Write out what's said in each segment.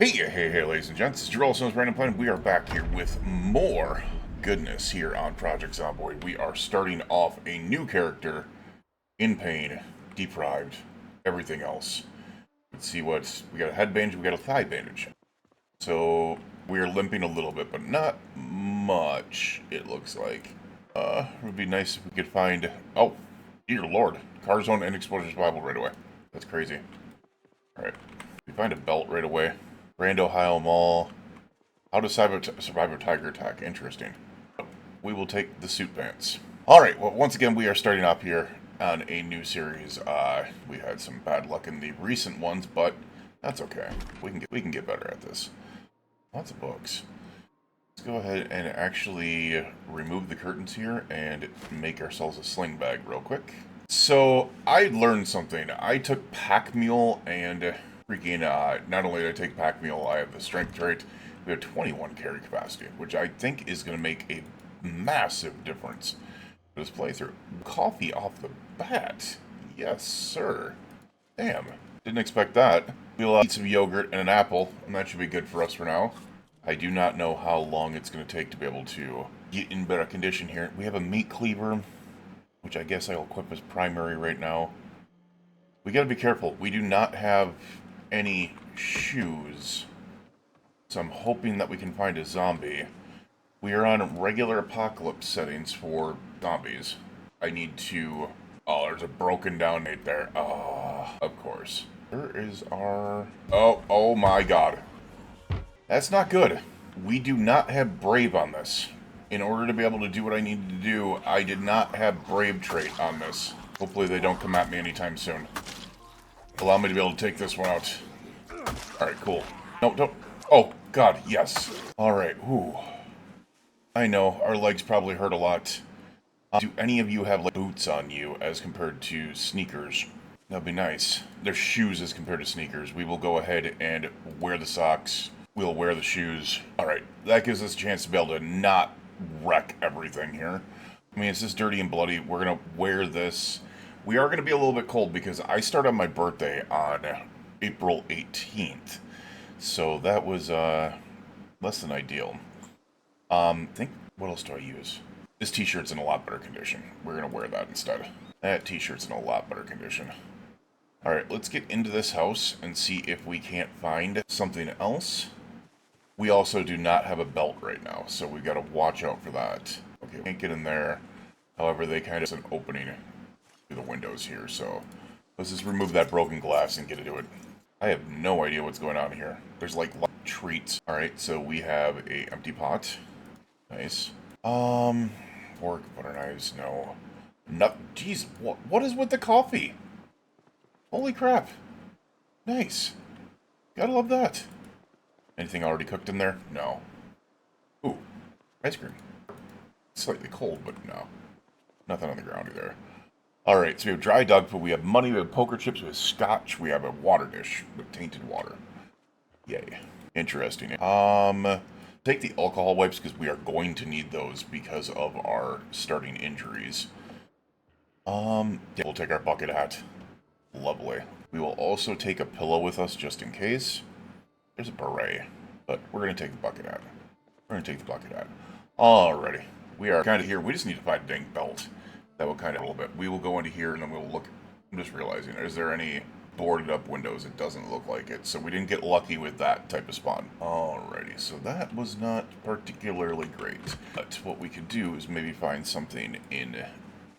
Hey, ladies and gents, it's Jarrell Stone's Random Planet. We are back here with more goodness here on Project Zomboid. We are starting off a new character in pain, deprived, everything else. Let's see what we got: a head bandage, we got a thigh bandage. So we're limping a little bit, but not much, it looks like. It would be nice if we could find. Oh, dear lord. Car zone and exposure survival right away. That's crazy. Alright. We find a belt right away. Grand Ohio Mall. How to survive a tiger attack. Interesting. We will take the suit pants. Alright, well, once again, we are starting off here on a new series. We had some bad luck in the recent ones, but that's okay. We can get better at this. Lots of books. Let's go ahead and actually remove the curtains here and make ourselves a sling bag real quick. So, I learned something. I took Pack Mule and freaking, not only did I take Pack Mule, I have the strength trait. We have 21 carry capacity, which I think is going to make a massive difference for this playthrough. Coffee off the bat. Yes, sir. Damn. Didn't expect that. We'll eat some yogurt and an apple, and that should be good for us for now. I do not know how long it's going to take to be able to get in better condition here. We have a meat cleaver, which I guess I'll equip as primary right now. We gotta be careful. We do not have any shoes, so I'm hoping that we can find a zombie. We are on regular apocalypse settings for zombies. I need to... Oh, there's a broken down nade there. Ah, of course. Where is our... Oh my god. That's not good. We do not have Brave on this. In order to be able to do what I needed to do, I did not have Brave trait on this. Hopefully they don't come at me anytime soon. Allow me to be able to take this one out. Alright, cool. No, don't. Oh, God, yes. Alright, whew. I know, our legs probably hurt a lot. Do any of you have, like, boots on you as compared to sneakers? That'd be nice. They're shoes as compared to sneakers. We will go ahead and wear the socks. We'll wear the shoes. Alright, that gives us a chance to be able to not wreck everything here. I mean, it's just dirty and bloody. We're going to wear this. We are going to be a little bit cold because I start on my birthday on April 18th. So that was less than ideal. Think, what else do I use? This t-shirt's in a lot better condition. We're going to wear that instead. That t-shirt's in a lot better condition. Alright, let's get into this house and see if we can't find something else. We also do not have a belt right now, so we got to watch out for that. Okay, we can't get in there. However, they kind of have an opening through the windows here, so let's just remove that broken glass and get into it. I have no idea what's going on here. There's like treats. Alright, so we have a empty pot. Nice. Fork, butter knives, no. Jeez, what is with the coffee? Holy crap. Nice. Gotta love that. Anything already cooked in there? No. Ooh, ice cream. Slightly cold, but no. Nothing on the ground either. Alright, so we have dry dog food, we have money, we have poker chips, we have scotch, we have a water dish with tainted water. Yay. Interesting. Take the alcohol wipes because we are going to need those because of our starting injuries. Yeah, we'll take our bucket hat. Lovely. We will also take a pillow with us just in case. There's a beret, but we're going to take the bucket hat. We're going to take the bucket hat. Alrighty. We are kind of here. We just need to find a dang belt. That will kind of a little bit. We will go into here and then we'll look. I'm just realizing, is there any boarded up windows? It doesn't look like it. So we didn't get lucky with that type of spawn. Alrighty. So that was not particularly great. But what we could do is maybe find something in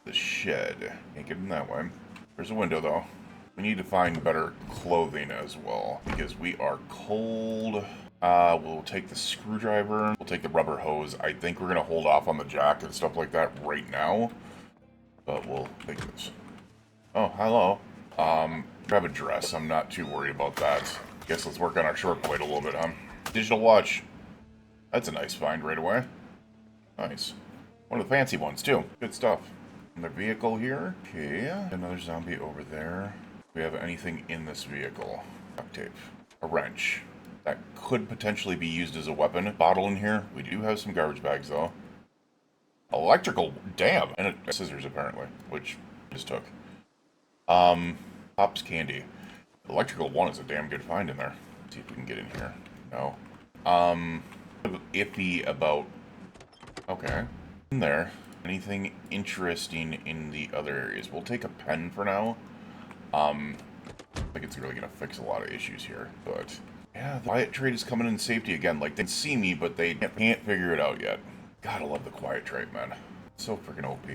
the shed. Can't get in that way. There's a window though. We need to find better clothing as well, because we are cold. We'll take the screwdriver. We'll take the rubber hose. I think we're going to hold off on the jack and stuff like that right now. But we'll take this. Oh, hello. Grab a dress. I'm not too worried about that. Guess let's work on our short blade a little bit, huh? Digital watch. That's a nice find right away. Nice. One of the fancy ones, too. Good stuff. Another vehicle here. Okay. Another zombie over there. Do we have anything in this vehicle? Duct tape. A wrench. That could potentially be used as a weapon. Bottle in here. We do have some garbage bags, though. Electrical. Damn. And scissors, apparently, which I just took. Pops candy. Electrical one is a damn good find in there. Let's see if we can get in here. No. Iffy about... Okay. In there. Anything interesting in the other areas? We'll take a pen for now. I think it's really going to fix a lot of issues here, but... Yeah, the quiet trait is coming in safety again. Like, they can see me, but they can't figure it out yet. Gotta love the quiet trait, man. So freaking OP.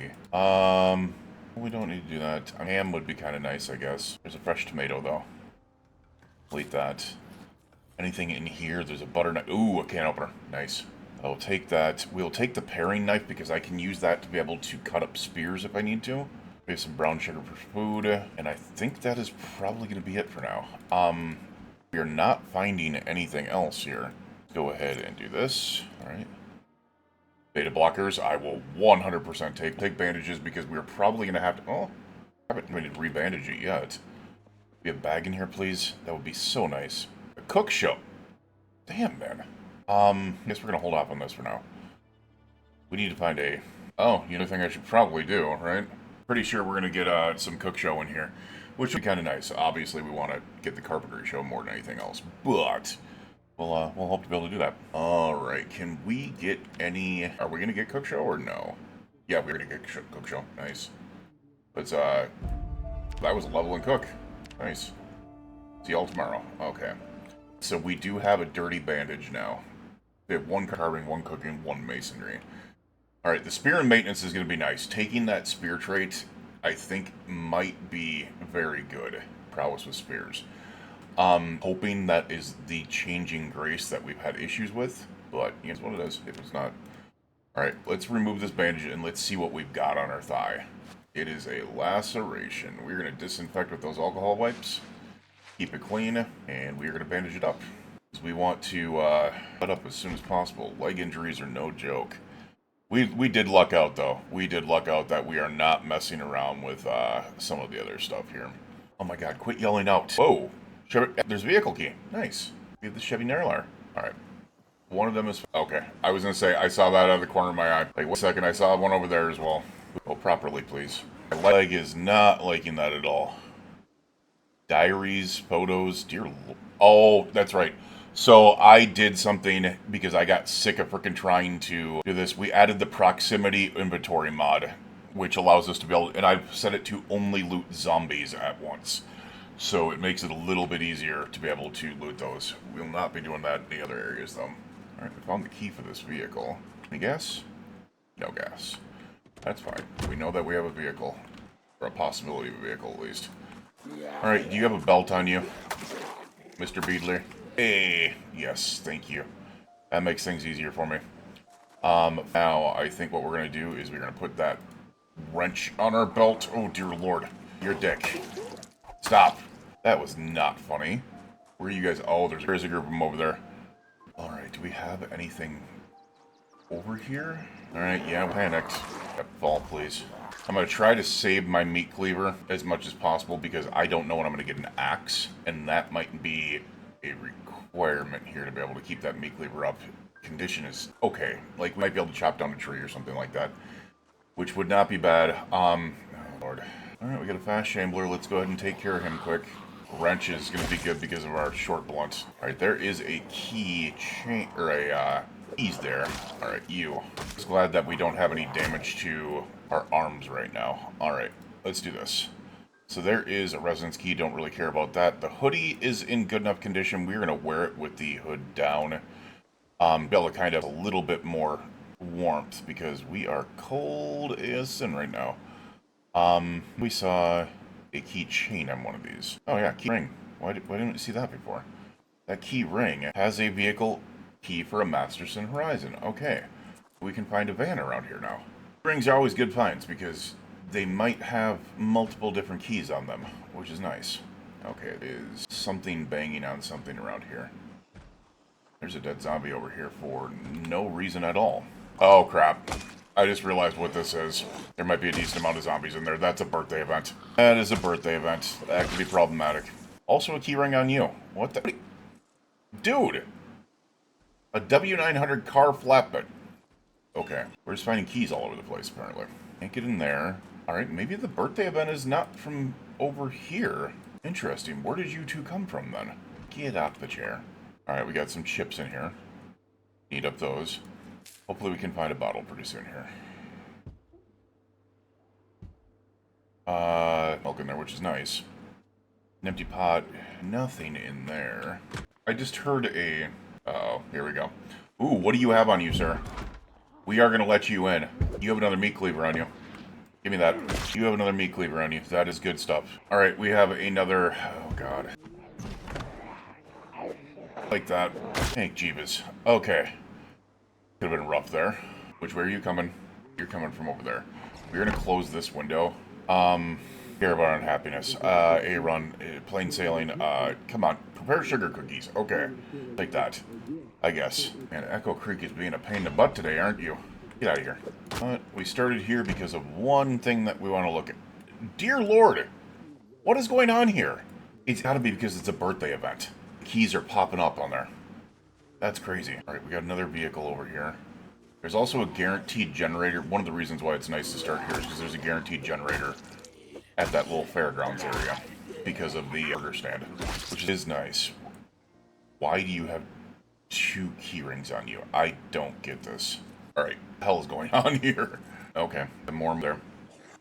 We don't need to do that. Ham would be kind of nice, I guess. There's a fresh tomato, though. Delete that. Anything in here? There's a butter knife. Ooh, a can opener. Nice. I'll take that. We'll take the paring knife because I can use that to be able to cut up spears if I need to. We have some brown sugar for food. And I think that is probably going to be it for now. We are not finding anything else here. Go ahead and do this. All right. Beta blockers, I will 100% take bandages because we're probably going to have to... Oh, I haven't ready to rebandage it yet. We have a bag in here, please? That would be so nice. A cook show. Damn, man. I guess we're going to hold off on this for now. We need to find a... Oh, you know the thing I should probably do, right? Pretty sure we're going to get some cook show in here, which would be kind of nice. Obviously, we want to get the carpentry show more than anything else, but... We'll hope to be able to do that. Alright, can we get any... Are we going to get cook show or no? Yeah, we're going to get cook show. Nice. Let's, that was a level and cook. Nice. See y'all tomorrow. Okay. So we do have a dirty bandage now. We have one carving, one cooking, one masonry. Alright, the spear and maintenance is going to be nice. Taking that spear trait, I think, might be very good. Prowess with spears. Hoping that is the changing grace that we've had issues with, but here's what it is, if it's not. Alright, let's remove this bandage and let's see what we've got on our thigh. It is a laceration. We're going to disinfect with those alcohol wipes, keep it clean, and we're going to bandage it up. Because we want to cut up as soon as possible. Leg injuries are no joke. We did luck out, though. We did luck out that we are not messing around with some of the other stuff here. Oh my god, quit yelling out. Whoa! There's a vehicle key. Nice. We have the Chevy Nerlar. Alright. One of them is... Okay. I was going to say, I saw that out of the corner of my eye. Like, 1 second, I saw one over there as well. Go properly, please. My leg is not liking that at all. Diaries, photos, dear... Oh, that's right. So, I did something because I got sick of freaking trying to do this. We added the proximity inventory mod, which allows us to be able... And I've set it to only loot zombies at once. So it makes it a little bit easier to be able to loot those. We'll not be doing that in the other areas, though. Alright, we found the key for this vehicle. Any gas? No gas. That's fine. We know that we have a vehicle. Or a possibility of a vehicle, at least. Alright, do you have a belt on you, Mr. Beedler? Hey, yes, thank you. That makes things easier for me. Now, I think what we're going to do is we're going to put that wrench on our belt. Oh, dear lord. You're a dick. Stop. That was not funny. Where are you guys? Oh, there's a group of them over there. Alright, do we have anything over here? Alright, yeah, I'm panicked. Fall, please. I'm going to try to save my meat cleaver as much as possible because I don't know when I'm going to get an axe. And that might be a requirement here to be able to keep that meat cleaver up. Condition is okay. Like, we might be able to chop down a tree or something like that. Which would not be bad. Oh, Lord. Alright, we got a fast shambler. Let's go ahead and take care of him quick. Wrench is going to be good because of our short blunt. Alright, there is a key chain, or a, keys there. Alright, you. Just glad that we don't have any damage to our arms right now. Alright, let's do this. So there is a residence key. Don't really care about that. The hoodie is in good enough condition. We're going to wear it with the hood down. Be able to kind of a little bit more warmth because we are cold as sin right now. We saw a key chain on one of these. Oh yeah, key ring. Why didn't we see that before? That key ring has a vehicle key for a Masterson Horizon. Okay. We can find a van around here now. Rings are always good finds because they might have multiple different keys on them, which is nice. Okay, it is something banging on something around here. There's a dead zombie over here for no reason at all. Oh crap. I just realized what this is. There might be a decent amount of zombies in there. That's a birthday event. That is a birthday event. That could be problematic. Also a keyring on you. What the... Dude! A W900 car flatbed. Okay. We're just finding keys all over the place, apparently. Can't get in there. Alright, maybe the birthday event is not from over here. Interesting. Where did you two come from, then? Get off the chair. Alright, we got some chips in here. Eat up those. Hopefully we can find a bottle pretty soon here. Milk in there, which is nice. An empty pot. Nothing in there. I just heard a... Uh-oh, here we go. Ooh, what do you have on you, sir? We are going to let you in. You have another meat cleaver on you. Give me that. You have another meat cleaver on you. That is good stuff. Alright, we have another... Oh, God. Like that. Thank Jeebus. Okay. Could have been rough there. Which way are you coming? You're coming from over there. We're going to close this window. Care of our unhappiness. A-run. Plain sailing. Come on. Prepare sugar cookies. Okay. Like that. I guess. Man, Echo Creek is being a pain in the butt today, aren't you? Get out of here. But we started here because of one thing that we want to look at. Dear Lord! What is going on here? It's gotta be because it's a birthday event. Keys are popping up on there. That's crazy. Alright, we got another vehicle over here. There's also a guaranteed generator. One of the reasons why it's nice to start here is because there's a guaranteed generator at that little fairgrounds area because of the burger stand, which is nice. Why do you have 2 key rings on you? I don't get this. Alright, what the hell is going on here? Okay, the more there.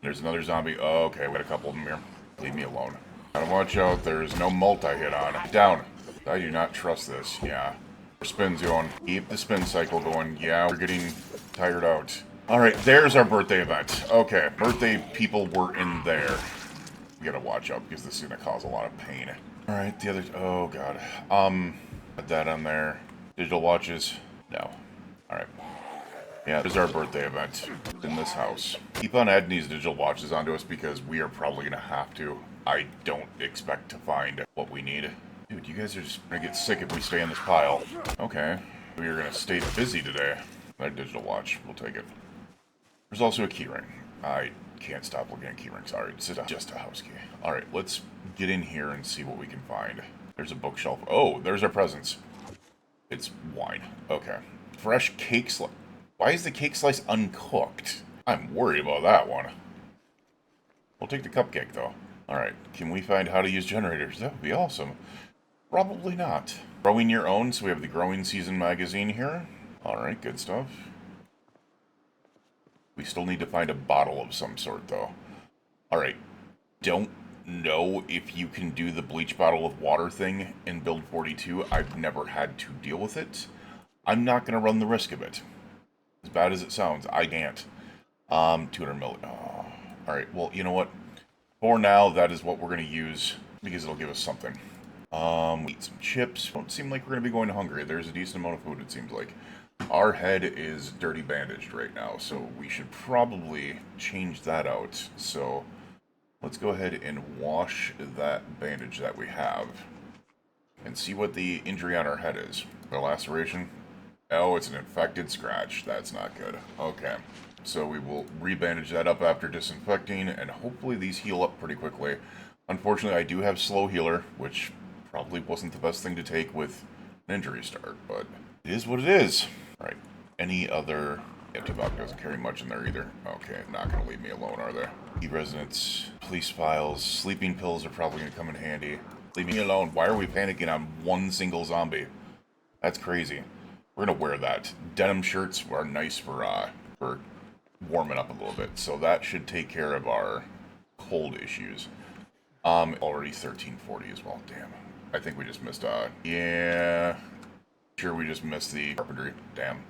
There's another zombie. Oh, okay, we got a couple of them here. Leave me alone. Gotta watch out, there's no multi-hit on. Down. I do not trust this. Yeah. Spins going. Keep the spin cycle going. Yeah, we're getting tired out. Alright, there's our birthday event. Okay, birthday people were in there. We gotta watch out because this is gonna cause a lot of pain. Alright, the other... Oh, God. Put that on there. Digital watches? No. Alright. Yeah, there's our birthday event in this house. Keep on adding these digital watches onto us because we are probably gonna have to. I don't expect to find what we need. Dude, you guys are just gonna get sick if we stay in this pile. Okay. We are gonna stay busy today. That digital watch. We'll take it. There's also a keyring. I can't stop looking at keyrings. Sorry, it's just a house key. Alright, let's get in here and see what we can find. There's a bookshelf. Oh, there's our presents. It's wine. Okay. Fresh cake slice. Why is the cake slice uncooked? I'm worried about that one. We'll take the cupcake, though. Alright, can we find how to use generators? That would be awesome. Probably not. Growing your own, so we have the Growing Season magazine here. Alright, good stuff. We still need to find a bottle of some sort, though. Alright, don't know if you can do the bleach bottle of water thing in build 42. I've never had to deal with it. I'm not going to run the risk of it. As bad as it sounds, I can't. 200 mil. Oh. Alright, well, you know what? For now, that is what we're going to use, because it'll give us something. Eat some chips. Don't seem like we're going to be going hungry. There's a decent amount of food, it seems like. Our head is dirty bandaged right now, so we should probably change that out. So, let's go ahead and wash that bandage that we have. And see what the injury on our head is. The laceration? Oh, it's an infected scratch. That's not good. Okay. So we will rebandage that up after disinfecting, and hopefully these heal up pretty quickly. Unfortunately, I do have slow healer, which probably wasn't the best thing to take with an injury start, but it is what it is. Alright, any other... Yeah, tobacco doesn't carry much in there either. Okay, not going to leave me alone, are they? E-residence, police files, sleeping pills are probably going to come in handy. Leave me alone. Why are we panicking on one single zombie? That's crazy. We're going to wear that. Denim shirts are nice for warming up a little bit, so that should take care of our cold issues. Already 1340 as well. Damn. I think we just missed, yeah. Sure, we just missed the carpentry. Damn.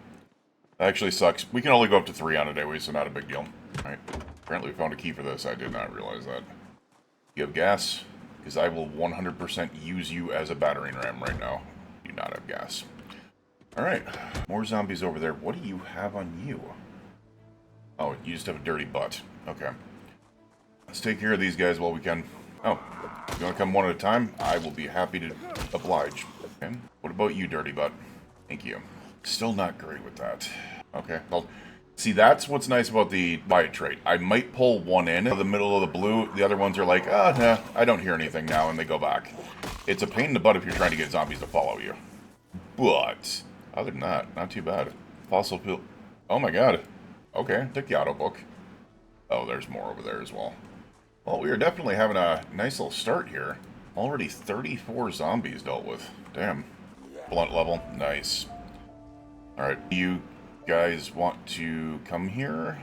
That actually sucks. We can only go up to 3 on a day, so not a big deal. Alright. Apparently we found a key for this. I did not realize that. You have gas? Because I will 100% use you as a battering ram right now. You do not have gas. Alright. More zombies over there. What do you have on you? Oh, you just have a dirty butt. Okay. Let's take care of these guys while we can. Oh, you want to come one at a time? I will be happy to oblige. Okay. What about you, dirty butt? Thank you. Still not great with that. Okay. Well, see, that's what's nice about the buy trait. I might pull one in the middle of the blue. The other ones are like, nah, I don't hear anything now, and they go back. It's a pain in the butt if you're trying to get zombies to follow you. But, other than that, not too bad. Fossil fuel. Oh my god. Okay, took the auto book. Oh, there's more over there as well. Well, we are definitely having a nice little start here. Already 34 zombies dealt with. Damn. Blunt level. Nice. Alright, you guys want to come here?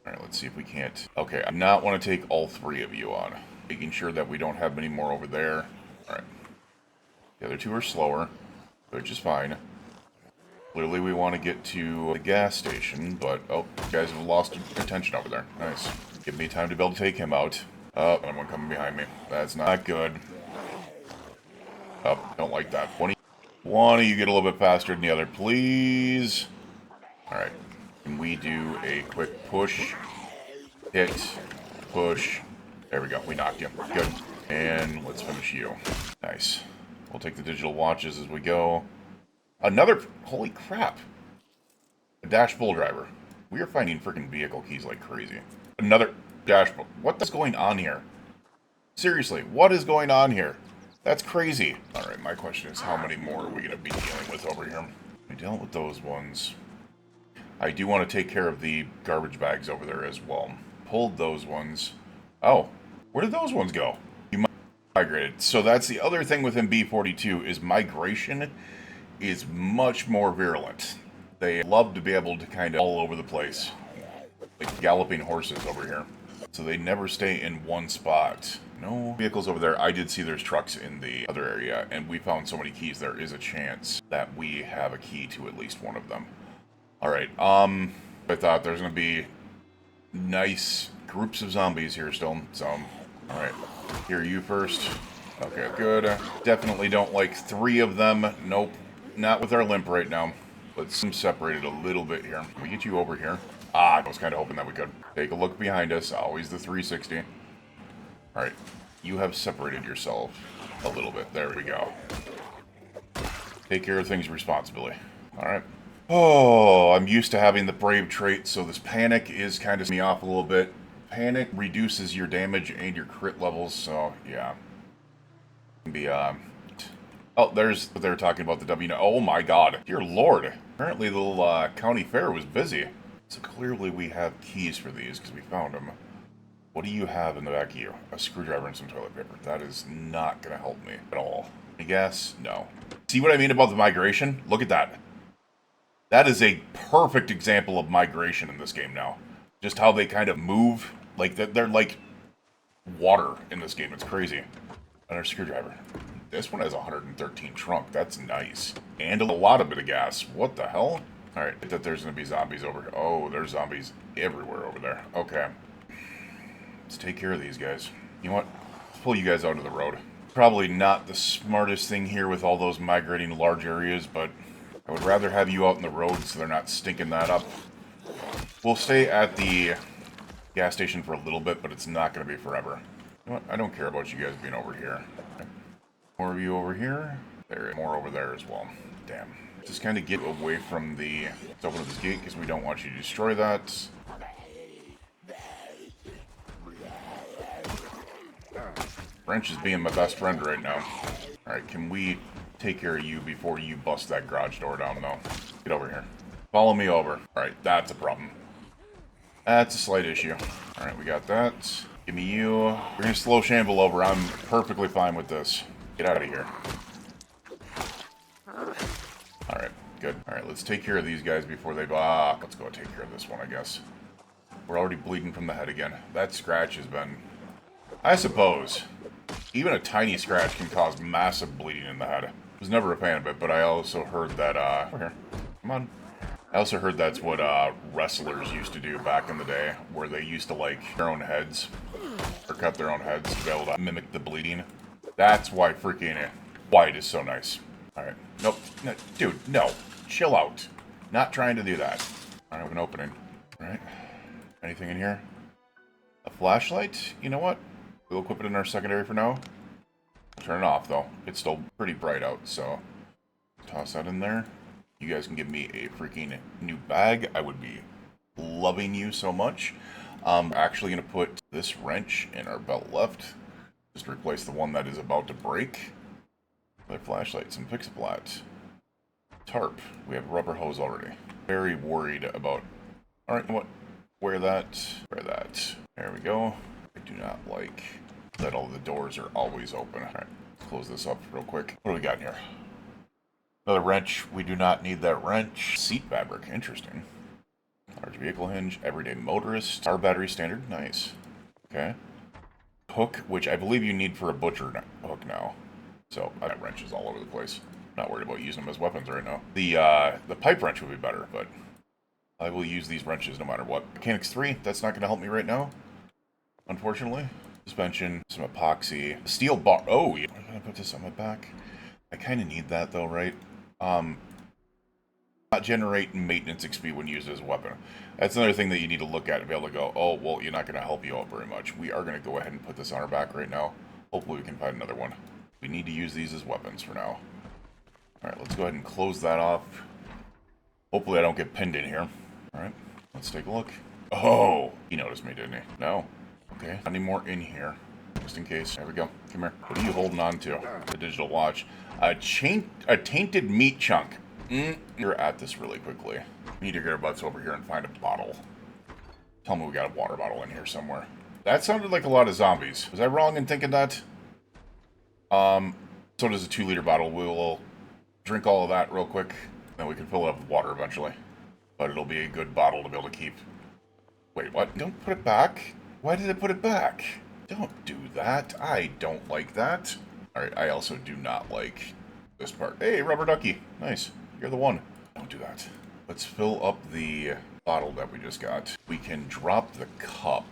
Alright, let's see if we can't. Okay, I not want to take all 3 of you on. Making sure that we don't have many more over there. Alright. The other 2 are slower, which is fine. Clearly we want to get to the gas station, but... Oh, you guys have lost attention over there. Nice. Give me time to be able to take him out. Oh, someone coming behind me. That's not good. Oh, don't like that. One of you get a little bit faster than the other, please. Alright. Can we do a quick push? Hit. Push. There we go. We knocked you. Good. And let's finish you. Nice. We'll take the digital watches as we go. Another... Holy crap. A dash bull driver. We are finding freaking vehicle keys like crazy. Another dash bull. What is going on here? Seriously, what is going on here? That's crazy. Alright, my question is how many more are we going to be dealing with over here? We dealt with those ones. I do want to take care of the garbage bags over there as well. Pulled those ones. Oh, where did those ones go? You migrated. So that's the other thing within B42 is migration is much more virulent. They love to be able to kind of all over the place. Like galloping horses over here. So they never stay in one spot. No vehicles over there. I did see there's trucks in the other area, and we found so many keys, there is a chance that we have a key to at least one of them. Alright, I thought there's going to be nice groups of zombies here still, so... Alright, here you first. Okay, good. Definitely don't like 3 of them. Nope, not with our limp right now. Let's separate it a little bit here. Can we get you over here? Ah, I was kind of hoping that we could. Take a look behind us. Always the 360. Alright, you have separated yourself a little bit. There we go. Take care of things responsibly. Alright. Oh, I'm used to having the brave trait, so this panic is kind of me off a little bit. Panic reduces your damage and your crit levels, so yeah. Can be, Oh, there's what they were talking about, the W. Oh my god. Dear lord. Apparently the little county fair was busy. So clearly we have keys for these because we found them. What do you have in the back of you? A screwdriver and some toilet paper. That is not going to help me at all. I guess? No. See what I mean about the migration? Look at that. That is a perfect example of migration in this game now. Just how they kind of move. Like, they're like water in this game. It's crazy. Another screwdriver. This one has 113 trunk. That's nice. And a lot of bit of gas. What the hell? Alright, that there's going to be zombies over here. Oh, there's zombies everywhere over there. Okay. Let's take care of these guys. You know what? Let's pull you guys out of the road. Probably not the smartest thing here with all those migrating large areas, but I would rather have you out in the road so they're not stinking that up. We'll stay at the gas station for a little bit, but it's not going to be forever. You know what? I don't care about you guys being over here. Okay. More of you over here. There, more over there as well. Damn. Just kind of get away from the... Let's open up this gate because we don't want you to destroy that. Wrench is being my best friend right now. Alright, can we take care of you before you bust that garage door down, though? Get over here. Follow me over. Alright, that's a problem. That's a slight issue. Alright, we got that. Give me you. We're gonna slow Shamble over. I'm perfectly fine with this. Get out of here. Alright, good. Alright, let's take care of these guys before they... let's go take care of this one, I guess. We're already bleeding from the head again. That scratch has been... I suppose... Even a tiny scratch can cause massive bleeding in the head. I was never a fan of it, but I also heard that, over here. Come on. I also heard that's what, wrestlers used to do back in the day, where they used to, like, their own heads, or cut their own heads to be able to mimic the bleeding. That's why freaking white is so nice. Alright. Nope. No, dude, no. Chill out. Not trying to do that. I have an opening. Alright. Anything in here? A flashlight? You know what? We'll equip it in our secondary for now. Turn it off, though. It's still pretty bright out, so... Toss that in there. You guys can give me a freaking new bag. I would be loving you so much. I'm actually going to put this wrench in our belt left. Just to replace the one that is about to break. Another flashlight, some Pixaplat. Tarp. We have a rubber hose already. Very worried about... Alright, you know what? Wear that. Wear that. There we go. I do not like that all the doors are always open. Alright, close this up real quick. What do we got in here? Another wrench. We do not need that wrench. Seat fabric. Interesting. Large vehicle hinge. Everyday motorist. Our battery standard. Nice. Okay. Hook, which I believe you need for a butcher hook now. So I got wrenches all over the place. Not worried about using them as weapons right now. The pipe wrench would be better, but I will use these wrenches no matter what. Mechanics 3, that's not going to help me right now, unfortunately. Suspension, some epoxy, steel bar. Oh, yeah. I'm going to put this on my back. I kind of need that though, right? Not generate maintenance XP when used as a weapon. That's another thing that you need to look at and be able to go, oh, well, you're not going to help you out very much. We are going to go ahead and put this on our back right now. Hopefully we can find another one. We need to use these as weapons for now. Alright, let's go ahead and close that off. Hopefully I don't get pinned in here. Alright, let's take a look. Oh! He noticed me, didn't he? No. Okay, any more in here? Just in case. There we go. Come here. What are you holding on to? The digital watch. A tainted meat chunk. You're at this really quickly. We need to get our butts over here and find a bottle. Tell me we got a water bottle in here somewhere. That sounded like a lot of zombies. Was I wrong in thinking that? So does a 2-liter bottle. We will drink all of that real quick. Then we can fill it up with water eventually. But it'll be a good bottle to be able to keep. Wait, what? Don't put it back. Why did I put it back? Don't do that. I don't like that. Alright, I also do not like this part. Hey, rubber ducky. Nice. You're the one. Don't do that. Let's fill up the bottle that we just got. We can drop the cup.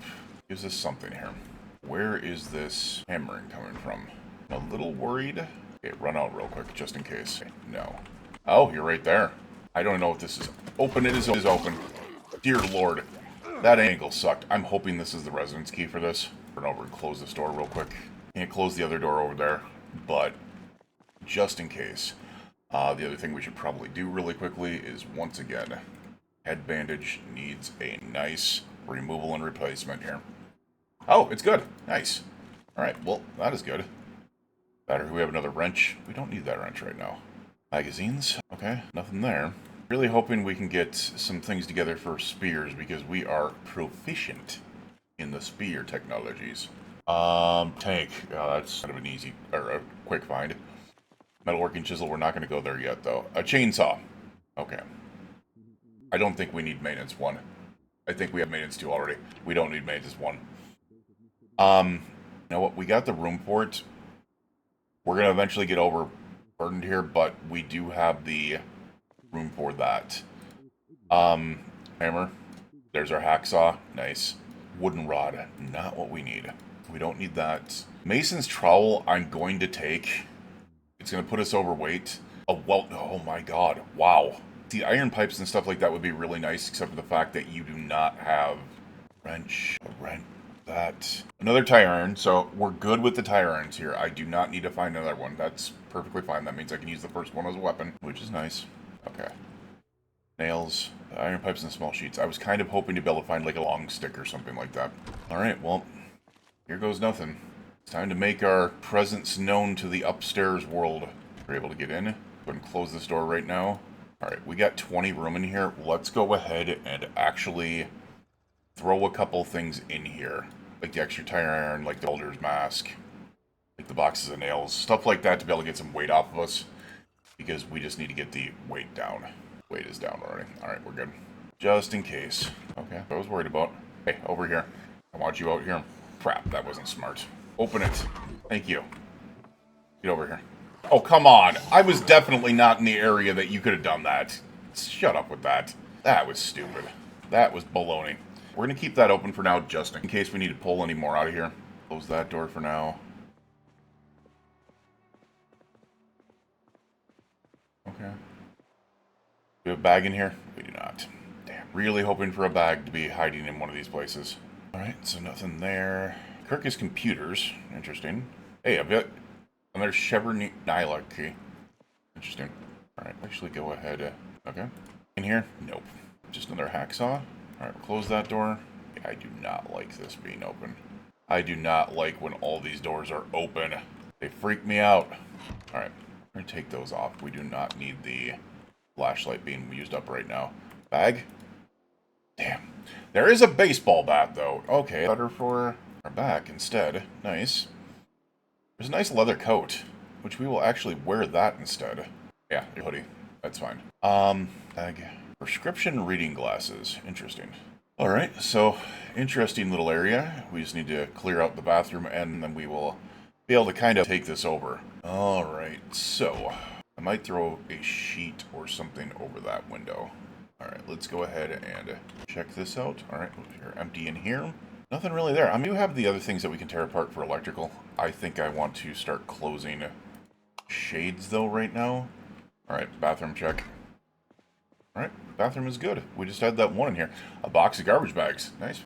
Gives us something here. Where is this hammering coming from? I'm a little worried. Okay, run out real quick, just in case. Okay, no. Oh, you're right there. I don't know if this is open. It is open. Dear Lord. That angle sucked. I'm hoping this is the residence key for this. Run over and close this door real quick. Can't close the other door over there, but just in case. The other thing we should probably do really quickly is, once again, head bandage needs a nice removal and replacement here. Oh, it's good. Nice. Alright, well, that is good. Better, we have another wrench. We don't need that wrench right now. Magazines. Okay, nothing there. Really hoping we can get some things together for spears, because we are proficient in the spear technologies. Tank. That's kind of an easy, or a quick find. Metalworking chisel, we're not going to go there yet, though. A chainsaw. Okay. I don't think we need maintenance 1. I think we have maintenance 2 already. We don't need maintenance 1. You know what? We got the room for it. We're going to eventually get overburdened here, but we do have the room for that. Hammer. There's our hacksaw. Nice. Wooden rod. Not what we need. We don't need that. Mason's trowel, I'm going to take. It's going to put us overweight. Oh my god. Wow. The iron pipes and stuff like that would be really nice, except for the fact that you do not have wrench. That. Another tire iron, so we're good with the tire irons here. I do not need to find another one. That's perfectly fine. That means I can use the first one as a weapon, which is nice. Okay. Nails, iron pipes, and small sheets. I was kind of hoping to be able to find like a long stick or something like that. Alright, well, here goes nothing. It's time to make our presence known to the upstairs world. We're able to get in. Go ahead and close this door right now. Alright, we got 20 room in here. Let's go ahead and actually throw a couple things in here. Like the extra tire iron, like the welder's mask, like the boxes of nails, stuff like that to be able to get some weight off of us. Because we just need to get the weight down. Weight is down already. Alright, we're good. Just in case. Okay, I was worried about. Hey, over here. I want you out here. Crap, that wasn't smart. Open it. Thank you. Get over here. Oh, come on. I was definitely not in the area that you could have done that. Shut up with that. That was stupid. That was baloney. We're going to keep that open for now, just in case we need to pull any more out of here. Close that door for now. Okay. Do we have a bag in here? We do not. Damn. Really hoping for a bag to be hiding in one of these places. Alright, so nothing there. Kirkus computers. Interesting. Hey, I've got another Chevron Nyla key. Interesting. Alright, actually go ahead. Okay. In here? Nope. Just another hacksaw. Alright, close that door. I do not like this being open. I do not like when all these doors are open. They freak me out. Alright, we're going to take those off. We do not need the flashlight being used up right now. Bag? Damn. There is a baseball bat, though. Okay, better for our back instead. Nice. There's a nice leather coat, which we will actually wear that instead. Yeah, hoodie. That's fine. Bag. Prescription reading glasses. Interesting. All right, so interesting little area. We just need to clear out the bathroom, and then we will be able to kind of take this over. All right, so I might throw a sheet or something over that window. All right, let's go ahead and check this out. All right, you're empty in here. Nothing really there. I mean, we have the other things that we can tear apart for electrical. I think I want to start closing shades, though, right now. All right, bathroom check. All right, bathroom is good. We just had that one in here. A box of garbage bags. Nice.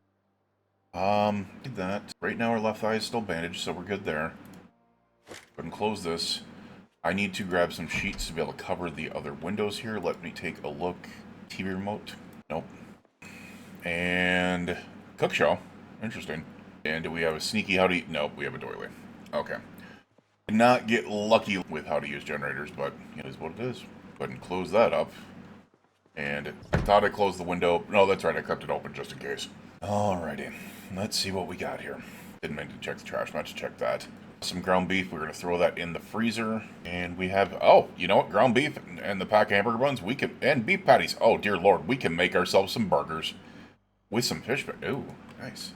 Did that. Right now our left eye is still bandaged, so we're good there. Go ahead and close this. I need to grab some sheets to be able to cover the other windows here. Let me take a look. TV remote? Nope. And cook show. Interesting. And do we have a sneaky how to eat? Nope, we have a doily. Okay. Did not get lucky with how to use generators, but it is what it is. Go ahead and close that up. And I thought I closed the window. No, that's right, I kept it open just in case. Alrighty. Let's see what we got here. Didn't mean to check the trash. Meant to check that. Some ground beef. We're going to throw that in the freezer. And we have... Oh, you know what? Ground beef and the pack of hamburger buns. We can... And beef patties. Oh, dear Lord. We can make ourselves some burgers. With some fish... Ooh, nice.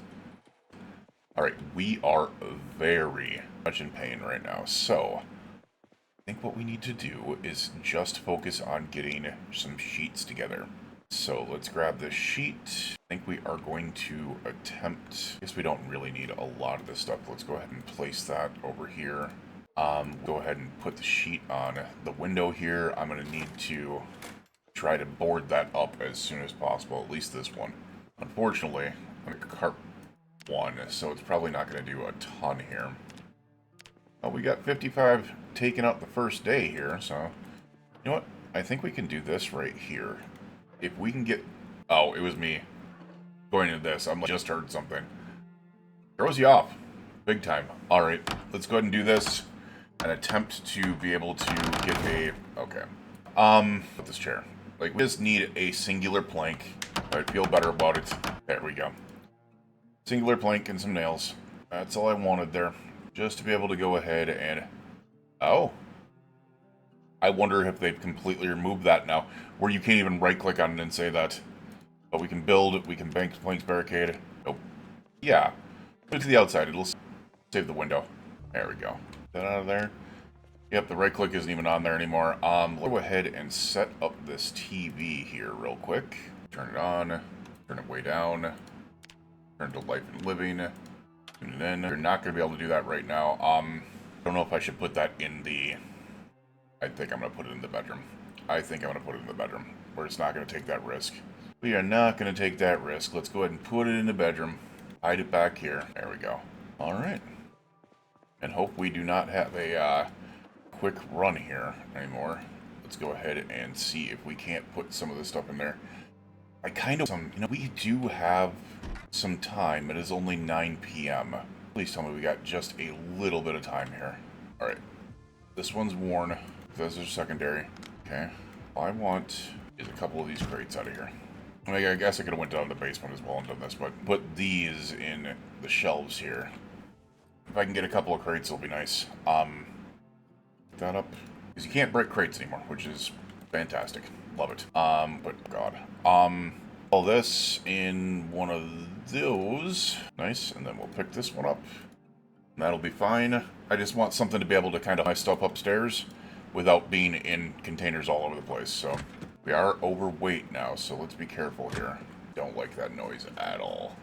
Alright, we are very much in pain right now. So, I think what we need to do is just focus on getting some sheets together. So let's grab this sheet. I think we are going to attempt... I guess we don't really need a lot of this stuff. Let's go ahead and place that over here. Go ahead and put the sheet on the window here. I'm going to need to try to board that up as soon as possible, at least this one. Unfortunately, I'm going to carp one, so it's probably not going to do a ton here. Oh, we got 55 taken out the first day here, so... You know what? I think we can do this right here. If we can get... Oh, it was me going into this. I'm like, just heard something. Throws you off. Big time. Alright, let's go ahead and do this. And attempt to be able to get a... Okay. Put this chair. Like, we just need a singular plank. I'd feel better about it. There we go. Singular plank and some nails. That's all I wanted there. Just to be able to go ahead and... Oh. I wonder if they've completely removed that now, where you can't even right-click on it and say that. But we can build, we can bank planks barricade. Nope. Yeah. Put it to the outside, it'll save the window. There we go. That out of there. Yep, the right-click isn't even on there anymore. Let's go ahead and set up this TV here real quick. Turn it on. Turn it way down. Turn to life and living. Tune it in. You're not going to be able to do that right now. I don't know if I should put that in the... I think I'm going to put it in the bedroom. I think I'm going to put it in the bedroom, where it's not going to take that risk. We are not going to take that risk. Let's go ahead and put it in the bedroom. Hide it back here. There we go. Alright. And hope we do not have a quick run here anymore. Let's go ahead and see if we can't put some of this stuff in there. I kind of... we do have some time. It is only 9 p.m. Please tell me we got just a little bit of time here. Alright. This one's worn. Those are secondary. Okay. All I want is a couple of these crates out of here. I guess I could have went down to the basement as well and done this, but put these in the shelves here. If I can get a couple of crates, it'll be nice. Pick that up. Because you can't break crates anymore, which is fantastic. Love it. But God. All this in one of those. Nice. And then we'll pick this one up. And that'll be fine. I just want something to be able to kind of hide stuff upstairs without being in containers all over the place. So we are overweight now, so let's be careful here. Don't like that noise at all.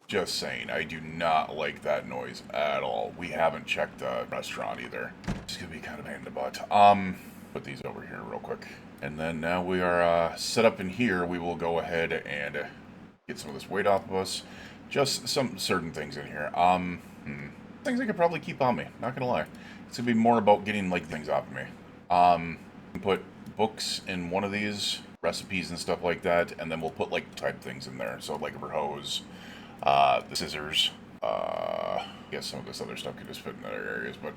Just saying, I do not like that noise at all. We haven't checked the restaurant either. It's gonna be kind of a pain in the butt. Put these over here real quick. And then now we are set up in here. We will go ahead and get some of this weight off of us. Just some certain things in here. Things I could probably keep on me, not gonna lie. It's gonna be more about getting, like, things off of me. Put books in one of these, recipes and stuff like that, and then we'll put, like, type things in there. So, like, a hose, the scissors, I guess some of this other stuff could just fit in other areas, but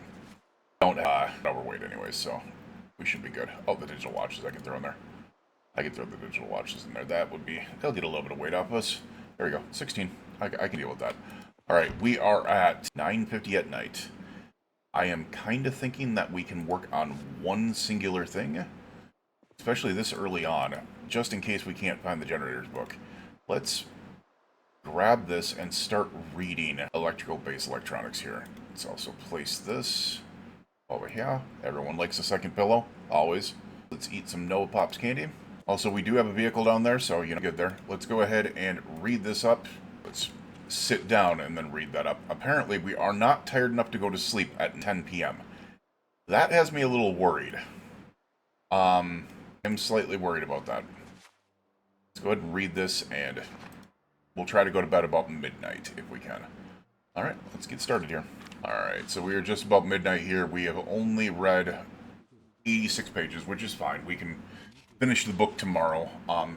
don't overweight anyways, so we should be good. Oh, the digital watches I can throw in there. I can throw the digital watches in there. They'll get a little bit of weight off us. There we go, 16. I can deal with that. Alright, we are at 9:50 at night. I am kind of thinking that we can work on one singular thing, especially this early on, just in case we can't find the generator's book. Let's grab this and start reading electrical-based electronics here. Let's also place this over here. Everyone likes a second pillow, always. Let's eat some Noah Pops candy. Also, we do have a vehicle down there, so, you know, good there. Let's go ahead and read this up. Let's sit down and then read that up. Apparently, we are not tired enough to go to sleep at 10 p.m. That has me a little worried. I'm slightly worried about that. Let's go ahead and read this, and we'll try to go to bed about midnight, if we can. Alright, let's get started here. Alright, so we are just about midnight here. We have only read 86 pages, which is fine. We can finish the book tomorrow.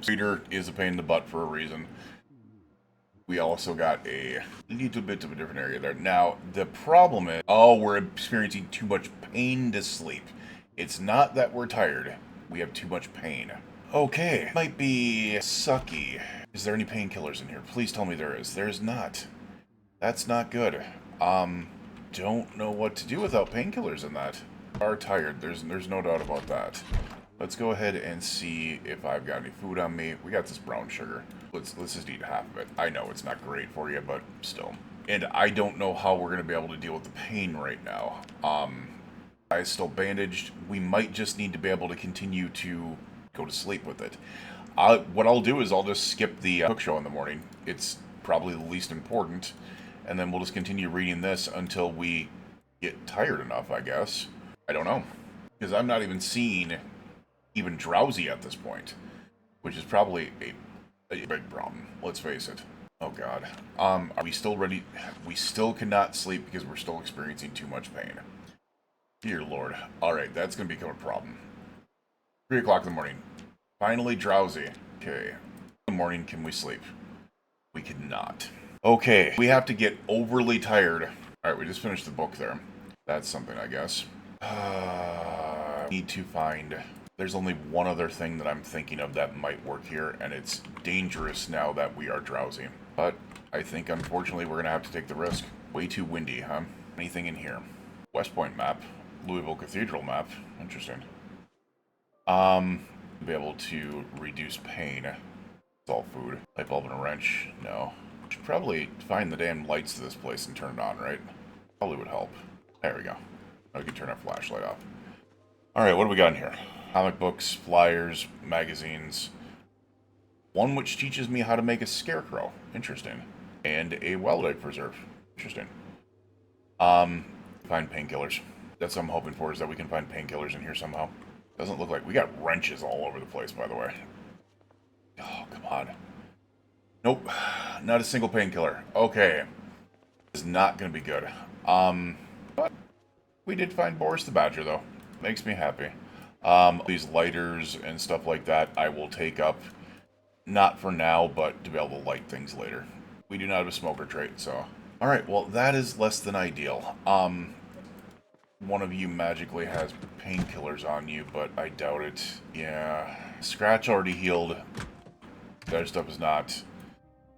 Reader is a pain in the butt for a reason. We also got a little bit of a different area there. Now, the problem is, we're experiencing too much pain to sleep. It's not that we're tired. We have too much pain. Okay, might be sucky. Is there any painkillers in here? Please tell me there is. There's not. That's not good. Don't know what to do without painkillers in that. We are tired. There's no doubt about that. Let's go ahead and see if I've got any food on me. We got this brown sugar. Let's just eat half of it. I know it's not great for you, but still. And I don't know how we're going to be able to deal with the pain right now. I is still bandaged. We might just need to be able to continue to go to sleep with it. What I'll do is I'll just skip the cook show in the morning. It's probably the least important. And then we'll just continue reading this until we get tired enough, I guess. I don't know. Because I'm not even seeing even drowsy at this point, which is probably a big problem. Let's face it. Oh god. Are we still ready? We still cannot sleep because we're still experiencing too much pain. Dear lord. Alright, that's going to become a problem. 3 o'clock in the morning. Finally drowsy. Okay. In the morning, can we sleep? We cannot. Okay, we have to get overly tired. Alright, we just finished the book there. That's something, I guess. Need to find... There's only one other thing that I'm thinking of that might work here, and it's dangerous now that we are drowsy. But I think, unfortunately, we're going to have to take the risk. Way too windy, huh? Anything in here? West Point map. Louisville Cathedral map. Interesting. Be able to reduce pain. It's all food. Light bulb and a wrench. No. Should probably find the damn lights to this place and turn it on, right? Probably would help. There we go. Now we can turn our flashlight off. Alright, what do we got in here? Comic books, flyers, magazines. One which teaches me how to make a scarecrow. Interesting. And a wildlife preserve. Interesting. Find painkillers. That's what I'm hoping for, is that we can find painkillers in here somehow. Doesn't look like... We got wrenches all over the place, by the way. Oh, come on. Nope. Not a single painkiller. Okay. This is not going to be good. But we did find Boris the Badger, though. Makes me happy. These lighters and stuff like that I will take up. Not for now, but to be able to light things later. We do not have a smoker trait, so... Alright, well, that is less than ideal. One of you magically has painkillers on you, but I doubt it. Yeah. Scratch already healed. The other stuff is not.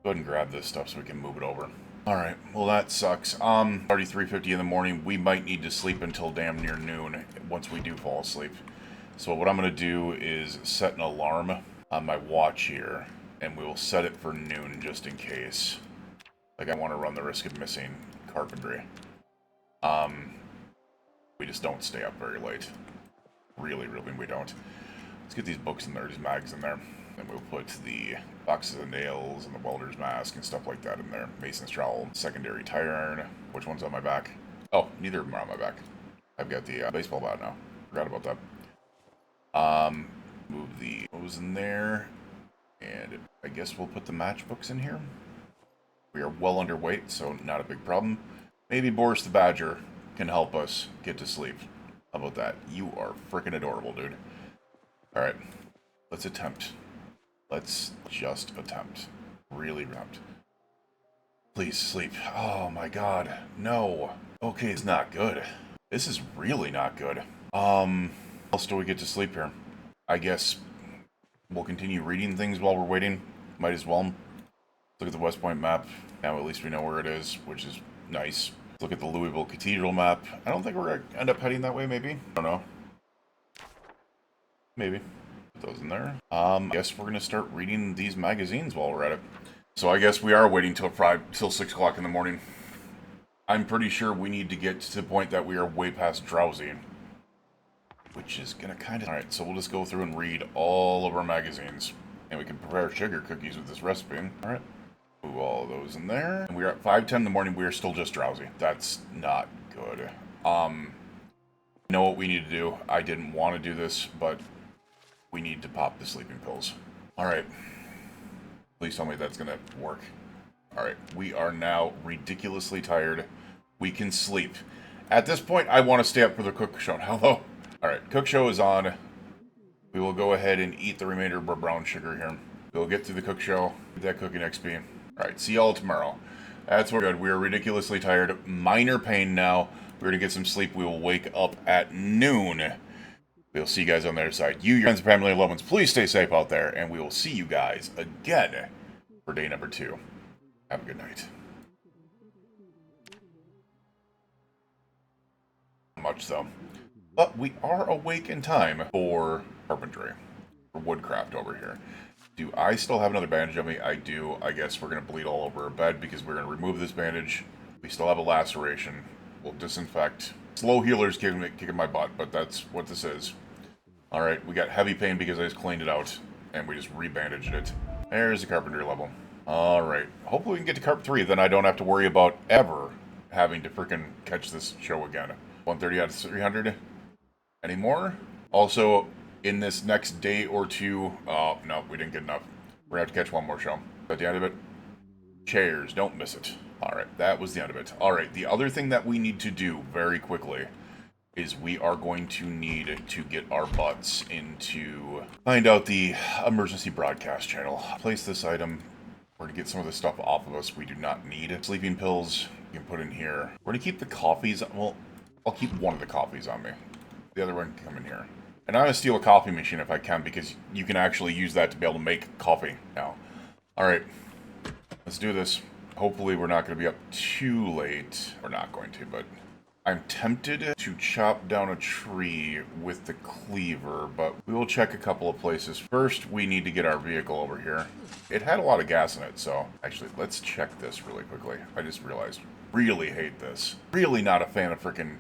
Go ahead and grab this stuff so we can move it over. Alright, well that sucks. Already 3:50 in the morning. We might need to sleep until damn near noon once we do fall asleep. So what I'm going to do is set an alarm on my watch here, and we will set it for noon just in case. Like, I want to run the risk of missing carpentry. We just don't stay up very late. Really, we don't. Let's get these books in there, these mags in there. And we'll put the boxes of nails and the welder's mask and stuff like that in there. Mason's trowel, secondary tire iron. Which one's on my back? Oh, neither of them are on my back. I've got the baseball bat now. Forgot about that. Move the hose in there. And I guess we'll put the matchbooks in here. We are well underweight, so not a big problem. Maybe Boris the Badger can help us get to sleep. How about that? You are freaking adorable, dude. Alright. Let's attempt. Let's just attempt. Really attempt. Please sleep. Oh my god. No. Okay, it's not good. This is really not good. How else do we get to sleep here? I guess we'll continue reading things while we're waiting. Might as well. Look at the West Point map. Now at least we know where it is, which is nice. Let's look at the Louisville Cathedral map. I don't think we're going to end up heading that way, maybe. I don't know. Maybe. Put those in there. I guess we're going to start reading these magazines while we're at it. So I guess we are waiting till 6 o'clock in the morning. I'm pretty sure we need to get to the point that we are way past drowsy. Which is going to kind of... Alright, so we'll just go through and read all of our magazines. And we can prepare sugar cookies with this recipe. Alright. Move all of those in there. And we're at 5:10 in the morning. We are still just drowsy. That's not good. You know what we need to do? I didn't want to do this, but we need to pop the sleeping pills. Alright. Please tell me that's going to work. Alright. We are now ridiculously tired. We can sleep. At this point, I want to stay up for the cook show. Hello. Alright. Cook show is on. We will go ahead and eat the remainder of our brown sugar here. We'll get through the cook show. Get that cooking XP. Alright, see y'all tomorrow. That's what we're good. We are ridiculously tired. Minor pain now. We're going to get some sleep. We will wake up at noon. We'll see you guys on the other side. You, your friends, family, and loved ones, please stay safe out there. And we will see you guys again for day number 2. Have a good night. Much so. But we are awake in time for carpentry. For woodcraft over here. Do I still have another bandage on me? I do. I guess we're going to bleed all over our bed because we're going to remove this bandage. We still have a laceration. We'll disinfect. Slow healer's kicking my butt, but that's what this is. Alright, we got heavy pain because I just cleaned it out. And we just rebandaged it. There's the carpentry level. Alright. Hopefully we can get to Carp 3, then I don't have to worry about ever having to freaking catch this show again. 130 out of 300. Any more? Also, in this next day or two... Oh, no, we didn't get enough. We're going to have to catch one more show. Is that the end of it? Chairs, don't miss it. Alright, that was the end of it. Alright, the other thing that we need to do very quickly is we are going to need to get our butts into... Find out the emergency broadcast channel. Place this item. We're going to get some of this stuff off of us we do not need. Sleeping pills, you can put in here. We're going to keep the coffees... Well, I'll keep one of the coffees on me. The other one can come in here. And I'm going to steal a coffee machine if I can, because you can actually use that to be able to make coffee now. Alright, let's do this. Hopefully we're not going to be up too late. We're not going to, but I'm tempted to chop down a tree with the cleaver, but we will check a couple of places. First, we need to get our vehicle over here. It had a lot of gas in it, so actually, let's check this really quickly. I just realized, really hate this. Really not a fan of freaking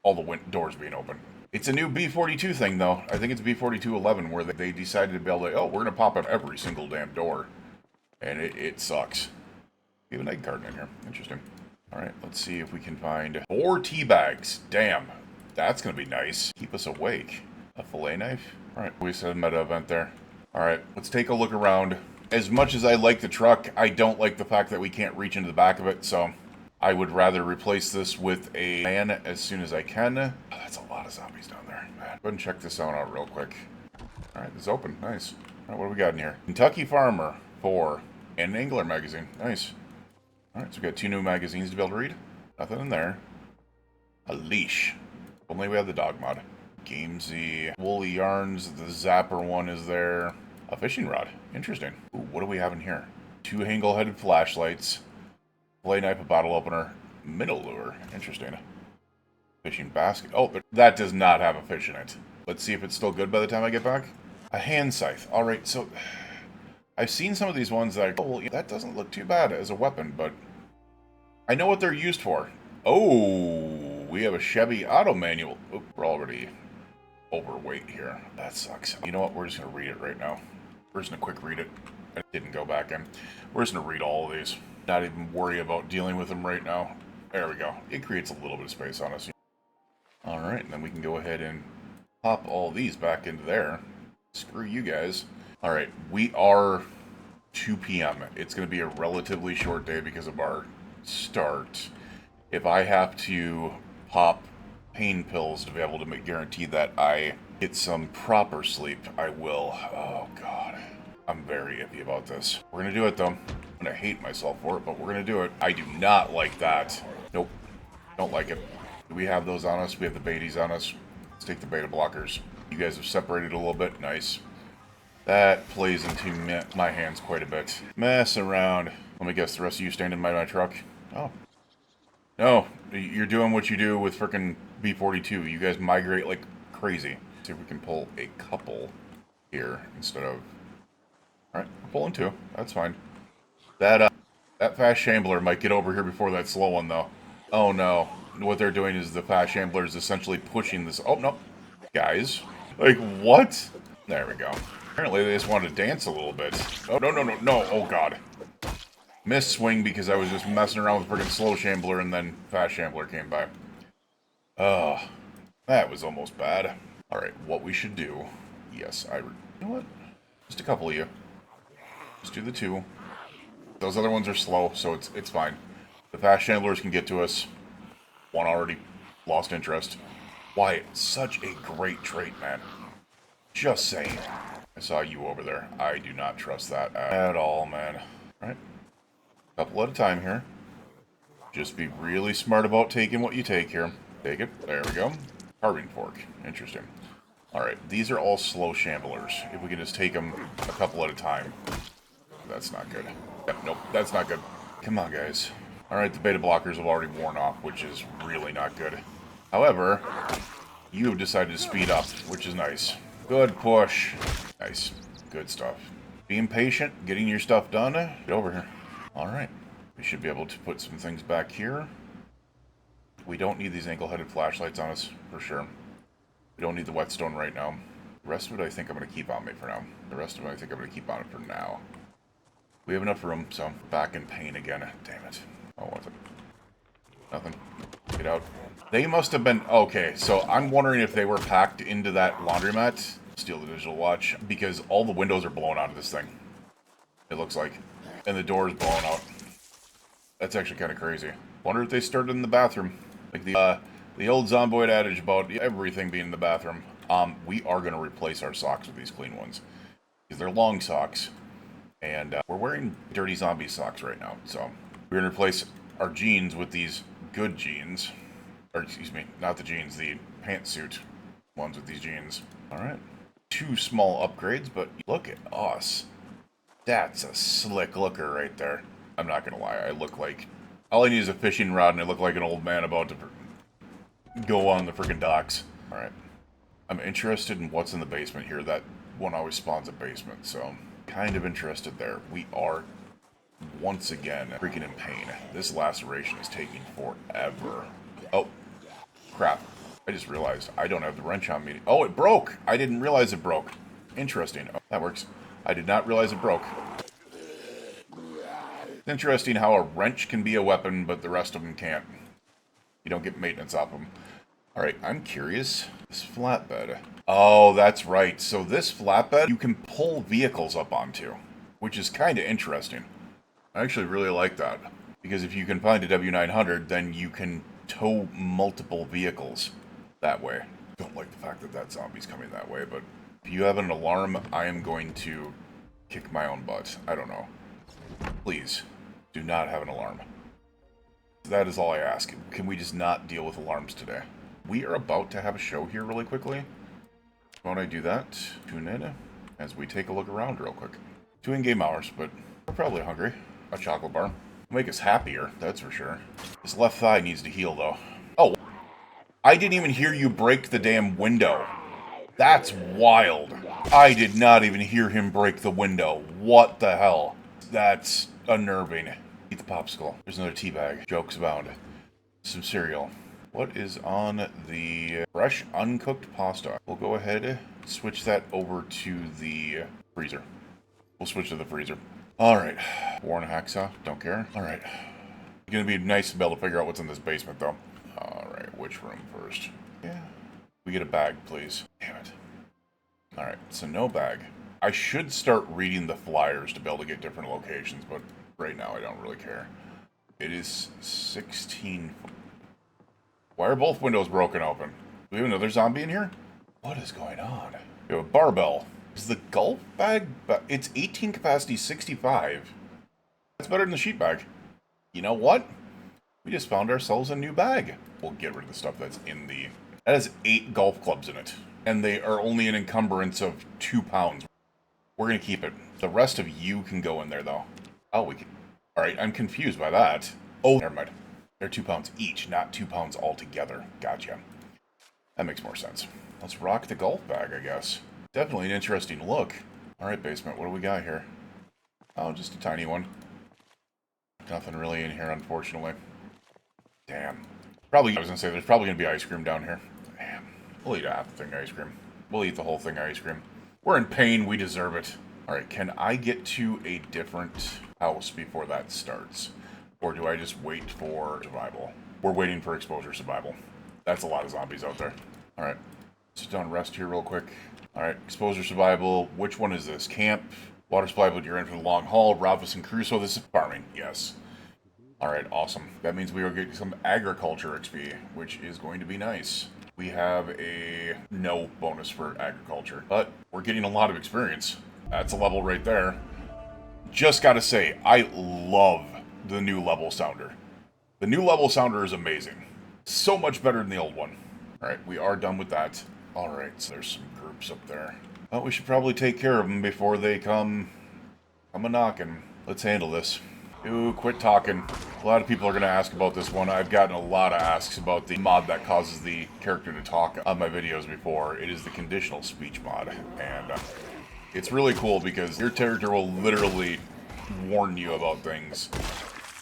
all the doors being open. It's a new B42 thing, though. I think it's B4211, where they decided to be able to, oh, we're going to pop up every single damn door. And it sucks. We have an egg carton in here. Interesting. Alright, let's see if we can find 4 tea bags. Damn. That's going to be nice. Keep us awake. A fillet knife? Alright, we said a meta event there. Alright, let's take a look around. As much as I like the truck, I don't like the fact that we can't reach into the back of it, so I would rather replace this with a van as soon as I can. Oh, that's a lot of zombies down there. Go ahead and check this out real quick. Alright, it's open. Nice. Alright, what do we got in here? Kentucky Farmer 4 and an Angler magazine. Nice. Alright, so we got 2 new magazines to be able to read. Nothing in there. A leash. Only we have the dog mod. Gamesy. Woolly yarns. The zapper one is there. A fishing rod. Interesting. Ooh, what do we have in here? 2 angle-headed flashlights. Fillet knife, a bottle opener. Minnow lure. Interesting. Fishing basket. Oh, but that does not have a fish in it. Let's see if it's still good by the time I get back. A hand scythe. Alright, so I've seen some of these ones that, oh, well, that doesn't look too bad as a weapon, but I know what they're used for. Oh, we have a Chevy auto manual. Oop, we're already overweight here. That sucks. You know what? We're just going to read it right now. We're just going to quick read it. I didn't go back in. We're just going to read all of these. Not even worry about dealing with them right now. There we go. It creates a little bit of space on us. Alright, and then we can go ahead and pop all these back into there. Screw you guys. Alright, we are 2 p.m. It's going to be a relatively short day because of our start. If I have to pop pain pills to be able to guarantee that I get some proper sleep, I will. Oh, God. I'm very iffy about this. We're going to do it, though. I'm going to hate myself for it, but we're going to do it. I do not like that. Nope. Don't like it. Do we have those on us? We have the betas on us. Let's take the beta blockers. You guys have separated a little bit. Nice. That plays into my hands quite a bit. Mess around. Let me guess, the rest of you stand in my truck? Oh. No, you're doing what you do with frickin' B42. You guys migrate like crazy. See if we can pull a couple here instead of... Alright, we're pulling two. That's fine. That fast shambler might get over here before that slow one, though. Oh, no. What they're doing is the fast shambler is essentially pushing this... Oh, no. Guys. Like, what? There we go. Apparently they just wanted to dance a little bit. Oh, no, no, no, no. Oh, God. Missed swing because I was just messing around with freaking slow shambler and then fast shambler came by. Ugh. That was almost bad. Alright, what we should do... Yes, you know what? Just a couple of you. Just do the two. Those other ones are slow, so it's fine. The fast chandlers can get to us. One already lost interest. Why, such a great trait, man. Just saying. I saw you over there. I do not trust that at all, man. Alright. Couple at a time here. Just be really smart about taking what you take here. Take it. There we go. Carving fork. Interesting. Alright, these are all slow shamblers. If we can just take them a couple at a time. That's not good. Yep, nope, that's not good. Come on, guys. Alright, the beta blockers have already worn off, which is really not good. However, you have decided to speed up, which is nice. Good push. Nice. Good stuff. Being patient, getting your stuff done. Get over here. Alright. We should be able to put some things back here. We don't need these ankle-headed flashlights on us, for sure. We don't need the whetstone right now. The rest of it I think I'm going to keep on me for now. The rest of it I think I'm going to keep on it for now. We have enough room, so back in pain again. Damn it. Oh, what's it? Nothing. Get out. They must have been... Okay, so I'm wondering if they were packed into that laundromat. Steal the digital watch. Because all the windows are blown out of this thing. It looks like. And the door is blown out. That's actually kind of crazy. Wonder if they started in the bathroom. Like the old Zomboid adage about everything being in the bathroom. We are going to replace our socks with these clean ones. Because they're long socks. And we're wearing dirty zombie socks right now. So we're going to replace our jeans with these good jeans. Or excuse me, not the jeans, the pantsuit ones with these jeans. Alright. 2 small upgrades, but look at us. That's a slick looker right there. I'm not going to lie, I look like... All I need is a fishing rod and I look like an old man about to go on the freaking docks. Alright. I'm interested in what's in the basement here. That one always spawns a basement, so... Kind of interested there. We are, once again, freaking in pain. This laceration is taking forever. Oh, crap. I just realized I don't have the wrench on me. Oh, it broke! I didn't realize it broke. Interesting. Oh, that works. I did not realize it broke. It's interesting how a wrench can be a weapon, but the rest of them can't. You don't get maintenance off them. Alright, I'm curious. This flatbed. Oh, that's right. So this flatbed, you can pull vehicles up onto, which is kind of interesting. I actually really like that. Because if you can find a W900, then you can tow multiple vehicles that way. Don't like the fact that that zombie's coming that way, but if you have an alarm, I am going to kick my own butt. I don't know. Please, do not have an alarm. That is all I ask. Can we just not deal with alarms today? We are about to have a show here really quickly. Why don't I do that? Tune in as we take a look around real quick. 2 in-game hours, but we're probably hungry. A chocolate bar. Will make us happier, that's for sure. This left thigh needs to heal, though. Oh, I didn't even hear you break the damn window. That's wild. I did not even hear him break the window. What the hell? That's unnerving. Eat the popsicle. There's another tea bag. Jokes abound. Some cereal. What is on the fresh uncooked pasta? We'll go ahead, switch that over to the freezer. We'll switch to the freezer. Alright. Warren hacksaw. Don't care. Alright. It's gonna be nice to be able to figure out what's in this basement, though. Alright, which room first? Yeah. We get a bag, please. Damn it. Alright, so no bag. I should start reading the flyers to be able to get different locations, but right now I don't really care. It is 16... Why are both windows broken open? Do we have another zombie in here? What is going on? We have a barbell. Is the golf bag... It's 18 capacity, 65. That's better than the sheet bag. You know what? We just found ourselves a new bag. We'll get rid of the stuff that's in the... That has 8 golf clubs in it. And they are only an encumbrance of 2 pounds. We're going to keep it. The rest of you can go in there, though. Oh, we can... Alright, I'm confused by that. Oh, never mind. They're 2 pounds each, not 2 pounds altogether. Gotcha. That makes more sense. Let's rock the golf bag, I guess. Definitely an interesting look. Alright, basement, what do we got here? Oh, just a tiny one. Nothing really in here, unfortunately. Damn. Probably, I was gonna say, there's probably gonna be ice cream down here. Damn. We'll eat half the thing ice cream. We'll eat the whole thing ice cream. We're in pain, we deserve it. Alright, can I get to a different house before that starts? Or do I just wait for survival? We're waiting for exposure survival. That's a lot of zombies out there. Alright. Sit down and rest here real quick. Alright, exposure survival. Which one is this? Camp. Water supply, but you're in for the long haul. Robinson Crusoe. This is farming. Yes. Alright, awesome. That means we are getting some agriculture XP, which is going to be nice. We have a no bonus for agriculture, but we're getting a lot of experience. That's a level right there. Just gotta say, I love the new level sounder. The new level sounder is amazing. So much better than the old one. Alright, we are done with that. Alright, so there's some groups up there. Well, we should probably take care of them before they come a-knocking. Let's handle this. Ooh, quit talking. A lot of people are going to ask about this one. I've gotten a lot of asks about the mod that causes the character to talk on my videos before. It is the conditional speech mod. And it's really cool because your character will literally warn you about things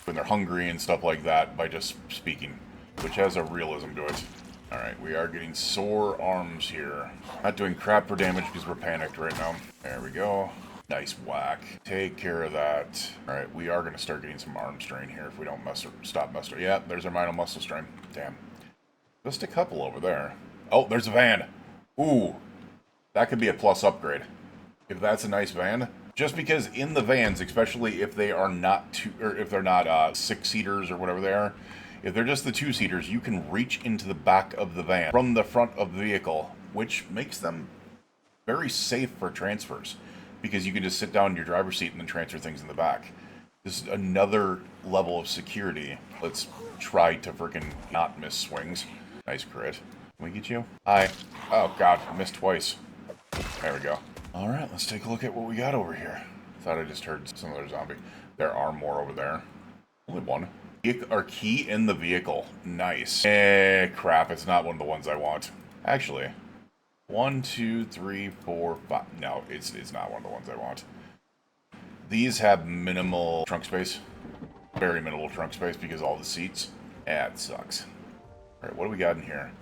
when they're hungry and stuff like that by just speaking, which has a realism to it. Alright, we are getting sore arms here. Not doing crap for damage because we're panicked right now. There we go. Nice whack. Take care of that. Alright, we are going to start getting some arm strain here if we don't stop messing. Yeah, there's our minor muscle strain. Damn. Just a couple over there. Oh, there's a van. Ooh. That could be a plus upgrade. If that's a nice van. Just because in the vans, especially if they are not if they're not 6-seaters or whatever they are, if they're just the 2-seaters, you can reach into the back of the van from the front of the vehicle, which makes them very safe for transfers, because you can just sit down in your driver's seat and then transfer things in the back. This is another level of security. Let's try to freaking not miss swings. Nice crit. Can we get you? Hi. Oh god, I missed twice. There we go. Alright, let's take a look at what we got over here. Thought I just heard some other zombie. There are more over there. Only one. Our key in the vehicle. Nice. Crap, it's not one of the ones I want. Actually, 1, 2, 3, 4, 5. No, it's not one of the ones I want. These have minimal trunk space. Very minimal trunk space because all the seats. It sucks. Alright, what do we got in here?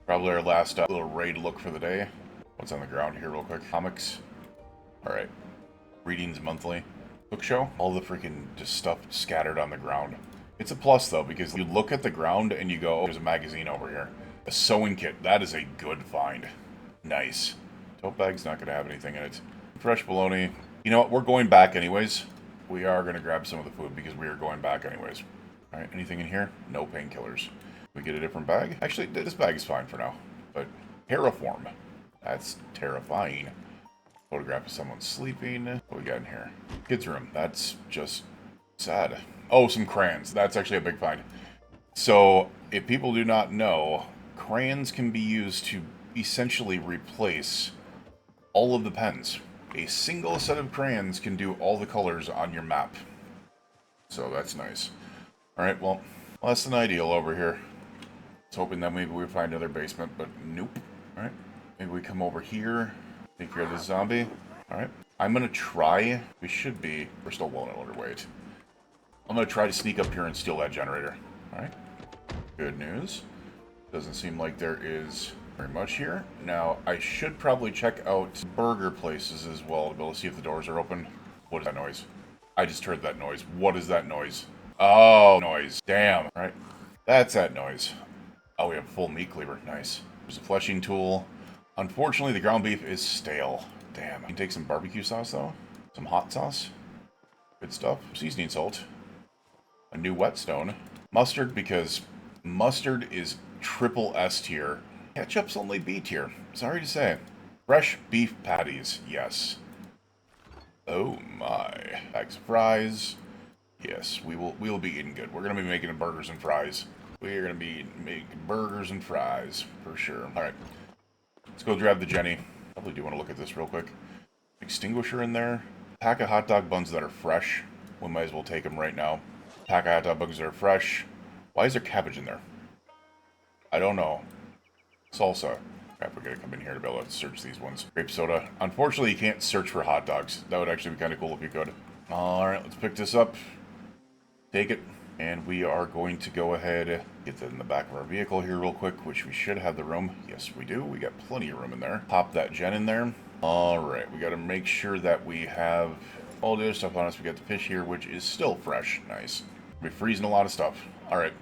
Probably our last little raid look for the day. What's on the ground here real quick? Comics. Alright. Readings monthly. Book show. All the freaking just stuff scattered on the ground. It's a plus, though, because you look at the ground and you go, oh, there's a magazine over here. A sewing kit. That is a good find. Nice. Tote bag's not going to have anything in it. Fresh bologna. You know what? We're going back anyways. We are going to grab some of the food because we are going back anyways. Alright, anything in here? No painkillers. We get a different bag? Actually, this bag is fine for now. But terraform. That's terrifying. Photograph of someone sleeping. What do we got in here? Kids' room. That's just sad. Oh, some crayons. That's actually a big find. So, if people do not know, crayons can be used to essentially replace all of the pens. A single set of crayons can do all the colors on your map. So, that's nice. Alright, well, less than ideal over here. I was hoping that maybe we'd find another basement, but nope. Alright, maybe we come over here, take care of this zombie. Alright, I'm gonna try. We're still well underweight. I'm going to try to sneak up here and steal that generator. Alright. Good news. Doesn't seem like there is very much here. Now, I should probably check out burger places as well to be able to see if the doors are open. What is that noise? I just heard that noise. What is that noise? Oh, noise. Damn. Alright. That's that noise. Oh, we have a full meat cleaver. Nice. There's a fleshing tool. Unfortunately, the ground beef is stale. Damn. You can take some barbecue sauce, though. Some hot sauce. Good stuff. Seasoning salt. A new whetstone. Mustard, because mustard is triple S tier. Ketchup's only B tier. Sorry to say. Fresh beef patties. Yes. Oh my. Bags of fries. Yes, we will be eating good. We're going to be making burgers and fries. We are going to be making burgers and fries. For sure. Alright. Let's go grab the Jenny. Probably do want to look at this real quick. Extinguisher in there. Pack of hot dog buns that are fresh. We might as well take them right now. Pack of hot dog buns that are fresh. Why is there cabbage in there? I don't know. Salsa. Crap, we gotta come in here to be able to search these ones. Grape soda. Unfortunately, you can't search for hot dogs. That would actually be kind of cool if you could. Alright, let's pick this up. Take it. And we are going to go ahead, get that in the back of our vehicle here real quick, which we should have the room. Yes, we do. We got plenty of room in there. Pop that gen in there. Alright, we got to make sure that we have all the other stuff on us. We got the fish here, which is still fresh. Nice. We're freezing a lot of stuff. Alright.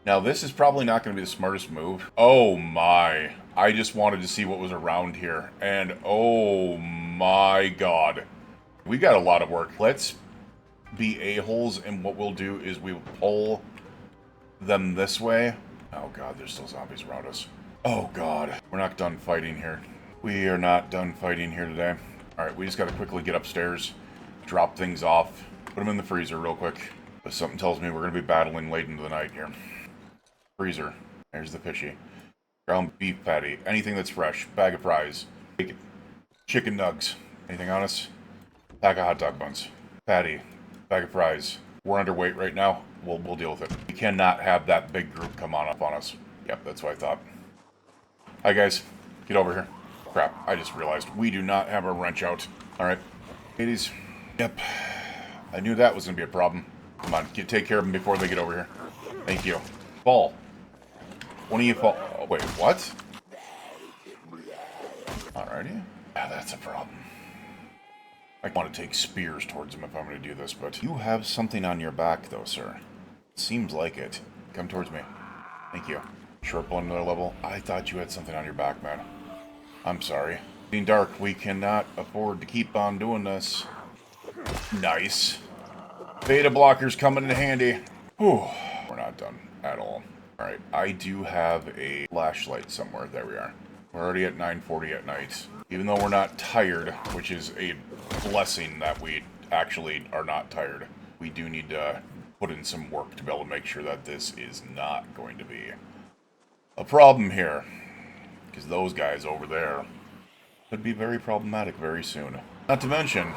Now, this is probably not going to be the smartest move. Oh my. I just wanted to see what was around here. And oh my god. We got a lot of work. Let's be a-holes, and what we'll do is we will pull them this way. Oh god, there's still zombies around us. Oh god. We're not done fighting here. We are not done fighting here today. Alright, we just gotta quickly get upstairs, drop things off, put them in the freezer real quick. But something tells me we're gonna be battling late into the night here. Freezer. There's the fishy. Ground beef patty. Anything that's fresh. Bag of fries. Bacon. Chicken nugs. Anything on us? Pack of hot dog buns. Patty. Bag of fries. We're underweight right now. We'll deal with it. We cannot have that big group come on up on us. Yep, that's what I thought. Hi guys. Get over here. Crap, I just realized we do not have our wrench out. Alright. Ladies. Yep. I knew that was going to be a problem. Come on, take care of them before they get over here. Thank you. Fall. One of you fall. Oh, wait, what? Alrighty. Yeah, that's a problem. I want to take spears towards him if I'm going to do this, but you have something on your back, though, sir. Seems like it. Come towards me. Thank you. Sharp on another level. I thought you had something on your back, man. I'm sorry. Being dark, we cannot afford to keep on doing this. Nice. Beta blockers coming in handy. Whew. We're not done at all. Alright, I do have a flashlight somewhere. There we are. We're already at 9:40 at night. Even though we're not tired, which is a blessing that we actually are not tired, we do need to put in some work to be able to make sure that this is not going to be a problem here. Because those guys over there could be very problematic very soon. Not to mention,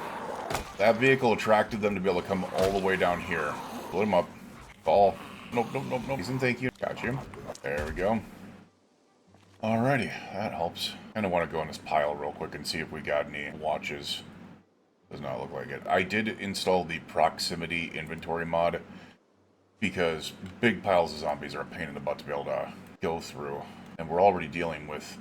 that vehicle attracted them to be able to come all the way down here. Pull them up. Fall. Nope, nope, nope, nope. Thank you. Got you. There we go. Alrighty, that helps. Kind of want to go in this pile real quick and see if we got any watches. Does not look like it. I did install the proximity inventory mod because big piles of zombies are a pain in the butt to be able to go through. And we're already dealing with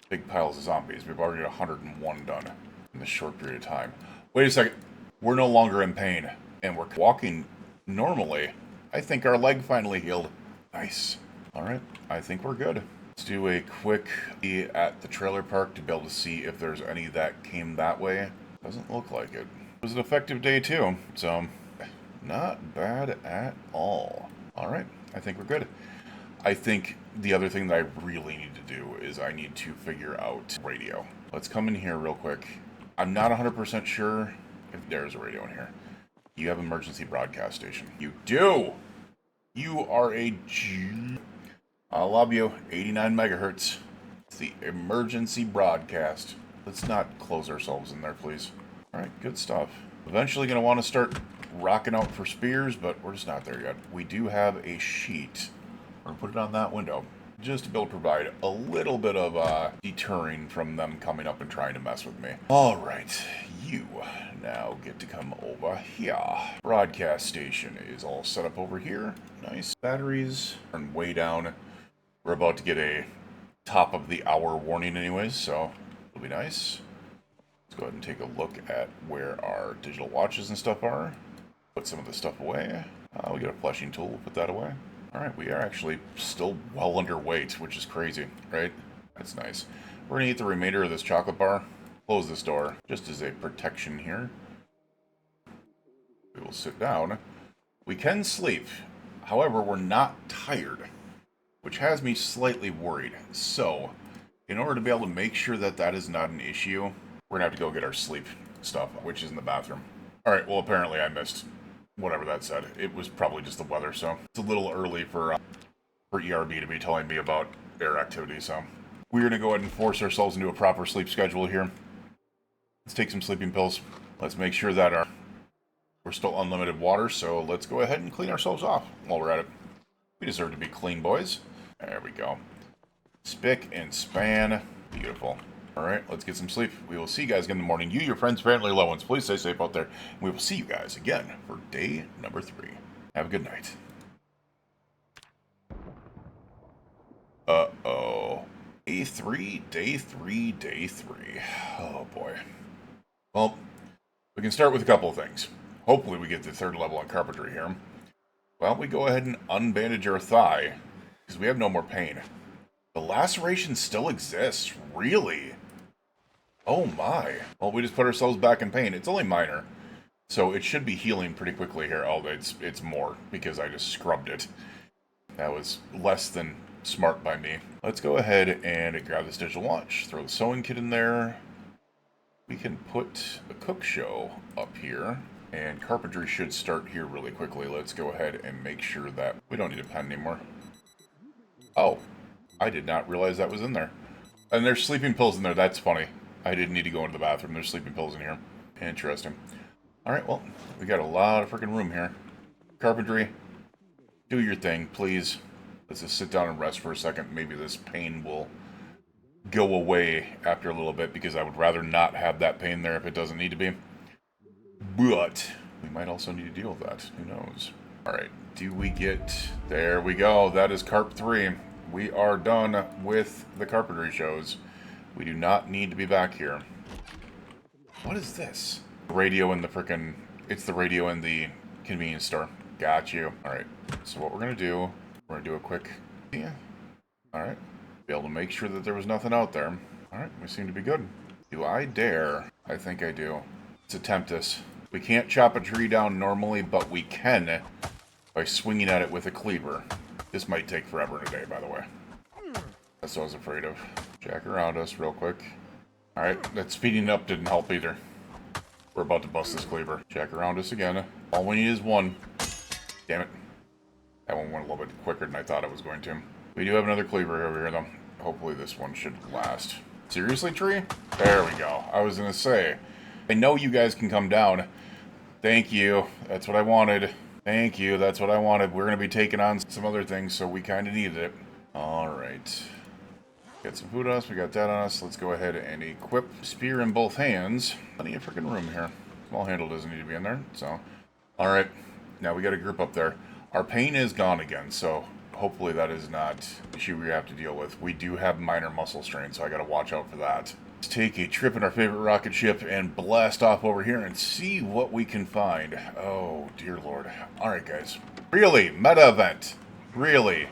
big piles of zombies. We've already got 101 done in this short period of time. Wait a second. We're no longer in pain. And we're walking normally. I think our leg finally healed. Nice. Alright, I think we're good. Let's do a quick at the trailer park to be able to see if there's any that came that way. Doesn't look like it. It was an effective day too, so not bad at all. Alright, I think we're good. I think the other thing that I really need to do is I need to figure out radio. Let's come in here real quick. I'm not 100% sure if there's a radio in here. You have an emergency broadcast station. You do! You are a G. I love you. 89 megahertz. It's the emergency broadcast. Let's not close ourselves in there, please. Alright, good stuff. Eventually going to want to start rocking out for spears, but we're just not there yet. We do have a sheet. We're going to put it on that window, just to be able to provide a little bit of deterring from them coming up and trying to mess with me. Alright, you now get to come over here. Broadcast station is all set up over here. Nice. Batteries are way down. We're about to get a top of the hour warning anyways, so it'll be nice. Let's go ahead and take a look at where our digital watches and stuff are. Put some of the stuff away. We got a fleshing tool, we'll put that away. Alright, we are actually still well underweight, which is crazy, right? That's nice. We're going to eat the remainder of this chocolate bar. Close this door, just as a protection here. We will sit down. We can sleep. However, we're not tired, which has me slightly worried. So, in order to be able to make sure that that is not an issue, we're going to have to go get our sleep stuff, which is in the bathroom. Alright, well, apparently I missed whatever that said. It was probably just the weather, so it's a little early for ERB to be telling me about their activity, so we're going to go ahead and force ourselves into a proper sleep schedule here. Let's take some sleeping pills. Let's make sure that we're still unlimited water, so let's go ahead and clean ourselves off while we're at it. We deserve to be clean, boys. There we go. Spick and span. Beautiful. Alright, let's get some sleep. We will see you guys again in the morning. You, your friends, family, loved ones, please stay safe out there. We will see you guys again for day number 3. Have a good night. Uh-oh. Day 3, day 3, day 3. Oh, boy. Well, we can start with a couple of things. Hopefully we get to 3rd level on carpentry here. Well, we go ahead and unbandage our thigh, because we have no more pain. The laceration still exists? Really? Oh my. Well, we just put ourselves back in pain. It's only minor, so it should be healing pretty quickly here. Oh, it's more, because I just scrubbed it. That was less than smart by me. Let's go ahead and grab this digital watch, throw the sewing kit in there. We can put the cook show up here, and carpentry should start here really quickly. Let's go ahead and make sure that we don't need a pen anymore. Oh, I did not realize that was in there. And there's sleeping pills in there. That's funny. I didn't need to go into the bathroom. There's sleeping pills in here. Interesting. Alright, well, we got a lot of freaking room here. Carpentry, do your thing, please. Let's just sit down and rest for a second. Maybe this pain will go away after a little bit, because I would rather not have that pain there if it doesn't need to be. But we might also need to deal with that. Who knows? Alright, do we get... There we go. That is Carp 3. We are done with the carpentry shows. We do not need to be back here. What is this? Radio in the frickin'... It's the radio in the convenience store. Got you. Alright, so what we're going to do... We're going to do a quick... Yeah. Alright. Be able to make sure that there was nothing out there. Alright, we seem to be good. Do I dare? I think I do. Let's attempt this. We can't chop a tree down normally, but we can by swinging at it with a cleaver. This might take forever in a day, by the way. That's what I was afraid of. Jack around us real quick. Alright, that speeding up didn't help either. We're about to bust this cleaver. Jack around us again. All we need is one. Damn it. That one went a little bit quicker than I thought it was going to. We do have another cleaver over here, though. Hopefully this one should last. Seriously, tree? There we go. I was going to say, I know you guys can come down. Thank you. That's what I wanted. Thank you. That's what I wanted. We're going to be taking on some other things, so we kind of needed it. Alright. Got some food on us. We got that on us. Let's go ahead and equip spear in both hands. Plenty of freaking room here. Small handle doesn't need to be in there, so. Alright. Now we got a group up there. Our pain is gone again, so hopefully that is not an issue we have to deal with. We do have minor muscle strain, so I got to watch out for that. Let's take a trip in our favorite rocket ship and blast off over here and see what we can find. Oh, dear Lord. Alright, guys. Really? Meta event. Really?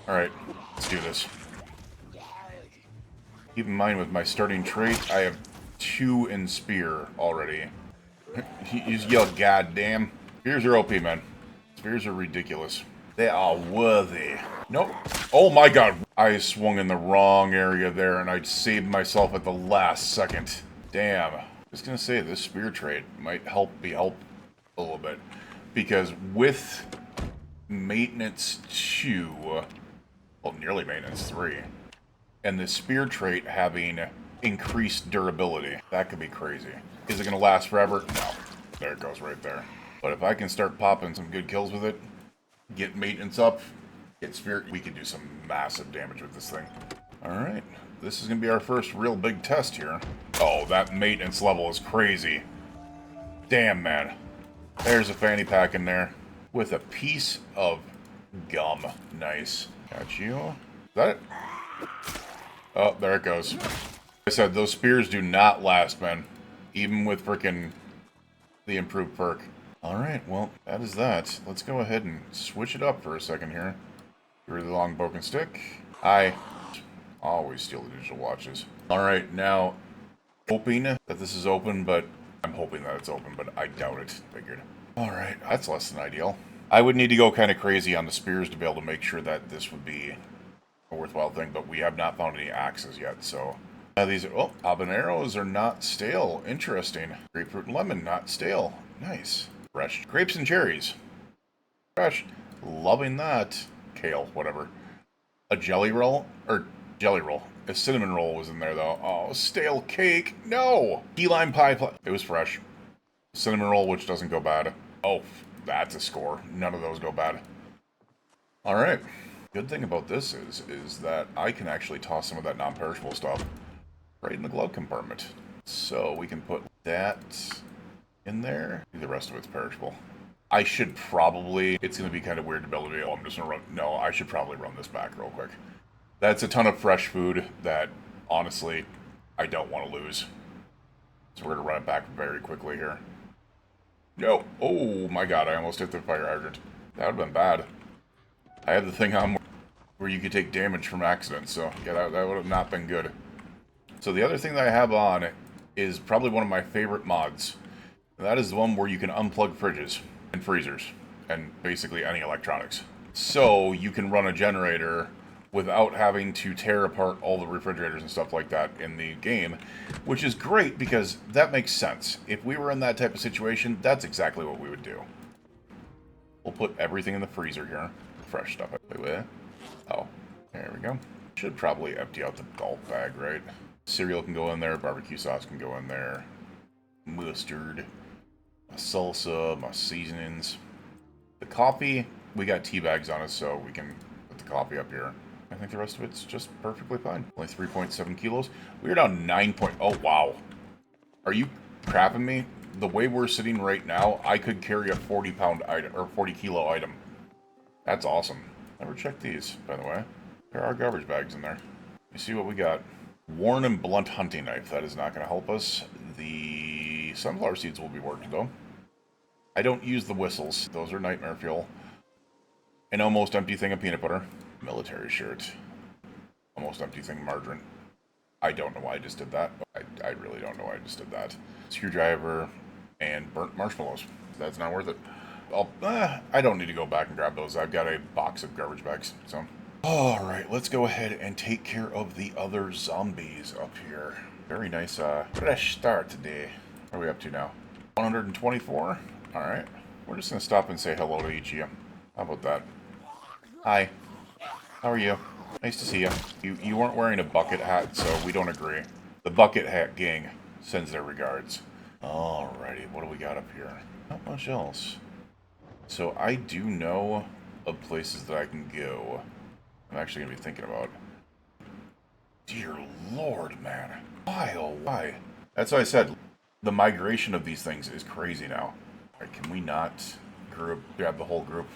Alright, let's do this. Keep in mind, with my starting trait, I have 2 in spear already. You just yell, goddamn. Spears are OP, man. Spears are ridiculous. They are worthy. Nope. Oh my god. I swung in the wrong area there, and I saved myself at the last second. Damn. Just gonna say, this spear trait might be help a little bit. Because with maintenance 2, well, nearly maintenance 3, and the spear trait having increased durability, that could be crazy. Is it gonna last forever? No. There it goes right there. But if I can start popping some good kills with it, get maintenance up, get spirit, we can do some massive damage with this thing. Alright, this is going to be our first real big test here. Oh, that maintenance level is crazy. Damn, man. There's a fanny pack in there with a piece of gum. Nice. Got you. Is that it? Oh, there it goes. Like I said, those spears do not last, man. Even with frickin' the improved perk. Alright, well, that is that. Let's go ahead and switch it up for a second here. Really long broken stick. I always steal the digital watches. Alright, now, hoping that this is open, but I'm hoping that it's open, but I doubt it. Figured. Alright, that's less than ideal. I would need to go kind of crazy on the spears to be able to make sure that this would be a worthwhile thing, but we have not found any axes yet, so. These are, oh, habaneros are not stale. Interesting. Grapefruit and lemon, not stale. Nice. Fresh. Grapes and cherries. Fresh. Loving that. Kale, whatever. A jelly roll? Or jelly roll. A cinnamon roll was in there, though. Oh, stale cake. No! Key lime pie. It was fresh. Cinnamon roll, which doesn't go bad. Oh, that's a score. None of those go bad. Alright. Good thing about this is that I can actually toss some of that non-perishable stuff right in the glove compartment. So we can put that in there. The rest of it's perishable. I should probably... It's going to be kind of weird to be able to do. I'm just going to run... No, I should probably run this back real quick. That's a ton of fresh food that, honestly, I don't want to lose. So we're going to run it back very quickly here. No. Oh my god, I almost hit the fire hydrant. That would have been bad. I have the thing on where you could take damage from accidents, so yeah, that would have not been good. So the other thing that I have on is probably one of my favorite mods. And that is the one where you can unplug fridges and freezers and basically any electronics. So you can run a generator without having to tear apart all the refrigerators and stuff like that in the game, which is great because that makes sense. If we were in that type of situation, that's exactly what we would do. We'll put everything in the freezer here. Fresh stuff. Oh, there we go. Should probably empty out the golf bag, right? Cereal can go in there, barbecue sauce can go in there, mustard, my salsa, my seasonings. The coffee, we got tea bags on us, so we can put the coffee up here. I think the rest of it's just perfectly fine. Only 3.7 kilos. We're down 9 point... Oh, wow. Are you crapping me? The way we're sitting right now, I could carry a 40-pound item, or 40-kilo item. That's awesome. Never checked these, by the way. There are garbage bags in there. You see what we got. Worn and blunt hunting knife. That is not going to help us. The sunflower seeds will be working, though. I don't use the whistles. Those are nightmare fuel. An almost empty thing of peanut butter. Military shirt. Almost empty thing of margarine. I don't know why I just did that. I really don't know why I just did that. Screwdriver and burnt marshmallows. That's not worth it. I don't need to go back and grab those. I've got a box of garbage bags, so. Alright, let's go ahead and take care of the other zombies up here. Very nice, fresh start today. What are we up to now? 124? Alright. We're just gonna stop and say hello to each of you. How about that? Hi. How are you? Nice to see you. You weren't wearing a bucket hat, so we don't agree. The bucket hat gang sends their regards. Alrighty, what do we got up here? Not much else. So I do know of places that I can go. I'm actually going to be thinking about. Dear Lord, man. Why, oh why? That's why I said, the migration of these things is crazy now. Alright, can we not grab the whole group?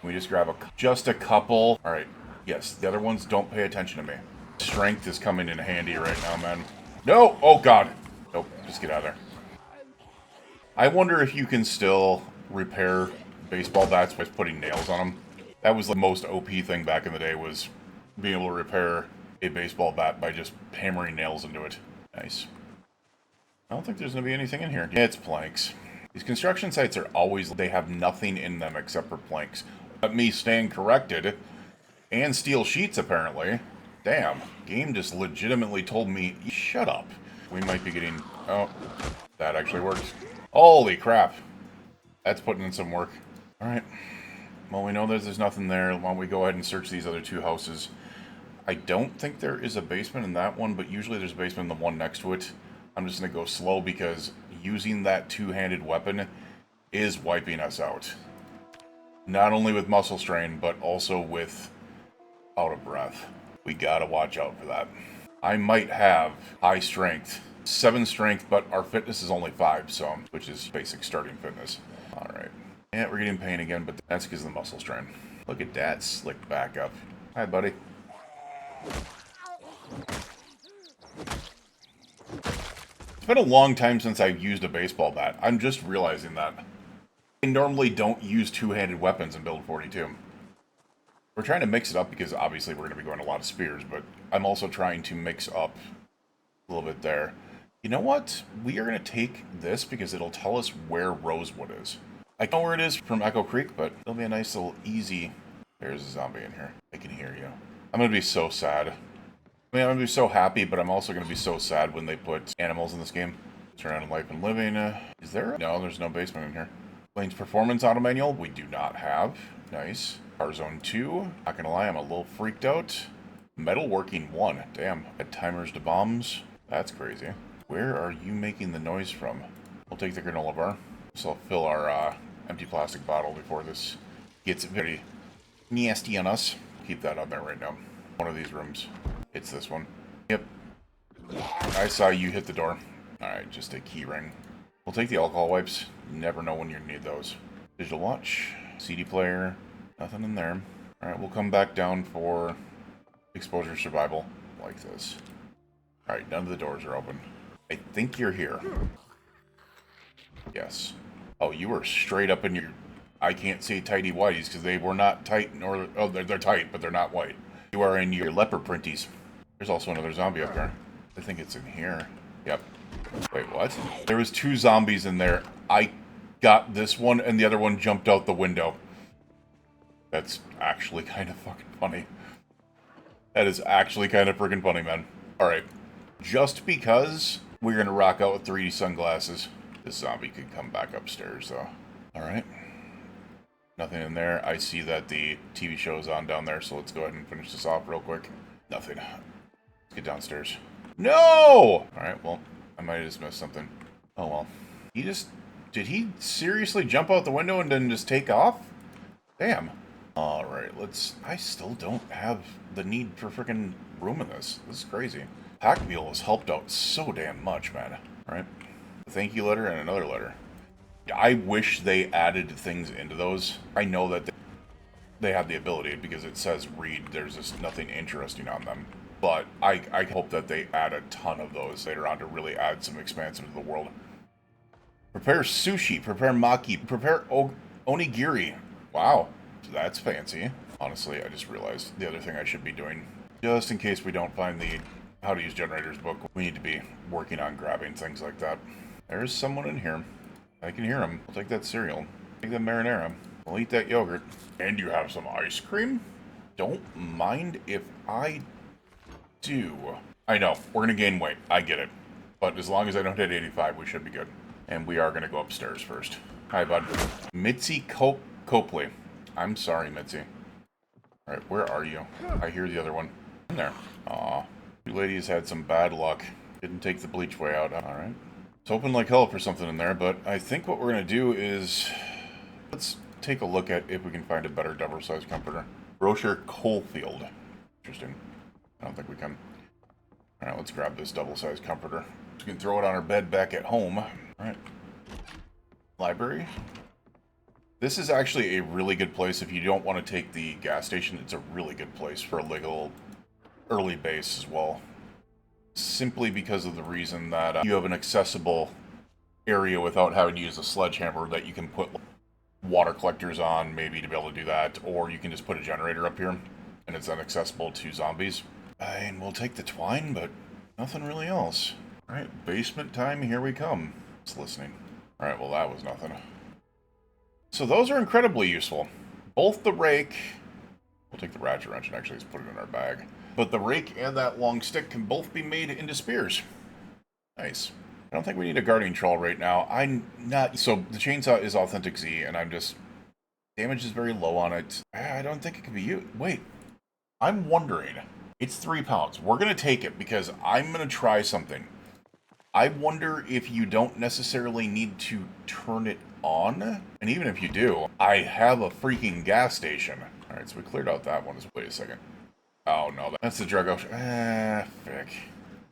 Can we just grab just a couple? Alright, yes, the other ones don't pay attention to me. Strength is coming in handy right now, man. No! Oh, God! Nope, just get out of there. I wonder if you can still repair baseball bats by putting nails on them. That was the most OP thing back in the day, was being able to repair a baseball bat by just hammering nails into it. Nice. I don't think there's going to be anything in here. It's planks. These construction sites are always, they have nothing in them except for planks. Let me stand corrected. And steel sheets, apparently. Damn. Game just legitimately told me, shut up. We might be getting... Oh, that actually worked. Holy crap. That's putting in some work. Alright. Well, we know there's nothing there. Why don't we go ahead and search these other two houses. I don't think there is a basement in that one, but usually there's a basement in the one next to it. I'm just going to go slow because using that two-handed weapon is wiping us out. Not only with muscle strain, but also with out of breath. We gotta watch out for that. I might have high strength. 7 strength, but our fitness is only 5, so, which is basic starting fitness. Alright. Yeah, we're getting pain again, but that's because of the muscle strain. Look at that slick back up. Hi, buddy. It's been a long time since I've used a baseball bat. I'm just realizing that. I normally don't use two-handed weapons in Build 42. We're trying to mix it up because obviously we're going to be going a lot of spears, but I'm also trying to mix up a little bit there. You know what? We are going to take this because it'll tell us where Rosewood is. I know where it is from Echo Creek, but it'll be a nice little easy... There's a zombie in here. I can hear you. I'm going to be so sad. I mean, I'm going to be so happy, but I'm also going to be so sad when they put animals in this game. Turn on Life and Living. Is there? No, there's no basement in here. Plane's Performance Auto Manual, we do not have. Nice. Car Zone 2. Not gonna lie, I'm a little freaked out. Metalworking 1. Damn. Add timers to bombs. That's crazy. Where are you making the noise from? We'll take the granola bar. So I'll fill our empty plastic bottle before this gets very nasty on us. Keep that on there right now. One of these rooms. It's this one. Yep. I saw you hit the door. Alright, just a key ring. We'll take the alcohol wipes. Never know when you're gonna need those. Digital watch. CD player. Nothing in there. Alright, we'll come back down for exposure survival. Like this. Alright, none of the doors are open. I think you're here. Yes. Oh, you were straight up in your... I can't say tighty whities because they were not tight, nor... Oh, they're tight, but they're not white. You are in your leopard printies. There's also another zombie up there. I think it's in here. Yep. Wait, what? There was 2 zombies in there. I got this one, and the other one jumped out the window. That's actually kind of fucking funny. That is actually kind of freaking funny, man. Alright. Just because we're going to rock out with 3D sunglasses. This zombie could come back upstairs, though. Alright. Nothing in there. I see that the TV show is on down there, so let's go ahead and finish this off real quick. Nothing. Let's get downstairs. No! Alright, well, I might have just missed something. Oh, well. He just... Did he seriously jump out the window and then just take off? Damn. Alright, let's... I still don't have the need for freaking room in this. This is crazy. Pack Mule has helped out so damn much, man. Alright. A thank you letter and another letter. I wish they added things into those. I know that they have the ability because it says read. There's just nothing interesting on them. But I hope that they add a ton of those later on to really add some expansion to the world. Prepare sushi. Prepare maki. Prepare onigiri. Wow. That's fancy. Honestly, I just realized the other thing I should be doing. Just in case we don't find the how to use generators book, we need to be working on grabbing things like that. There's someone in here. I can hear him. I'll take that cereal. Take that marinara. I'll eat that yogurt. And you have some ice cream? Don't mind if I do. I know. We're going to gain weight. I get it. But as long as I don't hit 85, we should be good. And we are going to go upstairs first. Hi, bud. Mitzi Copley. I'm sorry, Mitzi. Alright, where are you? I hear the other one. In there. Aw. You ladies had some bad luck. Didn't take the bleach way out. Alright. It's open like hell for something in there, but I think what we're going to do is... Let's take a look at if we can find a better double-sized comforter. Rocher Coalfield. Interesting. I don't think we can. Alright, let's grab this double-sized comforter. We can throw it on our bed back at home. Alright. Library. This is actually a really good place if you don't want to take the gas station. It's a really good place for a little early base as well. Simply because of the reason that you have an accessible area without having to use a sledgehammer that you can put water collectors on, maybe, to be able to do that. Or you can just put a generator up here, and it's inaccessible to zombies. And we'll take the twine, but nothing really else. Alright, basement time, here we come. It's listening. Alright, well that was nothing. So those are incredibly useful. Both the rake... We'll take the ratchet wrench and actually just put it in our bag. But the rake and that long stick can both be made into spears. Nice. I don't think we need a guardian trawl right now. I'm not... So the chainsaw is Authentic Z, and I'm just... Damage is very low on it. I don't think it can be used. Wait. I'm wondering. It's 3 pounds. We're going to take it because I'm going to try something. I wonder if you don't necessarily need to turn it on. And even if you do, I have a freaking gas station. Alright, so we cleared out that one. Wait a second. Oh, no. That's the drug off. Frick.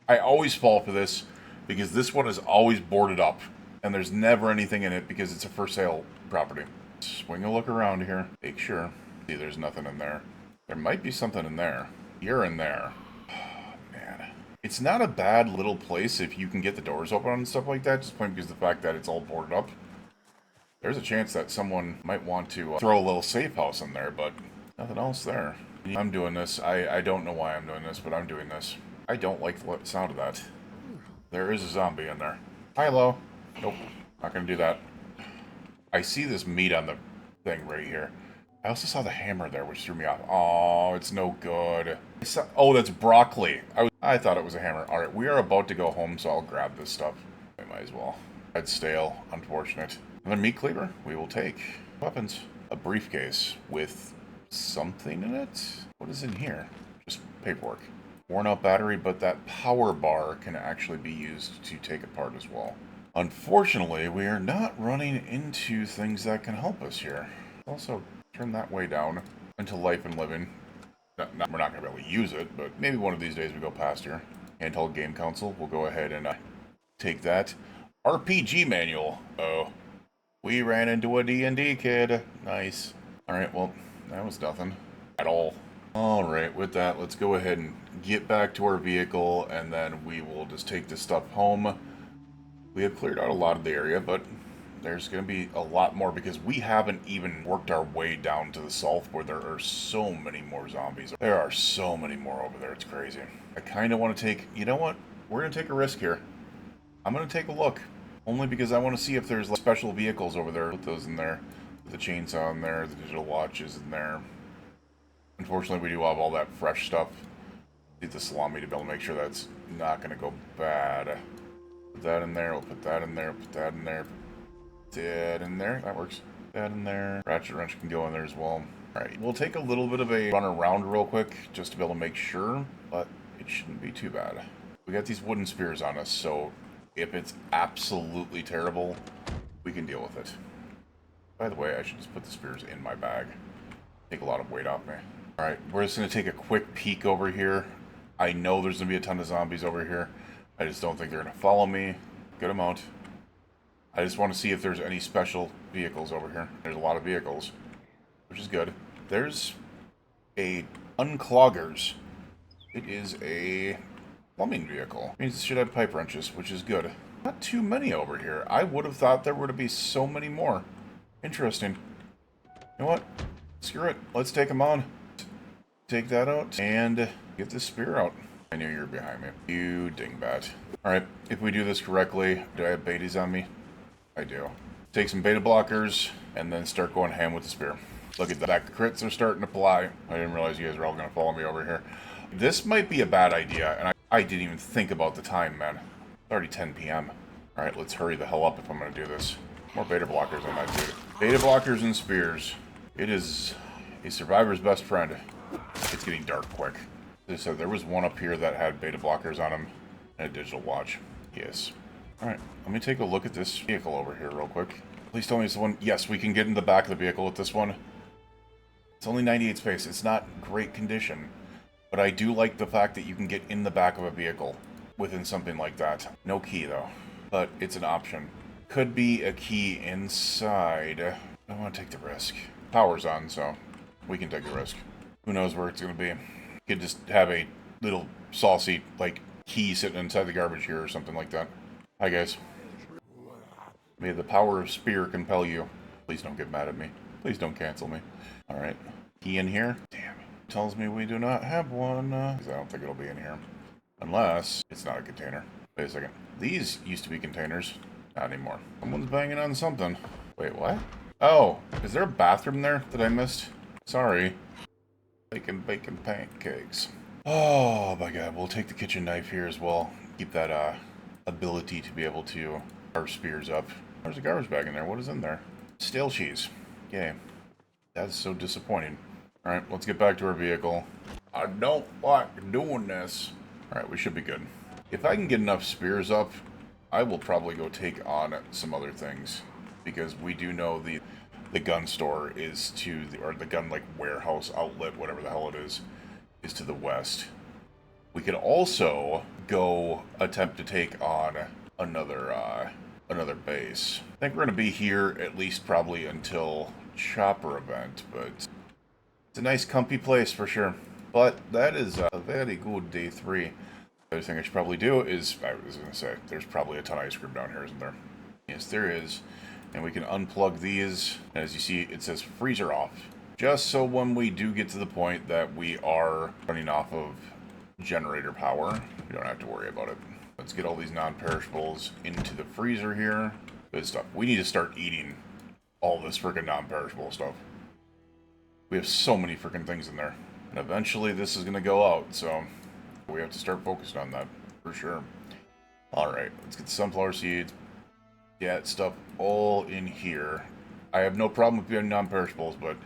I always fall for this because this one is always boarded up. And there's never anything in it because it's a for sale property. Swing a look around here. Make sure. See, there's nothing in there. There might be something in there. You're in there. Man. It's not a bad little place if you can get the doors open and stuff like that. Just plain because of the fact that it's all boarded up. There's a chance that someone might want to throw a little safe house in there, but nothing else there. I'm doing this. I don't know why I'm doing this, but I'm doing this. I don't like the sound of that. There is a zombie in there. Hi-lo. Nope. Not gonna do that. I see this meat on the thing right here. I also saw the hammer there, which threw me off. Oh, it's no good. Oh, that's broccoli. I thought it was a hammer. Alright, we are about to go home, so I'll grab this stuff. I might as well. That's stale. Unfortunate. Another meat cleaver? We will take. Weapons. A briefcase with something in it? What is in here? Just paperwork. Worn out battery, but that power bar can actually be used to take apart as well. Unfortunately, we are not running into things that can help us here. Also, turn that way down. into life and living. We're not going to be able to use it, but maybe one of these days we go past here. Handheld game console. We'll go ahead and take that. RPG manual. Oh, we ran into a D&D kid. Nice. All right, well, that was nothing at all. All right, with that, let's go ahead and get back to our vehicle, and then we will just take this stuff home. We have cleared out a lot of the area, but there's going to be a lot more because we haven't even worked our way down to the south where there are so many more zombies. There are so many more over there. It's crazy. I kind of want to take... You know what? We're going to take a risk here. I'm going to take a look. Only because I want to see if there's like, special vehicles over there. Put those in there. Put the chainsaw in there. The digital watches in there. Unfortunately, we do have all that fresh stuff. Need the salami to be able to make sure that's not going to go bad. Put that in there. We'll put that in there. Put that in there. That in there. That works. That in there. Ratchet wrench can go in there as well. Alright, we'll take a little bit of a run around real quick just to be able to make sure, but it shouldn't be too bad. We got these wooden spears on us, so if it's absolutely terrible, we can deal with it. By the way, I should just put the spears in my bag. Take a lot of weight off me. Alright, we're just going to take a quick peek over here. I know there's going to be a ton of zombies over here. I just don't think they're going to follow me. Good amount. I just want to see if there's any special vehicles over here. There's a lot of vehicles, which is good. There's a uncloggers. It is a plumbing vehicle. It means it should have pipe wrenches, which is good. Not too many over here. I would have thought there would be so many more. Interesting. You know what? Screw it. Let's take them on. Take that out and get this spear out. I knew you were behind me. You dingbat. Alright, if we do this correctly, do I have betas on me? I do. Take some beta blockers, and then start going ham with the spear. Look at that. The crits are starting to fly. I didn't realize you guys were all going to follow me over here. This might be a bad idea, and I didn't even think about the time, man. It's already 10 p.m. Alright, let's hurry the hell up if I'm going to do this. More beta blockers on that dude. Beta blockers and spears. It is a survivor's best friend. It's getting dark quick. As I said, there was one up here that had beta blockers on him, and a digital watch. Yes. Alright, let me take a look at this vehicle over here real quick. Please tell me it's the one... Yes, we can get in the back of the vehicle with this one. It's only 98 space. It's not great condition. But I do like the fact that you can get in the back of a vehicle within something like that. No key, though. But it's an option. Could be a key inside. I don't want to take the risk. Power's on, so we can take the risk. Who knows where it's going to be. Could just have a little saucy, like, key sitting inside the garbage here or something like that. Hi, guys. May the power of spear compel you. Please don't get mad at me. Please don't cancel me. Alright. Key in here? Damn. Tells me we do not have one. Because I don't think it'll be in here. Unless it's not a container. Wait a second. These used to be containers. Not anymore. Someone's banging on something. Wait, what? Oh, is there a bathroom there that I missed? Sorry. Bacon pancakes. Oh my god, we'll take the kitchen knife here as well. Keep that ability to be able to carve spears up. There's a garbage bag in there. What is in there? Stale cheese. Yay. That's so disappointing. Alright, let's get back to our vehicle. I don't like doing this. Alright, we should be good. If I can get enough spears up, I will probably go take on some other things. Because we do know the gun store is to the, or the gun like warehouse outlet, whatever the hell it is to the west. We could also go attempt to take on another base. I think we're going to be here at least probably until Chopper event, but it's a nice comfy place for sure. But that is a very good day 3. The other thing I should probably do is, I was going to say, there's probably a ton of ice cream down here, isn't there? Yes, there is. And we can unplug these. And as you see, it says freezer off. Just so when we do get to the point that we are running off of generator power, we don't have to worry about it. Let's get all these non-perishables into the freezer here. Good stuff. We need to start eating all this freaking non-perishable stuff. We have so many freaking things in there. And eventually this is going to go out, so we have to start focused on that, for sure. Alright, let's get the sunflower seeds. Yeah, stuff all in here. I have no problem with getting non-perishables, but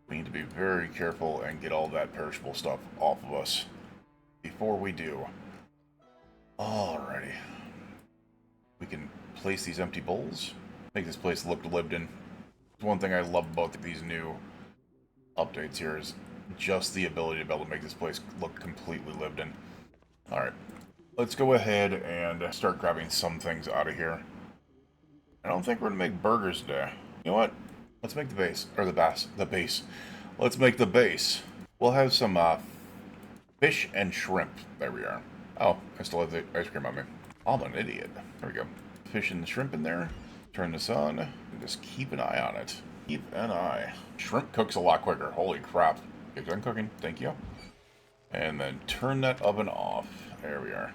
we need to be very careful and get all that perishable stuff off of us before we do. Alrighty. We can place these empty bowls. Make this place look lived in. It's one thing I love about these new updates here is just the ability to be able to make this place look completely lived in. Alright, let's go ahead and start grabbing some things out of here. I don't think we're going to make burgers today. You know what? Let's make the base. Or the base. Let's make the base. We'll have some fish and shrimp. There we are. Oh, I still have the ice cream on me. I'm an idiot. There we go. Fish and shrimp in there. Turn this on. And just keep an eye on it. Keep an eye. Shrimp cooks a lot quicker. Holy crap. Get done cooking. Thank you. And then turn that oven off. There we are.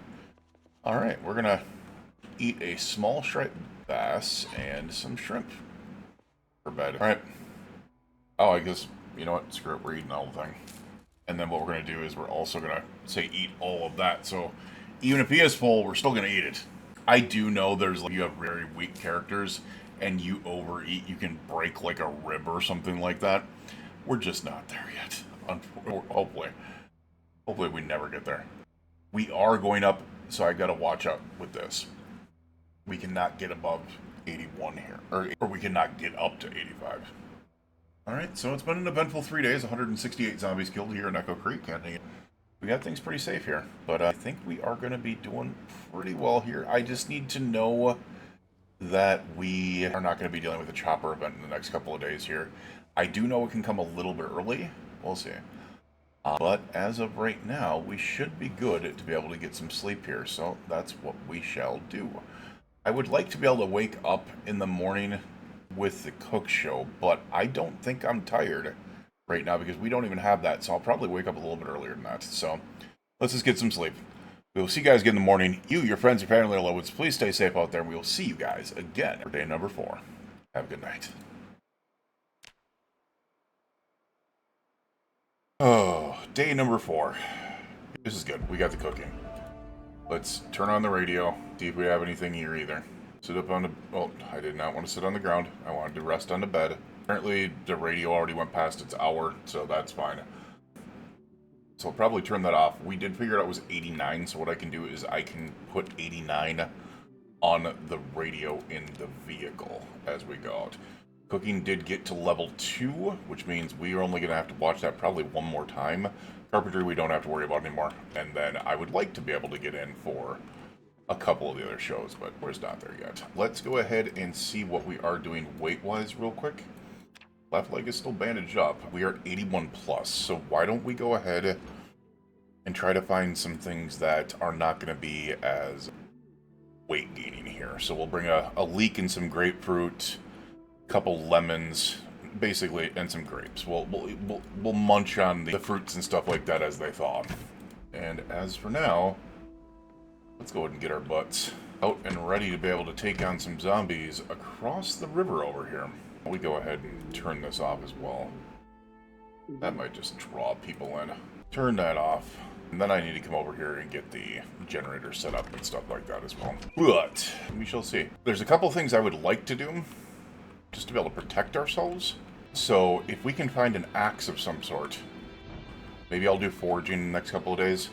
Alright, we're going to eat a small striped bass and some shrimp for bed. Alright. Oh, I guess, you know what? Screw it. We're eating the whole thing. And then what we're going to do is we're also going to say eat all of that. So even if he is full, we're still going to eat it. I do know there's, like, you have very weak characters and you overeat, you can break like a rib or something like that. We're just not there yet. Hopefully. Hopefully we never get there. We are going up, so I got to watch out with this. We cannot get above 81 here. Or we cannot get up to 85. Alright, so it's been an eventful 3 days. 168 zombies killed here in Echo Creek. And we got things pretty safe here. But I think we are going to be doing pretty well here. I just need to know that we are not going to be dealing with a chopper event in the next couple of days here. I do know it can come a little bit early. We'll see. But as of right now, we should be good to be able to get some sleep here. So that's what we shall do. I would like to be able to wake up in the morning with the cook show, but I don't think I'm tired right now because we don't even have that. So I'll probably wake up a little bit earlier than that. So let's just get some sleep. We will see you guys again in the morning. You, your friends, your family, your loved ones, please stay safe out there. And we will see you guys again for day number 4. Have a good night. Oh, day number 4. This is good. We got the cooking. Let's turn on the radio, see if we have anything here either. Sit up on the... Oh, I did not want to sit on the ground. I wanted to rest on the bed. Apparently, the radio already went past its hour, so that's fine. So I'll probably turn that off. We did figure out it was 89, so what I can do is I can put 89 on the radio in the vehicle as we go out. Cooking did get to level 2, which means we are only going to have to watch that probably one more time. Carpentry we don't have to worry about anymore. And then I would like to be able to get in for a couple of the other shows, but we're just not there yet. Let's go ahead and see what we are doing weight-wise real quick. Left leg is still bandaged up. We are at 81 plus, so why don't we go ahead and try to find some things that are not going to be as weight gaining here. So we'll bring a leek and some grapefruit, a couple lemons, basically, and some grapes. We'll munch on the fruits and stuff like that as they thaw. And as for now, let's go ahead and get our butts out and ready to be able to take on some zombies across the river over here. We go ahead and turn this off as well. That might just draw people in. Turn that off. And then I need to come over here and get the generator set up and stuff like that as well. But we shall see. There's a couple things I would like to do just to be able to protect ourselves. So if we can find an axe of some sort, maybe I'll do foraging in the next couple of days.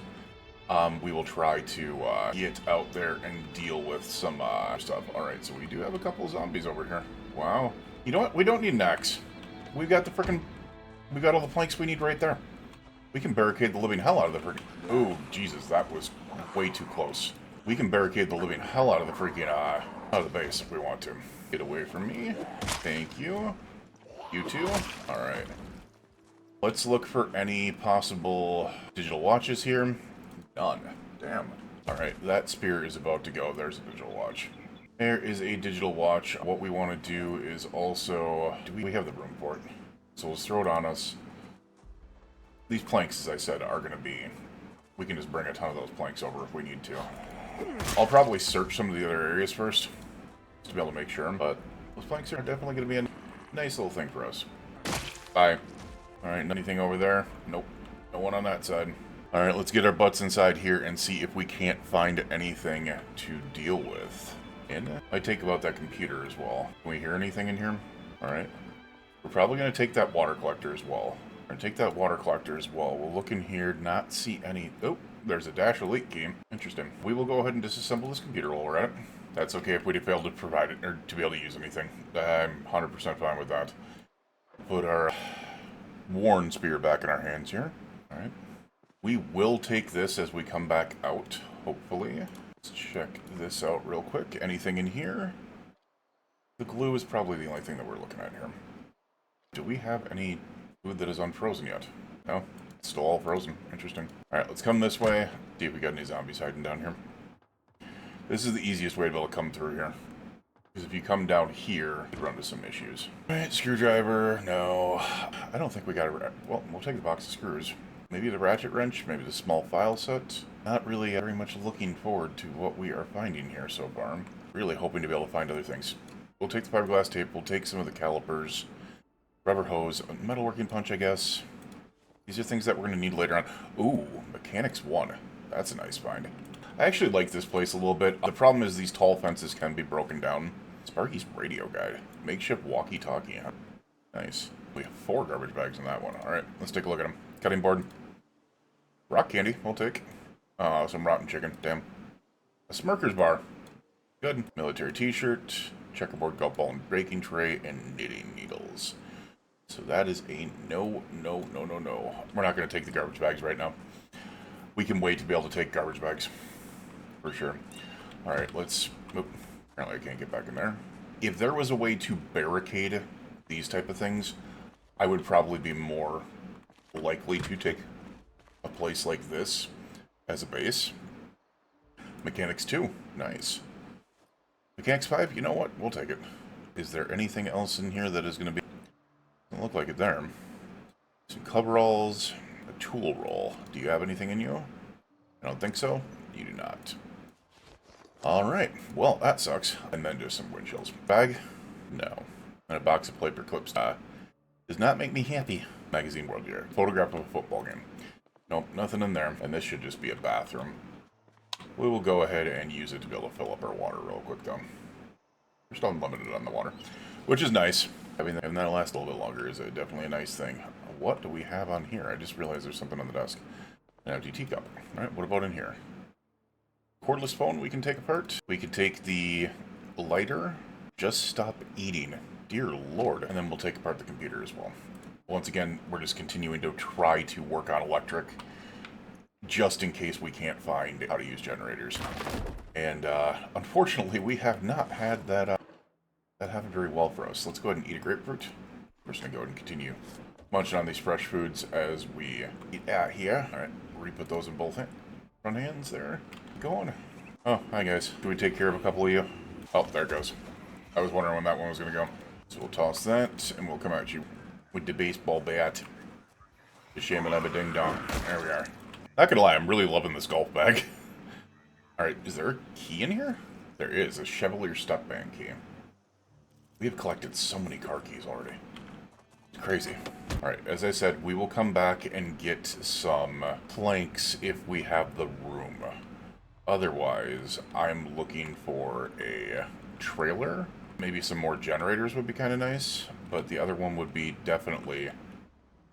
We will try to get out there and deal with some stuff. Alright, so we do have a couple of zombies over here. Wow. You know what? We don't need an axe. We've got we got all the planks we need right there. We can barricade the living hell out of the freaking... Oh, Jesus, that was way too close. We can barricade the living hell out of the freaking, out of the base if we want to. Get away from me. Thank you. You too. Alright. Let's look for any possible digital watches here. None. Damn. Alright, that spear is about to go. There's a digital watch. There is a digital watch. What we want to do is also... Do we have the room for it? So let's throw it on us. These planks, as I said, are going to be... We can just bring a ton of those planks over if we need to. I'll probably search some of the other areas first, just to be able to make sure, but those planks are definitely going to be a nice little thing for us. Bye. Alright, anything over there? Nope. No one on that side. Alright, let's get our butts inside here and see if we can't find anything to deal with. And I take about that computer as well. Can we hear anything in here? Alright. We're probably going to take that water collector as well. We're going to take that water collector as well. We'll look in here, not see any... Oh, there's a dash elite key. Interesting. We will go ahead and disassemble this computer while we're at it. That's okay if we fail to provide it, or to be able to use anything. I'm 100% fine with that. Put our worn spear back in our hands here. Alright. We will take this as we come back out, hopefully. Let's check this out real quick. Anything in here? The glue is probably the only thing that we're looking at here. Do we have any food that is unfrozen yet? No? It's still all frozen. Interesting. Alright, let's come this way. See if we got any zombies hiding down here. This is the easiest way to be able to come through here. Because if you come down here, you run into some issues. Alright, screwdriver. No. I don't think we got a... Well, we'll take the box of screws. Maybe the ratchet wrench. Maybe the small file set. Not really very much looking forward to what we are finding here so far. Really hoping to be able to find other things. We'll take the fiberglass tape. We'll take some of the calipers. Rubber hose. A metalworking punch, I guess. These are things that we're going to need later on. Ooh, Mechanics 1. That's a nice find. I actually like this place a little bit. The problem is these tall fences can be broken down. Sparky's radio guide. Makeshift walkie-talkie. Nice. We have 4 garbage bags in that one. Alright, let's take a look at them. Cutting board. Rock candy, we'll take. Some rotten chicken. Damn. A Smirker's bar. Good. Military t-shirt. Checkerboard golf ball and baking tray. And knitting needles. So that is a no, no, no, no, no. We're not going to take the garbage bags right now. We can wait to be able to take garbage bags. For sure. Alright, let's... Oop, apparently I can't get back in there. If there was a way to barricade these type of things, I would probably be more likely to take a place like this as a base. Mechanics 2. Nice. Mechanics 5, you know what? We'll take it. Is there anything else in here that is going to be... Doesn't look like it there. Some coveralls. A tool roll. Do you have anything in you? I don't think so. You do not. Alright. Well, that sucks. And then just some windshields. Bag? No. And a box of paper clips. Does not make me happy. Magazine World Year. Photograph of a football game. Nope, nothing in there. And this should just be a bathroom. We will go ahead and use it to be able to fill up our water real quick, though. We're still unlimited on the water, which is nice. Having that last a little bit longer is definitely a nice thing. What do we have on here? I just realized there's something on the desk. An empty teacup. Alright, what about in here? Cordless phone we can take apart. We can take the lighter. Just stop eating. Dear Lord. And then we'll take apart the computer as well. Once again, we're just continuing to try to work on electric, just in case we can't find how to use generators. And unfortunately, we have not had that happen very well for us. Let's go ahead and eat a grapefruit. We're just going to go ahead and continue munching on these fresh foods as we eat out here. Alright, re-put those in both front hands there. Going. Oh, hi guys. Can we take care of a couple of you? Oh, there it goes. I was wondering when that one was going to go. So we'll toss that, and we'll come at you with the baseball bat. The shaman of a ding dong. There we are. Not gonna lie, I'm really loving this golf bag. Alright, is there a key in here? There is, a Chevalier stepband key. We have collected so many car keys already. It's crazy. Alright, as I said, we will come back and get some planks if we have the room. Otherwise, I'm looking for a trailer. Maybe some more generators would be kind of nice. But the other one would be definitely...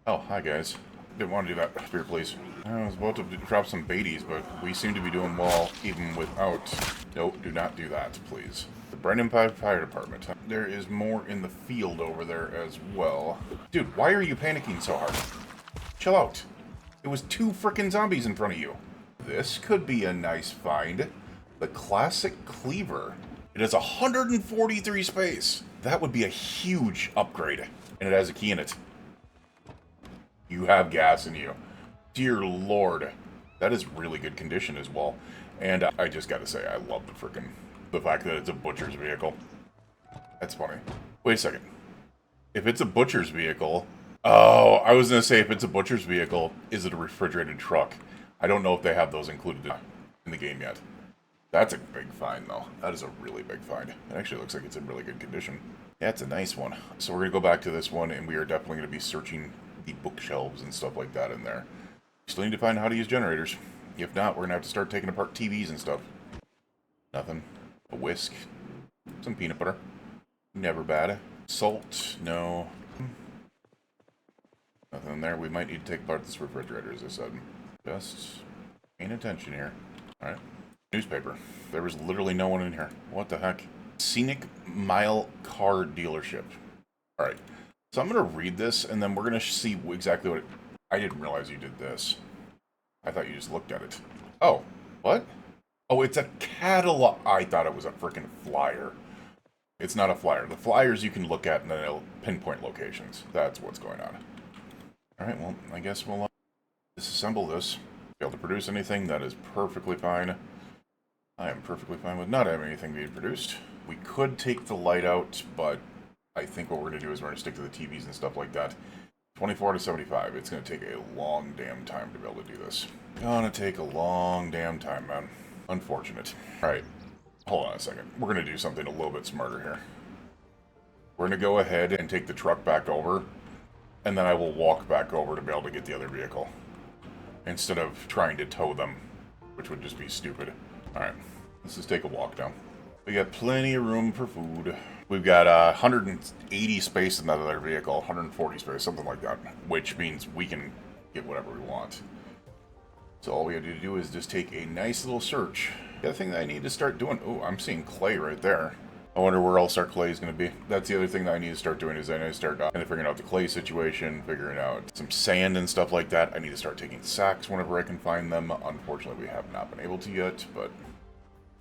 Oh, hi guys. Didn't want to do that. Here, please. I was about to drop some baities, but we seem to be doing well even without... Nope, do not do that, please. The Brandon Fire Department. There is more in the field over there as well. Dude, why are you panicking so hard? Chill out. It was 2 frickin' zombies in front of you. This could be a nice find. The classic cleaver. It has 143 space. That would be a huge upgrade. And it has a key in it. You have gas in you. Dear Lord. That is really good condition as well. And I just gotta say, I love the fact that it's a butcher's vehicle. That's funny. Wait a second. If it's a butcher's vehicle... Oh, I was gonna say, if it's a butcher's vehicle, is it a refrigerated truck? I don't know if they have those included in the game yet. That's a big find, though. That is a really big find. It actually looks like it's in really good condition. Yeah, it's a nice one. So we're going to go back to this one, and we are definitely going to be searching the bookshelves and stuff like that in there. Still need to find how to use generators. If not, we're going to have to start taking apart TVs and stuff. Nothing. A whisk. Some peanut butter. Never bad. Salt. No. Nothing in there. We might need to take apart this refrigerator, as I said. Just paying attention here. Alright. Newspaper. There was literally no one in here. What the heck? Scenic Mile Car Dealership. Alright. So I'm going to read this, and then we're going to see exactly what I didn't realize you did this. I thought you just looked at it. Oh, what? Oh, it's a catalog. I thought it was a freaking flyer. It's not a flyer. The flyers you can look at, and then it'll pinpoint locations. That's what's going on. Alright, well, I guess we'll disassemble this. Be able to produce anything, that is perfectly fine. I am perfectly fine with not having anything being produced. We could take the light out, but I think what we're going to do is we're going to stick to the TVs and stuff like that. 24 to 75. It's going to take a long damn time to be able to do this. Gonna take a long damn time, man. Unfortunate. Alright, hold on a second. We're going to do something a little bit smarter here. We're going to go ahead and take the truck back over, and then I will walk back over to be able to get the other vehicle. Instead of trying to tow them, which would just be stupid. Alright, let's just take a walk down. We got plenty of room for food. We've got 180 space in that other vehicle, 140 space, something like that. Which means we can get whatever we want. So all we have to do is just take a nice little search. The other thing that I need to start doing... Oh, I'm seeing clay right there. I wonder where else our clay is going to be. That's the other thing that I need to start doing is I need to start figuring out the clay situation, figuring out some sand and stuff like that. I need to start taking sacks whenever I can find them. Unfortunately, we have not been able to yet, but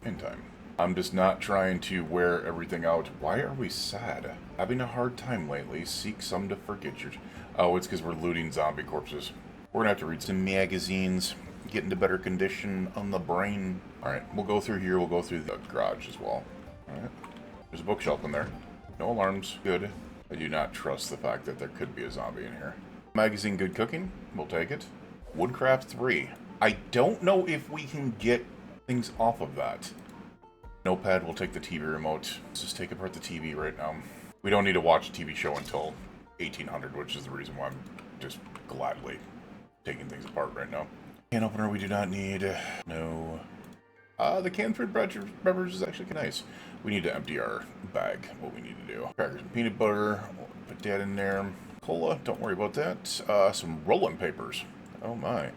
in time. I'm just not trying to wear everything out. Why are we sad? Having a hard time lately. Seek some to forget your... Oh, it's because we're looting zombie corpses. We're going to have to read some magazines, get into better condition on the brain. Alright, we'll go through here. We'll go through the garage as well. Alright. There's a bookshelf in there. No alarms. Good. I do not trust the fact that there could be a zombie in here. Magazine Good Cooking. We'll take it. Woodcraft 3. I don't know if we can get things off of that. Notepad, we'll take the TV remote. Let's just take apart the TV right now. We don't need to watch a TV show until 1800, which is the reason why I'm just gladly taking things apart right now. Can opener we do not need. No. The canned fruit beverage is actually nice. We need to empty our bag, what we need to do. Crackers and peanut butter. We'll put that in there. Cola, don't worry about that. Some rolling papers. Oh my.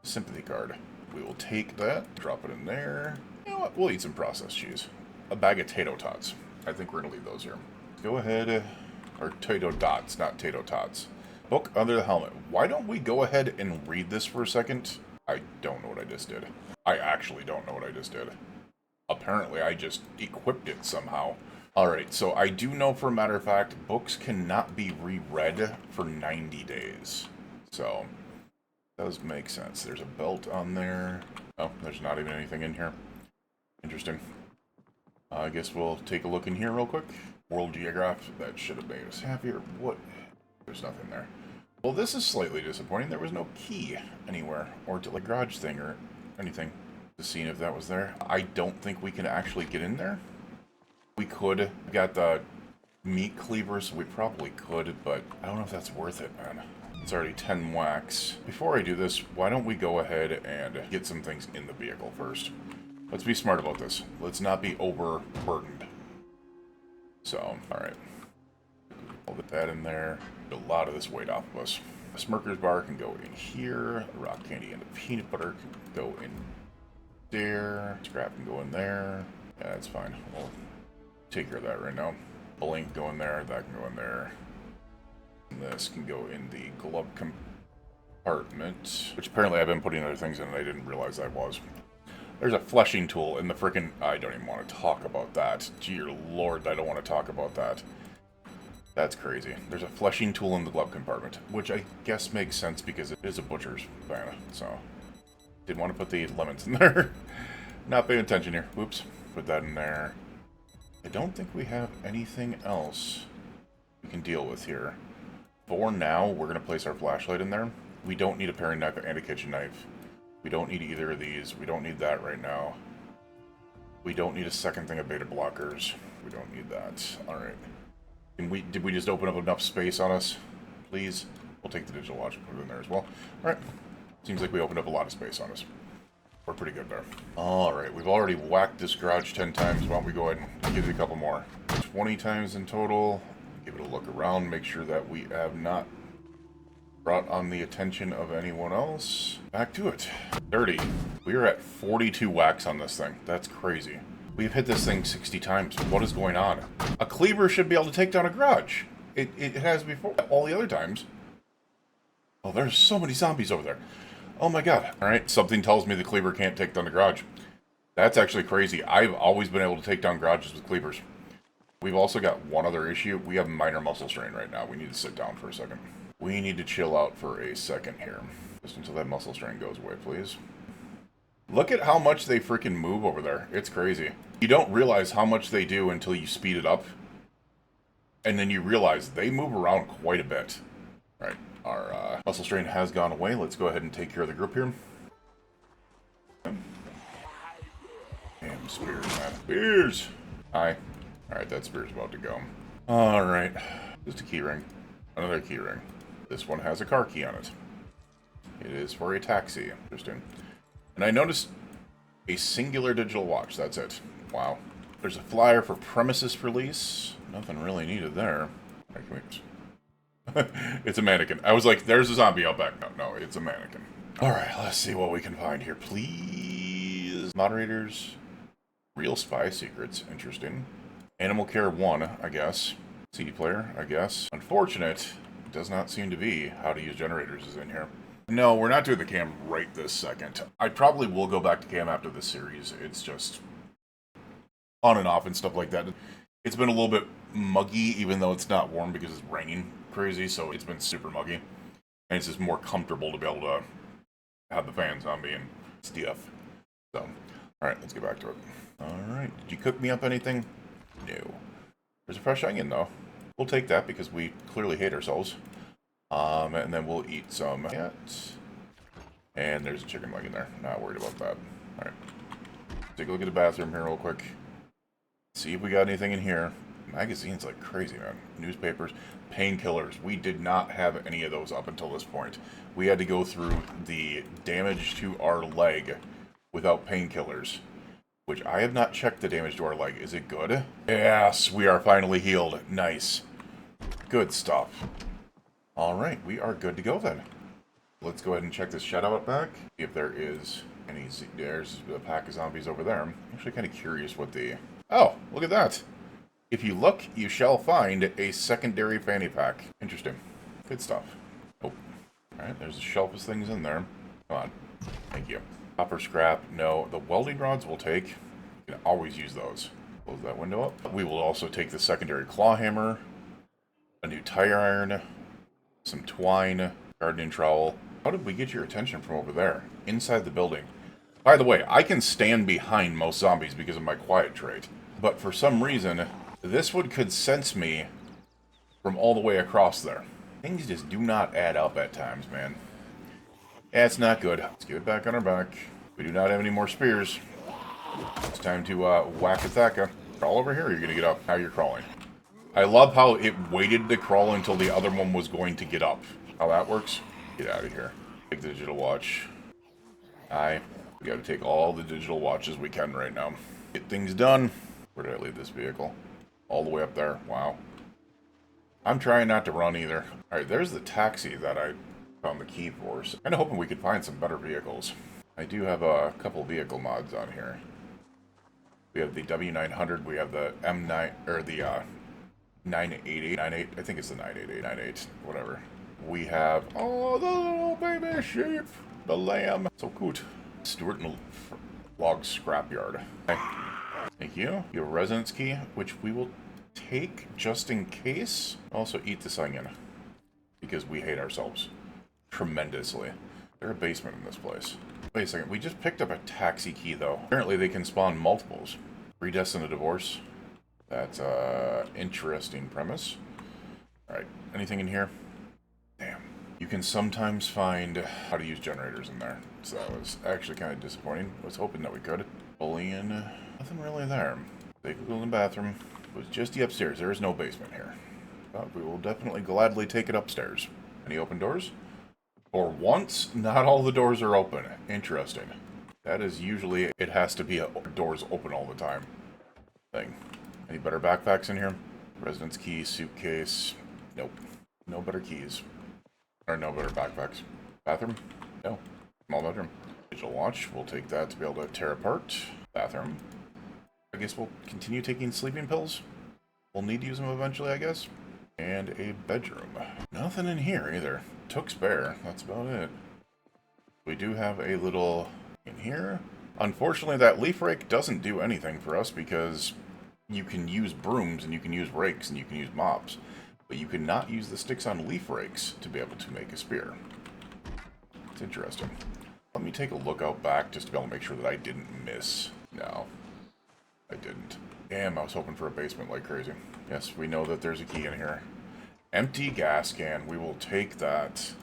Sympathy card. We will take that, drop it in there. You know what? We'll eat some processed cheese. A bag of tato tots. I think we're going to leave those here. Go ahead. Or tato dots, not tato tots. Book under the helmet. Why don't we go ahead and read this for a second? I don't know what I just did. I actually don't know what I just did. Apparently, I just equipped it somehow. Alright, so I do know for a matter of fact, books cannot be reread for 90 days. So, does make sense. There's a belt on there. Oh, there's not even anything in here. Interesting. I guess we'll take a look in here real quick. World Geograph, that should have made us happier. What? There's nothing there. Well, this is slightly disappointing. There was no key anywhere, or to the garage thing, or anything. To see if that was there. I don't think we can actually get in there. We could. We got the meat cleavers, so we probably could, but I don't know if that's worth it, man. It's already 10 wax. Before I do this, why don't we go ahead and get some things in the vehicle first? Let's be smart about this. Let's not be overburdened. So, alright. We'll get that in there. Get a lot of this weight off of us. The Smirker's bar can go in here. The rock candy and the peanut butter can go in there. Scrap can go in there. Yeah, that's fine. We'll take care of that right now. Bowling can go in there. That can go in there. And this can go in the glove compartment. Which apparently I've been putting other things in and I didn't realize I was. There's a fleshing tool in the frickin'... I don't even want to talk about that. Dear Lord, I don't want to talk about that. That's crazy. There's a fleshing tool in the glove compartment, which I guess makes sense because it is a butcher's van, so... Didn't want to put the lemons in there. Not paying attention here. Whoops. Put that in there. I don't think we have anything else we can deal with here. For now, we're going to place our flashlight in there. We don't need a paring knife and a kitchen knife. We don't need either of these. We don't need that right now. We don't need a second thing of beta blockers. We don't need that. Alright. Did we just open up enough space on us? Please? We'll take the digital watch and put it in there as well. Alright. Seems like we opened up a lot of space on us. We're pretty good there. Alright, we've already whacked this garage 10 times. Why don't we go ahead and give it a couple more. 20 times in total. Give it a look around. Make sure that we have not brought on the attention of anyone else. Back to it. 30. We are at 42 whacks on this thing. That's crazy. We've hit this thing 60 times. What is going on? A cleaver should be able to take down a garage. It has before. All the other times. Oh, there's so many zombies over there. Oh my god. Alright, something tells me the cleaver can't take down the garage. That's actually crazy. I've always been able to take down garages with cleavers. We've also got one other issue. We have minor muscle strain right now. We need to sit down for a second. We need to chill out for a second here. Just until that muscle strain goes away, please. Look at how much they freaking move over there. It's crazy. You don't realize how much they do until you speed it up. And then you realize they move around quite a bit. Alright, our muscle strain has gone away. Let's go ahead and take care of the group here. Damn, spears, man. Spears! Hi. Alright, that spear's about to go. Alright. Just a key ring. Another key ring. This one has a car key on it. It is for a taxi. Interesting. And I noticed a singular digital watch. That's it. Wow. There's a flyer for premises release. Nothing really needed there. It's a mannequin. I was like, there's a zombie out back. No, it's a mannequin. Alright, let's see what we can find here, please. Moderators. Real spy secrets. Interesting. Animal Care 1, I guess. CD player, I guess. Unfortunate. Does not seem to be how to use generators is in here. No, we're not doing the cam right this second. I probably will go back to cam after this series. It's just on and off and stuff like that. It's been a little bit muggy, even though it's not warm because it's raining crazy, so it's been super muggy. And it's just more comfortable to be able to have the fans on me and stuff. So, alright, let's get back to it. Alright, did you cook me up anything? No. There's a fresh onion, though. We'll take that because we clearly hate ourselves. And then we'll eat some cats. And there's a chicken leg in there. Not worried about that. Alright. Take a look at the bathroom here real quick. See if we got anything in here. Magazines like crazy, man. Newspapers. Painkillers. We did not have any of those up until this point. We had to go through the damage to our leg without painkillers. Which I have not checked the damage to our leg. Is it good? Yes, we are finally healed. Nice. Good stuff. Alright, we are good to go then. Let's go ahead and check this shadow out back. See if there is any... There's a pack of zombies over there. I'm actually kind of curious what the... Oh, look at that. If you look, you shall find a secondary fanny pack. Interesting. Good stuff. Oh. Alright, there's a shelf of things in there. Come on. Thank you. Copper scrap, no. The welding rods we'll take. You can always use those. Close that window up. We will also take the secondary claw hammer, a new tire iron, some twine, gardening trowel. How did we get your attention from over there? Inside the building. By the way, I can stand behind most zombies because of my quiet trait. But for some reason, this one could sense me from all the way across there. Things just do not add up at times, man. That's not good. Let's get it back on our back. We do not have any more spears. It's time to whack attack. Crawl over here, or you're going to get up. Now you're crawling. I love how it waited to crawl until the other one was going to get up. How that works? Get out of here. Take the digital watch. We got to take all the digital watches we can right now. Get things done. Where did I leave this vehicle? All the way up there. Wow. I'm trying not to run either. Alright, there's the taxi that I found the key for. So kind of hoping we could find some better vehicles. I do have a couple vehicle mods on here. We have the W900, we have the M9, or the 988, I think it's the 988, whatever. We have, oh, the little baby sheep, the lamb. So cute. Stuart and Log Scrapyard. Okay. Thank you. You have a residence key, which we will take just in case. Also eat this onion, because we hate ourselves tremendously. There's a basement in this place. Wait a second, we just picked up a taxi key though. Apparently they can spawn multiples. Predestined to divorce. That's a interesting premise. Alright, anything in here? Damn. You can sometimes find how to use generators in there. So that was actually kind of disappointing. I was hoping that we could. Bullion, nothing really there. Take a look in the bathroom. It was just the upstairs. There is no basement here. But we will definitely gladly take it upstairs. Any open doors? For once, not all the doors are open. Interesting. That is usually, it has to be a doors open all the time thing. Any better backpacks in here? Residence key, suitcase. Nope. No better keys. Or no better backpacks. Bathroom? No. Small bedroom. Digital watch. We'll take that to be able to tear apart. Bathroom. I guess we'll continue taking sleeping pills. We'll need to use them eventually, I guess. And a bedroom. Nothing in here either. Took spare. That's about it. We do have a little in here. Unfortunately, that leaf rake doesn't do anything for us because you can use brooms and you can use rakes and you can use mops. But you cannot use the sticks on leaf rakes to be able to make a spear. It's interesting. Let me take a look out back just to be able to make sure that I didn't miss. No, I didn't. Damn, I was hoping for a basement like crazy. Yes, we know that there's a key in here. Empty gas can. We will take that.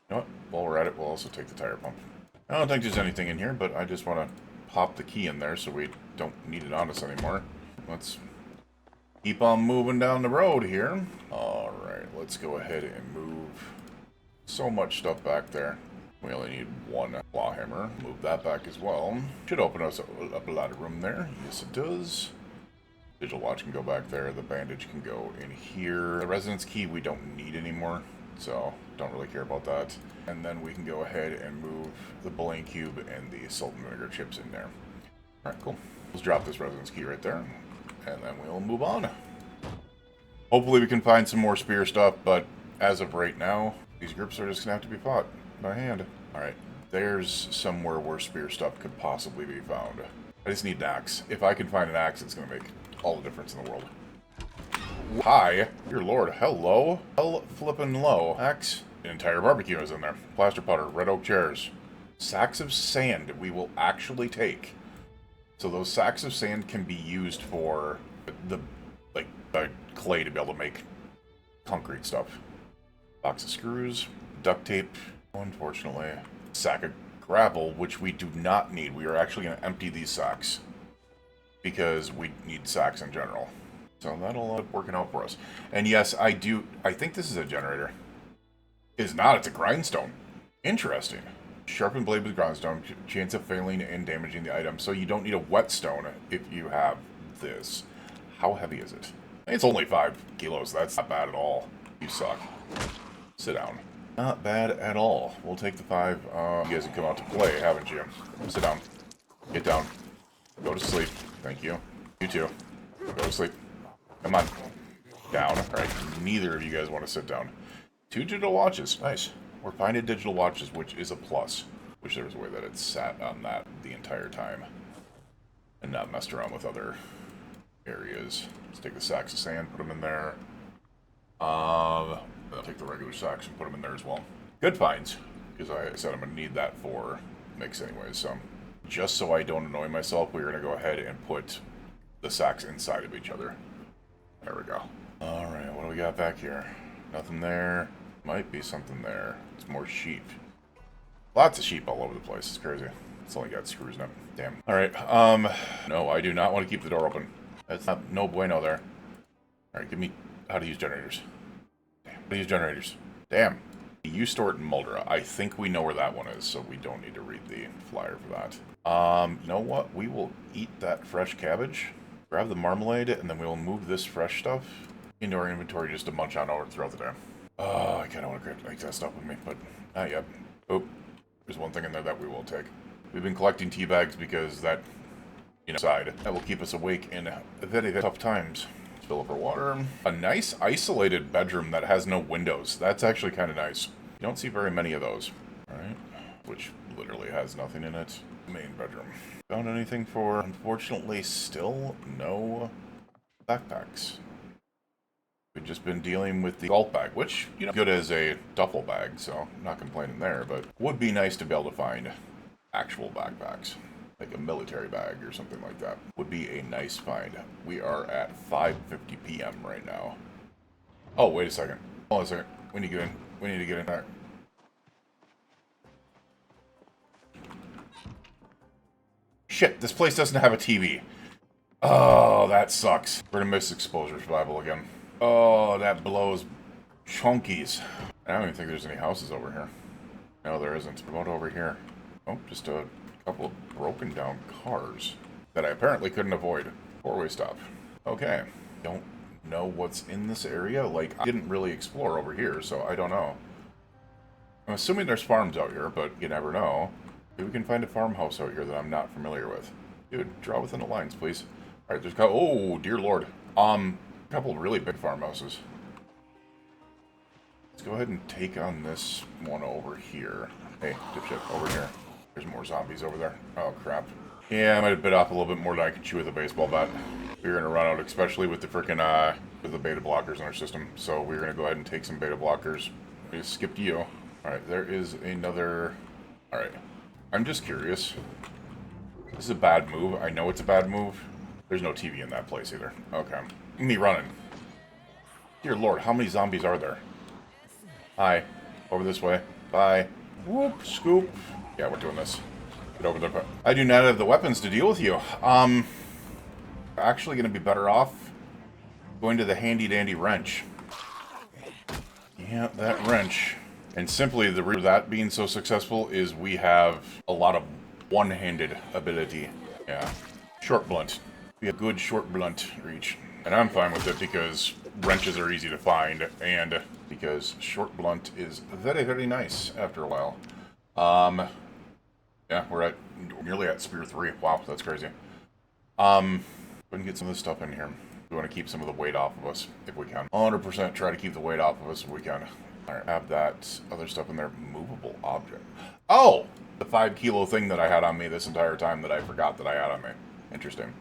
You know what? While we're at it, we'll also take the tire pump. I don't think there's anything in here, but I just want to pop the key in there so we don't need it on us anymore. Let's keep on moving down the road here. Alright, let's go ahead and move so much stuff back there. We only need one claw hammer. Move that back as well. Should open us up a lot of room there. Yes, it does. Digital watch can go back there. The bandage can go in here. The residence key we don't need anymore, so don't really care about that. And then we can go ahead and move the bullion cube and the salt and vinegar chips in there. Alright, cool. Let's drop this residence key right there, and then we'll move on. Hopefully we can find some more spear stuff, but as of right now, these groups are just going to have to be fought by hand. Alright, there's somewhere where spear stuff could possibly be found. I just need an axe. If I can find an axe, it's going to make all the difference in the world. Hi, dear lord, hello, hell flippin' low. Axe, an entire barbecue is in there. Plaster powder, red oak chairs, sacks of sand we will actually take. So those sacks of sand can be used for the clay to be able to make concrete stuff. Box of screws, duct tape, unfortunately. Sack of gravel, which we do not need. We are actually going to empty these sacks because we need sacks in general. So that'll end up working out for us. And yes, I think this is a generator. It's not, it's a grindstone. Interesting. Sharpened blade with grindstone, chance of failing and damaging the item. So you don't need a whetstone if you have this. How heavy is it? It's only 5 kilos. That's not bad at all. You suck. Sit down. Not bad at all. We'll take the 5. You guys have come out to play, haven't you? Sit down. Get down. Go to sleep. Thank you. You too. Go to sleep. Come on. Down. Alright, neither of you guys want to sit down. 2 digital watches. Nice. We're finding digital watches, which is a plus. Wish there was a way that it sat on that the entire time. And not messed around with other areas. Let's take the sacks of sand, put them in there. I'll take the regular sacks and put them in there as well. Good finds. Because I said I'm going to need that for mix anyways, so... Just so I don't annoy myself, we're going to go ahead and put the sacks inside of each other. There we go. Alright, what do we got back here? Nothing there. Might be something there. It's more sheep. Lots of sheep all over the place. It's crazy. It's only got screws in it. Damn. Alright, no, I do not want to keep the door open. That's not no bueno there. Alright, give me how to use generators. Damn. How to use generators. Damn. You store it in Muldra. I think we know where that one is, so we don't need to read the flyer for that. You know what? We will eat that fresh cabbage, grab the marmalade, and then we will move this fresh stuff into our inventory just to munch on over throughout the day. Oh, I kind of want to take that stuff with me, but not yet. Oh, there's one thing in there that we will take. We've been collecting tea bags because that, side, that will keep us awake in very, very tough times. Fill up our water. A nice isolated bedroom that has no windows. That's actually kind of nice. You don't see very many of those. Alright. Which literally has nothing in it. Main bedroom. Found anything for, unfortunately, still no backpacks. We've just been dealing with the golf bag, which, good as a duffel bag, so I'm not complaining there, but would be nice to be able to find actual backpacks. Like a military bag or something like that. Would be a nice find. We are at 5:50 p.m. right now. Oh, wait a second. Hold on a second. We need to get in. We need to get in there. Shit, this place doesn't have a TV. Oh, that sucks. We're gonna miss exposure survival again. Oh, that blows chunkies. I don't even think there's any houses over here. No, there isn't. What about over here? Oh, just a couple of broken down cars that I apparently couldn't avoid. 4-way stop. Okay. Don't know what's in this area. Like, I didn't really explore over here, so I don't know. I'm assuming there's farms out here, but you never know. Maybe we can find a farmhouse out here that I'm not familiar with. Dude, draw within the lines, please. Alright, there's oh, dear lord. A couple of really big farmhouses. go ahead and take on this one over here. Hey, dipshit, over here. There's more zombies over there. Oh, crap. Yeah, I might have bit off a little bit more than I could chew with a baseball bat. We're going to run out, especially with the frickin', with the beta blockers in our system. So we're going to go ahead and take some beta blockers. We just skipped you. Alright, there is another... Alright. I'm just curious. This is a bad move. I know it's a bad move. There's no TV in that place either. Okay. Me running. Dear Lord, how many zombies are there? Hi. Over this way. Bye. Whoop. Scoop. Yeah, we're doing this. Get over there. I do not have the weapons to deal with you. Actually going to be better off going to the handy-dandy wrench. Yeah, that wrench. And simply, the reason that being so successful is we have a lot of one-handed ability. Yeah. Short blunt. We have good short blunt reach. And I'm fine with it because wrenches are easy to find, and because short blunt is very, very nice after a while. Yeah, we're nearly at Spear 3. Wow, that's crazy. Go ahead and get some of this stuff in here. We want to keep some of the weight off of us, if we can. 100% try to keep the weight off of us if we can. Alright, have that other stuff in there. Movable object. Oh! The 5 kilo thing that I had on me this entire time that I forgot that I had on me. Interesting.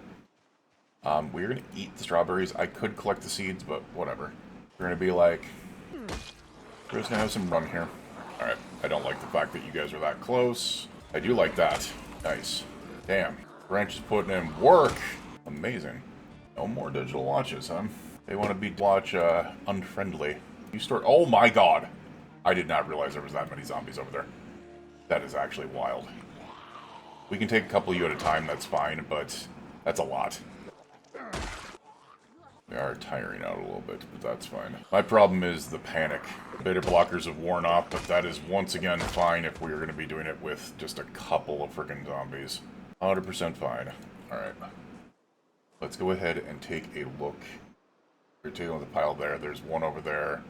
We're going to eat the strawberries. I could collect the seeds, but whatever. We're going to be like... We're just going to have some run here. Alright, I don't like the fact that you guys are that close. I do like that. Nice. Damn. Branch is putting in work. Amazing. No more digital watches, huh? They want to be watch unfriendly. You start. Oh my god! I did not realize there was that many zombies over there. That is actually wild. We can take a couple of you at a time, that's fine, but that's a lot. We are tiring out a little bit, but that's fine. My problem is the panic. Beta blockers have worn off, but that is once again fine if we are going to be doing it with just a couple of freaking zombies. 100% fine. Alright. Let's go ahead and take a look. We're taking with the pile there. There's one over there.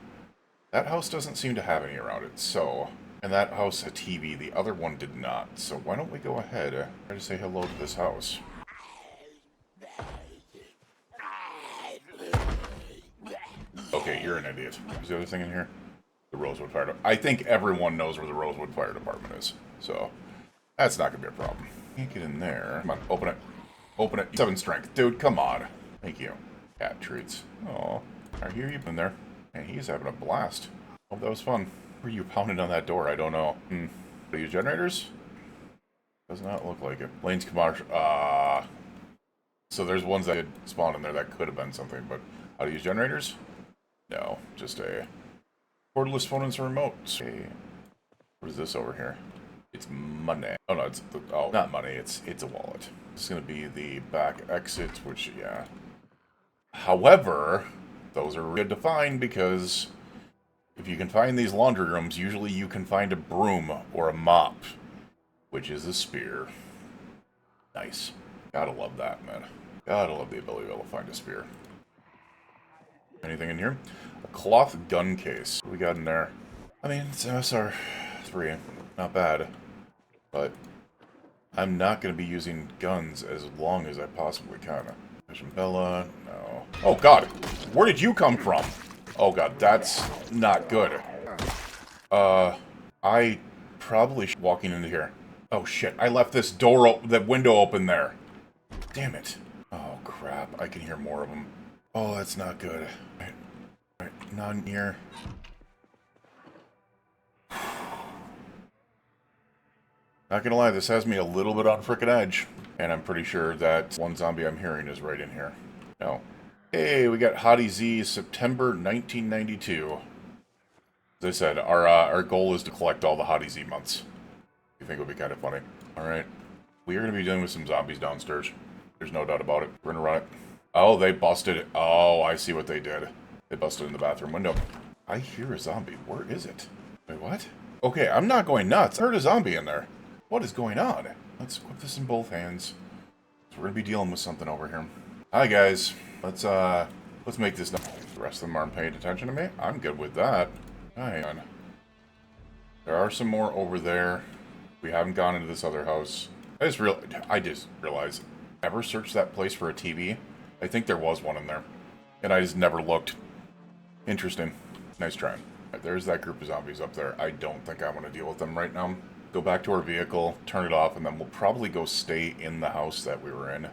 That house doesn't seem to have any around it, so... And that house had TV. The other one did not. So why don't we go ahead and try to say hello to this house. Okay, you're an idiot. Is the other thing in here? The Rosewood Fire Department. I think everyone knows where the Rosewood Fire Department is. So, that's not going to be a problem. Can't get in there. Come on, open it. Open it. 7 strength. Dude, come on. Thank you. Cat treats. Aw. I hear you in there. And he's having a blast. Hope that was fun. Were you pounding on that door? I don't know. Are you generators? Does not look like it. Lane's commercial. So there's ones that had spawned in there that could have been something, but how to use generators? No, just a cordless phone and some remotes. Okay. What is this over here? It's money. Oh no, it's not money. It's a wallet. It's gonna be the back exit, which yeah. However, those are good to find because if you can find these laundry rooms, usually you can find a broom or a mop, which is a spear. Nice. Gotta love that, man. Gotta love the ability to be able to find a spear. Anything in here? A cloth gun case. What we got in there? I mean, it's SR3. Not bad. But I'm not going to be using guns as long as I possibly can. Bella, no. Oh, God. Where did you come from? Oh, God. That's not good. I probably should walking into here. Oh, shit. I left this door, that window open there. Damn it. Oh, crap. I can hear more of them. Oh, that's not good. Alright, none here. Not gonna lie, this has me a little bit on frickin' edge. And I'm pretty sure that one zombie I'm hearing is right in here. No. Hey, we got Hottie Z, September 1992. As I said, our goal is to collect all the Hottie Z months. I think it would be kind of funny. Alright. We are going to be dealing with some zombies downstairs. There's no doubt about it. We're going to run it. Oh, they busted it. Oh, I see what they did. They busted in the bathroom window. I hear a zombie. Where is it? Wait, what? Okay, I'm not going nuts. I heard a zombie in there. What is going on? Let's equip this in both hands. So we're going to be dealing with something over here. Hi, guys. Let's make this... The rest of them aren't paying attention to me. I'm good with that. Hang on. There are some more over there. We haven't gone into this other house. I just realized. Ever searched that place for a TV? I think there was one in there. And I just never looked. Interesting. Nice try. There's that group of zombies up there. I don't think I want to deal with them right now. Go back to our vehicle, turn it off, and then we'll probably go stay in the house that we were in.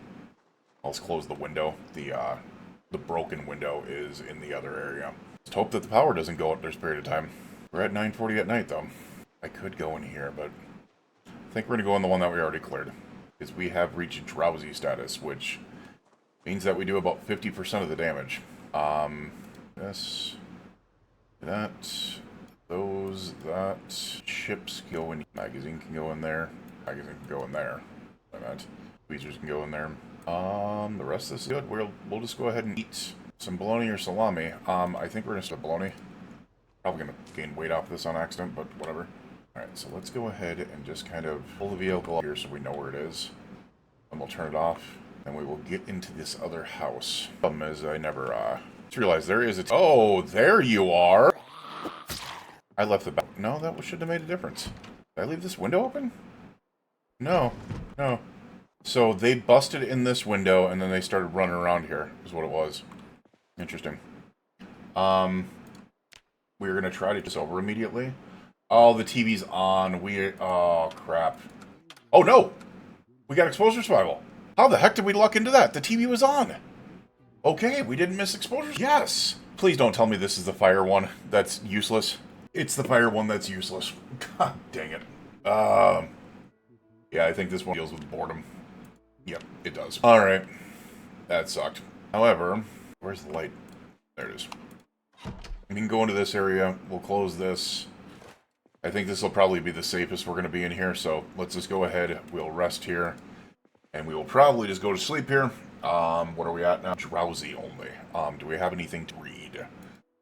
Let's close the window. The broken window is in the other area. Just hope that the power doesn't go out this period of time. We're at 9:40 at night, though. I could go in here, but I think we're going to go in the one that we already cleared. Because we have reached drowsy status, which means that we do about 50% of the damage. This, that, those, that. Chips go in. Magazine can go in there. Magazine can go in there. Tweezers can go in there. The rest of this is good. We'll just go ahead and eat some bologna or salami. I think we're gonna start bologna. Probably gonna gain weight off this on accident, but whatever. Alright, so let's go ahead and just kind of pull the vehicle up here so we know where it is. And we'll turn it off, and we will get into this other house. Problem is, I never, just realized there is a... Oh, there you are! I left the back. No, that should have made a difference. Did I leave this window open? No. No. So they busted in this window, and then they started running around here, is what it was. Interesting. We're going to try to just over immediately. Oh, the TV's on. Oh, crap. Oh, no! We got exposure survival. How the heck did we luck into that? The TV was on. Okay, we didn't miss exposure. Yes! Please don't tell me this is the fire one that's useless. It's the fire one that's useless. God dang it. Yeah, I think this one deals with boredom. Yep, it does. Alright. That sucked. However, where's the light? There it is. We can go into this area. We'll close this. I think this will probably be the safest we're going to be in here, so let's just go ahead. We'll rest here. And we will probably just go to sleep here. What are we at now? Drowsy only. Do we have anything to read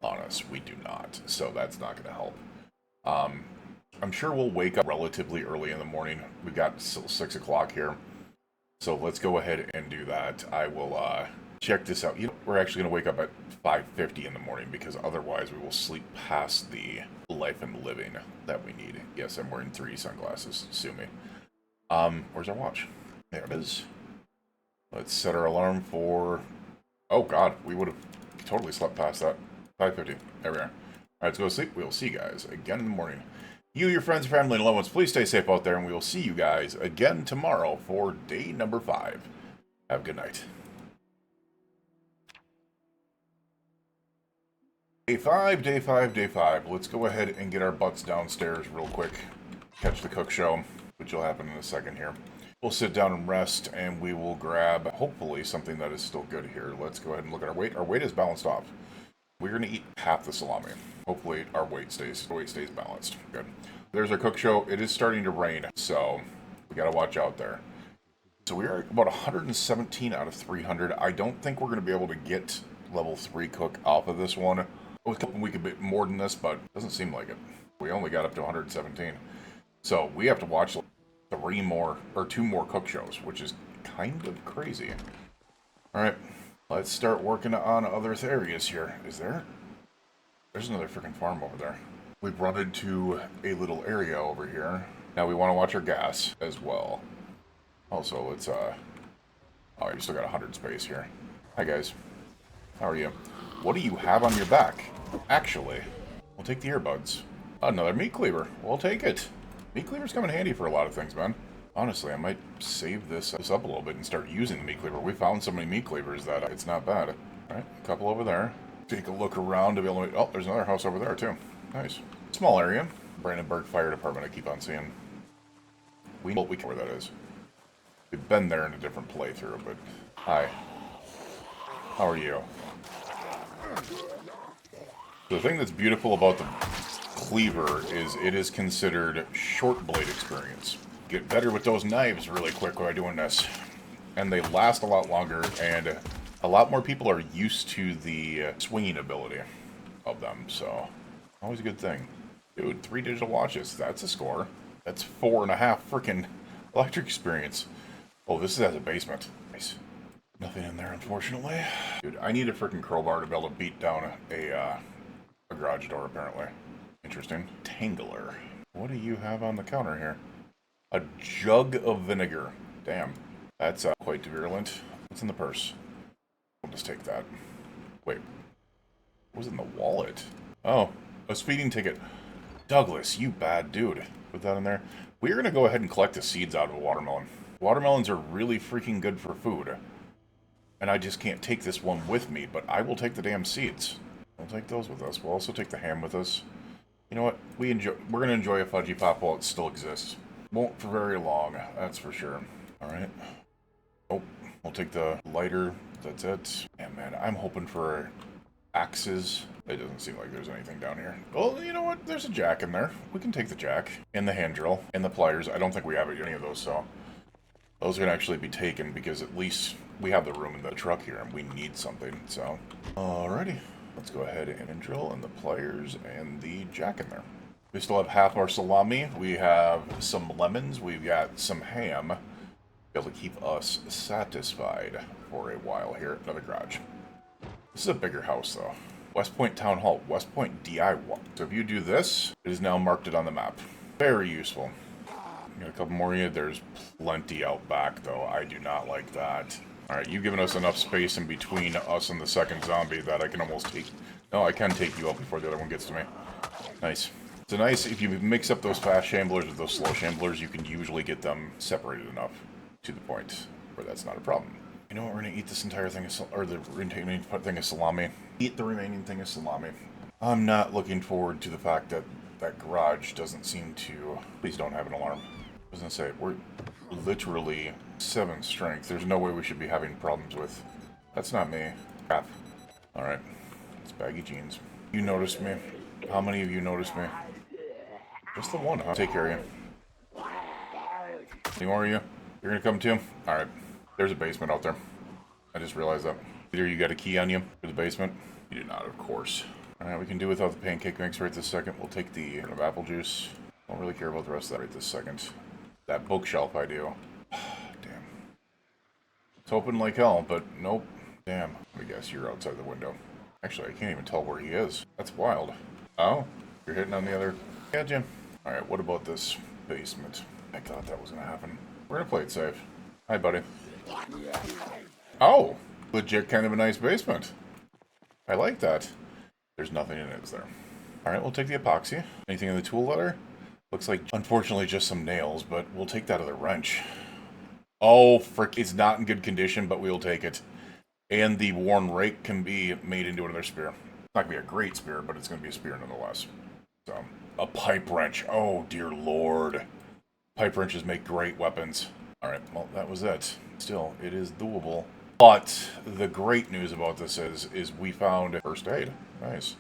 on us? We do not, so that's not going to help. I'm sure we'll wake up relatively early in the morning. We've got still 6 o'clock here. So let's go ahead and do that. I will check this out. You know, we're actually going to wake up at 5:50 in the morning because otherwise we will sleep past the life and living that we need. Yes, I'm wearing 3D sunglasses. Sue me. Where's our watch? There it is. Let's set our alarm for... Oh, God. We would have totally slept past that. 5:50. There we are. All right, let's go to sleep. We'll see you guys again in the morning. You, your friends, family, and loved ones, please stay safe out there, and we will see you guys again tomorrow for day number 5. Have a good night. Day 5, day 5, day 5. Let's go ahead and get our butts downstairs real quick. Catch the cook show, which will happen in a second here. We'll sit down and rest, and we will grab, hopefully, something that is still good here. Let's go ahead and look at our weight. Our weight is balanced off. We're going to eat half the salami. Hopefully our weight stays balanced. Good. There's our cook show. It is starting to rain, so we got to watch out there. So we are about 117 out of 300. I don't think we're going to be able to get level 3 cook off of this one. I was hoping we could be more than this, but it doesn't seem like it. We only got up to 117. So we have to watch 2 more cook shows, which is kind of crazy. All right. Let's start working on other areas here. There's another freaking farm over there. We've run into a little area over here. Now we want to watch our gas as well. Also, let's, oh, you still got 100 space here. Hi, guys. How are you? What do you have on your back? Actually, we'll take the earbuds. Another meat cleaver. We'll take it. Meat cleavers come in handy for a lot of things, man. Honestly, I might save this up a little bit and start using the meat cleaver. We found so many meat cleavers that it's not bad. All right, a couple over there. Take a look around to be able to... Oh, there's another house over there, too. Nice. Small area. Brandenburg Fire Department, I keep on seeing. We know where that is. We've been there in a different playthrough, but... Hi. How are you? The thing that's beautiful about the cleaver is it is considered short blade experience. Get better with those knives really quick while doing this. And they last a lot longer, and a lot more people are used to the swinging ability of them, so always a good thing. Dude, 3 digital watches, that's a score. That's 4.5 freaking electric experience. Oh, this has a basement. Nice. Nothing in there, unfortunately. Dude, I need a freaking crowbar to be able to beat down a garage door, apparently. Interesting. Tangler. What do you have on the counter here? A jug of vinegar. Damn. That's quite virulent. What's in the purse? We'll just take that. Wait. What was in the wallet? Oh. A speeding ticket. Douglas, you bad dude. Put that in there. We're going to go ahead and collect the seeds out of a watermelon. Watermelons are really freaking good for food. And I just can't take this one with me, but I will take the damn seeds. We'll take those with us. We'll also take the ham with us. You know what? We're going to enjoy a Fudgy Pop while it still exists. Won't for very long, that's for sure. Alright. Oh, we'll take the lighter. That's it. And man, I'm hoping for axes. It doesn't seem like there's anything down here. Well, you know what? There's a jack in there. We can take the jack. And the hand drill. And the pliers. I don't think we have any of those, so... those can actually be taken because at least we have the room in the truck here and we need something, so... alrighty. Let's go ahead and drill and the pliers and the jack in there. We still have half our salami. We have some lemons. We've got some ham. Be able to keep us satisfied for a while here. Another garage. This is a bigger house, though. West Point Town Hall. West Point DIY. So if you do this, it is now marked it on the map. Very useful. Got a couple more here. There's plenty out back, though. I do not like that. Alright, you've given us enough space in between us and the second zombie that I can almost take... no, I can take you out before the other one gets to me. Nice. So nice, if you mix up those fast shamblers with those slow shamblers, you can usually get them separated enough to the point where that's not a problem. You know what, we're going to eat this entire thing of... or the remaining thing of salami. Eat the remaining thing of salami. I'm not looking forward to the fact that that garage doesn't seem to... please don't have an alarm. I was going to say, we're literally 7 strength. There's no way we should be having problems with. That's not me. Crap. Alright. It's baggy jeans. You noticed me. How many of you noticed me? Just the one, huh? Take care of you. Any more of you? You're going to come too? Alright. There's a basement out there. I just realized that. Either you got a key on you for the basement? You do not, of course. Alright, we can do without the pancake mix right this second. We'll take the apple juice. Don't really care about the rest of that right this second. That bookshelf I do. Damn. It's open like hell, but nope. Damn. Let me guess, you're outside the window. Actually, I can't even tell where he is. That's wild. Oh? You're hitting on the other... yeah, Jim. Alright, what about this basement? I thought that was gonna happen. We're gonna play it safe. Hi, buddy. Oh! Legit kind of a nice basement. I like that. There's nothing in it, is there? Alright, we'll take the epoxy. Anything in the tool letter? Looks like, unfortunately, just some nails, but we'll take that other wrench. Oh, frick. It's not in good condition, but we'll take it. And the worn rake can be made into another spear. It's not going to be a great spear, but it's going to be a spear nonetheless. So, a pipe wrench. Oh, dear lord. Pipe wrenches make great weapons. Alright, well, that was it. Still, it is doable. But the great news about this is we found first aid. Nice.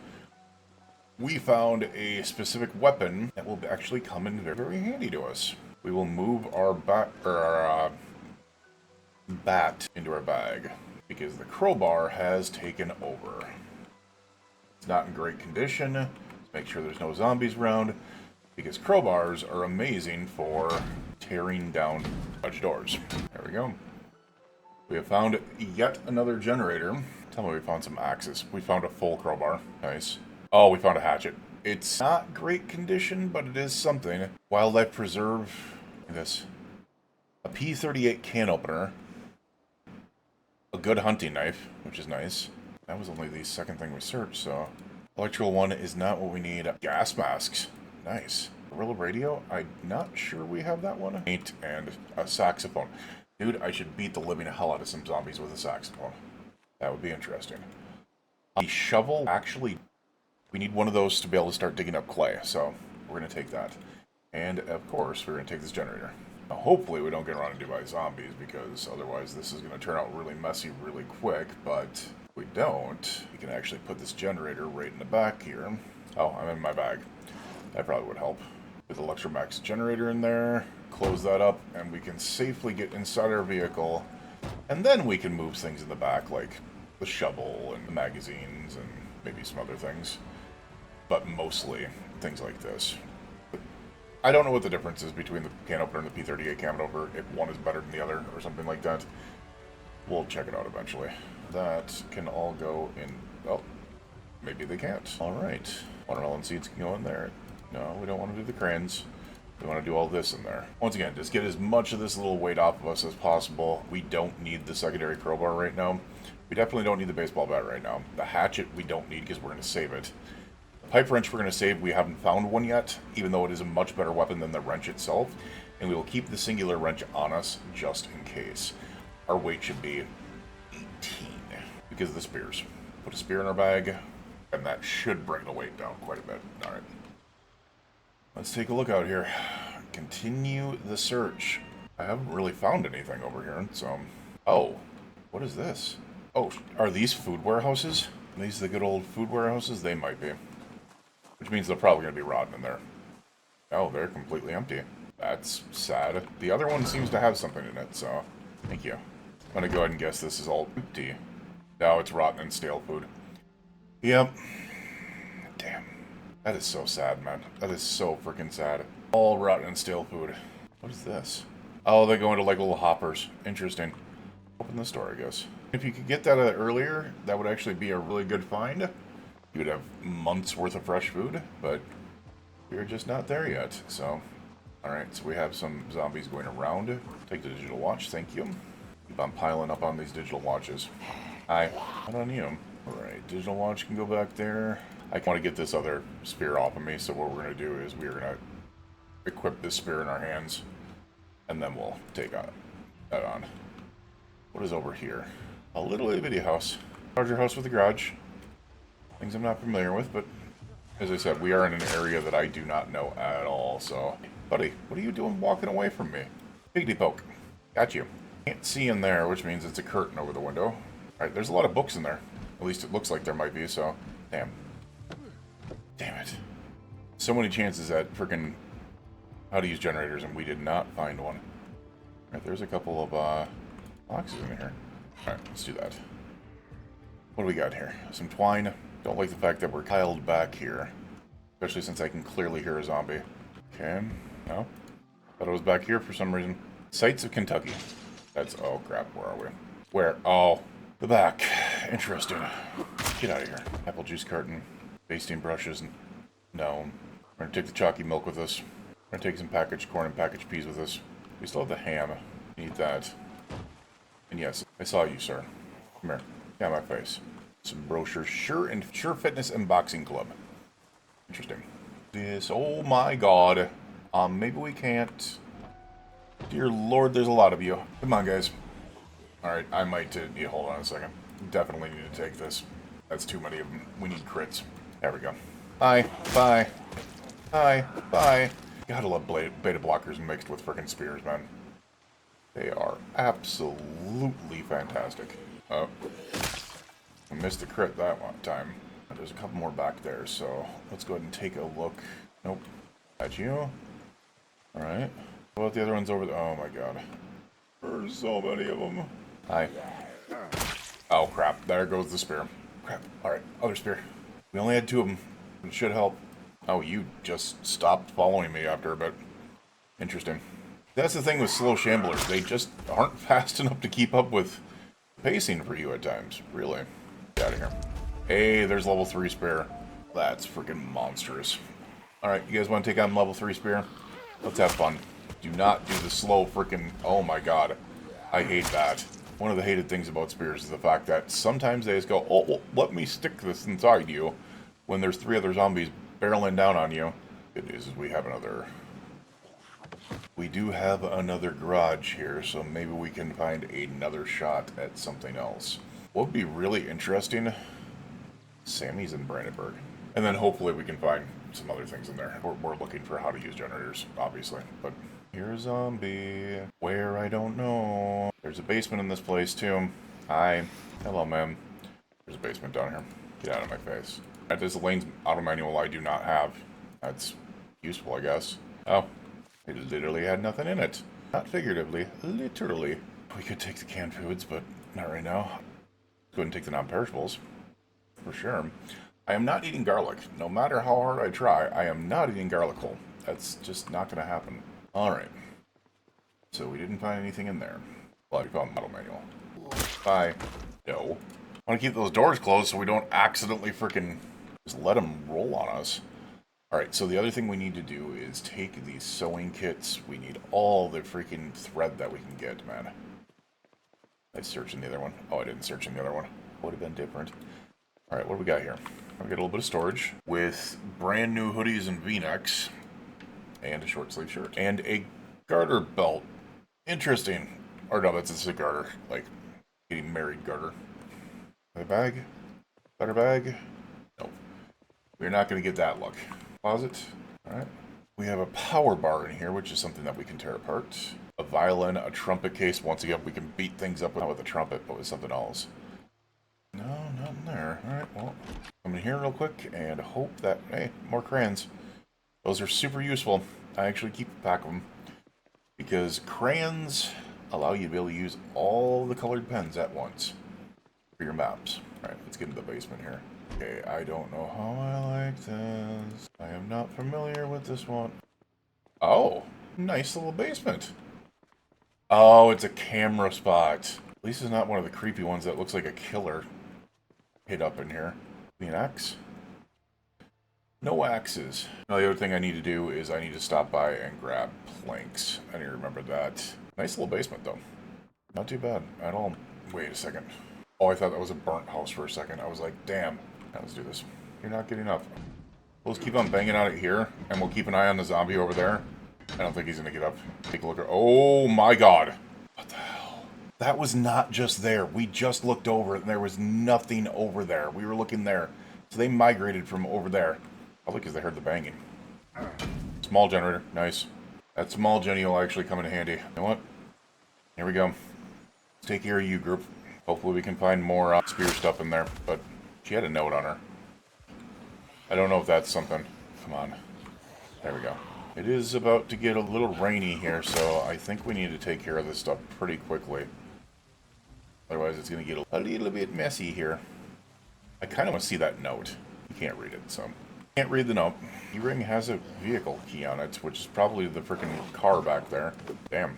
We found a specific weapon that will actually come in very, very handy to us. We will move our bat into our bag because the crowbar has taken over. It's not in great condition. Let's make sure there's no zombies around because crowbars are amazing for tearing down garage doors. There we go. We have found yet another generator. Tell me we found some axes. We found a full crowbar. Nice. Oh, we found a hatchet. It's not great condition, but it is something. Wildlife preserve. Look at this. A P38 can opener. A good hunting knife, which is nice. That was only the second thing we searched, so... electrical one is not what we need. Gas masks. Nice. Gorilla radio? I'm not sure we have that one. Paint and a saxophone. Dude, I should beat the living hell out of some zombies with a saxophone. That would be interesting. The shovel, actually... we need one of those to be able to start digging up clay, so we're going to take that. And, of course, we're going to take this generator. Now, hopefully we don't get run into by zombies, because otherwise this is going to turn out really messy really quick, but if we don't, we can actually put this generator right in the back here. Oh, I'm in my bag. That probably would help. With the Electromax generator in there, close that up, and we can safely get inside our vehicle, and then we can move things in the back, like the shovel and the magazines and maybe some other things. But mostly things like this. I don't know what the difference is between the can opener and the P38 can opener, if one is better than the other or something like that. We'll check it out eventually. That can all go in... oh, maybe they can't. Alright. Watermelon seeds can go in there. No, we don't want to do the cranes. We want to do all this in there. Once again, just get as much of this little weight off of us as possible. We don't need the secondary crowbar right now. We definitely don't need the baseball bat right now. The hatchet we don't need because we're going to save it. pipe wrench we're going to save. We haven't found one yet, even though it is a much better weapon than the wrench itself. And we will keep the singular wrench on us just in case. Our weight should be 18 because of the spears. Put a spear in our bag, and that should bring the weight down quite a bit. All right. Let's take a look out here. Continue the search. I haven't really found anything over here, so... Oh, what is this? Oh, are these food warehouses? Are these the good old food warehouses? They might be. Which means they're probably going to be rotten in there. Oh, they're completely empty. That's sad. The other one seems to have something in it, so... Thank you. I'm going to go ahead and guess this is all empty. No, it's rotten and stale food. Yep. Damn. That is so sad, man. That is so freaking sad. All rotten and stale food. What is this? Oh, they go into like little hoppers. Interesting. Open the store, I guess. If you could get that earlier, that would actually be a really good find. You would have months worth of fresh food, but we're just not there yet. So, alright, so we have some zombies going around. Take the digital watch, thank you. Keep on piling up on these digital watches. Hi. Not on you. Alright, digital watch can go back there. I want to get this other spear off of me, so what we're going to do is we're going to equip this spear in our hands, and then we'll take that on. What is over here? A little itty house. Larger house with a garage. Things I'm not familiar with, but as I said, we are in an area that I do not know at all, so... Buddy, what are you doing walking away from me? Piggy poke. Got you. Can't see in there, which means it's a curtain over the window. Alright, there's a lot of books in there. At least it looks like there might be, so... Damn. Damn it. So many chances at freaking how to use generators, and we did not find one. Alright, there's a couple of boxes in here. Alright, let's do that. What do we got here? Some twine. Don't like the fact that we're tiled back here. Especially since I can clearly hear a zombie. Okay. No. Thought it was back here for some reason. Sights of Kentucky. That's... Oh, crap. Where are we? Where? Oh. The back. Interesting. Get out of here. Apple juice carton. Basting brushes. No. We're gonna take the chalky milk with us. We're gonna take some packaged corn and packaged peas with us. We still have the ham. Need that. And yes, I saw you, sir. Come here. Get out of my face. Some brochures. Sure Fitness and Boxing Club. Interesting. This. Oh my god. Maybe we can't. Dear Lord, there's a lot of you. Come on, guys. Alright, I might need. Hold on a second. Definitely need to take this. That's too many of them. We need crits. There we go. Hi. Bye. Hi. Bye. Gotta love beta blockers mixed with frickin' spears, man. They are absolutely fantastic. Oh. I missed the crit that one time. There's a couple more back there, so let's go ahead and take a look. Nope. That's you. Alright. What about the other ones over there? Oh my god. There's so many of them. Hi. Oh crap. There goes the spear. Crap. Alright. Other spear. We only had 2 of them. It should help. Oh, you just stopped following me after a bit. Interesting. That's the thing with slow shamblers. They just aren't fast enough to keep up with pacing for you at times. Really. Get out of here. Hey, there's level 3 spear. That's freaking monstrous. Alright, you guys want to take on level 3 spear? Let's have fun. Do not do the slow freaking... Oh my god. I hate that. One of the hated things about spears is the fact that sometimes they just go, oh, well, let me stick this inside you, when there's 3 other zombies barreling down on you. Good news is we have another... We do have another garage here, so maybe we can find another shot at something else. What would be really interesting... Sammy's in Brandenburg. And then hopefully we can find some other things in there. We're looking for how to use generators, obviously. But here's a zombie. Where, I don't know. There's a basement in this place, too. Hi. Hello, ma'am. There's a basement down here. Get out of my face. This lane's auto manual I do not have. That's useful, I guess. Oh. It literally had nothing in it. Not figuratively. Literally. We could take the canned foods, but not right now. Let's go ahead and take the non-perishables. For sure. I am not eating garlic. No matter how hard I try, I am not eating garlic whole. That's just not going to happen. Alright. So we didn't find anything in there. Well, we found model manual. Bye. No. I want to keep those doors closed so we don't accidentally freaking just let them roll on us. Alright, so the other thing we need to do is take these sewing kits. We need all the freaking thread that we can get, man. I searched in the other one. Oh, I didn't search in the other one. Would have been different. Alright, what do we got here? I'll get a little bit of storage with brand new hoodies and v-necks and a short sleeve shirt and a garter belt. Interesting. Or no, that's just a garter, like getting married garter. A bag? Better bag? Nope. We're not going to get that look. Closet. Alright. We have a power bar in here, which is something that we can tear apart. A violin, a trumpet case. Once again, we can beat things up not with a trumpet, but with something else. No, nothing there. Alright, well, come in here real quick and hope that, hey, more crayons. Those are super useful. I actually keep a pack of them because crayons allow you to be able to use all the colored pens at once for your maps. Alright, let's get into the basement here. Okay, I don't know how I like this. I am not familiar with this one. Oh, nice little basement. Oh, it's a camera spot. At least it's not one of the creepy ones that looks like a killer hid up in here. An axe? No axes. Now the other thing I need to do is I need to stop by and grab planks. I need to remember that. Nice little basement though. Not too bad at all. Wait a second. Oh, I thought that was a burnt house for a second. I was like, damn. Now let's do this. You're not getting up. We'll just keep on banging on it here, and we'll keep an eye on the zombie over there. I don't think he's gonna get up. Take a look at. Oh my god. What the hell? That was not just there. We just looked over and there was nothing over there. We were looking there. So they migrated from over there. Probably because they heard the banging. Small generator. Nice. That small Jenny will actually come in handy. You know what? Here we go. Let's take care of you, group. Hopefully we can find more spear stuff in there. But she had a note on her. I don't know if that's something. Come on. There we go. It is about to get a little rainy here, so I think we need to take care of this stuff pretty quickly. Otherwise it's going to get a little bit messy here. I kind of want to see that note. You can't read it, so... Can't read the note. E-ring has a vehicle key on it, which is probably the freaking car back there. Damn.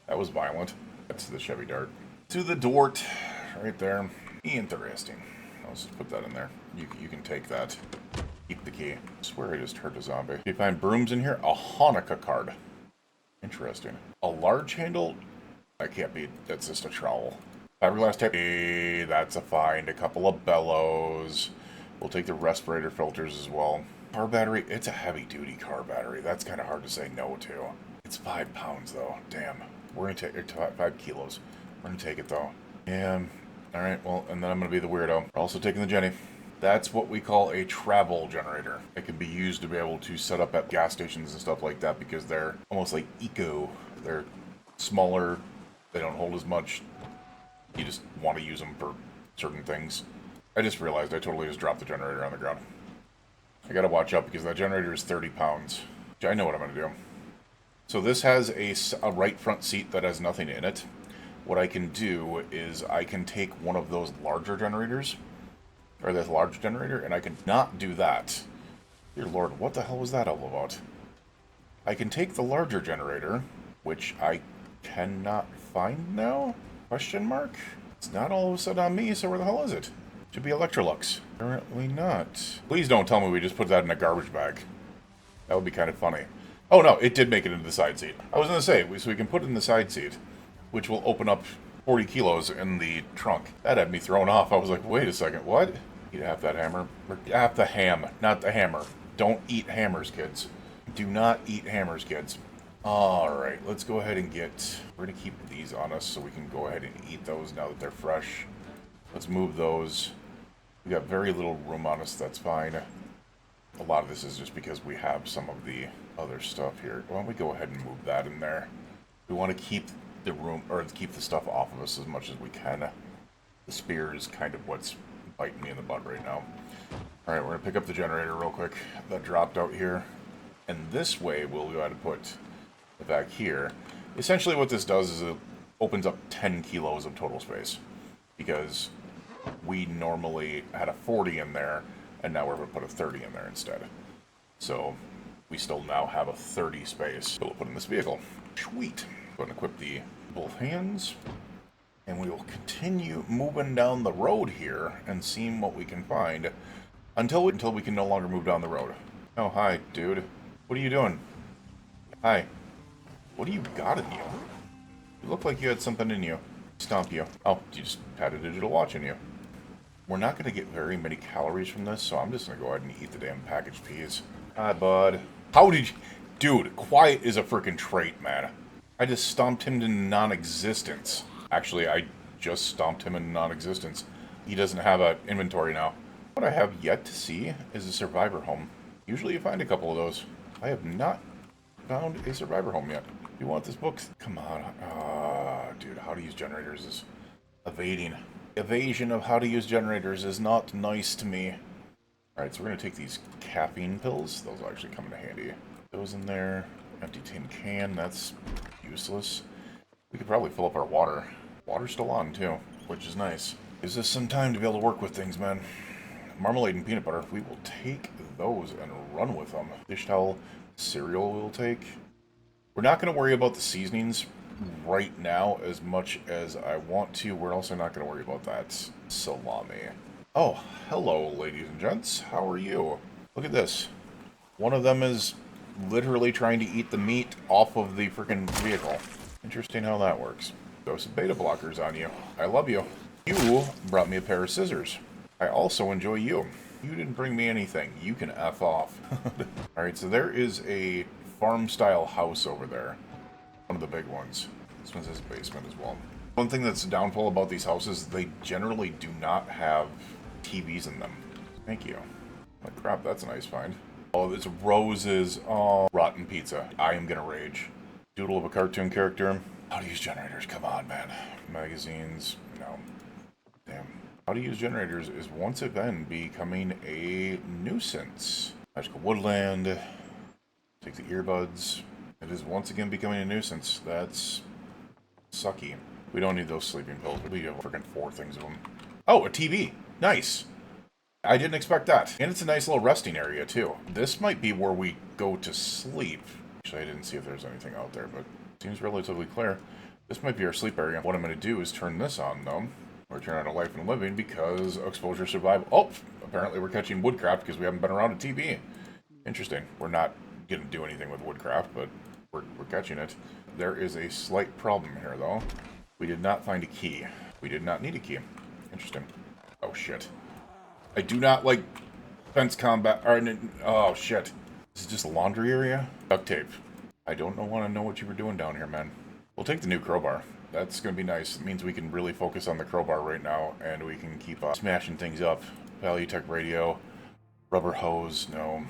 That was violent. That's the Chevy Dart. To the Dort. Right there. Interesting. I'll just put that in there. You can take that. Keep the key. I swear I just heard a zombie. You find brooms in here? A Hanukkah card. Interesting. A large handle? That can't be. That's just a trowel. Fiberglass tape. Hey, that's a find. A couple of bellows. We'll take the respirator filters as well. Car battery. It's a heavy-duty car battery. That's kind of hard to say no to. It's 5 pounds, though. Damn. We're going to take it. 5 kilos. We're going to take it, though. And, alright, well, and then I'm going to be the weirdo. We're also taking the Jenny. That's what we call a travel generator. It can be used to be able to set up at gas stations and stuff like that because they're almost like eco. They're smaller. They don't hold as much. You just want to use them for certain things. I just realized I totally just dropped the generator on the ground. I gotta watch out because that generator is 30 pounds. I know what I'm gonna do. So this has a right front seat that has nothing in it. What I can do is I can take one of those larger generators, or this large generator, and I can not do that. Dear Lord, what the hell was that all about? I can take the larger generator, which I cannot find now? Question mark? It's not all of a sudden on me, so where the hell is it? Should be Electrolux. Apparently not. Please don't tell me we just put that in a garbage bag. That would be kind of funny. Oh no, it did make it into the side seat. I was going to say, so we can put it in the side seat, which will open up 40 kilos in the trunk. That had me thrown off. I was like, wait a second, what? Eat half that hammer. Or half the ham, not the hammer. Don't eat hammers, kids. Do not eat hammers, kids. Alright, let's go ahead and get... We're going to keep these on us so we can go ahead and eat those now that they're fresh. Let's move those. We got very little room on us, that's fine. A lot of this is just because we have some of the other stuff here. Why don't we go ahead and move that in there? We want to keep the room, or keep the stuff off of us as much as we can. The spear is kind of what's biting me in the butt right now. Alright, we're going to pick up the generator real quick. That dropped out here. And this way, we'll go ahead and put it back here. Essentially what this does is it opens up 10 kilos of total space. Because we normally had a 40 in there, and now we're going to put a 30 in there instead. So we still now have a 30 space. So we'll put in this vehicle. Sweet. Go ahead and equip the both hands. And we will continue moving down the road here and seeing what we can find until we can no longer move down the road. Oh, hi, dude. What are you doing? Hi. What do you got in you? You look like you had something in you. Stomp you. Oh, you just had a digital watch in you. We're not going to get very many calories from this, so I'm just going to go ahead and eat the damn packaged peas. Hi, bud. How did you... Dude, quiet is a freaking trait, man. I just stomped him into non-existence. Actually, I just stomped him into non-existence. He doesn't have an inventory now. What I have yet to see is a survivor home. Usually you find a couple of those. I have not found a survivor home yet. You want this book? Come on. Dude, how to use generators is evading. Evasion of how to use generators is not nice to me. Alright, so we're going to take these caffeine pills. Those will actually come in handy. Those in there. Empty tin can. That's useless. We could probably fill up our water. Water's still on, too, which is nice. Gives us some time to be able to work with things, man. Marmalade and peanut butter. We will take those and run with them. Dish towel. Cereal we'll take. We're not going to worry about the seasonings right now as much as I want to. We're also not going to worry about that salami. Oh, hello, ladies and gents. How are you? Look at this. One of them is literally trying to eat the meat off of the freaking vehicle. Interesting how that works. Dose of beta blockers on you. I love you. You brought me a pair of scissors. I also enjoy you. You didn't bring me anything. You can F off. Alright, so there is a farm-style house over there. One of the big ones. This one has a basement as well. One thing that's a downfall about these houses, they generally do not have TVs in them. Thank you. Oh, crap, that's a nice find. Oh, it's roses. Oh, rotten pizza. I am gonna rage. Doodle of a cartoon character. How to use generators? Come on, man. Magazines. No. Damn. How to use generators is once again becoming a nuisance. Magical woodland. Take the earbuds. It is once again becoming a nuisance. That's sucky. We don't need those sleeping pills. We have freaking 4 things of them. Oh, a TV. Nice. I didn't expect that. And it's a nice little resting area, too. This might be where we go to sleep. Actually, I didn't see if there's anything out there, but it seems relatively clear. This might be our sleep area. What I'm going to do is turn this on, though. Or turn on to life and living because exposure survival. Oh, apparently we're catching woodcraft because we haven't been around a TV. Interesting. We're not going to do anything with woodcraft, but we're catching it. There is a slight problem here, though. We did not find a key. We did not need a key. Interesting. Oh, shit. I do not like fence combat. Oh, shit. This is just a laundry area? Duct tape. I don't want to know what you were doing down here, man. We'll take the new crowbar. That's going to be nice. It means we can really focus on the crowbar right now, and we can keep smashing things up. Valuetech radio. Rubber hose. No.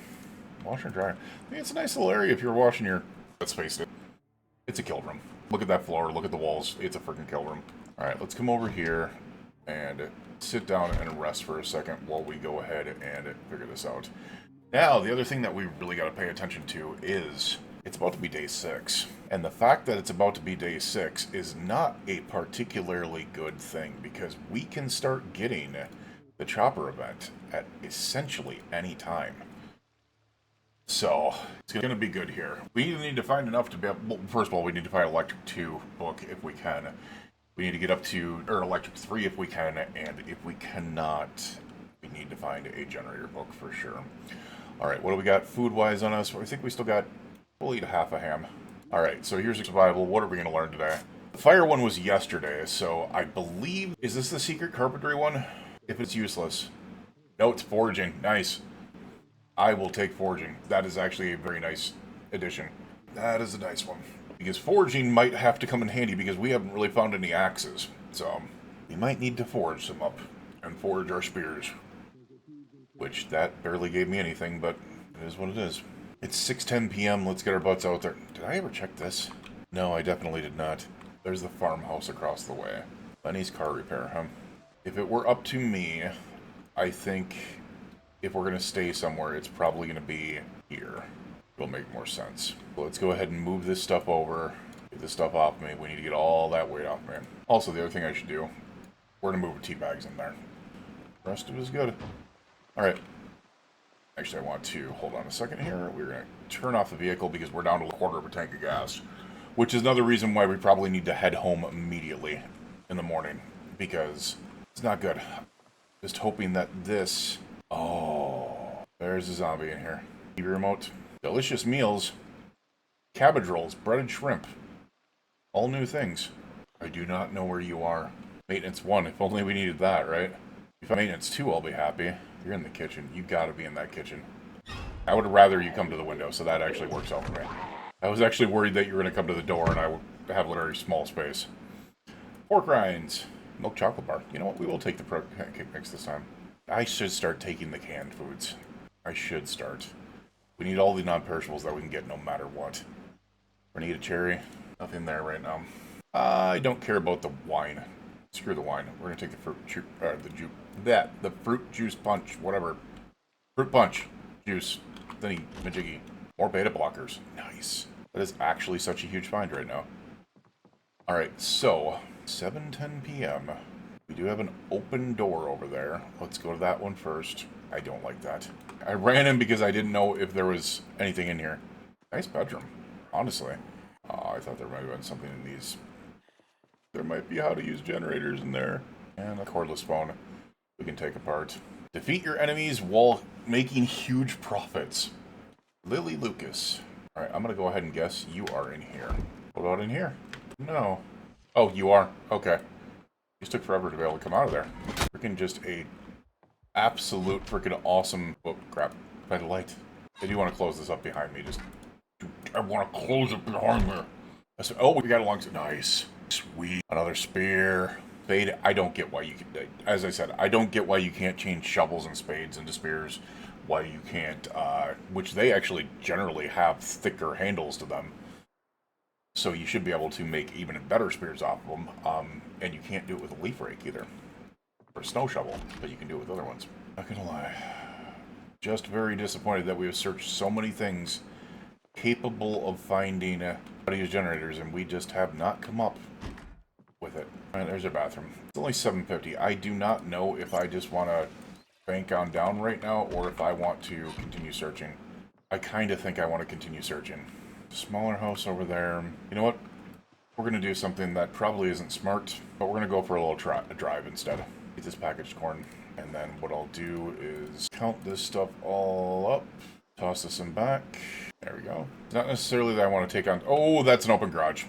Washer and dryer. I mean, it's a nice little area if you're washing your... Let's face it. It's a kill room. Look at that floor. Look at the walls. It's a freaking kill room. Alright, let's come over here and sit down and rest for a second while we go ahead and figure this out. Now, the other thing that we really got to pay attention to is it's about to be day 6. And the fact that it's about to be day 6 is not a particularly good thing because we can start getting the chopper event at essentially any time. So, it's going to be good here. We either need to find enough to be able... Well, first of all, we need to find Electric 2 book if we can. We need to get up to... Or Electric 3 if we can. And if we cannot, we need to find a generator book for sure. Alright, what do we got food-wise on us? I think we still got... We'll eat half a ham. Alright, so here's survival. What are we going to learn today? The fire one was yesterday, so I believe... Is this the secret carpentry one? If it's useless. No, it's foraging. Nice. I will take foraging. That is actually a very nice addition. That is a nice one. Because foraging might have to come in handy because we haven't really found any axes. So, we might need to forage some up. And forage our spears. Which, that barely gave me anything, but it is what it is. It's 6:10 p.m. Let's get our butts out there. Did I ever check this? No, I definitely did not. There's the farmhouse across the way. Lenny's car repair, huh? If it were up to me, I think... If we're going to stay somewhere, it's probably going to be here. It'll make more sense. So let's go ahead and move this stuff over. Get this stuff off me. We need to get all that weight off me. Also, the other thing I should do, we're going to move tea bags in there. The rest of it is good. Alright. Actually, I want to hold on a second here. We're going to turn off the vehicle because we're down to a quarter of a tank of gas. Which is another reason why we probably need to head home immediately in the morning. Because it's not good. Just hoping that this... Oh, there's a zombie in here. TV remote. Delicious meals. Cabbage rolls, breaded shrimp. All new things. I do not know where you are. Maintenance 1, if only we needed that, right? If I maintenance 2, I'll be happy. You're in the kitchen. You gotta be in that kitchen. I would rather you come to the window, so that actually works out for me. I was actually worried that you were gonna come to the door and I would have literally small space. Pork rinds. Milk chocolate bar. You know what? We will take the pancake mix this time. I should start taking the canned foods. I should start. We need all the non-perishables that we can get no matter what. We need a cherry. Nothing there right now. I don't care about the wine. Screw the wine. We're gonna take the fruit juice, the fruit juice punch, whatever. Fruit punch juice thingy majiggy. More beta blockers. Nice. That is actually such a huge find right now. All right, so 7:10 p.m. We do have an open door over there. Let's go to that one first. I don't like that. I ran in because I didn't know if there was anything in here. Nice bedroom, honestly. I thought there might have been something in these. There might be how to use generators in there. And a cordless phone we can take apart. Defeat your enemies while making huge profits. Lily Lucas. Alright, I'm going to go ahead and guess you are in here. What about in here? No. Oh, you are? Okay. Just took forever to be able to come out of there. Freaking just a absolute freaking awesome... Oh, crap. If I had a light. I do want to close this up behind me. I want to close it behind me. Oh, we got along. Nice. Sweet. Another spear. Spade. I don't get why you can... As I said, I don't get why you can't change shovels and spades into spears. Why you can't... which they actually generally have thicker handles to them. So you should be able to make even better spears off of them. And you can't do it with a leaf rake either. Or a snow shovel. But you can do it with other ones. Not gonna lie. Just very disappointed that we have searched so many things capable of finding how to use generators, and we just have not come up with it. Alright, there's our bathroom. It's only 7:50. I do not know if I just want to bank on down right now, or if I want to continue searching. I kind of think I want to continue searching. Smaller house over there. You know what? We're going to do something that probably isn't smart, but we're going to go for a little drive instead. Get this packaged corn, and then what I'll do is count this stuff all up. Toss this in back. There we go. It's not necessarily that I want to take on... Oh, that's an open garage.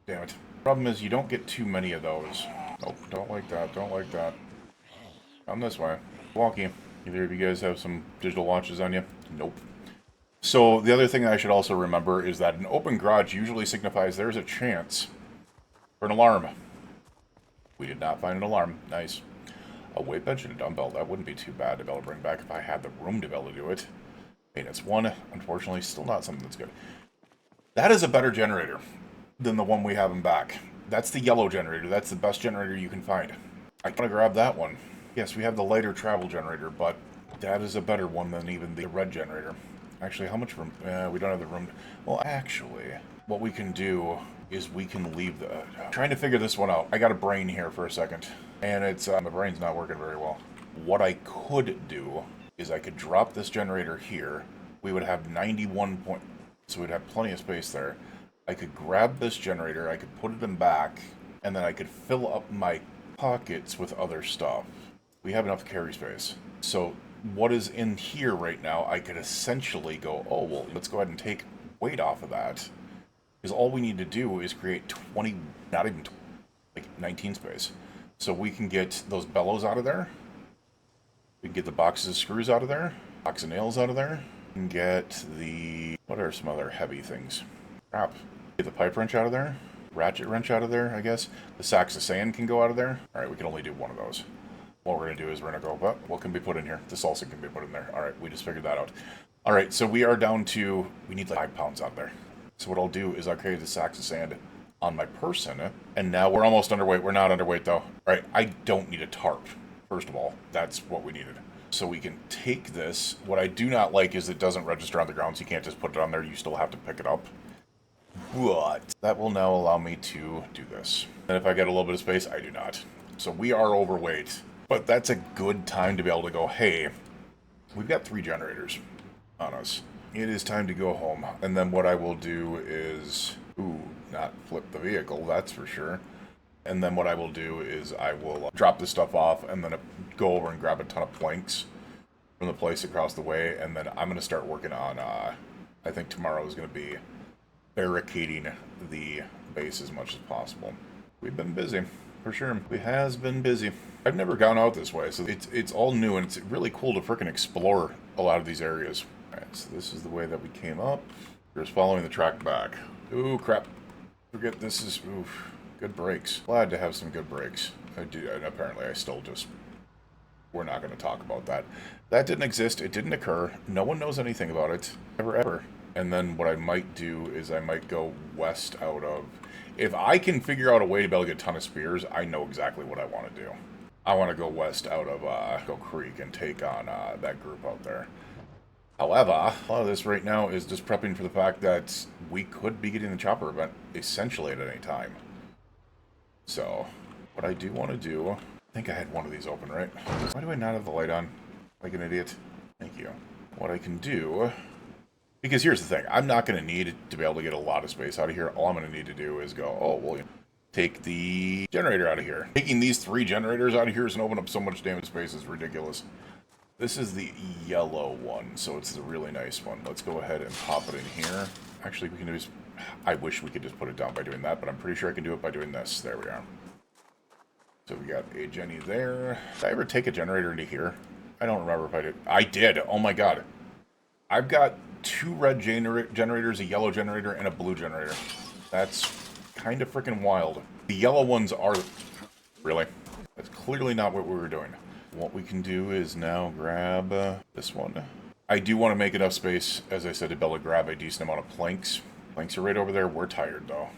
Damn it. Problem is, you don't get too many of those. Nope, don't like that. Don't like that. Come this way. Walkie. Either of you guys have some digital watches on you? Nope. So, the other thing I should also remember is that an open garage usually signifies there's a chance for an alarm. We did not find an alarm. Nice. A weight bench and a dumbbell. That wouldn't be too bad to be able to bring back if I had the room to be able to do it. Maintenance 1, unfortunately, still not something that's good. That is a better generator than the one we have in back. That's the yellow generator. That's the best generator you can find. I want to grab that one. Yes, we have the lighter travel generator, but that is a better one than even the red generator. Actually, how much room? We don't have the room. Well, actually, what we can do is we can leave the... trying to figure this one out. I got a brain here for a second, and it's my brain's not working very well. What I could do is I could drop this generator here. We would have 91 point... So we'd have plenty of space there. I could grab this generator, I could put it in back, and then I could fill up my pockets with other stuff. We have enough carry space. So what is in here right now, I could essentially go, oh, well, let's go ahead and take weight off of that. Because all we need to do is create 20, not even 20, like 19 space. So we can get those bellows out of there. We can get the boxes of screws out of there. Box of nails out of there. We can get the... what are some other heavy things? Crap. Get the pipe wrench out of there. Ratchet wrench out of there, I guess. The sacks of sand can go out of there. Alright, we can only do one of those. What we're going to do is we're going to go, but what can be put in here? This also can be put in there. Alright, we just figured that out. Alright, so we are down to... we need like 5 pounds out there. So what I'll do is I'll carry the sacks of sand on my person. And now we're almost underweight. We're not underweight, though. Alright, I don't need a tarp. First of all, that's what we needed. So we can take this. What I do not like is it doesn't register on the ground, so you can't just put it on there. You still have to pick it up. But that will now allow me to do this. And if I get a little bit of space, I do not. So we are overweight. But that's a good time to be able to go, hey, we've got 3 generators on us. It is time to go home. And then what I will do is, not flip the vehicle, that's for sure. And then what I will do is I will drop this stuff off and then go over and grab a ton of planks from the place across the way. And then I'm going to start working on, I think tomorrow is going to be barricading the base as much as possible. We've been busy. for sure. It has been busy. I've never gone out this way, so it's all new, and it's really cool to frickin' explore a lot of these areas. Alright, so this is the way that we came up. We're just following the track back. Ooh, crap. Forget this is... Oof. Good brakes. Glad to have some good brakes. I do, and apparently I still just... We're not going to talk about that. That didn't exist. It didn't occur. No one knows anything about it. Ever, ever. And then what I might do is I might go west out of... If I can figure out a way to be able to get a ton of spears, I know exactly what I want to do. I want to go west out of Go Creek and take on that group out there. However, a lot of this right now is just prepping for the fact that we could be getting the chopper event essentially at any time. So, what I do want to do... I think I had one of these open, right? Why do I not have the light on? Like an idiot? Thank you. What I can do... Because here's the thing. I'm not going to need to be able to get a lot of space out of here. All I'm going to need to do is go, oh, well, take the generator out of here. Taking these 3 generators out of here is going to open up so much damn space. It's ridiculous. This is the yellow one, so it's the really nice one. Let's go ahead and pop it in here. Actually, we can just... I wish we could just put it down by doing that, but I'm pretty sure I can do it by doing this. There we are. So we got a Jenny there. Did I ever take a generator into here? I don't remember if I did. I did! Oh my god. I've got 2 red generators, a yellow generator, and a blue generator. That's kind of freaking wild. The yellow ones are... Really? That's clearly not what we were doing. What we can do is now grab this one. I do want to make enough space, as I said, to be able to grab a decent amount of planks. Planks are right over there. We're tired, though.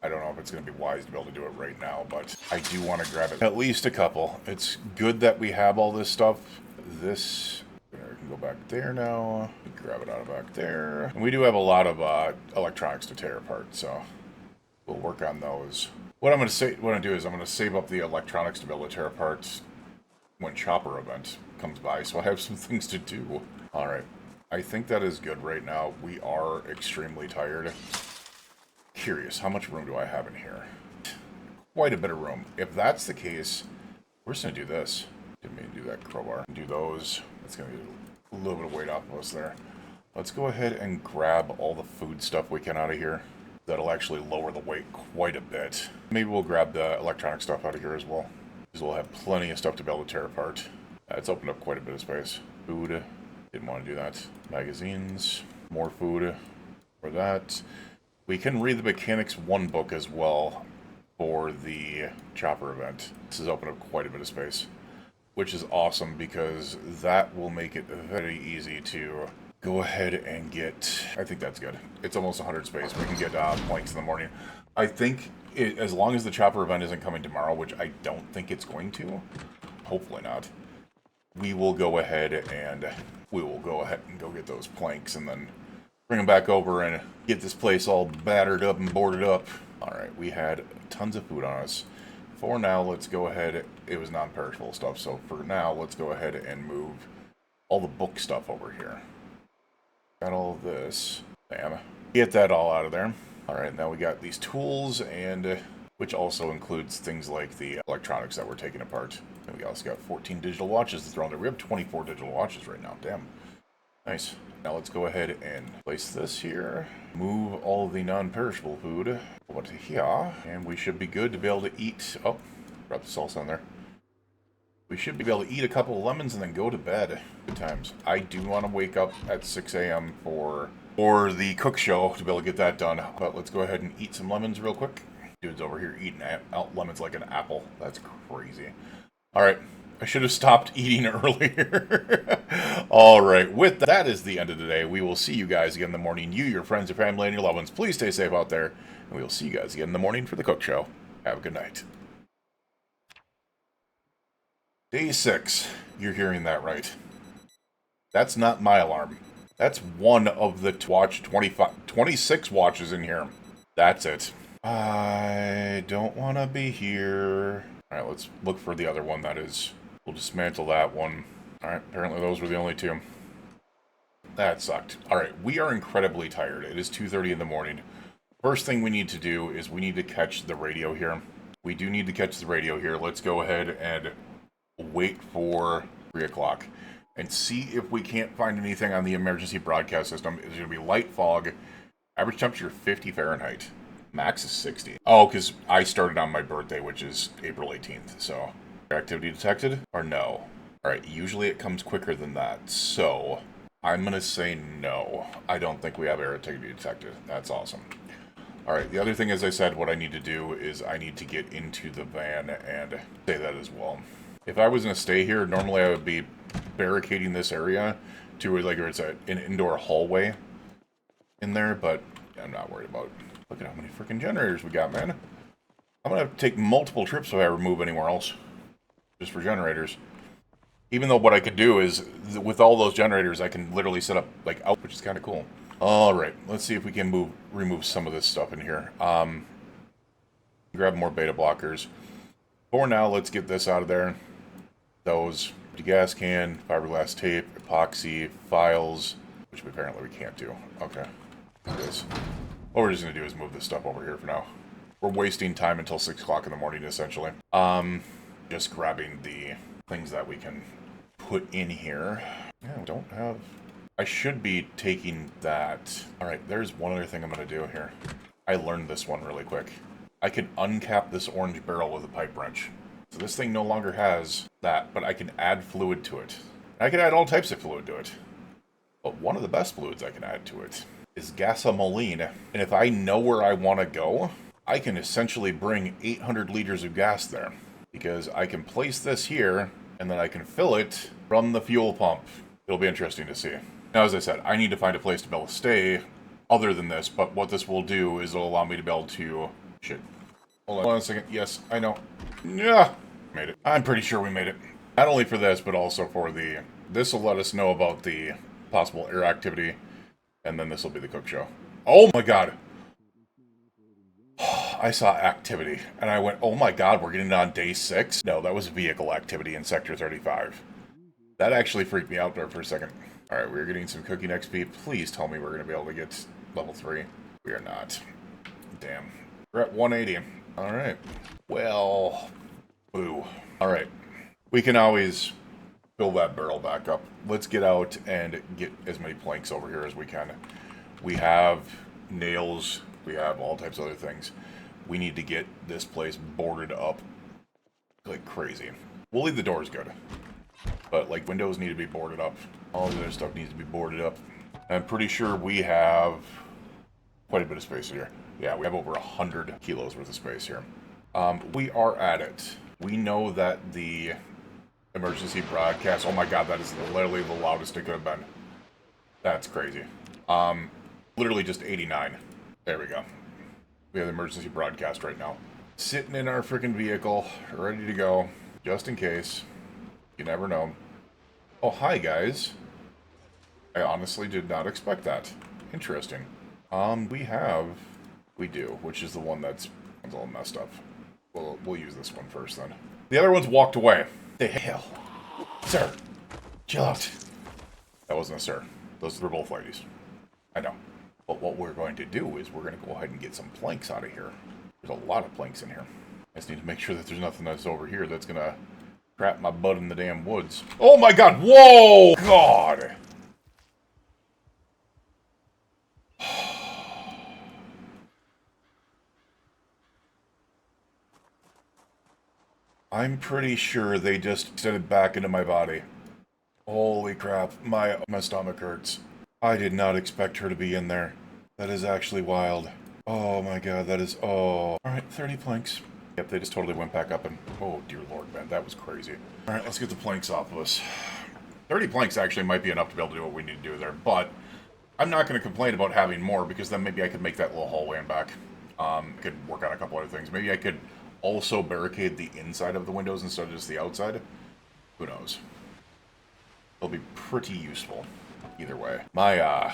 I don't know if it's going to be wise to be able to do it right now, but I do want to grab it. At least a couple. It's good that we have all this stuff. This... We can go back there now. Grab it out of back there. And we do have a lot of electronics to tear apart, so we'll work on those. What I'm going to do is I'm going to save up the electronics to be able to tear apart when Chopper event comes by, so I have some things to do. Alright, I think that is good right now. We are extremely tired. Curious, how much room do I have in here? Quite a bit of room. If that's the case, we're just going to do this. Didn't mean to do that crowbar. Do those. That's going to be a little bit of weight off of us there. Let's go ahead and grab all the food stuff we can out of here. That'll actually lower the weight quite a bit. Maybe we'll grab the electronic stuff out of here as well. Because we'll have plenty of stuff to be able to tear apart. It's opened up quite a bit of space. Food. Didn't want to do that. Magazines. More food. For that. We can read the Mechanics 1 book as well for the Chopper event. This has opened up quite a bit of space. Which is awesome because that will make it very easy to go ahead and get... I think that's good. It's almost 100 space. We can get planks in the morning. I think as long as the Chopper event isn't coming tomorrow, which I don't think it's going to, hopefully not, we will go ahead and go get those planks and then bring them back over and get this place all battered up and boarded up. Alright, we had tons of food on us. For now, let's go ahead. It was non-perishable stuff, so for now, let's go ahead and move all the book stuff over here. Got all of this. Bam. Get that all out of there. Alright, now we got these tools, and which also includes things like the electronics that we're taking apart. And we also got 14 digital watches to throw in there. We have 24 digital watches right now. Damn. Nice. Now let's go ahead and place this here. Move all of the non-perishable food over to here. And we should be good to be able to eat... Oh, drop the salsa in there. We should be able to eat a couple of lemons and then go to bed. Good times. I do want to wake up at 6 a.m. for the cook show to be able to get that done. But let's go ahead and eat some lemons real quick. Dude's over here eating out lemons like an apple. That's crazy. Alright. I should have stopped eating earlier. Alright, with that is the end of the day. We will see you guys again in the morning. You, your friends, your family, and your loved ones. Please stay safe out there. And we will see you guys again in the morning for the cook show. Have a good night. Day 6. You're hearing that right. That's not my alarm. That's one of the 26 watches in here. That's it. I don't want to be here. Alright, let's look for the other one that is... We'll dismantle that one. Alright, apparently those were the only 2. That sucked. Alright, we are incredibly tired. It is 2:30 in the morning. First thing we need to do is we need to catch the radio here. We do need to catch the radio here. Let's go ahead and wait for 3 o'clock and see if we can't find anything on the emergency broadcast system. It's going to be light fog, average temperature 50 Fahrenheit. Max is 60. Oh, because I started on my birthday, which is April 18th, so... Activity detected? Or no? Alright, usually it comes quicker than that, so... I'm gonna say no. I don't think we have air activity detected. That's awesome. Alright, the other thing, as I said, what I need to do is I need to get into the van and say that as well. If I was gonna stay here, normally I would be barricading this area to like it's an indoor hallway in there, but I'm not worried about it. Look at how many freaking generators we got, man. I'm gonna have to take multiple trips if I ever move anywhere else. Just for generators. Even though what I could do is, with all those generators, I can literally set up, like, out, which is kind of cool. Alright, let's see if we can remove some of this stuff in here. Grab more beta blockers. For now, let's get this out of there. Those, the gas can, fiberglass tape, epoxy, files, which apparently we can't do. Okay. This. What we're just going to do is move this stuff over here for now. We're wasting time until 6 o'clock in the morning, essentially. Just grabbing the things that we can put in here. Yeah, we don't have... I should be taking that. Alright, there's one other thing I'm going to do here. I learned this one really quick. I can uncap this orange barrel with a pipe wrench. So this thing no longer has that, but I can add fluid to it. I can add all types of fluid to it. But one of the best fluids I can add to it is gasoline. And if I know where I want to go, I can essentially bring 800 liters of gas there. Because I can place this here, and then I can fill it from the fuel pump. It'll be interesting to see. Now, as I said, I need to find a place to be able to stay other than this, but what this will do is it'll allow me to be able to... Shit. Hold on a second. Yes, I know. Yeah! Made it. I'm pretty sure we made it. Not only for this, but also for the... This will let us know about the possible air activity, and then this will be the cook show. Oh my god! I saw activity, and I went, oh my god, we're getting on day 6? No, that was vehicle activity in Sector 35. That actually freaked me out there for a second. Alright, we're getting some cooking XP. Please tell me we're going to be able to get level 3. We are not. Damn. We're at 180. Alright. Well, boo. Alright. We can always fill that barrel back up. Let's get out and get as many planks over here as we can. We have nails. We have all types of other things. We need to get this place boarded up like crazy. We'll leave the doors good. But, like, windows need to be boarded up. All the other stuff needs to be boarded up. I'm pretty sure we have quite a bit of space here. Yeah, we have over 100 kilos worth of space here. We are at it. We know that the emergency broadcast... Oh my god, that is literally the loudest it could have been. That's crazy. Literally just 89. There we go. We have the emergency broadcast right now. Sitting in our freaking vehicle, ready to go, just in case. You never know. Oh, hi, guys. I honestly did not expect that. Interesting. We do, which is the one that's a little messed up. We'll use this one first, then. The other one's walked away. The hell? Sir, chill out. That wasn't a sir. Those were both ladies. I know. But what we're going to do is we're going to go ahead and get some planks out of here. There's a lot of planks in here. I just need to make sure that there's nothing that's over here that's going to trap my butt in the damn woods. Oh my god! Whoa! God! I'm pretty sure they just sent it back into my body. Holy crap, my stomach hurts. I did not expect her to be in there. That is actually wild. Oh my god, that is... Oh. Alright, 30 planks. Yep, they just totally went back up and... Oh, dear lord, man, that was crazy. Alright, let's get the planks off of us. 30 planks actually might be enough to be able to do what we need to do there, but... I'm not going to complain about having more, because then maybe I could make that little hallway and back. Could work on a couple other things. Maybe I could also barricade the inside of the windows instead of just the outside. Who knows? It'll be pretty useful. Either way.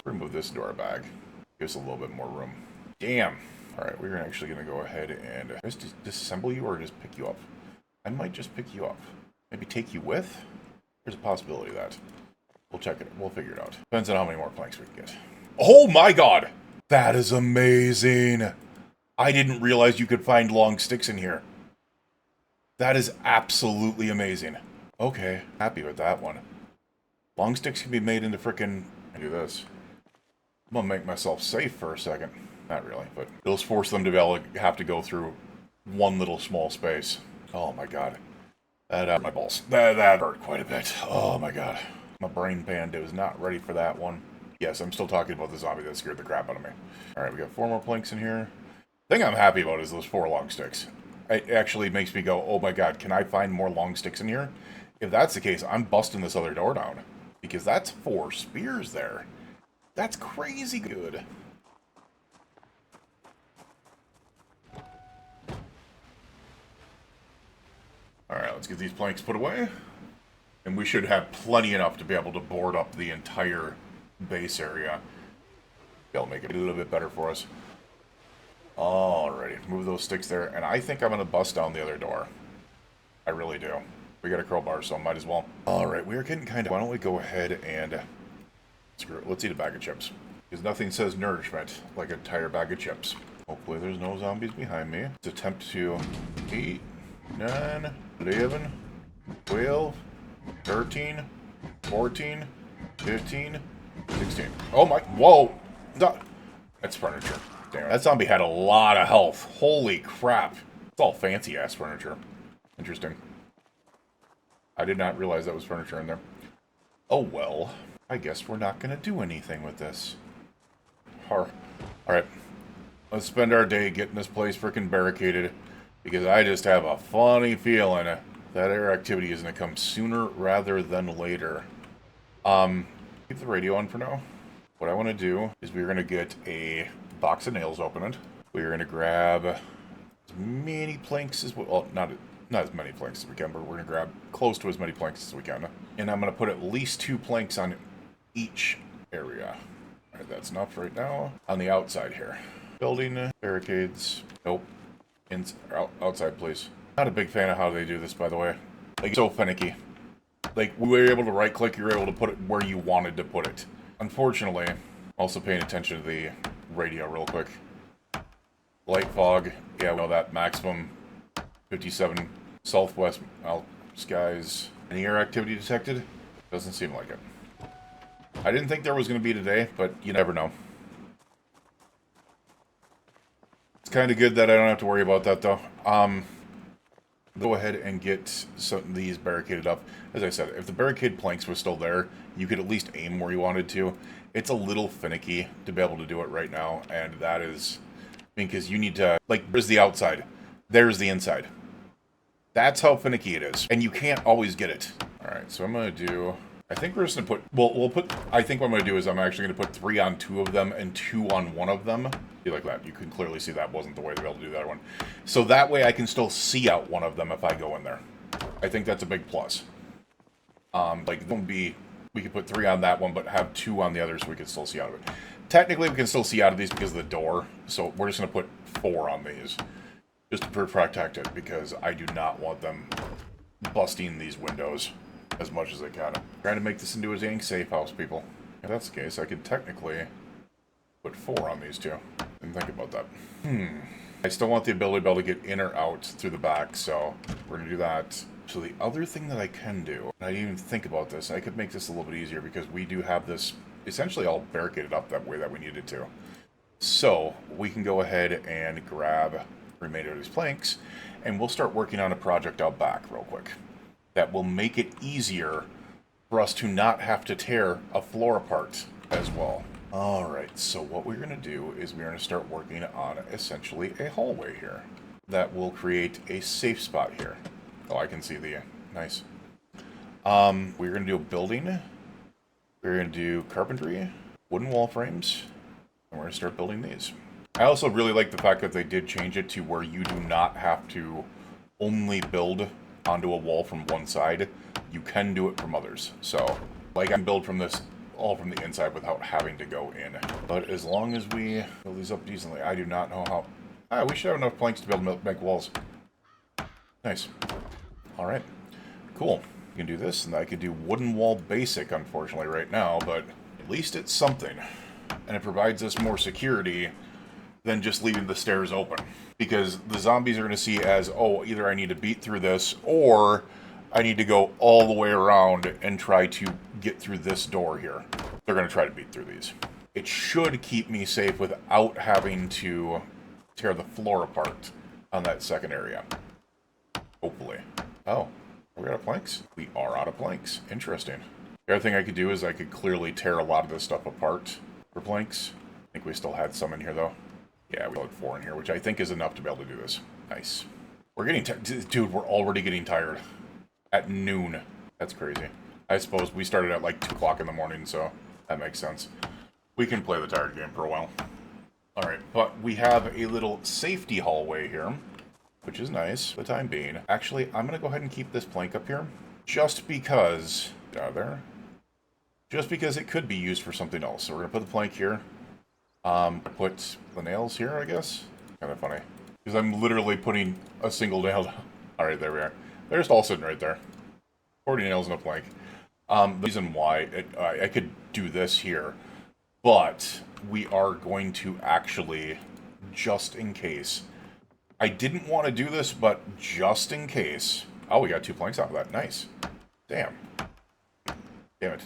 Remove this into our bag. Give us a little bit more room. Damn. Alright, we're actually going to go ahead and just disassemble you or just pick you up. I might just pick you up. Maybe take you with? There's a possibility of that. We'll check it. We'll figure it out. Depends on how many more planks we can get. Oh my god! That is amazing! I didn't realize you could find long sticks in here. That is absolutely amazing. Okay, happy with that one. Long sticks can be made into frickin'... do this. I'm gonna make myself safe for a second. Not really, but it'll force them to be able to have to go through one little small space. Oh my god. That hurt my balls. That hurt quite a bit. Oh my god. My brain panda was not ready for that one. Yes, I'm still talking about the zombie that scared the crap out of me. Alright, we got 4 more planks in here. The thing I'm happy about is those 4 long sticks. It actually makes me go, oh my god, can I find more long sticks in here? If that's the case, I'm busting this other door down. Because that's 4 spears there. That's crazy good. Alright, let's get these planks put away. And we should have plenty enough to be able to board up the entire base area. That'll make it a little bit better for us. Alrighty, move those sticks there. And I think I'm going to bust down the other door. I really do. We got a crowbar, so might as well. Alright, we are getting kind of... Why don't we go ahead and... Screw it. Let's eat a bag of chips. Because nothing says nourishment like an entire bag of chips. Hopefully there's no zombies behind me. Let's attempt to... 8, 9, 11, 12, 13, 14, 15, 16. Oh my... Whoa! That's furniture. Damn it. That zombie had a lot of health. Holy crap. It's all fancy-ass furniture. Interesting. I did not realize that was furniture in there. Oh well. I guess we're not going to do anything with this. Alright. Let's spend our day getting this place freaking barricaded. Because I just have a funny feeling that air activity is going to come sooner rather than later. Keep the radio on for now. What I want to do is we're going to get a box of nails opened. We're going to grab as many planks as well. Not as many planks as we can, but we're going to grab close to as many planks as we can. And I'm going to put at least 2 planks on each area. Alright, that's enough right now. On the outside here. Building, barricades. Nope. Outside, please. Not a big fan of how they do this, by the way. Like, it's so finicky. Like, we were able to right-click, you were able to put it where you wanted to put it. Unfortunately, also paying attention to the radio real quick. Light fog. Yeah, we know that. Maximum 57 southwest skies. Any air activity detected? Doesn't seem like it. I didn't think there was going to be today, but you never know. It's kind of good that I don't have to worry about that, though. Go ahead and get some of these barricaded up. As I said, if the barricade planks were still there, you could at least aim where you wanted to. It's a little finicky to be able to do it right now, and that is... I mean, because you need to... Like, there's the outside. There's the inside. That's how finicky it is. And you can't always get it. Alright, so I'm going to do... I think we're just going to put... Well, we'll put... I think what I'm going to do is I'm actually going to put 3 on 2 of them and 2 on 1 of them. Be like that. You can clearly see that wasn't the way to be able to do that one. So that way I can still see out one of them if I go in there. I think that's a big plus. Like, it won't be... We could put 3 on that one, but have 2 on the other so we can still see out of it. Technically, we can still see out of these because of the door. So we're just going to put 4 on these. Just to protect it, because I do not want them busting these windows as much as they can. Trying to make this into a dang safe house, people. If that's the case, I could technically put 4 on these 2. Didn't think about that. I still want the ability to be able to get in or out through the back, so we're going to do that. So the other thing that I can do, and I didn't even think about this, I could make this a little bit easier because we do have this essentially all barricaded up that way that we needed to. So we can go ahead and grab the remainder of these planks, and we'll start working on a project out back real quick. That will make it easier for us to not have to tear a floor apart as well. Alright, so what we're going to do is we're going to start working on essentially a hallway here. That will create a safe spot here. Oh, I can see the... Nice. We're going to do a building. We're going to do carpentry, wooden wall frames, and we're going to start building these. I also really like the fact that they did change it to where you do not have to only build onto a wall from one side. You can do it from others. So, like, I can build from this all from the inside without having to go in. But as long as we build these up decently, I do not know how... we should have enough planks to be able to make walls. Nice. Alright. Cool. You can do this, and I could do wooden wall basic, unfortunately, right now, but at least it's something. And it provides us more security than just leaving the stairs open. Because the zombies are going to see as, oh, either I need to beat through this, or I need to go all the way around and try to get through this door here. They're going to try to beat through these. it should keep me safe without having to tear the floor apart on that second area. Hopefully. Oh, are we out of planks? We are out of planks. Interesting. The other thing I could do is I could clearly tear a lot of this stuff apart for planks. I think we still had some in here, though. Yeah, we had 4 in here, which I think is enough to be able to do this. Nice. We're getting dude, we're already getting tired. At noon. That's crazy. I suppose we started at like 2 o'clock in the morning, so that makes sense. We can play the tired game for a while. Alright, but we have a little safety hallway here, which is nice for the time being. Actually, I'm going to go ahead and keep this plank up here, just because... there. Just because it could be used for something else. So we're going to put the plank here. Put the nails here, I guess. Kind of funny. Because I'm literally putting a single nail down. Alright, there we are. They're just all sitting right there. 40 nails in a plank. The reason why I could do this here, but we are going to actually, just in case. I didn't want to do this, but just in case. Oh, we got 2 planks out of that. Nice. Damn. Damn it.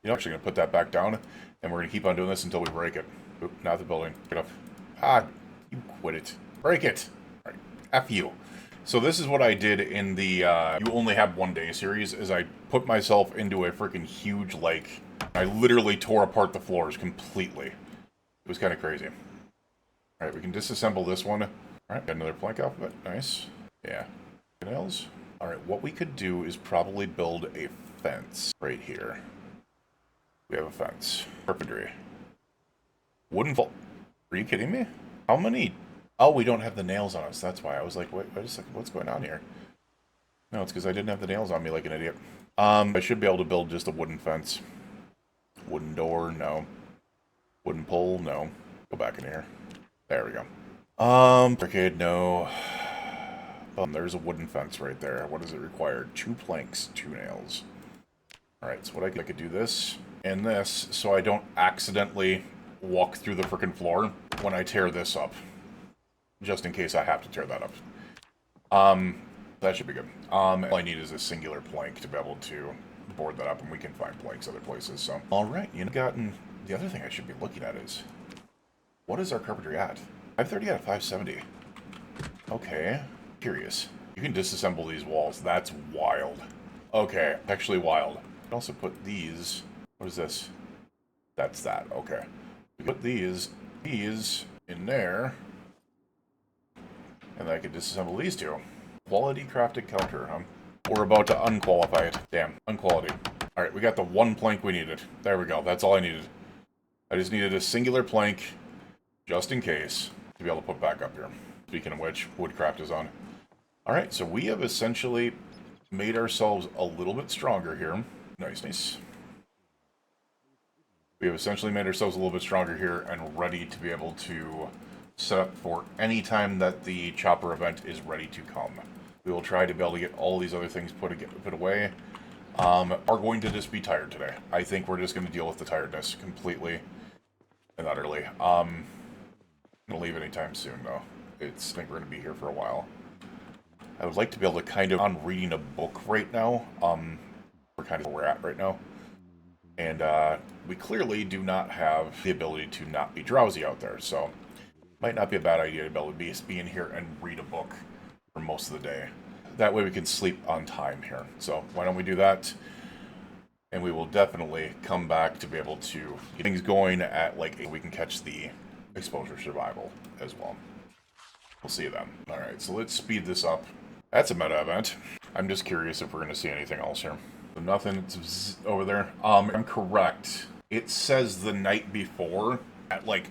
You know, I'm actually going to put that back down, and we're going to keep on doing this until we break it. Oop, not the building. Get up. Ah, you quit it. Break it. All right. F you. So this is what I did in the You Only Have One Day series, is I put myself into a freaking huge lake. I literally tore apart the floors completely. It was kind of crazy. Alright, we can disassemble this one. Alright, got another plank off of it. Nice. Yeah. Nails. Alright, what we could do is probably build a fence right here. We have a fence. Carpentry. Wooden vault. Are you kidding me? How many... Oh, we don't have the nails on us. That's why. I was like, wait a second, what's going on here? No, it's because I didn't have the nails on me like an idiot. I should be able to build just a wooden fence. Wooden door, no. Wooden pole, no. Go back in here. There we go. Barricade, no. There's a wooden fence right there. What does it require? 2 planks, 2 nails. Alright, so what I could do this and this, so I don't accidentally walk through the frickin' floor when I tear this up. Just in case I have to tear that up. That should be good. All I need is a singular plank to be able to board that up, and we can find planks other places, so. Alright, you know, the other thing I should be looking at is, what is our carpentry at? 530 out of 570. Okay, curious. You can disassemble these walls. That's wild. Okay, actually wild. You can also put these, what is this? That's that, okay. We put these in there. And then I could disassemble these 2. Quality crafted counter, huh? We're about to unqualify it. Damn, unquality. Alright, we got the 1 plank we needed. There we go, that's all I needed. I just needed a singular plank, just in case, to be able to put back up here. Speaking of which, woodcraft is on. Alright, so we have essentially made ourselves a little bit stronger here. Nice, nice. We have essentially made ourselves a little bit stronger here and ready to be able to set up for any time that the chopper event is ready to come. We will try to be able to get all these other things put away. Are going to just be tired today. I think we're just going to deal with the tiredness completely and utterly. I'm going to leave anytime soon, though. I think we're going to be here for a while. I would like to be able to kind of, on reading a book right now. We're kind of where we're at right now. And we clearly do not have the ability to not be drowsy out there, so might not be a bad idea to be able to be in here and read a book for most of the day. That way we can sleep on time here. So why don't we do that? And we will definitely come back to be able to get things going at, like, we can catch the exposure survival as well. We'll see you then. Alright, so let's speed this up. That's a meta event. I'm just curious if we're going to see anything else here. So nothing over there. I'm correct. It says the night before at, like,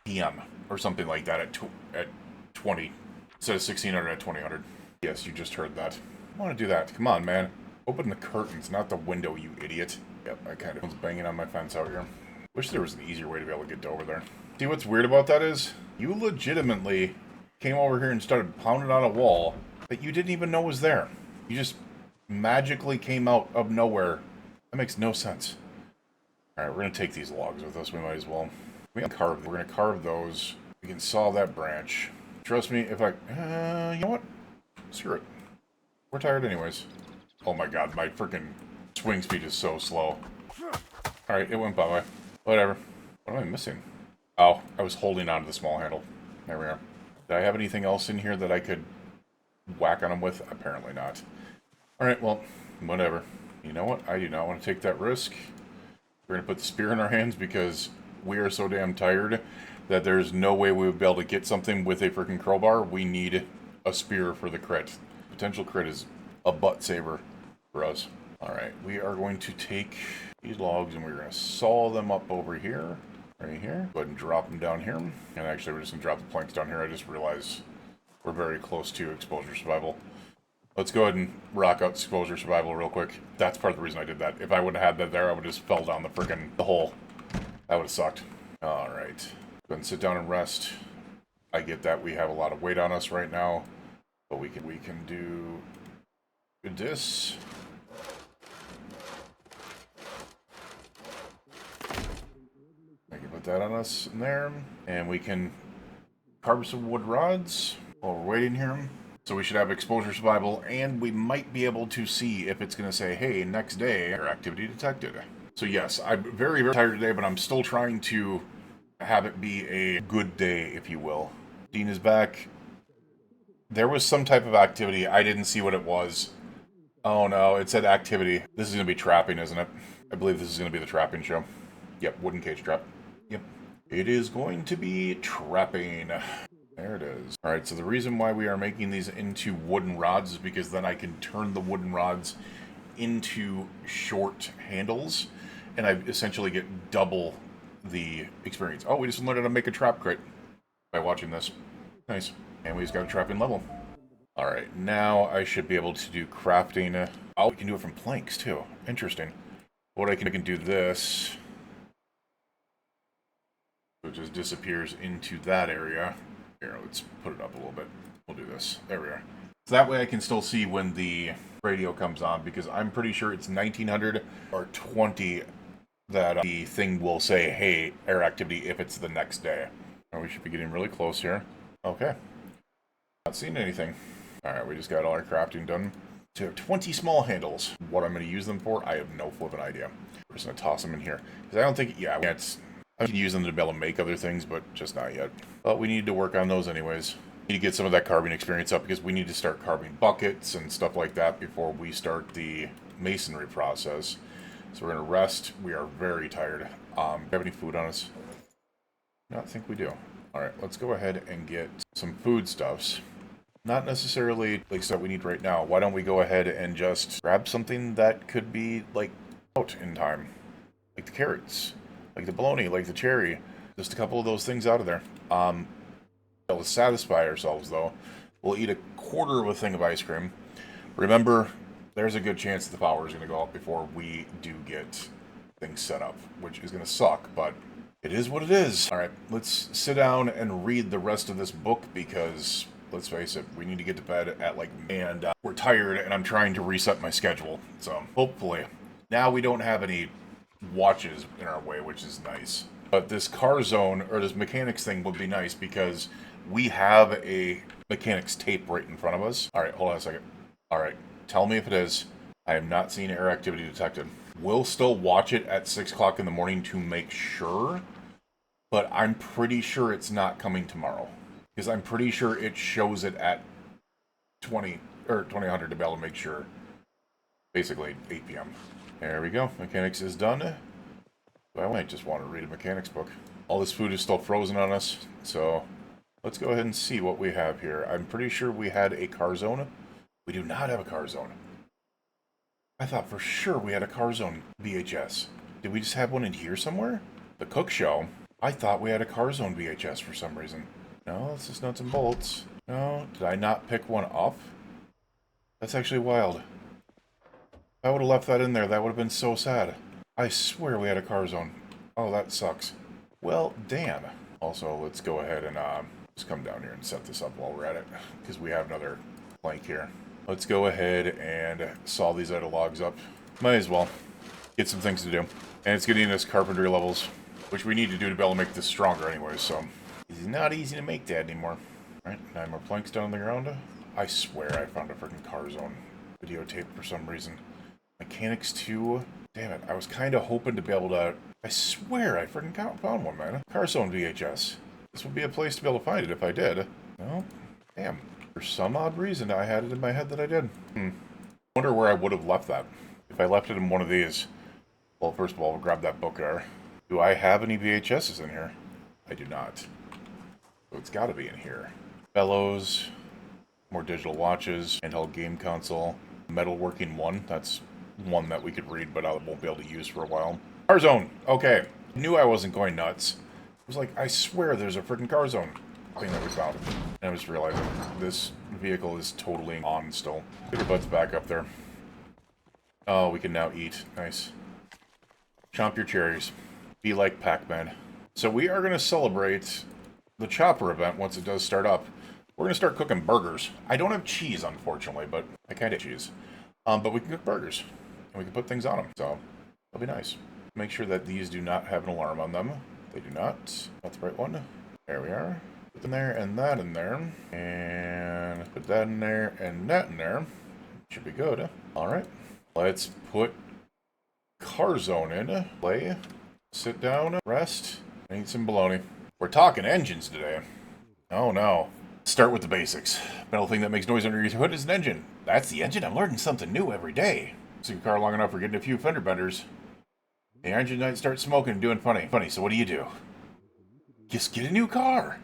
PM or something like that at 20. It says 1600 at 2000. Yes, you just heard that. I want to do that. Come on, man. Open the curtains, not the window, you idiot. Yep, I kind of was banging on my fence out here. Wish there was an easier way to be able to get over there. See, what's weird about that is, you legitimately came over here and started pounding on a wall that you didn't even know was there. You just magically came out of nowhere. That makes no sense. Alright, we're going to take these logs with us. We might as well. We're going to carve those. We can saw that branch. Trust me, if I... you know what? Screw it. We're tired anyways. Oh my god, my freaking swing speed is so slow. Alright, it went by. Whatever. What am I missing? Oh, I was holding on to the small handle. There we are. Did I have anything else in here that I could whack on them with? Apparently not. Alright, well, whatever. You know what? I do not want to take that risk. We're going to put the spear in our hands because we are so damn tired that there's no way we would be able to get something with a freaking crowbar. We need a spear for the crit. Potential crit is a butt saver for us. Alright, we are going to take these logs and we're going to saw them up over here. Right here. Go ahead and drop them down here. And actually, we're just going to drop the planks down here. I just realized we're very close to exposure survival. Let's go ahead and rock out exposure survival real quick. That's part of the reason I did that. If I wouldn't have had that there, I would have just fell down the hole. That would have sucked. Alright. Go ahead and sit down and rest. I get that we have a lot of weight on us right now. But we can do this. I can put that on us in there. And we can carve some wood rods while we're waiting here. So we should have exposure survival, and we might be able to see if it's going to say, hey, next day, air activity detected. So yes, I'm very, very tired today, but I'm still trying to have it be a good day, if you will. Dean is back. There was some type of activity. I didn't see what it was. Oh no, it said activity. This is going to be trapping, isn't it? I believe this is going to be the trapping show. Yep, wooden cage trap. Yep. It is going to be trapping. There it is. Alright, so the reason why we are making these into wooden rods is because then I can turn the wooden rods into short handles, and I essentially get double the experience. Oh, we just learned how to make a trap crit by watching this. Nice. And we just got a trapping level. Alright, now I should be able to do crafting. Oh, we can do it from planks, too. Interesting. What I can do this. So it just disappears into that area. Here, let's put it up a little bit. We'll do this. There we are. So that way I can still see when the radio comes on, because I'm pretty sure it's 1900 or 20 that the thing will say, hey, air activity, if it's the next day. Oh, we should be getting really close here. Okay. Not seeing anything. Alright, we just got all our crafting done. So 20 small handles. What I'm going to use them for, I have no flipping idea. We're just going to toss them in here. Because I don't think, yeah, I can use them to be able to make other things, but just not yet. But we need to work on those anyways. We need to get some of that carving experience up because we need to start carving buckets and stuff like that before we start the masonry process. So we're going to rest. We are very tired. Do you have any food on us? No, I think we do. Alright, let's go ahead and get some foodstuffs. Not necessarily like stuff we need right now. Why don't we go ahead and just grab something that could be like out in time? Like the carrots. Like the bologna, like the cherry. Just a couple of those things out of there. To satisfy ourselves, though, we'll eat a quarter of a thing of ice cream. Remember, there's a good chance the power is going to go out before we do get things set up, which is going to suck, but it is what it is. Alright, let's sit down and read the rest of this book because, let's face it, we need to get to bed at and we're tired and I'm trying to reset my schedule. So, hopefully. Now we don't have any watches in our way, which is nice. But this car zone, or this mechanics thing would be nice because we have a mechanics tape right in front of us. Alright, hold on a second. Alright, tell me if it is. I have not seen air activity detected. We'll still watch it at 6 o'clock in the morning to make sure, but I'm pretty sure it's not coming tomorrow. Because I'm pretty sure it shows it at 2000 to be able to make sure. Basically, 8 p.m. There we go. Mechanics is done. I might just want to read a mechanics book. All this food is still frozen on us, so let's go ahead and see what we have here. I'm pretty sure we had a car zone. We do not have a car zone. I thought for sure we had a car zone VHS. Did we just have one in here somewhere? The cook show. I thought we had a car zone VHS for some reason. No, it's just nuts and bolts. No, did I not pick one up? That's actually wild. If I would have left that in there, that would have been so sad. I swear we had a car zone. Oh, that sucks. Well, damn. Also, let's go ahead and just come down here and set this up while we're at it, because we have another plank here. Let's go ahead and saw these other logs up. Might as well. Get some things to do. And it's getting us carpentry levels, which we need to do to be able to make this stronger anyway, so it's not easy to make that anymore. Alright, 9 more planks down on the ground. I swear I found a freaking car zone videotape for some reason. Mechanics 2. Damn it, I was kind of hoping to be able to I swear I freaking found one, man. Carzone VHS. This would be a place to be able to find it if I did. Well, damn. For some odd reason, I had it in my head that I did. Wonder where I would have left that. If I left it in one of these. Well, first of all, we'll grab that book there. Do I have any VHSs in here? I do not. So it's got to be in here. Bellows. More digital watches. Handheld game console. Metalworking one. That's one that we could read, but I won't be able to use for a while. Carzone! Okay. Knew I wasn't going nuts. I was like, I swear there's a freaking Carzone thing that we found. And I just realized this vehicle is totally on still. Get your butts back up there. Oh, we can now eat. Nice. Chomp your cherries. Be like Pac-Man. So we are going to celebrate the chopper event once it does start up. We're going to start cooking burgers. I don't have cheese, unfortunately, but I kind of cheese. But we can cook burgers. And we can put things on them. So, that'll be nice. Make sure that these do not have an alarm on them. They do not. That's the right one. There we are. Put them there and that in there. And put that in there and that in there. Should be good. Alright. Let's put Carzone in. Play. Sit down. Rest. And eat some bologna. We're talking engines today. Oh no. Start with the basics. Metal thing that makes noise under your hood is an engine. That's the engine. I'm learning something new every day. See your car long enough for getting a few fender benders. The engine might start smoking and doing funny. So what do? Just get a new car.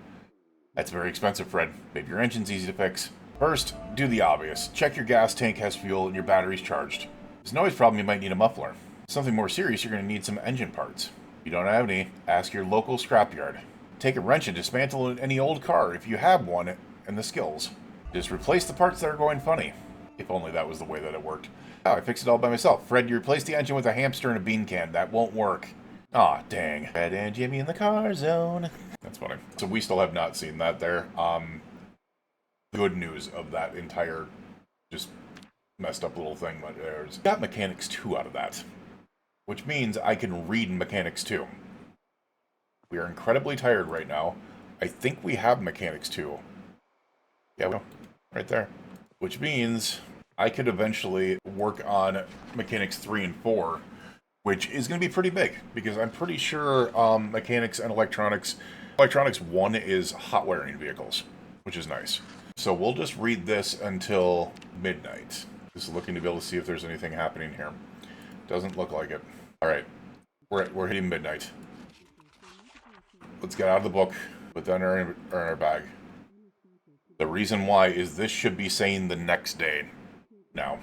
That's very expensive, Fred. Maybe your engine's easy to fix. First, do the obvious. Check your gas tank has fuel and your battery's charged. If there's a noise problem, you might need a muffler. Something more serious, you're going to need some engine parts. If you don't have any, ask your local scrapyard. Take a wrench and dismantle any old car if you have one and the skills. Just replace the parts that are going funny. If only that was the way that it worked. Oh, I fixed it all by myself. Fred, you replaced the engine with a hamster and a bean can. That won't work. Aw, dang. Fred and Jimmy in the car zone. That's funny. So we still have not seen that there. Good news of that entire just messed up little thing. But there's got Mechanics 2 out of that. Which means I can read Mechanics 2. We are incredibly tired right now. I think we have Mechanics 2. Yeah, we do. Right there. Which means I could eventually work on Mechanics 3 and 4, which is going to be pretty big, because I'm pretty sure Mechanics and Electronics 1 is hot wiring vehicles, which is nice. So we'll just read this until midnight. Just looking to be able to see if there's anything happening here. Doesn't look like it. Alright, we're hitting midnight. Let's get out of the book, put that in our bag. The reason why is this should be saying the next day. Now,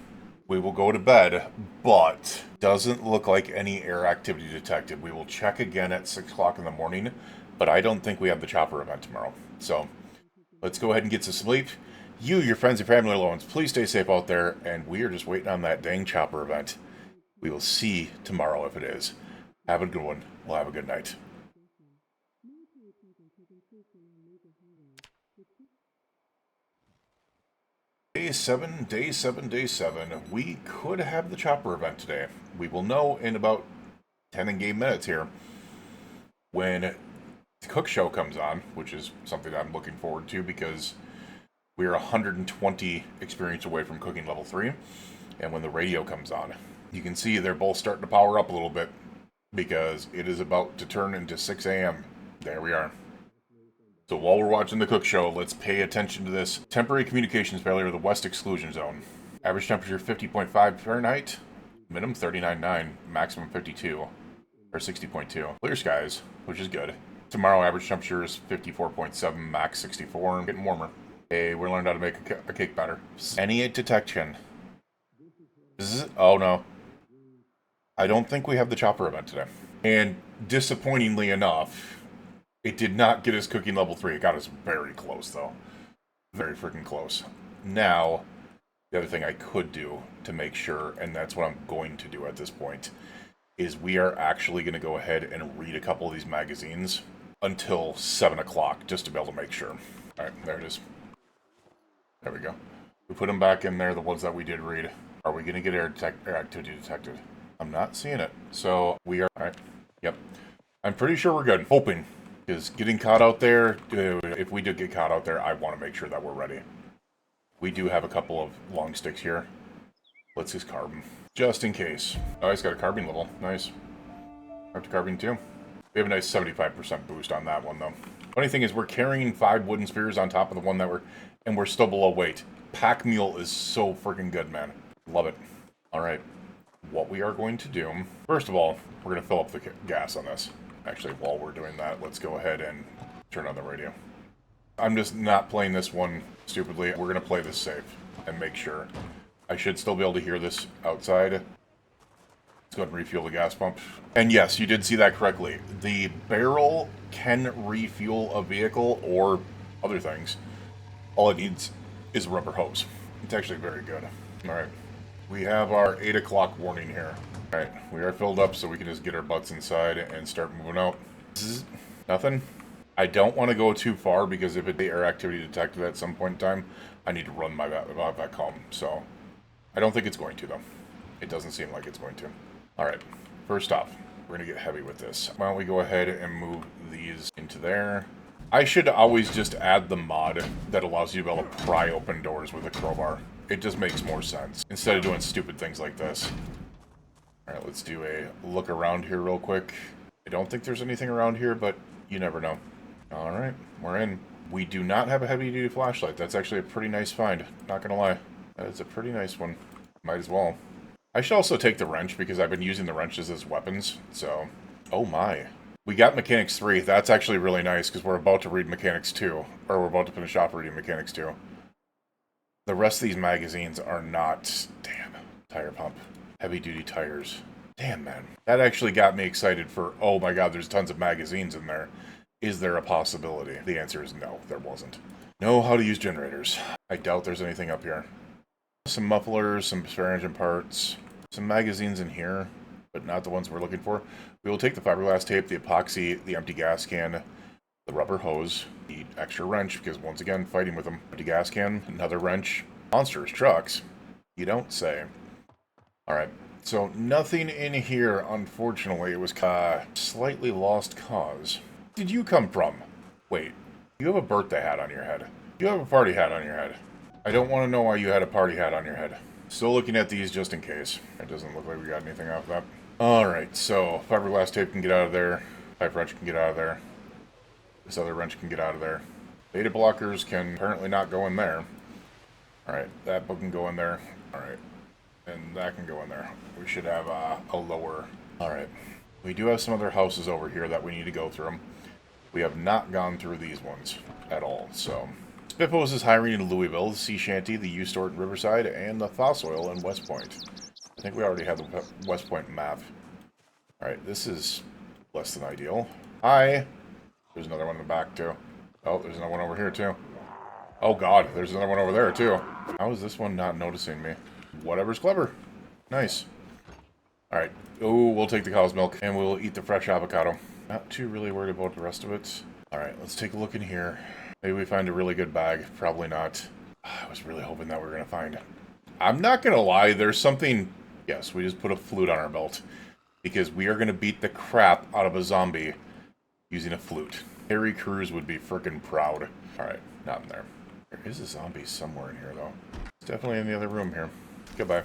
we will go to bed, but doesn't look like any air activity detected. We will check again at 6 o'clock in the morning, but I don't think we have the chopper event tomorrow. So, let's go ahead and get some sleep. You, your friends, and family loved ones, please stay safe out there, and we are just waiting on that dang chopper event. We will see tomorrow if it is. Have a good one. We'll have a good night. Day 7. We could have the chopper event today. We will know in about 10 in-game minutes here when the cook show comes on, which is something I'm looking forward to because we are 120 experience away from cooking level 3, and when the radio comes on, you can see they're both starting to power up a little bit because it is about to turn into 6 a.m. There we are. So while we're watching the cook show, let's pay attention to this. Temporary communications failure of the West Exclusion Zone. Average temperature 50.5 Fahrenheit. Minimum 39.9. Maximum 52. Or 60.2. Clear skies, which is good. Tomorrow average temperature is 54.7. Max 64. Getting warmer. Okay, we learned how to make a cake batter. Any detection. Oh no. I don't think we have the chopper event today. And disappointingly enough, it did not get us cooking level 3. It got us very close, though. Very freaking close. Now, the other thing I could do to make sure, and that's what I'm going to do at this point, is we are actually going to go ahead and read a couple of these magazines until 7 o'clock, just to be able to make sure. Alright, there it is. There we go. We put them back in there, the ones that we did read. Are we going to get air activity detected? I'm not seeing it. So, we are... Alright. Yep. I'm pretty sure we're good. Hoping. Because getting caught out there, if we do get caught out there, I want to make sure that we're ready. We do have a couple of long sticks here. Let's just carbon. Just in case. Oh, he's got a carbine level. Nice. Up to carbine 2. We have a nice 75% boost on that one, though. Funny thing is, we're carrying 5 wooden spears on top of the one that and we're still below weight. Pack mule is so freaking good, man. Love it. Alright. What we are going to do... First of all, we're going to fill up the gas on this. Actually, while we're doing that, let's go ahead and turn on the radio. I'm just not playing this one stupidly. We're going to play this safe and make sure. I should still be able to hear this outside. Let's go ahead and refuel the gas pump. And yes, you did see that correctly. The barrel can refuel a vehicle or other things. All it needs is a rubber hose. It's actually very good. Alright. We have our 8 o'clock warning here. Alright, we are filled up so we can just get our butts inside and start moving out. Zzz, nothing. I don't want to go too far because if it's air activity detected at some point in time, I need to run my back home. So, I don't think it's going to though. It doesn't seem like it's going to. Alright, first off, we're going to get heavy with this. Why don't we go ahead and move these into there. I should always just add the mod that allows you to be able to pry open doors with a crowbar. It just makes more sense, instead of doing stupid things like this. Alright, let's do a look around here real quick. I don't think there's anything around here, but you never know. Alright, we're in. We do not have a heavy-duty flashlight. That's actually a pretty nice find, not gonna lie. That is a pretty nice one. Might as well. I should also take the wrench, because I've been using the wrenches as weapons, so... Oh my. We got Mechanics 3. That's actually really nice, because we're about to read Mechanics 2. Or we're about to finish off reading Mechanics 2. The rest of these magazines are not... Damn. Tire pump. Heavy-duty tires. Damn, man. That actually got me excited for, oh my god, there's tons of magazines in there. Is there a possibility? The answer is no, there wasn't. Know how to use generators. I doubt there's anything up here. Some mufflers, some spare engine parts, some magazines in here, but not the ones we're looking for. We will take the fiberglass tape, the epoxy, the empty gas can, the rubber hose, the extra wrench, because once again, fighting with them. Empty gas can, another wrench. Monsters, trucks. You don't say. Alright, so nothing in here, unfortunately. It was slightly lost cause. Where did you come from? Wait, you have a birthday hat on your head. You have a party hat on your head. I don't want to know why you had a party hat on your head. Still looking at these just in case. It doesn't look like we got anything off of that. Alright, so fiberglass tape can get out of there. Pipe wrench can get out of there. This other wrench can get out of there. Beta blockers can apparently not go in there. Alright, that book can go in there. Alright. And that can go in there. We should have a lower... Alright. We do have some other houses over here that we need to go through them. We have not gone through these ones at all, so... Spiffos is hiring in Louisville, the Sea Shanty, the U-Stort in Riverside, and the Fossoil in West Point. I think we already have the West Point map. Alright, this is less than ideal. Hi! There's another one in the back, too. Oh, there's another one over here, too. Oh god, there's another one over there, too. How is this one not noticing me? Whatever's clever. Nice. Alright. Oh, we'll take the cow's milk, and we'll eat the fresh avocado. Not too really worried about the rest of it. Alright, let's take a look in here. Maybe we find a really good bag. Probably not. I was really hoping that we were going to find... I'm not going to lie, there's something... Yes, we just put a flute on our belt. Because we are going to beat the crap out of a zombie using a flute. Harry Cruz would be frickin' proud. Alright, not in there. There is a zombie somewhere in here, though. It's definitely in the other room here. Goodbye.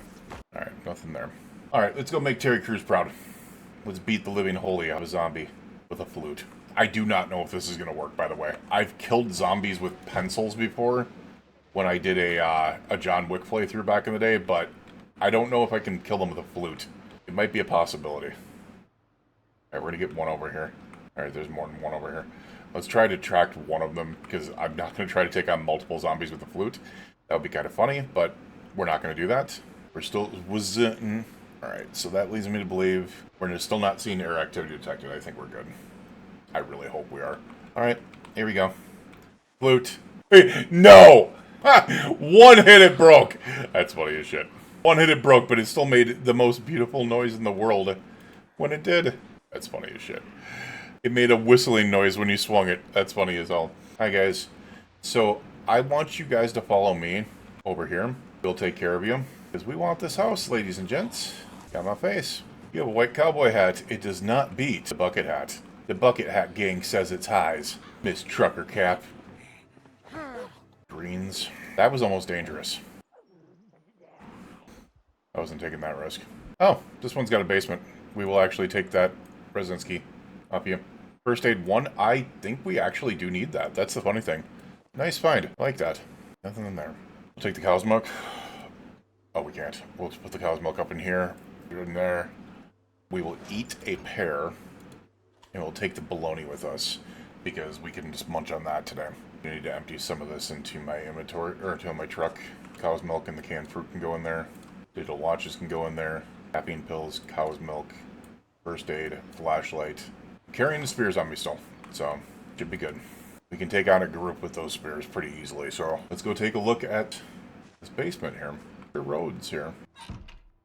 Alright, nothing there. Alright, let's go make Terry Crews proud. Let's beat the living holy out of a zombie with a flute. I do not know if this is going to work, by the way. I've killed zombies with pencils before when I did a John Wick playthrough back in the day, but I don't know if I can kill them with a flute. It might be a possibility. Alright, we're going to get one over here. Alright, there's more than one over here. Let's try to attract one of them, because I'm not going to try to take on multiple zombies with a flute. That would be kind of funny, but we're not going to do that. We're still... Alright, so that leads me to believe we're still not seeing air activity detected. I think we're good. I really hope we are. Alright, here we go. Flute. Hey, no! Ha! One hit it broke! That's funny as shit. One hit it broke, but it still made the most beautiful noise in the world when it did. That's funny as shit. It made a whistling noise when you swung it. That's funny as hell. Hi, guys. So, I want you guys to follow me over here. We'll take care of you. Because we want this house, ladies and gents. Got my face. You have a white cowboy hat. It does not beat the bucket hat. The bucket hat gang says it's highs. Miss Trucker Cap. Greens. That was almost dangerous. I wasn't taking that risk. Oh, this one's got a basement. We will actually take that Residence key. Up you. First aid 1. I think we actually do need that. That's the funny thing. Nice find. I like that. Nothing in there. We'll take the cow's milk. Oh, we can't. We'll just put the cow's milk up in here. Put it in there. We will eat a pear. And we'll take the bologna with us. Because we can just munch on that today. I need to empty some of this into my inventory, or into my truck. Cow's milk and the canned fruit can go in there. Digital watches can go in there. Caffeine pills, cow's milk, first aid, flashlight. I'm carrying the spears on me still, so should be good. We can take on a group with those spears pretty easily, so let's go take a look at this basement here. The roads here.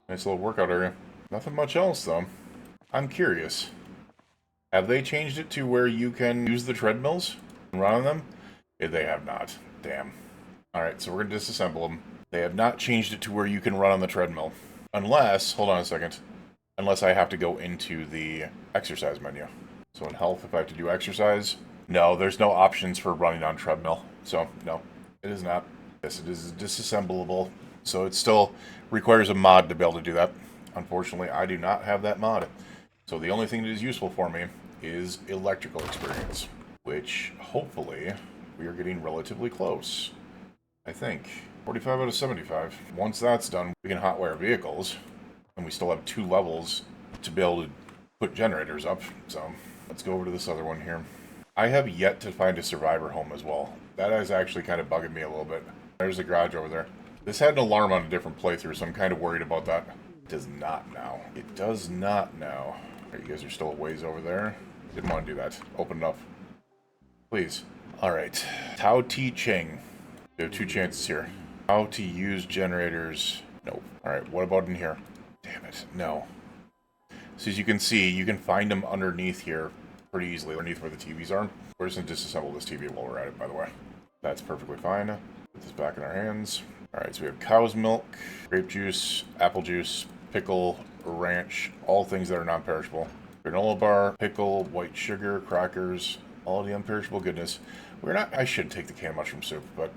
Nice little workout area. Nothing much else, though. I'm curious. Have they changed it to where you can use the treadmills and run on them? Yeah, they have not. Damn. Alright, so we're going to disassemble them. They have not changed it to where you can run on the treadmill. Unless, hold on a second, unless I have to go into the exercise menu. So in health, if I have to do exercise, no, there's no options for running on treadmill. So, no, it is not. Yes, it is disassemblable. So it still requires a mod to be able to do that. Unfortunately, I do not have that mod. So the only thing that is useful for me is electrical experience, which hopefully we are getting relatively close. I think 45 out of 75. Once that's done, we can hotwire vehicles, and we still have 2 levels to be able to put generators up. So let's go over to this other one here. I have yet to find a survivor home as well. That is actually kind of bugging me a little bit. There's a garage over there. This had an alarm on a different playthrough, so I'm kind of worried about that. It does not now. It does not now. Right, you guys are still a ways over there. Didn't want to do that. Open it up. Please. Alright. Tao Ti Ching. We have 2 chances here. How to use generators. Nope. Alright, what about in here? Damn it. No. So as you can see, you can find them underneath here pretty easily, underneath where the TVs are. We're just going to disassemble this TV while we're at it, by the way. That's perfectly fine. Put this back in our hands. Alright, so we have cow's milk, grape juice, apple juice, pickle, ranch, all things that are non-perishable. Granola bar, pickle, white sugar, crackers, all the unperishable goodness. We're not... I should take the canned mushroom soup, but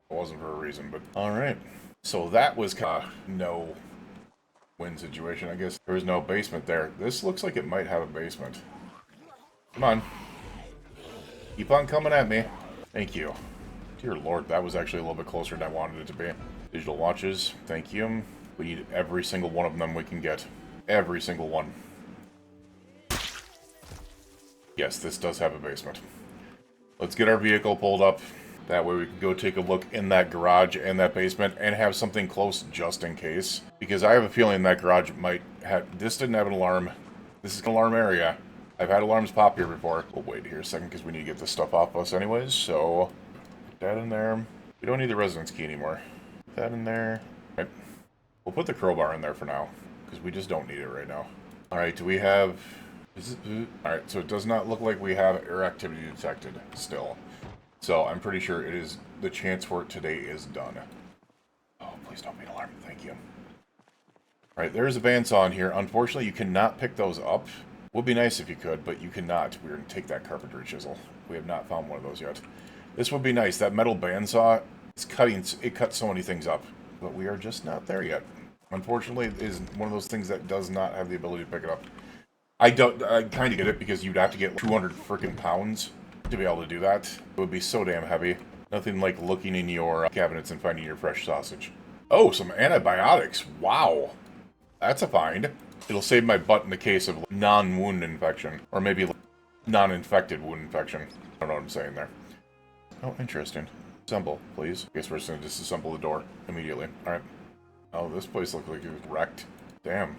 it wasn't for a reason, but... Alright. So that was kind of no win situation, I guess. There was no basement there. This looks like it might have a basement. Come on. Keep on coming at me. Thank you. Dear Lord, that was actually a little bit closer than I wanted it to be. Digital watches. Thank you. We need every single one of them we can get. Every single one. Yes, this does have a basement. Let's get our vehicle pulled up. That way we can go take a look in that garage and that basement and have something close just in case. Because I have a feeling that garage might have... This didn't have an alarm. This is an alarm area. I've had alarms pop here before. We'll wait here a second because we need to get this stuff off us anyways. So, put that in there. We don't need the residence key anymore. Put that in there. Right. We'll put the crowbar in there for now because we just don't need it right now. Alright, do we have... Alright, so it does not look like we have air activity detected still. So I'm pretty sure it is... The chance for it today is done. Oh, please don't be an alarm. Thank you. Alright, there's a bandsaw in here. Unfortunately, you cannot pick those up. Would be nice if you could, but you cannot. We're going to take that carpentry chisel. We have not found one of those yet. This would be nice. That metal bandsaw, it cuts so many things up. But we are just not there yet. Unfortunately, it is one of those things that does not have the ability to pick it up. I kind of get it because you'd have to get 200 freaking pounds to be able to do that. It would be so damn heavy. Nothing like looking in your cabinets and finding your fresh sausage. Oh, some antibiotics. Wow. That's a find. It'll save my butt in the case of non-wound infection. Or maybe non-infected wound infection. I don't know what I'm saying there. Oh, interesting. Assemble, please. I guess we're just going to disassemble the door immediately. Alright. Oh, this place looks like it was wrecked. Damn.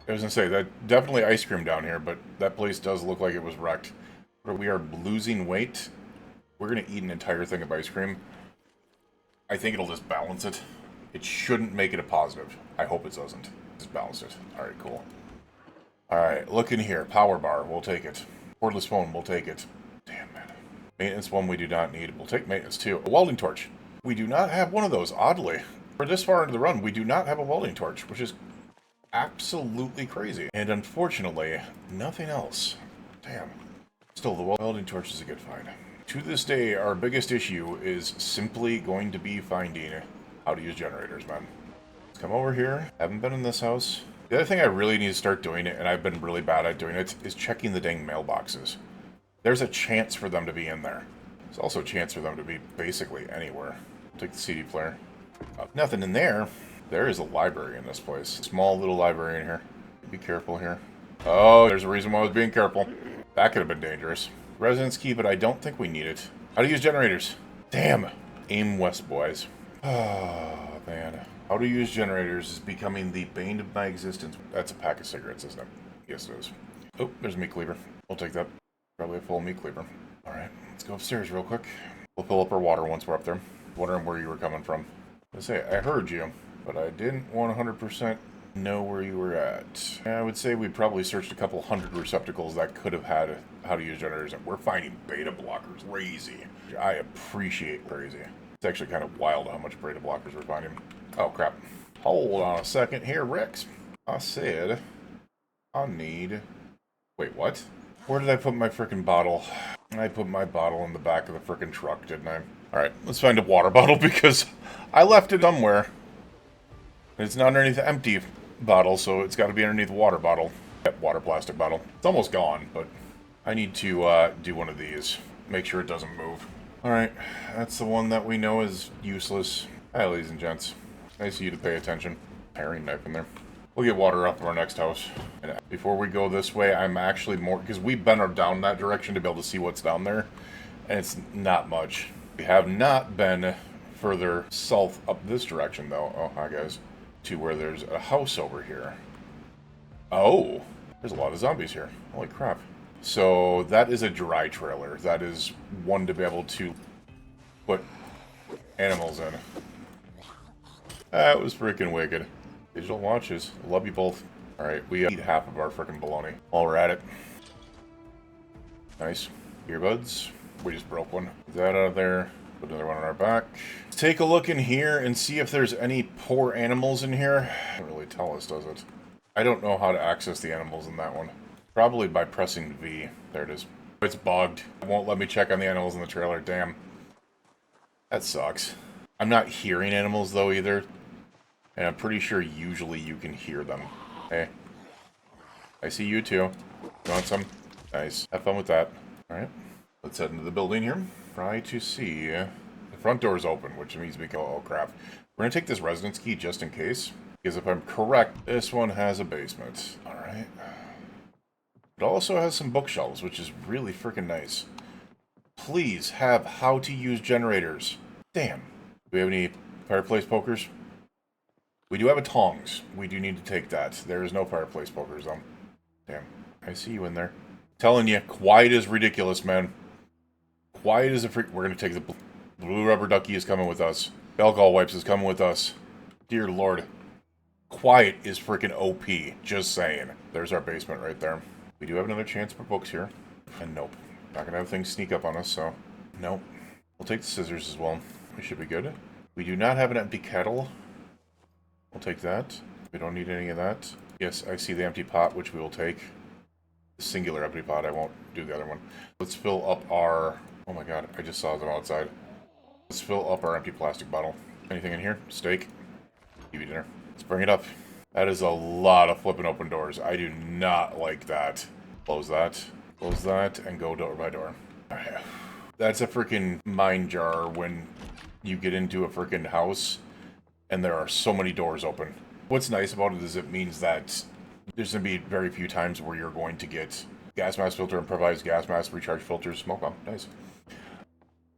I was going to say, that definitely ice cream down here, but that place does look like it was wrecked. We are losing weight. We're going to eat an entire thing of ice cream. I think it'll just balance it. It shouldn't make it a positive. I hope it doesn't. Just balance it. Alright, cool. Alright, look in here. Power bar. We'll take it. Cordless phone. We'll take it. Damn it. Maintenance one we do not need. We'll take maintenance two. A welding torch. We do not have one of those, oddly. For this far into the run, we do not have a welding torch, which is absolutely crazy. And unfortunately, nothing else. Damn. Still, the welding torch is a good find. To this day, our biggest issue is simply going to be finding how to use generators, man. Let's come over here. Haven't been in this house. The other thing I really need to start doing, and I've been really bad at doing it, is checking the dang mailboxes. There's a chance for them to be in there. There's also a chance for them to be basically anywhere. Take the CD player. Nothing in there. There is a library in this place. Small little library in here. Be careful here. Oh, there's a reason why I was being careful. That could have been dangerous. Residence key, but I don't think we need it. How to use generators. Damn. Aim west, boys. Oh, man. How to use generators is becoming the bane of my existence. That's a pack of cigarettes, isn't it? Yes, it is. Oh, there's a meat cleaver. We'll take that. Probably a full meat cleaver. Alright, let's go upstairs real quick. We'll fill up our water once we're up there. Wondering where you were coming from. I say, I heard you, but I didn't 100% know where you were at. I would say we probably searched a couple hundred receptacles that could have had how to use generators, and we're finding beta blockers. Crazy. I appreciate crazy. It's actually kind of wild how much beta blockers we're finding. Oh, crap. Hold on a second here, Rex. I said I need... Wait, what? Where did I put my frickin' bottle? I put my bottle in the back of the frickin' truck, didn't I? Alright, let's find a water bottle because I left it somewhere. It's not underneath the empty bottle, so it's got to be underneath the water bottle. Yep, water plastic bottle. It's almost gone, but I need to do one of these. Make sure it doesn't move. Alright, that's the one that we know is useless. Hi, ladies and gents. Nice of you to pay attention. Paring knife in there. We'll get water up in our next house. And before we go this way, I'm actually more... Because we've been down that direction to be able to see what's down there. And it's not much. We have not been further south up this direction, though. Oh, hi, guys. To where there's a house over here. Oh! There's a lot of zombies here. Holy crap. So, that is a dry trailer. That is one to be able to put animals in. That was freaking wicked. Digital watches. Love you both. Alright, we eat half of our freaking bologna. While we're at it. Nice. Earbuds. We just broke one. Get that out of there. Put another one on our back. Let's take a look in here and see if there's any poor animals in here. Doesn't really tell us, does it? I don't know how to access the animals in that one. Probably by pressing V. There it is. It's bugged. It won't let me check on the animals in the trailer. Damn. That sucks. I'm not hearing animals, though, either. And I'm pretty sure usually you can hear them. Hey. I see you, too. You want some? Nice. Have fun with that. Alright. Let's head into the building here. Try to see. The front door is open, which means we go, oh crap. We're going to take this residence key just in case. Because if I'm correct, this one has a basement. Alright. It also has some bookshelves, which is really freaking nice. Please have how to use generators. Damn. Do we have any fireplace pokers? We do have a tongs. We do need to take that. There is no fireplace pokers, though. Damn. I see you in there. Telling you, quiet is ridiculous, man. Quiet is a freak. We're going to take the blue rubber ducky is coming with us. Alcohol wipes is coming with us. Dear Lord. Quiet is freaking OP. Just saying. There's our basement right there. We do have another chance for books here. And nope. Not going to have things sneak up on us, so... Nope. We'll take the scissors as well. We should be good. We do not have an empty kettle. We'll take that. We don't need any of that. Yes, I see the empty pot, which we will take. The singular empty pot. I won't do the other one. Let's fill up our... Oh my god, I just saw them outside. Let's fill up our empty plastic bottle. Anything in here? Steak? TV dinner. Let's bring it up. That is a lot of flipping open doors. I do not like that. Close that. Close that, and go door by door. That's a freaking mind jar when you get into a freaking house and there are so many doors open. What's nice about it is it means that there's going to be very few times where you're going to get gas mask filter, improvised gas mask, recharge filters, smoke bomb. Nice.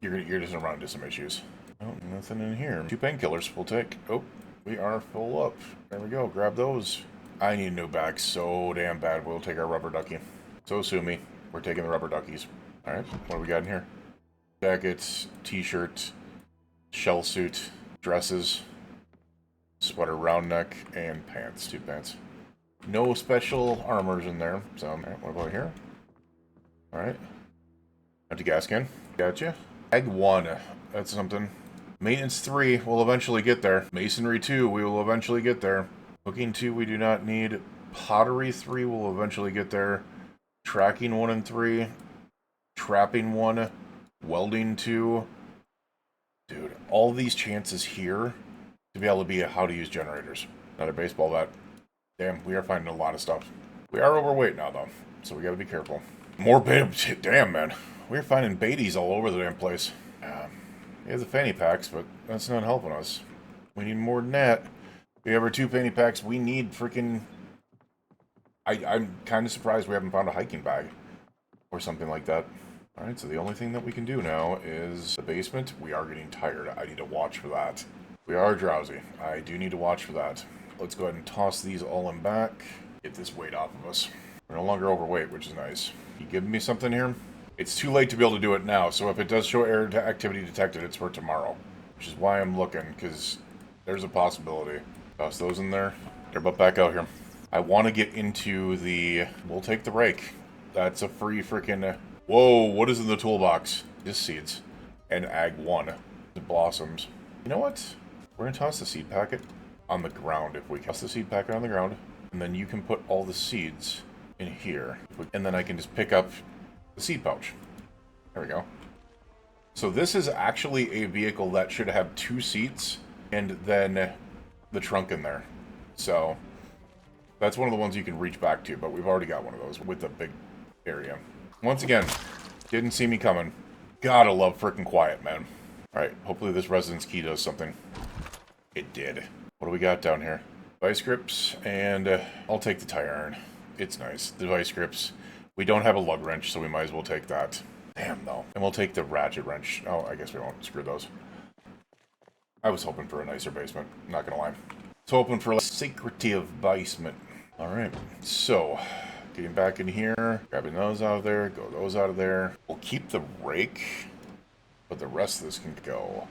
You're just gonna run into some issues. Oh, nothing in here. 2 painkillers we'll take. Oh, we are full up. There we go. Grab those. I need a new bag so damn bad. We'll take our rubber ducky. So sue me. We're taking the rubber duckies. Alright, what do we got in here? Jackets, t-shirt, shell suit, dresses, sweater round neck, and pants. 2 pants. No special armors in there. So, alright, what about here? Alright. Empty gas can. Gotcha. Bag 1. That's something. Maintenance 3. We'll eventually get there. Masonry 2. We will eventually get there. Cooking 2. We do not need. Pottery 3. We'll eventually get there. Tracking 1 and 3. Trapping 1. Welding 2. Dude, all these chances here to be able to be how to use generators. Another baseball bat. Damn, we are finding a lot of stuff. We are overweight now, though, so we gotta be careful. More bait. Damn, man. We're finding baities all over the damn place. We have the fanny packs, but that's not helping us. We need more than that. We have our 2 fanny packs. We need freaking... I'm kind of surprised we haven't found a hiking bag. Or something like that. Alright, so the only thing that we can do now is the basement. We are getting tired. I need to watch for that. We are drowsy. I do need to watch for that. Let's go ahead and toss these all in back. Get this weight off of us. We're no longer overweight, which is nice. You giving me something here? It's too late to be able to do it now, so if it does show error activity detected, it's for tomorrow. Which is why I'm looking, because there's a possibility. Toss those in there. They're about back out here. I want to get into the... We'll take the rake. That's a free freaking... Whoa, what is in the toolbox? Just seeds. And Ag 1. The blossoms. You know what? We're going to toss the seed packet on the ground if we toss the seed packet on the ground. And then you can put all the seeds in here. And then I can just pick up the seed pouch. There we go. So this is actually a vehicle that should have 2 seats and then the trunk in there. So that's one of the ones you can reach back to, but we've already got one of those with the big area. Once again, didn't see me coming. Gotta love frickin' quiet, man. Alright, hopefully this residence key does something. It did. What do we got down here? Vice grips, and I'll take the tire iron. It's nice. The vice grips. We don't have a lug wrench, so we might as well take that. Damn, though. And we'll take the ratchet wrench. Oh, I guess we won't. Screw those. I was hoping for a nicer basement. Not gonna lie. I was hoping for a secretive basement. Alright, so... Getting back in here, grabbing those out of there, go those out of there. We'll keep the rake, but the rest of this can go.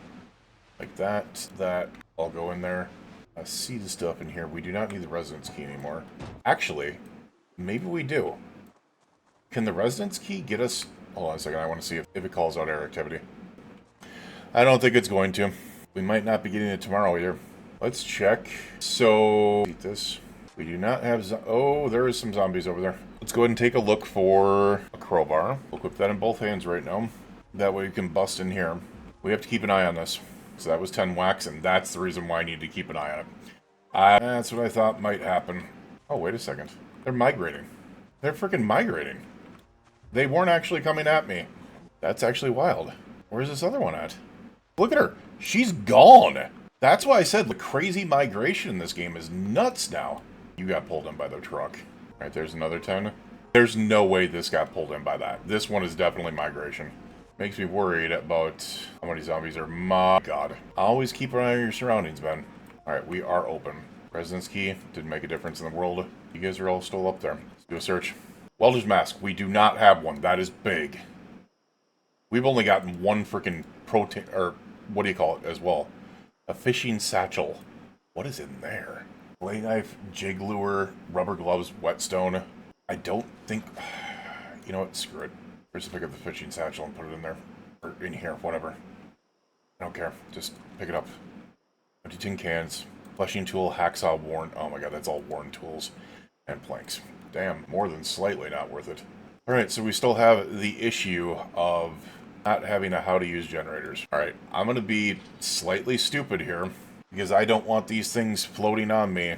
Like that, that, all go in there. I see the stuff in here. We do not need the residence key anymore. Actually, maybe we do. Can the residence key get us... Hold on a second, I want to see if it calls out error activity. I don't think it's going to. We might not be getting it tomorrow either. Let's check. So, eat this. We do not have... Oh, there is some zombies over there. Let's go ahead and take a look for a crowbar. We'll equip that in both hands right now. That way we can bust in here. We have to keep an eye on this. So that was 10 wax, and that's the reason why I need to keep an eye on it. That's what I thought might happen. Oh, wait a second. They're migrating. They're freaking migrating. They weren't actually coming at me. That's actually wild. Where's this other one at? Look at her. She's gone. That's why I said the crazy migration in this game is nuts now. You got pulled in by the truck. Alright, there's another 10. There's no way this got pulled in by that. This one is definitely migration. Makes me worried about how many zombies are. My God. Always keep an eye on your surroundings, man. Alright, we are open. Residence key. Didn't make a difference in the world. You guys are all still up there. Let's do a search. Welder's mask. We do not have one. That is big. We've only gotten one freaking protein, or what do you call it as well? A fishing satchel. What is in there? Blade knife, jig lure, rubber gloves, whetstone. I don't think... You know what? Screw it. We're just pick up the fishing satchel and put it in there. Or in here, whatever. I don't care. Just pick it up. Empty tin cans. Fleshing tool, hacksaw, worn. Oh my god, that's all worn tools. And planks. Damn, more than slightly not worth it. Alright, so we still have the issue of not having a how to use generators. Alright, I'm going to be slightly stupid here, because I don't want these things floating on me.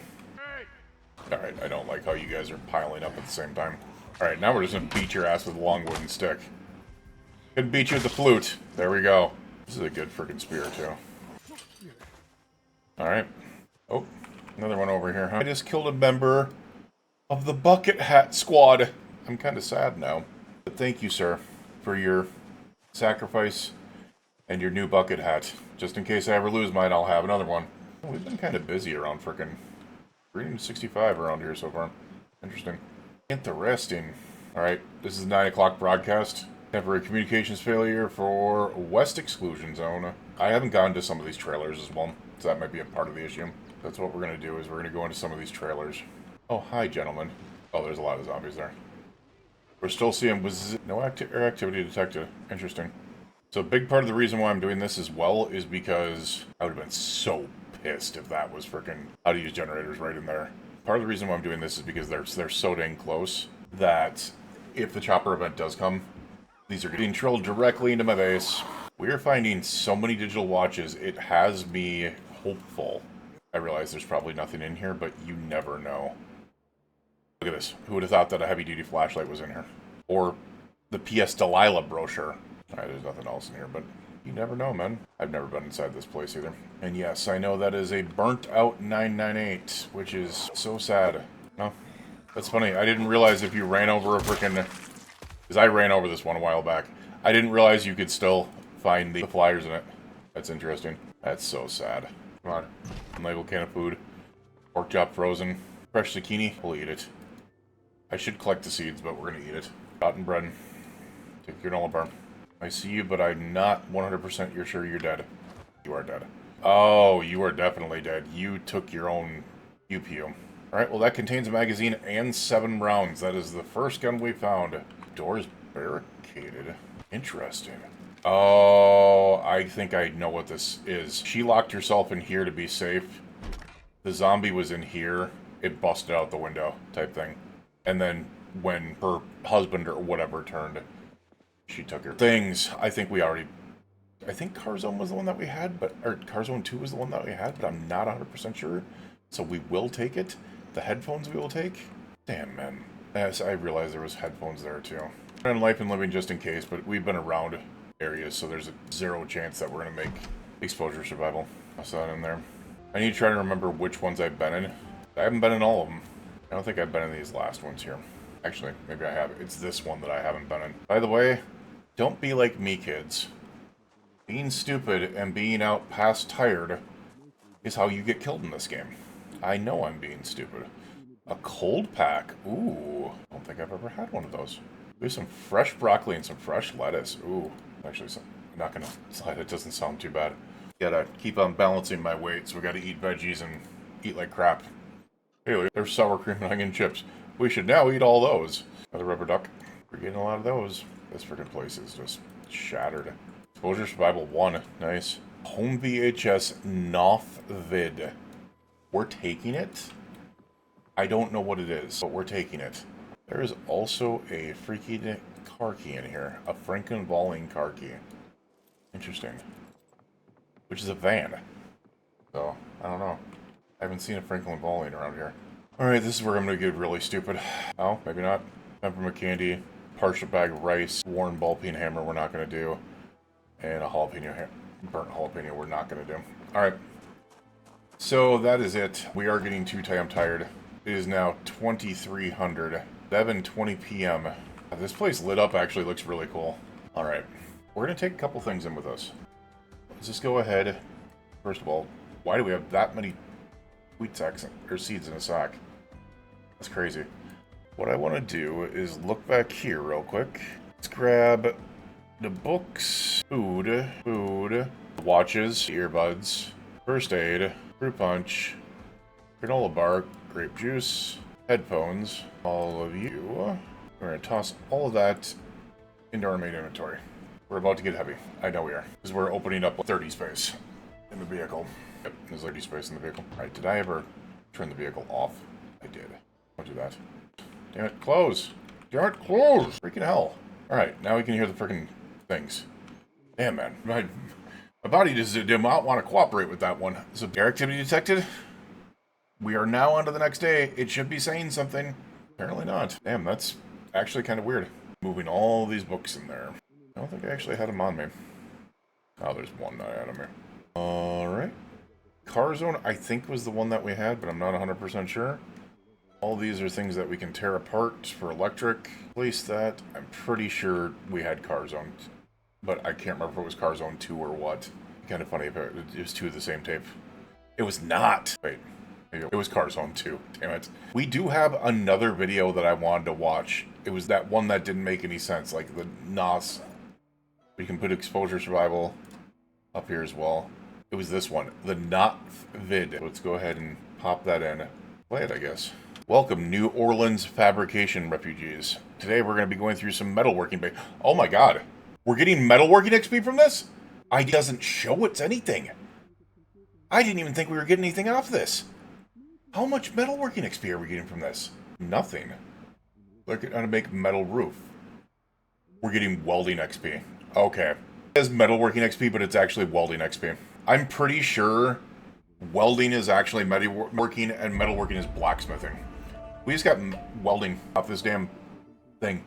Alright, I don't like how you guys are piling up at the same time. Alright, now we're just going to beat your ass with a long wooden stick. Could beat you with the flute. There we go. This is a good freaking spear, too. Alright. Oh, another one over here, huh? I just killed a member of the bucket hat squad. I'm kind of sad now. But thank you, sir, for your sacrifice and your new bucket hat. Just in case I ever lose mine, I'll have another one. We've been kind of busy around frickin' 365 around here so far. Interesting. Interesting. Alright, this is 9 o'clock broadcast. Temporary communications failure for West Exclusion Zone. I haven't gone to some of these trailers as well, so that might be a part of the issue. That's what we're going to do, is we're going to go into some of these trailers. Oh, hi, gentlemen. Oh, there's a lot of zombies there. We're still seeing no air activity detected. Interesting. So a big part of the reason why I'm doing this as well is because I would have been so pissed if that was freaking how to use generators right in there. Part of the reason why I'm doing this is because they're so dang close that if the chopper event does come, these are getting drilled directly into my base. We are finding so many digital watches, it has me hopeful. I realize there's probably nothing in here, but you never know. Look at this. Who would have thought that a heavy-duty flashlight was in here? Or the P.S. Delilah brochure. Alright, there's nothing else in here, but you never know, man. I've never been inside this place either. And yes, I know that is a burnt-out 998, which is so sad. No, that's funny. I didn't realize if you ran over a freaking... Because I ran over this one a while back. I didn't realize you could still find the flyers in it. That's interesting. That's so sad. Come on. Unlabeled can of food. Pork chop frozen. Fresh zucchini. We'll eat it. I should collect the seeds, but we're going to eat it. Cotton bread. Take your granola bar. I see you, but I'm not 100% you're sure you're dead. You are dead. Oh, you are definitely dead. You took your own pew-pew. Alright, well that contains a magazine and 7 rounds. That is the first gun we found. Door's barricaded. Interesting. Oh, I think I know what this is. She locked herself in here to be safe. The zombie was in here. It busted out the window type thing. And then when her husband or whatever turned, she took her things. I think Carzone was the one that we had, or Carzone 2 was the one that we had, but I'm not 100% sure. So we will take it. The headphones we will take. Damn, man. Yes, I realized there was headphones there too. And life and living just in case, but we've been around areas, so there's a 0 chance that we're going to make exposure survival. I saw it in there. I need to try to remember which ones I've been in. I haven't been in all of them. I don't think I've been in these last ones here. Actually, maybe I have. It's this one that I haven't been in. By the way, don't be like me, kids. Being stupid and being out past tired is how you get killed in this game. I know I'm being stupid. A cold pack. Ooh. I don't think I've ever had one of those. We have some fresh broccoli and some fresh lettuce. Ooh. Actually, I'm not going to slide. It doesn't sound too bad. Gotta keep on balancing my weight, so we gotta eat veggies and eat like crap. Hey, look, there's sour cream and onion chips. We should now eat all those. Another rubber duck. We're getting a lot of those. This freaking place is just shattered. Exposure Survival 1. Nice. Home VHS Noth Vid. We're taking it? I don't know what it is, but we're taking it. There is also a freaking car key in here. A Franken Volling car key. Interesting. Which is a van. So, I don't know. I haven't seen a Franklin Volling around here. Alright, this is where I'm going to get really stupid. Oh, maybe not. Peppermint candy, partial bag of rice, worn ball peen hammer we're not going to do, and a jalapeno, burnt jalapeno we're not going to do. Alright. So, that is it. We are getting too tired. It is now 2300. 11:20 p.m. This place lit up actually looks really cool. Alright. We're going to take a couple things in with us. Let's just go ahead. First of all, why do we have that many wheat sacks or seeds in a sack? That's crazy. What I want to do is look back here real quick. Let's grab the books, food, watches, earbuds, first aid, fruit punch, granola bar, grape juice, headphones. All of you. We're going to toss all of that into our main inventory. We're about to get heavy. I know we are. Because we're opening up 30 space in the vehicle. Yep, there's 30 space in the vehicle. Alright, did I ever turn the vehicle off? I did. Don't do that. Damn it, close! Damn it, close! Freaking hell. Alright, now we can hear the freaking things. Damn, man. My body just did not want to cooperate with that one. So, air activity detected. We are now on to the next day. It should be saying something. Apparently not. Damn, that's actually kind of weird. Moving all these books in there. I don't think I actually had them on me. Oh, there's one that I had on me. Alright. Carzone, I think, was the one that we had, but I'm not 100% sure. All these are things that we can tear apart for electric. Place that. I'm pretty sure we had Carzone, but I can't remember if it was Carzone 2 or what. Kind of funny if it was 2 of the same tape. It was not. Wait. It was Carzone 2. Damn it. We do have another video that I wanted to watch. It was that one that didn't make any sense, like the NOS. We can put exposure survival up here as well. It was this one, the not vid. Let's go ahead and pop that in. Play it, I guess. Welcome, New Orleans fabrication refugees. Today we're going to be going through some metalworking bay. Oh my god. We're getting metalworking XP from this? It doesn't show it's anything. I didn't even think we were getting anything off this. How much metalworking XP are we getting from this? Nothing. Look at how to make metal roof. We're getting welding XP. Okay. It says metalworking XP, but it's actually welding XP. I'm pretty sure welding is actually metalworking and metalworking is blacksmithing. We just got welding off this damn thing.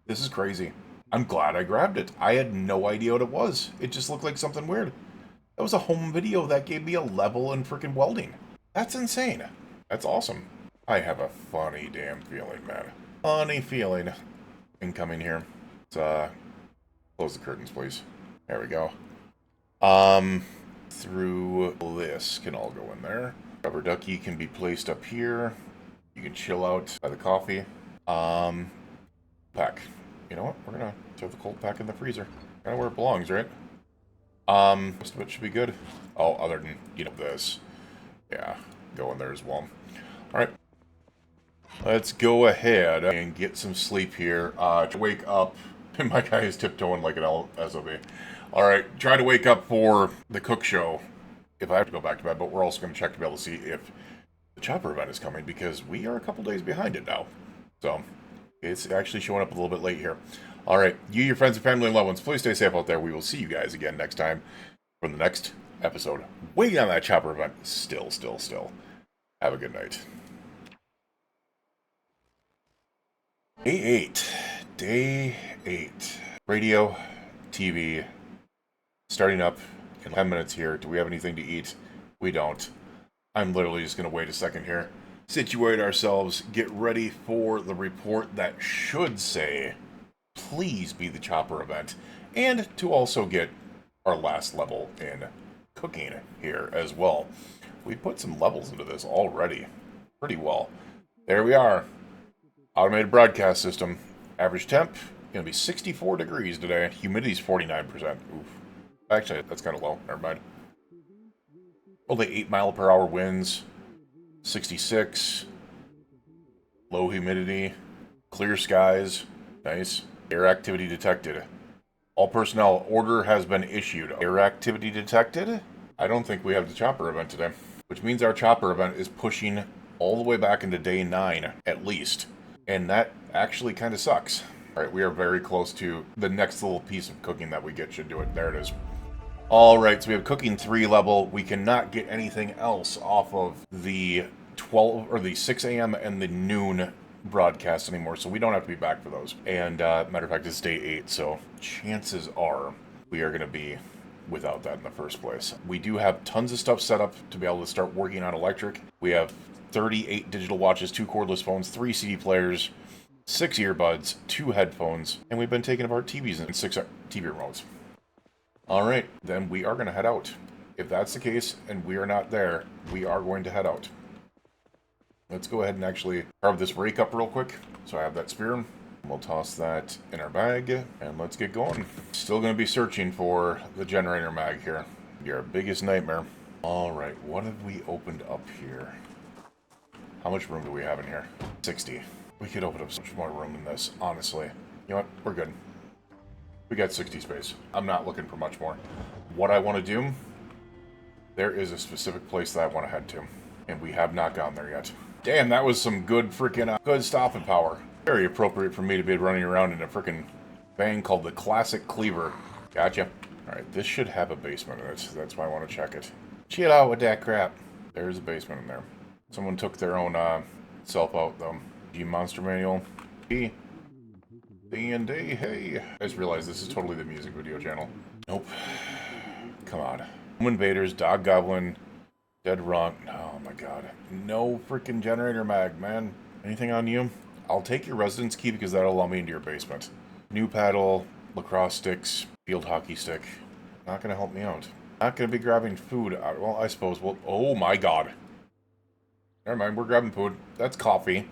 This is crazy. I'm glad I grabbed it. I had no idea what it was. It just looked like something weird. That was a home video that gave me a level in freaking welding. That's insane. That's awesome. I have a funny damn feeling, man. Funny feeling. Incoming here. Let's close the curtains, please. There we go. Through this can all go in there. Rubber ducky can be placed up here. You can chill out by the coffee. Pack. You know what? We're gonna throw the cold pack in the freezer. Kind of where it belongs, right? Most of it should be good. Oh, other than, you know, this. Yeah, go in there as well. Alright. Let's go ahead and get some sleep here. To wake up. My guy is tiptoeing like an SOB. Alright, try to wake up for the cook show. If I have to go back to bed, but we're also going to check to be able to see if the chopper event is coming, because we are a couple days behind it now. So, it's actually showing up a little bit late here. Alright, you, your friends, and family, and loved ones, please stay safe out there. We will see you guys again next time for the next episode. Waiting on that chopper event. Still. Have a good night. Day 8. Radio, TV, starting up in 10 minutes here. Do we have anything to eat? We don't. I'm literally just going to wait a second here. Situate ourselves, get ready for the report that should say, please be the chopper event, and to also get our last level in cooking here as well. We put some levels into this already pretty well. There we are. Automated broadcast system. Average temp, going to be 64 degrees today. Humidity's 49%. Oof. Actually, that's kind of low. Never mind. Only 8 mile per hour winds. 66. Low humidity. Clear skies. Nice. Air activity detected. All personnel, order has been issued. Air activity detected? I don't think we have the chopper event today. Which means our chopper event is pushing all the way back into day 9, at least. And that actually kind of sucks. Alright, we are very close to the next little piece of cooking that we get should do it. There it is. Alright, so we have cooking 3 level. We cannot get anything else off of the 12 or the 6 a.m. and the noon broadcast anymore, so we don't have to be back for those. And matter of fact, it's day 8, so chances are we are going to be without that in the first place. We do have tons of stuff set up to be able to start working on electric. We have 38 digital watches, 2 cordless phones, 3 CD players, 6 earbuds, 2 headphones, and we've been taking apart TVs and 6 TV remotes. Alright, then we are going to head out. If that's the case, and we are not there, we are going to head out. Let's go ahead and actually carve this rake up real quick. So I have that spear. We'll toss that in our bag, and let's get going. Still going to be searching for the generator mag here. Your biggest nightmare. Alright, what have we opened up here? How much room do we have in here? 60. We could open up so much more room than this, honestly. You know what? We're good. We got 60 space. I'm not looking for much more. What I want to do, there is a specific place that I want to head to, and we have not gone there yet. Damn, that was some good freaking good stopping power. Very appropriate for me to be running around in a freaking thing called the Classic Cleaver. Gotcha. Alright, this should have a basement in it. That's why I want to check it. Chill out with that crap. There's a basement in there. Someone took their own self out, though. G Monster Manual. D&D, hey. I just realized this is totally the music video channel. Nope. Come on. Home Invaders, Dog Goblin, Dead Runt. Oh my god. No freaking generator mag, man. Anything on you? I'll take your residence key because that'll allow me into your basement. New paddle, lacrosse sticks, field hockey stick. Not gonna help me out. Not gonna be grabbing food out. Well, I suppose we'll... Oh my god. Never mind, we're grabbing food. That's coffee.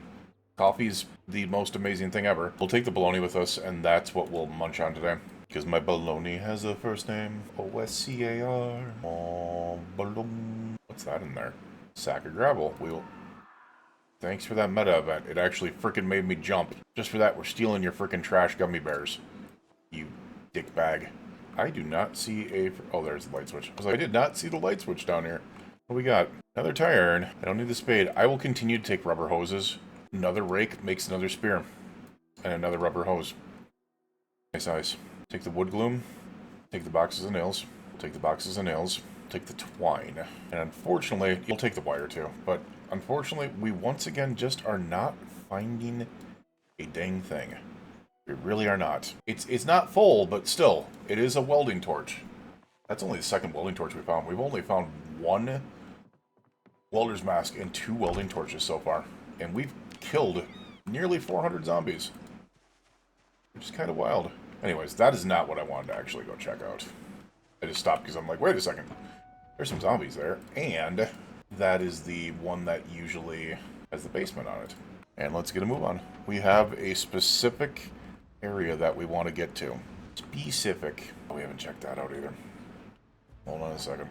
Coffee's the most amazing thing ever. We'll take the bologna with us, and that's what we'll munch on today. Because my bologna has a first name. O-S-C-A-R. Oh, bologna. What's that in there? Sack of gravel. Thanks for that meta event. It actually freaking made me jump. Just for that, we're stealing your freaking trash gummy bears. You dick bag. I do not see a... Oh, there's the light switch. I was like, I did not see the light switch down here. What do we got? Another tire iron. I don't need the spade. I will continue to take rubber hoses. Another rake makes another spear. And another rubber hose. Nice. Take the wood gloom. Take the boxes of nails. Take the boxes of nails. Take the twine. And unfortunately, you'll take the wire too. But unfortunately, we once again just are not finding a dang thing. We really are not. It's not full, but still, it is a welding torch. That's only the second welding torch we found. We've only found one welder's mask and 2 welding torches so far. And we've killed nearly 400 zombies. Which is kind of wild. Anyways, that is not what I wanted to actually go check out. I just stopped because I'm like, wait a second. There's some zombies there. And that is the one that usually has the basement on it. And let's get a move on. We have a specific area that we want to get to. Specific. Oh, we haven't checked that out either. Hold on a second.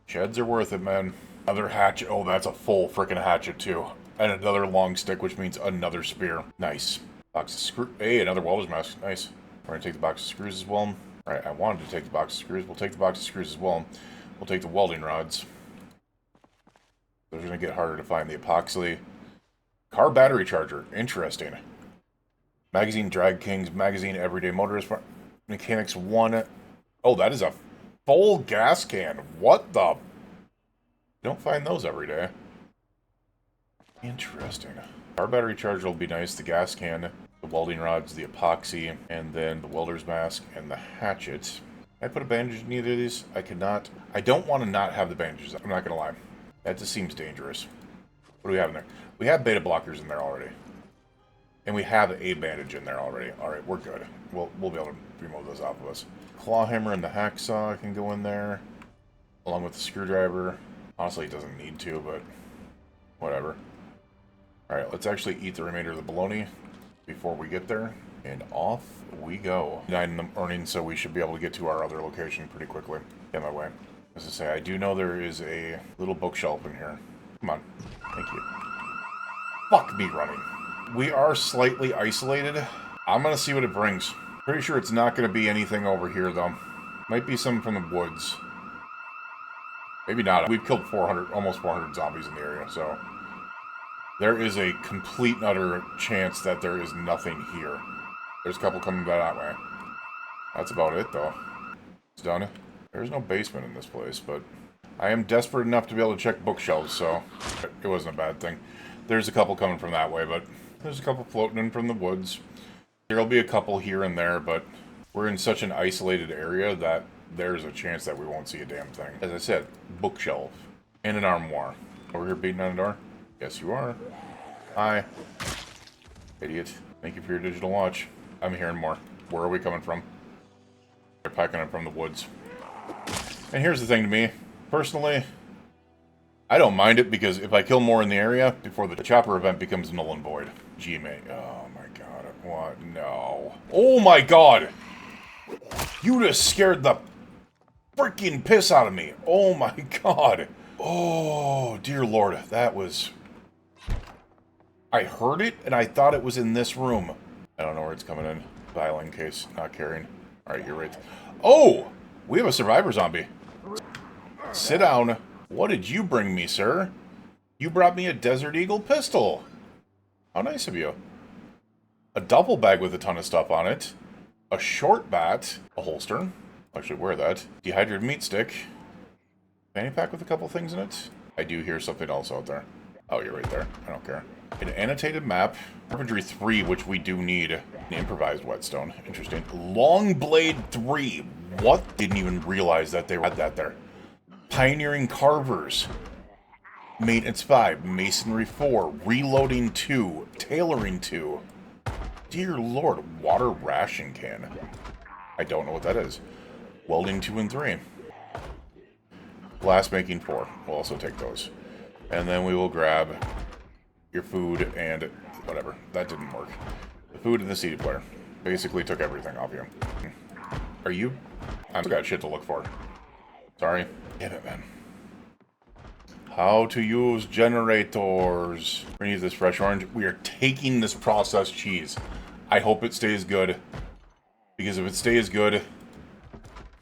Sheds are worth it, man. Another hatchet. Oh, that's a full freaking hatchet, too. And another long stick, which means another spear. Nice. Box of screws. Hey, another welder's mask. Nice. We're going to take the box of screws as well. Alright, I wanted to take the box of screws. We'll take the box of screws as well. We'll take the welding rods. Those are going to get harder to find. The epoxy. Car battery charger. Interesting. Magazine Drag Kings. Magazine Everyday Motorist. Mechanics 1. Oh, that is a full gas can. What the? Don't find those every day. Interesting. Car battery charger will be nice. The gas can. The welding rods. The epoxy. And then the welder's mask. And the hatchet. Can I put a bandage in either of these? I cannot. I don't want to not have the bandages. I'm not going to lie. That just seems dangerous. What do we have in there? We have beta blockers in there already. And we have a bandage in there already. Alright, we're good. We'll be able to remove those off of us. Claw hammer and the hacksaw can go in there. Along with the screwdriver. Honestly, it doesn't need to, but whatever. Alright, let's actually eat the remainder of the bologna before we get there. And off we go. 9 in the morning, so we should be able to get to our other location pretty quickly. Get my way. As I say, I do know there is a little bookshelf in here. Come on. Thank you. Fuck me running. We are slightly isolated. I'm gonna see what it brings. Pretty sure it's not gonna be anything over here, though. Might be some from the woods. Maybe not. We've killed 400, almost 400 zombies in the area, so there is a complete and utter chance that there is nothing here. There's a couple coming back that way. That's about it, though. It's done. There's no basement in this place, but I am desperate enough to be able to check bookshelves, so it wasn't a bad thing. There's a couple coming from that way, but there's a couple floating in from the woods. There'll be a couple here and there, but we're in such an isolated area that there's a chance that we won't see a damn thing. As I said, bookshelf and an armoire. Over here beating on the door? Yes, you are. Hi. Idiot. Thank you for your digital watch. I'm hearing more. Where are we coming from? They're packing it from the woods. And here's the thing to me. Personally, I don't mind it because if I kill more in the area before the chopper event becomes null and void. GMA. Oh my god. What? No. Oh my god! You just scared the freaking piss out of me. Oh my god. Oh, dear lord. That was... I heard it and I thought it was in this room. I don't know where it's coming in. Filing case. Not carrying. Alright, you're right. Oh! We have a survivor zombie. Sit down. What did you bring me, sir? You brought me a Desert Eagle pistol. How nice of you. A duffel bag with a ton of stuff on it. A short bat. A holster. I'll actually wear that. Dehydrated meat stick. Fanny pack with a couple things in it. I do hear something else out there. Oh, you're right there. I don't care. An annotated map. Carpentry 3, which we do need. An improvised whetstone. Interesting. Long blade 3. What? Didn't even realize that they had that there. Pioneering carvers. Maintenance 5. Masonry 4. Reloading 2. Tailoring 2. Dear lord. Water ration can. I don't know what that is. Welding 2 and 3. Glass making 4. We'll also take those. And then we will grab your food and whatever. That didn't work. The food and the CD player. Basically took everything off you. Are you? I've got shit to look for. Sorry. Damn it, man. How to use generators. We need this fresh orange. We are taking this processed cheese. I hope it stays good. Because if it stays good,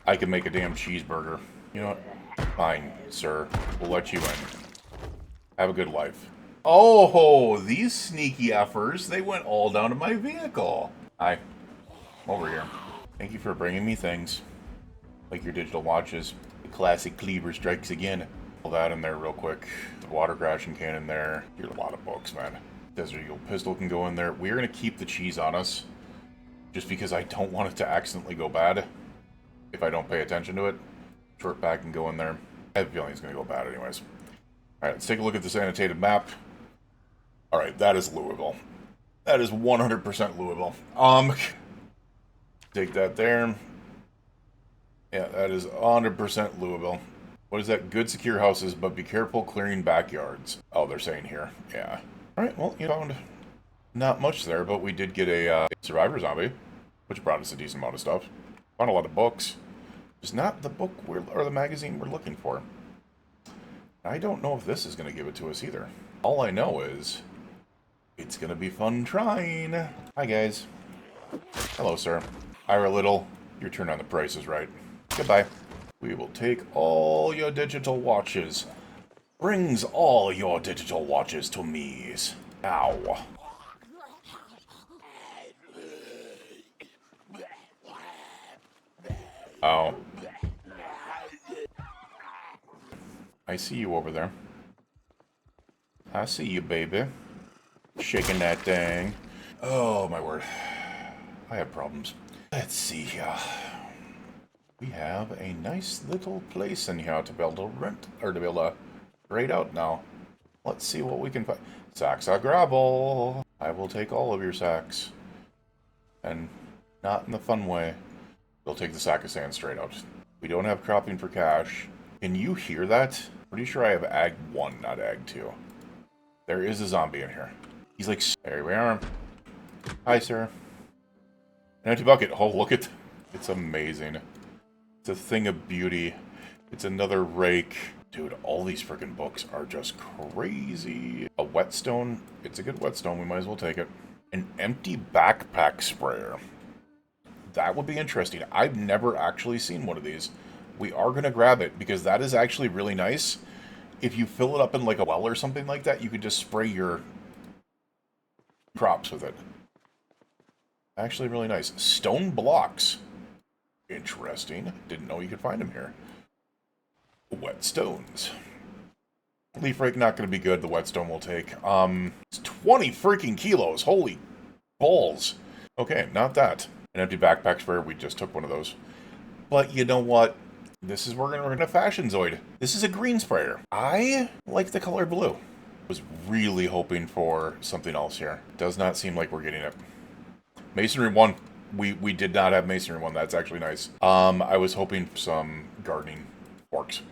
I can make a damn cheeseburger. You know what? Fine, sir. We'll let you in. Have a good life. Oh, these sneaky effers, they went all down to my vehicle. Hi. Over here. Thank you for bringing me things. Like your digital watches. The classic cleaver strikes again. Pull that in there real quick. The water crashing can in there. Here's a lot of books, man. Desert Eagle pistol can go in there. We're going to keep the cheese on us. Just because I don't want it to accidentally go bad. If I don't pay attention to it. Short pack can go in there. I have a feeling it's going to go bad anyways. Alright, let's take a look at this annotated map. Alright, that is Louisville. That is 100% Louisville. Take that there. Yeah, that is 100% Louisville. What is that? Good secure houses, but be careful clearing backyards. Oh, they're saying here. Yeah. Alright, well, you found not much there, but we did get a survivor zombie, which brought us a decent amount of stuff. Found a lot of books. Just not the book or the magazine we're looking for. I don't know if this is going to give it to us either. All I know is it's going to be fun trying. Hi, guys. Hello, sir. Ira Little, your turn on the price is right. Goodbye. We will take all your digital watches. Brings all your digital watches to me's. Ow. Oh. I see you over there. I see you, baby. Shaking that thing. Oh, my word. I have problems. Let's see here. We have a nice little place in here to be able to rent, or to be able to grade out now. Let's see what we can find. Sacks of gravel. I will take all of your sacks. And not in the fun way. We'll take the sack of sand straight out. We don't have cropping for cash. Can you hear that? Pretty sure I have Ag 1, not Ag 2. There is a zombie in here. He's like, there we are. Hi, sir. An empty bucket. Oh, look at... It's amazing. It's a thing of beauty. It's another rake. Dude, all these freaking books are just crazy. A whetstone. It's a good whetstone. We might as well take it. An empty backpack sprayer. That would be interesting. I've never actually seen one of these. We are going to grab it because that is actually really nice. If you fill it up in like a well or something like that, you could just spray your crops with it. Actually really nice. Stone blocks. Interesting. Didn't know you could find them here. Whetstones. Leaf rake not going to be good. The whetstone will take. It's 20 freaking kilos. Holy balls. Okay, not that. An empty backpack sprayer. We just took one of those. But you know what? This is where we're going to fashion Zoid. This is a green sprayer. I like the color blue. Was really hoping for something else here. Does not seem like we're getting it. Masonry 1. We did not have Masonry 1. That's actually nice. I was hoping for some gardening forks.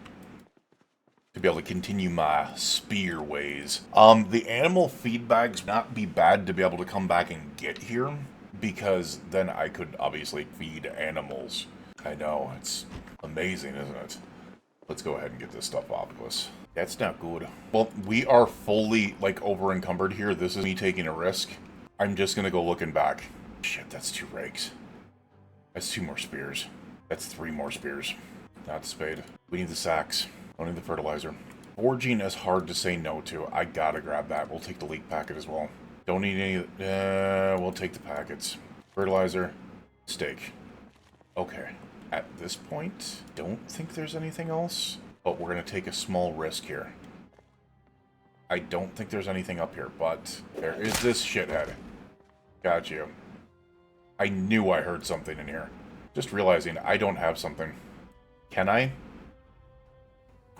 To be able to continue my spear ways. The animal feed bags not be bad to be able to come back and get here. Because then I could obviously feed animals. I know, it's amazing, isn't it? Let's go ahead and get this stuff off of us. That's not good. Well, we are fully, like, over-encumbered here. This is me taking a risk. I'm just gonna go looking back. Shit, that's 2 rakes. That's 2 more spears. That's 3 more spears. Not the spade. We need the sacks. Don't need the fertilizer. Forging is hard to say no to. I gotta grab that. We'll take the leak packet as well. Don't need any... we'll take the packets. Fertilizer. Steak. Okay. At this point, don't think there's anything else. But we're going to take a small risk here. I don't think there's anything up here, but there is this shithead. Got you. I knew I heard something in here. Just realizing I don't have something. Can I?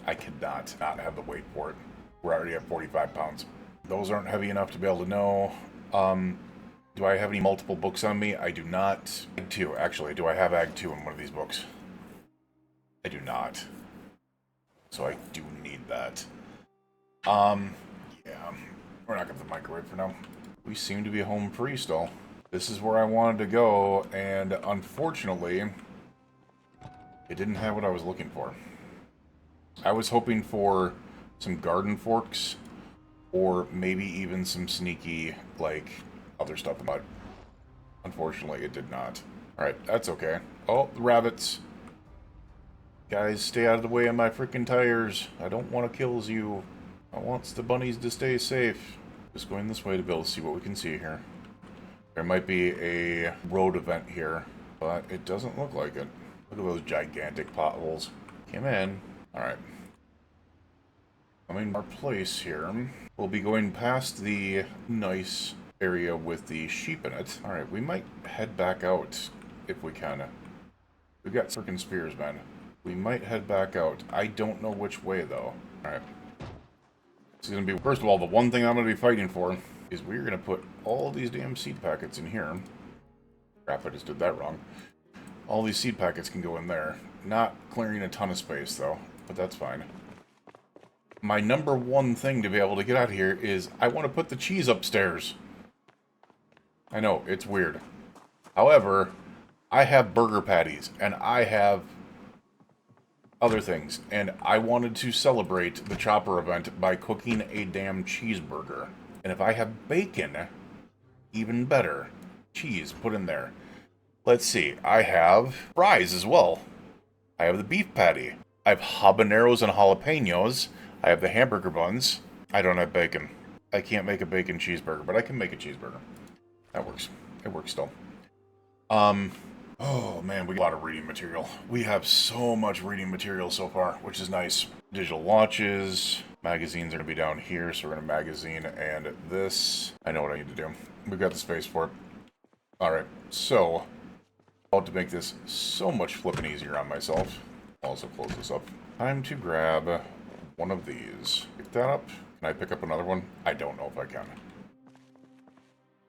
I cannot not have the weight for it. We're already at 45 pounds. Those aren't heavy enough to be able to know. Do I have any multiple books on me? I do not. Ag 2, actually. Do I have Ag 2 in one of these books? I do not. So I do need that. Yeah. We're not going to the microwave for now. We seem to be home free still. This is where I wanted to go, and unfortunately, it didn't have what I was looking for. I was hoping for some garden forks, or maybe even some sneaky, like, other stuff, but unfortunately it did not. Alright, that's okay. Oh, the rabbits. Guys, stay out of the way of my freaking tires. I don't want to kill you. I want the bunnies to stay safe. Just going this way to be able to see what we can see here. There might be a road event here, but it doesn't look like it. Look at those gigantic potholes. Come in. Alright. Our place here. We'll be going past the nice area with the sheep in it. Alright, we might head back out if we can. We've got freaking spears, man. We might head back out. I don't know which way, though. Alright. This is going to be... First of all, the one thing I'm going to be fighting for is we're going to put all these damn seed packets in here. Crap, I just did that wrong. All these seed packets can go in there. Not clearing a ton of space, though, but that's fine. My number one thing to be able to get out of here is I want to put the cheese upstairs. I know, it's weird. However, I have burger patties, and I have other things, and I wanted to celebrate the Chopper event by cooking a damn cheeseburger. And if I have bacon, even better. Cheese, put in there. Let's see, I have fries as well. I have the beef patty. I have habaneros and jalapenos. I have the hamburger buns. I don't have bacon. I can't make a bacon cheeseburger, but I can make a cheeseburger. That works. It works still. Oh man, we got a lot of reading material. We have so much reading material so far, which is nice. Digital watches. Magazines are going to be down here, so we're going to magazine and this. I know what I need to do. We've got the space for it. Alright, so about to make this so much flipping easier on myself. I'll also close this up. Time to grab one of these. Pick that up. Can I pick up another one? I don't know if I can.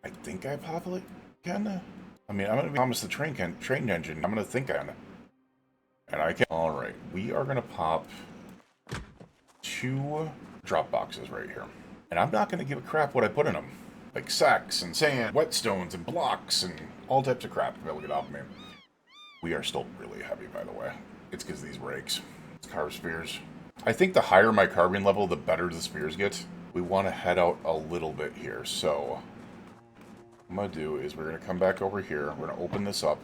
I think I probably can. I mean, I'm going to promise the train engine. I'm going to think on it. And I can. Alright, we are going to pop 2 drop boxes right here. And I'm not going to give a crap what I put in them. Like sacks and sand, whetstones and blocks and all types of crap to be able to get off me. We are still really heavy, by the way. It's because of these rakes. It's carved spears. I think the higher my carving level, the better the spears get. We want to head out a little bit here. So, what I'm going to do is we're going to come back over here. We're going to open this up.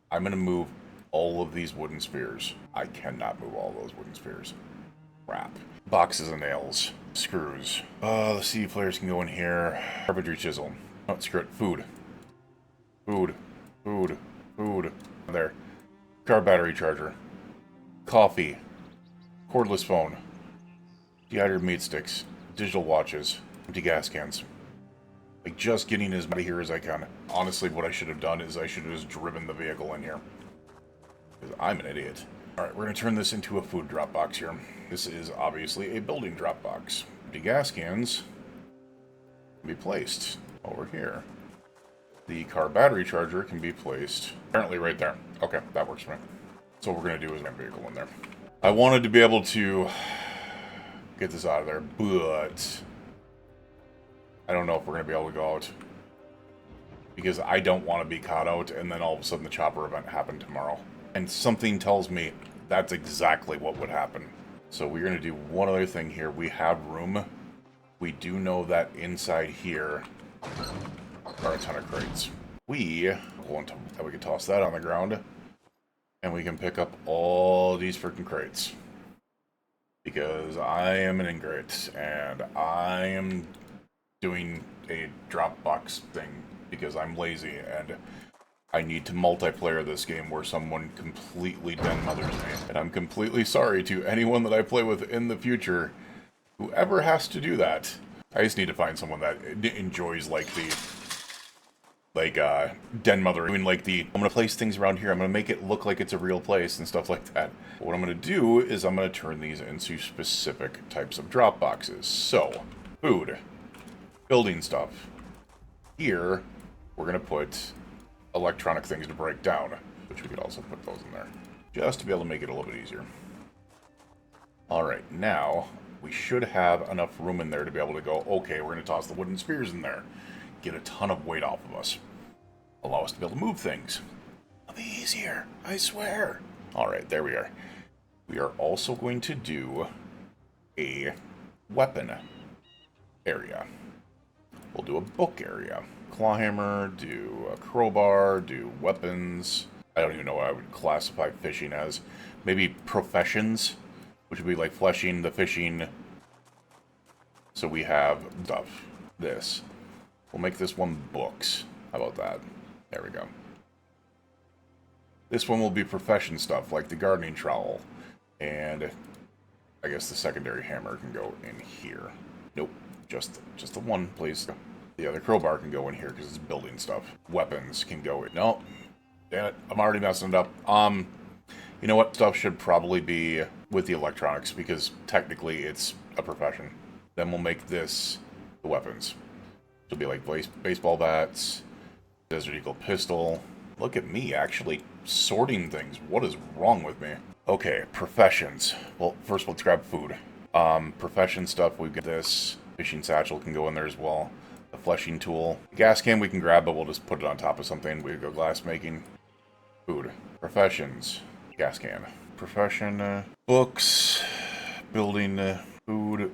I'm going to move all of these wooden spears. I cannot move all those wooden spears. Crap. Boxes of nails. Screws. The CD players can go in here. Carpentry chisel. Oh, screw it. Food. Food. Food. Food. There. Car battery charger. Coffee. Cordless phone. Dehydrated meat sticks. Digital watches. Empty gas cans. Like, just getting as many here as I can. Honestly, what I should have done is I should have just driven the vehicle in here. Because I'm an idiot. Alright, we're going to turn this into a food drop box here. This is obviously a building drop box. The gas cans can be placed over here. The car battery charger can be placed apparently right there. Okay, that works for me. So what we're going to do is get a vehicle in there. I wanted to be able to get this out of there, but I don't know if we're going to be able to go out. Because I don't want to be caught out and then all of a sudden the chopper event happened tomorrow. And something tells me that's exactly what would happen. So we're going to do one other thing here. We have room. We do know that inside here are a ton of crates. We can toss that on the ground. And we can pick up all these freaking crates. Because I am an ingrate. And I am doing a Dropbox thing. Because I'm lazy. And I need to multiplayer this game where someone completely den mothers me. And I'm completely sorry to anyone that I play with in the future. Whoever has to do that. I just need to find someone that enjoys, like, the... Like, den mother. Doing, like, the... I'm gonna place things around here. I'm gonna make it look like it's a real place and stuff like that. But what I'm gonna do is I'm gonna turn these into specific types of drop boxes. So, food. Building stuff. Here, we're gonna put electronic things to break down, which we could also put those in there, just to be able to make it a little bit easier. Alright, now, we should have enough room in there to be able to go, okay, we're going to toss the wooden spears in there, get a ton of weight off of us, allow us to be able to move things. It'll be easier, I swear. Alright, there we are. We are also going to do a weapon area. We'll do a book area. Clawhammer, do a crowbar, do weapons. I don't even know what I would classify fishing as. Maybe professions, which would be like fleshing, the fishing. So we have stuff. This. We'll make this one books. How about that? There we go. This one will be profession stuff, like the gardening trowel. And I guess the secondary hammer can go in here. Nope, just the one, please. The other crowbar can go in here because it's building stuff. Weapons can go in. No, damn it, I'm already messing it up. You know what? Stuff should probably be with the electronics because technically it's a profession. Then we'll make this the weapons. It'll be like baseball bats, Desert Eagle pistol. Look at me actually sorting things. What is wrong with me? Okay, professions. Well, first let's grab food. Profession stuff, we've got this. Fishing satchel can go in there as well. The fleshing tool. Gas can we can grab, but we'll just put it on top of something. We go glass making. Food. Professions. Gas can. Profession. Books. Building. Food.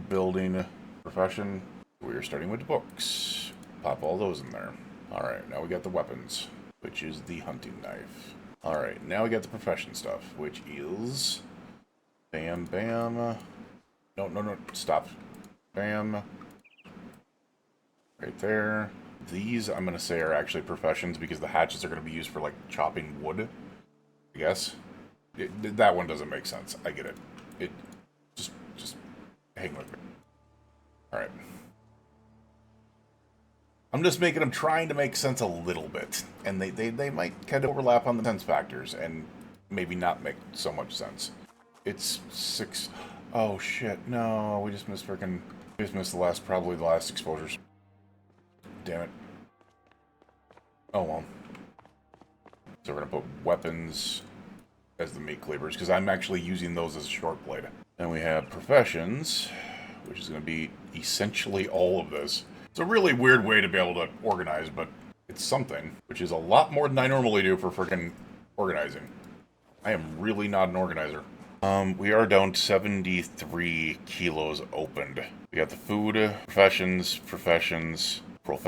Building. Profession. We are starting with the books. Pop all those in there. Alright, now we got the weapons, which is the hunting knife. Alright, now we got the profession stuff, which is... Bam, bam. No, stop. Bam. Right there. These, I'm going to say, are actually professions because the hatchets are going to be used for, like, chopping wood, I guess. That one doesn't make sense. I get it. Just hang with me. Alright. I'm just I'm trying to make sense a little bit. And they might kind of overlap on the sense factors and maybe not make so much sense. It's 6... Oh, shit. No, we just missed probably the last exposures. Damn it. Oh, well. So we're going to put weapons as the meat cleavers, because I'm actually using those as a short blade. Then we have professions, which is going to be essentially all of this. It's a really weird way to be able to organize, but it's something, which is a lot more than I normally do for freaking organizing. I am really not an organizer. We are down 73 kilos opened. We got the food, professions. We'll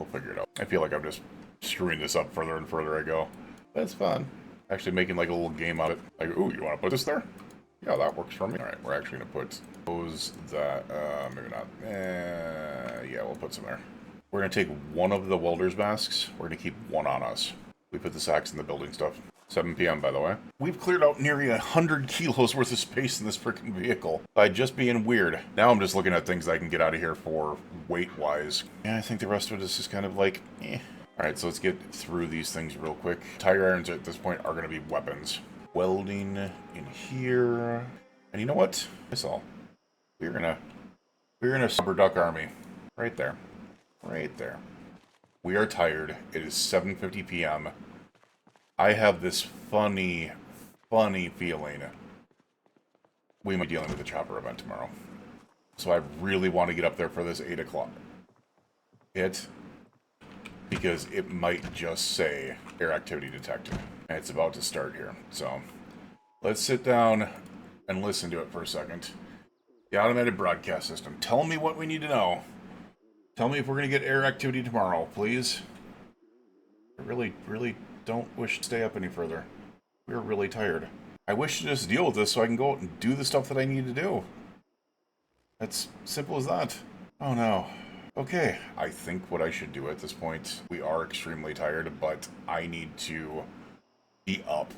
figure it out. I feel like I'm just screwing this up further and further I go. That's fun. Actually making like a little game out of it. Like, ooh, you want to put this there? Yeah, that works for me. Alright, we're actually going to put those, maybe not. Yeah, we'll put some there. We're going to take one of the welder's masks. We're going to keep one on us. We put the sacks in the building stuff. 7 p.m., by the way. We've cleared out nearly 100 kilos worth of space in this freaking vehicle by just being weird. Now I'm just looking at things I can get out of here for weight-wise. Yeah, I think the rest of it is just kind of like, eh. Alright, so let's get through these things real quick. Tire irons at this point are going to be weapons. Welding in here. And you know what? That's all. We're gonna Super Duck Army. Right there. Right there. We are tired. It is 7:50 p.m. I have this funny feeling we might be dealing with a chopper event tomorrow. So I really want to get up there for this 8 o'clock hit, because it might just say air activity detected. And it's about to start here. So let's sit down and listen to it for a second. The automated broadcast system. Tell me what we need to know. Tell me if we're going to get air activity tomorrow, please. I really don't wish to stay up any further. We're really tired. I wish to just deal with this so I can go out and do the stuff that I need to do. That's simple as that. Oh no. Okay, I think what I should do at this point, we are extremely tired, but I need to be up.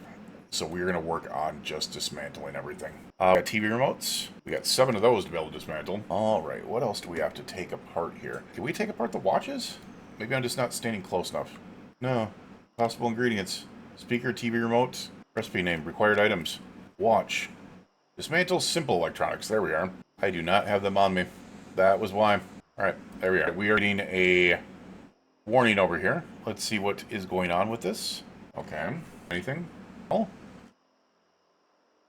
So we're going to work on just dismantling everything. We got TV remotes. We got 7 of those to be able to dismantle. Alright, what else do we have to take apart here? Can we take apart the watches? Maybe I'm just not standing close enough. No. Possible ingredients. Speaker, TV remote. Recipe name. Required items. Watch. Dismantle simple electronics. There we are. I do not have them on me. That was why. Alright, there we are. We are getting a warning over here. Let's see what is going on with this. Okay. Anything? Oh.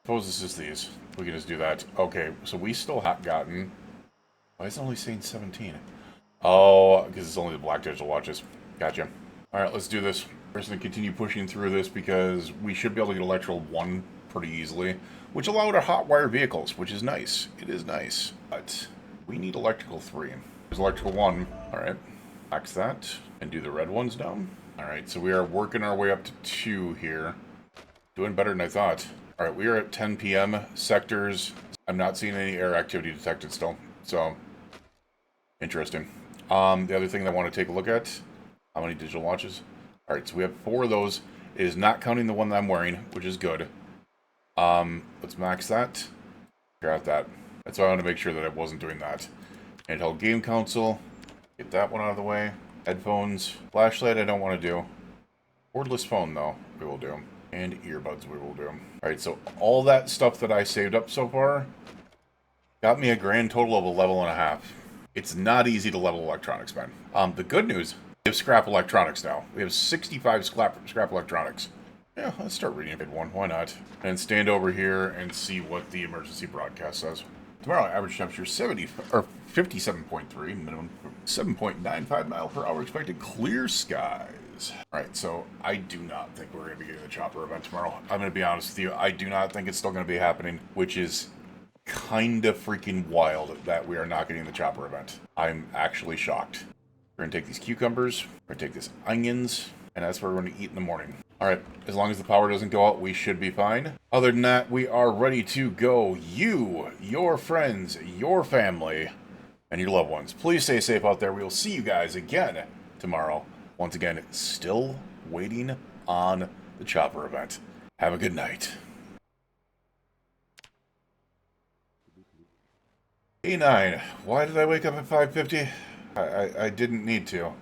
Suppose this is these. We can just do that. Okay, so we still have gotten... Why is it only saying 17? Oh, because it's only the black digital watches. Gotcha. Alright, let's do this. We're just going to continue pushing through this because we should be able to get electrical 1 pretty easily, which allowed our hot wire vehicles, which is nice. It is nice. But we need electrical 3. There's electrical 1. Alright. Max that. And do the red ones down. Alright, so we are working our way up to 2 here. Doing better than I thought. Alright, we are at 10 p.m. Sectors. I'm not seeing any air activity detected still. So, interesting. The other thing that I want to take a look at, how many digital watches? Alright, so we have 4 of those. It is not counting the one that I'm wearing, which is good. Let's max that. Got that. That's why I want to make sure that I wasn't doing that. Handheld game console. Get that one out of the way. Headphones. Flashlight I don't want to do. Cordless phone, though, we will do. And earbuds we will do. Alright, so all that stuff that I saved up so far got me a grand total of a level and a half. It's not easy to level electronics, man. The good news, we have scrap electronics now. We have 65 scrap electronics. Yeah, let's start reading a bit one. Why not? And stand over here and see what the emergency broadcast says. Tomorrow, average temperature 57.3, minimum 7.95 mile per hour expected, clear skies. Alright, so I do not think we're going to be getting the chopper event tomorrow. I'm going to be honest with you, I do not think it's still going to be happening, which is kind of freaking wild that we are not getting the chopper event. I'm actually shocked. We're going to take these cucumbers, we're going to take these onions, and that's what we're going to eat in the morning. Alright, as long as the power doesn't go out, we should be fine. Other than that, we are ready to go. You, your friends, your family, and your loved ones. Please stay safe out there. We will see you guys again tomorrow. Once again, still waiting on the chopper event. Have a good night. Day 9. Why did I wake up at 5:50? I didn't need to.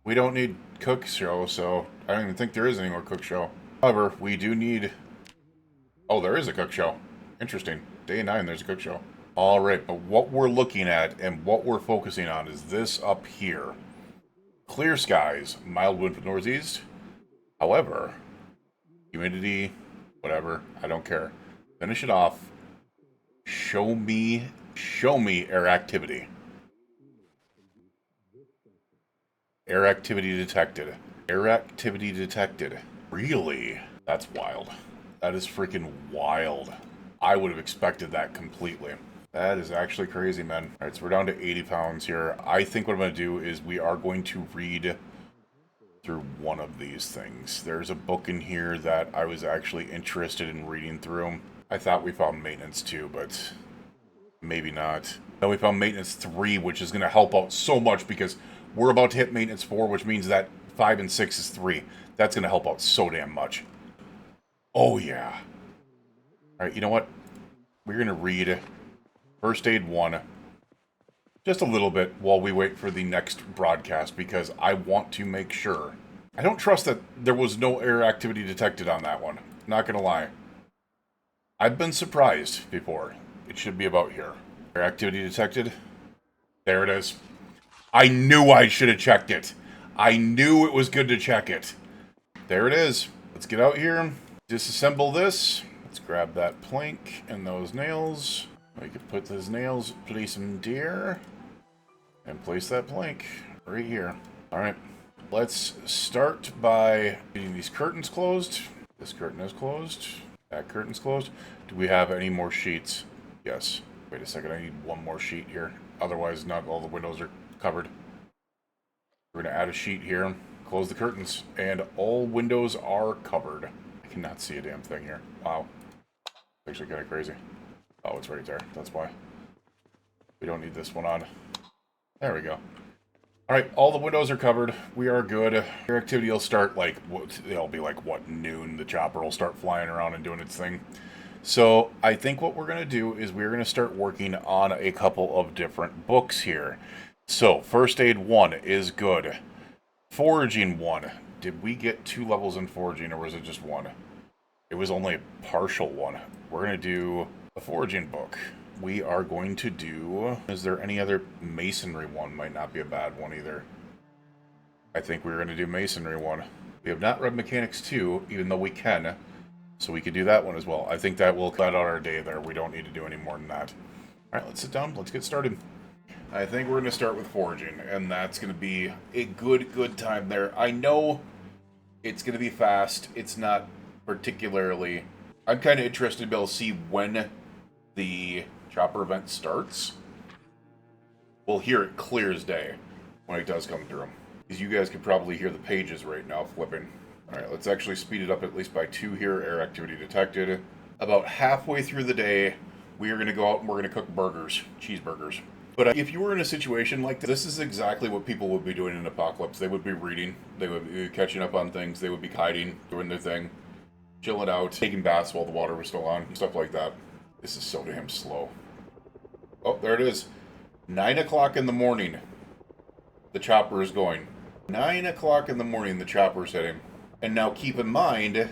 We don't need cook show, so I don't even think there is any more cook show. However, we do need... Oh, there is a cook show. Interesting. Day 9, there's a cook show. Alright, but what we're looking at and what we're focusing on is this up here. Clear skies, mild wind from northeast. However, humidity, whatever, I don't care. Finish it off. Show me air activity. Air activity detected. Air activity detected. Really? That's wild. That is freaking wild. I would have expected that completely. That is actually crazy, man. Alright, so we're down to 80 pounds here. I think what I'm going to do is we are going to read through one of these things. There's a book in here that I was actually interested in reading through. I thought we found maintenance 2, but maybe not. No, we found maintenance 3, which is going to help out so much because we're about to hit maintenance 4, which means that 5 and 6 is 3. That's going to help out so damn much. Oh, yeah. Alright, you know what? We're going to read First Aid 1 just a little bit while we wait for the next broadcast because I want to make sure. I don't trust that there was no air activity detected on that one. Not going to lie. I've been surprised before. It should be about here. Air activity detected. There it is. I knew I should have checked it. I knew it was good to check it. There it is. Let's get out here. Disassemble this. Let's grab that plank and those nails. We can put those nails, place them here, and place that plank right here. Alright. Let's start by getting these curtains closed. This curtain is closed. That curtain's closed. Do we have any more sheets? Yes. Wait a second, I need one more sheet here. Otherwise, not all the windows are covered. We're going to add a sheet here, close the curtains, and all windows are covered. I cannot see a damn thing here. Wow. It's actually kind of crazy. Oh, it's right there. That's why. We don't need this one on. There we go. Alright, all the windows are covered. We are good. Your activity will start, like, it'll be like, what, noon? The chopper will start flying around and doing its thing. So, I think what we're going to do is we're going to start working on a couple of different books here. So, First Aid 1 is good. Foraging 1. Did we get 2 levels in Foraging, or was it just 1? It was only a partial 1. We're going to do a Foraging book. We are going to do... Is there any other... Masonry 1 might not be a bad one either. I think we're going to do Masonry 1. We have not read Mechanics 2, even though we can. So we could do that one as well. I think that will cut out our day there. We don't need to do any more than that. Alright, let's sit down. Let's get started. I think we're going to start with Foraging, and that's going to be a good time there. I know it's going to be fast. It's not particularly... I'm kind of interested to be able to see when the chopper event starts. We'll hear it clear as day when it does come through. Because you guys can probably hear the pages right now flipping. Alright, let's actually speed it up at least by 2 here. Air activity detected. About halfway through the day, we are going to go out and we're going to cook burgers. Cheeseburgers. But if you were in a situation like this is exactly what people would be doing in an apocalypse. They would be reading, they would be catching up on things, they would be hiding, doing their thing, chilling out, taking baths while the water was still on, stuff like that. This is so damn slow. Oh, there it is. 9 o'clock in the morning. The chopper is going. 9 o'clock in the morning, the chopper's hitting. And now keep in mind,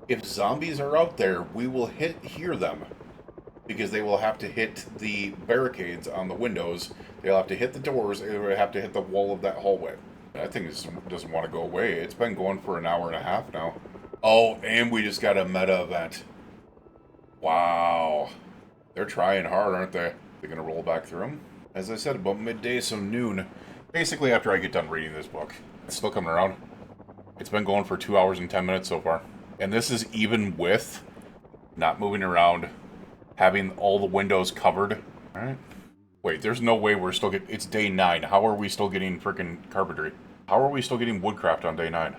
if zombies are out there, we will hear them. Because they will have to hit the barricades on the windows. They'll have to hit the doors. They will have to hit the wall of that hallway. That thing doesn't want to go away. It's been going for an hour and a half now. Oh, and we just got a meta event. Wow. They're trying hard, aren't they? They're going to roll back through them. As I said, about midday, so noon. Basically after I get done reading this book. It's still coming around. It's been going for 2 hours and 10 minutes so far. And this is even with not moving around, having all the windows covered. Alright. Wait, there's no way we're still getting... It's day 9. How are we still getting freaking carpentry? How are we still getting woodcraft on day 9?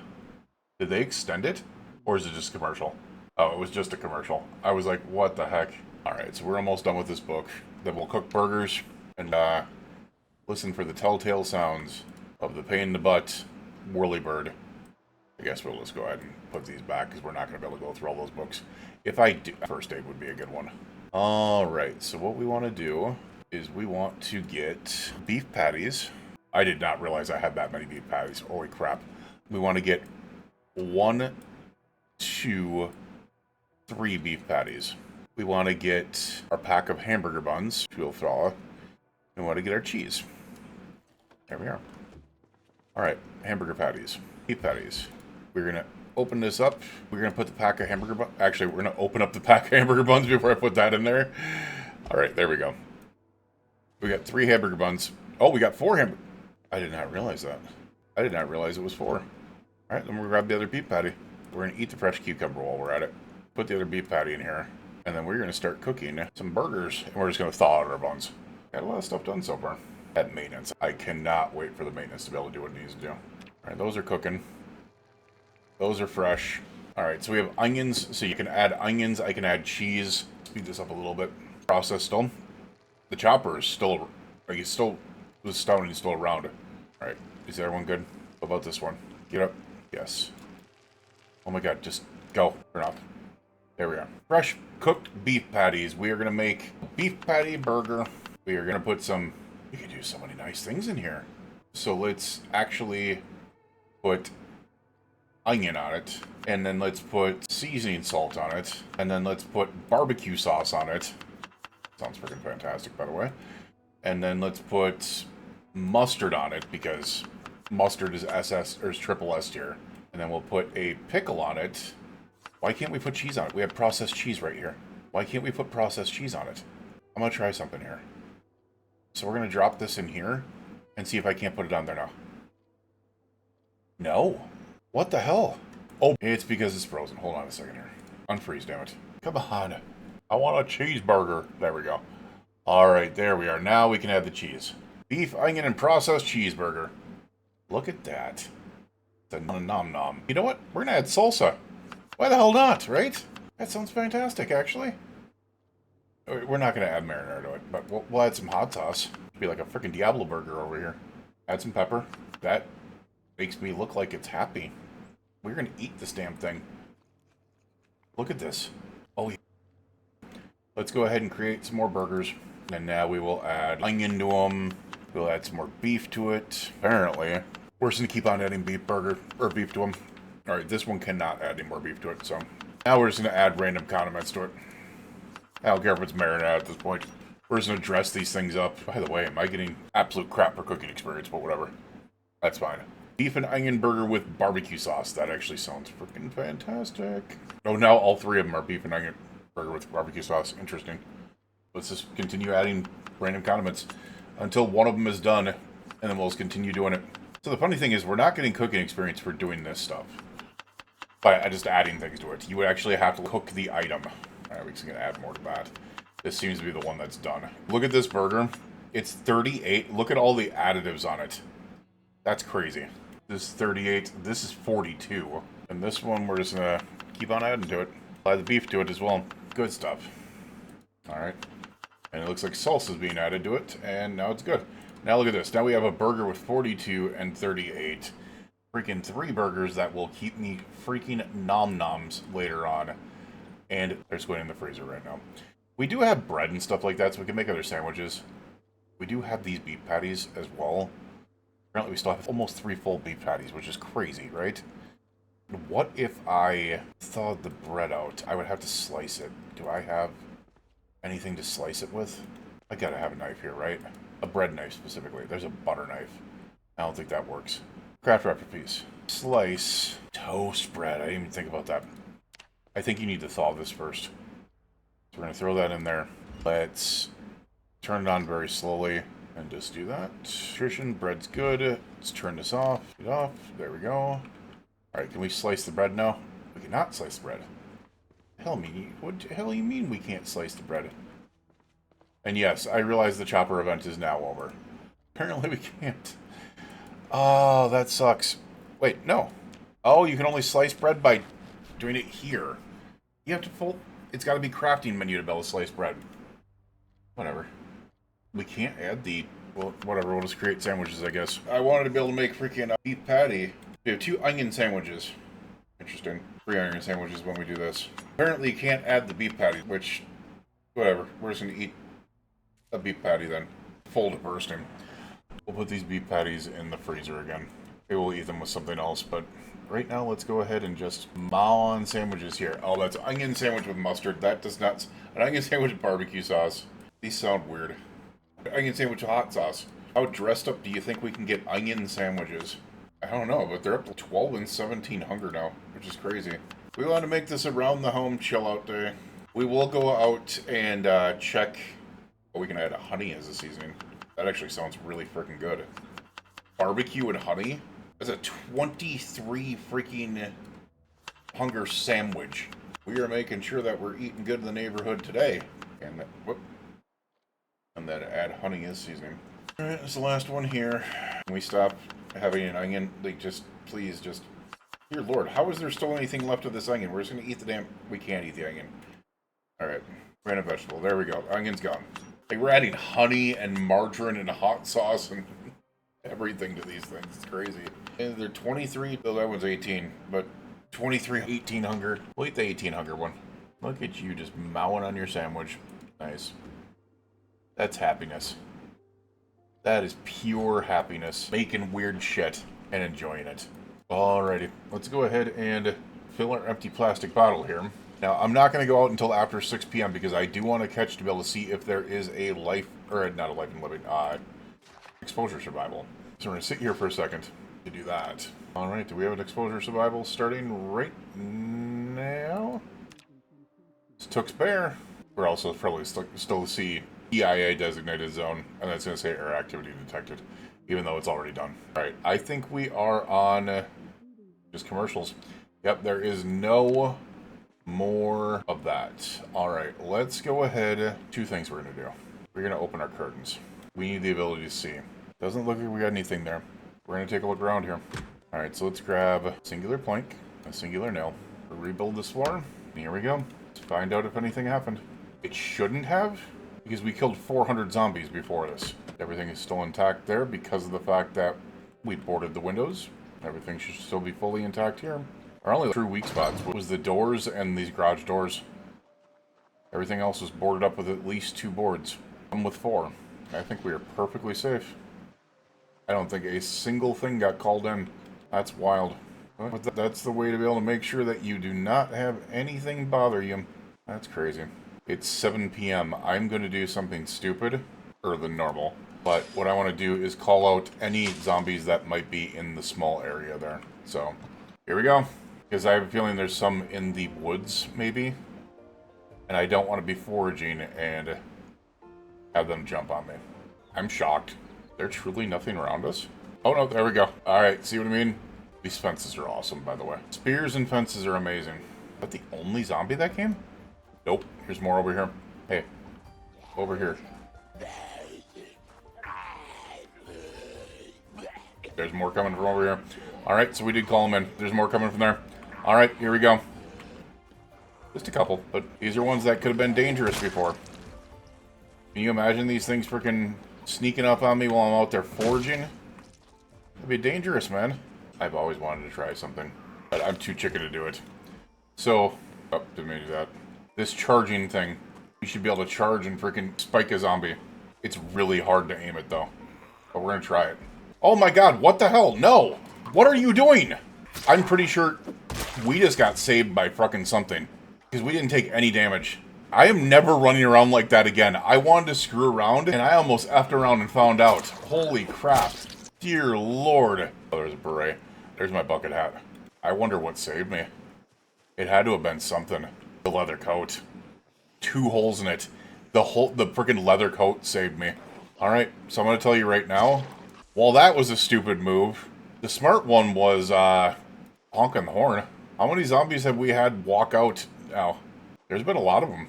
Did they extend it? Or is it just a commercial? Oh, it was just a commercial. I was like, what the heck? Alright, so we're almost done with this book. Then we'll cook burgers and listen for the telltale sounds of the pain in the butt whirlybird. I guess we'll just go ahead and put these back because we're not going to be able to go through all those books. If I do, first aid would be a good one. Alright, so what we want to do is we want to get beef patties. I did not realize I had that many beef patties. Holy crap. We want to get 1, 2, 3 beef patties. We want to get our pack of hamburger buns, fuel thaw. We want to get our cheese. There we are. Alright, hamburger patties. Beef patties. We're going to open this up. We're going to put the pack of hamburger buns. Actually, we're going to open up the pack of hamburger buns before I put that in there. Alright, there we go. We got 3 hamburger buns. Oh, we got 4 hamburger... I did not realize that. I did not realize it was 4. Alright, then we'll grab the other beef patty. We're going to eat the fresh cucumber while we're at it. Put the other beef patty in here. And then we're going to start cooking some burgers. And we're just going to thaw out our buns. Got a lot of stuff done so far. At maintenance. I cannot wait for the maintenance to be able to do what it needs to do. Alright, those are cooking. Those are fresh. Alright, so we have onions. So you can add onions. I can add cheese. Speed this up a little bit. Process still. The chopper is still... Like, he's still... The stone is still around. Alright, is everyone good? What about this one? Get up. Yes. Oh my god, just go. Turn off. There we are. Fresh cooked beef patties. We are going to make a beef patty burger. We are going to put some... You can do so many nice things in here. So let's actually put onion on it. And then let's put seasoning salt on it. And then let's put barbecue sauce on it. Sounds freaking fantastic, by the way. And then let's put mustard on it because mustard is SS or is triple S tier. And then we'll put a pickle on it. Why can't we put cheese on it? We have processed cheese right here. Why can't we put processed cheese on it? I'm going to try something here. So we're going to drop this in here and see if I can't put it on there now. No. What the hell? Oh, it's because it's frozen. Hold on a second here. Unfreeze, damn it. Come on. I want a cheeseburger. There we go. Alright, there we are. Now we can add the cheese. Beef, onion, and processed cheeseburger. Look at that. It's a nom-nom. You know what? We're going to add salsa. Why the hell not, right? That sounds fantastic, actually. We're not going to add marinara to it, but we'll add some hot sauce. It'll be like a freaking Diablo burger over here. Add some pepper. That makes me look like it's happy. We're going to eat this damn thing. Look at this. Oh, yeah. Let's go ahead and create some more burgers. And now we will add onion to them. We'll add some more beef to it. Apparently, we're just going to keep on adding beef to them. Alright, this one cannot add any more beef to it, so... Now we're just going to add random condiments to it. I don't care if it's marinade at this point. We're just going to dress these things up. By the way, am I getting absolute crap for cooking experience, but whatever. That's fine. Beef and onion burger with barbecue sauce. That actually sounds freaking fantastic. Oh, now all 3 of them are beef and onion burger with barbecue sauce. Interesting. Let's just continue adding random condiments until one of them is done, and then we'll just continue doing it. So the funny thing is, we're not getting cooking experience for doing this stuff. By just adding things to it. You would actually have to cook the item. Alright, we're just going to add more to that. This seems to be the one that's done. Look at this burger. It's 38. Look at all the additives on it. That's crazy. This is 38. This is 42. And this one, we're just going to keep on adding to it. Apply the beef to it as well. Good stuff. Alright. And it looks like salsa is being added to it, and now it's good. Now look at this. Now we have a burger with 42 and 38. Freaking 3 burgers that will keep me freaking nom-noms later on. And they're just going in the freezer right now. We do have bread and stuff like that, so we can make other sandwiches. We do have these beef patties as well. Apparently we still have almost 3 full beef patties, which is crazy, right? What if I thawed the bread out? I would have to slice it. Do I have anything to slice it with? I gotta have a knife here, right? A bread knife specifically. There's a butter knife. I don't think that works. Craft wrapper piece. Slice. Toast bread. I didn't even think about that. I think you need to thaw this first. So we're gonna throw that in there. Let's turn it on very slowly and just do that. Nutrition, bread's good. Let's turn this off. Get off. There we go. Alright, can we slice the bread now? We cannot slice the bread. What the hell you mean we can't slice the bread? And yes, I realize the chopper event is now over. Apparently we can't. Oh, that sucks. Wait, no. Oh, you can only slice bread by doing it here. You have to fold... It's got to be crafting menu to be able to slice bread. Whatever. We can't add the... Well, whatever, we'll just create sandwiches, I guess. I wanted to be able to make freaking beef patty. We have 2 onion sandwiches. Interesting. 3 onion sandwiches when we do this. Apparently you can't add the beef patty, which... Whatever. We're just going to eat a beef patty then. Fold it bursting. We'll put these beef patties in the freezer again. Maybe we'll eat them with something else, but right now let's go ahead and just mow on sandwiches here. Oh, that's onion sandwich with mustard. That does not... An onion sandwich with barbecue sauce. These sound weird. Onion sandwich with hot sauce. How dressed up do you think we can get onion sandwiches? I don't know, but they're up to 12 and 17 hunger now, which is crazy. We want to make this a round the home chill out day. We will go out and check... Oh, we can add honey as a seasoning. That actually sounds really freaking good. Barbecue and honey? That's a 23 freaking hunger sandwich. We are making sure that we're eating good in the neighborhood today. And whoop. And then add honey as seasoning. Alright, that's the last one here. Can we stop having an onion? Like, just, please, just... Dear Lord, how is there still anything left of this onion? We're just gonna eat the damn... We can't eat the onion. Alright. Random vegetable. There we go. Onion's gone. Like, we're adding honey and margarine and hot sauce and everything to these things. It's crazy. And they're 23. Oh, that one's 18. But 23, 18 hunger. We'll eat the 18 hunger one. Look at you just mowing on your sandwich. Nice. That's happiness. That is pure happiness. Making weird shit and enjoying it. Alrighty. Let's go ahead and fill our empty plastic bottle here. Now, I'm not going to go out until after 6 p.m. because I do want to catch to be able to see if there is a life, or not a life and living, exposure survival. So we're going to sit here for a second to do that. Alright, do we have an exposure survival starting right now? It's Took's Bear. We're also probably still see EIA designated zone, and that's going to say air activity detected, even though it's already done. Alright, I think we are on just commercials. Yep, there is no... more of that. Alright, let's go ahead. 2 things we're going to do. We're going to open our curtains. We need the ability to see. Doesn't look like we got anything there. We're going to take a look around here. Alright, so let's grab a singular plank, a singular nail. We'll rebuild this floor. Here we go. Let's find out if anything happened. It shouldn't have, because we killed 400 zombies before this. Everything is still intact there because of the fact that we boarded the windows. Everything should still be fully intact here. Our only true weak spots was the doors and these garage doors. Everything else was boarded up with at least 2 boards. I'm with 4. I think we are perfectly safe. I don't think a single thing got called in. That's wild. But that's the way to be able to make sure that you do not have anything bother you. That's crazy. It's 7 p.m. I'm going to do something stupid, or than normal. But what I want to do is call out any zombies that might be in the small area there. So, here we go. Because I have a feeling there's some in the woods, maybe. And I don't want to be foraging and have them jump on me. I'm shocked. There's truly nothing around us? Oh no, there we go. Alright, see what I mean? These fences are awesome, by the way. Spears and fences are amazing. Is that the only zombie that came? Nope. Here's more over here. Hey. Over here. There's more coming from over here. Alright, so we did call them in. There's more coming from there. Alright, here we go. Just a couple, but these are ones that could have been dangerous before. Can you imagine these things freaking sneaking up on me while I'm out there foraging? It'd be dangerous, man. I've always wanted to try something, but I'm too chicken to do it. So, oh, didn't mean to do that. This charging thing, you should be able to charge and freaking spike a zombie. It's really hard to aim it, though. But we're gonna try it. Oh my god, what the hell? No! What are you doing? I'm pretty sure we just got saved by fucking something. Because we didn't take any damage. I am never running around like that again. I wanted to screw around, and I almost effed around and found out. Holy crap. Dear lord. Oh, there's a beret. There's my bucket hat. I wonder what saved me. It had to have been something. The leather coat. 2 holes in it. The freaking leather coat saved me. Alright, so I'm going to tell you right now. While that was a stupid move, the smart one was, honking the horn. How many zombies have we had walk out now? There's been a lot of them.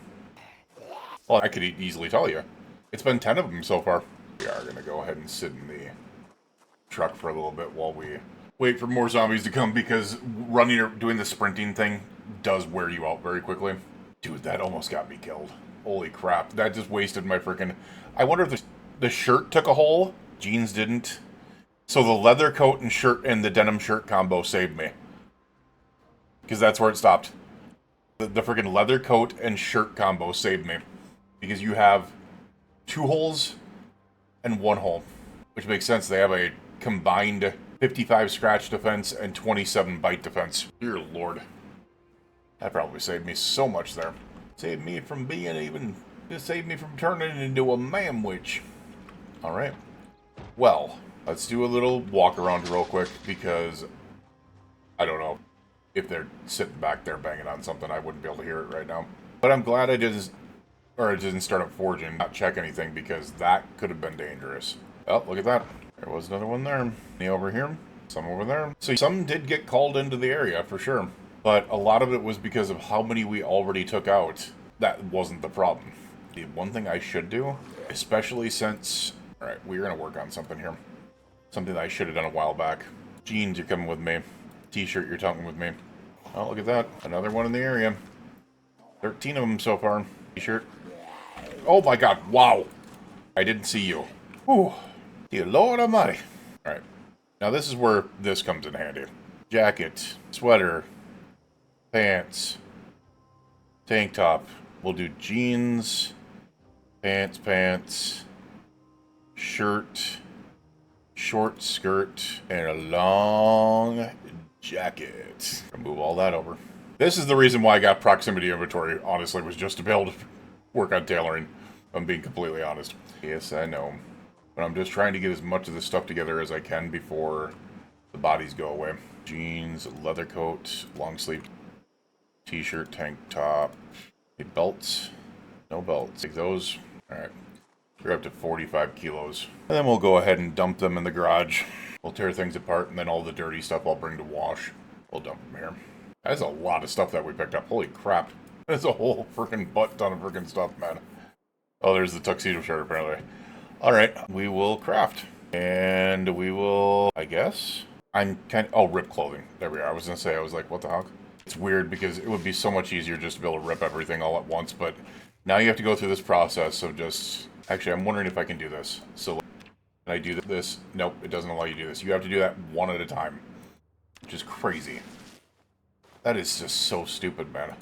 Well, I could easily tell you. It's been 10 of them so far. We are going to go ahead and sit in the truck for a little bit while we wait for more zombies to come, because running or doing the sprinting thing does wear you out very quickly. Dude, that almost got me killed. Holy crap. That just wasted my freaking... I wonder if the shirt took a hole. Jeans didn't. So the leather coat and shirt and the denim shirt combo saved me. Because that's where it stopped. The freaking leather coat and shirt combo saved me. Because you have 2 holes and 1 hole. Which makes sense. They have a combined 55 scratch defense and 27 bite defense. Dear lord. That probably saved me so much there. Saved me from being even... Just saved me from turning into a man-witch. Alright. Well, let's do a little walk around real quick, because... I don't know. If they're sitting back there banging on something, I wouldn't be able to hear it right now. But I'm glad I didn't start up foraging, not check anything, because that could have been dangerous. Oh, look at that. There was another one there. Any over here? Some over there. So some did get called into the area, for sure. But a lot of it was because of how many we already took out. That wasn't the problem. The one thing I should do, especially since... Alright, we're going to work on something here. Something that I should have done a while back. Jeans, you're coming with me. T-shirt, you're talking with me. Oh, look at that. Another one in the area. 13 of them so far. T-shirt. Oh my god, wow. I didn't see you. Whew. Dear Lord Almighty. Alright. Now this is where this comes in handy. Jacket, sweater, pants, tank top. We'll do jeans, pants, shirt, short skirt, and a long jacket. Move all that over. This is the reason why I got proximity inventory, honestly, was just to be able to work on tailoring. I'm being completely honest. Yes, I know. But I'm just trying to get as much of this stuff together as I can before the bodies go away. Jeans, leather coat, long sleeve t-shirt, tank top. Belts? No belts. Take those. Alright. We're up to 45 kilos. And then we'll go ahead and dump them in the garage. We'll tear things apart, and then all the dirty stuff I'll bring to wash. We'll dump them here. That's a lot of stuff that we picked up. Holy crap. That's a whole freaking butt ton of freaking stuff, man. Oh, there's the tuxedo shirt, apparently. Alright, we will craft. And we will, I guess... Oh, rip clothing. There we are. I was going to say, I was like, what the heck? It's weird because it would be so much easier just to be able to rip everything all at once, but now you have to go through this process of just... Actually, I'm wondering if I can do this. So, can I do this? Nope, it doesn't allow you to do this. You have to do that one at a time, which is crazy. That is just so stupid, man.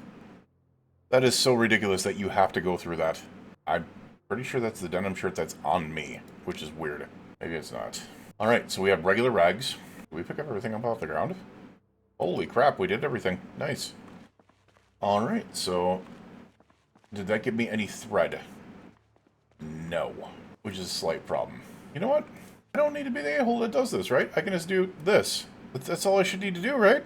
That is so ridiculous that you have to go through that. I'm pretty sure that's the denim shirt that's on me, which is weird. Maybe it's not. Alright, so we have regular rags. Did we pick up everything up off the ground? Holy crap, we did everything. Nice. Alright, so... Did that give me any thread? No. Which is a slight problem. You know what? I don't need to be the a-hole that does this, right? I can just do this. That's all I should need to do, right?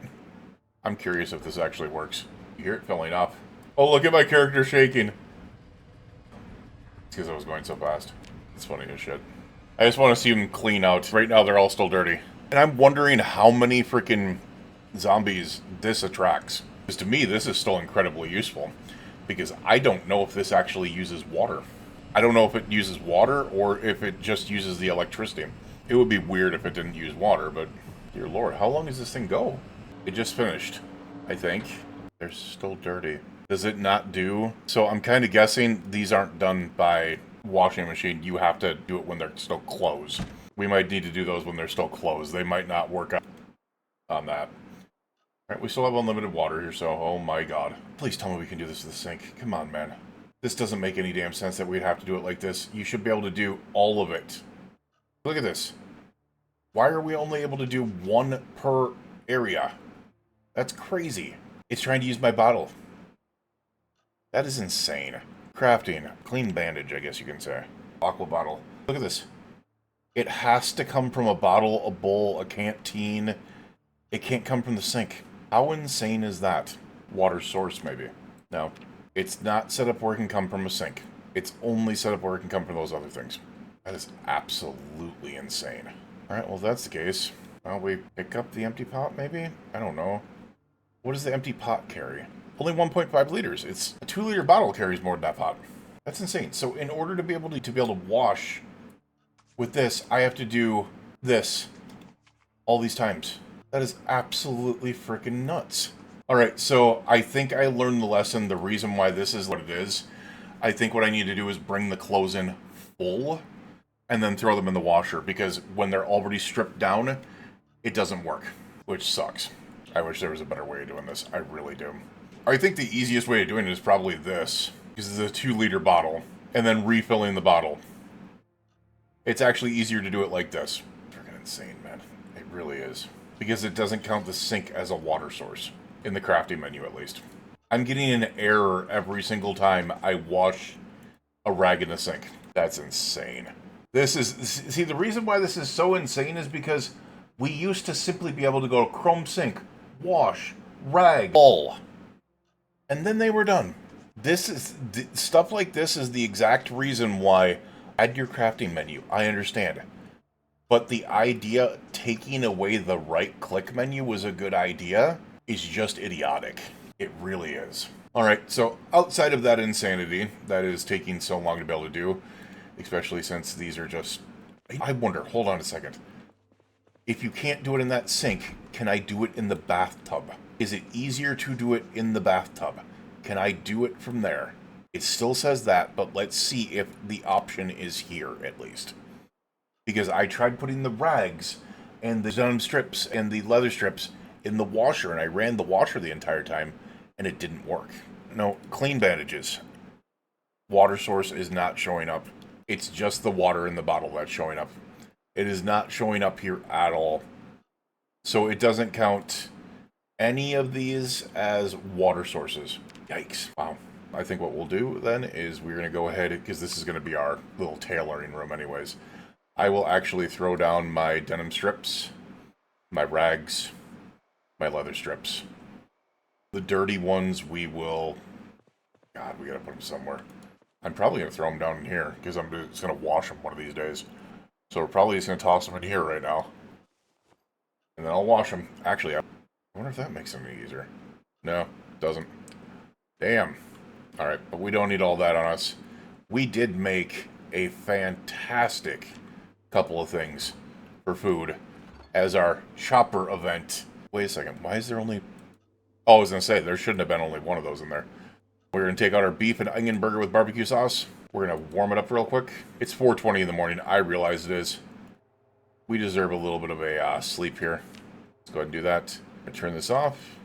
I'm curious if this actually works. You hear it filling up. Oh, look at my character shaking. It's because I was going so fast. It's funny as shit. I just want to see them clean out. Right now, they're all still dirty. And I'm wondering how many freaking zombies this attracts. Because to me, this is still incredibly useful. Because I don't know if this actually uses water. I don't know if it uses water or if it just uses the electricity. It would be weird if it didn't use water, but... Dear Lord, how long does this thing go? It just finished, I think. They're still dirty. Does it not do... So I'm kind of guessing these aren't done by washing machine, you have to do it when they're still closed. We might need to do those when they're still closed. They might not work on that. Alright, we still have unlimited water here, so oh my god. Please tell me we can do this to the sink. Come on, man. This doesn't make any damn sense that we'd have to do it like this. You should be able to do all of it. Look at this. Why are we only able to do one per area? That's crazy. It's trying to use my bottle. That is insane. Crafting. Clean bandage, I guess you can say. Aqua bottle. Look at this. It has to come from a bottle, a bowl, a canteen. It can't come from the sink. How insane is that? Water source, maybe. No. It's not set up where it can come from a sink. It's only set up where it can come from those other things. That is absolutely insane. Alright, well, if that's the case, well, we pick up the empty pot, maybe? I don't know. What does the empty pot carry? Only 1.5 liters. It's a 2-liter bottle carries more than that pot. That's insane. So in order to be able to wash with this, I have to do this all these times. That is absolutely freaking nuts. Alright, so I think I learned the lesson, the reason why this is what it is. I think what I need to do is bring the clothes in full and then throw them in the washer, because when they're already stripped down, it doesn't work, which sucks. I wish there was a better way of doing this. I really do. I think the easiest way of doing it is probably this, because it's a 2-liter bottle, and then refilling the bottle. It's actually easier to do it like this. Freaking insane, man. It really is. Because it doesn't count the sink as a water source. In the crafting menu, at least. I'm getting an error every single time I wash a rag in the sink. That's insane. See, the reason why this is so insane is because we used to simply be able to go chrome sink, wash, rag, all. And then they were done. Stuff like this is the exact reason why add your crafting menu. I understand. But the idea taking away the right-click menu was a good idea is just idiotic. It really is. Alright, so outside of that insanity that is taking so long to be able to do, especially since these are just... I wonder, hold on a second. If you can't do it in that sink, can I do it in the bathtub? Is it easier to do it in the bathtub? Can I do it from there? It still says that, but let's see if the option is here, at least. Because I tried putting the rags and the denim strips and the leather strips in the washer, and I ran the washer the entire time, and it didn't work. No, clean bandages. Water source is not showing up. It's just the water in the bottle that's showing up. It is not showing up here at all. So it doesn't count any of these as water sources. Yikes. Wow. I think what we'll do then is we're going to go ahead, because this is going to be our little tailoring room anyways. I will actually throw down my denim strips, my rags, my leather strips. The dirty ones we will... God, we gotta put them somewhere. I'm probably gonna throw them down in here, because I'm just gonna wash them one of these days. So we're probably just gonna toss them in here right now. And then I'll wash them. Actually, I wonder if that makes it any easier. No, doesn't. Damn. Alright, but we don't need all that on us. We did make a fantastic couple of things for food as our chopper event. Wait a second, why is there only... Oh, I was going to say, there shouldn't have been only one of those in there. We're going to take out our beef and onion burger with barbecue sauce. We're going to warm it up real quick. It's 4:20 in the morning. I realize it is. We deserve a little bit of a sleep here. Let's go ahead and do that. I'm going to turn this off.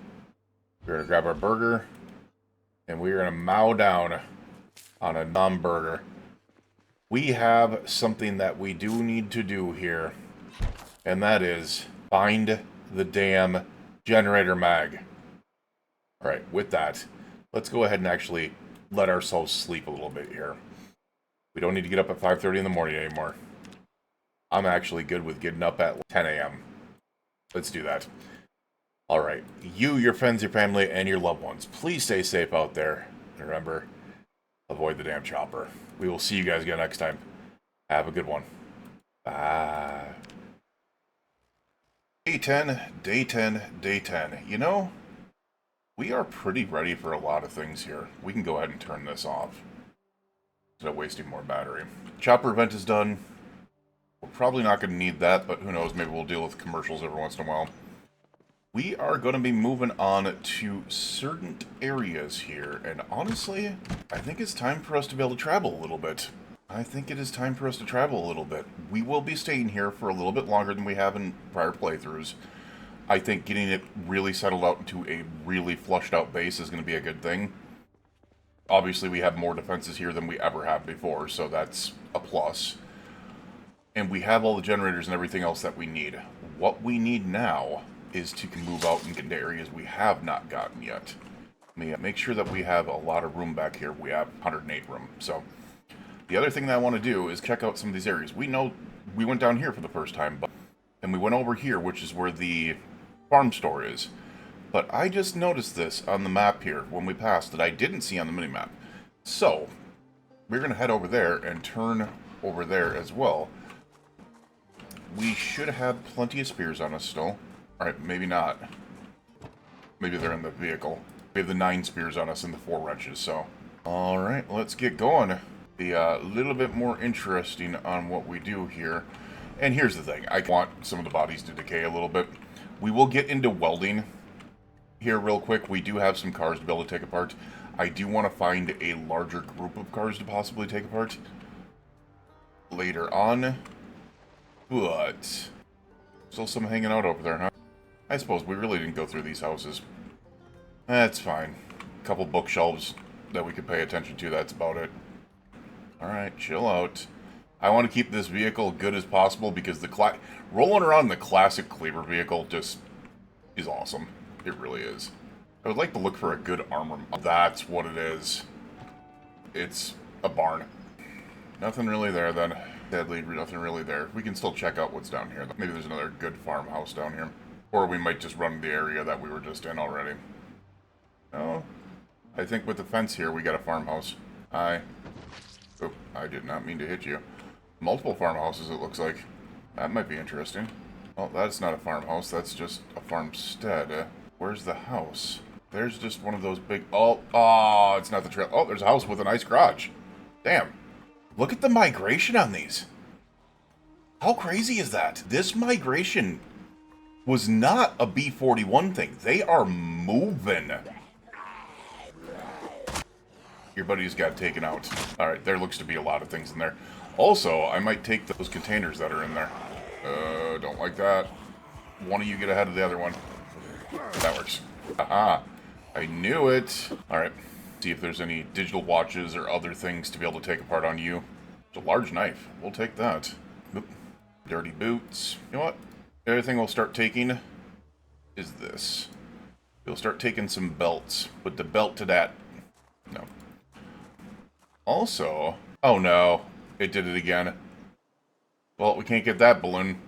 We're going to grab our burger. And we're going to mow down on a non-burger. We have something that we do need to do here. And that is find the damn generator mag. Alright, with that, let's go ahead and actually let ourselves sleep a little bit here. We don't need to get up at 5:30 in the morning anymore. I'm actually good with getting up at 10 a.m. Let's do that. Alright, you, your friends, your family, and your loved ones, please stay safe out there. And remember, avoid the damn chopper. We will see you guys again next time. Have a good one. Bye. Day 10, day 10, day 10. You know, we are pretty ready for a lot of things here. We can go ahead and turn this off. Instead of wasting more battery. Chopper event is done. We're probably not going to need that, but who knows, maybe we'll deal with commercials every once in a while. We are going to be moving on to certain areas here, and honestly, I think it's time for us to be able to travel a little bit. I think it is time for us to travel a little bit. We will be staying here for a little bit longer than we have in prior playthroughs. I think getting it really settled out into a really flushed out base is going to be a good thing. Obviously, we have more defenses here than we ever have before, so that's a plus. And we have all the generators and everything else that we need. What we need now is to move out and get into areas we have not gotten yet. Make sure that we have a lot of room back here. We have 108 room, so... The other thing that I want to do is check out some of these areas. We know we went down here for the first time, and we went over here, which is where the farm store is. But I just noticed this on the map here when we passed that I didn't see on the minimap. So, we're going to head over there and turn over there as well. We should have plenty of spears on us still. Alright, maybe not. Maybe they're in the vehicle. We have the 9 spears on us and the 4 wrenches, so... Alright, let's get going. Be a little bit more interesting on what we do here. And here's the thing. I want some of the bodies to decay a little bit. We will get into welding here real quick. We do have some cars to be able to take apart. I do want to find a larger group of cars to possibly take apart later on. But still some hanging out over there, huh? I suppose we really didn't go through these houses. That's fine. A couple bookshelves that we could pay attention to. That's about it. Alright, chill out. I want to keep this vehicle good as possible because the rolling around the classic Cleaver vehicle just is awesome. It really is. I would like to look for a good armor. That's what it is. It's a barn. Nothing really there then. Sadly, nothing really there. We can still check out what's down here. Maybe there's another good farmhouse down here. Or we might just run the area that we were just in already. No. I think with the fence here, we got a farmhouse. Hi. Oh, I did not mean to hit you. Multiple farmhouses, it looks like. That might be interesting. Well, that's not a farmhouse. That's just a farmstead. Where's the house? There's just one of those big... Oh, it's not the trail. Oh, there's a house with a nice garage. Damn. Look at the migration on these. How crazy is that? This migration was not a B41 thing. They are moving. Your buddy's got taken out. Alright, there looks to be a lot of things in there. Also, I might take those containers that are in there. Don't like that. One of you get ahead of the other one. That works. Aha. I knew it. Alright. See if there's any digital watches or other things to be able to take apart on you. It's a large knife. We'll take that. Oop. Dirty boots. You know what? The other thing we'll start taking is this. We'll start taking some belts. Put the belt to that. No. Also... Oh no. It did it again. Well, we can't get that balloon.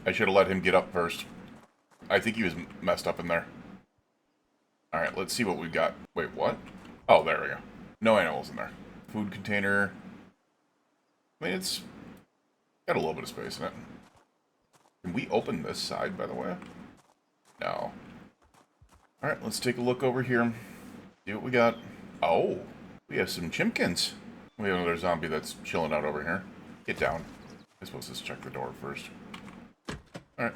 I should have let him get up first. I think he was messed up in there. Alright, let's see what we've got. Wait, what? Oh, there we go. No animals in there. Food container. I mean, it's got a little bit of space in it. Can we open this side, by the way? No. Alright, let's take a look over here. See what we got. Oh, we have some chimkins. We have another zombie that's chilling out over here. Get down. I suppose let's check the door first. Alright.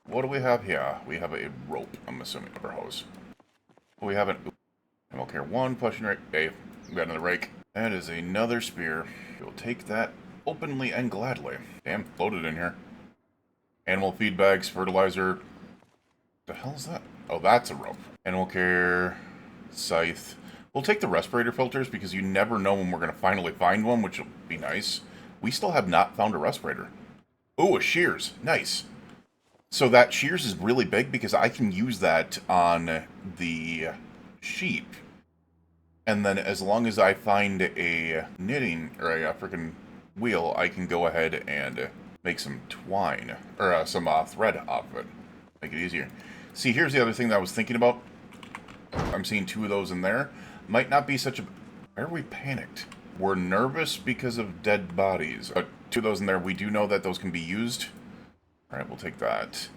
What do we have here? We have a rope, I'm assuming, rubber hose. We have an... Ammo care 1, pushing rake. Hey, we got another rake. That is another spear. We'll take that openly and gladly. Damn, loaded in here. Animal feed bags, fertilizer. The hell is that? Oh, that's a rope. Animal care, scythe. We'll take the respirator filters because you never know when we're going to finally find one, which will be nice. We still have not found a respirator. Ooh, a shears. Nice. So that shears is really big because I can use that on the sheep. And then as long as I find a knitting, or a freaking wheel, I can go ahead and make some twine, or some thread off of it. Make it easier. See, here's the other thing that I was thinking about. I'm seeing 2 of those in there. Might not be such a... Why are we panicked? We're nervous because of dead bodies. 2 of those in there, we do know that those can be used. Alright, we'll take that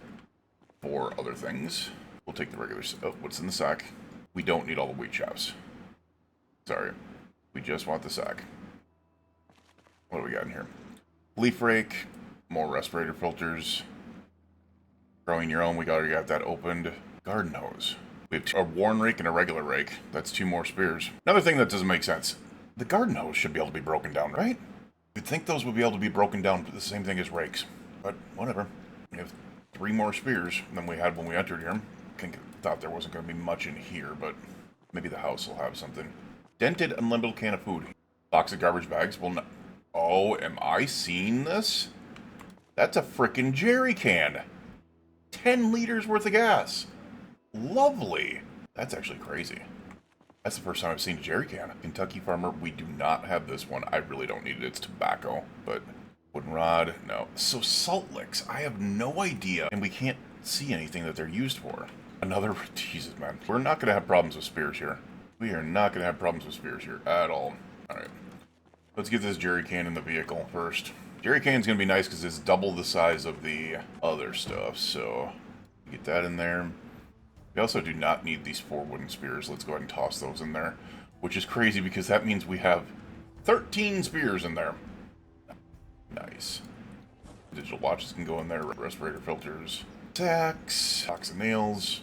for other things. We'll take the regular... Oh, what's in the sack? We don't need all the wheat chaffs. Sorry. We just want the sack. What do we got in here? Leaf rake. More respirator filters. Growing your own. We already got that opened. Garden hose. We have a worn rake and a regular rake. That's 2 more spears. Another thing that doesn't make sense. The garden hose should be able to be broken down, right? think those would be able to be broken down to the same thing as rakes. But whatever. We have 3 more spears than we had when we entered here. I thought there wasn't going to be much in here, but maybe the house will have something. Dented unlimited can of food. Box of garbage bags. Well, no. Oh, am I seeing this? That's a frickin' jerry can. 10 liters worth of gas. Lovely. That's actually crazy. That's the first time I've seen a jerry can. Kentucky Farmer, we do not have this one. I really don't need it. It's tobacco, but wooden rod, no. So salt licks, I have no idea, and we can't see anything that they're used for. Another, Jesus, man. We're not going to have problems with spears here. We are not going to have problems with spears here at all. All right. Let's get this jerry can in the vehicle first. Jerry can's going to be nice because it's double the size of the other stuff, so get that in there. We also do not need these 4 wooden spears. Let's go ahead and toss those in there, which is crazy because that means we have 13 spears in there. Nice. Digital watches can go in there. Respirator filters. Tacks. Box of nails.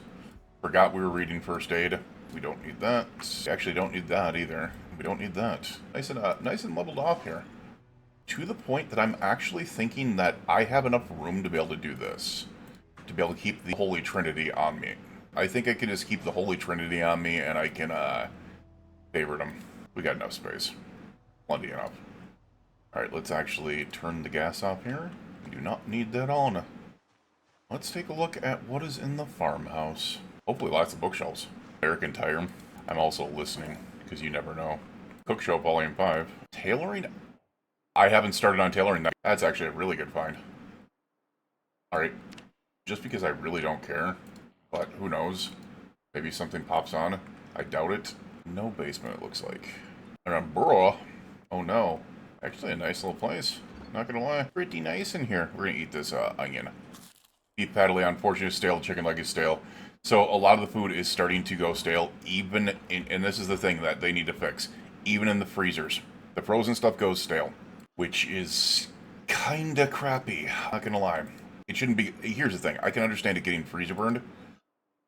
Forgot we were reading first aid. We don't need that. We actually don't need that either. We don't need that. Nice and leveled off here. To the point that I'm actually thinking that I have enough room to be able to do this. To be able to keep the Holy Trinity on me. I think I can just keep the Holy Trinity on me and I can favorite them. We got enough space. Plenty enough. Alright, let's actually turn the gas off here. We do not need that on. Let's take a look at what is in the farmhouse. Hopefully lots of bookshelves. American Tire. I'm also listening, because you never know. Cook Show Volume 5. Tailoring? I haven't started on tailoring that. That's actually a really good find. Alright. Just because I really don't care. But who knows? Maybe something pops on. I doubt it. No basement, it looks like. And a burrow. Oh no. Actually a nice little place. Not gonna lie. Pretty nice in here. We're gonna eat this onion. Beef patty, unfortunately, is stale. Chicken leg is stale. So a lot of the food is starting to go stale, even in, and this is the thing that they need to fix, even in the freezers. The frozen stuff goes stale, which is kinda crappy. Not gonna lie. It shouldn't be. Here's the thing. I can understand it getting freezer burned,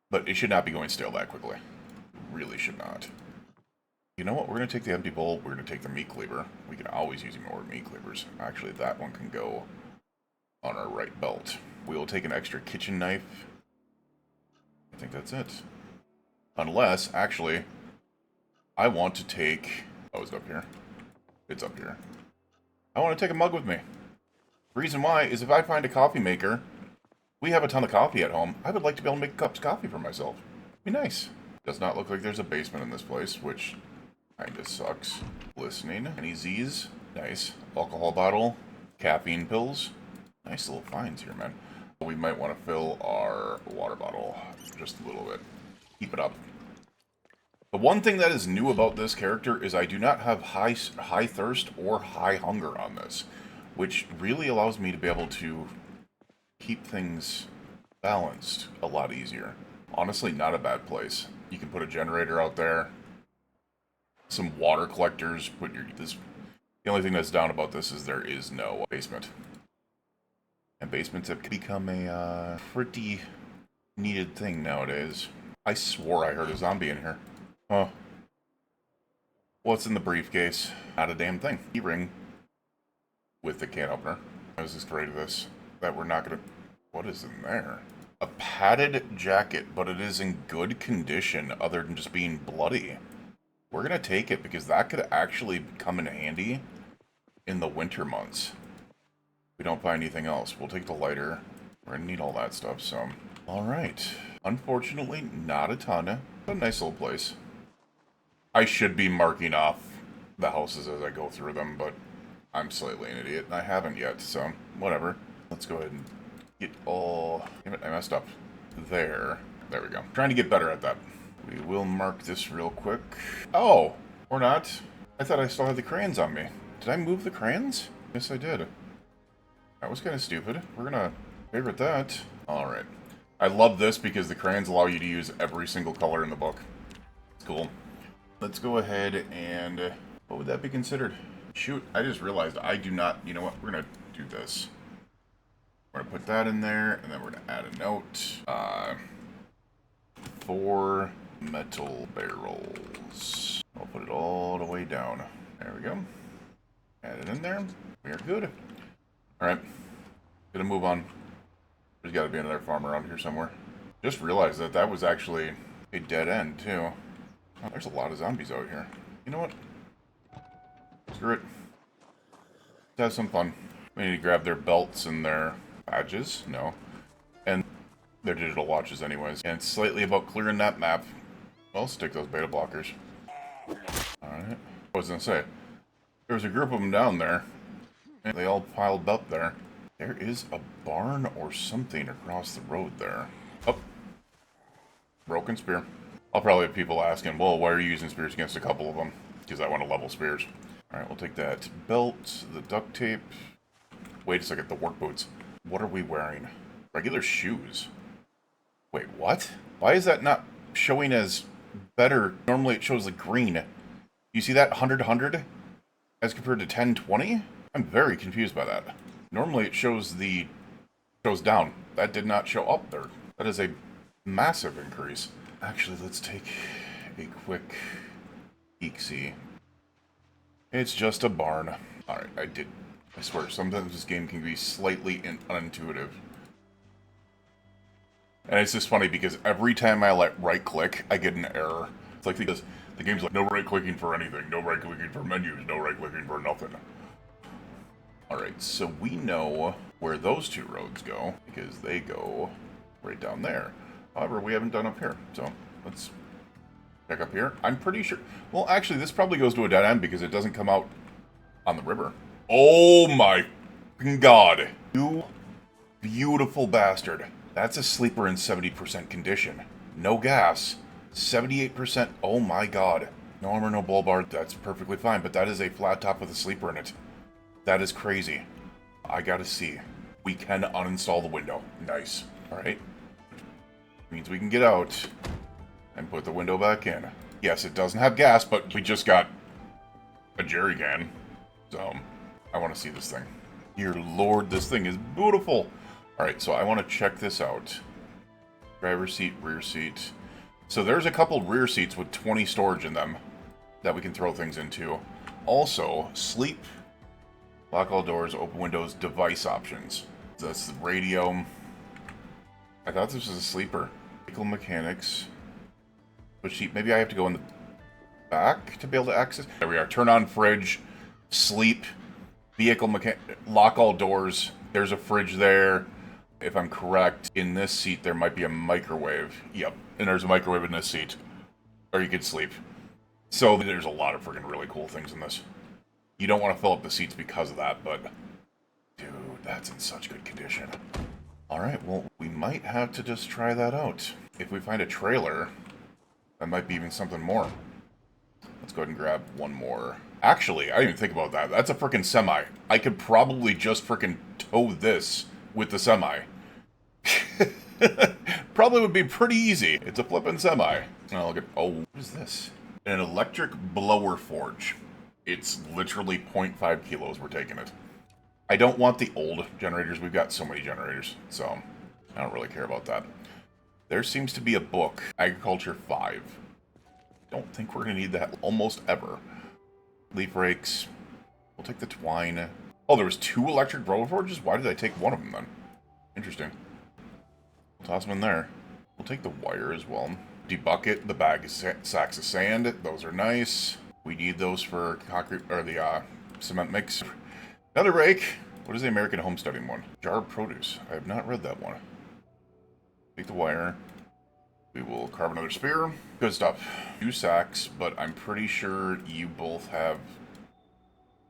but it should not be going stale that quickly. It really should not. You know what? We're going to take the empty bowl. We're going to take the meat cleaver. We can always use more meat cleavers. Actually, that one can go on our right belt. We will take an extra kitchen knife. I think that's it. Unless, actually, I want to take... Oh, is it up here? It's up here. I want to take a mug with me. The reason why is if I find a coffee maker, we have a ton of coffee at home. I would like to be able to make cups of coffee for myself. Be nice. Does not look like there's a basement in this place, which kinda sucks. Listening. Any Z's? Nice. Alcohol bottle. Caffeine pills. Nice little finds here, man. We might want to fill our water bottle just a little bit. Keep it up. The one thing that is new about this character is I do not have high thirst or high hunger on this, which really allows me to be able to keep things balanced a lot easier. Honestly, not a bad place. You can put a generator out there, some water collectors. The only thing that's down about this is there is no basement. And basements have become a pretty needed thing nowadays. I swore I heard a zombie in here. Huh. What's in the briefcase? Not a damn thing. Key ring with the can opener. I was just afraid of this. That we're not gonna... What is in there? A padded jacket, but it is in good condition other than just being bloody. We're gonna take it because that could actually come in handy in the winter months. If we don't find anything else, we'll take the lighter. We're gonna need all that stuff, so... Alright. Unfortunately, not a ton. But a nice little place. I should be marking off the houses as I go through them, but I'm slightly an idiot, and I haven't yet, so whatever. Let's go ahead and get all... Damn it, I messed up. There. There we go. Trying to get better at that. We will mark this real quick. Oh! Or not. I thought I still had the crayons on me. Did I move the crayons? Yes, I did. That was kind of stupid. We're gonna favorite that. Alright. I love this because the crayons allow you to use every single color in the book. It's cool. Let's go ahead and... what would that be considered? Shoot, I just realized I do not... You know what? We're gonna do this. We're gonna put that in there, and then we're gonna add a note. 4 metal barrels. I'll put it all the way down. There we go. Add it in there. We are good. Alright. Gonna move on. There's gotta be another farm around here somewhere. Just realized that that was actually a dead end, too. Oh, there's a lot of zombies out here. You know what? Screw it. Let's have some fun. We need to grab their belts and their badges. No. And their digital watches anyways. And it's slightly about clearing that map. Well, stick those beta blockers. Alright. I was gonna say, there was a group of them down there. And they all piled up there. There is a barn or something across the road there. Oh. Broken spear. I'll probably have people asking, well, why are you using spears against a couple of them? Because I want to level spears. Alright, we'll take that belt, the duct tape. Wait a second, the work boots. What are we wearing? Regular shoes. Wait, what? Why is that not showing as better? Normally it shows like green. You see that 100-100 as compared to 10-20? I'm very confused by that. Normally it shows down. That did not show up there. That is a massive increase. Actually, let's take a quick peek-see. It's just a barn. Alright, I swear, sometimes this game can be slightly unintuitive. And it's just funny because every time I right-click, I get an error. It's like because the game's like, no right-clicking for anything, no right-clicking for menus, no right-clicking for nothing. Alright, so we know where those two roads go, because they go right down there. However, we haven't done up here, so let's check up here. I'm pretty sure... Well, actually, this probably goes to a dead end because it doesn't come out on the river. Oh my god. You beautiful bastard. That's a sleeper in 70% condition. No gas. 78%. Oh my god. No armor, no bull bar. That's perfectly fine, but that is a flat top with a sleeper in it. That is crazy. I gotta see. We can uninstall the window. Nice. Alright. Means we can get out and put the window back in. Yes, it doesn't have gas, but we just got a jerry can. So, I want to see this thing. Dear Lord, this thing is beautiful. Alright, so I want to check this out. Driver's seat, rear seat. So there's a couple rear seats with 20 storage in them that we can throw things into. Also, sleep, lock all doors, open windows, device options. So that's the radio. I thought this was a sleeper. Vehicle mechanics. Push seat. Maybe I have to go in the back to be able to access. There we are. Turn on fridge. Sleep. Vehicle mechanic. Lock all doors. There's a fridge there. If I'm correct, in this seat there might be a microwave. Yep. And there's a microwave in this seat. Or you could sleep. So there's a lot of freaking really cool things in this. You don't want to fill up the seats because of that, but... Dude, that's in such good condition. Alright, well, we might have to just try that out. If we find a trailer, that might be even something more. Let's go ahead and grab one more. Actually, I didn't even think about that. That's a frickin' semi. I could probably just frickin' tow this with the semi. Probably would be pretty easy. It's a flippin' semi. Oh, look at... Oh, what is this? An electric blower forge. It's literally 0.5 kilos. We're taking it. I don't want the old generators. We've got so many generators, so I don't really care about that. There seems to be a book, Agriculture 5. Don't think we're going to need that almost ever. Leaf rakes. We'll take the twine. Oh, there was 2 electric blower forges? Why did I take one of them then? Interesting. We'll toss them in there. We'll take the wire as well. Debucket, the bag of sacks of sand. Those are nice. We need those for concrete, or the cement mix. Another rake. What is the American homesteading one? Jar of produce. I have not read that one. Take the wire. We will carve another spear. Good stuff. 2 sacks, but I'm pretty sure you both have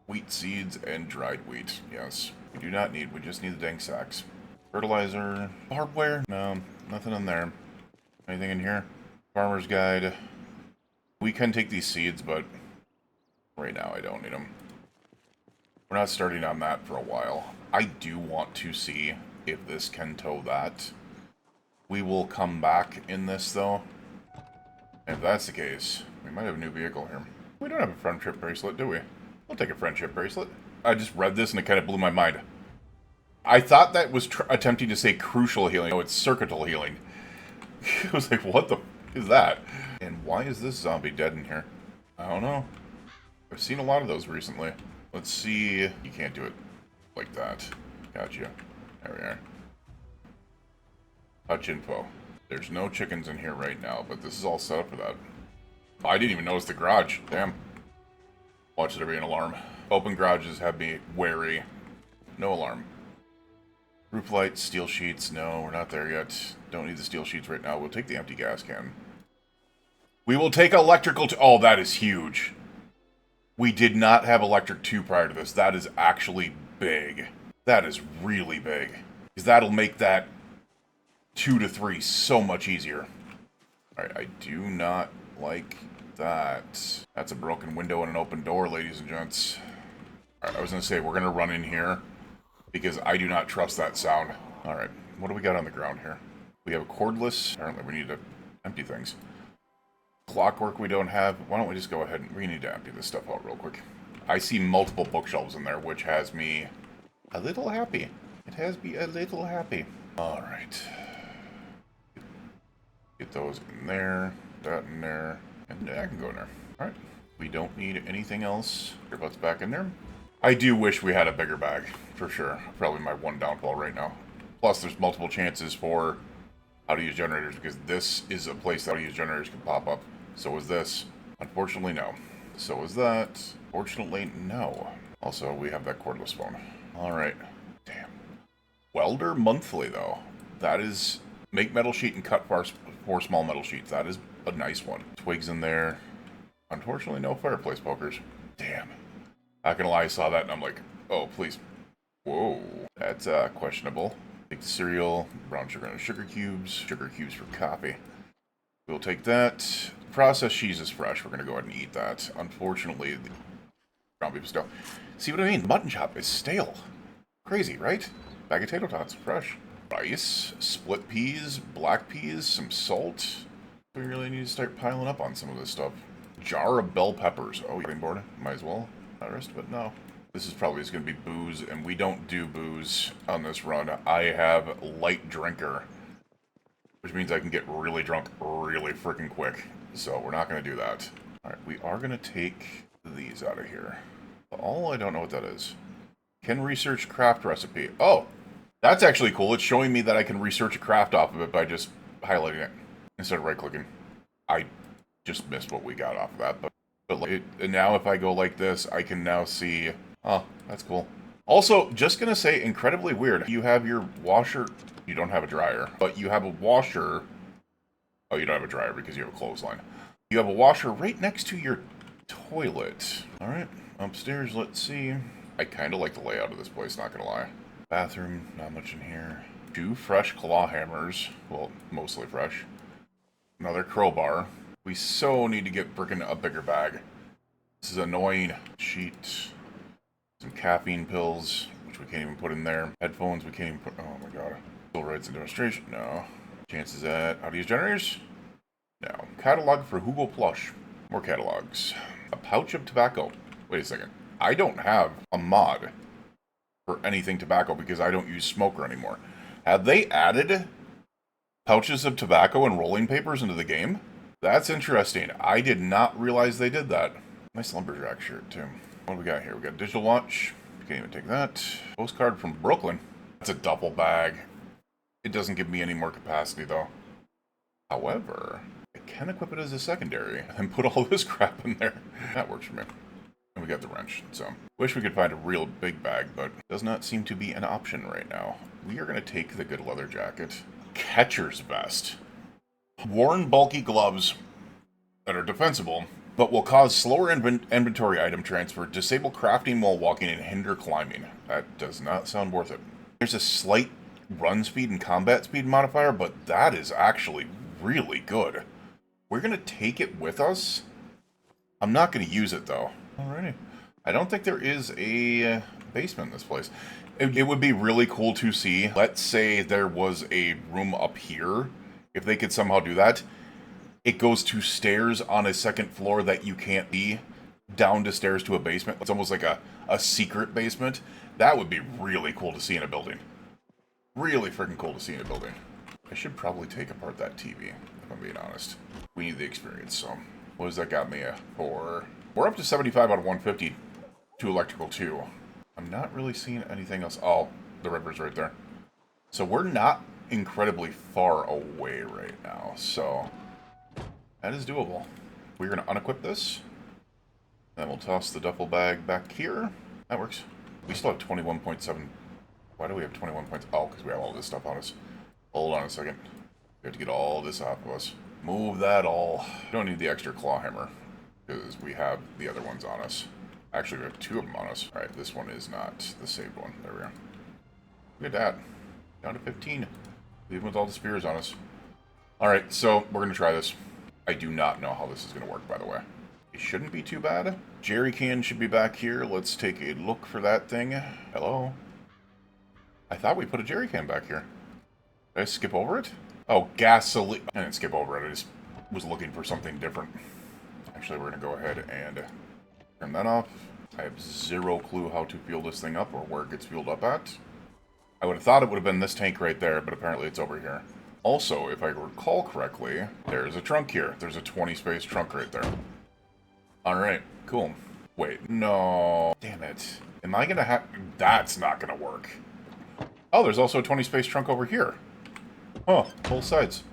wheat seeds and dried wheat. Yes. We do not need. We just need the dang sacks. Fertilizer. Barbed wire? No. Nothing in there. Anything in here? Farmer's guide. We can take these seeds, but right now I don't need them. We're not starting on that for a while. I do want to see if this can tow that. We will come back in this, though. If that's the case, we might have a new vehicle here. We don't have a friendship bracelet, do we? We'll take a friendship bracelet. I just read this and it kind of blew my mind. I thought that was attempting to say crucial healing. No, it's circuital healing. I was like, what the f is that? And why is this zombie dead in here? I don't know. I've seen a lot of those recently. Let's see. You can't do it like that. Gotcha. There we are. Touch info. There's no chickens in here right now, but this is all set up for that. I didn't even notice the garage. Damn. Watch there be an alarm. Open garages have me wary. No alarm. Roof lights, steel sheets. No, we're not there yet. Don't need the steel sheets right now. We'll take the empty gas can. We will take electrical... Oh, that is huge. We did not have electric 2 prior to this. That is actually big. That is really big. Because that'll make that 2 to 3 so much easier. Alright, I do not like that. That's a broken window and an open door, ladies and gents. Alright, I was going to say, we're going to run in here. Because I do not trust that sound. Alright, what do we got on the ground here? We have a cordless. Apparently we need to empty things. Clockwork we don't have. Why don't we just go ahead and... We need to empty this stuff out real quick. I see multiple bookshelves in there, which has me a little happy. It has me a little happy. Alright. Get those in there. That in there. And I can go in there. Alright. We don't need anything else. Your butt's back in there. I do wish we had a bigger bag. For sure. Probably my one downfall right now. Plus, there's multiple chances for how to use generators, because this is a place that how to use generators can pop up. So is this. Unfortunately, no. So is that. Fortunately, no. Also, we have that cordless phone. Alright. Damn. Welder monthly, though. That is... Make metal sheet and cut 4 small metal sheets. That is a nice one. Twigs in there. Unfortunately, no fireplace pokers. Damn. Not gonna lie, I saw that and I'm like, oh, please. Whoa. That's questionable. Take the cereal, brown sugar and sugar cubes for coffee. We'll take that. Processed cheese is fresh. We're going to go ahead and eat that. Unfortunately, the ground beef is stale. See what I mean? Mutton chop is stale. Crazy, right? Bag of tater tots, fresh. Rice, split peas, black peas, some salt. We really need to start piling up on some of this stuff. Jar of bell peppers. Oh, cutting board. Might as well. Not rest of it, no. This is probably just going to be booze, and we don't do booze on this run. I have light drinker, which means I can get really drunk really freaking quick. So we're not going to do that. Alright, we are going to take these out of here. I don't know what that is. Can research craft recipe. Oh, that's actually cool. It's showing me that I can research a craft off of it by just highlighting it instead of right-clicking. I just missed what we got off of that, but like and now if I go like this, I can now see... Oh, that's cool. Also, just gonna say, incredibly weird. You have your washer... You don't have a dryer, but you have a washer... Oh, you don't have a dryer because you have a clothesline. You have a washer right next to your toilet. Alright, upstairs, let's see. I kind of like the layout of this place, not gonna lie. Bathroom, not much in here. 2 fresh claw hammers. Well, mostly fresh. Another crowbar. We so need to get frickin' a bigger bag. This is annoying. Sheet. Some caffeine pills, which we can't even put in there. Headphones, we can't even put... Oh my god. Still rights and demonstration? No. Chances at... How to use generators? No. Catalog for Hugo Plush. More catalogs. A pouch of tobacco. Wait a second. I don't have a mod for anything tobacco because I don't use smoker anymore. Have they added pouches of tobacco and rolling papers into the game? That's interesting. I did not realize they did that. Nice lumberjack shirt, too. What do we got here? We got a digital watch. Can't even take that. Postcard from Brooklyn. That's a duffel bag. It doesn't give me any more capacity, though. However, I can equip it as a secondary and put all this crap in there. That works for me. And we got the wrench, so. Wish we could find a real big bag, but does not seem to be an option right now. We are going to take the good leather jacket. Catcher's vest. Worn bulky gloves that are defensible, but will cause slower inventory item transfer, disable crafting while walking, and hinder climbing. That does not sound worth it. There's a slight run speed and combat speed modifier, but that is actually really good. We're going to take it with us. I'm not going to use it, though. Alrighty. I don't think there is a basement in this place. It would be really cool to see. Let's say there was a room up here. If they could somehow do that. It goes to stairs on a second floor that you can't be, down to stairs to a basement. It's almost like a secret basement. That would be really cool to see in a building. Really freaking cool to see in a building. I should probably take apart that TV, if I'm being honest. We need the experience, so... What does that got me for? We're up to 75 out of 150. to electrical 2. I'm not really seeing anything else. Oh, the river's right there. So we're not incredibly far away right now, so that is doable. We're going to unequip this. Then we'll toss the duffel bag back here. That works. We still have 21.7. Why do we have 21 points? Oh, because we have all this stuff on us. Hold on a second. We have to get all this off of us. Move that all. We don't need the extra claw hammer, because we have the other ones on us. Actually, we have 2 of them on us. Alright, this one is not the saved one. There we go. Look at that. Down to 15. Even with all the spears on us. Alright, so we're going to try this. I do not know how this is going to work, by the way. It shouldn't be too bad. Jerry can should be back here. Let's take a look for that thing. Hello? I thought we put a jerry can back here. Did I skip over it? Oh, gasoline. I didn't skip over it. I just was looking for something different. Actually, we're going to go ahead and turn that off. I have zero clue how to fuel this thing up or where it gets fueled up at. I would have thought it would have been this tank right there, but apparently it's over here. Also, if I recall correctly, there's a trunk here. There's a 20-space trunk right there. Alright, cool. Wait, no. Damn it. Am I gonna have... That's not gonna work. Oh, there's also a 20-space trunk over here. Oh, both sides.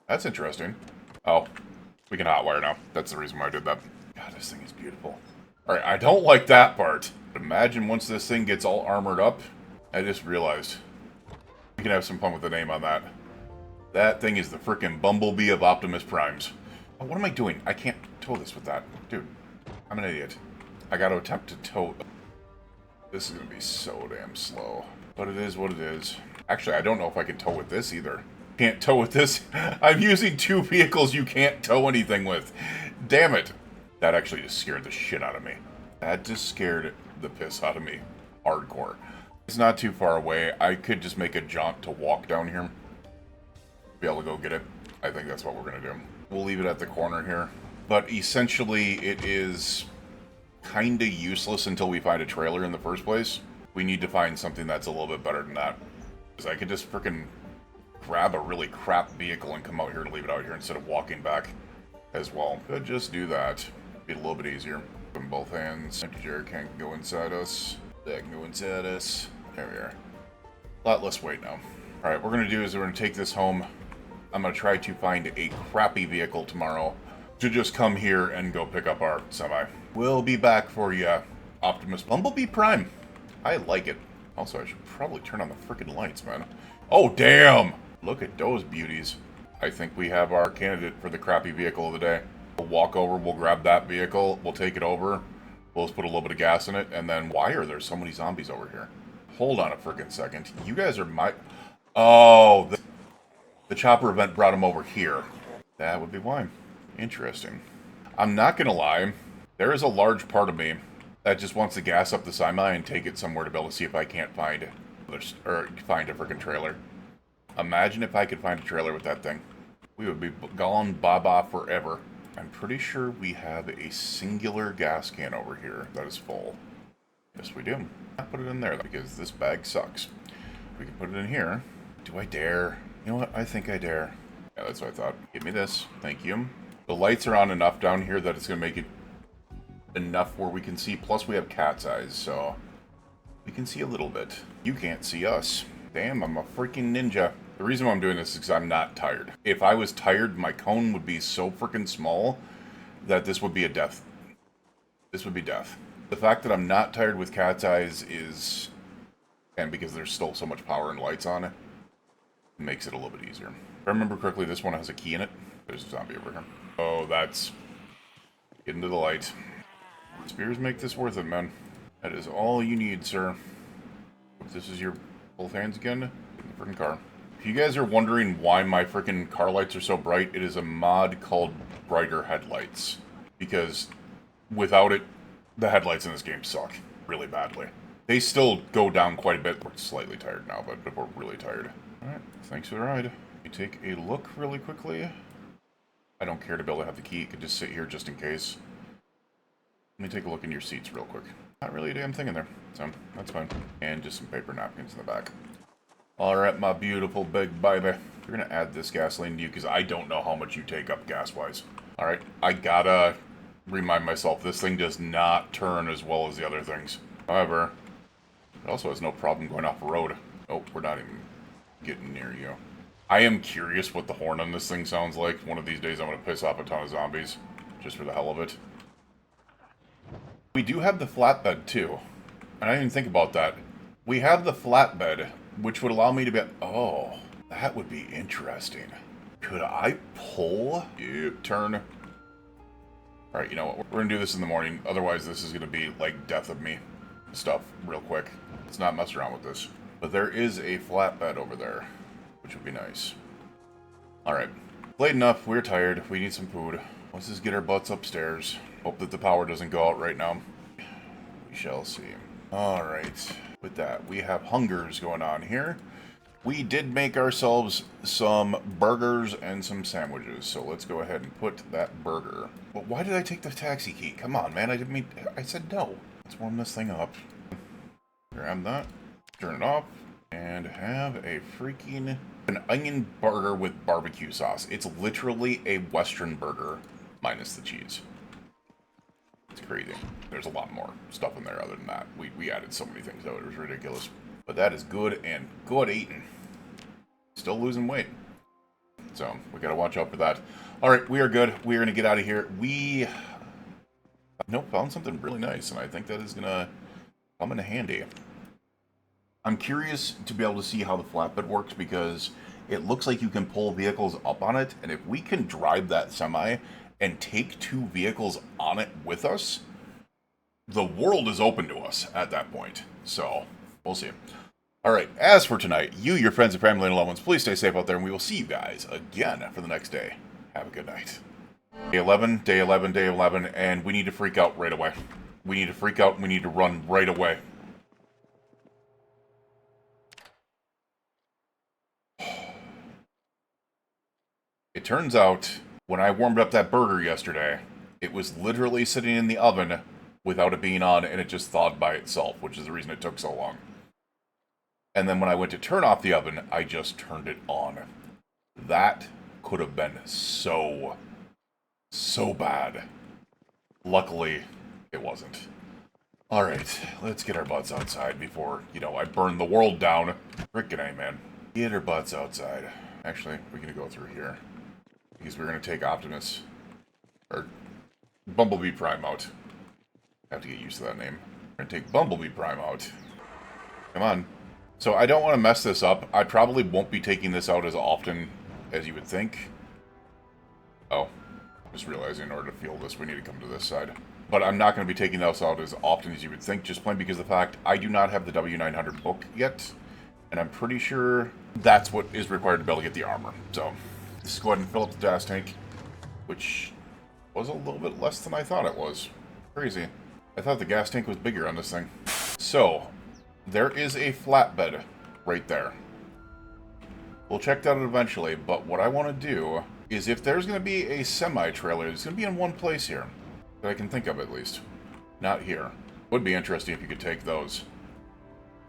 That's interesting. Oh, we can hotwire now. That's the reason why I did that. God, this thing is beautiful. Alright, I don't like that part. But imagine once this thing gets all armored up. I just realized. We can have some fun with the name on that. That thing is the frickin' Bumblebee of Optimus Primes. Oh, what am I doing? I can't tow this with that. Dude, I'm an idiot. I gotta attempt to tow... This is gonna be so damn slow. But it is what it is. Actually, I don't know if I can tow with this either. Can't tow with this. I'm using 2 vehicles you can't tow anything with. Damn it. That actually just scared the shit out of me. That just scared the piss out of me. Hardcore. It's not too far away. I could just make a jaunt to walk down here. Be able to go get it. I think that's what we're going to do. We'll leave it at the corner here. But essentially, it is kind of useless until we find a trailer in the first place. We need to find something that's a little bit better than that. Because I could just freaking grab a really crap vehicle and come out here and leave it out here instead of walking back as well. Could just do that. Be a little bit easier. In both hands. Empty jerry can go inside us. That can go inside us. There we are. A lot less weight now. Alright, what we're going to do is we're going to take this home. I'm going to try to find a crappy vehicle tomorrow to just come here and go pick up our semi. We'll be back for you, Optimus Bumblebee Prime. I like it. Also, I should probably turn on the freaking lights, man. Oh, damn! Look at those beauties. I think we have our candidate for the crappy vehicle of the day. We'll walk over, we'll grab that vehicle, we'll take it over, we'll just put a little bit of gas in it, and then why are there so many zombies over here? Hold on a freaking second. You guys are my... Oh, the chopper event brought him over here. That would be why. Interesting. I'm not gonna lie, there is a large part of me that just wants to gas up the semi and take it somewhere to be able to see if I can't find find a freaking trailer. Imagine if I could find a trailer with that thing. We would be gone baba forever. I'm pretty sure we have a singular gas can over here that is full. Yes, we do. I'll put it in there because this bag sucks. We can put it in here. Do I dare? You know what? I think I dare. Yeah, that's what I thought. Give me this. Thank you. The lights are on enough down here that it's going to make it enough where we can see. Plus, we have cat's eyes, so we can see a little bit. You can't see us. Damn, I'm a freaking ninja. The reason why I'm doing this is because I'm not tired. If I was tired, my cone would be so freaking small that this would be a death. This would be death. The fact that I'm not tired with cat's eyes is... And because there's still so much power and lights on it, makes it a little bit easier. If I remember correctly, this one has a key in it. There's a zombie over here. Oh, that's... Get into the light. Spears make this worth it, man. That is all you need, sir. If this is your both hands again, in the freaking car. If you guys are wondering why my freaking car lights are so bright, it is a mod called Brighter Headlights. Because without it, the headlights in this game suck really badly. They still go down quite a bit. We're slightly tired now, but we're really tired. Alright, thanks for the ride. You take a look really quickly. I don't care to be able to have the key. It could just sit here just in case. Let me take a look in your seats real quick. Not really a damn thing in there, so that's fine. And just some paper napkins in the back. Alright, my beautiful big baby. We're gonna add this gasoline to you because I don't know how much you take up gas-wise. Alright, I gotta remind myself this thing does not turn as well as the other things. However, it also has no problem going off the road. Oh, we're not even getting near you. I am curious what the horn on this thing sounds like. One of these days I'm going to piss off a ton of zombies, just for the hell of it. We do have the flatbed, too. And I didn't even think about that. We have the flatbed, which would allow me to be... Oh, that would be interesting. Could I pull? Turn. Alright, you know what? We're going to do this in the morning. Otherwise, this is going to be, like, death of me stuff real quick. Let's not mess around with this. But there is a flatbed over there, which would be nice. Alright. Late enough. We're tired. We need some food. Let's just get our butts upstairs. Hope that the power doesn't go out right now. We shall see. Alright. With that, we have hungers going on here. We did make ourselves some burgers and some sandwiches, so let's go ahead and put that burger. Well, why did I take the taxi key? Come on, man, I didn't mean... I said no. Let's warm this thing up. Grab that, turn it off, and have a freaking... an onion burger with barbecue sauce. It's literally a Western burger, minus the cheese. It's crazy. There's a lot more stuff in there other than that. We added so many things, though. It was ridiculous. But that is good and good eating. Still losing weight. So, we gotta watch out for that. Alright, we are good. We're gonna get out of here. We... Nope, found something really nice, and I think that is gonna come in handy. I'm curious to be able to see how the flatbed works, because it looks like you can pull vehicles up on it, and if we can drive that semi and take 2 vehicles on it with us, the world is open to us at that point. So, we'll see. Alright, as for tonight, you, your friends, and family, and loved ones, please stay safe out there, and we will see you guys again for the next day. Have a good night. Day 11, day 11, day 11, and we need to freak out right away. We need to freak out, and we need to run right away. It turns out, when I warmed up that burger yesterday, it was literally sitting in the oven without it being on, and it just thawed by itself, which is the reason it took so long. And then when I went to turn off the oven, I just turned it on. That could have been so bad. Luckily, it wasn't. Alright, let's get our butts outside before, you know, I burn the world down. Frickin' A, man. Get our butts outside. Actually, we're gonna go through here. Because we're gonna take Optimus. Or Bumblebee Prime out. I have to get used to that name. We're gonna take Bumblebee Prime out. Come on. So I don't want to mess this up. I probably won't be taking this out as often as you would think. Oh. Just realizing in order to feel this, we need to come to this side. But I'm not going to be taking this out as often as you would think, just plain because of the fact I do not have the W900 book yet. And I'm pretty sure that's what is required to be able to get the armor. So, let's go ahead and fill up the gas tank. Which was a little bit less than I thought it was. Crazy. I thought the gas tank was bigger on this thing. So, there is a flatbed right there. We'll check that out eventually, but what I want to do is if there's going to be a semi-trailer, it's going to be in one place here. That I can think of, at least. Not here. Would be interesting if you could take those.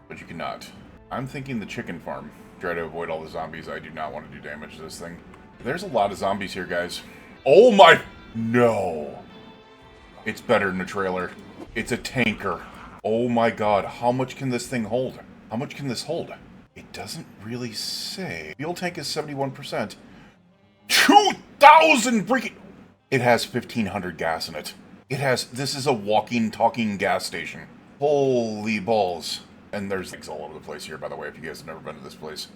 But you cannot. I'm thinking the chicken farm. Try to avoid all the zombies. I do not want to do damage to this thing. There's a lot of zombies here, guys. Oh my... No. It's better than a trailer. It's a tanker. Oh my god, how much can this thing hold? How much can this hold? It doesn't really say. Fuel tank is 71%. 2,000 freaking... It has 1,500 gas in it. It has... This is a walking, talking gas station. Holy balls. And there's things all over the place here, by the way, if you guys have never been to this place.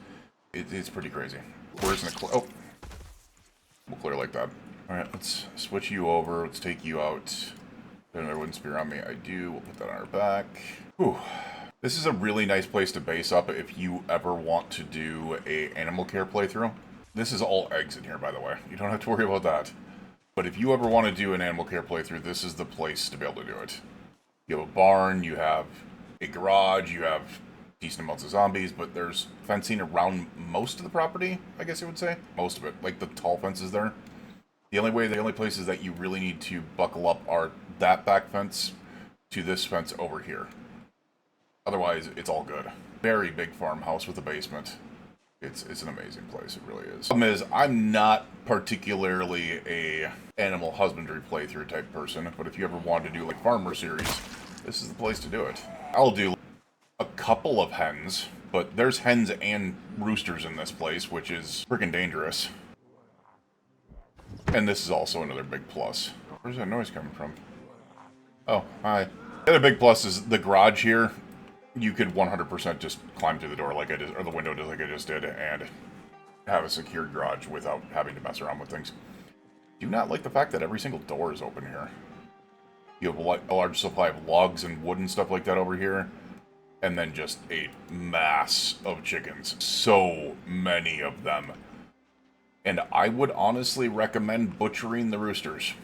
It's pretty crazy. Where's the... Oh. We'll clear like that. Alright, let's switch you over. Let's take you out. Another wooden spear on me. I do. We'll put that on our back. Whew. This is a really nice place to base up if you ever want to do a animal care playthrough. This is all eggs in here, by the way. You don't have to worry about that. But if you ever want to do an animal care playthrough, this is the place to be able to do it. You have a barn, you have a garage, you have decent amounts of zombies, but there's fencing around most of the property, I guess you would say. Most of it. Like the tall fences there. The only places that you really need to buckle up are that back fence to this fence over here. Otherwise, it's all good. Very big farmhouse with a basement. It's an amazing place. It really is. Problem is, I'm not particularly a animal husbandry playthrough type person, but if you ever want to do like farmer series, this is the place to do it. I'll do a couple of hens, but there's hens and roosters in this place, which is freaking dangerous. And this is also another big plus. Where's that noise coming from? Oh, hi. The other big plus is the garage here. You could 100% just climb through the door like I did, or the window just like I just did, and have a secured garage without having to mess around with things. Do not like the fact that every single door is open here. You have a large supply of logs and wood and stuff like that over here, and then just a mass of chickens. So many of them. And I would honestly recommend butchering the roosters.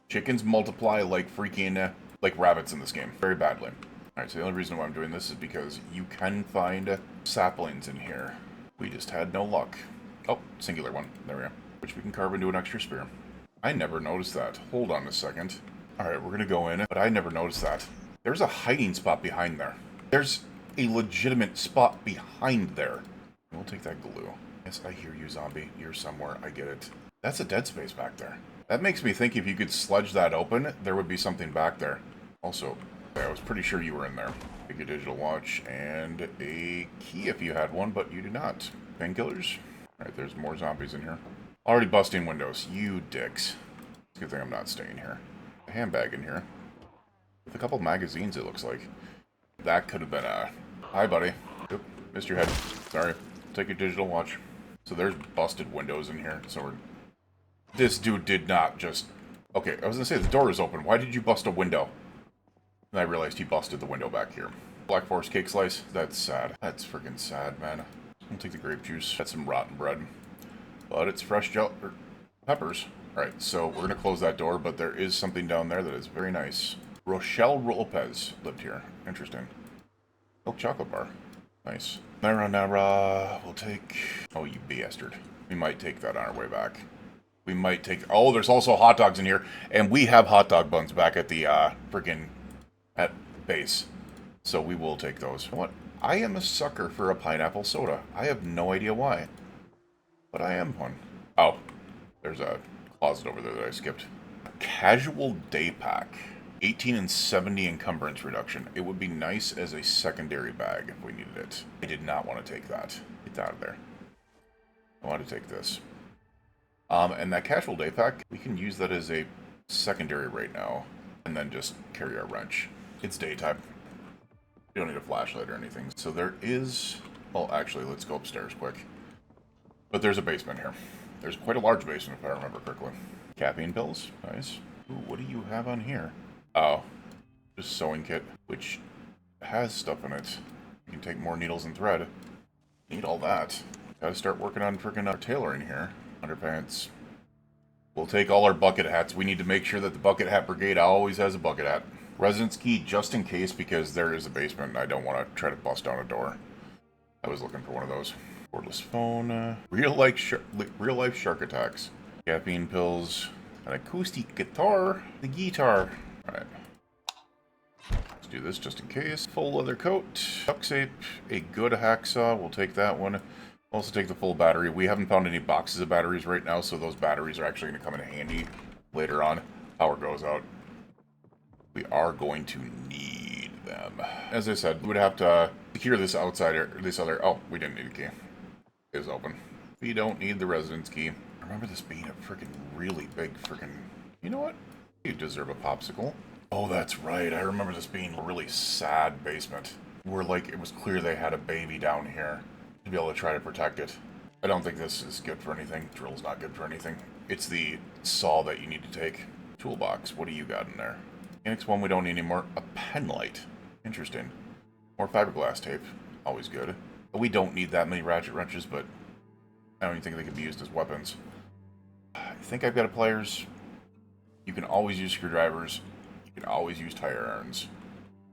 Chickens multiply like freaking, like rabbits in this game. Very badly. Alright, so the only reason why I'm doing this is because you can find saplings in here. We just had no luck. Oh, singular one. There we go. Which we can carve into an extra spear. I never noticed that. Hold on a second. Alright, we're gonna go in, but I never noticed that. There's a hiding spot behind there. There's a legitimate spot behind there. We'll take that glue. Yes, I hear you, zombie. You're somewhere. I get it. That's a dead space back there. That makes me think if you could sludge that open, there would be something back there. Also, I was pretty sure you were in there. Take a digital watch and a key if you had one, but you do not. Painkillers? Alright, there's more zombies in here. Already busting windows. You dicks. It's a good thing I'm not staying here. A handbag in here. With a couple magazines, it looks like. That could have been a... Hi, buddy. Oop, missed your head. Sorry. Take your digital watch. So there's busted windows in here. So we're... This dude did not just... Okay, I was gonna say the door is open. Why did you bust a window? And I realized he busted the window back here. Black Forest cake slice? That's sad. That's freaking sad, man. I'll take the grape juice. That's some rotten bread. But it's fresh peppers. Alright, so we're gonna close that door, but there is something down there that is very nice. Rochelle Lopez lived here. Interesting. Milk chocolate bar. Nice. Marinara. We'll take... Oh, you bastard. We might take that on our way back. We might take... Oh, there's also hot dogs in here. And we have hot dog buns back at the, freaking... at base. So we will take those. What? I am a sucker for a pineapple soda. I have no idea why. But I am one. Oh. There's a closet over there that I skipped. Casual day pack. 18 and 70 encumbrance reduction. It would be nice as a secondary bag if we needed it. I did not want to take that. Get out of there. I want to take this. And that casual day pack, we can use that as a secondary right now. And then just carry our wrench. It's daytime. You don't need a flashlight or anything. So there is... Well, actually, let's go upstairs quick. But there's a basement here. There's quite a large basement, if I remember correctly. Caffeine pills. Nice. Ooh, what do you have on here? Oh. Just sewing kit, which has stuff in it. You can take more needles and thread. Need all that. Gotta start working on freaking our tailoring here. Underpants. We'll take all our bucket hats. We need to make sure that the bucket hat brigade always has a bucket hat. Residence key, just in case, because there is a basement and I don't want to try to bust down a door. I was looking for one of those. Cordless phone. Real life shark attacks. Caffeine pills. An acoustic guitar. The guitar. Alright. Let's do this just in case. Full leather coat. Duct tape. A good hacksaw. We'll take that one. Also take the full battery. We haven't found any boxes of batteries right now, so those batteries are actually going to come in handy later on. Power goes out. We are going to need them. As I said, we would have to secure this outsider, this other... Oh, we didn't need a key. It is open. We don't need the residence key. I remember this being a freaking really big freaking... You know what? You deserve a popsicle. Oh, that's right. I remember this being a really sad basement. Where, like, it was clear they had a baby down here to be able to try to protect it. I don't think this is good for anything. Drill's not good for anything. It's the saw that you need to take. Toolbox. What do you got in there? Mechanics 1 we don't need anymore. A pen light. Interesting. More fiberglass tape. Always good. We don't need that many ratchet wrenches, but I don't even think they can be used as weapons. I think I've got a pliers. You can always use screwdrivers. You can always use tire irons.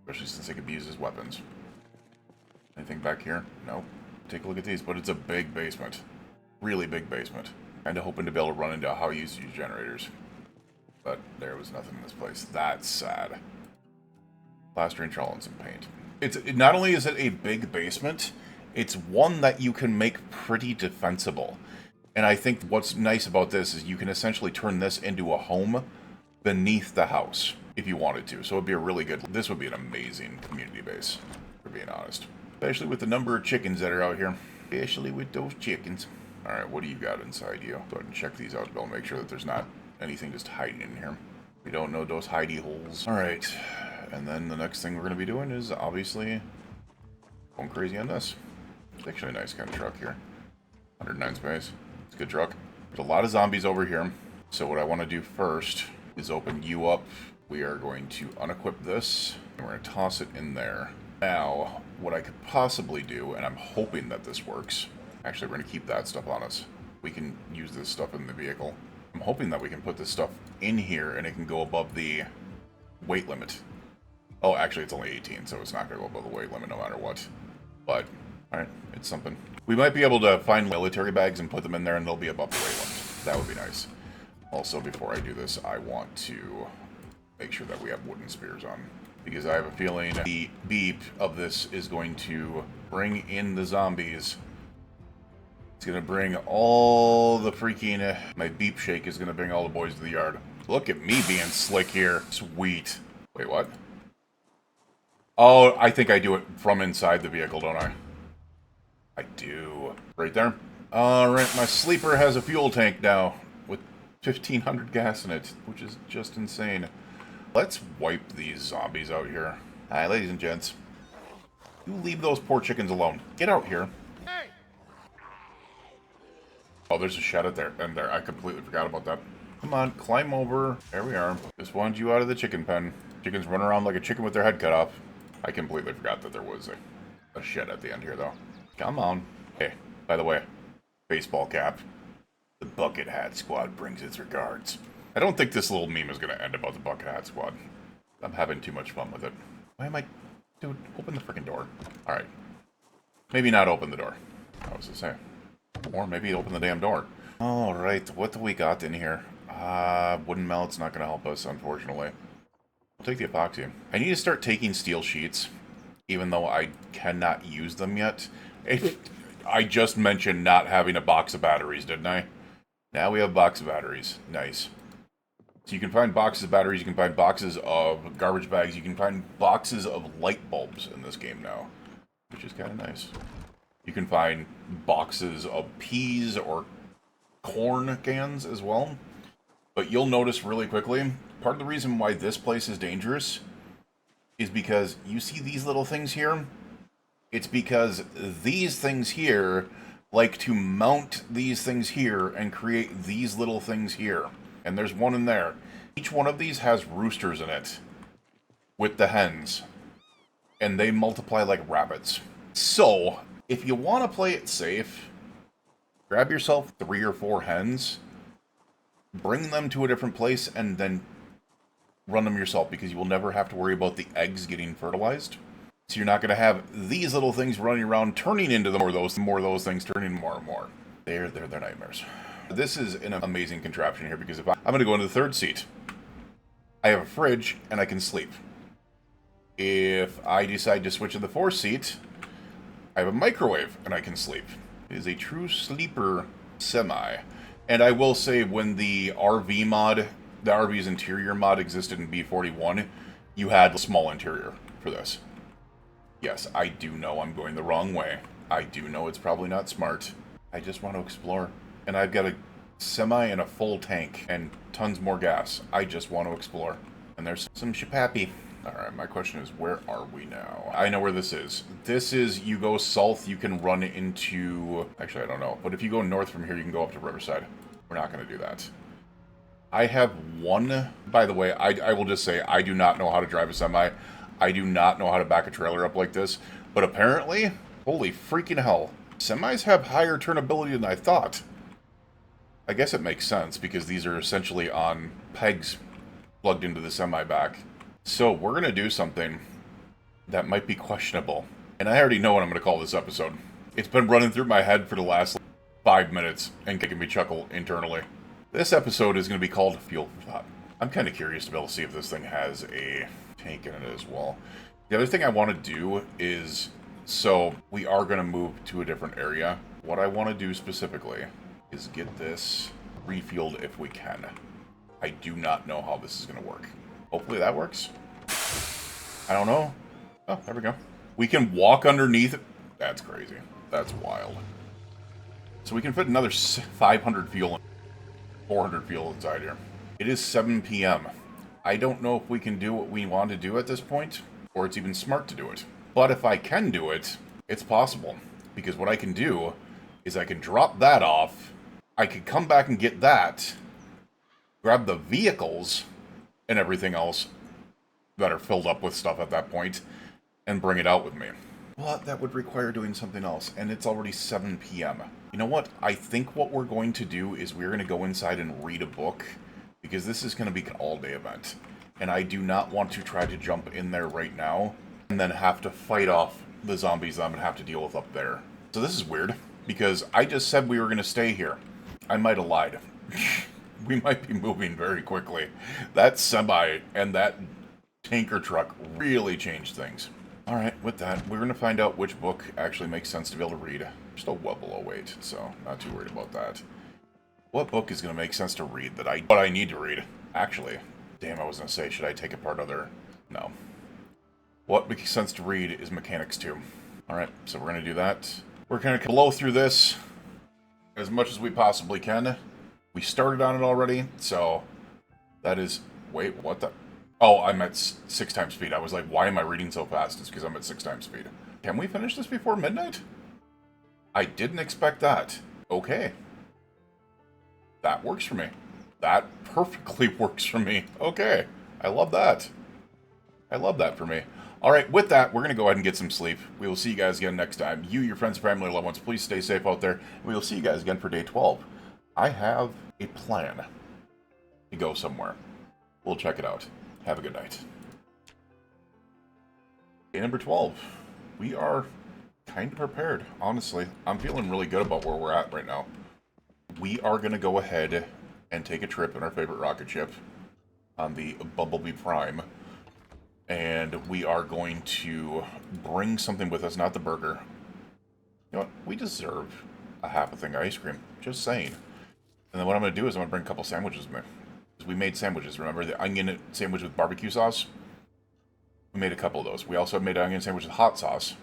Especially since they can be used as weapons. Anything back here? No. Take a look at these, but it's a big basement. Really big basement. Kinda hoping to be able to run into how you use generators. But there was nothing in this place. That's sad. Plastering, chalk, and some paint. Not only is it a big basement, it's one that you can make pretty defensible. And I think what's nice about this is you can essentially turn this into a home beneath the house if you wanted to. So it'd be a really good, this would be an amazing community base, for being honest. Especially with the number of chickens that are out here. Especially with those chickens. Alright, what do you got inside you? Go ahead and check these out as well, make sure that there's not anything just hiding in here. We don't know those hidey holes. Alright, and then the next thing we're going to be doing is obviously going crazy on this. It's actually a nice kind of truck here. 109 space. It's a good truck. There's a lot of zombies over here. So what I want to do first is open you up. We are going to unequip this, and we're going to toss it in there. Now, what I could possibly do, and I'm hoping that this works. Actually, we're going to keep that stuff on us. We can use this stuff in the vehicle. I'm hoping that we can put this stuff in here, and it can go above the weight limit. Oh, actually, it's only 18, so it's not going to go above the weight limit no matter what. But, alright, it's something. We might be able to find military bags and put them in there, and they'll be above the weight limit. That would be nice. Also, before I do this, I want to make sure that we have wooden spears on. Because I have a feeling the beep of this is going to bring in the zombies. It's going to bring all the freaking... my beep shake is going to bring all the boys to the yard. Look at me being slick here. Sweet. Wait, what? Oh, I think I do it from inside the vehicle, don't I? I do. Right there. Alright, my sleeper has a fuel tank now with 1,500 gas in it, which is just insane. Let's wipe these zombies out here. Hi, ladies and gents. You leave those poor chickens alone. Get out here. Hey. Oh, there's a shed out there. And there, I completely forgot about that. Come on, climb over. There we are. Just wanted you out of the chicken pen. Chickens run around like a chicken with their head cut off. I completely forgot that there was a shed at the end here, though. Come on. Hey, by the way, baseball cap. The Bucket Hat Squad brings its regards. I don't think this little meme is going to end about the Bucket Hat Squad. I'm having too much fun with it. Why am I... Dude, open the freaking door. Alright. Maybe not open the door. I was to say. Or maybe open the damn door. Alright, what do we got in here? Wooden melt's not going to help us, unfortunately. We'll take the epoxy. I need to start taking steel sheets, even though I cannot use them yet. I just mentioned not having a box of batteries, didn't I? Now we have a box of batteries. Nice. So you can find boxes of batteries, you can find boxes of garbage bags, you can find boxes of light bulbs in this game now, which is kind of nice. You can find boxes of peas or corn cans as well. But you'll notice really quickly, part of the reason why this place is dangerous is because you see these little things here? It's because these things here like to mount these things here and create these little things here. And there's one in there. Each one of these has roosters in it with the hens. And they multiply like rabbits. So, if you want to play it safe, grab yourself 3 or 4 hens, bring them to a different place, and then run them yourself, because you will never have to worry about the eggs getting fertilized. So you're not going to have these little things running around turning into more of those things turning more and more. They're nightmares. This is an amazing contraption here, because if I'm going to go into the third seat, I have a fridge and I can sleep. If I decide to switch to the fourth seat, I have a microwave and I can sleep. It is a true sleeper semi. And I will say, when the RV mod, the RV's interior mod existed in B41, you had a small interior for this. Yes, I do know I'm going the wrong way. I do know it's probably not smart. I just want to explore. And I've got a semi and a full tank and tons more gas. I just want to explore. And there's some shipappy. Alright, my question is, where are we now? I know where this is. This is, you go south, you can run into... Actually, I don't know. But if you go north from here, you can go up to Riverside. We're not going to do that. I have one... By the way, I will just say, I do not know how to drive a semi. I do not know how to back a trailer up like this. But apparently, holy freaking hell, semis have higher turnability than I thought. I guess it makes sense, because these are essentially on pegs plugged into the semi back. So, we're going to do something that might be questionable. And I already know what I'm going to call this episode. It's been running through my head for the last 5 minutes and making me chuckle internally. This episode is going to be called Fuel for Thought. I'm kind of curious to be able to see if this thing has a tank in it as well. The other thing I want to do is So we are going to move to a different area. What I want to do specifically is get this refueled if we can. I do not know how this is going to work. Hopefully that works. I don't know. Oh, there we go. We can walk underneath it. That's crazy. That's wild. So we can fit another 500 fuel, 400 fuel inside here. It is 7 p.m. I don't know if we can do what we want to do at this point, or it's even smart to do it. But if I can do it, it's possible. Because what I can do is I can drop that off, I could come back and get that, grab the vehicles and everything else that are filled up with stuff at that point, and bring it out with me. But that would require doing something else, and it's already 7 p.m. You know what? I think what we're going to do is we're going to go inside and read a book, because this is going to be an all-day event. And I do not want to try to jump in there right now, and then have to fight off the zombies that I'm going to have to deal with up there. So this is weird, because I just said we were going to stay here. I might have lied. We might be moving very quickly. That semi and that tanker truck really changed things. Alright, with that, we're going to find out which book actually makes sense to be able to read. We're still well below weight, so not too worried about that. What book is going to make sense to read that what I need to read? Actually, damn, I was going to say, should I take apart other... No. What makes sense to read is Mechanics 2. Alright, so we're going to do that. We're going to blow through this as much as we possibly can. We started on it already, so that is... Wait, what the... Oh, I'm at 6 times speed. I was like, why am I reading so fast? It's because I'm at 6 times speed. Can we finish this before midnight? I didn't expect that. Okay. That works for me. That perfectly works for me. Okay. I love that. I love that for me. Alright, with that, we're going to go ahead and get some sleep. We will see you guys again next time. You, your friends, family, loved ones, please stay safe out there. We will see you guys again for day 12. I have a plan to go somewhere. We'll check it out. Have a good night. Day number 12. We are kind of prepared, honestly. I'm feeling really good about where we're at right now. We are going to go ahead and take a trip in our favorite rocket ship on the Bumblebee Prime. And we are going to bring something with us, not the burger. You know what? We deserve a half a thing of ice cream. Just saying. And then what I'm going to do is I'm going to bring a couple sandwiches with me. We made sandwiches, remember? The onion sandwich with barbecue sauce? We made a couple of those. We also made an onion sandwich with hot sauce.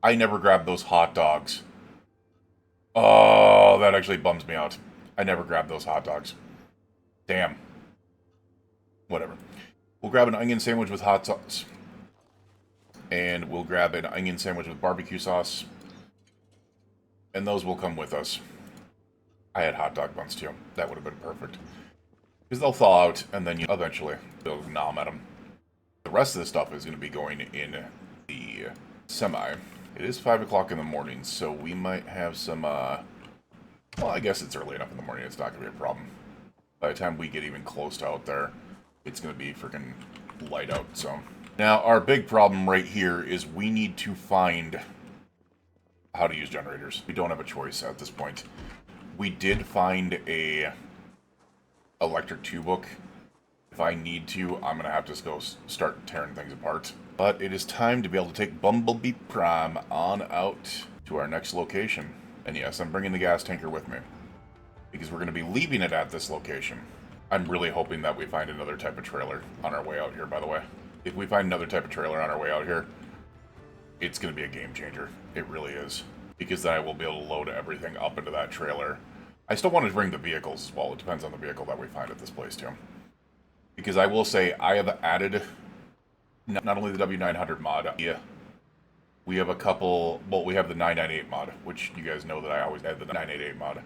I never grabbed those hot dogs. Oh, that actually bums me out. I never grabbed those hot dogs. Damn. Whatever. We'll grab an onion sandwich with hot sauce. And we'll grab an onion sandwich with barbecue sauce. And those will come with us. I had hot dog buns too. That would have been perfect. Because they'll thaw out, and then eventually they'll nom at them. The rest of the stuff is going to be going in the semi. It is 5 o'clock in the morning, so we might have some, well, I guess it's early enough in the morning, it's not going to be a problem. By the time we get even close to out there, it's going to be freaking light out, so. Now, our big problem right here is we need to find how to use generators. We don't have a choice at this point. We did find a electric 2 book. If I need to, I'm gonna have to go start tearing things apart. But it is time to be able to take Bumblebee Prime on out to our next location. And yes, I'm bringing the gas tanker with me, because we're gonna be leaving it at this location. I'm really hoping that we find another type of trailer on our way out here, by the way. If we find another type of trailer on our way out here, it's gonna be a game changer. It really is. Because then I will be able to load everything up into that trailer. I still want to bring the vehicles as well. It depends on the vehicle that we find at this place, too. Because I will say, I have added not only the W900 mod, we have a couple, well, we have the 998 mod, which you guys know that I always add the 988 mod.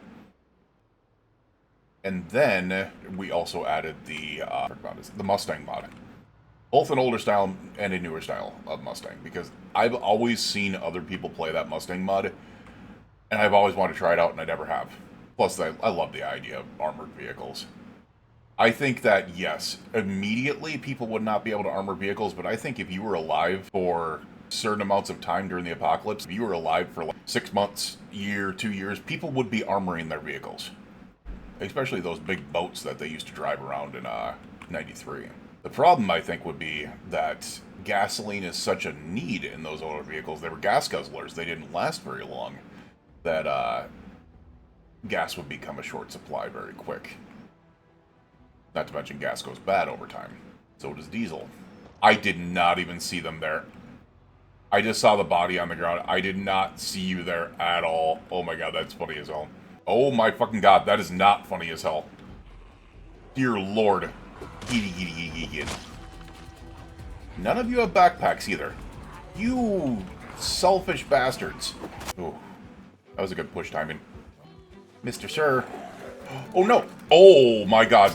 And then we also added the Mustang mod. Both an older style and a newer style of Mustang, because I've always seen other people play that Mustang mod, and I've always wanted to try it out, and I never have. Plus, I love the idea of armored vehicles. I think that, yes, immediately people would not be able to armor vehicles, but I think if you were alive for certain amounts of time during the apocalypse, if you were alive for like 6 months, year, 2 years, people would be armoring their vehicles. Especially those big boats that they used to drive around in 93. The problem, I think, would be that gasoline is such a need in those older vehicles. They were gas guzzlers. They didn't last very long. That gas would become a short supply very quick. Not to mention gas goes bad over time. So does diesel. I did not even see them there. I just saw the body on the ground. I did not see you there at all. Oh my god, that's funny as hell. Oh my fucking god, that is not funny as hell. Dear lord. None of you have backpacks either. You selfish bastards. Oh, that was a good push timing. Mr. Sir. Oh no. Oh my god,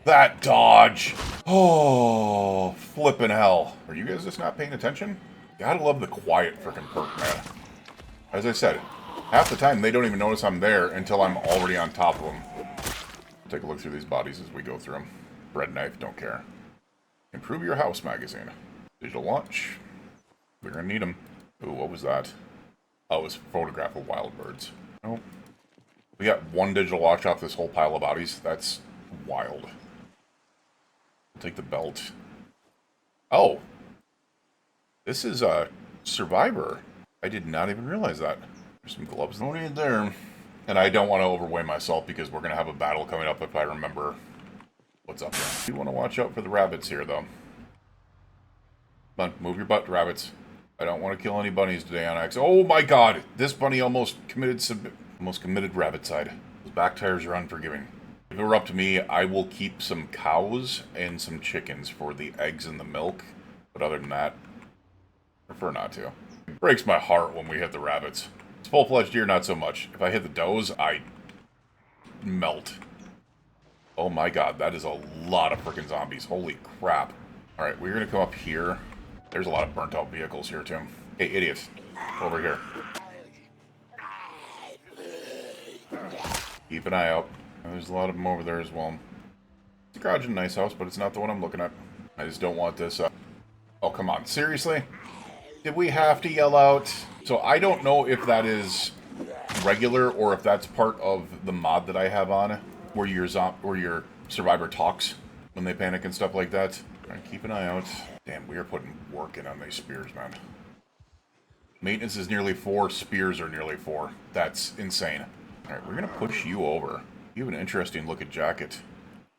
that dodge. Oh, flippin' hell. Are you guys just not paying attention? Gotta love the quiet frickin' perk, man. As I said, half the time they don't even notice I'm there until I'm already on top of them. Take a look through these bodies as we go through them. Bread knife, don't care. Improve your house magazine. Digital launch. We're gonna need them. Ooh, what was that? Oh, it was photograph of wild birds. Oh. We got one digital watch off this whole pile of bodies. That's wild. I'll take the belt. Oh. This is a survivor. I did not even realize that. There's some gloves. No need there. And I don't want to overweigh myself because we're going to have a battle coming up if I remember what's up there. You want to watch out for the rabbits here, though. Come on, move your butt, rabbits. I don't want to kill any bunnies today on X. Oh my god! This bunny almost committed rabbit-side. Those back tires are unforgiving. If it were up to me, I will keep some cows and some chickens for the eggs and the milk. But other than that, I prefer not to. It breaks my heart when we hit the rabbits. It's full-fledged deer, not so much. If I hit the does, I melt. Oh my god, that is a lot of freaking zombies. Holy crap. Alright, we're gonna come up here. There's a lot of burnt-out vehicles here, too. Hey, idiots. Over here. Keep an eye out. There's a lot of them over there as well. It's a garage and a nice house, but it's not the one I'm looking at. I just don't want this. Oh, come on. Seriously? Did we have to yell out? So I don't know if that is regular or if that's part of the mod that I have on, where your survivor talks when they panic and stuff like that. All right, keep an eye out. Damn, we are putting work in on these spears, man. Maintenance is nearly 4. Spears are nearly 4. That's insane. All right, we're gonna push you over. You have an interesting looking jacket.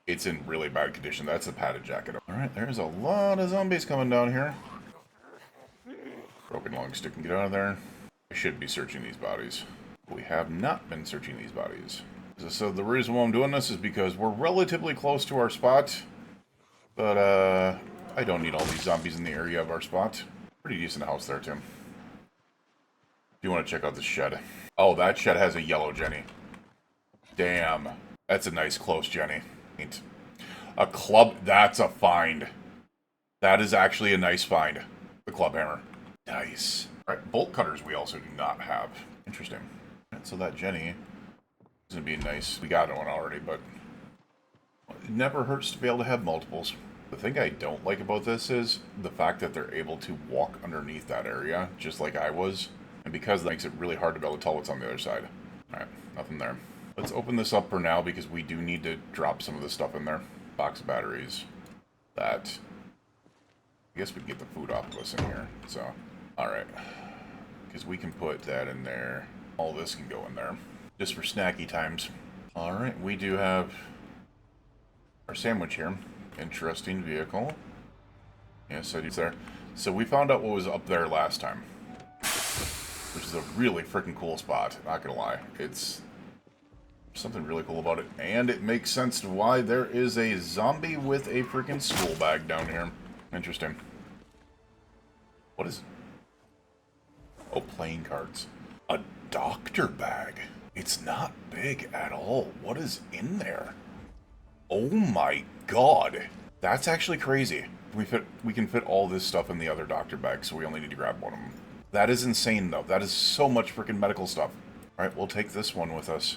It's in really bad condition. That's a padded jacket. All right, there's a lot of zombies coming down here. Broken long stick and get out of there. I should be searching these bodies. We have not been searching these bodies. So the reason why I'm doing this is because we're relatively close to our spot. But, I don't need all these zombies in the area of our spot. Pretty decent house there, Tim. If you want to check out this shed. Oh, that shed has a yellow Jenny. Damn. That's a nice close Jenny. A club, that's a find. That is actually a nice find. The club hammer. Nice. Alright, bolt cutters we also do not have. Interesting. Right, so that Jenny is going to be nice. We got one already, but it never hurts to be able to have multiples. The thing I don't like about this is the fact that they're able to walk underneath that area, just like I was. And because that makes it really hard to be able to tell what's on the other side. Alright, nothing there. Let's open this up for now because we do need to drop some of this stuff in there. Box of batteries. That. I guess we can get the food off of us in here. So, alright. Because we can put that in there. All this can go in there. Just for snacky times. Alright, we do have our sandwich here. Interesting vehicle. Yes, I do there. So we found out what was up there last time. Which is a really freaking cool spot. Not gonna lie. It's something really cool about it. And it makes sense to why there is a zombie with a freaking school bag down here. Interesting. What is... Oh, playing cards. A doctor bag. It's not big at all. What is in there? Oh my god. That's actually crazy. We can fit all this stuff in the other doctor bag, so we only need to grab one of them. That is insane, though. That is so much freaking medical stuff. Alright, we'll take this one with us.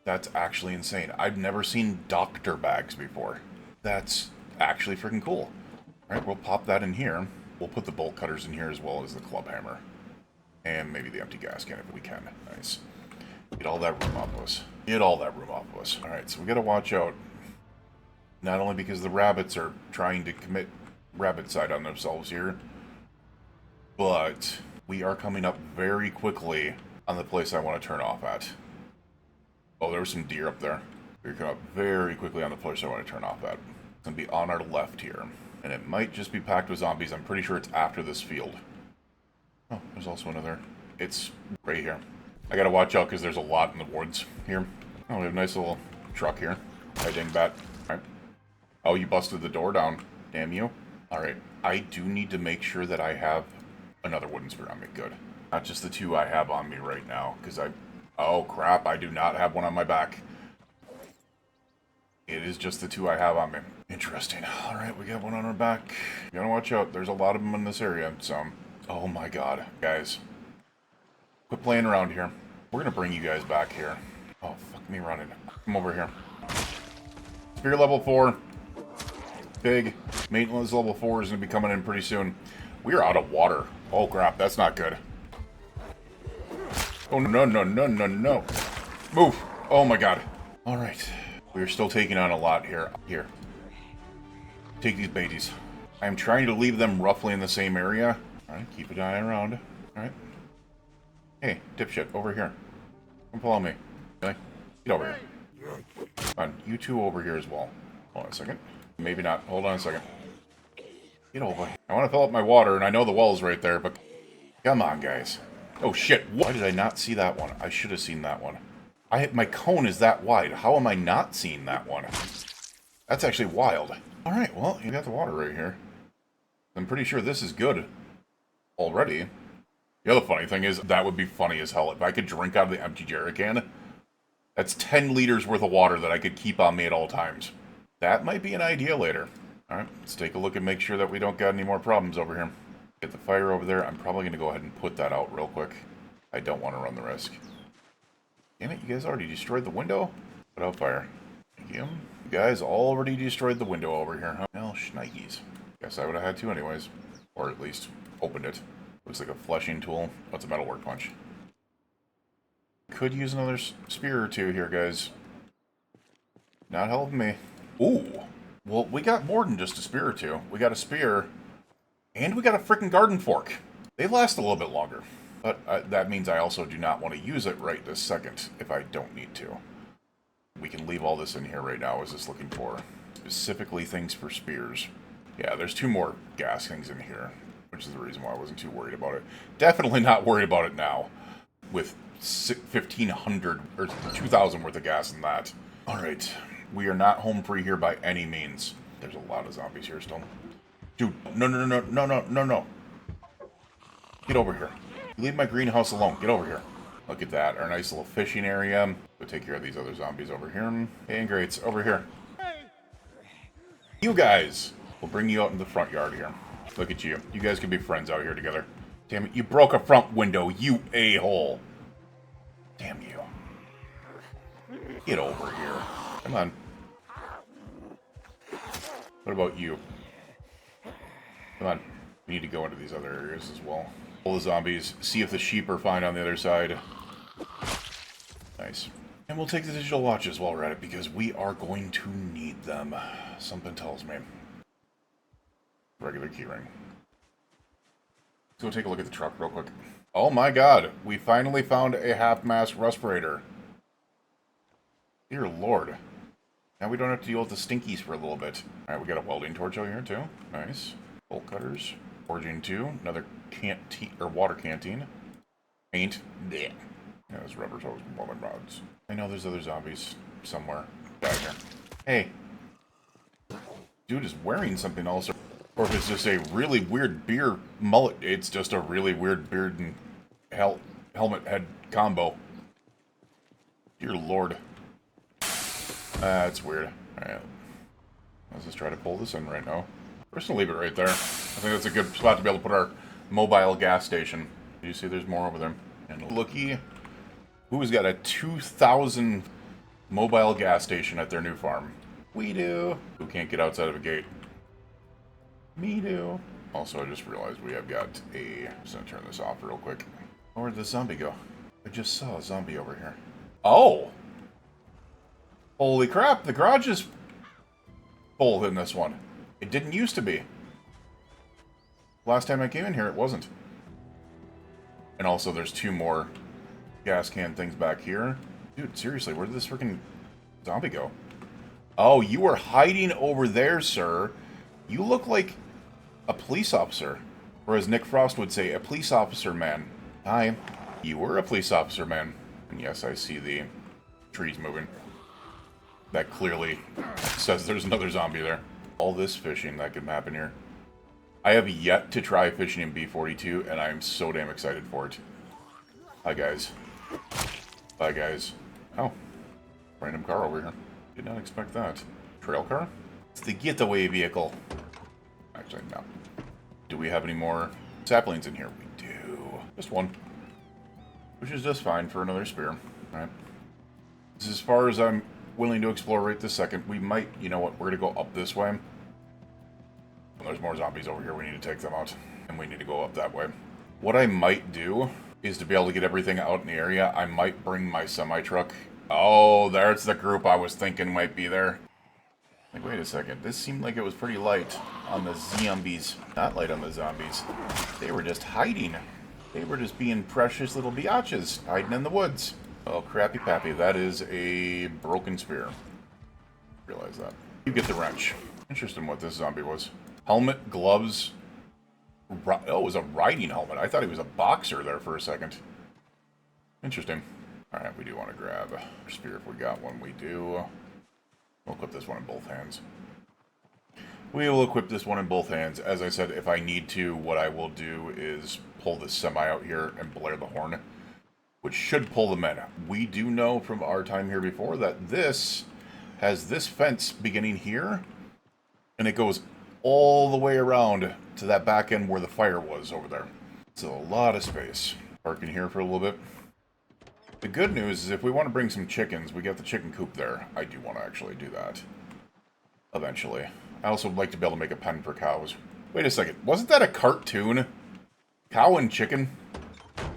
That's actually insane. I've never seen doctor bags before. That's actually freaking cool. Alright, we'll pop that in here. We'll put the bolt cutters in here as well as the club hammer. And maybe the empty gas can if we can. Nice. Get all that room off of us. Get all that room off of us. Alright, so we gotta watch out. Not only because the rabbits are trying to commit rabbit side on themselves here. But we are coming up very quickly on the place I want to turn off at. Oh, there was some deer up there. We're coming up very quickly on the place I want to turn off at. It's going to be on our left here. And it might just be packed with zombies. I'm pretty sure it's after this field. Oh, there's also another. It's right here. I gotta watch out because there's a lot in the woods here. Oh, we have a nice little truck here. Hi, dingbat. Alright. Oh, you busted the door down. Damn you. Alright. I do need to make sure that I have another wooden spear on me. Good. Not just the two I have on me right now. Because oh, crap. I do not have one on my back. It is just the two I have on me. Interesting. Alright, we got one on our back. You gotta watch out. There's a lot of them in this area. So, oh my god. Guys. Quit playing around here. We're gonna bring you guys back here. Oh, fuck me running. Come over here. Spear level 4. Big. Maintenance level 4 is gonna be coming in pretty soon. We are out of water. Oh crap, that's not good. Oh no, no, no, no, no. Move. Oh my god. Alright. We are still taking on a lot here. Here. Take these babies. I'm trying to leave them roughly in the same area. Alright, keep an eye around. Alright. Hey, dipshit, over here. Come follow me. Okay? Get over here. Come on, you two over here as well. Hold on a second. Maybe not. Hold on a second. Get over here. I want to fill up my water, and I know the well's right there, but... Come on, guys. Oh, shit. Why did I not see that one? I should have seen that one. My cone is that wide. How am I not seeing that one? That's actually wild. Alright, well, you got the water right here. I'm pretty sure this is good. Already. The other funny thing is, that would be funny as hell. If I could drink out of the empty jerry can, that's 10 liters worth of water that I could keep on me at all times. That might be an idea later. Alright, let's take a look and make sure that we don't got any more problems over here. Get the fire over there. I'm probably going to go ahead and put that out real quick. I don't want to run the risk. Damn it, you guys already destroyed the window? Put out fire. Thank you. You guys already destroyed the window over here, huh? Well, shnikes. Guess I would have had to anyways. Or at least opened it. Looks like a fleshing tool. That's a metal workbench. Could use another spear or two here, guys. Not helping me. Ooh. Well, we got more than just a spear or two. We got a spear. And we got a freaking garden fork. They last a little bit longer. But that means I also do not want to use it right this second if I don't need to. We can leave all this in here right now. I was just looking for specifically things for spears. Yeah, there's 2 more gas things in here, which is the reason why I wasn't too worried about it. Definitely not worried about it now, with 1,500 or 2,000 worth of gas in that. Alright, we are not home free here by any means. There's a lot of zombies here still. Dude, no, no, no, no, no, no, no. Get over here. Leave my greenhouse alone. Get over here. Look at that. Our nice little fishing area. We'll take care of these other zombies over here. Hey, and greats. Over here. You guys. We'll bring you out in the front yard here. Look at you. You guys can be friends out here together. Damn it. You broke a front window, you a-hole. Damn you. Get over here. Come on. What about you? Come on. We need to go into these other areas as well. Pull the zombies. See if the sheep are fine on the other side. Nice. And we'll take the digital watches while we're at it, because we are going to need them. Something tells me. Regular keyring. Let's go take a look at the truck real quick. Oh my god. We finally found a half-mast respirator. Dear lord. Now we don't have to deal with the stinkies for a little bit. Alright, we got a welding torch out here too. Nice. Bolt cutters. Forging 2. Another canteen or water canteen. Paint. Yeah. Yeah, there's rubber hose and welding rods. I know there's other zombies somewhere. Down here. Hey. Dude is wearing something also. Or if it's just a really weird beard mullet. It's just a really weird beard and helmet head combo. Dear lord. That's weird. Alright. Let's just try to pull this in right now. We're just gonna leave it right there. I think that's a good spot to be able to put our mobile gas station. You see there's more over there. And looky, who's got a 2,000 mobile gas station at their new farm? We do. Who can't get outside of a gate? Me do. Also, I just realized we have got a... I'm just gonna turn this off real quick. Oh, where'd the zombie go? I just saw a zombie over here. Oh! Holy crap, the garage is full in this one. It didn't used to be. Last time I came in here, it wasn't. And also, there's 2 more gas can things back here. Dude, seriously, where did this freaking zombie go? Oh, you were hiding over there, sir. You look like a police officer. Or as Nick Frost would say, a police officer man. Hi. You were a police officer man. And yes, I see the trees moving. That clearly says there's another zombie there. All this fishing that can happen here. I have yet to try fishing in B42, and I'm so damn excited for it. Hi, guys. Bye, guys. Oh. Random car over here. Did not expect that. Trail car? It's the getaway vehicle. Actually, no. Do we have any more saplings in here? We do. Just one. Which is just fine for another spear. Alright. This is as far as I'm willing to explore right this second. We might, you know what, we're going to go up this way. There's more zombies over here. We need to take them out. And we need to go up that way. What I might do is to be able to get everything out in the area, I might bring my semi-truck. Oh, there's the group I was thinking might be there. Like, wait a second. This seemed like it was pretty light on the zombies. Not light on the zombies. They were just hiding. They were just being precious little biatches, hiding in the woods. Oh, crappy pappy. That is a broken spear. Realize that. You get the wrench. Interesting what this zombie was. Helmet, gloves. Oh, it was a riding helmet. I thought he was a boxer there for a second. Interesting. Alright, we do want to grab a spear if we got one. We do. We'll equip this one in both hands. We will equip this one in both hands. As I said, if I need to, what I will do is pull this semi out here and blare the horn, which should pull them in. We do know from our time here before that this has this fence beginning here, and it goes all the way around to that back end where the fire was over there. It's a lot of space. Park in here for a little bit. The good news is if we want to bring some chickens, we got the chicken coop there. I do want to actually do that. Eventually. I also would like to be able to make a pen for cows. Wait a second. Wasn't that a cartoon? Cow and chicken?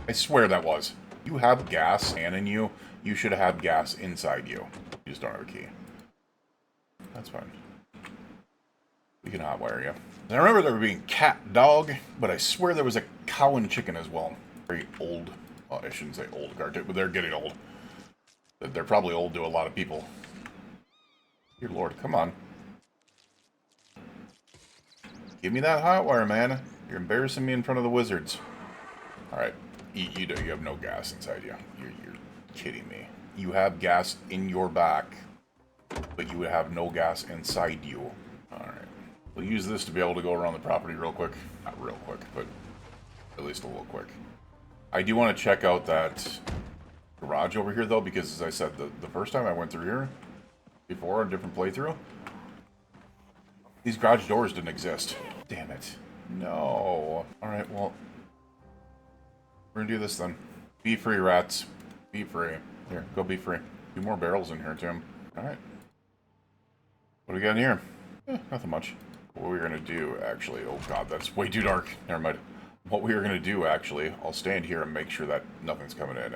I swear that was. You have gas and in you. You should have gas inside you. You just don't have a key. That's fine. We can hotwire you. And I remember there being cat, dog, but I swear there was a cow and chicken as well. Very old. Well, I shouldn't say old cartoon, but they're getting old. They're probably old to a lot of people. Dear Lord, come on. Give me that hotwire, man. You're embarrassing me in front of the wizards. Alright. You have no gas inside you. You're kidding me. You have gas in your back, but you would have no gas inside you. Alright. We'll use this to be able to go around the property real quick. Not real quick, but at least a little quick. I do want to check out that garage over here, though, because, as I said, the first time I went through here, before, a different playthrough, these garage doors didn't exist. Damn it. No. Alright, well, we're gonna do this then. Be free, rats. Be free. Here, go be free. 2 more barrels in here, Tim. Alright. What do we got in here? Nothing much. What we're gonna do, actually... Oh, God, that's way too dark. Never mind. What we are gonna do, actually... I'll stand here and make sure that nothing's coming in.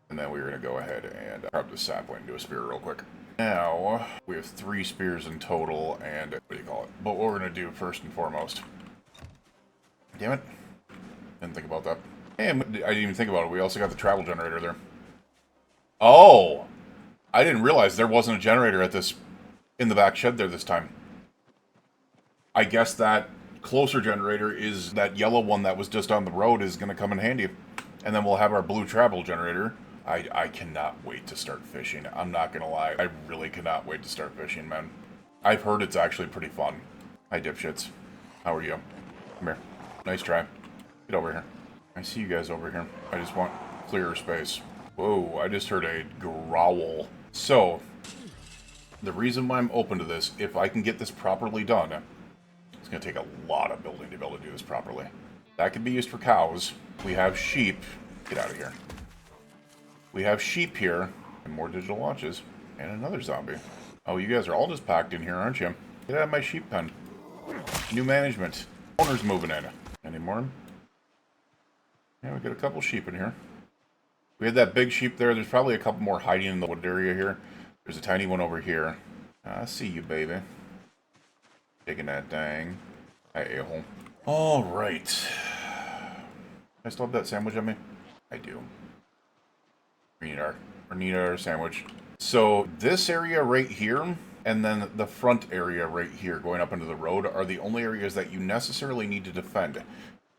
And then we're gonna go ahead and grab the sapling into a spear real quick. Now, we have 3 spears in total, and... What do you call it? But what we're gonna do, first and foremost... Damn it. Didn't think about that. And I didn't even think about it. We also got the travel generator there. Oh! I didn't realize there wasn't a generator at this... in the back shed there this time. I guess that closer generator is that yellow one that was just on the road is going to come in handy. And then we'll have our blue travel generator. I cannot wait to start fishing. I'm not going to lie. I really cannot wait to start fishing, man. I've heard it's actually pretty fun. Hi, dipshits. How are you? Come here. Nice try. Get over here. I see you guys over here. I just want clearer space. Whoa, I just heard a growl. So... the reason why I'm open to this, if I can get this properly done, it's going to take a lot of building to be able to do this properly. That can be used for cows. We have sheep. Get out of here. We have sheep here, and more digital watches, and another zombie. Oh, you guys are all just packed in here, aren't you? Get out of my sheep pen. New management. Owner's moving in. Any more? Yeah, we got a couple sheep in here. We had that big sheep there. There's probably a couple more hiding in the wood area here. There's a tiny one over here. I see you, baby. Taking that dang. Hi, a-hole. All right. I still have that sandwich on me? I do. We need our sandwich. So this area right here, and then the front area right here going up into the road are the only areas that you necessarily need to defend.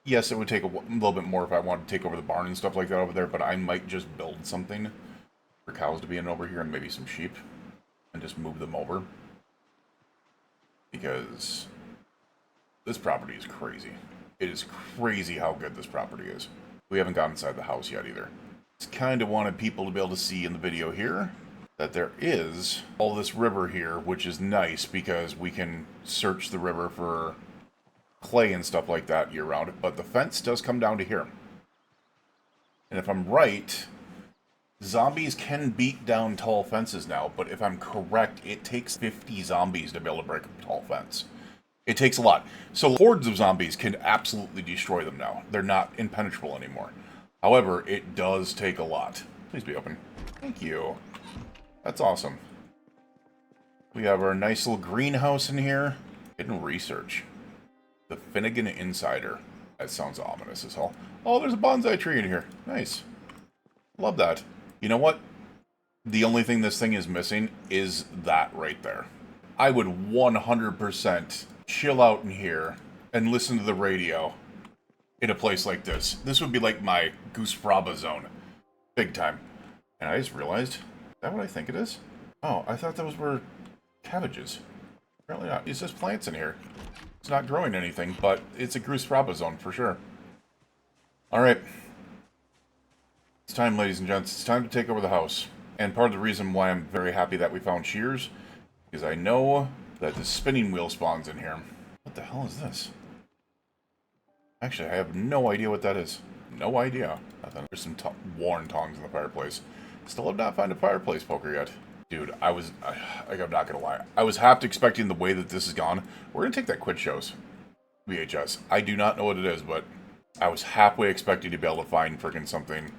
Yes, it would take a little bit more if I wanted to take over the barn and stuff like that over there, but I might just build something for cows to be in over here and maybe some sheep and just move them over. Because this property is crazy. It is crazy how good this property is. We haven't got inside the house yet either. Just kind of wanted people to be able to see in the video here that there is all this river here, which is nice because we can search the river for clay and stuff like that year round, but the fence does come down to here. And if I'm right, zombies can beat down tall fences now, but if I'm correct, it takes 50 zombies to be able to break a tall fence. It takes a lot. So hordes of zombies can absolutely destroy them now. They're not impenetrable anymore. However, it does take a lot. Please be open. Thank you. That's awesome. We have our nice little greenhouse in here. Hidden research. The Finnegan Insider. That sounds ominous as hell. Oh, there's a bonsai tree in here. Nice. Love that. You know what? The only thing this thing is missing is that right there. I would 100% chill out in here and listen to the radio in a place like this. This would be like my Goose Braba zone. Big time. And I just realized, is that what I think it is? Oh, I thought those were cabbages. Apparently not. It's just plants in here. It's not growing anything, but it's a Goose Braba zone for sure. Alright. It's time, ladies and gents. It's time to take over the house. And part of the reason why I'm very happy that we found shears is I know that the spinning wheel spawns in here. What the hell is this? Actually, I have no idea what that is. No idea. Nothing. There's some worn tongs in the fireplace. Still have not found a fireplace poker yet. Dude, I'm not gonna lie. I was half expecting the way that this has gone. We're gonna take that Quid Shows VHS. I do not know what it is, but I was halfway expecting to be able to find friggin' something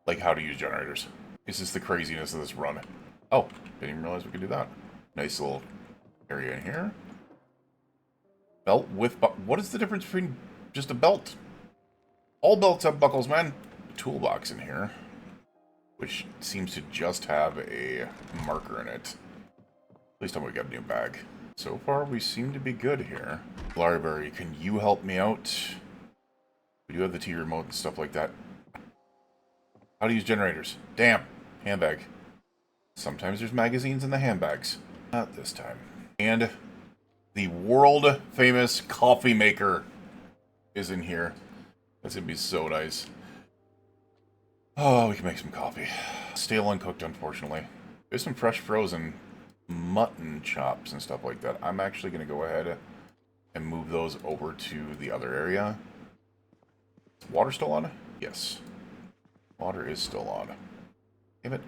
like how to use generators. It's just the craziness of this run. Oh, didn't even realize we could do that. Nice little area in here. Belt with what is the difference between just a belt? All belts have buckles, man. A toolbox in here, which seems to just have a marker in it. Please tell me we got a new bag. So far, we seem to be good here. Larberry, can you help me out? We do have the T remote and stuff like that. How to use generators. Damn. Handbag. Sometimes there's magazines in the handbags. Not this time. And the world-famous coffee maker is in here. That's gonna be so nice. Oh, we can make some coffee. Stale uncooked, unfortunately. There's some fresh frozen mutton chops and stuff like that. I'm actually gonna go ahead and move those over to the other area. Is water still on? Yes. Water is still on. Damn it.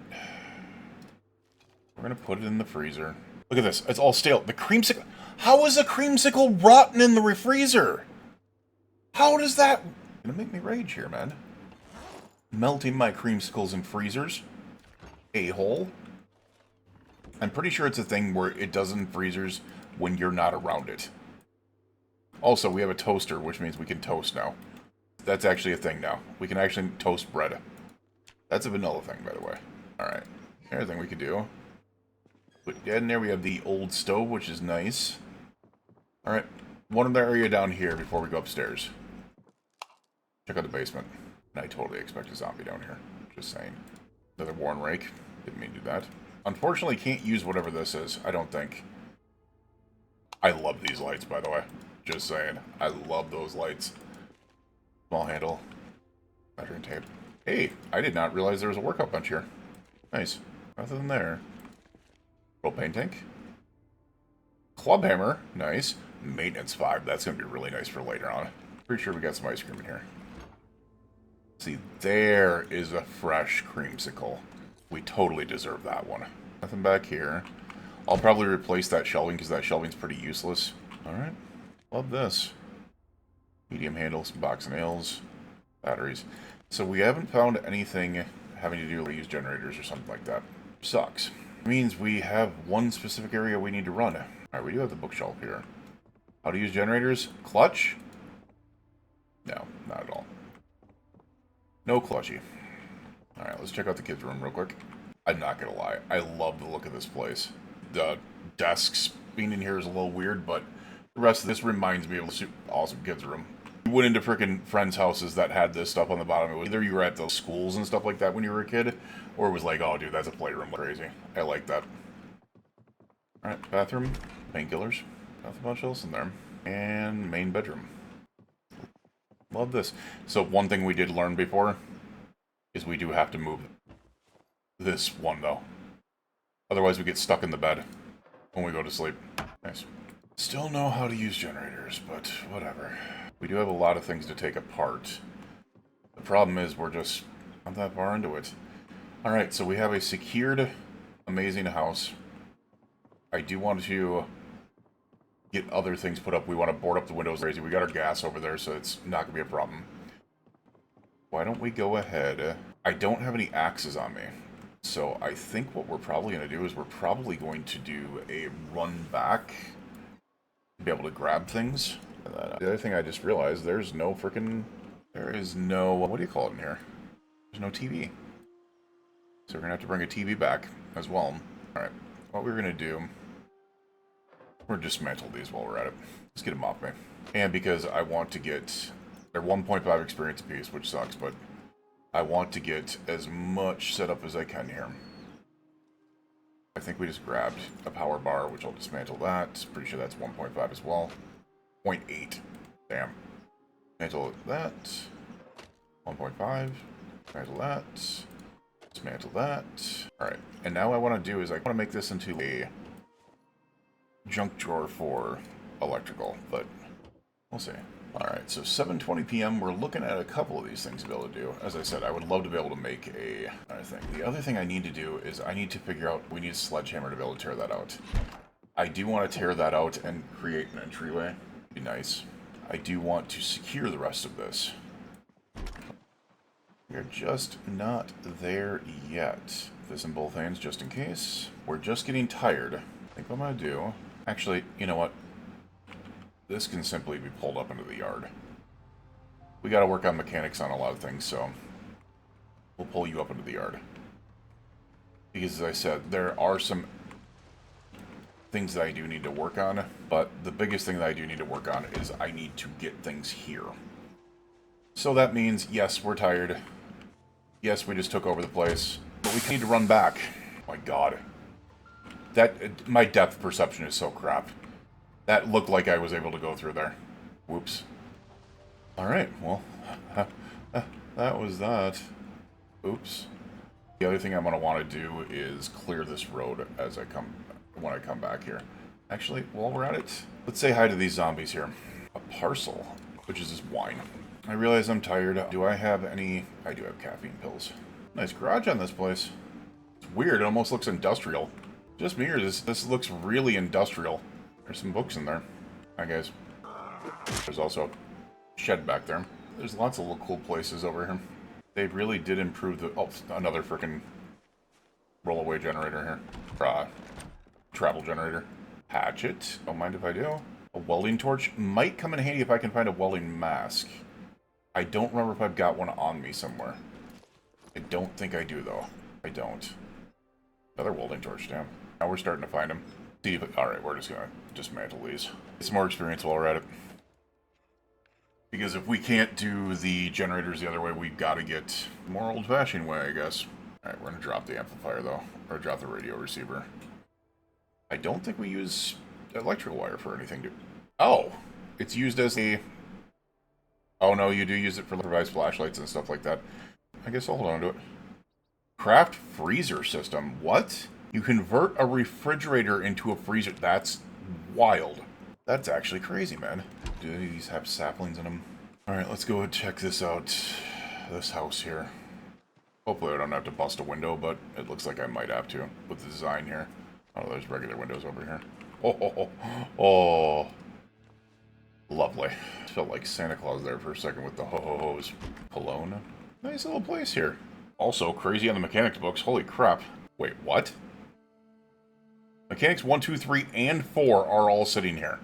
We're gonna put it in the freezer. Look at this. It's all stale. The creamsicle. How is a creamsicle rotten in the refreezer? How does that... Gonna make me rage here, man. Melting my creamsicles in freezers. A-hole. I'm pretty sure it's a thing where it does in freezers when you're not around it. Also, we have a toaster, which means we can toast now. That's actually a thing now. We can actually toast bread. That's a vanilla thing, by the way. Alright. Another thing we could do. Put that in there. We have the old stove, which is nice. Alright. One other area down here before we go upstairs. Check out the basement. I totally expect a zombie down here. Just saying. Another worn rake. Didn't mean to do that. Unfortunately, can't use whatever this is. I don't think. I love these lights, by the way. Just saying. I love those lights. Small handle. Measuring tape. Hey, I did not realize there was a workout bench here. Nice. Nothing there. Propane tank. Club hammer. Nice. Maintenance 5. That's going to be really nice for later on. Pretty sure we got some ice cream in here. See, there is a fresh creamsicle. We totally deserve that one. Nothing back here. I'll probably replace that shelving because that shelving's pretty useless. Alright. Love this. Medium handle, some box nails, batteries. So we haven't found anything having to do with use generators or something like that. Sucks. It means we have one specific area we need to run. Alright, we do have the bookshelf here. How to use generators? Clutch? No, not at all. No clutchy. Alright, let's check out the kids' room real quick. I'm not gonna lie, I love the look of this place. The desks being in here is a little weird, but the rest of this reminds me of a awesome kids' room. You went into freaking friends' houses that had this stuff on the bottom. It was either you were at those schools and stuff like that when you were a kid, or it was like, oh dude, that's a playroom. Crazy. I like that. Alright, bathroom, painkillers. Nothing much else in there. And main bedroom. Love this. So one thing we did learn before is we do have to move this one, though. Otherwise we get stuck in the bed when we go to sleep. Nice. Still know how to use generators, but whatever. We do have a lot of things to take apart. The problem is we're just not that far into it. Alright, so we have a secured, amazing house. I do want to get other things put up. We want to board up the windows crazy. We got our gas over there, so it's not going to be a problem. Why don't we go ahead? I don't have any axes on me. So I think what we're probably going to do is we're probably going to do a run back to be able to grab things. And then, the other thing I just realized, there is no, what do you call it in here? There's no TV. So we're going to have to bring a TV back as well. Alright, what we're going to do, we're going to dismantle these while we're at it. Let's get them off me. And because I want to get, they're 1.5 experience apiece, which sucks, but I want to get as much set up as I can here. I think we just grabbed a power bar, which I'll dismantle that. Pretty sure that's 1.5 as well. 0.8. Damn. Dismantle that. 1.5. Dismantle that. Dismantle that. Alright. And now what I want to do is I want to make this into a junk drawer for electrical, but we'll see. Alright, so 7:20 p.m. We're looking at a couple of these things to be able to do. As I said, I would love to be able to make a thing. The other thing I need to do is I need to figure out, we need a sledgehammer to be able to tear that out. I do want to tear that out and create an entryway. Be nice. I do want to secure the rest of this. We're just not there yet. This in both hands just in case. We're just getting tired. I think what I'm going to do... Actually, you know what? This can simply be pulled up into the yard. We got to work on mechanics on a lot of things, so we'll pull you up into the yard. Because, as I said, there are some things that I do need to work on, but the biggest thing that I do need to work on is I need to get things here. So that means, yes, we're tired. Yes, we just took over the place, but we need to run back. Oh my god. My depth perception is so crap. That looked like I was able to go through there. Whoops. Alright, well, that was that. Oops. The other thing I'm going to want to do is clear this road as when I come back here. Actually, while we're at it, let's say hi to these zombies here. A parcel, which is this wine. I realize I'm tired. Do I have any... I do have caffeine pills. Nice garage on this place. It's weird, it almost looks industrial. Just me, or this looks really industrial. There's some books in there. Hi, guys. There's also a shed back there. There's lots of little cool places over here. They really did improve the... Oh, another freaking rollaway generator here. Travel generator. Hatchet. Don't mind if I do. A welding torch. Might come in handy if I can find a welding mask. I don't remember if I've got one on me somewhere. I don't think I do, though. I don't. Another welding torch, damn. Now we're starting to find them. Alright, we're just gonna dismantle these. Get some more experience while we're at it. Because if we can't do the generators the other way, we've got to get the more old-fashioned way, I guess. Alright, we're gonna drop the amplifier, though. Or drop the radio receiver. I don't think we use electrical wire for anything to... Oh! It's used as a... Oh no, you do use it for improvised flashlights and stuff like that. I guess I'll hold on to it. Craft freezer system. What? You convert a refrigerator into a freezer. That's wild. That's actually crazy, man. Do these have saplings in them? Alright, let's go and check this out. This house here. Hopefully I don't have to bust a window, but it looks like I might have to with the design here. Oh, there's regular windows over here. Oh. Lovely. Felt like Santa Claus there for a second with the ho-ho-hos. Cologne. Nice little place here. Also, crazy on the mechanics books. Holy crap. Wait, what? Mechanics 1, 2, 3, and 4 are all sitting here.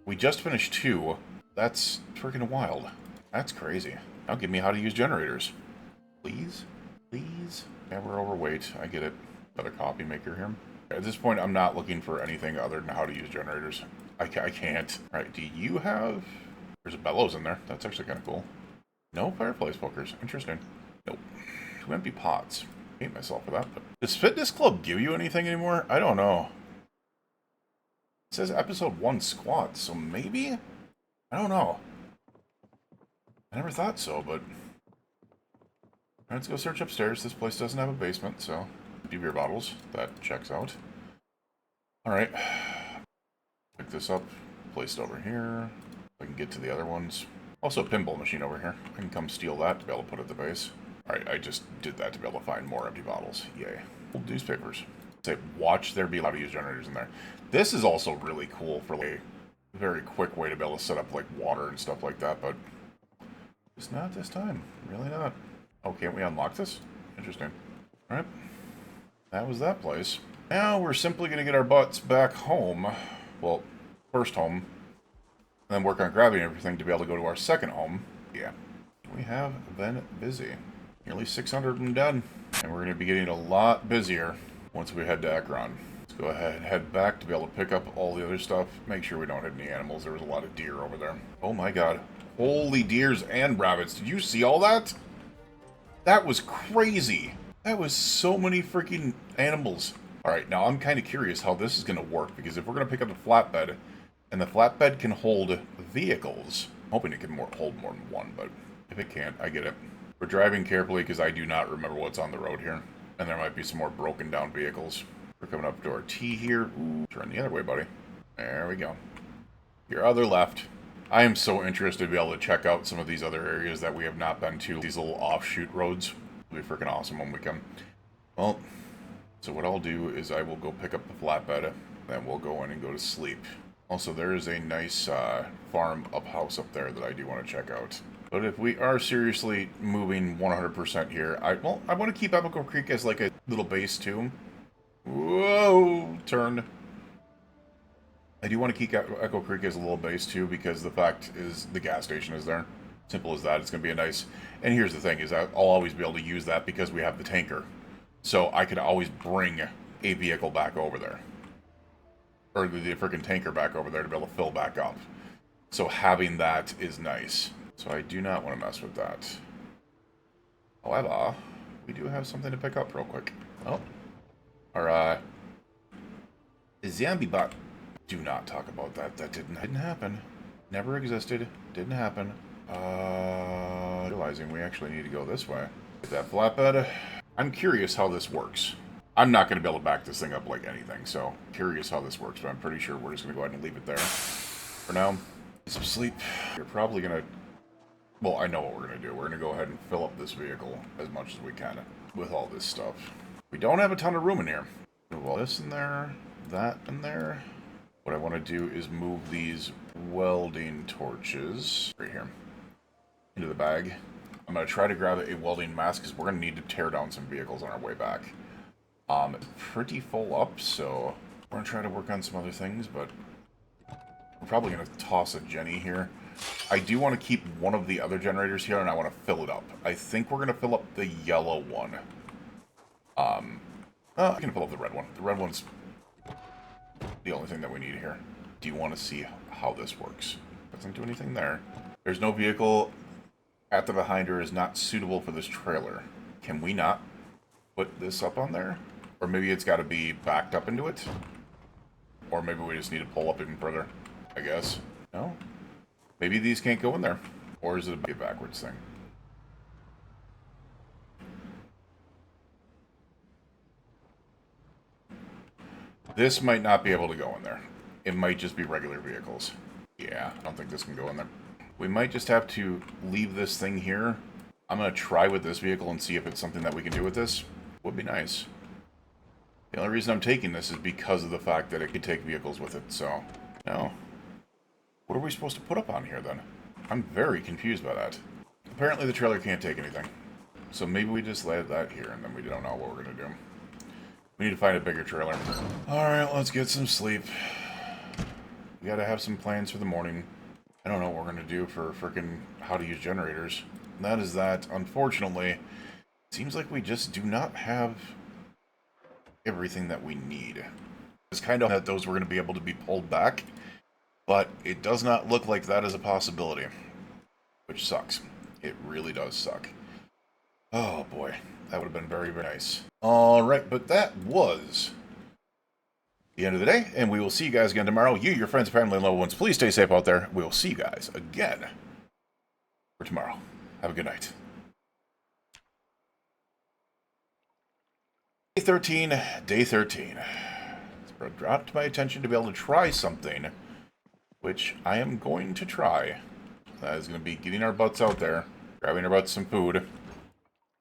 We just finished 2. That's freaking wild. That's crazy. Now give me how to use generators. Please? Please? Yeah, we're overweight. I get it. Another copy maker here. At this point, I'm not looking for anything other than how to use generators. I can't. Alright, do you have... There's a bellows in there. That's actually kind of cool. No fireplace pokers. Interesting. Nope. 2 empty pots. I hate myself for that. But does Fitness Club give you anything anymore? I don't know. It says episode 1 squats, so maybe? I don't know. I never thought so, but... Let's go search upstairs. This place doesn't have a basement, so... Empty beer bottles. That checks out. Alright. Pick this up. Place it over here. I can get to the other ones. Also a pinball machine over here. I can come steal that to be able to put at the base. Alright, I just did that to be able to find more empty bottles. Yay. Old newspapers. Say, watch there be allowed to use generators in there. This is also really cool for like a very quick way to be able to set up like water and stuff like that, but it's not this time. Really not. Oh, can't we unlock this? Interesting. Alright. That was that place. Now we're simply going to get our butts back home. Well, first home. And then work on grabbing everything to be able to go to our second home. Yeah. We have been busy. Nearly 600 of them done. And we're going to be getting a lot busier once we head to Ekron. Let's go ahead and head back to be able to pick up all the other stuff. Make sure we don't hit any animals. There was a lot of deer over there. Oh my god. Holy deers and rabbits. Did you see all that? That was crazy. That was so many freaking animals. Alright, now I'm kind of curious how this is going to work. Because if we're going to pick up the flatbed, and the flatbed can hold vehicles. I'm hoping it can hold more than one, but if it can't, I get it. We're driving carefully because I do not remember what's on the road here. And there might be some more broken down vehicles. We're coming up to our T here. Ooh, turn the other way, buddy. There we go. Your other left. I am so interested to be able to check out some of these other areas that we have not been to. These little offshoot roads. It'll be freaking awesome when we come. Well, so what I'll do is I will go pick up the flatbed. Then we'll go in and go to sleep. Also, there is a nice farm up house up there that I do want to check out. But if we are seriously moving 100% here, I want to keep Echo Creek as like a little base too. Whoa, turned. I do want to keep Echo Creek as a little base too, because the fact is the gas station is there. Simple as that. It's going to be a nice... And here's the thing, is I'll always be able to use that because we have the tanker. So I can always bring a vehicle back over there. Or the freaking tanker back over there to be able to fill back up. So having that is nice. So I do not want to mess with that. However, we do have something to pick up real quick. Oh. Our, zombie bot. Do not talk about that. That didn't happen. Never existed. Didn't happen. Realizing we actually need to go this way. Get that flatbed. I'm curious how this works. I'm not going to be able to back this thing up like anything, so curious how this works, but I'm pretty sure we're just going to go ahead and leave it there. For now, get some sleep. You're probably going to... Well, I know what we're going to do. We're going to go ahead and fill up this vehicle as much as we can with all this stuff. We don't have a ton of room in here. Move all this in there, that in there. What I want to do is move these welding torches right here into the bag. I'm going to try to grab a welding mask because we're going to need to tear down some vehicles on our way back. Pretty full up, so we're going to try to work on some other things, but we're probably going to toss a Jenny here. I do want to keep one of the other generators here, and I want to fill it up. I think we're going to fill up the yellow one. I'm going to fill up the red one. The red one's the only thing that we need here. Do you want to see how this works? Doesn't do anything there. There's no vehicle at the behinder is not suitable for this trailer. Can we not put this up on there? Or maybe it's got to be backed up into it? Or maybe we just need to pull up even further, I guess. No? Maybe these can't go in there. Or is it a backwards thing? This might not be able to go in there. It might just be regular vehicles. Yeah, I don't think this can go in there. We might just have to leave this thing here. I'm going to try with this vehicle and see if it's something that we can do with this. Would be nice. The only reason I'm taking this is because of the fact that it could take vehicles with it, so... No. What are we supposed to put up on here, then? I'm very confused by that. Apparently the trailer can't take anything. So maybe we just lay that here, and then we don't know what we're going to do. We need to find a bigger trailer. Alright, let's get some sleep. We gotta have some plans for the morning. I don't know what we're gonna do for frickin' how to use generators. And that is that, unfortunately, it seems like we just do not have everything that we need. It's kind of that those were gonna be able to be pulled back, but it does not look like that is a possibility. Which sucks. It really does suck. Oh boy, that would have been very, very nice. Alright, but that was the end of the day, and we will see you guys again tomorrow. You, your friends, family, and loved ones, please stay safe out there. We will see you guys again for tomorrow. Have a good night. Day 13, day 13. It's brought to my attention to be able to try something, which I am going to try. That is going to be getting our butts out there, grabbing our butts some food,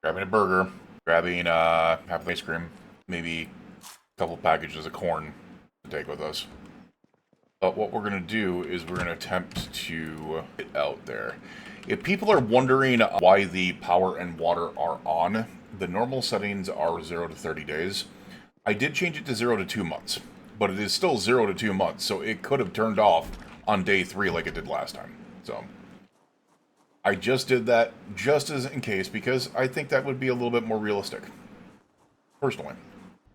grabbing a burger, grabbing half of ice cream, maybe a couple packages of corn to take with us. But what we're going to do is we're going to attempt to get out there. If people are wondering why the power and water are on, the normal settings are 0 to 30 days. I did change it to 0 to 2 months, but it is still 0 to 2 months, so it could have turned off on day 3 like it did last time. So I just did that just as in case, because I think that would be a little bit more realistic, personally.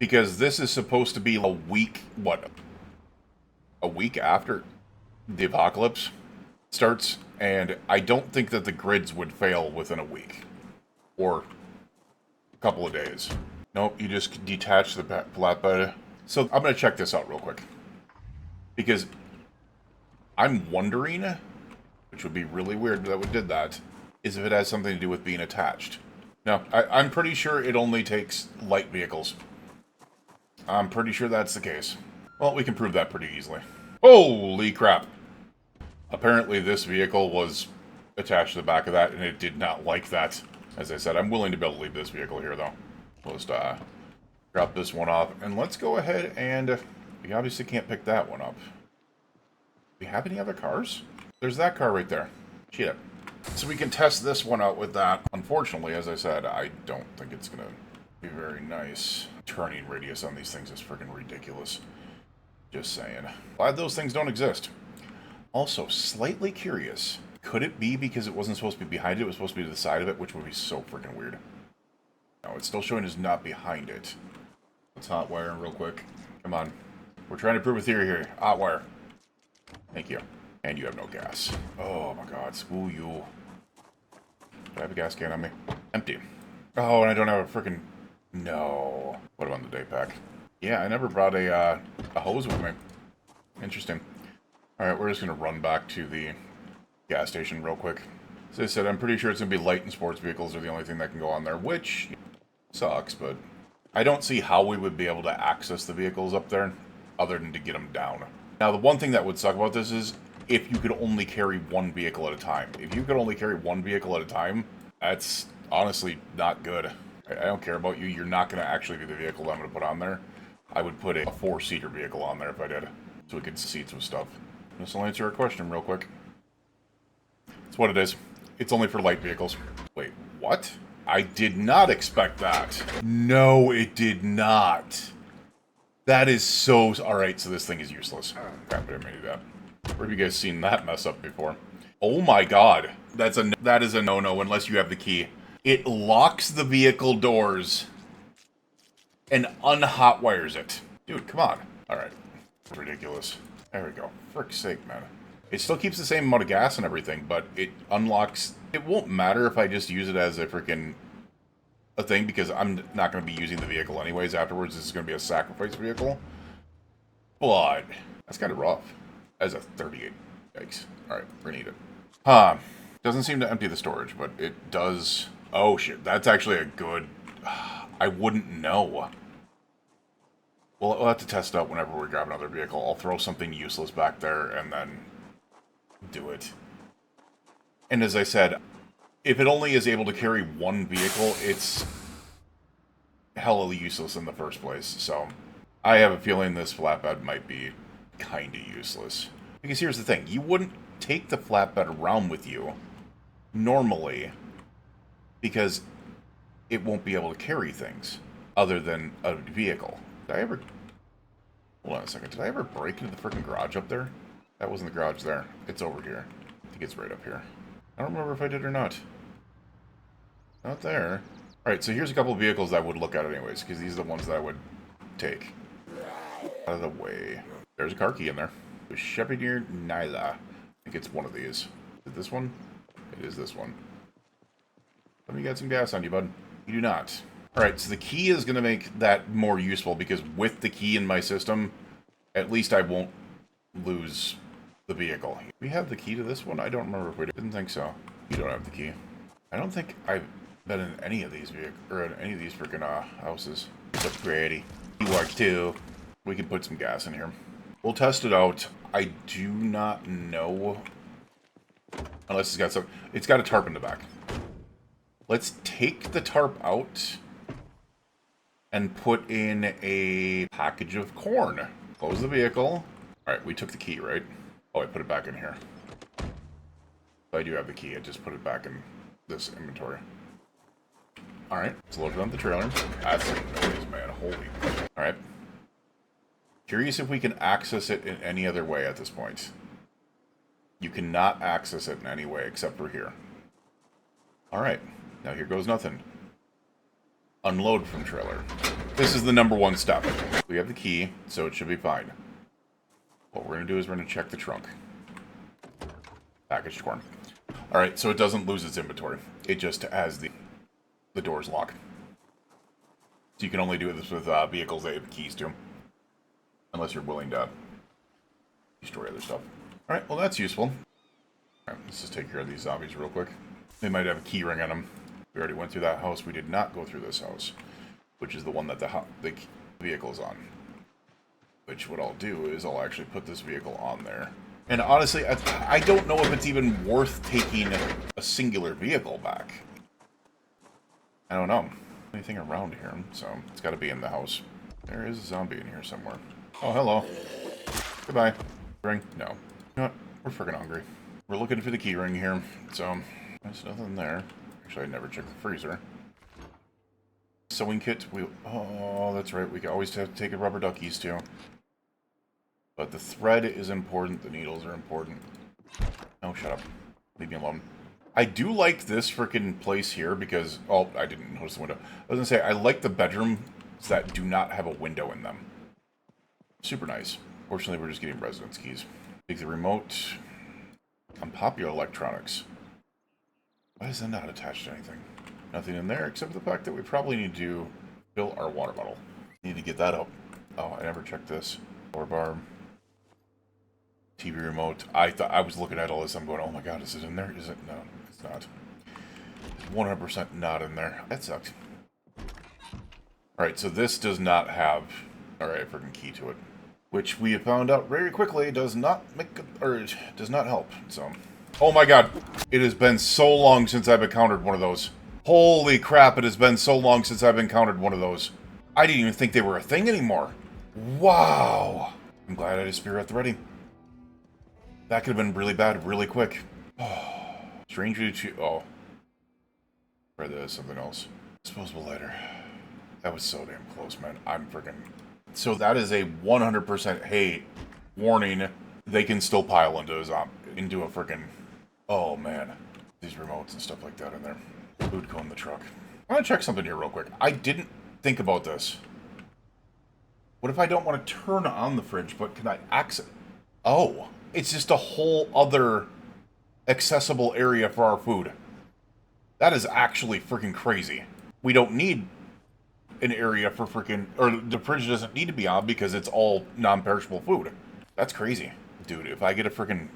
Because this is supposed to be a week, a week after the apocalypse starts, and I don't think that the grids would fail within a week. Or a couple of days. Nope, you just detach the flatbed. So I'm going to check this out real quick. Because I'm wondering, which would be really weird that we did that, is if it has something to do with being attached. No, I'm pretty sure it only takes light vehicles. I'm pretty sure that's the case. Well, we can prove that pretty easily. Holy crap! Apparently this vehicle was attached to the back of that, and it did not like that. As I said, I'm willing to be able to leave this vehicle here, though. We'll just drop this one off, and let's go ahead and... we obviously can't pick that one up. Do we have any other cars? There's that car right there. Shit. So we can test this one out with that. Unfortunately, as I said, I don't think it's going to be very nice. Turning radius on these things is freaking ridiculous. Just saying. Glad those things don't exist. Also, slightly curious. Could it be because it wasn't supposed to be behind it, it was supposed to be to the side of it, which would be so freaking weird. No, it's still showing as not behind it. Let's hotwire real quick. Come on. We're trying to prove a theory here. Hotwire. Thank you. And you have no gas. Oh my god, screw you. Do I have a gas can on me? Empty. Oh, and I don't have a freaking... No. What about the day pack? Yeah, I never brought a hose with me. Interesting. Alright, we're just going to run back to the gas station real quick. As I said, I'm pretty sure it's going to be light and sports vehicles are the only thing that can go on there, which sucks, but I don't see how we would be able to access the vehicles up there other than to get them down. Now, the one thing that would suck about this is if you could only carry one vehicle at a time. If you could only carry one vehicle at a time, that's honestly not good. I don't care about you. You're not going to actually be the vehicle that I'm going to put on there. I would put a 4-seater vehicle on there if I did, so we could seat some stuff. This will answer our question real quick. It's what it is. It's only for light vehicles. Wait, what? I did not expect that. No, it did not. That is so... Alright, so this thing is useless. Crap, I didn't mean to do that. Where have you guys seen that mess up before? Oh my god. That is a no-no unless you have the key. It locks the vehicle doors and unhotwires it. Dude, come on. Alright. Ridiculous. There we go. Frick's sake, man. It still keeps the same amount of gas and everything, but it unlocks... It won't matter if I just use it as a freaking... a thing, because I'm not going to be using the vehicle anyways afterwards. This is going to be a sacrifice vehicle. But that's kind of rough. As a 38. Yikes. Alright, we're gonna need it. Doesn't seem to empty the storage, but it does... Oh shit, that's actually a good... I wouldn't know. We'll have to test out whenever we grab another vehicle. I'll throw something useless back there and then do it. And as I said, if it only is able to carry one vehicle, it's hella useless in the first place. So I have a feeling this flatbed might be kind of useless. Because here's the thing. You wouldn't take the flatbed around with you normally because it won't be able to carry things other than a vehicle. Did I ever... Hold on a second. Did I ever break into the freaking garage up there? That wasn't the garage there. It's over here. I think it's right up here. I don't remember if I did or not. Not there. Alright, so here's a couple of vehicles I would look at anyways, because these are the ones that I would take. Out of the way. There's a car key in there. The Chevrolet Nyla. I think it's one of these. Is it this one? It is this one. Let me get some gas on you, bud. You do not. Alright, so the key is going to make that more useful, because with the key in my system, at least I won't lose the vehicle. We have the key to this one? I don't remember if we did. Didn't think so. You don't have the key. I don't think I've been in any of these vehicles, or in any of these freaking houses. So pretty. You are too. We can put some gas in here. We'll test it out. I do not know. Unless it's got some... It's got a tarp in the back. Let's take the tarp out and put in a package of corn. Close the vehicle. Alright, we took the key, right? Oh, I put it back in here. I do have the key. I just put it back in this inventory. Alright, let's load it on the trailer. That's a noise, man. Holy. Alright. Curious if we can access it in any other way at this point. You cannot access it in any way except for here. Alright. Now here goes nothing. Unload from trailer. This is the #1 step. We have the key, so it should be fine. What we're going to do is we're going to check the trunk. Packaged corn. Alright, so it doesn't lose its inventory. It just has the doors locked. So you can only do this with vehicles that have keys to. Unless you're willing to destroy other stuff. Alright, well that's useful. Alright, let's just take care of these zombies real quick. They might have a key ring on them. We already went through that house. We did not go through this house. Which is the one that the vehicle is on. Which what I'll do is I'll actually put this vehicle on there. And honestly, I don't know if it's even worth taking a singular vehicle back. I don't know. Anything around here, so it's got to be in the house. There is a zombie in here somewhere. Oh, hello. Goodbye. Ring? No. You know what? We're freaking hungry. We're looking for the key ring here, so there's nothing there. Actually, I never checked the freezer. Sewing kit. Oh, that's right. We always have to take a rubber duckies too. But the thread is important. The needles are important. Oh, shut up. Leave me alone. I do like this freaking place here because... Oh, I didn't notice the window. I was going to say, I like the bedrooms that do not have a window in them. Super nice. Fortunately, we're just getting residence keys. Take the remote. Unpopular electronics. Why is that not attached to anything? Nothing in there except for the fact that we probably need to fill our water bottle. Need to get that up. Oh, I never checked this. Power bar. TV remote. I thought I was looking at all this. I'm going, oh my god, is it in there? Is it? No, it's not. 100% not in there. That sucks. Alright, so this does not have a freaking key to it. Which we have found out very quickly does not make or does not help. So, oh my god, it has been so long since I've encountered one of those. Holy crap, it has been so long since I've encountered one of those. I didn't even think they were a thing anymore. Wow. I'm glad I had a spear at the ready. That could have been really bad really quick. Strangely to... Oh. Or there's something else. Disposable lighter. That was so damn close, man. I'm freaking... So that is a 100% hey, warning. They can still pile into a freaking... Oh, man. These remotes and stuff like that in there. Food cone in the truck. I want to check something here real quick. I didn't think about this. What if I don't want to turn on the fridge, but can I access... Oh. It's just a whole other accessible area for our food. That is actually freaking crazy. We don't need an area for freaking... Or the fridge doesn't need to be on because it's all non-perishable food. That's crazy. Dude, if I get a freaking...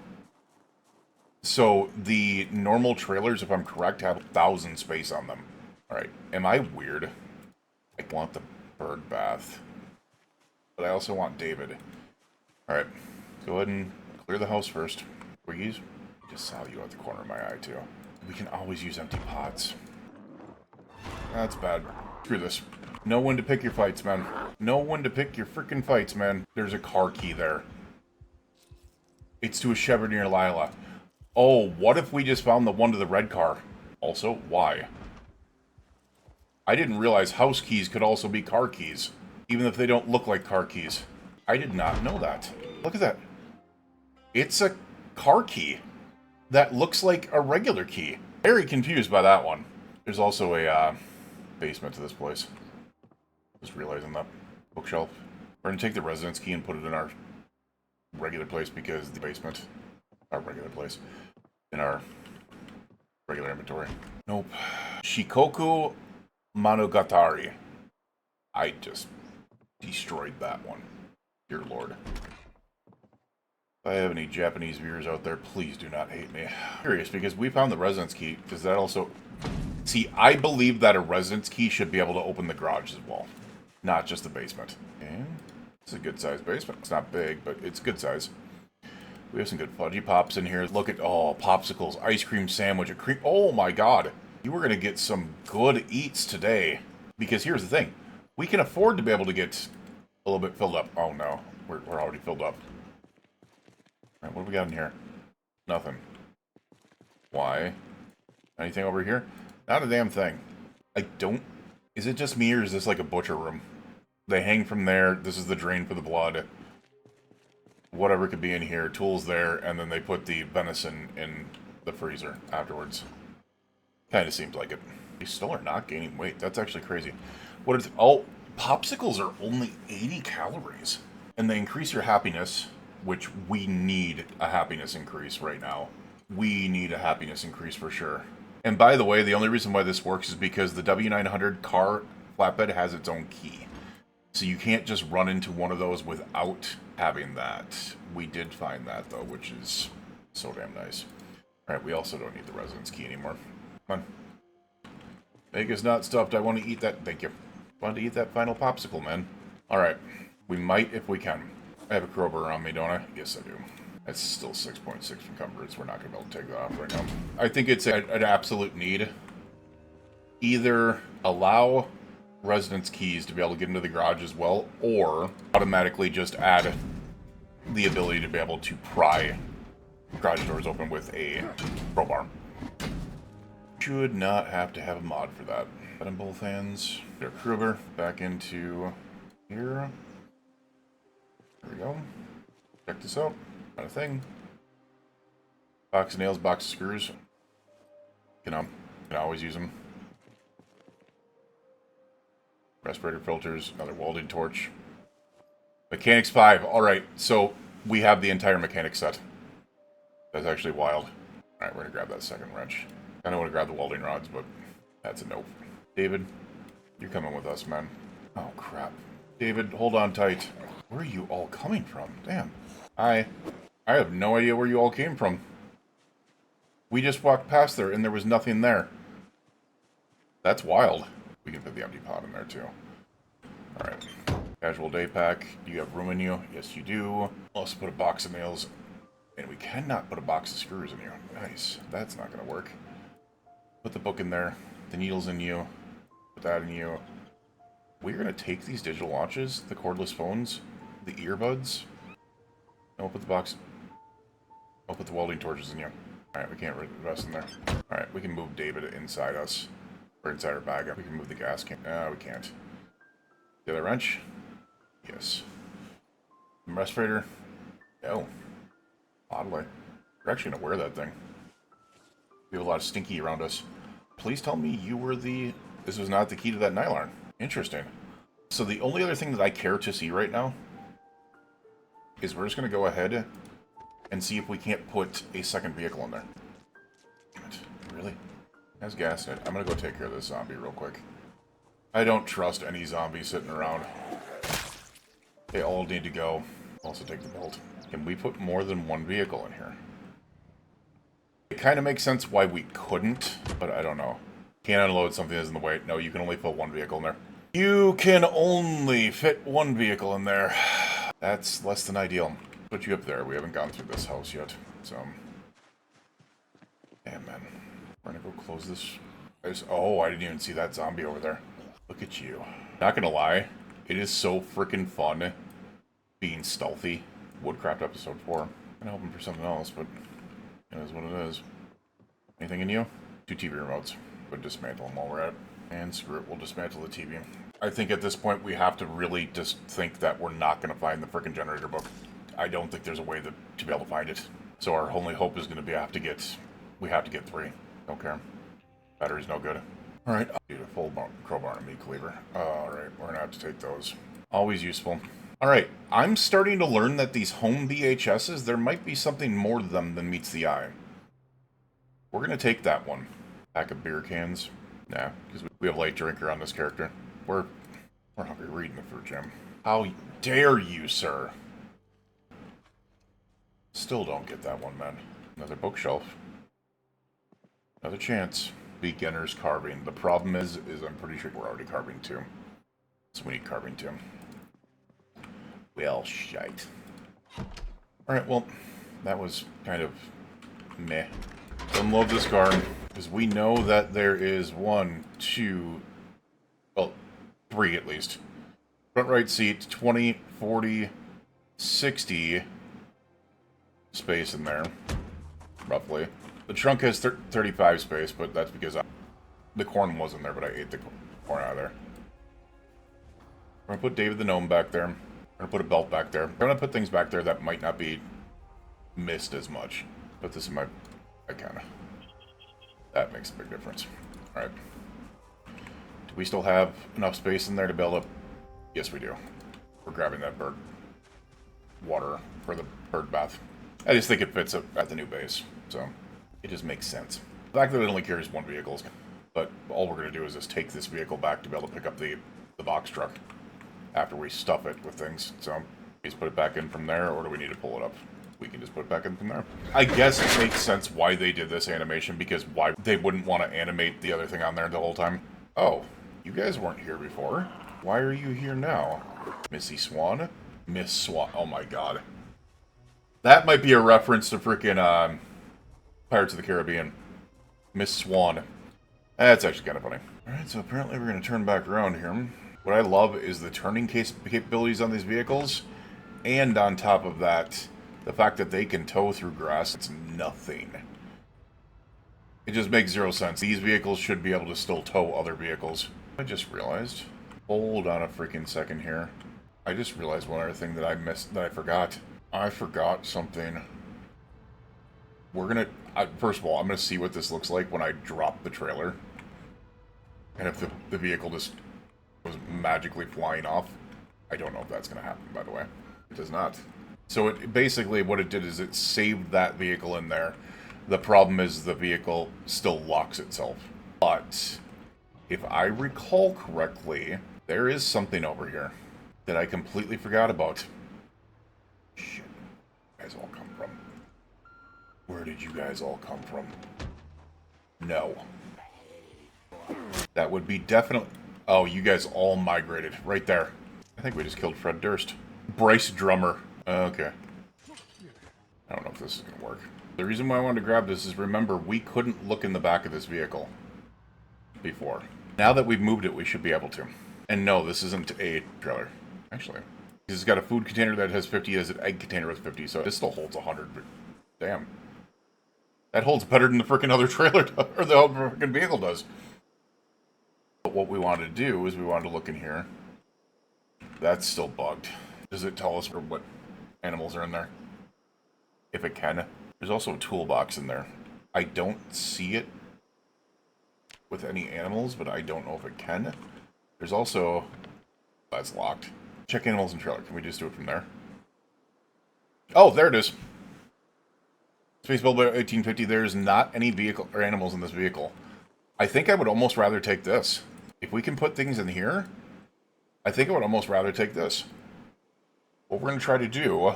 So, the normal trailers, if I'm correct, have 1,000 space on them. Alright, am I weird? I want the bird bath. But I also want David. Alright, go ahead and clear the house first. Wiggies, I just saw you at the corner of my eye, too. We can always use empty pots. That's bad. Screw this. Know when to pick your fights, man. Know when to pick your freaking fights, man. There's a car key there. It's to a Chevrolet near Lila. Oh, what if we just found the one to the red car? Also, why? I didn't realize house keys could also be car keys, even if they don't look like car keys. I did not know that. Look at that. It's a car key that looks like a regular key. Very confused by that one. There's also a basement to this place. Just realizing that. Bookshelf. We're going to take the residence key and put it in our regular place because the basement, our regular place, in our regular inventory. Nope. Shikoku Monogatari. I just destroyed that one. Dear Lord. If I have any Japanese viewers out there, please do not hate me. I'm curious, because we found the residence key. Does that also... See, I believe that a residence key should be able to open the garage as well. Not just the basement. Okay. It's a good-sized basement. It's not big, but it's good size. We have some good fudgy pops in here. Look at, oh, popsicles, ice cream sandwich, a cream... Oh, my God. You were going to get some good eats today. Because here's the thing. We can afford to be able to get a little bit filled up. Oh, no. We're already filled up. All right, what do we got in here? Nothing. Why? Anything over here? Not a damn thing. I don't... Is it just me, or is this like a butcher room? They hang from there. This is the drain for the blood. Whatever could be in here. Tools there, and then they put the venison in the freezer afterwards. Kind of seems like it. You still are not gaining weight. That's actually crazy. What is... Oh, popsicles are only 80 calories. And they increase your happiness, which we need a happiness increase right now. We need a happiness increase for sure. And by the way, the only reason why this works is because the W900 car flatbed has its own key. So you can't just run into one of those without having that. We did find that, though, which is so damn nice. Alright, we also don't need the residence key anymore. Come on. Vega's not stuffed. I want to eat that. Thank you. I want to eat that final popsicle, man. Alright. We might if we can. I have a crowbar on me, don't I? Yes, I do. That's still 6.6 encumbrance. We're not going to be able to take that off right now. I think it's an absolute need. Either allow residence keys to be able to get into the garage as well, or automatically just add the ability to be able to pry garage doors open with a crowbar. Should not have to have a mod for that. Put in both hands. Get our Kruger back into here. There we go. Check this out. Not a thing. Box of nails, box of screws. Can always use them. Respirator filters, another welding torch. Mechanics 5. Alright, so we have the entire mechanic set. That's actually wild. Alright, we're gonna grab that second wrench. I don't want to grab the welding rods, but that's a nope. David, you're coming with us, man. Oh, crap. David, hold on tight. Where are you all coming from? Damn. I have no idea where you all came from. We just walked past there, and there was nothing there. That's wild. We can put the empty pot in there, too. Alright. Casual day pack. Do you have room in you? Yes, you do. Also put a box of nails. And we cannot put a box of screws in you. Nice. That's not going to work. Put the book in there. The needles in you. Put that in you. We're going to take these digital watches, the cordless phones, the earbuds. And we'll put the box... I'll put the welding torches in you. Alright, we can't rest in there. Alright, we can move David inside us. Or inside our bag. We can move the gas can. No, we can't. The other wrench? Yes. Respirator? No. Oddly. We're actually going to wear that thing. We have a lot of stinky around us. Please tell me you were the... This was not the key to that nylon. Interesting. So the only other thing that I care to see right now is we're just going to go ahead and see if we can't put a second vehicle in there. Really? It has gas in it. I'm going to go take care of this zombie real quick. I don't trust any zombies sitting around. They all need to go. Also take the bolt. Can we put more than one vehicle in here? It kind of makes sense why we couldn't, but I don't know. Can't unload something that's in the way. No, you can only fit one vehicle in there. You can only fit one vehicle in there. That's less than ideal. Put you up there. We haven't gone through this house yet, so... Damn, man. We're gonna go close this. Oh, I didn't even see that zombie over there. Look at you. Not gonna lie, it is so freaking fun being stealthy. Woodcraft episode 4. I'm hoping for something else, but it is what it is. Anything in you? 2 TV remotes. But dismantle them while we're at it. And screw it, we'll dismantle the TV. I think at this point we have to really just think that we're not going to find the freaking generator book. I don't think there's a way to be able to find it. So our only hope is going to be we have to get 3. Don't care. Battery's no good. All right, I'll need a full crowbar and a meat cleaver. All right, we're gonna have to take those. Always useful. All right, I'm starting to learn that these home VHSs, there might be something more to them than meets the eye. We're gonna take that one. Pack of beer cans. Nah, because we have light drinker on this character. We're hungry reading the fruit jam. How dare you, sir? Still don't get that one, man. Another bookshelf. Another chance. Beginner's carving. The problem is I'm pretty sure we're already carving 2. So we need carving 2. Well, shite. Alright, well, that was kind of meh. Unload this car, because we know that there is 1, 2, well, 3 at least. Front right seat, 20, 40, 60 space in there, roughly. The trunk has 35 space, but that's because the corn wasn't there, but I ate the corn out of there. We're going to put David the Gnome back there. We're going to put a belt back there. I'm going to put things back there that might not be missed as much. Put this in my icon. That makes a big difference. Alright. Do we still have enough space in there to build up? Yes, we do. We're grabbing that bird water for the bird bath. I just think it fits at the new base, so it just makes sense. The fact that it only carries 1 vehicle, but all we're going to do is just take this vehicle back to be able to pick up the box truck after we stuff it with things. So, we just put it back in from there, or do we need to pull it up? We can just put it back in from there. I guess it makes sense why they did this animation, because why they wouldn't want to animate the other thing on there the whole time. Oh, you guys weren't here before. Why are you here now? Missy Swan? Miss Swan. Oh my god. That might be a reference to freaking Pirates of the Caribbean. Miss Swan. That's actually kind of funny. Alright, so apparently we're going to turn back around here. What I love is the turning capabilities on these vehicles. And on top of that, the fact that they can tow through grass. It's nothing. It just makes 0 sense. These vehicles should be able to still tow other vehicles. I just realized. Hold on a freaking second here. I just realized one other thing that I missed, that I forgot. I forgot something. We're gonna... first of all, I'm gonna see what this looks like when I drop the trailer. And if the vehicle just was magically flying off. I don't know if that's gonna happen, by the way. It does not. So it basically, what it did is it saved that vehicle in there. The problem is the vehicle still locks itself. But if I recall correctly, there is something over here that I completely forgot about. Shit. Where did you guys all come from? Where did you guys all come from? No. That would be definitely... Oh, you guys all migrated. Right there. I think we just killed Fred Durst. Bryce Drummer. Okay. I don't know if this is going to work. The reason why I wanted to grab this is, remember, we couldn't look in the back of this vehicle before. Now that we've moved it, we should be able to. And no, this isn't a trailer. Actually. It's got a food container that has 50, it has an egg container with 50, so this still holds 100, but damn. That holds better than the freaking other trailer, or the other freaking vehicle does. But what we wanted to do is we wanted to look in here. That's still bugged. Does it tell us what animals are in there? If it can. There's also a toolbox in there. I don't see it with any animals, but I don't know if it can. There's also... That's locked. Check animals and trailer. Can we just do it from there? Oh, there it is. Space Builder 1850. There's not any vehicle or animals in this vehicle. I think I would almost rather take this. If we can put things in here, I think I would almost rather take this. What we're going to try to do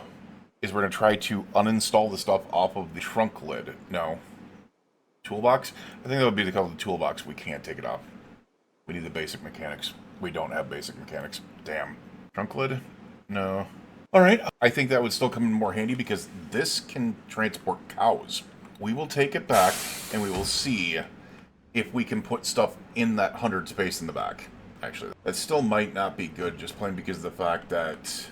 is we're going to try to uninstall the stuff off of the trunk lid. No. Toolbox? I think that would be called the toolbox. We can't take it off. We need the basic mechanics. We don't have basic mechanics. Damn. Trunk lid? No. Alright, I think that would still come in more handy because this can transport cows. We will take it back and we will see if we can put stuff in that 100 space in the back. Actually, that still might not be good, just plain because of the fact that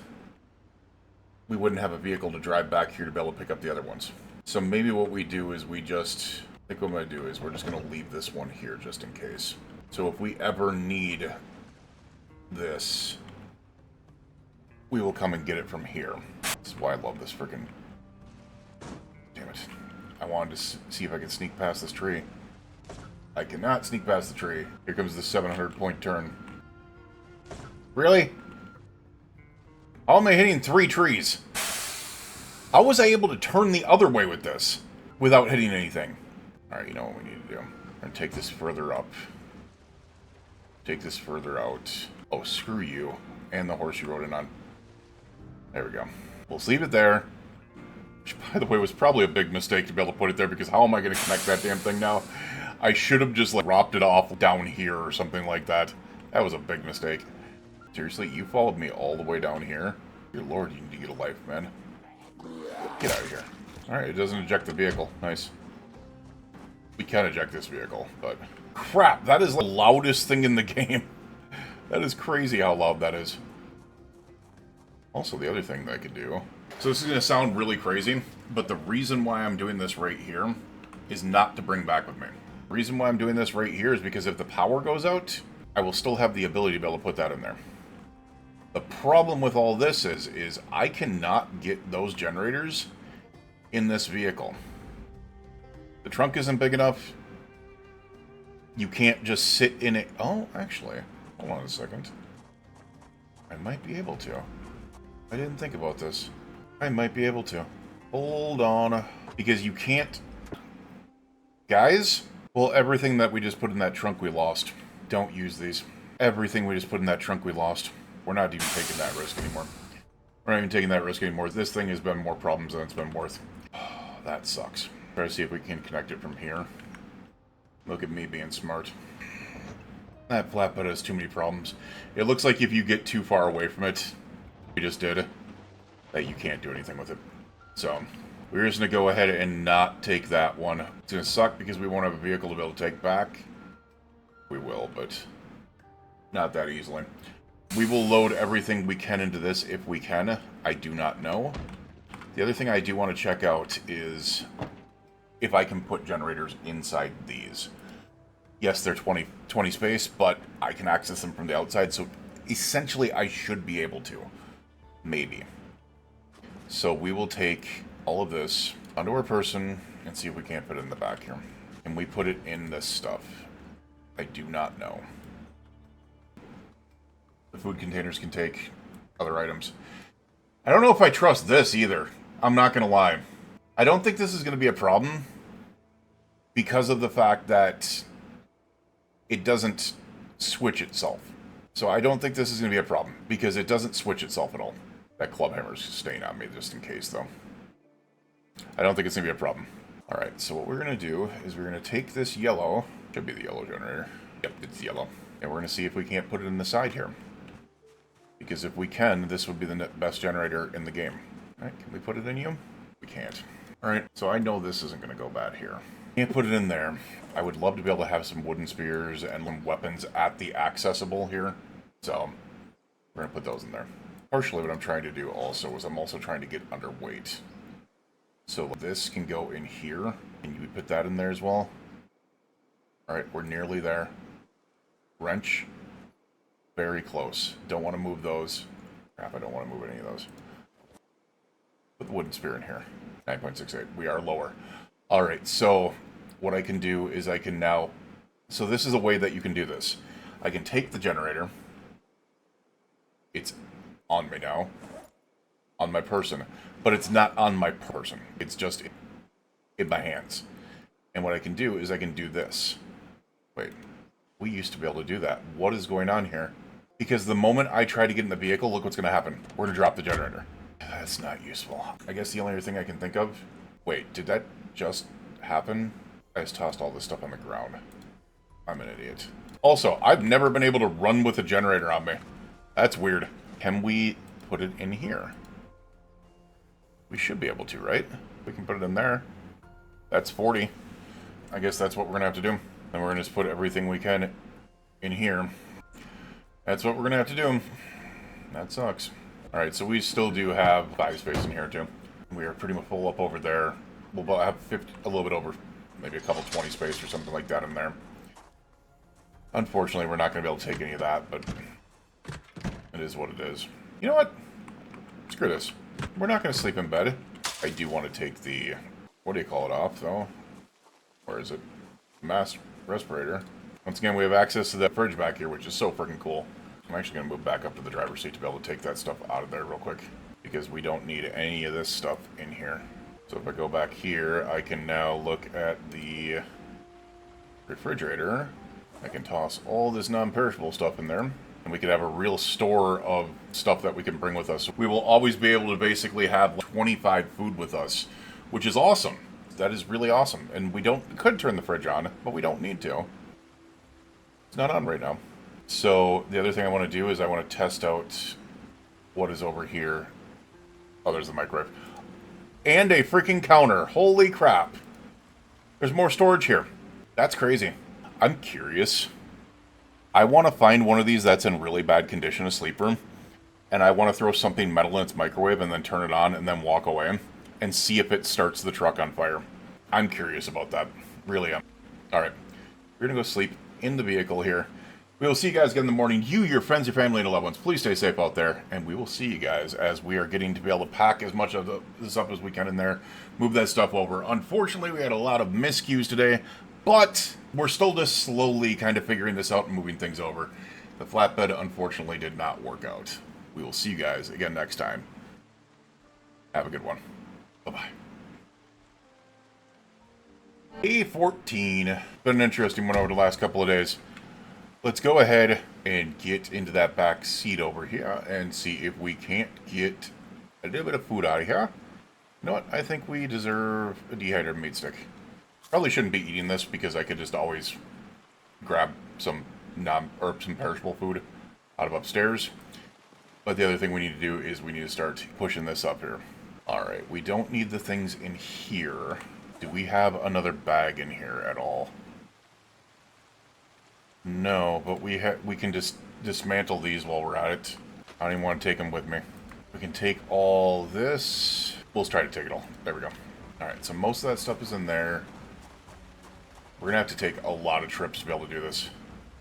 we wouldn't have a vehicle to drive back here to be able to pick up the other ones. So maybe what we do is we just... I think what I'm going to do is we're just going to leave this one here just in case. So if we ever need this, we will come and get it from here. This is why I love this freaking... Damn it. I wanted to see if I could sneak past this tree. I cannot sneak past the tree. Here comes the 700-point turn. Really? How am I hitting 3 trees? How was I able to turn the other way with this without hitting anything? Alright, you know what we need to do. We're going to take this further up. Take this further out. Oh, screw you. And the horse you rode in on. There we go. We'll leave it there. Which, by the way, was probably a big mistake to be able to put it there, because how am I going to connect that damn thing now? I should have just, like, dropped it off down here or something like that. That was a big mistake. Seriously, you followed me all the way down here? Dear Lord, you need to get a life, man. Get out of here. Alright, it doesn't eject the vehicle. Nice. We can eject this vehicle, but... Crap, that is the loudest thing in the game. That is crazy how loud that is. Also, the other thing that I could do... So this is going to sound really crazy, but the reason why I'm doing this right here is not to bring back with me. The reason why I'm doing this right here is because if the power goes out, I will still have the ability to be able to put that in there. The problem with all this is I cannot get those generators in this vehicle. The trunk isn't big enough. You can't just sit in it. Oh, actually, hold on a second. I might be able to. I didn't think about this. I might be able to. Hold on. Because you can't... Guys? Well, everything that we just put in that trunk we lost. Don't use these. Everything we just put in that trunk we lost. We're not even taking that risk anymore. We're not even taking that risk anymore. This thing has been more problems than it's been worth. Oh, that sucks. Try to see if we can connect it from here. Look at me being smart. That flatbed has too many problems. It looks like if you get too far away from it, we just did, that you can't do anything with it. So, we're just going to go ahead and not take that one. It's going to suck because we won't have a vehicle to be able to take back. We will, but not that easily. We will load everything we can into this if we can. I do not know. The other thing I do want to check out is if I can put generators inside these. Yes, they're 20 space, but I can access them from the outside, so essentially I should be able to. Maybe. So we will take all of this onto our person and see if we can't put it in the back here. Can we put it in this stuff? I do not know. The food containers can take other items. I don't know if I trust this either. I'm not going to lie. I don't think this is going to be a problem because of the fact that it doesn't switch itself. So I don't think this is going to be a problem because it doesn't switch itself at all. That club hammer's staying on me just in case, though. I don't think it's going to be a problem. Alright, so what we're going to do is we're going to take this yellow. Should be the yellow generator. Yep, it's yellow. And we're going to see if we can't put it in the side here. Because if we can, this would be the best generator in the game. Alright, can we put it in you? We can't. Alright, so I know this isn't going to go bad here. Can't put it in there. I would love to be able to have some wooden spears and weapons at the accessible here. So, we're going to put those in there. Partially what I'm trying to do also is I'm also trying to get underweight. So this can go in here. Can you put that in there as well? Alright, we're nearly there. Wrench. Very close. Don't want to move those. Crap, I don't want to move any of those. Put the wooden spear in here. 9.68. We are lower. Alright, so what I can do is I can now... So this is a way that you can do this. I can take the generator. It's on me now. On my person. But it's not on my person. It's just in my hands. And what I can do is I can do this. Wait. We used to be able to do that. What is going on here? Because the moment I try to get in the vehicle, look what's going to happen. We're going to drop the generator. That's not useful. I guess the only other thing I can think of... Wait, did that just happen? I just tossed all this stuff on the ground. I'm an idiot. Also, I've never been able to run with a generator on me. That's weird. Can we put it in here? We should be able to, right? We can put it in there. That's 40. I guess that's what we're going to have to do. Then we're going to just put everything we can in here. That's what we're going to have to do. That sucks. Alright, so we still do have 5 space in here, too. We are pretty much full up over there. We'll have 50, a little bit over, maybe a couple 20 space or something like that in there. Unfortunately, we're not going to be able to take any of that, but it is what it is. You know what? Screw this. We're not going to sleep in bed. I do want to take the, what do you call it, off, though? Where is it? Mass respirator. Once again, we have access to that fridge back here, which is so freaking cool. I'm actually going to move back up to the driver's seat to be able to take that stuff out of there real quick, because we don't need any of this stuff in here. So if I go back here, I can now look at the refrigerator. I can toss all this non-perishable stuff in there, and we could have a real store of stuff that we can bring with us. We will always be able to basically have 25 food with us, which is awesome. That is really awesome. And we could turn the fridge on, but we don't need to. It's not on right now. So the other thing I want to do is I want to test out what is over here. Oh, there's the microwave. And a freaking counter. Holy crap. There's more storage here. That's crazy. I'm curious. I want to find one of these that's in really bad condition, a sleeper, and I want to throw something metal in its microwave and then turn it on and then walk away and see if it starts the truck on fire. I'm curious about that. Really am. Alright. We're going to go sleep in the vehicle here. We will see you guys again in the morning. You, your friends, your family, and loved ones, please stay safe out there. And we will see you guys as we are getting to be able to pack as much of this up as we can in there. Move that stuff over. Unfortunately, we had a lot of miscues today, but we're still just slowly kind of figuring this out and moving things over. The flatbed, unfortunately, did not work out. We will see you guys again next time. Have a good one. Bye-bye. A14. Been an interesting one over the last couple of days. Let's go ahead and get into that back seat over here and see if we can't get a little bit of food out of here. You know what? I think we deserve a dehydrated meat stick. Probably shouldn't be eating this because I could just always grab some some perishable food out of upstairs. But the other thing we need to do is we need to start pushing this up here. Alright, we don't need the things in here. Do we have another bag in here at all? No, but we can just dismantle these while we're at it. I don't even want to take them with me. We can take all this. We'll try to take it all. There we go. Alright, so most of that stuff is in there. We're going to have to take a lot of trips to be able to do this,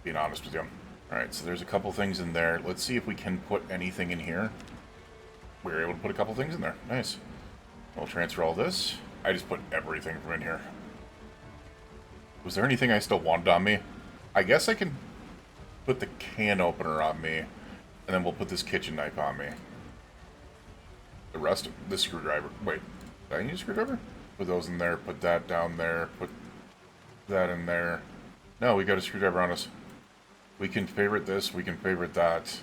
being honest with you. Alright, so there's a couple things in there. Let's see if we can put anything in here. We were able to put a couple things in there. Nice. We'll transfer all this. I just put everything from in here. Was there anything I still wanted on me? I guess I can put the can opener on me, and then we'll put this kitchen knife on me. The rest of the screwdriver. Wait, did I need a screwdriver? Put those in there, put that down there, put that in there. No, we got a screwdriver on us. We can favorite this, we can favorite that.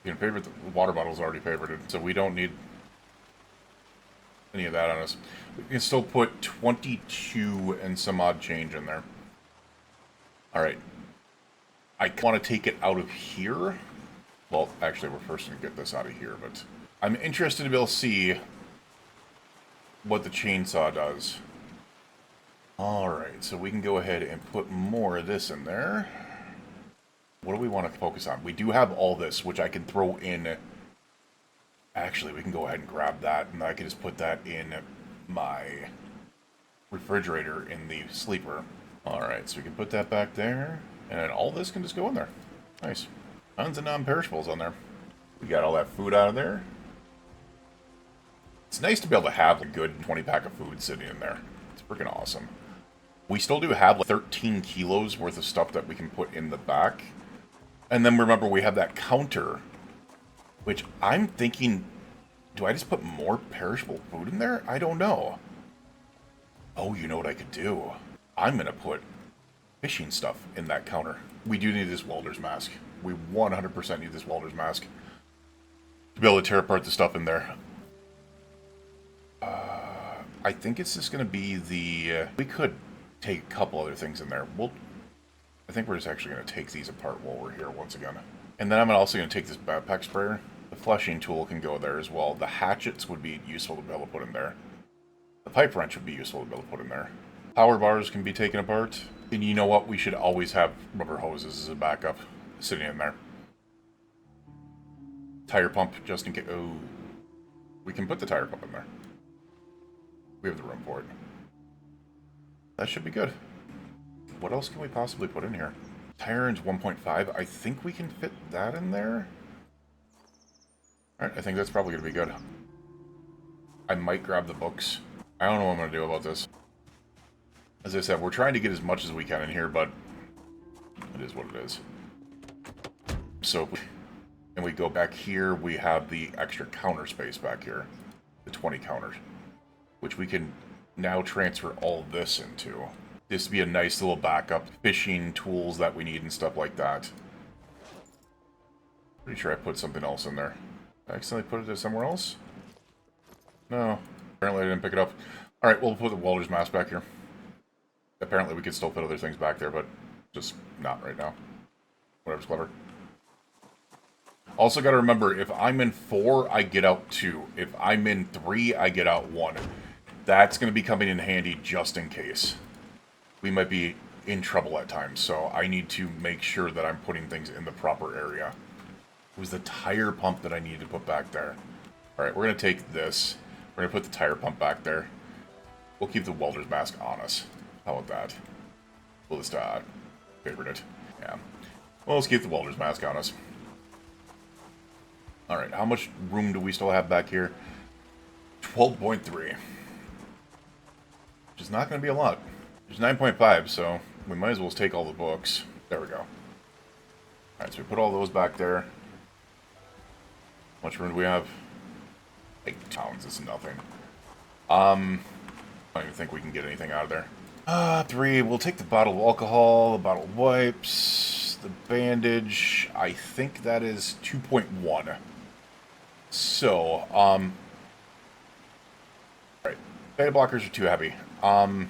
We can favorite the water bottle's already favorited, so we don't need any of that on us. We can still put 22 and some odd change in there. Alright. I want to take it out of here. Well, actually, we're first going to get this out of here, but I'm interested to be able to see what the chainsaw does. Alright, so we can go ahead and put more of this in there. What do we want to focus on? We do have all this, which I can throw in. Actually, we can go ahead and grab that, and I can just put that in my refrigerator in the sleeper. Alright, so we can put that back there, and then all this can just go in there. Nice. Tons of non-perishables on there. We got all that food out of there. It's nice to be able to have a good 20-pack of food sitting in there. It's freaking awesome. We still do have like 13 kilos worth of stuff that we can put in the back. And then remember, we have that counter, which I'm thinking, do I just put more perishable food in there? I don't know. Oh, you know what I could do? I'm going to put fishing stuff in that counter. We do need this welder's mask. We 100% need this welder's mask to be able to tear apart the stuff in there. I think it's just going to be the... we could take a couple other things in there. I think we're just actually going to take these apart while we're here once again. And then I'm also going to take this backpack sprayer. The flushing tool can go there as well. The hatchets would be useful to be able to put in there. The pipe wrench would be useful to be able to put in there. Power bars can be taken apart. And you know what? We should always have rubber hoses as a backup sitting in there. Tire pump, just in case. Oh, we can put the tire pump in there. We have the room for it. That should be good. What else can we possibly put in here? Tire range 1.5. I think we can fit that in there. Alright, I think that's probably going to be good. I might grab the books. I don't know what I'm going to do about this. As I said, we're trying to get as much as we can in here, but it is what it is. So, and we go back here, we have the extra counter space back here. The 20 counters. Which we can now transfer all this into. This would be a nice little backup fishing tools that we need and stuff like that. Pretty sure I put something else in there. I accidentally put it somewhere else? No. Apparently I didn't pick it up. Alright, we'll put the welder's mask back here. Apparently we could still put other things back there, but just not right now. Whatever's clever. Also gotta remember, if I'm in 4, I get out 2. If I'm in 3, I get out 1. That's gonna be coming in handy just in case. We might be in trouble at times, so I need to make sure that I'm putting things in the proper area. It was the tire pump that I needed to put back there. Alright, we're gonna take this. We're gonna put the tire pump back there. We'll keep the welder's mask on us. How about that? We'll just, favorite it. Yeah. Well, let's keep the welder's mask on us. Alright, how much room do we still have back here? 12.3. Which is not going to be a lot. There's 9.5, so we might as well take all the books. There we go. Alright, so we put all those back there. How much room do we have? 8 pounds is nothing. I don't even think we can get anything out of there. 3, we'll take the bottle of alcohol, the bottle of wipes, the bandage. I think that is 2.1. So, alright. Beta blockers are too heavy. Alcohol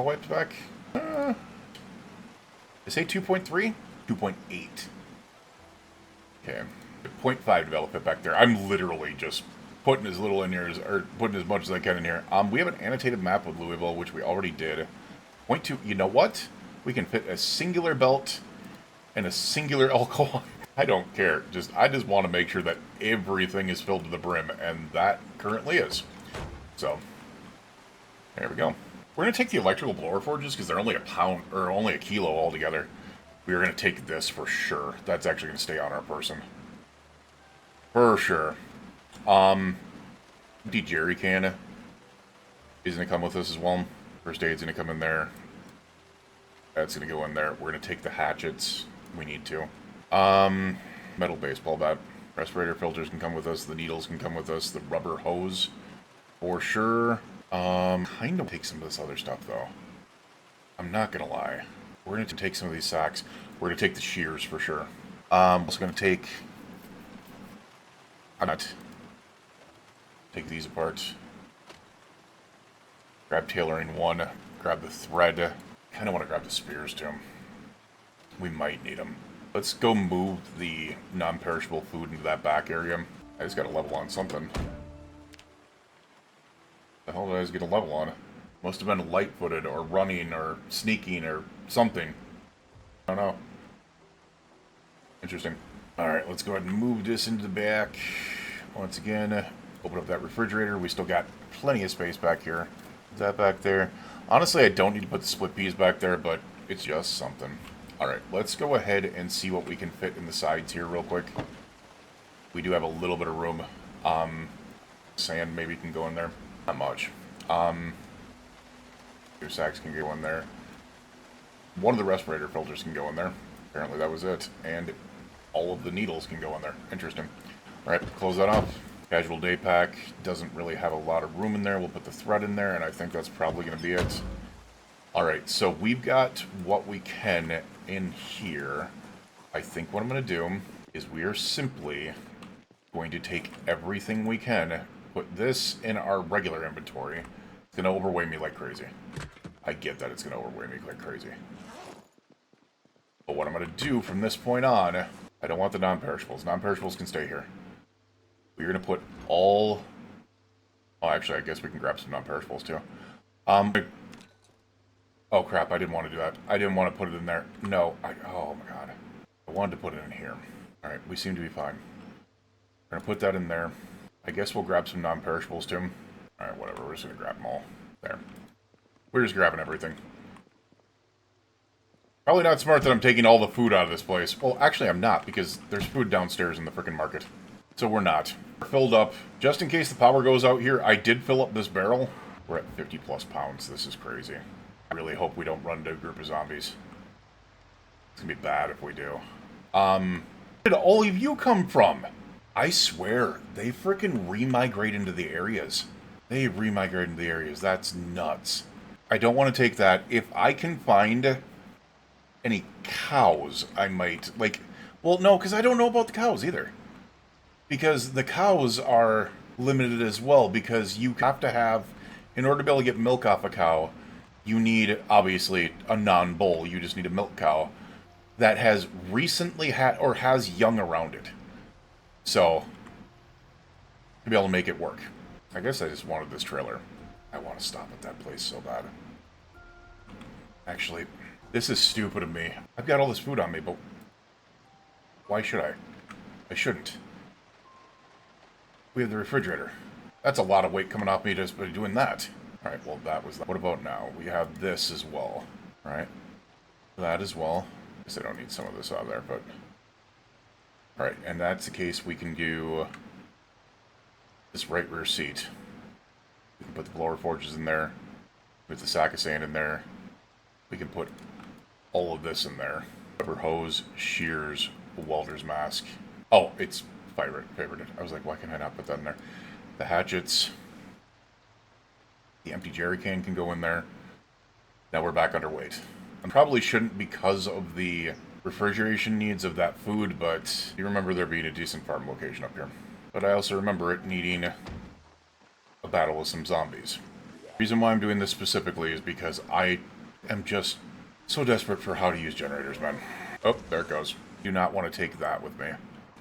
wipes back? They say 2.3? 2.8. Okay. 0.5 develop it back there. I'm literally just putting as little in here, or putting as much as I can in here. We have an annotated map with Louisville, which we already did. 0.2, you know what? We can fit a singular belt and a singular alcohol. I don't care. I just want to make sure that everything is filled to the brim, and that currently is. So, there we go. We're going to take the electrical blower forges, because they're only a pound, or only a kilo altogether. We are going to take this for sure. That's actually going to stay on our person. For sure. Empty jerry can is going to come with us as well. First aid's going to come in there. That's going to go in there. We're going to take the hatchets. We need to. Metal baseball bat. Respirator filters can come with us. The needles can come with us. The rubber hose. For sure. Kind of take some of this other stuff, though. I'm not going to lie. We're going to take some of these sacks. We're going to take the shears, for sure. Also going to take... I'm not... Take these apart. Grab tailoring 1. Grab the thread. Kind of want to grab the spears, too. We might need them. Let's go move the non-perishable food into that back area. I just got to level on something. The hell did I just get a level on? Must have been light-footed, or running, or sneaking, or something. I don't know. Interesting. Alright, let's go ahead and move this into the back. Once again, open up that refrigerator. We still got plenty of space back here. Is that back there? Honestly, I don't need to put the split peas back there, but it's just something. Alright, let's go ahead and see what we can fit in the sides here real quick. We do have a little bit of room. Sand maybe can go in there. Not much. Two sacks can go in there. One of the respirator filters can go in there. Apparently that was it. And all of the needles can go in there. Interesting. Alright, close that off. Casual day pack. Doesn't really have a lot of room in there. We'll put the thread in there, and I think that's probably going to be it. Alright, so we've got what we can in here. I think what I'm going to do is we are simply going to take everything we can, put this in our regular inventory. It's going to overweigh me like crazy. I get that it's going to overweigh me like crazy. But what I'm going to do from this point on, I don't want the non-perishables. Non-perishables can stay here. We're going to put all... Oh, actually, I guess we can grab some non-perishables, too. Oh, crap, I didn't want to do that. I didn't want to put it in there. No, oh, my God. I wanted to put it in here. Alright, we seem to be fine. We're going to put that in there. I guess we'll grab some non-perishables, too. Alright, whatever. We're just going to grab them all. There. We're just grabbing everything. Probably not smart that I'm taking all the food out of this place. Well, actually, I'm not, because there's food downstairs in the frickin' market. So we're not. We're filled up. Just in case the power goes out here, I did fill up this barrel. We're at 50 plus pounds. This is crazy. I really hope we don't run into a group of zombies. It's gonna be bad if we do. Where did all of you come from? I swear, they frickin' remigrate into the areas. They remigrate into the areas. That's nuts. I don't want to take that. If I can find any cows, I might, like... Well, no, because I don't know about the cows either. Because the cows are limited as well, because you have to have... In order to be able to get milk off a cow, you need, obviously, a non-bull. You just need a milk cow that has recently had, or has young around it. So, to be able to make it work. I guess I just wanted this trailer. I want to stop at that place so bad. Actually, this is stupid of me. I've got all this food on me, but why should I? I shouldn't. We have the refrigerator. That's a lot of weight coming off me just by doing that. Alright, well, that was that. What about now? We have this as well. Alright. That as well. I guess I don't need some of this out of there, but... Alright, and that's the case. We can do this right rear seat. We can put the blower forges in there. With the sack of sand in there. We can put all of this in there. Rubber hose, shears, welder's mask. Oh, it's favorited. I was like, why can I not put that in there? The hatchets. The empty jerry can go in there. Now we're back underweight. I probably shouldn't because of the refrigeration needs of that food, but you remember there being a decent farm location up here. But I also remember it needing a battle with some zombies. The reason why I'm doing this specifically is because I am just so desperate for how to use generators, man. Oh, there it goes. Do not want to take that with me.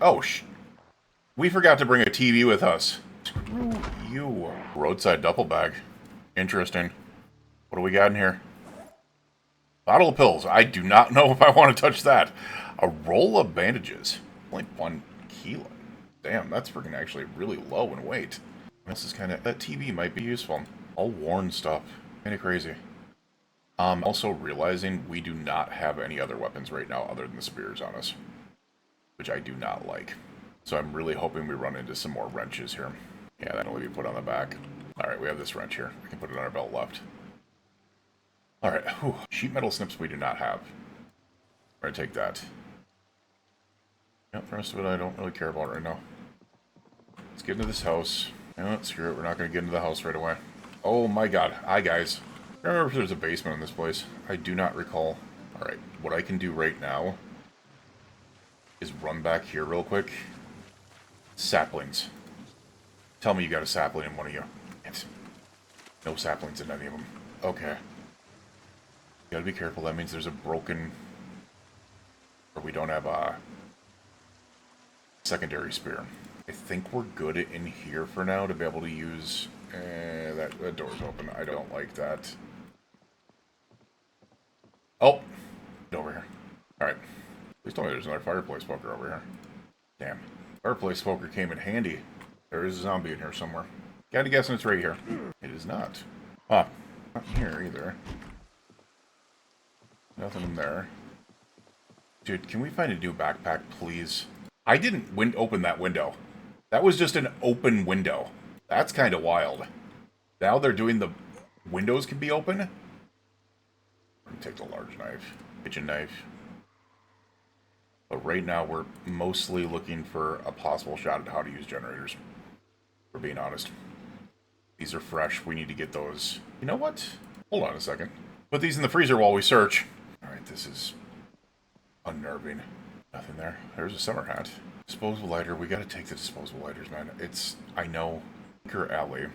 Oh, we forgot to bring a TV with us. Screw you. Roadside duffel bag. Interesting. What do we got in here? Bottle of pills. I do not know if I want to touch that. A roll of bandages. Only 1 kilo. Damn, that's freaking actually really low in weight. This is kind of... That TV might be useful. All worn stuff. Kind of crazy. Also realizing we do not have any other weapons right now other than the spears on us. Which I do not like. So I'm really hoping we run into some more wrenches here. Yeah, that'll only be put on the back. Alright, we have this wrench here. We can put it on our belt left. Alright, sheet metal snips we do not have. We're gonna take that. Yep, the rest of it I don't really care about right now. Let's get into this house. No, screw it, we're not gonna get into the house right away. Oh my god, hi guys. I remember if there's a basement in this place. I do not recall. Alright, what I can do right now is run back here real quick. Saplings. Tell me you got a sapling in one of you. It's no saplings in any of them. Okay. You gotta be careful, that means there's a broken... Or we don't have a secondary spear. I think we're good in here for now to be able to use... that door's open. I don't like that. Oh! Get over here. Alright. Please tell me there's another fireplace smoker over here. Damn. Fireplace smoker came in handy. There is a zombie in here somewhere. Gotta guess it's right here. It is not. Ah, not here either. Nothing in there. Dude, can we find a new backpack, please? I didn't open that window. That was just an open window. That's kind of wild. Now they're doing the windows can be open? I'm gonna take the large knife. Kitchen knife. But right now we're mostly looking for a possible shot at how to use generators. For being honest. These are fresh. We need to get those. You know what? Hold on a second. Put these in the freezer while we search. Alright, this is unnerving. Nothing there. There's a summer hat. Disposable lighter. We gotta take the disposable lighters, man. It's... I know. Tinker Alley.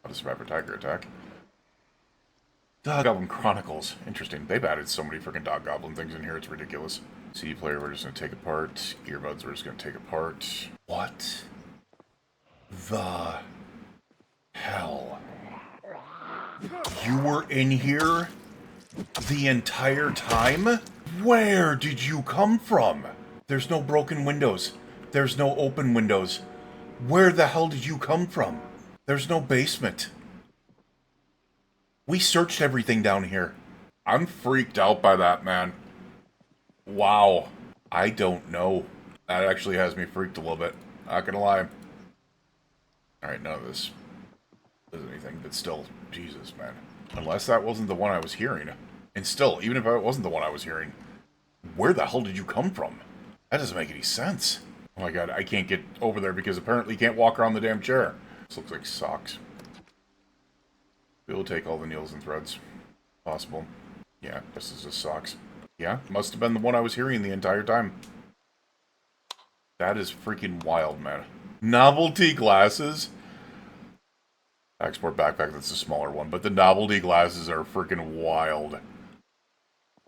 How to survive a tiger attack. Dog Goblin Chronicles. Interesting. They've added so many freaking Dog Goblin things in here. It's ridiculous. CD player we're just gonna take apart. Earbuds we're just gonna take apart. What the hell? You were in here the entire time? Where did you come from? There's no broken windows. There's no open windows. Where the hell did you come from? There's no basement. We searched everything down here. I'm freaked out by that, man. Wow. I don't know. That actually has me freaked a little bit. Not gonna lie. Alright, none of this is anything, but still, Jesus, man. Unless that wasn't the one I was hearing. And still, even if it wasn't the one I was hearing, where the hell did you come from? That doesn't make any sense. Oh my god, I can't get over there because apparently you can't walk around the damn chair. This looks like socks. We'll take all the needles and threads. Possible. Yeah, this is just socks. Yeah, must have been the one I was hearing the entire time. That is freaking wild, man. Novelty glasses? Export backpack, that's a smaller one, but the novelty glasses are freaking wild. Do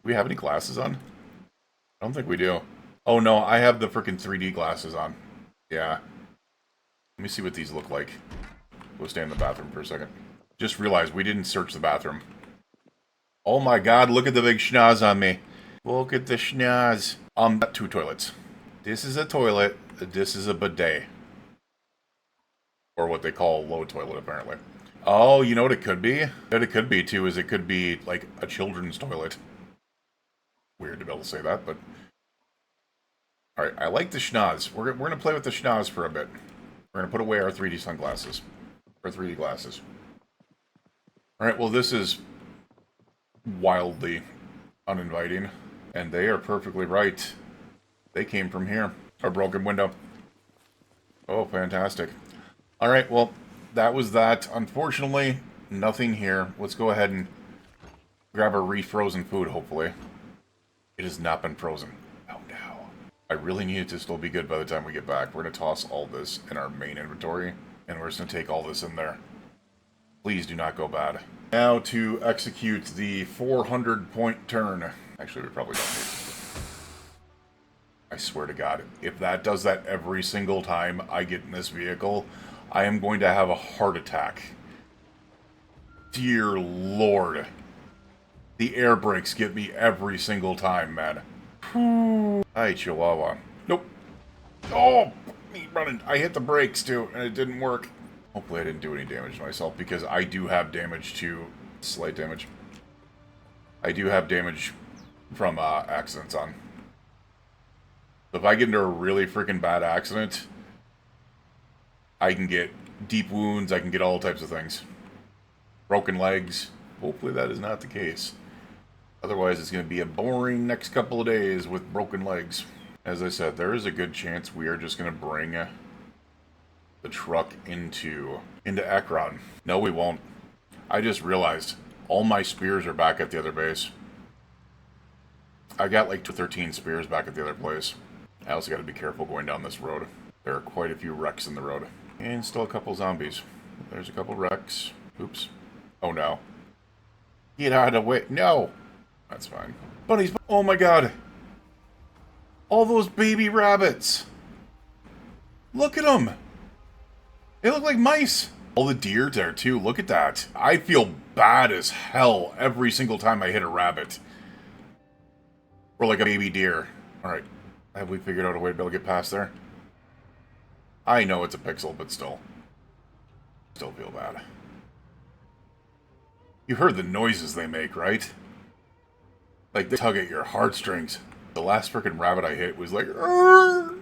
we have any glasses on? I don't think we do. Oh no, I have the freaking 3D glasses on. Yeah. Let me see what these look like. We'll stay in the bathroom for a second. Just realized we didn't search the bathroom. Oh my god, look at the big schnoz on me. Look at the schnoz. Got 2 toilets. This is a toilet. This is a bidet. Or what they call a low toilet, apparently. Oh, you know what it could be? What it could be, too, is it could be, like, a children's toilet. Weird to be able to say that, but... Alright, I like the schnoz. We're going to play with the schnoz for a bit. We're going to put away our 3D sunglasses. Or 3D glasses. Alright, well, this is wildly uninviting. And they are perfectly right. They came from here. A broken window. Oh, fantastic. Alright, well, that was that. Unfortunately, nothing here. Let's go ahead and grab our refrozen food, hopefully. It has not been frozen. Oh, no. I really need it to still be good by the time we get back. We're going to toss all this in our main inventory, and we're just going to take all this in there. Please do not go bad. Now to execute the 400-point turn. Actually, we probably don't need it. I swear to God, if that does that every single time I get in this vehicle, I am going to have a heart attack. Dear Lord. The air brakes get me every single time, man. Hi, Chihuahua. Nope. Oh, me running. I hit the brakes, too, and it didn't work. Hopefully I didn't do any damage to myself, because I do have damage to... Slight damage. I do have damage from accidents on. So if I get into a really freaking bad accident, I can get deep wounds, I can get all types of things. Broken legs. Hopefully that is not the case. Otherwise it's going to be a boring next couple of days with broken legs. As I said, there is a good chance we are just going to bring the truck into Ekron. No, we won't. I just realized all my spears are back at the other base. I got like 13 spears back at the other place. I also got to be careful going down this road. There are quite a few wrecks in the road. And still a couple zombies. There's a couple wrecks. Oops. Oh no. Get out of the way. No! That's fine. Bunnies. Oh my god! All those baby rabbits! Look at them! They look like mice! All the deer there too. Look at that. I feel bad as hell every single time I hit a rabbit. Or like a baby deer. Alright. Have we figured out a way to be able to get past there? I know it's a pixel, but still. Still feel bad. You heard the noises they make, right? Like, they tug at your heartstrings. The last frickin' rabbit I hit was like, "Arr!"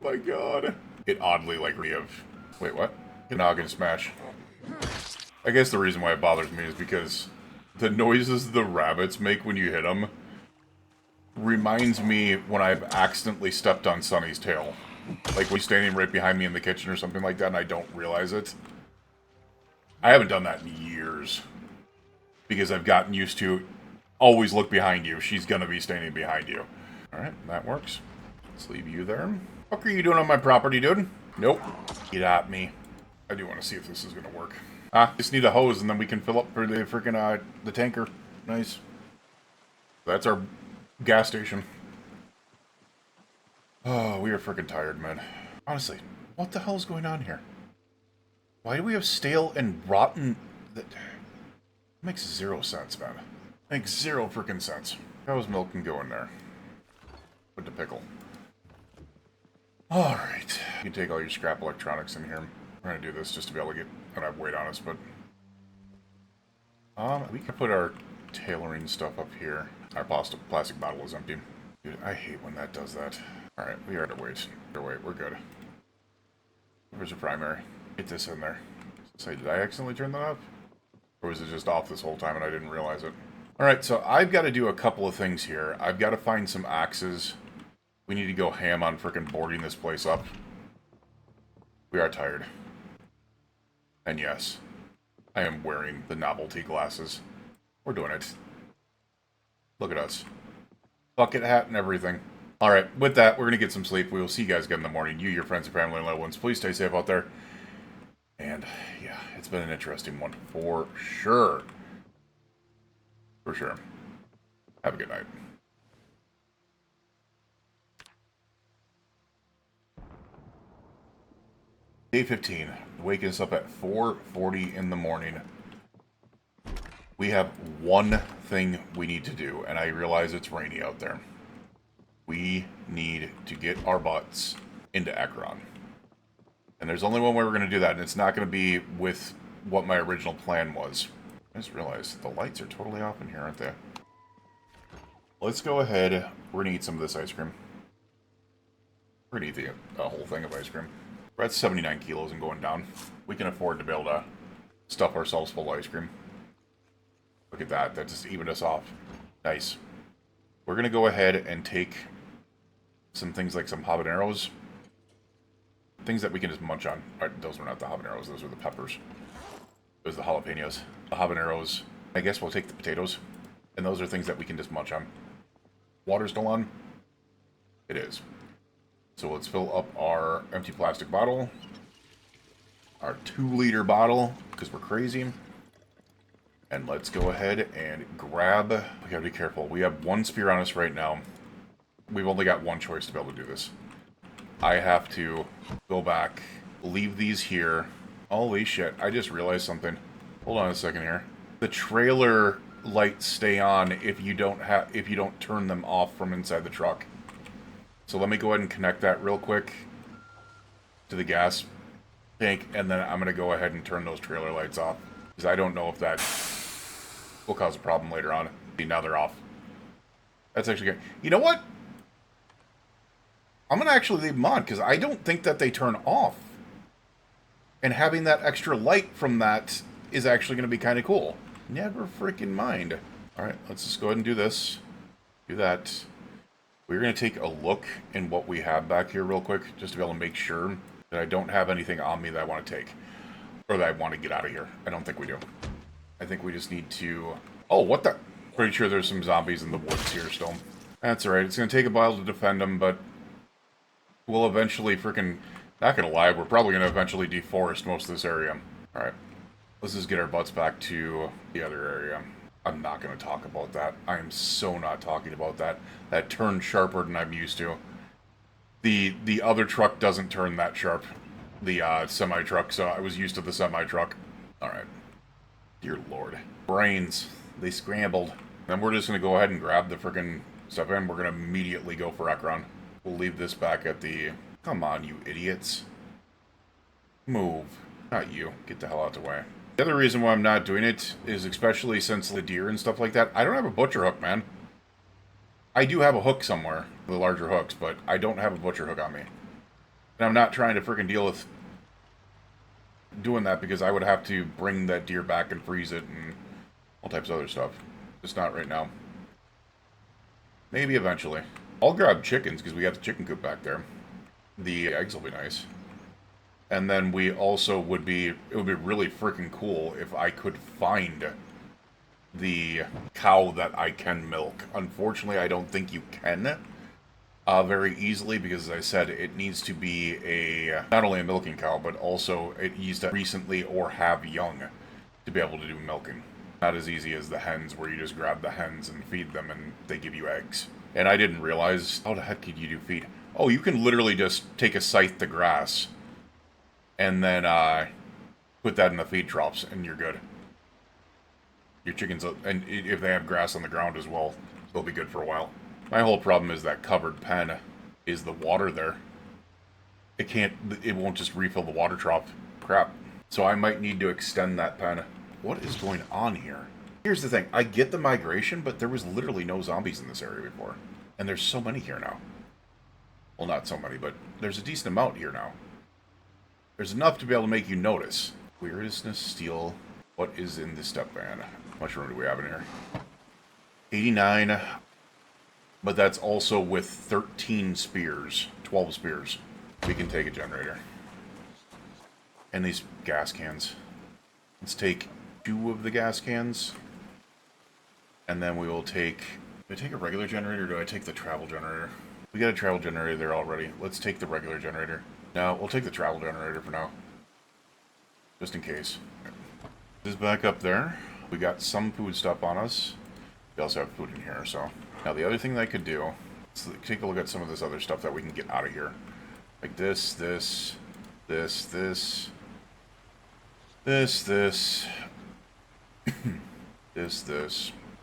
My god. It oddly, like, Wait, what? Noggin smash. I guess the reason why it bothers me is because the noises the rabbits make when you hit them reminds me when I've accidentally stepped on Sunny's tail. Like when he's standing right behind me in the kitchen or something like that and I don't realize it. I haven't done that in years. Because I've gotten used to always look behind you. She's gonna be standing behind you. Alright, that works. Let's leave you there. What are you doing on my property, dude? Nope. Get at me. I do want to see if this is gonna work. Just need a hose and then we can fill up for the freaking the tanker. Nice. That's our gas station. Oh, we are freaking tired, man. Honestly, what the hell is going on here? Why do we have stale and rotten... That makes 0 sense, man. Makes 0 freaking sense. Cow's milk can go in there. Put the pickle. Alright. You can take all your scrap electronics in here. We're gonna do this just to be able to get... I don't have weight on us, but... we can put our tailoring stuff up here. Our plastic bottle is empty. Dude, I hate when that does that. Alright, we are to wait. We're good. Where's the primary? Get this in there. Say, did I accidentally turn that off? Or was it just off this whole time and I didn't realize it? Alright, so I've got to do a couple of things here. I've got to find some axes. We need to go ham on frickin' boarding this place up. We are tired. And yes, I am wearing the novelty glasses. We're doing it. Look at us. Bucket hat and everything. Alright, with that, we're going to get some sleep. We will see you guys again in the morning. You, your friends, and family, and loved ones. Please stay safe out there. And, yeah, it's been an interesting one. For sure. For sure. Have a good night. Day 15. Waking us up at 4:40 in the morning. We have one thing we need to do, and I realize it's rainy out there. We need to get our butts into Ekron. And there's only one way we're going to do that, and it's not going to be with what my original plan was. I just realized the lights are totally off in here, aren't they? Let's go ahead. We're going to eat some of this ice cream. We're going to eat the whole thing of ice cream. We're at 79 kilos and going down. We can afford to be able to stuff ourselves full of ice cream. Look at that. That just evened us off. Nice. We're going to go ahead and take some things like some habaneros. Things that we can just munch on. Those were not the habaneros. Those were the peppers. Those are the jalapenos. The habaneros. I guess we'll take the potatoes. And those are things that we can just munch on. Water still on? It is. So let's fill up our empty plastic bottle. Our 2-liter bottle, because we're crazy. And let's go ahead and grab... We gotta be careful. We have one spear on us right now. We've only got one choice to be able to do this. I have to go back, leave these here. Holy shit, I just realized something. Hold on a second here. The trailer lights stay on if you don't turn them off from inside the truck. So let me go ahead and connect that real quick to the gas tank, and then I'm going to go ahead and turn those trailer lights off. Because I don't know if that will cause a problem later on. See, now they're off. That's actually good. You know what? I'm going to actually leave them on, because I don't think that they turn off. And having that extra light from that is actually going to be kind of cool. Never freaking mind. Alright, let's just go ahead and do this. Do that. We're going to take a look in what we have back here real quick, just to be able to make sure that I don't have anything on me that I want to take. Or that I want to get out of here. I don't think we do. I think we just need to... Oh, what the... Pretty sure there's some zombies in the woods here still. That's alright. It's going to take a while to defend them, but... We'll eventually freaking... Not going to lie, we're probably going to eventually deforest most of this area. Alright. Let's just get our butts back to the other area. I'm not going to talk about that. I am so not talking about that. That turned sharper than I'm used to. The other truck doesn't turn that sharp. The semi-truck, so I was used to the semi-truck. Alright. Dear Lord. Brains. They scrambled. Then we're just going to go ahead and grab the freaking stuff in. We're going to immediately go for Ekron. We'll leave this back at the... Come on, you idiots. Move. Not you. Get the hell out of the way. The other reason why I'm not doing it is, especially since the deer and stuff like that, I don't have a butcher hook, man. I do have a hook somewhere, the larger hooks, but I don't have a butcher hook on me. And I'm not trying to freaking deal with doing that, because I would have to bring that deer back and freeze it and all types of other stuff. Just not right now. Maybe eventually. I'll grab chickens, because we got the chicken coop back there. The eggs will be nice. And then we also would be... It would be really freaking cool if I could find the cow that I can milk. Unfortunately, I don't think you can very easily, because as I said, it needs to be a... Not only a milking cow, but also it needs to recently or have young to be able to do milking. Not as easy as the hens, where you just grab the hens and feed them and they give you eggs. And I didn't realize... How the heck could you do feed? Oh, you can literally just take a scythe to grass and then put that in the feed troughs, and you're good. Your chickens, and if they have grass on the ground as well, they'll be good for a while. My whole problem is that covered pen is the water there. It won't just refill the water trough. Crap. So I might need to extend that pen. What is going on here? Here's the thing. I get the migration, but there was literally no zombies in this area before. And there's so many here now. Well, not so many, but there's a decent amount here now. There's enough to be able to make you notice. Weirdness, steel. What is in the step van? How much room do we have in here? 89. But that's also with 13 spears. 12 spears. We can take a generator. And these gas cans. Let's take 2 of the gas cans. And then we will take... Do I take a regular generator or do I take the travel generator? We got a travel generator there already. Let's take the regular generator. No, we'll take the travel generator for now. Just in case. This is back up there. We got some food stuff on us. We also have food in here, so... Now the other thing that I could do... Let's take a look at some of this other stuff that we can get out of here. Like this, this, this, this... This, this...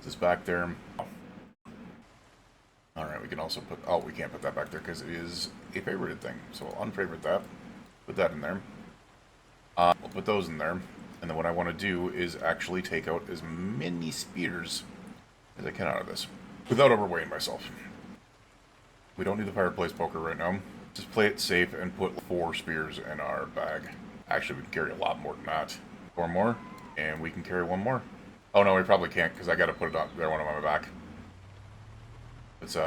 This back there. Alright, we can also put... Oh, we can't put that back there because it is a favorited thing. So we'll unfavorite that. Put that in there. We'll put those in there. And then what I want to do is actually take out as many spears as I can out of this. Without overweighing myself. We don't need the fireplace poker right now. Just play it safe and put 4 spears in our bag. Actually, we can carry a lot more than that. 4 more, and we can carry 1 more. Oh no, we probably can't because I got to put it on there one on my back. Let's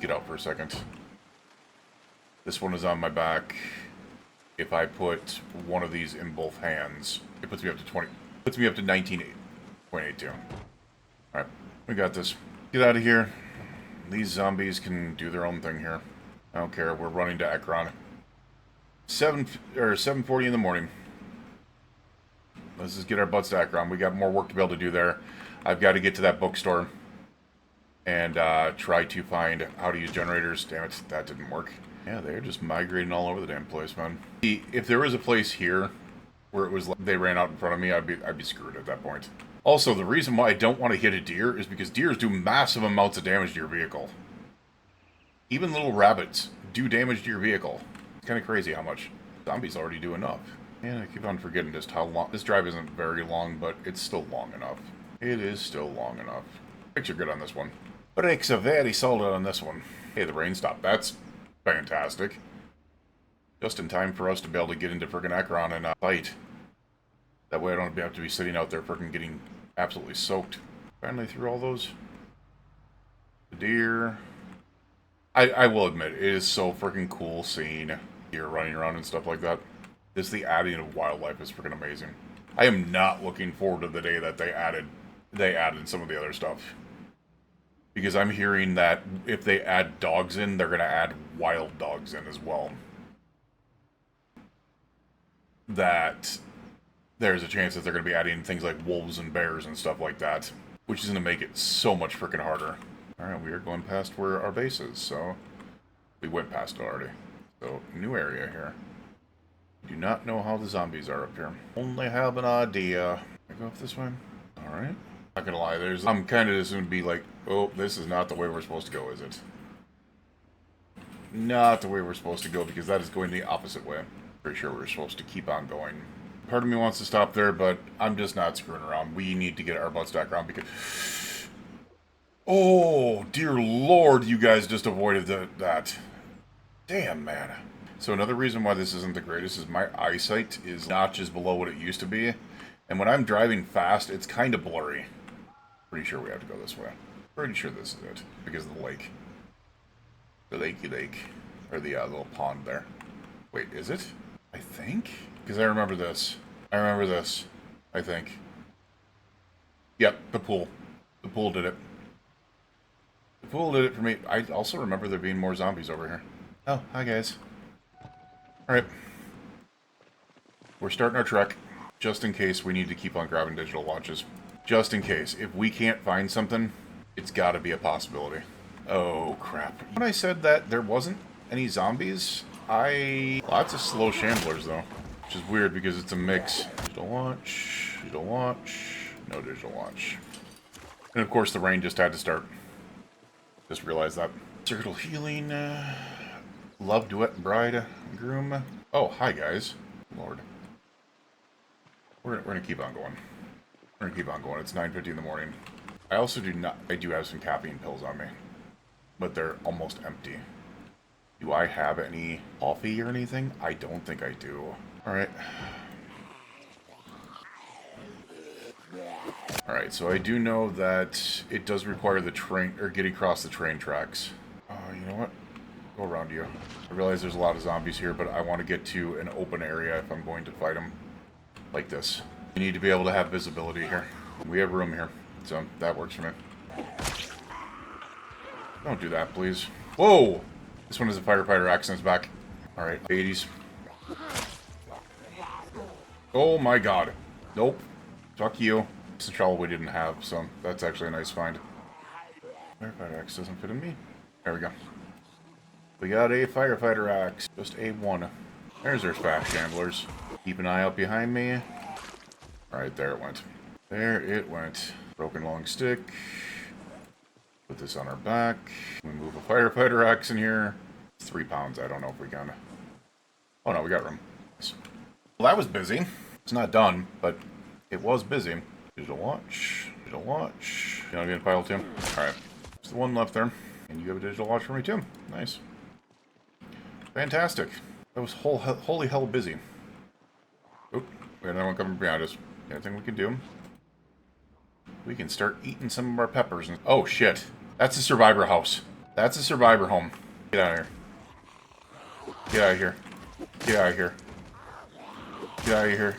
get out for a second. This one is on my back. If I put one of these in both hands, it puts me up to 20. Puts me up to 19.82. All right, we got this. Get out of here. These zombies can do their own thing here. I don't care. We're running to Ekron. 7:40 in the morning. Let's just get our butts to Ekron. We got more work to be able to do there. I've got to get to that bookstore and try to find how to use generators. Damn it, that didn't work. Yeah, they're just migrating all over the damn place, man. If there was a place here where it was like they ran out in front of me, I'd be screwed at that point. Also, the reason why I don't want to hit a deer is because deers do massive amounts of damage to your vehicle. Even little rabbits do damage to your vehicle. It's kind of crazy how much. Zombies already do enough. And I keep on forgetting just how long. This drive isn't very long, but it's still long enough. It is still long enough. Brakes are good on this one. Brakes are very solid on this one. Hey, the rain stopped. That's fantastic. Just in time for us to be able to get into frickin' Ekron and fight. That way I don't have to be sitting out there frickin' getting absolutely soaked. Finally through all those. The deer. I will admit, it is so frickin' cool seeing deer running around and stuff like that. Just the adding of wildlife is frickin' amazing. I am not looking forward to the day that they added some of the other stuff. Because I'm hearing that if they add dogs in, they're going to add wild dogs in as well. That there's a chance that they're going to be adding things like wolves and bears and stuff like that. Which is going to make it so much freaking harder. Alright, we are going past where our base is, so... We went past it already. So, new area here. Do not know how the zombies are up here. Only have an idea. Can I go up this way? Alright. Not gonna lie, I'm kind of just gonna be like, oh, this is not the way we're supposed to go, is it? Not the way we're supposed to go, because that is going the opposite way. Pretty sure we're supposed to keep on going. Part of me wants to stop there, but I'm just not screwing around. We need to get our butts back around because... Oh, dear lord, you guys just avoided that. Damn, man. So another reason why this isn't the greatest is my eyesight is notches below what it used to be. And when I'm driving fast, it's kind of blurry. Pretty sure we have to go this way. Pretty sure this is it. Because of the lake. The lakey lake. Or the little pond there. Wait, is it? I think? Because I remember this. I think. Yep, the pool. The pool did it. The pool did it for me. I also remember there being more zombies over here. Oh, hi guys. Alright. We're starting our trek. Just in case we need to keep on grabbing digital watches. Just in case. If we can't find something, it's gotta be a possibility. Oh, crap. When I said that there wasn't any zombies, lots of slow shamblers, though. Which is weird because it's a mix. Digital watch, no digital watch. And of course the rain just had to start. Just realized that. Circle healing, love, duet, bride, groom. Oh, hi guys. Lord. We're gonna keep on going. We're gonna keep on going. It's 9:50 in the morning. I also do have some caffeine pills on me. But they're almost empty. Do I have any coffee or anything? I don't think I do. Alright. Alright, so I do know that it does require the train, or getting across the train tracks. You know what? Go around you. I realize there's a lot of zombies here, but I want to get to an open area if I'm going to fight them. Like this. You need to be able to have visibility here. We have room here, so that works for me. Don't do that, please. Whoa! This one is a firefighter axe in his back. Alright, 80s. Oh my god. Nope. Fuck you. It's a trowel we didn't have, so that's actually a nice find. Firefighter axe doesn't fit in me. There we go. We got a firefighter axe. Just a one. There's our fast shamblers. Keep an eye out behind me. Alright, there it went. There it went. Broken long stick. Put this on our back. We move a firefighter axe in here. It's 3 pounds. I don't know if we can. Oh no, we got room. Well, that was busy. It's not done, but it was busy. Digital watch. Digital watch. You want to be in pile too? Alright. There's the one left there. And you have a digital watch for me too. Nice. Fantastic. That was holy hell busy. Oop. We got another one coming behind us. Anything we can do? We can start eating some of our peppers. Oh shit. That's a survivor house. That's a survivor home. Get out of here. Get out of here. Get out of here. Get out of here.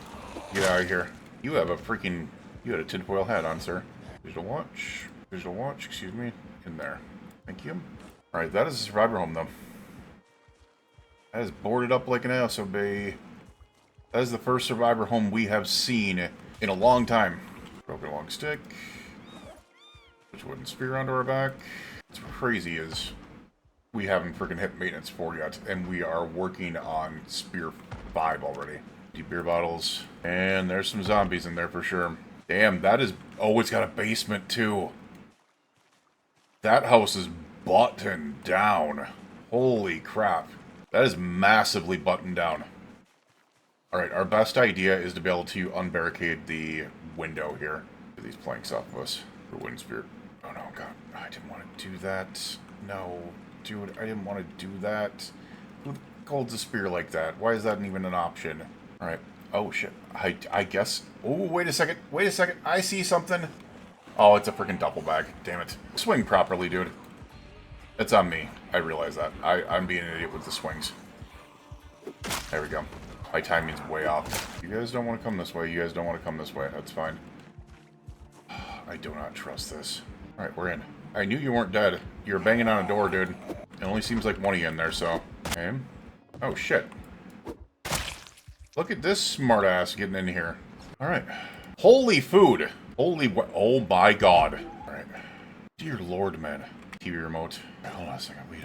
Get out of here. You have a freaking... You had a tinfoil hat on, sir. Digital watch. Digital watch, excuse me. In there. Thank you. Alright, that is a survivor home, though. That is boarded up like an SOB. That is the first survivor home we have seen in a long time. Broken long stick. Put your wooden spear onto our back. What's crazy is we haven't freaking hit maintenance 4 yet, and we are working on spear 5 already. Deep beer bottles. And there's some zombies in there for sure. Damn, that is... Oh, it's got a basement too. That house is buttoned down. Holy crap. That is massively buttoned down. Alright, our best idea is to be able to unbarricade the window here. Get these planks off of us. The wind spear. Oh no, god. I didn't want to do that. No. Dude, I didn't want to do that. Who holds a spear like that? Why is that even an option? Alright. Oh shit. I guess... Oh, wait a second. Wait a second. I see something. Oh, it's a freaking duffel bag. Damn it. Swing properly, dude. It's on me. I realize that. I'm being an idiot with the swings. There we go. My timing's way off. You guys don't want to come this way. You guys don't want to come this way. That's fine. I do not trust this. Alright, we're in. I knew you weren't dead. You're banging on a door, dude. It only seems like one of you in there, so... Okay. Oh, shit. Look at this smartass getting in here. Alright. Holy food! Holy what? Oh my god. Alright. Dear lord, man. TV remote. Right, hold on a second. You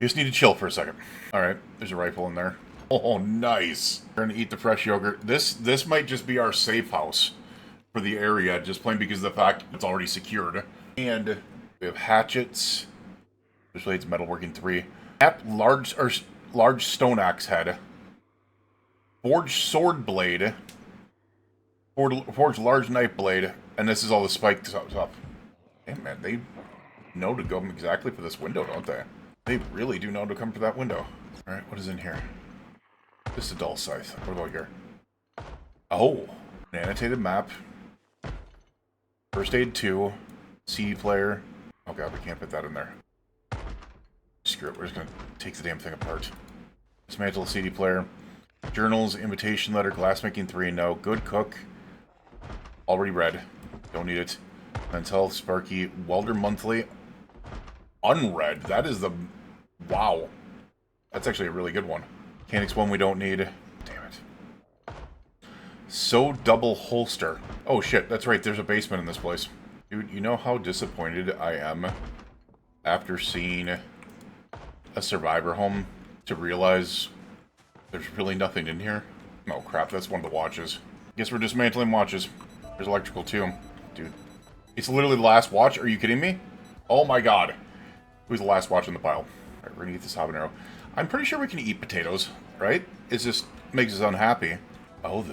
just need to chill for a second. Alright. There's a rifle in there. Oh, nice. We're gonna eat the fresh yogurt. This might just be our safe house for the area, just plain because of the fact it's already secured. And we have hatchets. Especially it's metalworking 3. Large stone axe head. Forged sword blade. Forged large knife blade. And this is all the spiked stuff. Damn, man, they know to go exactly for this window, don't they? They really do know to come for that window. Alright, what is in here? Just a dull scythe. What about here? Oh, an annotated map. First aid 2. CD player. Oh god, we can't put that in there. Screw it, we're just gonna take the damn thing apart. Dismantle the CD player. Journals, invitation letter, glassmaking 3, no. Good cook. Already read. Don't need it. Men's Health, Sparky, Welder Monthly. Unread. That is the... Wow. That's actually a really good one. Mechanics 1 we don't need. Damn it. So double holster. Oh shit, that's right, there's a basement in this place. Dude, you know how disappointed I am after seeing a survivor home to realize there's really nothing in here? Oh crap, that's one of the watches. Guess we're dismantling watches. There's electrical too. Dude. It's literally the last watch? Are you kidding me? Oh my god. Who's the last watch in the pile? Alright, we're gonna eat this habanero. I'm pretty sure we can eat potatoes, right? It just makes us unhappy. Oh,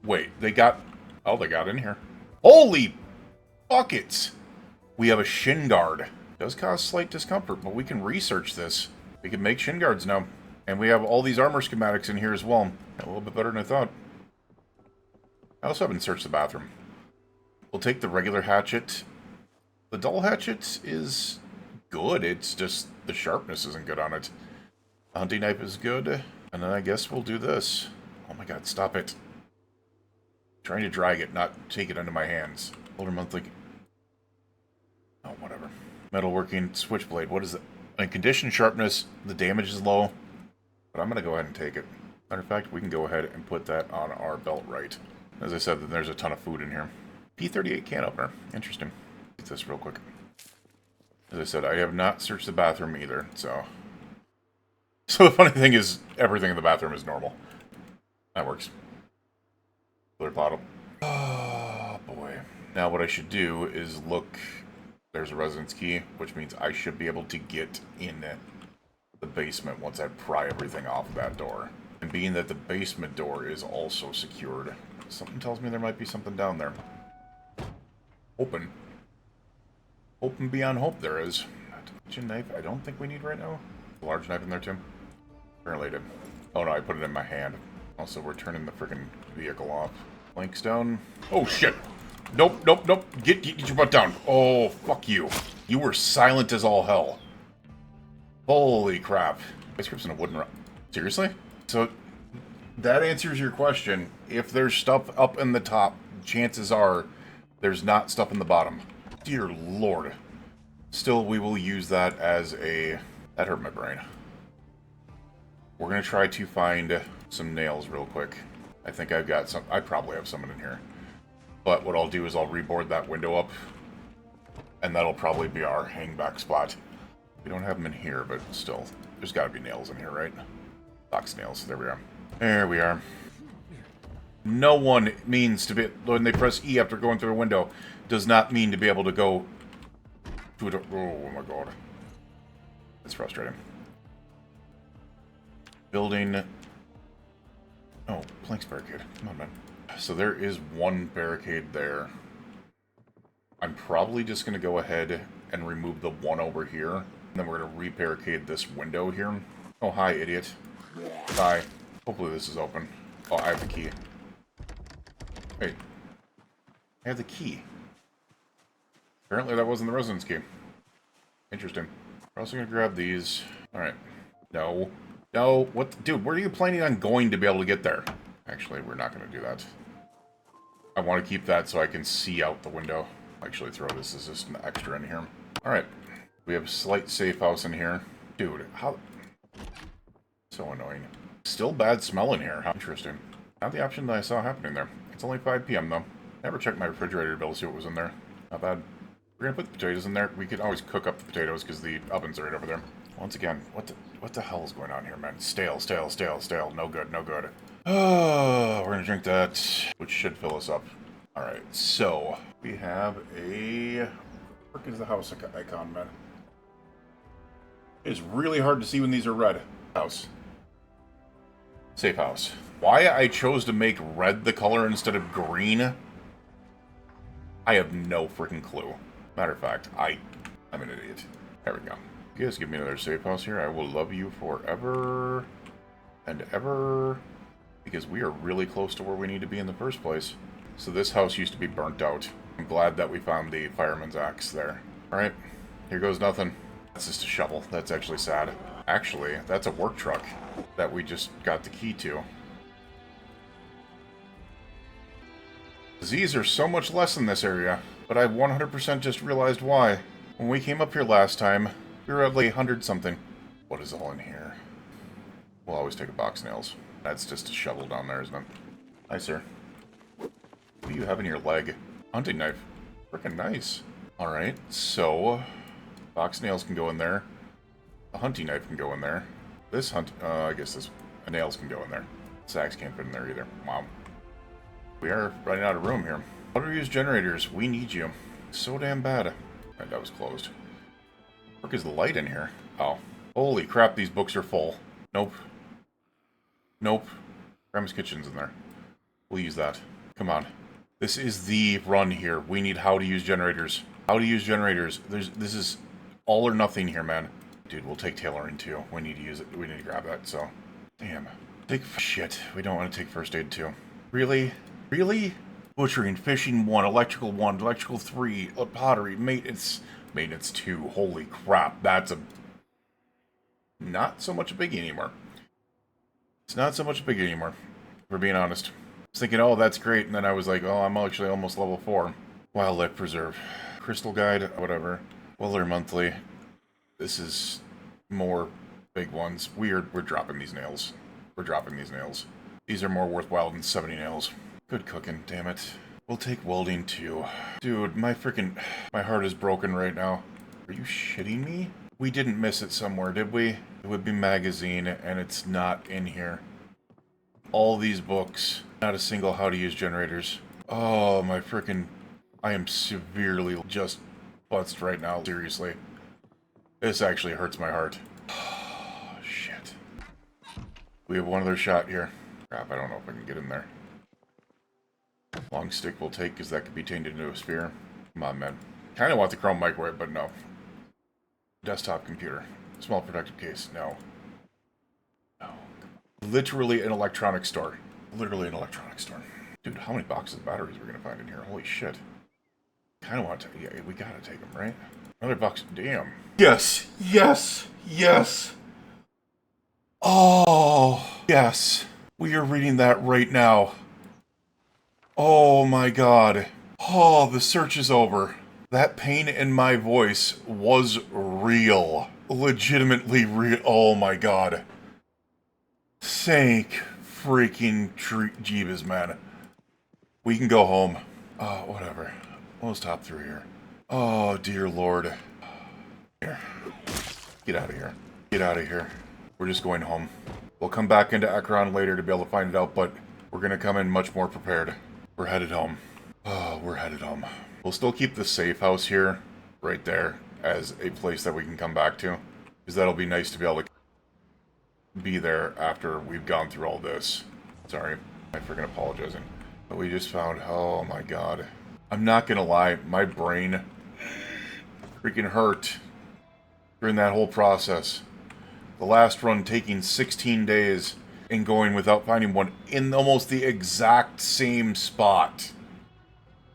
wait, they got... Oh, they got in here. Holy buckets! We have a shin guard. It does cause slight discomfort, but we can research this. We can make shin guards now. And we have all these armor schematics in here as well. A little bit better than I thought. I also haven't searched the bathroom. We'll take the regular hatchet. The dull hatchet is good. It's just the sharpness isn't good on it. The hunting knife is good. And then I guess we'll do this. Oh my god, stop it. I'm trying to drag it, not take it into my hands. Older monthly. Oh, whatever. Metalworking switchblade. What is it? In condition sharpness, the damage is low. But I'm going to go ahead and take it. Matter of fact, we can go ahead and put that on our belt right. As I said, there's a ton of food in here. P38 can opener. Interesting. Get this real quick. As I said, I have not searched the bathroom either, so... So the funny thing is, everything in the bathroom is normal. That works. Clear bottle. Oh, boy. Now what I should do is look... There's a residence key, which means I should be able to get in the basement once I pry everything off of that door. And being that the basement door is also secured, something tells me there might be something down there. Open. Open beyond hope there is. Kitchen knife, I don't think we need right now. A large knife in there too? Apparently I did. Oh no, I put it in my hand. Also, we're turning the freaking vehicle off. Links down. Oh shit! Nope, nope, nope. Get your butt down. Oh, fuck you. You were silent as all hell. Holy crap. Ice scripts in a wooden... Seriously? So, that answers your question. If there's stuff up in the top, chances are there's not stuff in the bottom. Dear Lord. Still, we will use that as a... That hurt my brain. We're going to try to find some nails real quick. I think I've got some... I probably have some in here. But what I'll do is I'll reboard that window up. And that'll probably be our hangback spot. We don't have them in here, but still. There's got to be nails in here, right? Box nails. There we are. There we are. No one means to be... When they press E after going through a window, does not mean to be able to go... to a... Oh my god. That's frustrating. Building... Oh, planks barricade. Come on, man. So there is one barricade there. I'm probably just going to go ahead and remove the one over here. And then we're going to re-barricade this window here. Oh, hi, idiot. Hi. Hopefully this is open. Oh, I have the key. Wait. I have the key. Apparently that wasn't the residence key. Interesting. We're also going to grab these. Alright. No. No. What? Dude, where are you planning on going to be able to get there? Actually, we're not going to do that. I want to keep that so I can see out the window. Actually, throw this as just an extra in here. Alright. We have a slight safe house in here. Dude, how... So annoying. Still bad smell in here. How interesting. Not the option that I saw happening there. It's only 5 p.m. though. Never checked my refrigerator bill to see what was in there. Not bad. We're gonna put the potatoes in there. We could always cook up the potatoes because the oven's right over there. Once again, what the hell is going on here, man? Stale, stale, stale, stale. No good, no good. Oh, we're gonna drink that, which should fill us up. Alright, so we have a... Where is the house icon, man? It's really hard to see when these are red. House. Safe house. Why I chose to make red the color instead of green, I have no freaking clue. Matter of fact, I'm an idiot. There we go. You guys give me another safe house here. I will love you forever and ever. Because we are really close to where we need to be in the first place. So this house used to be burnt out. I'm glad that we found the fireman's axe there. Alright, here goes nothing. That's just a shovel. That's actually sad. Actually, that's a work truck that we just got the key to. Z's are so much less in this area, but I 100% just realized why. When we came up here last time, we were at like 100-something. What is all in here? We'll always take a box nails. That's just a shovel down there, isn't it? Hi, sir. What do you have in your leg? Hunting knife. Freaking nice. Alright, so... box nails can go in there. A hunting knife can go in there. This I guess this... nails can go in there. Sacks can't fit in there either. Wow. We are running out of room here. Underused generators. We need you. So damn bad. Alright, that was closed. Where is the light in here? Oh. Holy crap, these books are full. Nope. Nope. Grandma's Kitchen's in there. We'll use that. Come on. This is the run here. We need how to use generators. How to use generators. This is all or nothing here, man. Dude, we'll take tailoring too. We need to use it. We need to grab that, so. Damn. Take shit. We don't want to take first aid too. Really? Really? Butchering, fishing 1, electrical 3, pottery, maintenance 2. Holy crap, that's a not so much a biggie anymore. It's not so much a biggie anymore, for being honest. I was thinking, oh, that's great, and then I was like, oh, I'm actually almost level 4. Wildlife Preserve. Crystal Guide, whatever. Weller Monthly. This is more big ones. We're dropping these nails. We're dropping these nails. These are more worthwhile than 70 nails. Good cooking, damn it. We'll take welding too. Dude, my heart is broken right now. Are you shitting me? We didn't miss it somewhere, did we? It would be magazine, and it's not in here. All these books. Not a single how to use generators. Oh, my I am severely just butzed right now, seriously. This actually hurts my heart. Oh, shit. We have one other shot here. Crap, I don't know if I can get in there. Long stick we'll take, because that could be tainted into a spear. Come on, man. Kind of want the chrome microwave, but no. Desktop computer. Small protective case. No. No. Literally an electronics store. Literally an electronics store. Dude, how many boxes of batteries are we going to find in here? Holy shit. Kind of want to... Yeah, we got to take them, right? Another box. Damn. Yes. Yes. Yes. Oh. Yes. We are reading that right now. Oh my god. Oh, the search is over. That pain in my voice was real. Legitimately real. Oh my god. Thank freaking Jeebus, man. We can go home. Oh, whatever. We'll stop through here. Oh, dear lord. Here. Get out of here. Get out of here. We're just going home. We'll come back into Akron later to be able to find it out, but we're going to come in much more prepared. We're headed home. Oh, we're headed home. We'll still keep the safe house here, right there, as a place that we can come back to. Because that'll be nice to be able to be there after we've gone through all this. Sorry, I'm freaking apologizing. But we just found, oh my god. I'm not gonna lie, my brain freaking hurt during that whole process. The last run taking 16 days and going without finding one in almost the exact same spot.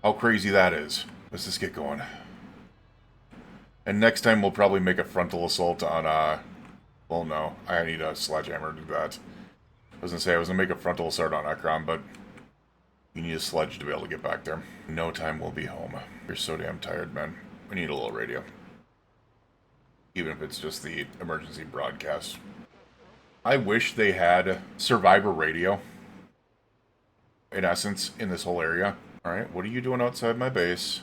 How crazy that is. Let's just get going. And next time we'll probably make a frontal assault on, well no, I need a sledgehammer to do that. I was gonna say I was gonna make a frontal assault on Akron, but you need a sledge to be able to get back there. In no time we'll be home. You're so damn tired, man. We need a little radio. Even if it's just the emergency broadcast. I wish they had survivor radio, in essence, in this whole area. Alright, what are you doing outside my base?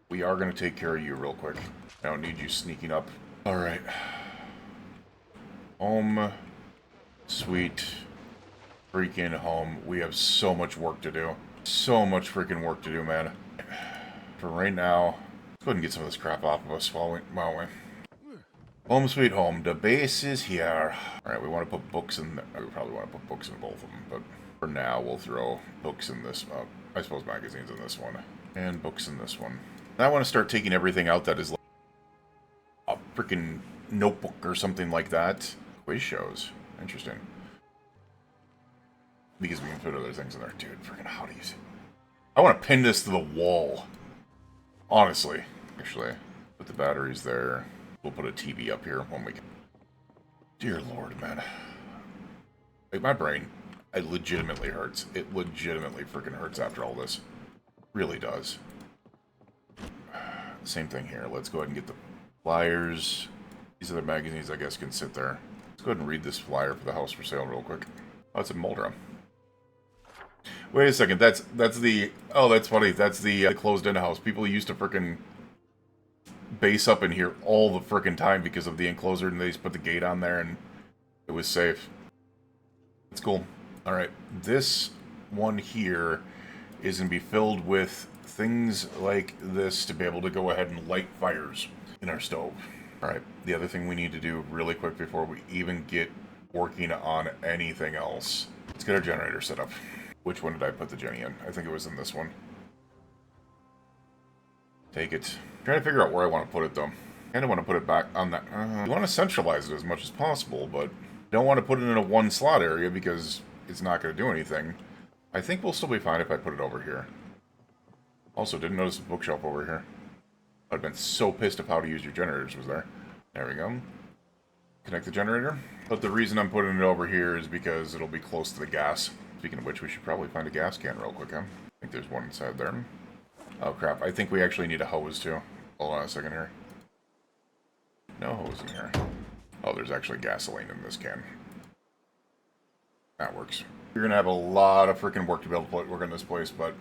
We are going to take care of you real quick. I don't need you sneaking up. Alright. Home. Sweet. Freaking home. We have so much work to do. So much freaking work to do, man. For right now, let's go ahead and get some of this crap off of us while we... Home sweet home. The base is here. Alright, we want to put books in... We probably want to put books in both of them, but for now, we'll throw books in this... I suppose magazines in this one. And books in this one. I want to start taking everything out that is like a freaking notebook or something like that. Quiz shows. Interesting. Because we can put other things in there. Dude, freaking how do you see? I want to pin this to the wall. Honestly. Actually, put the batteries there. We'll put a TV up here when we can. Dear Lord, man. Like, my brain, it legitimately hurts. It legitimately freaking hurts after all this. Really does. Same thing here. Let's go ahead and get the flyers. These other magazines, I guess, can sit there. Let's go ahead and read this flyer for the house for sale real quick. Oh, it's in Moldrum. Wait a second. That's the... Oh, that's funny. That's the closed-in house. People used to freaking base up in here all the freaking time because of the enclosure, and they just put the gate on there, and it was safe. It's cool. Alright. This one here is going to be filled with things like this to be able to go ahead and light fires in our stove. Alright, the other thing we need to do really quick before we even get working on anything else. Let's get our generator set up. Which one did I put the Jenny in? I think it was in this one. Take it. I'm trying to figure out where I want to put it though. Kind kind of want to put it back on that. You want to centralize it as much as possible, but you don't want to put it in a one slot area because it's not going to do anything. I think we'll still be fine if I put it over here. Also, didn't notice the bookshelf over here. I'd have been so pissed if how to use your generators was there. There we go. Connect the generator. But the reason I'm putting it over here is because it'll be close to the gas. Speaking of which, we should probably find a gas can real quick, huh? I think there's one inside there. Oh crap, I think we actually need a hose too. Hold on a second here. No hose in here. Oh, there's actually gasoline in this can. That works. You're gonna have a lot of freaking work to be able to work on this place, but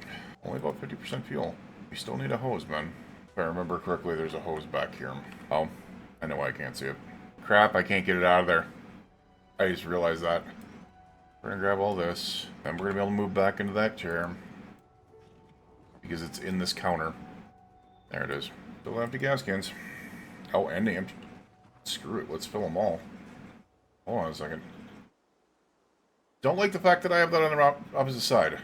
only about 50% fuel. We still need a hose, man. If I remember correctly, there's a hose back here. Oh, I know why I can't see it. Crap, I can't get it out of there. I just realized that. We're gonna grab all this, and we're gonna be able to move back into that chair. Because it's in this counter. There it is. Still empty gas cans. Oh, and named. Screw it, let's fill them all. Hold on a second. Don't like the fact that I have that on the opposite side.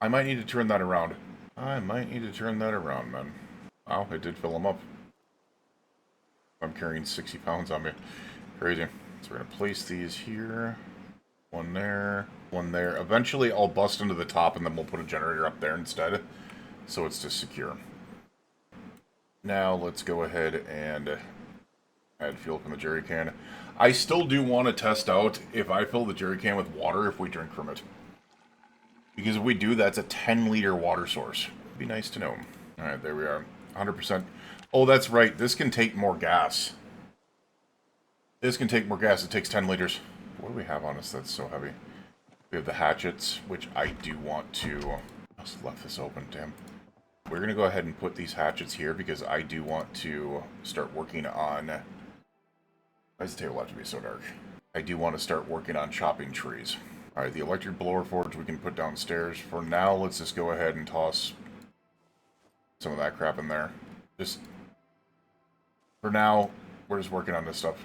I might need to turn that around. I might need to turn that around, man. Wow, it did fill them up. I'm carrying 60 pounds on me. Crazy. So we're going to place these here. One there. One there. Eventually I'll bust into the top and then we'll put a generator up there instead. So it's just secure. Now let's go ahead and add fuel from the jerry can. I still do want to test out if I fill the jerry can with water if we drink from it. Because if we do, that's a 10-liter water source. It'd be nice to know. Alright, there we are. 100%. Oh, that's right. This can take more gas. This can take more gas. It takes 10 liters. What do we have on us that's so heavy? We have the hatchets, which I do want to... I just left this open, damn. We're going to go ahead and put these hatchets here because I do want to start working on... Why does the table have to be so dark? I do want to start working on chopping trees. Alright, the electric blower forge we can put downstairs. For now, let's just go ahead and toss some of that crap in there. Just... For now, we're just working on this stuff.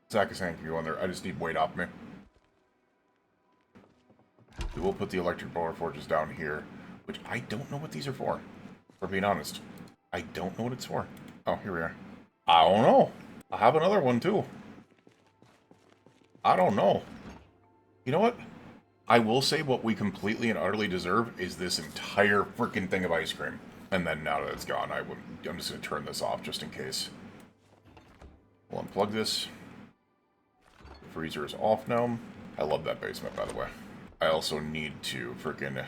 Sack of sand can go in there. I just need weight off me. We will put the electric blower forges down here. Which I don't know what these are for being honest. I don't know what it's for. Oh, here we are. I don't know. I have another one, too. I don't know. You know what? I will say what we completely and utterly deserve is this entire freaking thing of ice cream. And then now that it's gone, I'm just going to turn this off just in case. We'll unplug this. The freezer is off now. I love that basement, by the way. I also need to freaking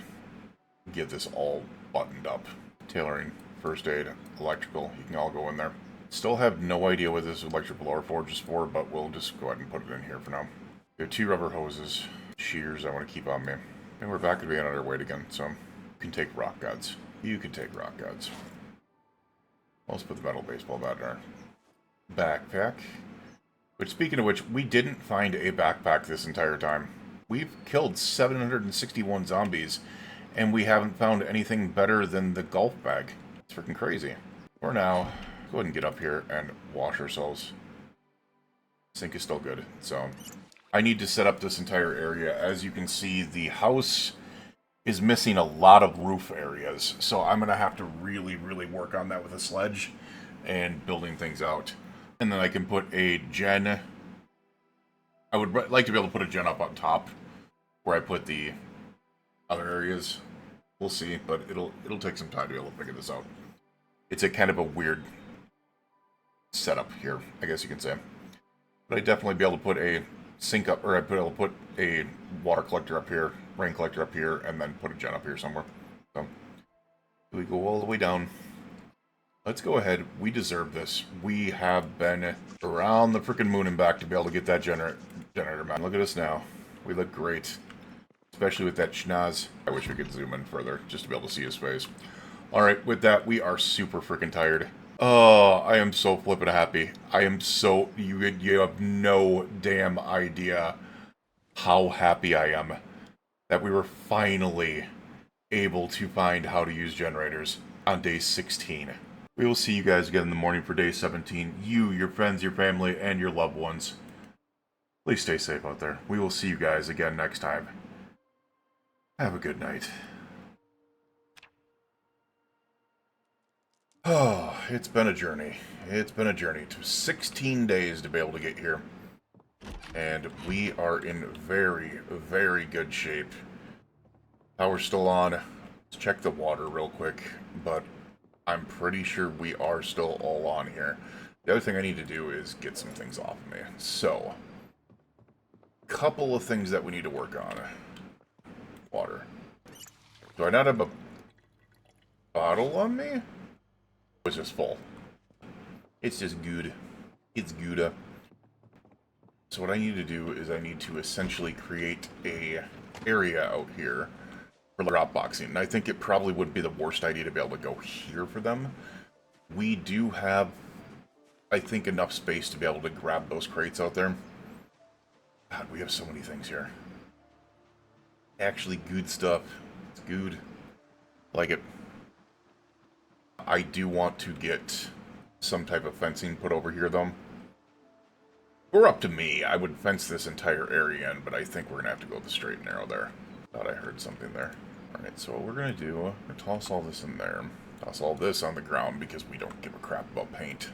get this all buttoned up. Tailoring, first aid, electrical, you can all go in there. Still have no idea what this electric blower forge is for, but we'll just go ahead and put it in here for now. We have 2 rubber hoses, shears I want to keep on me. And we're back to being underweight again, so you can take rock gods. You can take rock gods. Let's put the metal baseball bat in our backpack. But speaking of which, we didn't find a backpack this entire time. We've killed 761 zombies, and we haven't found anything better than the golf bag. It's freaking crazy. For now, go ahead and get up here and wash ourselves. Sink is still good, so... I need to set up this entire area. As you can see, the house is missing a lot of roof areas, so I'm going to have to really, really work on that with a sledge and building things out. And then I can put a gen... I would like to be able to put a gen up on top where I put the other areas. We'll see, but it'll take some time to be able to figure this out. It's a kind of a weird setup here, I guess you can say. But I'd definitely be able to put a sink up, or I'd be able to put a water collector up here, rain collector up here, and then put a gen up here somewhere. So, we go all the way down. Let's go ahead. We deserve this. We have been around the freaking moon and back to be able to get that generator, man. Look at us now. We look great. Especially with that schnoz. I wish we could zoom in further, just to be able to see his face. Alright, with that, we are super freaking tired. Oh, I am so flippin' happy. I am so... You have no damn idea how happy I am that we were finally able to find how to use generators on day 16. We will see you guys again in the morning for day 17. You, your friends, your family, and your loved ones. Please stay safe out there. We will see you guys again next time. Have a good night. Oh, it's been a journey. It's been a journey. It took 16 days to be able to get here. And we are in very, very good shape. Power's still on. Let's check the water real quick, but I'm pretty sure we are still all on here. The other thing I need to do is get some things off of me. So, couple of things that we need to work on. Water. Do I not have a bottle on me? It's just full. It's just good. It's Gouda. So what I need to do is I need to essentially create a area out here for drop boxing. And I think it probably would be the worst idea to be able to go here for them. We do have, I think, enough space to be able to grab those crates out there. God, we have so many things here. Actually good stuff. It's good. Like it. I do want to get some type of fencing put over here, though. Or up to me. I would fence this entire area in, but I think we're going to have to go the straight and narrow there. Thought I heard something there. Alright, so what we're going to do, we're going to toss all this in there. Toss all this on the ground because we don't give a crap about paint.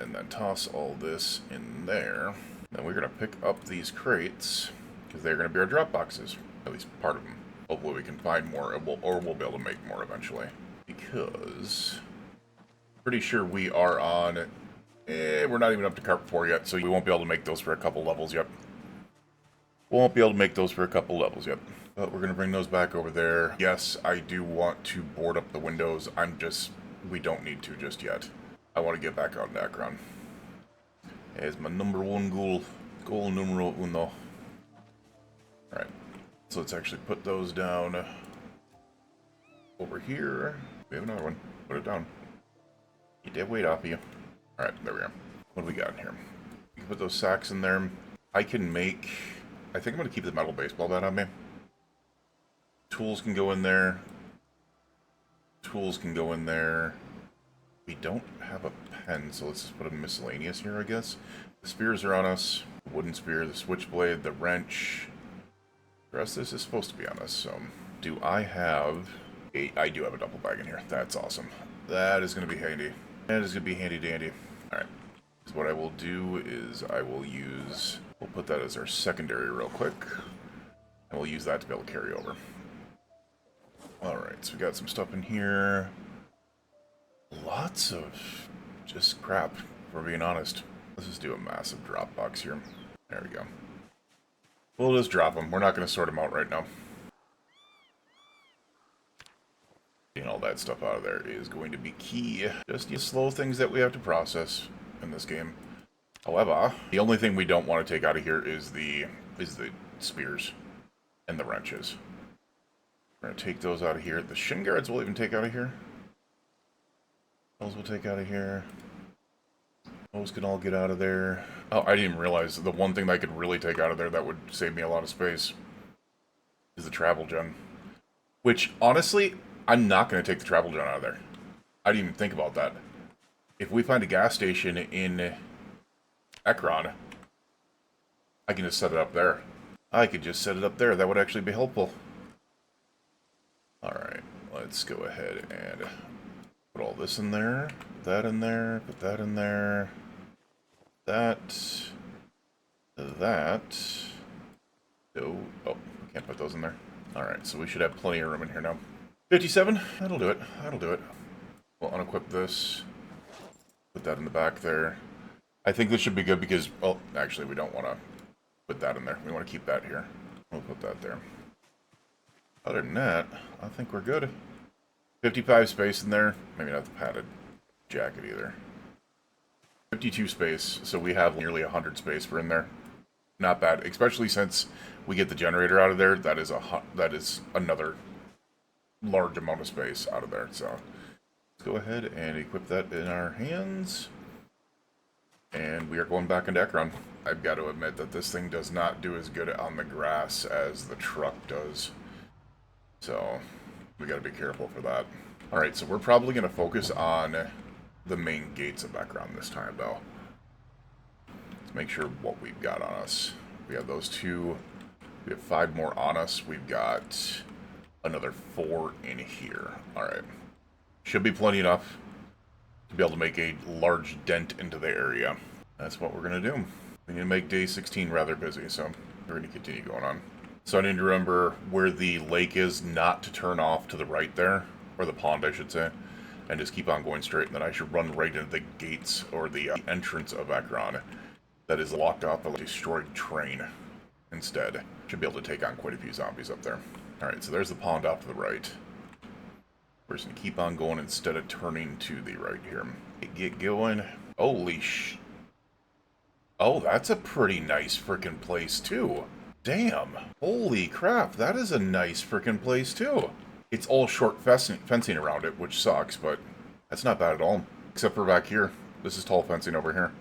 And then toss all this in there. Then we're going to pick up these crates, because they're going to be our drop boxes. At least part of them. Hopefully we can find more, or we'll be able to make more eventually. Because pretty sure we are on... we're not even up to Carp 4 yet, so we won't be able to make those for a couple levels yet. Won't be able to make those for a couple levels yet. But we're going to bring those back over there. Yes, I do want to board up the windows. We don't need to just yet. I want to get back out in Akron. It's my #1 goal. Goal numero uno. Alright. So let's actually put those down over here. We have another one. Put it down. Get that weight off of you. Alright, there we are. What do we got in here? We can put those sacks in there. I can make... I think I'm going to keep the metal baseball bat on me. Tools can go in there. Tools can go in there. We don't have a pen, so let's just put a miscellaneous here, I guess. The spears are on us. The wooden spear, the switchblade, the wrench. The rest of this is supposed to be on us, so... Do I have... I do have a duffel bag in here. That's awesome. That is going to be handy. That is going to be handy dandy. Alright. So what I will do is I will use... We'll put that as our secondary real quick. And we'll use that to be able to carry over. Alright, so we got some stuff in here. Lots of just crap, if we're being honest. Let's just do a massive drop box here. There we go. We'll just drop them. We're not going to sort them out right now. Getting all that stuff out of there is going to be key. Just the slow things that we have to process in this game. However, the only thing we don't want to take out of here is the spears and the wrenches. We're going to take those out of here. The shin guards we'll even take out of here. Those we'll take out of here. Those can all get out of there. Oh, I didn't even realize the one thing that I could really take out of there that would save me a lot of space is the travel gen. Which, honestly, I'm not going to take the travel gen out of there. I didn't even think about that. If we find a gas station in Ekron, I can just set it up there. I could just set it up there. That would actually be helpful. Alright, let's go ahead and put all this in there. Put that in there. Put that in there. That. Oh, can't put those in there. Alright, so we should have plenty of room in here now. 57? That'll do it. That'll do it. We'll unequip this. Put that in the back there. I think this should be good because, well, actually we don't want to put that in there. We want to keep that here. We'll put that there. Other than that, I think we're good. 55 space in there. Maybe not the padded jacket either. 52 space, so we have nearly 100 space for in there. Not bad, especially since we get the generator out of there. That is another large amount of space out of there. So let's go ahead and equip that in our hands. And we are going back into Ekron. I've got to admit that this thing does not do as good on the grass as the truck does. So we got to be careful for that. Alright, so we're probably going to focus on the main gates of Ekron this time, though. Let's make sure what we've got on us. We have those two. We have 5 more on us. We've got another 4 in here. Alright. Should be plenty enough. to be able to make a large dent into the area. That's what we're going to do. We need to make day 16 rather busy, so we're going to continue going on. So I need to remember where the lake is not to turn off to the right there, or the pond, I should say, and just keep on going straight, and then I should run right into the gates, or the entrance of Ekron that is locked off by a destroyed train instead. Should be able to take on quite a few zombies up there. Alright, so there's the pond off to the right. We're just going to keep on going instead of turning to the right here. Get going. Holy sh... Oh, that's a pretty nice frickin' place, too. Damn. Holy crap, that is a nice frickin' place, too. It's all short fencing around it, which sucks, but that's not bad at all. Except for back here. This is tall fencing over here.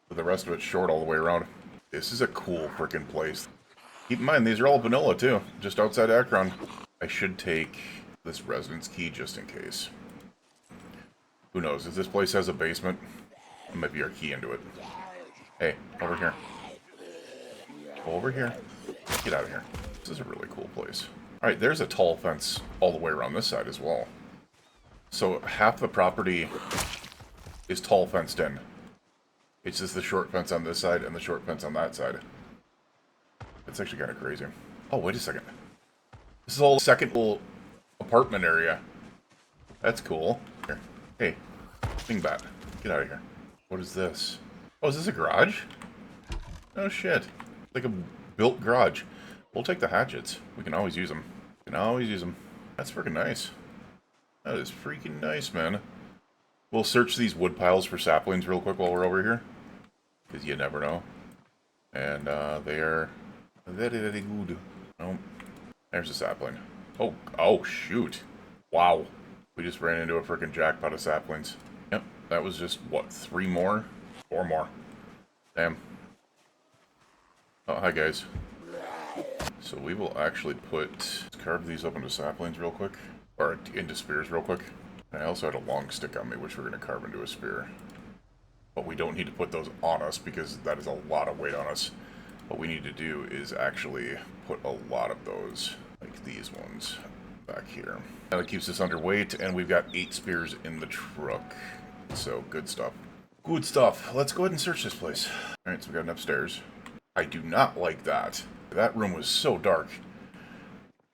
But the rest of it's short all the way around. This is a cool frickin' place. Keep in mind, these are all vanilla, too. Just outside Ekron. I should take this residence key just in case. Who knows? If this place has a basement, it might be our key into it. Hey, over here. Over here. Get out of here. This is a really cool place. Alright, there's a tall fence all the way around this side as well. So half the property is tall fenced in. It's just the short fence on this side and the short fence on that side. It's actually kind of crazy. Oh, wait a second. This is all second little apartment area. That's cool. Here. Hey, thing bat. Get out of here. What is this? Oh, is this a garage? Oh, shit. Like a built garage. We'll take the hatchets. We can always use them. We can always use them. That's freaking nice. That is freaking nice, man. We'll search these wood piles for saplings real quick while we're over here. Because you never know. And they are very, very good. Oh, there's a sapling. Oh, shoot. Wow. We just ran into a freaking jackpot of saplings. Yep, that was just, what, 3 more? 4 more. Damn. Oh, hi, guys. So we will actually let's carve these up into saplings real quick. Or into spears real quick. And I also had a long stick on me, which we're going to carve into a spear. But we don't need to put those on us, because that is a lot of weight on us. What we need to do is actually put a lot of those, like these ones, back here. That keeps us underweight, and we've got 8 spears in the truck. So, good stuff. Good stuff. Let's go ahead and search this place. Alright, so we got an upstairs. I do not like that. That room was so dark.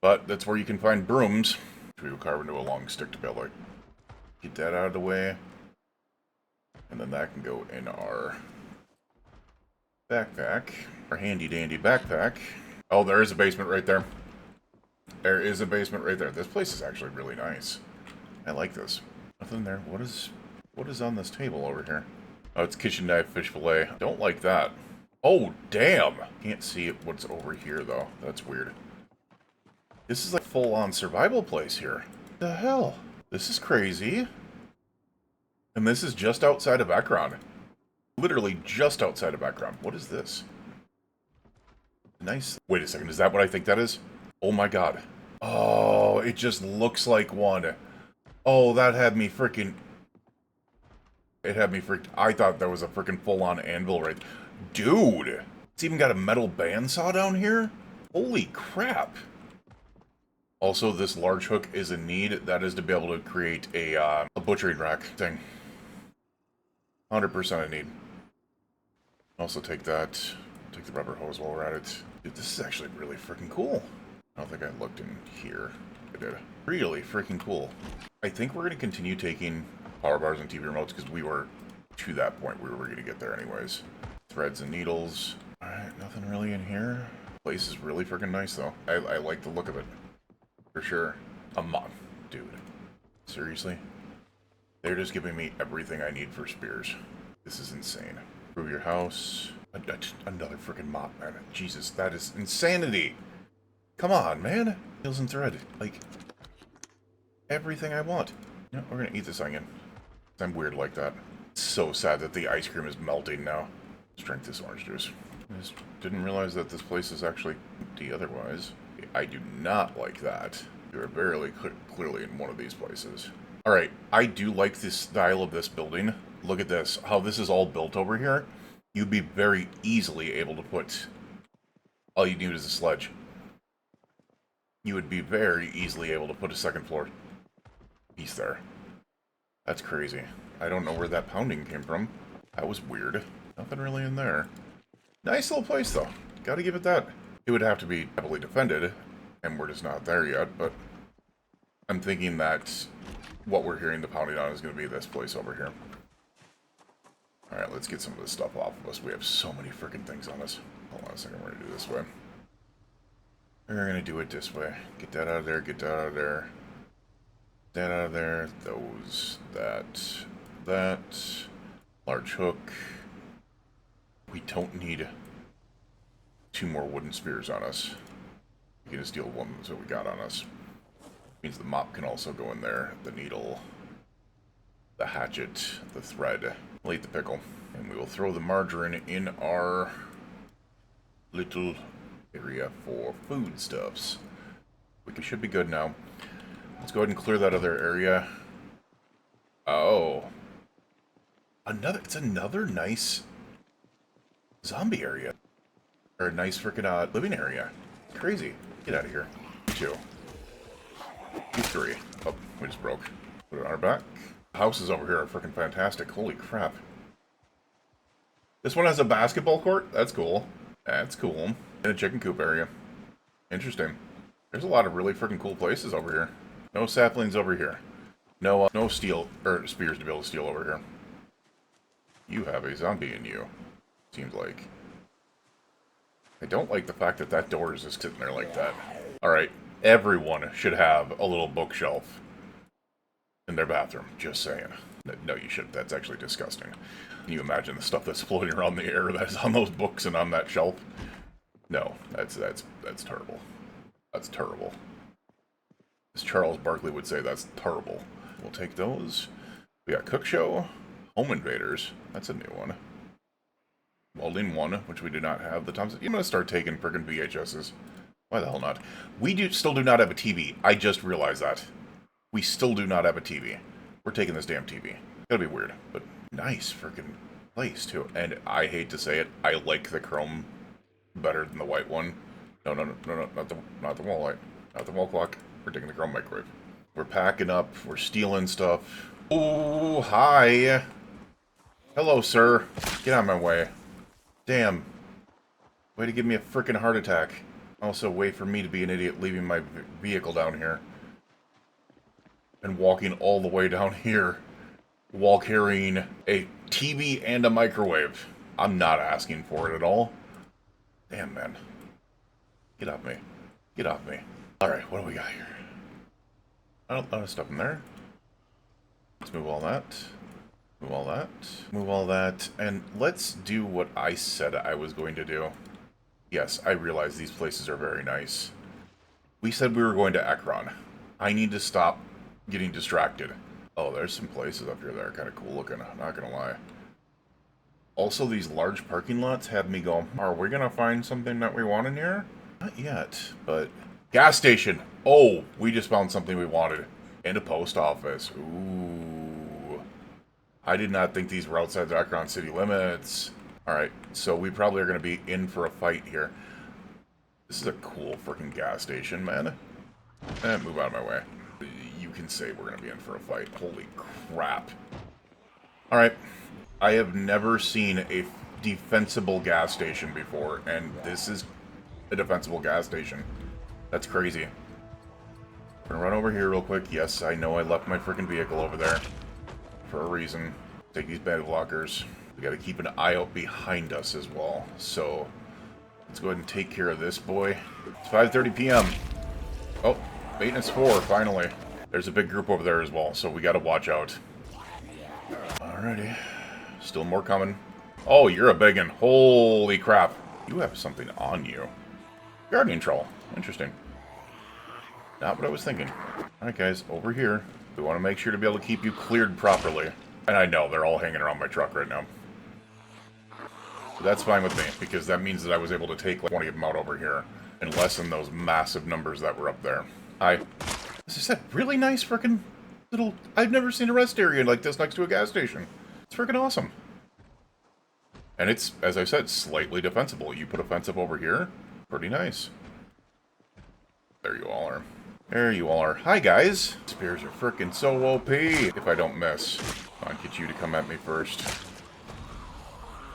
But that's where you can find brooms. We will carve into a long stick to be able to get that out of the way. And then that can go in our backpack. Our handy dandy backpack. Oh, there is a basement right there. There is a basement right there. This place is actually really nice. I like this. Nothing there. What is on this table over here? Oh, it's kitchen knife fish fillet. Don't like that. Oh, damn! Can't see what's over here, though. That's weird. This is like full-on survival place here. What the hell? This is crazy. And this is just outside of Ekron. Literally just outside of Ekron. What is this? Nice. Wait a second, is that what I think that is? Oh my god. Oh, it just looks like one. Oh, that had me freaking... It had me freaked... I thought that was a freaking full-on anvil right... Dude! It's even got a metal bandsaw down here? Holy crap! Also, this large hook is a need. That is to be able to create a butchering rack thing. 100% a need. Also take that. Take the rubber hose while we're at it. Dude, this is actually really freaking cool. I don't think I looked in here. I did. Really freaking cool. I think we're going to continue taking power bars and TV remotes because we were to that point where we were going to get there anyways. Threads and needles. Alright, nothing really in here. Place is really freaking nice though. I like the look of it. For sure. Dude. Seriously? They're just giving me everything I need for spears. This is insane. Improve your house. Another freaking mop, man. Jesus, that is insanity! Come on, man! Nails and thread. Like, everything I want. Yeah, we're gonna eat this onion. I'm weird like that. It's so sad that the ice cream is melting now. Let's drink this orange juice. I just didn't realize that this place is actually empty otherwise. I do not like that. You are very clearly in one of these places. Alright, I do like the style of this building. Look at this. How this is all built over here. You'd be very easily able to put... All you need is a sledge. You would be very easily able to put a second floor piece there. That's crazy. I don't know where that pounding came from. That was weird. Nothing really in there. Nice little place, though. Gotta give it that. It would have to be heavily defended, and we're just not there yet, but I'm thinking that what we're hearing the pounding on is going to be this place over here. Alright, let's get some of this stuff off of us. We have so many freaking things on us. Hold on a second, we're going to do this way. We're going to do it this way. Get that out of there, get that out of there. That out of there, those, that. Large hook. We don't need 2 more wooden spears on us. We can just deal with one that we got on us. Means the mop can also go in there. The needle, the hatchet, the thread. We'll eat the pickle. And we will throw the margarine in our little area for foodstuffs. We should be good now. Let's go ahead and clear that other area. Oh. It's another nice zombie area. Or a nice freaking living area. Crazy. Get out of here. You 2. You 3. Oh, we just broke. Put it on our back. The houses over here are freaking fantastic. Holy crap. This one has a basketball court? That's cool. That's cool. And a chicken coop area. Interesting. There's a lot of really freaking cool places over here. No saplings over here. No, no steel, or spears to be able to steal over here. You have a zombie in you. Seems like. I don't like the fact that that door is just sitting there like that. Alright, everyone should have a little bookshelf in their bathroom. Just saying. No, you shouldn't. That's actually disgusting. Can you imagine the stuff that's floating around the air that's on those books and on that shelf? No, that's terrible. That's terrible. As Charles Barkley would say, that's terrible. We'll take those. We got Cook Show. Home Invaders. That's a new one. Welding 1, which we do not have. The Thompson. I'm going to start taking friggin' VHSs. Why the hell not? We still do not have a TV. I just realized that. We still do not have a TV. We're taking this damn TV. Gotta be weird, but nice friggin' place, too. And I hate to say it, I like the chrome better than the white one. No, not the wall light. Not the wall clock. We're taking the chrome microwave. We're packing up. We're stealing stuff. Oh, hi. Hello, sir. Get out of my way. Damn. Way to give me a frickin' heart attack. Also, way for me to be an idiot leaving my vehicle down here. And walking all the way down here while carrying a TV and a microwave. I'm not asking for it at all. Damn, man. Get off me. Get off me. Alright, what do we got here? A lot of stuff in there. Let's move all that. Move all that. Move all that. And let's do what I said I was going to do. Yes, I realize these places are very nice. We said we were going to Ekron. I need to stop getting distracted. Oh, there's some places up here that are kind of cool looking, I'm not gonna lie. Also, these large parking lots have me go, are we gonna find something that we want in here? Not yet, but... Gas station! Oh, we just found something we wanted. And a post office. Ooh. I did not think these were outside the Ekron city limits. Alright, so we probably are going to be in for a fight here. This is a cool freaking gas station, man. Move out of my way. You can say we're going to be in for a fight. Holy crap. Alright. I have never seen a defensible gas station before, and this is a defensible gas station. That's crazy. I'm gonna run over here real quick. Yes, I know I left my freaking vehicle over there. For a reason. Take these bad blockers. We gotta keep an eye out behind us as well. So, let's go ahead and take care of this boy. It's 5:30 p.m. Oh, maintenance 4, finally. There's a big group over there as well, so we gotta watch out. Alrighty. Still more coming. Oh, you're a biggin'. Holy crap. You have something on you. Guardian Troll. Interesting. Not what I was thinking. Alright guys, over here. We want to make sure to be able to keep you cleared properly. And I know, they're all hanging around my truck right now. But that's fine with me, because that means that I was able to take like 20 of them out over here. And lessen those massive numbers that were up there. As I said, really nice freaking little... I've never seen a rest area like this next to a gas station. It's freaking awesome. And it's, as I said, slightly defensible. You put a fence up over here, pretty nice. There you all are. There you all are. Hi, guys. Spears are frickin' so OP. If I don't miss. Come on, get you to come at me first.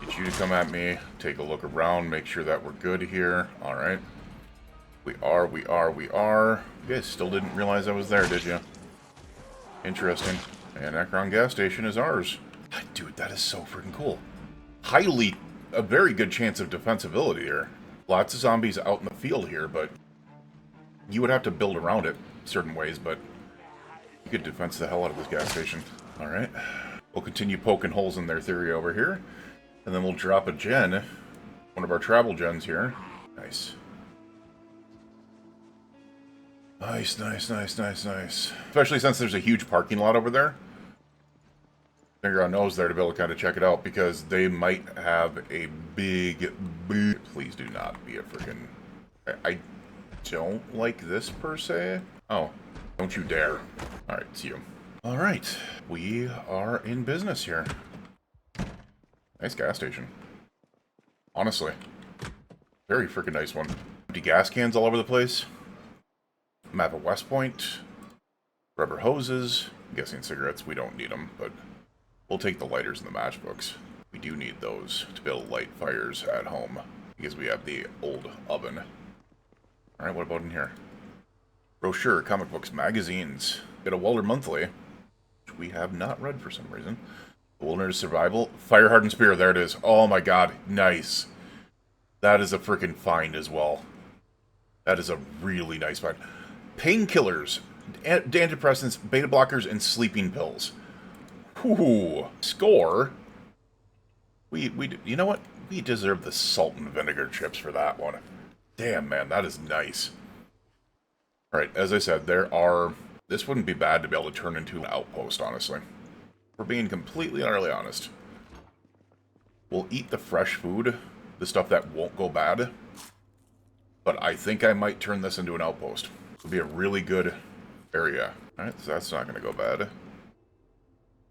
Get you to come at me. Take a look around. Make sure that we're good here. Alright. We are. You guys still didn't realize I was there, did you? Interesting. And Akron gas station is ours. Dude, that is so freaking cool. A very good chance of defensibility here. Lots of zombies out in the field here, but you would have to build around it certain ways, but you could defense the hell out of this gas station. Alright. We'll continue poking holes in their theory over here. And then we'll drop a gen. One of our travel gens here. Nice. Nice. Especially since there's a huge parking lot over there. Finger on nose there to be able to kind of check it out, because they might have a big... Please do not be a freaking... I don't like this per se. Oh, don't you dare. Alright, it's you. Alright, we are in business here. Nice gas station. Honestly. Very freaking nice one. Empty gas cans all over the place. Map of West Point. Rubber hoses. I'm guessing cigarettes, we don't need them, but we'll take the lighters and the matchbooks. We do need those to be able to light fires at home, because we have the old oven. Alright, what about in here? Brochure, comic books, magazines. Get a Welder Monthly, which we have not read for some reason. Wilderness Survival. Fire Hardened Spear, there it is. Oh my god, nice. That is a freaking find as well. That is a really nice find. Painkillers, antidepressants, beta blockers, and sleeping pills. Ooh, score. You know what? We deserve the salt and vinegar chips for that one. Damn, man, that is nice. Alright, as I said, this wouldn't be bad to be able to turn into an outpost, honestly. We're being completely and utterly honest. We'll eat the fresh food, the stuff that won't go bad. But I think I might turn this into an outpost. It'll be a really good area. Alright, so that's not going to go bad.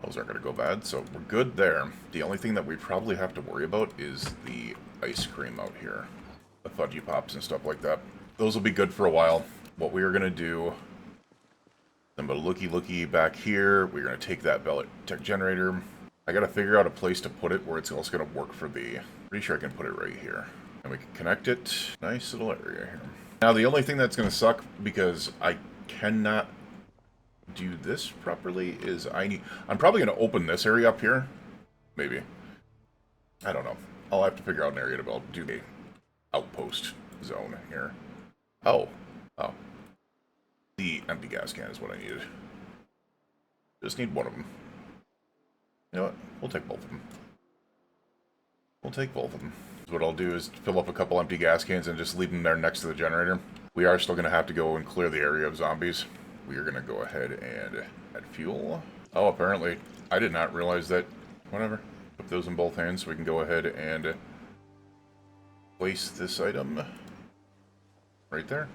Those aren't going to go bad, so we're good there. The only thing that we probably have to worry about is the ice cream out here. The fudgy pops and stuff like that. Those will be good for a while. What we are going to do... Then a looky back here. We're going to take that tech generator. I got to figure out a place to put it where it's also going to work for the... Pretty sure I can put it right here. And we can connect it. Nice little area here. Now, the only thing that's going to suck, because I cannot do this properly, is I'm probably going to open this area up here. Maybe. I don't know. I'll have to figure out an area to be able to do the outpost zone here. Oh. The empty gas can is what I needed. Just need one of them. You know what? We'll take both of them. So what I'll do is fill up a couple empty gas cans and just leave them there next to the generator. We are still going to have to go and clear the area of zombies. We are going to go ahead and add fuel. Oh, apparently, I did not realize that. Whatever. Put those in both hands so we can go ahead and place this item right there.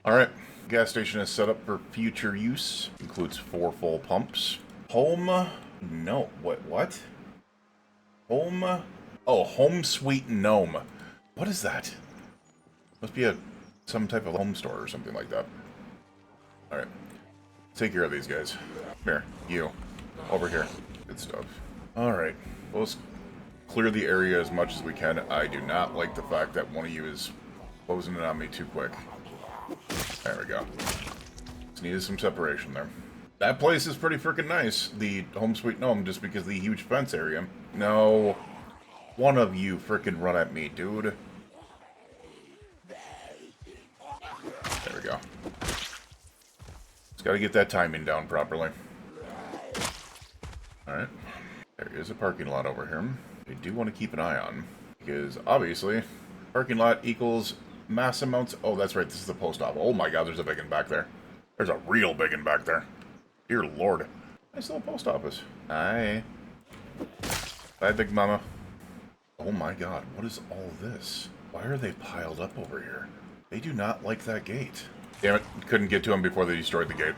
Alright. Gas station is set up for future use. Includes 4 full pumps. Home... No. What? Home... Oh, Home Sweet Gnome. What is that? Must be some type of home store or something like that. Alright. Take care of these guys. Here, you. Over here. Good stuff. Alright. Let's clear the area as much as we can. I do not like the fact that one of you is closing in on me too quick. There we go. Just needed some separation there. That place is pretty freaking nice. The Home Sweet Gnome, just because of the huge fence area. No. One of you freaking run at me, dude. There we go. Just gotta get that timing down properly. Alright. There is a parking lot over here. I do want to keep an eye on. Because, obviously, parking lot equals mass amounts... Oh, that's right, this is the post office. Oh my god, there's a big one back there. There's a real big one back there. Dear lord. Nice little post office. Hi. Bye, Big Mama. Oh my god, what is all this? Why are they piled up over here? They do not like that gate. Damn it, couldn't get to them before they destroyed the gate.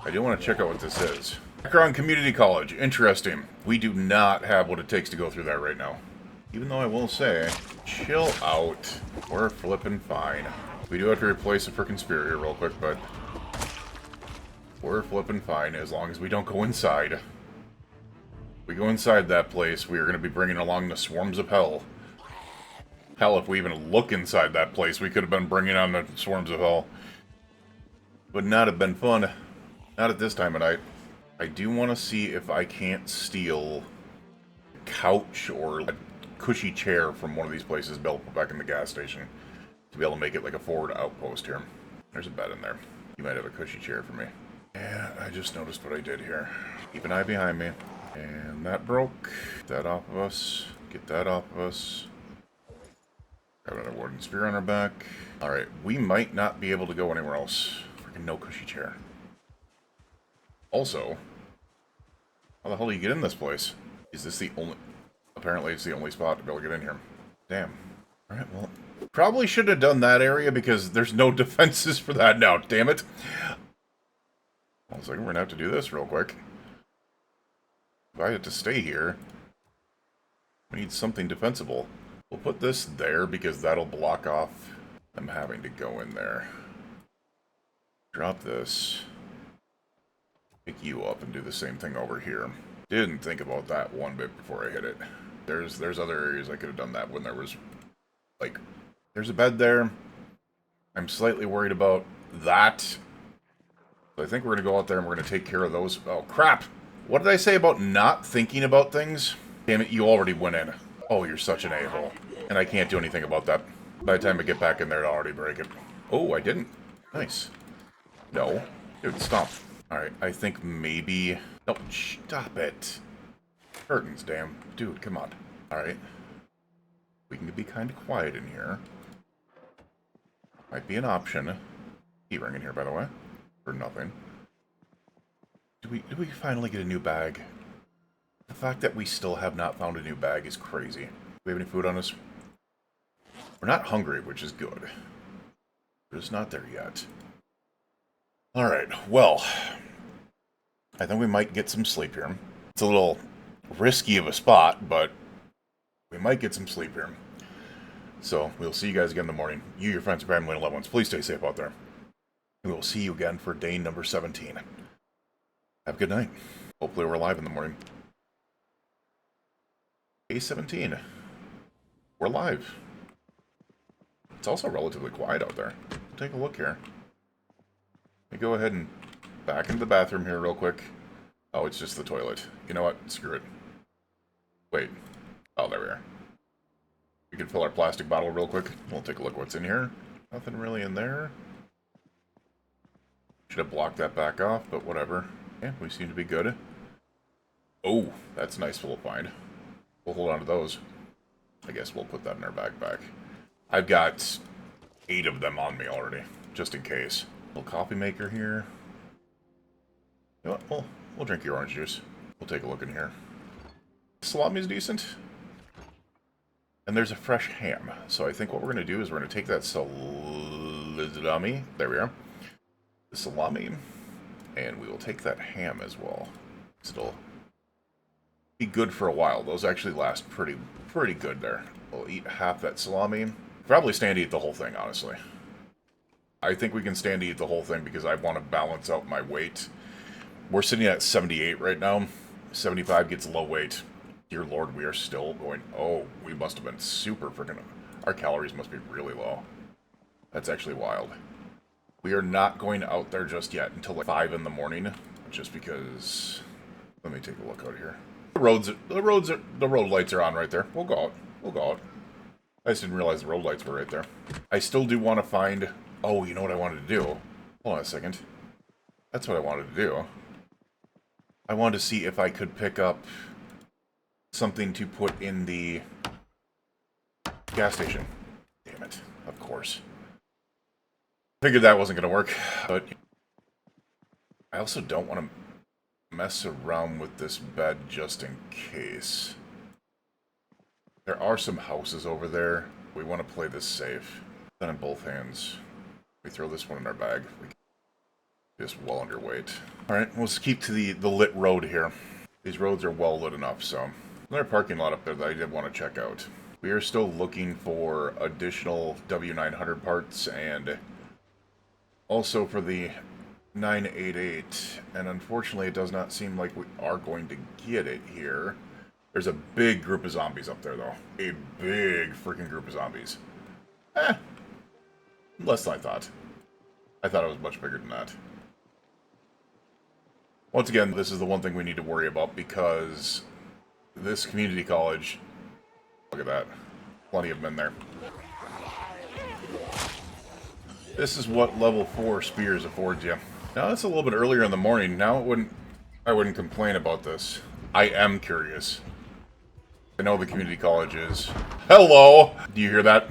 I do want to check out what this is. Akron Community College. Interesting. We do not have what it takes to go through that right now. Even though I will say, chill out. We're flipping fine. We do have to replace the frickin' spear here real quick, but We're flipping fine as long as we don't go inside. If we go inside that place, we are going to be bringing along the swarms of hell. Hell, if we even look inside that place, we could have been bringing on the swarms of hell. Would not have been fun. Not at this time of night. I do want to see if I can't steal a couch or a cushy chair from one of these places built back in the gas station to be able to make it like a forward outpost here. There's a bed in there. You might have a cushy chair for me. Yeah, I just noticed what I did here. Keep an eye behind me. And that broke. Get that off of us. Get that off of us. Got another warden spear on our back. Alright, we might not be able to go anywhere else. Freaking no cushy chair. Also, how the hell do you get in this place? Is this the only... Apparently it's the only spot to be able to get in here. Damn. Alright, well... Probably should have done that area because there's no defenses for that now, damn it. One second, we're gonna have to do this real quick. If I had to stay here, we need something defensible. We'll put this there because that'll block off them having to go in there. Drop this. Pick you up and do the same thing over here. Didn't think about that one bit before I hit it. There's other areas I could have done that when there was, like, there's a bed there. I'm slightly worried about that. So I think we're going to go out there and we're going to take care of those. Oh, crap! What did I say about not thinking about things? Damn it, you already went in. Oh, you're such an a-hole. And I can't do anything about that. By the time I get back in there, I'll already break it. Oh, I didn't. Nice. No. Dude, stop. Alright, I think maybe... Oh, stop it. Curtains, damn. Dude, come on. Alright. We can be kind of quiet in here. Might be an option. Key ring in here, by the way. For nothing. Did we finally get a new bag? The fact that we still have not found a new bag is crazy. Do we have any food on us? We're not hungry, which is good. We're just not there yet. Alright, well. I think we might get some sleep here. It's a little risky of a spot, but we might get some sleep here. So, we'll see you guys again in the morning. You, your friends, your family, and loved ones, please stay safe out there. We will see you again for day number 17. Have a good night. Hopefully we're live in the morning. Day 17. We're live. It's also relatively quiet out there. Take a look here. Let me go ahead and back into the bathroom here real quick. Oh, it's just the toilet. You know what? Screw it. Wait. Oh, there we are. We can fill our plastic bottle real quick. We'll take a look what's in here. Nothing really in there. Should have blocked that back off, but whatever. Yeah, we seem to be good. Oh, that's a nice little find. We'll hold on to those. I guess we'll put that in our backpack. I've got 8 of them on me already, just in case. Little coffee maker here. You know what? We'll drink your orange juice. We'll take a look in here. Salami's decent. And there's a fresh ham. So I think what we're going to do is we're going to take that salami. There we are. The salami. And we will take that ham as well. It'll be good for a while. Those actually last pretty good there. We'll eat half that salami. Probably stand to eat the whole thing, honestly. I think we can stand to eat the whole thing because I want to balance out my weight. We're sitting at 78 right now. 75 gets low weight. Dear Lord, we are still going... Oh, we must have been super freaking... Our calories must be really low. That's actually wild. We are not going out there just yet until like 5 in the morning. Just because... Let me take a look out here. The road lights are on right there. We'll go out. We'll go out. I just didn't realize the road lights were right there. I still do want to find... Oh, you know what I wanted to do? Hold on a second. That's what I wanted to do. I wanted to see if I could pick up something to put in the gas station. Damn it. Of course. Figured that wasn't going to work, but I also don't want to mess around with this bed just in case. There are some houses over there. We want to play this safe. Then in both hands. We throw this one in our bag. We just well underweight. Alright, let's keep to the lit road here. These roads are well lit enough, so... There's a parking lot up there that I did want to check out. We are still looking for additional W900 parts, and also for the 988, and unfortunately it does not seem like we are going to get it here. There's a big group of zombies up there, though. A big freaking group of zombies. Less than I thought. I thought it was much bigger than that. Once again, this is the one thing we need to worry about, because this community college... Look at that. Plenty of them in there. This is what level 4 spears affords you. Now, it's a little bit earlier in the morning. Now, I wouldn't complain about this. I am curious. I know the community college is... Hello! Do you hear that?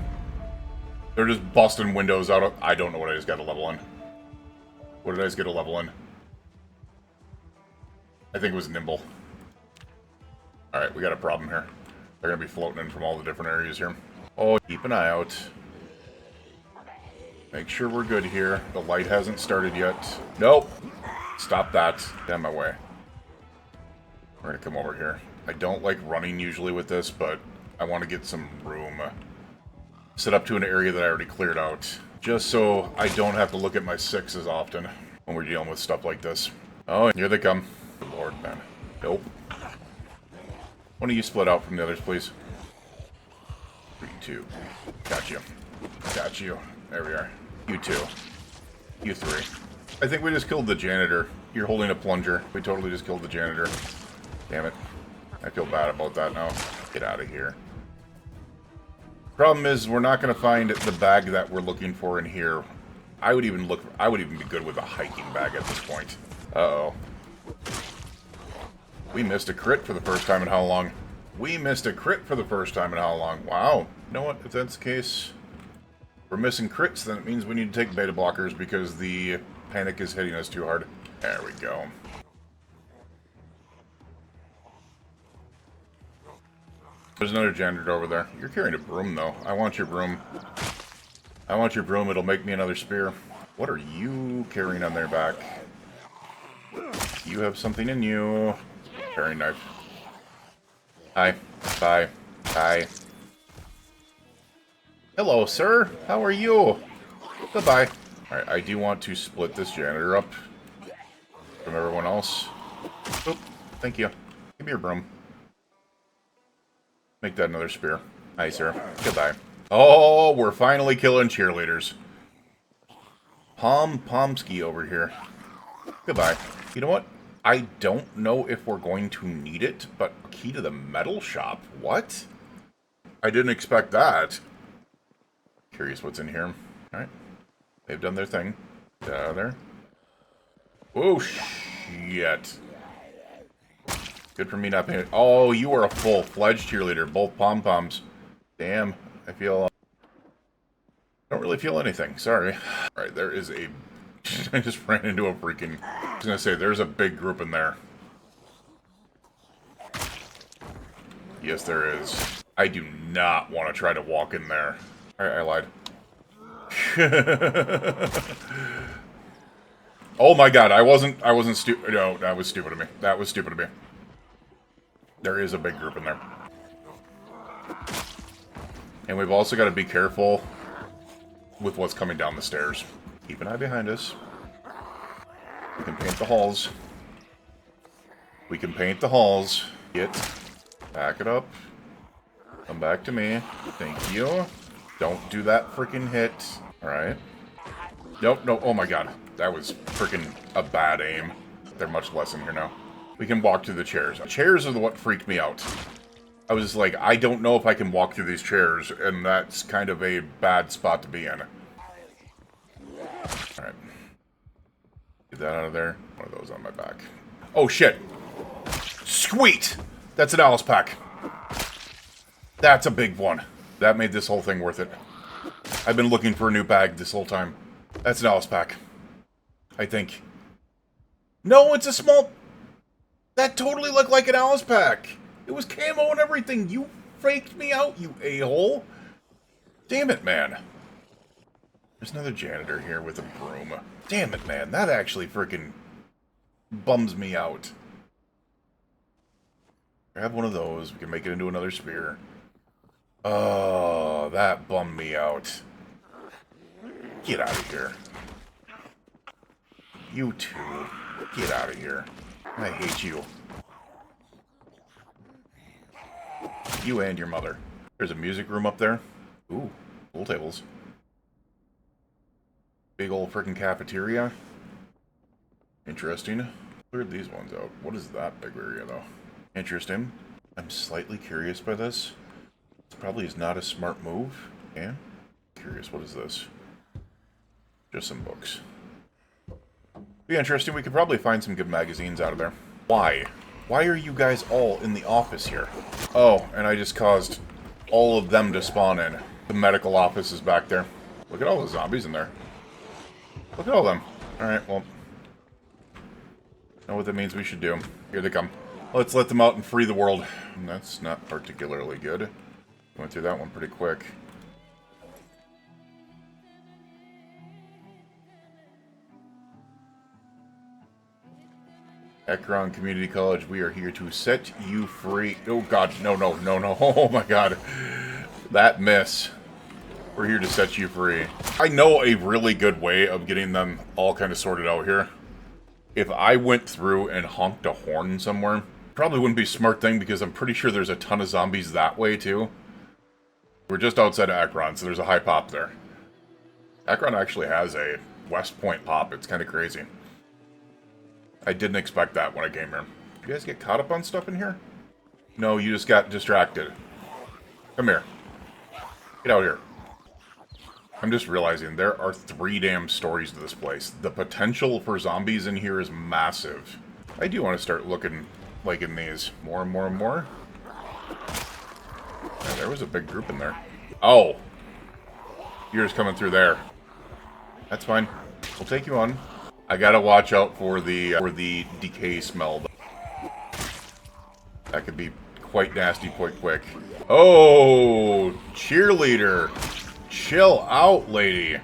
They're just busting windows out of... I don't know what I just got a level in. What did I just get a level in? I think it was nimble. Alright, we got a problem here. They're gonna be floating in from all the different areas here. Oh, keep an eye out. Make sure we're good here. The light hasn't started yet. Nope. Stop that. Get out of my way. We're gonna come over here. I don't like running usually with this, but I want to get some room set up to an area that I already cleared out. Just so I don't have to look at my 6 as often when we're dealing with stuff like this. Oh, here they come. Good Lord, man. Nope. One of you split out from the others, please. 3, 2. Got you. Got you. There we are. You 2. You 3. I think we just killed the janitor. You're holding a plunger. We totally just killed the janitor. Damn it. I feel bad about that now. Get out of here. Problem is, we're not going to find the bag that we're looking for in here. I would even be good with a hiking bag at this point. Uh-oh. We missed a crit for the first time in how long? We missed a crit for the first time in how long? Wow. You know what? If that's the case... We're missing crits, then it means we need to take beta blockers because the panic is hitting us too hard. There we go. There's another janitor over there. You're carrying a broom, though. I want your broom. I want your broom. It'll make me another spear. What are you carrying on their back? You have something in you. Paring knife. Hi. Bye. Bye. Hello, sir. How are you? Goodbye. Alright, I do want to split this janitor up from everyone else. Oop, thank you. Give me your broom. Make that another spear. Hi, sir. Goodbye. Oh, we're finally killing cheerleaders. Pomsky over here. Goodbye. You know what? I don't know if we're going to need it, but key to the metal shop. What? I didn't expect that. Curious what's in here. Alright. They've done their thing. Get out of there. Oh, shit. Good for me not paying... Oh, you are a full-fledged cheerleader. Both pom-poms. Damn. I feel... I don't really feel anything. Sorry. Alright, there is a... I just ran into a freaking... I was gonna say, there's a big group in there. Yes, there is. I do not want to try to walk in there. Alright, I lied. Oh my god, I wasn't stupid. No, that was stupid of me. That was stupid of me. There is a big group in there. And we've also got to be careful with what's coming down the stairs. Keep an eye behind us. We can paint the halls. We can paint the halls. Back it up. Come back to me. Thank you. Don't do that freaking hit. Alright. Nope, no. Oh my god. That was freaking a bad aim. They're much less in here now. We can walk through the chairs. Chairs are what freaked me out. I was like, I don't know if I can walk through these chairs, and that's kind of a bad spot to be in. Alright. Get that out of there. One of those on my back. Oh, shit. Sweet! That's an Alice pack. That's a big one. That made this whole thing worth it. I've been looking for a new bag this whole time. That's an Alice pack. I think. No, it's a small... That totally looked like an Alice pack. It was camo and everything. You faked me out, you a-hole. Damn it, man. There's another janitor here with a broom. Damn it, man. That actually freaking bums me out. Grab one of those. We can make it into another spear. Oh, that bummed me out. Get out of here. You two. Get out of here. I hate you. You and your mother. There's a music room up there. Ooh, pool tables. Big old freaking cafeteria. Interesting. Cleared these ones out. What is that big area, though? Interesting. I'm slightly curious by this. This probably is not a smart move. Yeah? Curious, what is this? Just some books. Be interesting. We could probably find some good magazines out of there. Why? Why are you guys all in the office here? Oh, and I just caused all of them to spawn in. The medical office is back there. Look at all the zombies in there. Look at all of them. Alright, well. Know what that means we should do. Here they come. Let's let them out and free the world. And that's not particularly good. Went through that one pretty quick. Ekron Community College, we are here to set you free. Oh god, no, no, no, no. Oh my god. That miss. We're here to set you free. I know a really good way of getting them all kind of sorted out here. If I went through and honked a horn somewhere, probably wouldn't be a smart thing because I'm pretty sure there's a ton of zombies that way too. We're just outside of Ekron, so there's a high pop there. Ekron actually has a West Point pop. It's kind of crazy. I didn't expect that when I came here. You guys get caught up on stuff in here? No, you just got distracted. Come here. Get out here. I'm just realizing there are 3 damn stories to this place. The potential for zombies in here is massive. I do want to start looking like in these more and more and more. Yeah, there was a big group in there. Oh. You're just coming through there. That's fine. We'll take you on. I gotta watch out for the decay smell. That could be quite nasty quite quick. Oh, cheerleader. Chill out, lady.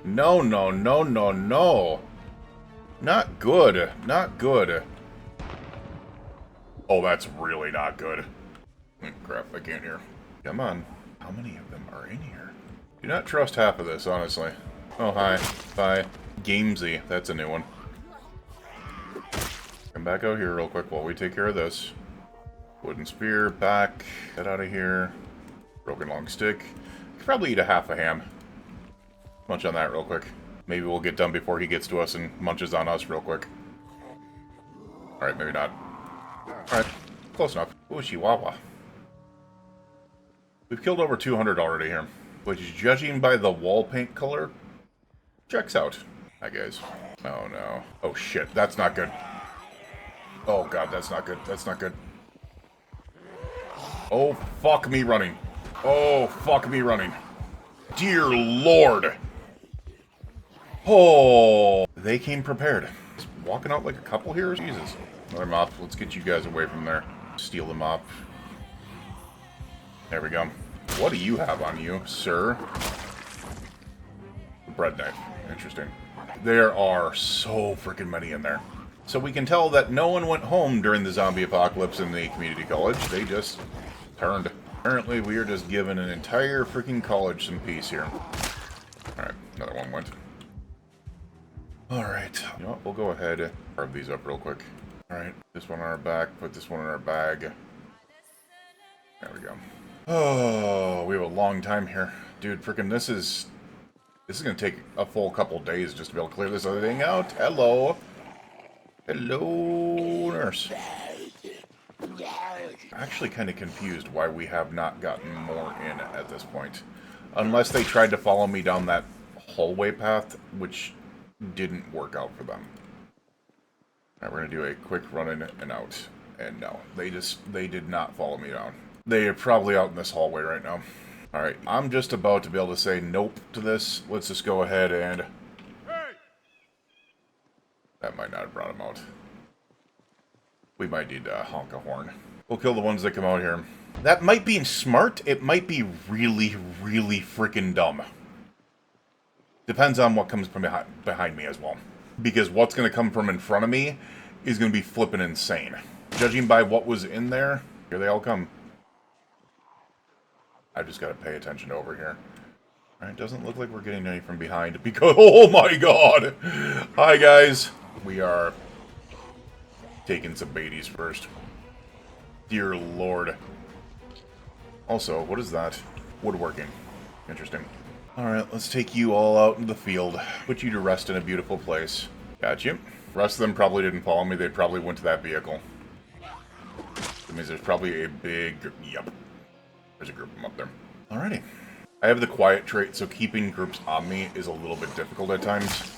No, no, no, no, no. Not good. Not good. Oh, that's really not good. Crap, I can't hear. Come on. How many of them are in here? Do not trust half of this, honestly. Oh, hi. Bye. Gamesy. That's a new one. Come back out here real quick while we take care of this. Wooden spear, back. Get out of here. Broken long stick. Could probably eat a half a ham. Munch on that real quick. Maybe we'll get done before he gets to us and munches on us real quick. Alright, maybe not. Alright, close enough. Ooh, Chihuahua. We've killed over 200 already here. Which, judging by the wall paint color, checks out. Hi, guys. Oh, no. Oh, shit. That's not good. Oh, God, that's not good. That's not good. Oh, fuck me running. Oh, fuck me running. Dear Lord. Oh. They came prepared. Just walking out like a couple here? Jesus. Another mop. Let's get you guys away from there. Steal the mop. There we go. What do you have on you, sir? Bread knife. Interesting. There are so freaking many in there. So we can tell that no one went home during the zombie apocalypse in the community college. They just turned. Apparently we are just giving an entire freaking college some peace here. Alright, another one went. Alright, you know what, we'll go ahead and carve these up real quick. Alright, this one on our back, put this one in our bag. There we go. Oh, we have a long time here. Dude, freaking this is gonna take a full couple days just to be able to clear this other thing out. Hello. Hello, nurse. I'm actually kind of confused why we have not gotten more in at this point. Unless they tried to follow me down that hallway path, which didn't work out for them. Alright, we're going to do a quick run in and out. And no, they did not follow me down. They are probably out in this hallway right now. Alright, I'm just about to be able to say nope to this. Let's just go ahead and... That might not have brought him out. We might need to honk a horn. We'll kill the ones that come out here. That might be smart. It might be really, really freaking dumb. Depends on what comes from behind me as well. Because what's going to come from in front of me is going to be flipping insane. Judging by what was in there, here they all come. I just got to pay attention over here. Alright, doesn't look like we're getting any from behind because... Oh my god! Hi, guys. We are taking some baities first. Dear Lord. Also, what is that? Woodworking. Interesting. Alright, let's take you all out into the field. Put you to rest in a beautiful place. Got you. The rest of them probably didn't follow me. They probably went to that vehicle. That means there's probably a big... Yep. There's a group of them up there. Alrighty. I have the quiet trait, so keeping groups on me is a little bit difficult at times.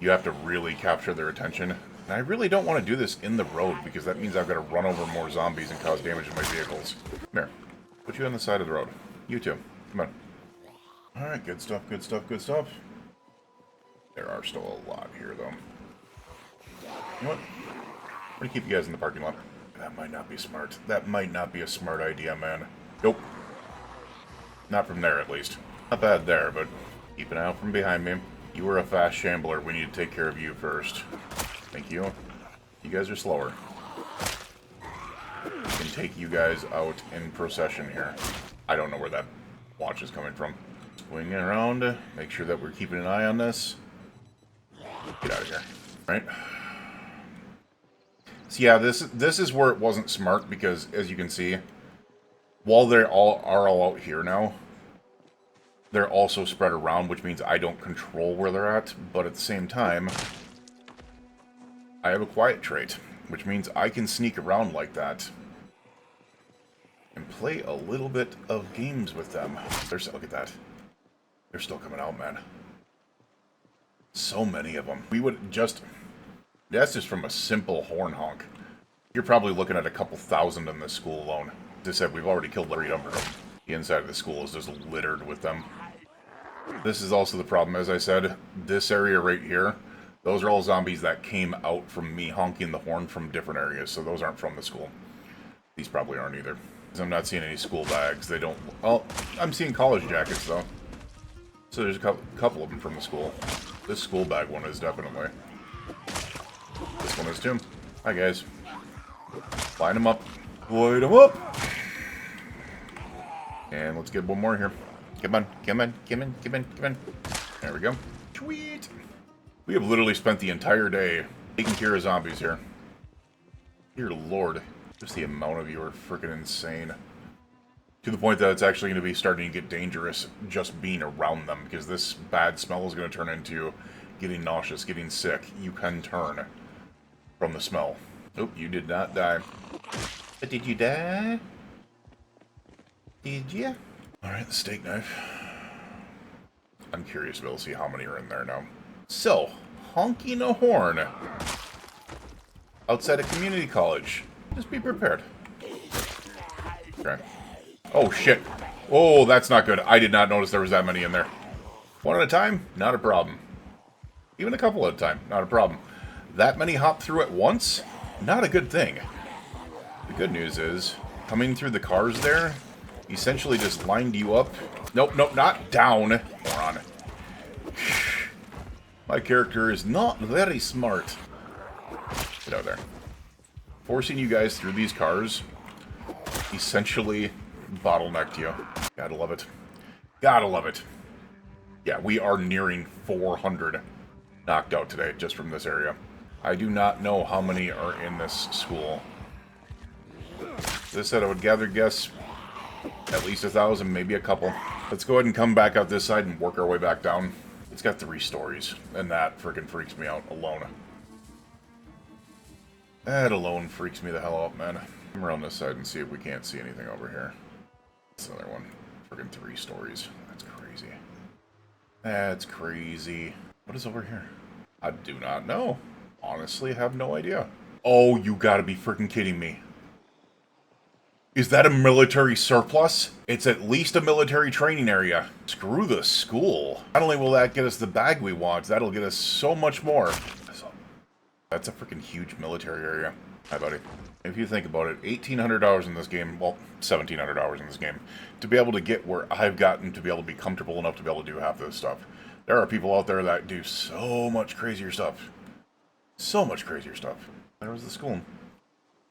You have to really capture their attention. And I really don't want to do this in the road, because that means I've got to run over more zombies and cause damage to my vehicles. Come here. Put you on the side of the road. You too. Come on. Alright, good stuff, good stuff, good stuff. There are still a lot here, though. You know what? I'm going to keep you guys in the parking lot. That might not be smart. That might not be a smart idea, man. Nope. Not from there, at least. Not bad there, but keep an eye out from behind me. You are a fast shambler. We need to take care of you first. Thank you. You guys are slower. We can take you guys out in procession here. I don't know where that launch is coming from. Swing around. Make sure that we're keeping an eye on this. Get out of here. Right? So yeah, this is where it wasn't smart, because as you can see, while they all are out here now, they're also spread around, which means I don't control where they're at, but at the same time, I have a quiet trait, which means I can sneak around like that and play a little bit of games with them. Look at that. They're still coming out, man. So many of them. We would just... That's just from a simple horn honk. You're probably looking at a couple thousand in this school alone. As I said, we've already killed every number of them. The inside of the school is just littered with them. This is also the problem. As I said, this area right here, those are all zombies that came out from me honking the horn from different areas, so those aren't from the school. These probably aren't either. Because I'm not seeing any school bags. They don't... Well, I'm seeing college jackets, though. So there's a couple of them from the school. This school bag one is definitely. This one is too. Hi, guys. Line them up. Line them up! And let's get one more here. Come on, come on, come on, come on, come on. There we go. Sweet! We have literally spent the entire day taking care of zombies here. Dear Lord. Just the amount of you are freaking insane. To the point that it's actually going to be starting to get dangerous just being around them, because this bad smell is going to turn into getting nauseous, getting sick. You can turn from the smell. Oh, you did not die. But did you die? Did you? Alright, the steak knife. I'm curious to be able to see how many are in there now. So, honking a horn outside a community college. Just be prepared. Okay. Oh, shit. Oh, that's not good. I did not notice there was that many in there. One at a time? Not a problem. Even a couple at a time? Not a problem. That many hop through at once? Not a good thing. The good news is, coming through the cars there, essentially just lined you up. Nope, nope, not down. Moron. My character is not very smart. Get out there. Forcing you guys through these cars essentially bottlenecked you. Gotta love it. Gotta love it. Yeah, we are nearing 400 knocked out today just from this area. I do not know how many are in this school. This said I would gather guess at least 1,000, maybe a couple. Let's go ahead and come back out this side and work our way back down. It's got 3 stories, and that freaking freaks me out alone. That alone freaks me the hell out, man. Come around this side and see if we can't see anything over here. That's another one. Freaking 3 stories. That's crazy. That's crazy. What is over here? I do not know. Honestly, have no idea. Oh, you gotta be freaking kidding me. Is that a military surplus? It's at least a military training area. Screw the school. Not only will that get us the bag we want, that'll get us so much more. That's a freaking huge military area. Hi, buddy. If you think about it, $1,800 in this game, well, $1,700 in this game, to be able to get where I've gotten to be able to be comfortable enough to be able to do half this stuff. There are people out there that do so much crazier stuff. So much crazier stuff. There was the school.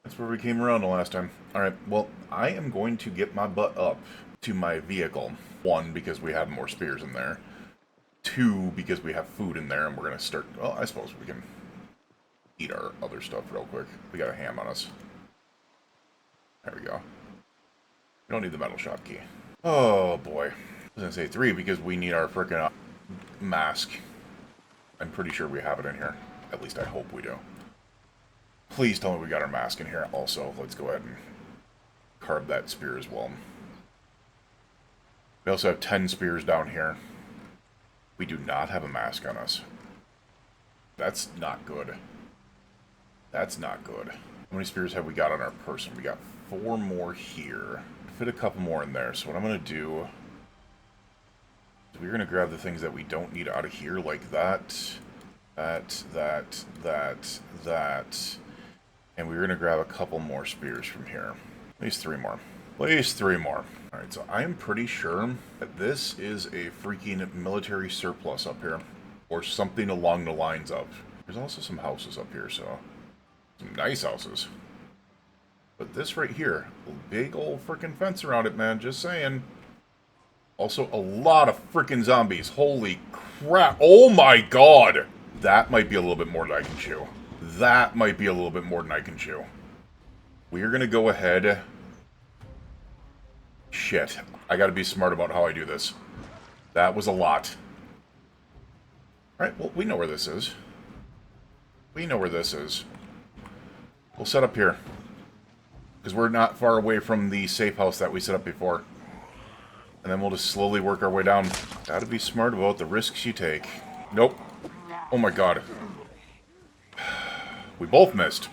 That's where we came around the last time. Alright, well, I am going to get my butt up to my vehicle. 1, because we have more spears in there. 2, because we have food in there, and we're going to start... Well, I suppose we can eat our other stuff real quick. We got a ham on us. There we go. We don't need the metal shop key. Oh boy. I was gonna say 3 because we need our frickin' mask. I'm pretty sure we have it in here. At least I hope we do. Please tell me we got our mask in here. Also, let's go ahead and carve that spear as well. We also have 10 spears down here. We do not have a mask on us. That's not good. That's not good. How many spears have we got on our person? We got 4 more here. Fit a couple more in there. So what I'm going to do is we're going to grab the things that we don't need out of here, like that, that. And we're going to grab a couple more spears from here. At least 3 more. At least 3 more. Alright, so I'm pretty sure that this is a freaking military surplus up here. Or something along the lines of. There's also some houses up here, so... some nice houses. But this right here, a big old freaking fence around it, man. Just saying. Also, a lot of freaking zombies. Holy crap. Oh my god! That might be a little bit more than I can chew. That might be a little bit more than I can chew. We're gonna go ahead... Shit. I gotta be smart about how I do this. That was a lot. Alright, well, we know where this is. We know where this is. We'll set up here. Because we're not far away from the safe house that we set up before. And then we'll just slowly work our way down. Gotta be smart about the risks you take. Nope. Oh my god. We both missed.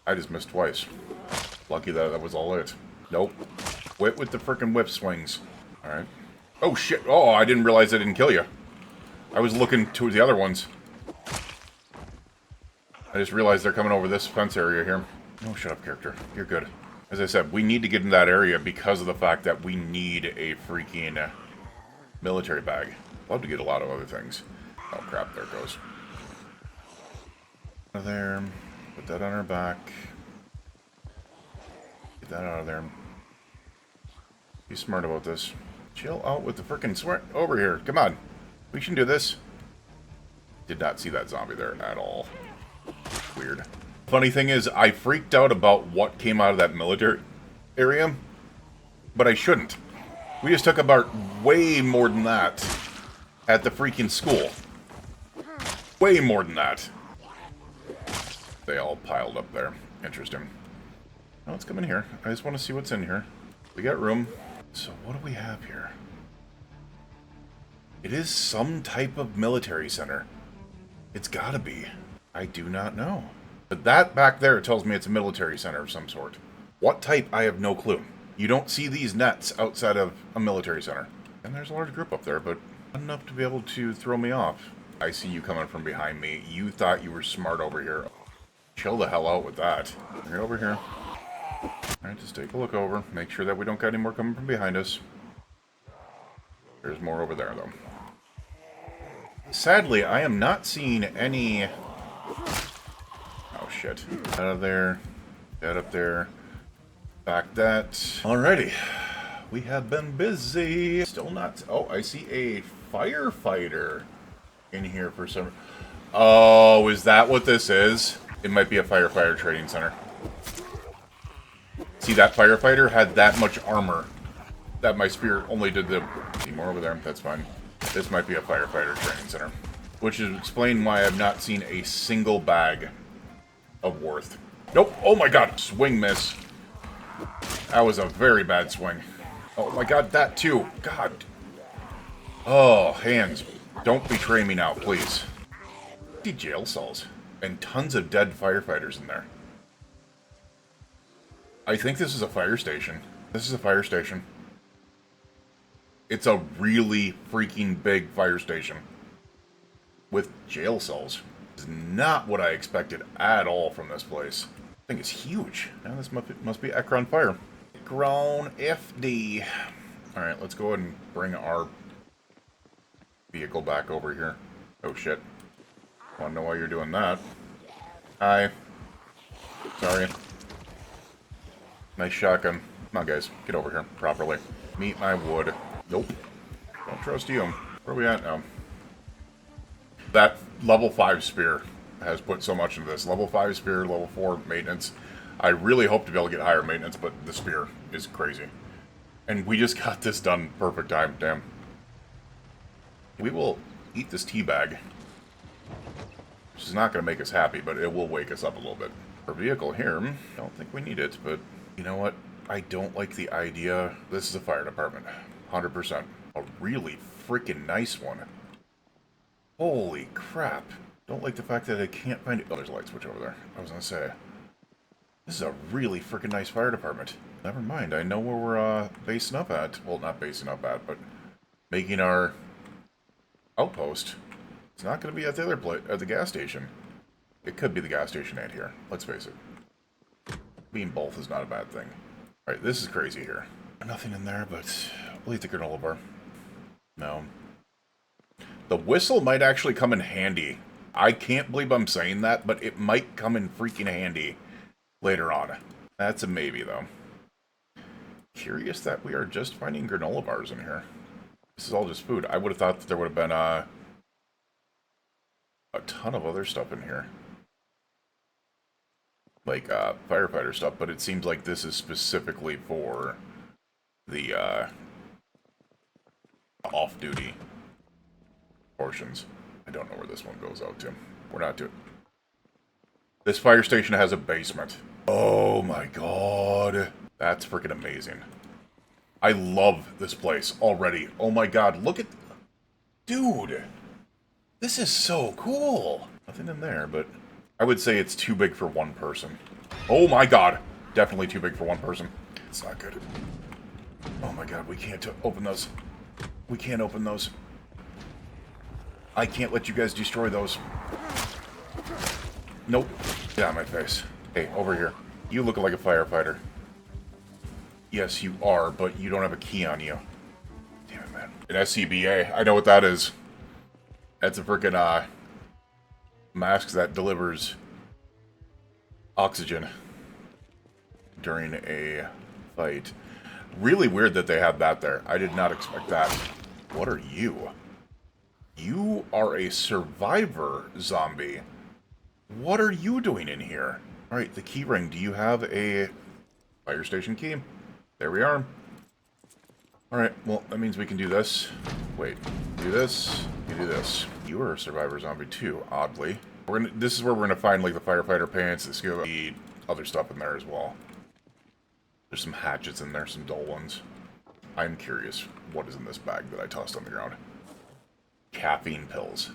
I just missed twice. Lucky that was all it. Nope. Whip with the frickin' whip swings. Alright. Oh shit. Oh, I didn't realize I didn't kill you. I was looking to the other ones. I just realized they're coming over this fence area here. Oh, shut up, character. You're good. As I said, we need to get in that area because of the fact that we need a freaking military bag. Love to get a lot of other things. Oh crap, there it goes. Out of there. Put that on our back. Get that out of there. Be smart about this. Chill out with the frickin' sweat over here. Come on. We can do this. Did not see that zombie there at all. Weird. Funny thing is, I freaked out about what came out of that military area, but I shouldn't. We just took about way more than that at the freaking school. Way more than that. They all piled up there. Interesting. Now let's come in here. I just want to see what's in here. We got room. So what do we have here? It is some type of military center. It's gotta be. I do not know. But that back there tells me it's a military center of some sort. What type? I have no clue. You don't see these nets outside of a military center. And there's a large group up there, but not enough to be able to throw me off. I see you coming from behind me. You thought you were smart over here. Chill the hell out with that. Right over here. Alright, just take a look over. Make sure that we don't got any more coming from behind us. There's more over there, though. Sadly, I am not seeing any... Oh, shit. Out of there. That up there. Back that. Alrighty. We have been busy. Still not... Oh, I see a firefighter in here for some... Oh, is that what this is? It might be a firefighter training center. See, that firefighter had that much armor that my spear only did the... See more over there? That's fine. This might be a firefighter training center. Which is explain why I've not seen a single bag of worth. Nope. Oh my god. Swing miss. That was a very bad swing. Oh my god, that too. God. Oh, hands. Don't betray me now, please. The jail cells. And tons of dead firefighters in there. I think this is a fire station. This is a fire station. It's a really freaking big fire station. With jail cells. It's not what I expected at all from this place. I think it's huge. Now this must be Ekron Fire. Ekron FD. Alright, let's go ahead and bring our vehicle back over here. Oh shit. Wanna know why you're doing that? Hi. Sorry. Nice shotgun. Come on, guys. Get over here properly. Meet my wood. Nope. Don't trust you. Where are we at now? That level 5 spear has put so much into this. Level 5 spear, level 4 maintenance. I really hope to be able to get higher maintenance, but the spear is crazy. And we just got this done perfect time, damn. We will eat this tea bag, which is not going to make us happy, but it will wake us up a little bit. Our vehicle here, I don't think we need it, but you know what? I don't like the idea. This is a fire department, 100%. A really freaking nice one. Holy crap. Don't like the fact that I can't find it. Oh, there's a light switch over there. I was going to say, this is a really freaking nice fire department. Never mind, I know where we're basing up at. Well, not basing up at, but making our outpost. It's not going to be at the other place, at the gas station. It could be the gas station and here. Let's face it. Being both is not a bad thing. Alright, this is crazy here. Nothing in there, but we'll eat the granola bar. No. The whistle might actually come in handy. I can't believe I'm saying that, but it might come in freaking handy later on. That's a maybe, though. Curious that we are just finding granola bars in here. This is all just food. I would have thought that there would have been a ton of other stuff in here. Like firefighter stuff, but it seems like this is specifically for the off-duty portions. I don't know where this one goes out to. We're not doing... This fire station has a basement. Oh my god. That's freaking amazing. I love this place already. Oh my god, look at... Dude! This is so cool! Nothing in there, but... I would say it's too big for one person. Oh my god! Definitely too big for one person. It's not good. Oh my god, we can't open those. We can't open those. I can't let you guys destroy those. Nope. Get out of my face. Hey, over here. You look like a firefighter. Yes, you are, but you don't have a key on you. Damn it, man. An SCBA. I know what that is. That's a freaking, mask that delivers oxygen during a fight. Really weird that they have that there. I did not expect that. What are you? You are a survivor zombie. What are you doing in here? Alright, the key ring. Do you have a fire station key? There we are. Alright, well, that means we can do this. Wait, do this, you do this. You are a survivor zombie too, oddly. This is where we're gonna find, like, the firefighter pants, the other stuff in there as well. There's some hatchets in there, some dull ones. I'm curious what is in this bag that I tossed on the ground. Caffeine pills.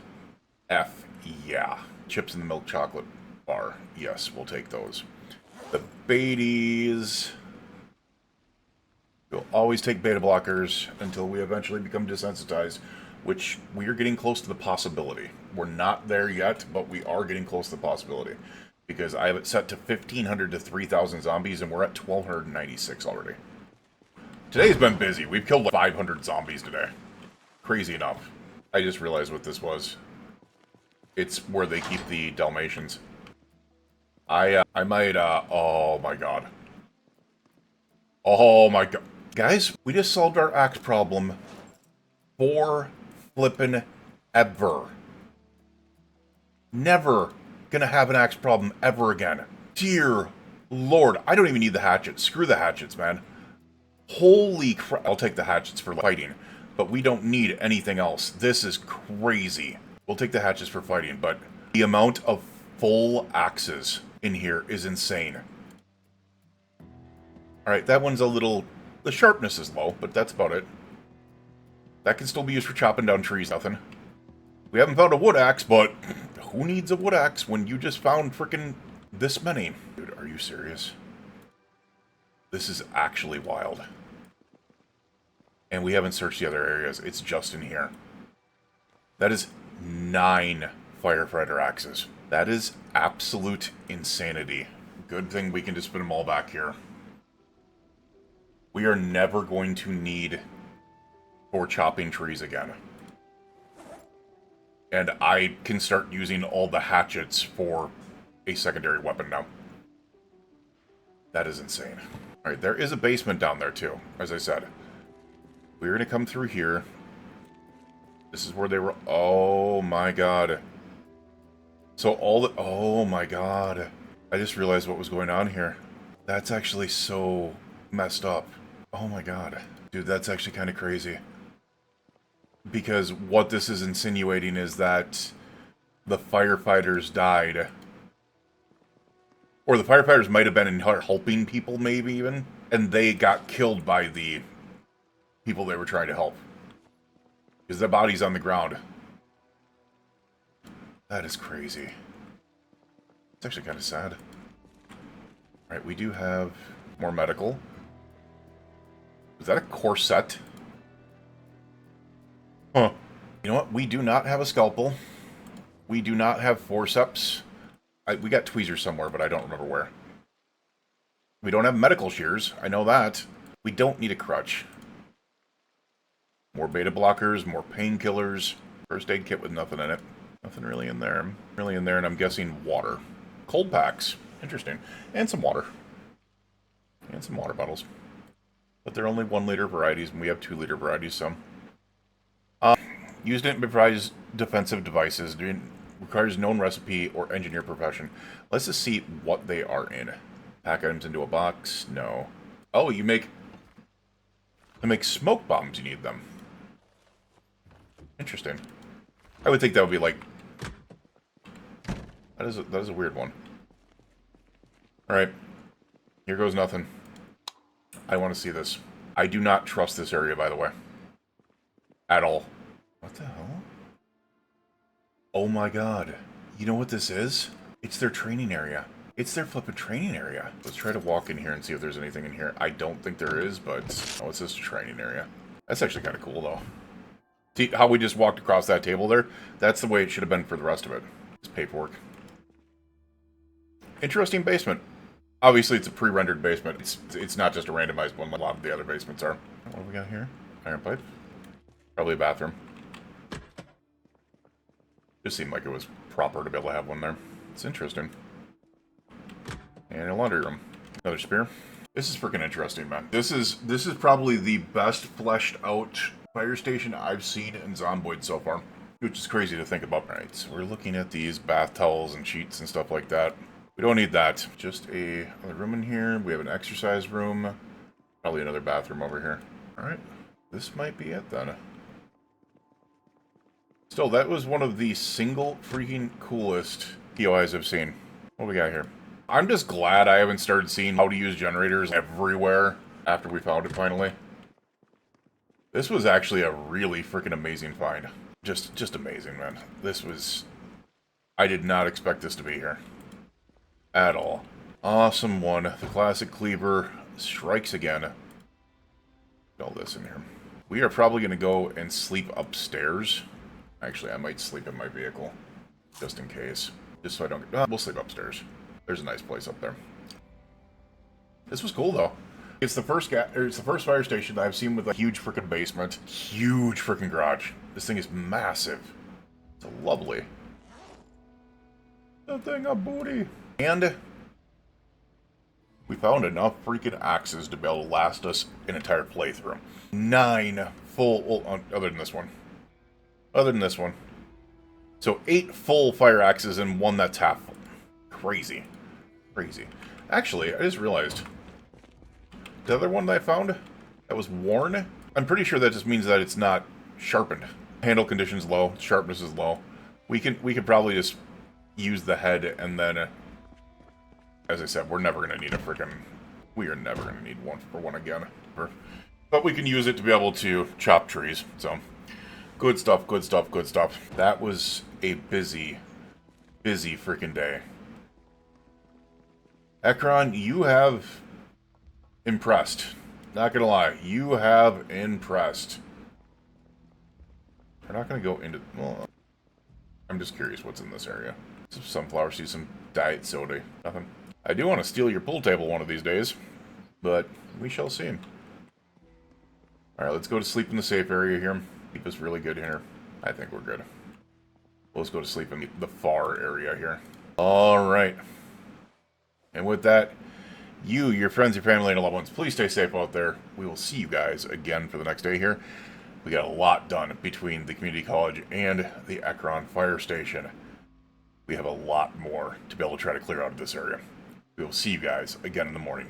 F, yeah. Chips in the milk chocolate bar. Yes, we'll take those. The baities. We'll always take beta blockers until we eventually become desensitized, which we are getting close to the possibility. We're not there yet, but we are getting close to the possibility. Because I have it set to 1,500 to 3,000 zombies, and we're at 1,296 already. Today's been busy. We've killed like 500 zombies today. Crazy enough. I just realized what this was. It's where they keep the Dalmatians. I might, oh my god. Oh my god. Guys, we just solved our axe problem for flippin' ever. Never gonna have an axe problem ever again. Dear Lord, I don't even need the hatchets. Screw the hatchets, man. Holy crap. I'll take the hatchets for fighting, but we don't need anything else. This is crazy. We'll take the hatchets for fighting, but the amount of full axes in here is insane. Alright, that one's a little... The sharpness is low, but that's about it. That can still be used for chopping down trees, nothing. We haven't found a wood axe, but who needs a wood axe when you just found frickin' this many? Dude, are you serious? This is actually wild. And we haven't searched the other areas. It's just in here. That is 9 firefighter axes. That is absolute insanity. Good thing we can just put them all back here. We are never going to need for chopping trees again. And I can start using all the hatchets for a secondary weapon now. That is insane. Alright, there is a basement down there too, as I said. We're going to come through here. This is where they were... Oh my god. So all the... Oh my god. I just realized what was going on here. That's actually so messed up. Oh my god. Dude, that's actually kind of crazy. Because what this is insinuating is that the firefighters died. Or the firefighters might have been in helping people, maybe even. And they got killed by the people they were trying to help. Because their body's on the ground. That is crazy. It's actually kind of sad. Alright, we do have more medical. Is that a corset? Huh. You know what? We do not have a scalpel. We do not have forceps. We got tweezers somewhere, but I don't remember where. We don't have medical shears. I know that. We don't need a crutch. More beta blockers, more painkillers. First aid kit with nothing in it. Nothing really in there. Really in there, and I'm guessing water. Cold packs. Interesting. And some water. And some water bottles. But they're only 1 liter varieties, and we have 2 liter varieties, so. Used in improvised defensive devices. Requires known recipe or engineer profession. Let's just see what they are in. Pack items into a box. No. Oh, you make... To make smoke bombs, you need them. Interesting. I would think that would be like... That is a weird one. Alright. Here goes nothing. I want to see this. I do not trust this area, by the way. At all. What the hell? Oh my god. You know what this is? It's their training area. It's their flippin' training area. Let's try to walk in here and see if there's anything in here. I don't think there is, but... Oh, it's this training area. That's actually kind of cool, though. See how we just walked across that table there? That's the way it should have been for the rest of it. It's paperwork. Interesting basement. Obviously, it's a pre-rendered basement. It's not just a randomized one like a lot of the other basements are. What do we got here? Iron pipe. Probably a bathroom. Just seemed like it was proper to be able to have one there. It's interesting. And a laundry room. Another spear. This is freaking interesting, man. This is probably the best fleshed out fire station I've seen in Zomboid so far. Which is crazy to think about. Alright, so we're looking at these bath towels and sheets and stuff like that. We don't need that. Just another room in here. We have an exercise room. Probably another bathroom over here. Alright. This might be it then. Still, that was one of the single freaking coolest POIs I've seen. What do we got here? I'm just glad I haven't started seeing how to use generators everywhere after we found it finally. This was actually a really freaking amazing find. Just amazing, man. This was... I did not expect this to be here. At all. Awesome one. The classic cleaver strikes again. Put all this in here. We are probably going to go and sleep upstairs. Actually, I might sleep in my vehicle. Just in case. Just so I don't... we'll sleep upstairs. There's a nice place up there. This was cool, though. It's the first fire station that I've seen with a huge freaking basement. Huge freaking garage. This thing is massive. It's lovely. That thing a booty. And we found enough freaking axes to be able to last us an entire playthrough. 9 full... Well, other than this one. Other than this one. So 8 full fire axes and 1 that's half full. Crazy. Crazy. Actually, I just realized... The other one that I found that was worn, I'm pretty sure that just means that it's not sharpened. Handle condition's low, sharpness is low. We could probably just use the head and then, as I said, we're never gonna need a freaking... We are never gonna need one again. But we can use it to be able to chop trees, so... Good stuff, good stuff, good stuff. That was a busy freaking day. Ekron, you have impressed. Not gonna lie, you have impressed. We're not gonna go into... Well, I'm just curious what's in this area. Some sunflower seeds, some diet soda, nothing. I do want to steal your pool table one of these days, but we shall see. Alright, let's go to sleep in the safe area here. Keep us really good here. I think we're good. Let's go to sleep in the far area here. Alright. And with that, you, your friends, your family, and loved ones, please stay safe out there. We will see you guys again for the next day here. We got a lot done between the community college and the Ekron fire station. We have a lot more to be able to try to clear out of this area. We will see you guys again in the morning.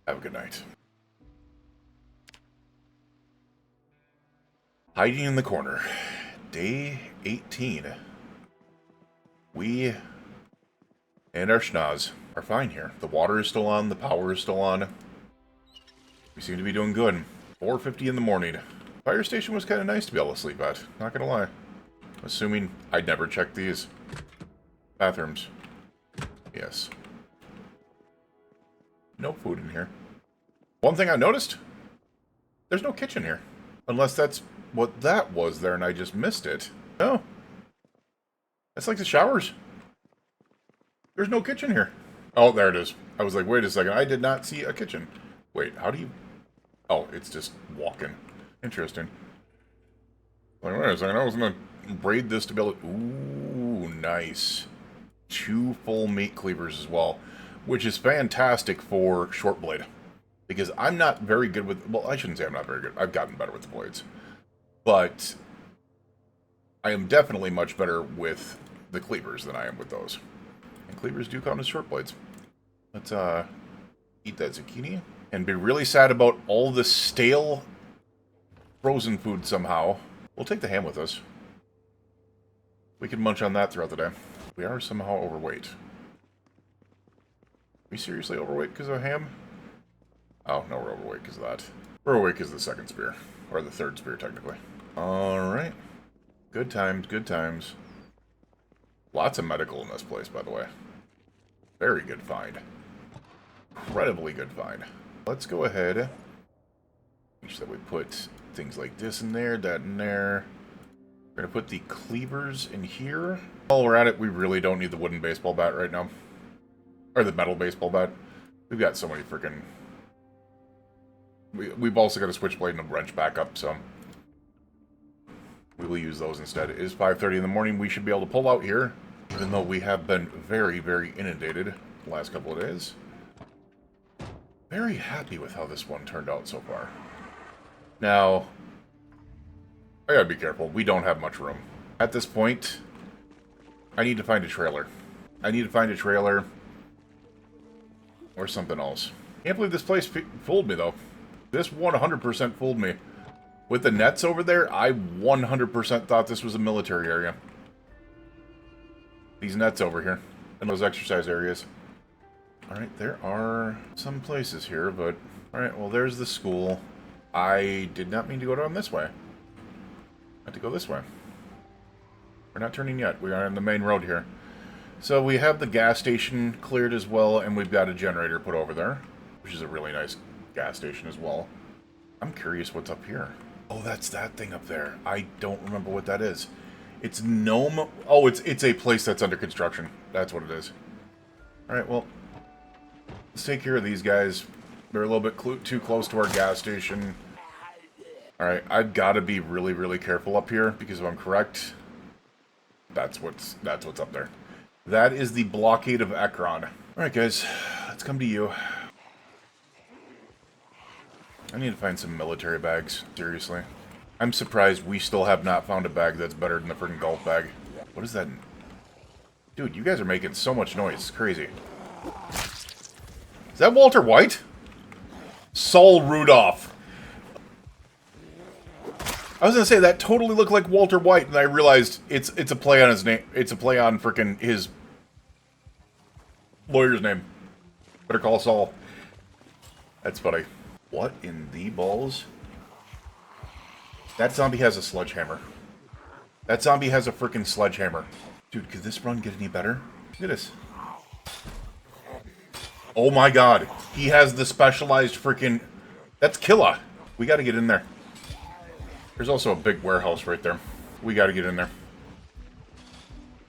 Have a good night. Hiding in the corner. Day 18. We and our schnoz are fine here. The water is still on. The power is still on. We seem to be doing good. 4:50 in the morning. Fire station was kind of nice to be able to sleep at. Not gonna lie. Assuming I'd never checked these. Bathrooms. Yes. No food in here. One thing I noticed. There's no kitchen here. Unless that's what that was there and I just missed it. No. That's like the showers. There's no kitchen here. Oh, there it is. I was like, wait a second. I did not see a kitchen. Wait, how do you... Oh, it's just walking. Interesting. Like, wait a second. I was going to braid this to be able to... Ooh, nice. 2 full meat cleavers as well. Which is fantastic for short blade. Because I'm not very good with... Well, I shouldn't say I'm not very good. I've gotten better with the blades. But I am definitely much better with the cleavers than I am with those. And cleavers do count as short blades. Let's eat that zucchini. And be really sad about all the stale frozen food somehow. We'll take the ham with us. We can munch on that throughout the day. We are somehow overweight. Are we seriously overweight because of ham? Oh, no, we're overweight because of that. We're overweight because of the second spear. Or the third spear, technically. Alright. Good times, good times. Lots of medical in this place, by the way. Very good find. Incredibly good find. Let's go ahead. Make sure that we put things like this in there, that in there. We're going to put the cleavers in here. While we're at it, we really don't need the wooden baseball bat right now. Or the metal baseball bat. We've got so many freaking... We've also got a switchblade and a wrench backup, so... we will use those instead. It is 5:30 in the morning. We should be able to pull out here. Even though we have been very, very inundated the last couple of days. Very happy with how this one turned out so far. Now... I gotta be careful. We don't have much room. At this point... I need to find a trailer. I need to find a trailer... or something else. Can't believe this place fooled me, though. This 100% fooled me. With the nets over there, I 100% thought this was a military area. These nets over here. And those exercise areas. Alright, there are some places here, but... Alright, well, there's the school. I did not mean to go down this way. I had to go this way. We're not turning yet. We are on the main road here. So we have the gas station cleared as well, and we've got a generator put over there. Which is a really nice gas station as well. I'm curious what's up here. Oh, that's that thing up there. I don't remember what that is. It's Gnome... Oh, it's a place that's under construction. That's what it is. Alright, well... let's take care of these guys. They're a little bit too close to our gas station. Alright, I've got to be really, really careful up here, because if I'm correct... That's what's up there. That is the blockade of Ekron. Alright, guys. Let's come to you. I need to find some military bags, seriously. I'm surprised we still have not found a bag that's better than the freaking golf bag. What is that? Dude, you guys are making so much noise. It's crazy. Is that Walter White? Saul Rudolph. I was gonna say, that totally looked like Walter White, and I realized it's a play on his name. It's a play on freaking his lawyer's name. Better Call Saul. That's funny. What in the balls? That zombie has a sledgehammer. That zombie has a freaking sledgehammer. Dude, could this run get any better? Look at this. Oh my god. He has the specialized freaking... That's Killa. We gotta get in there. There's also a big warehouse right there. We gotta get in there.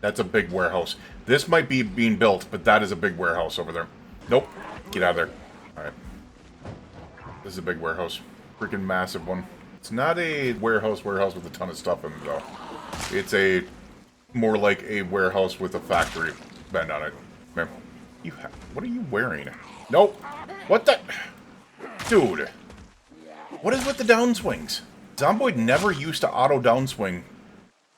That's a big warehouse. This might be being built, but that is a big warehouse over there. Nope. Get out of there. Alright. This is a big warehouse. Freaking massive one. It's not a warehouse with a ton of stuff in it, though. It's a... more like a warehouse with a factory bend on it. Man, what are you wearing? Nope. What the... Dude. What is with the downswings? Zomboid never used to auto downswing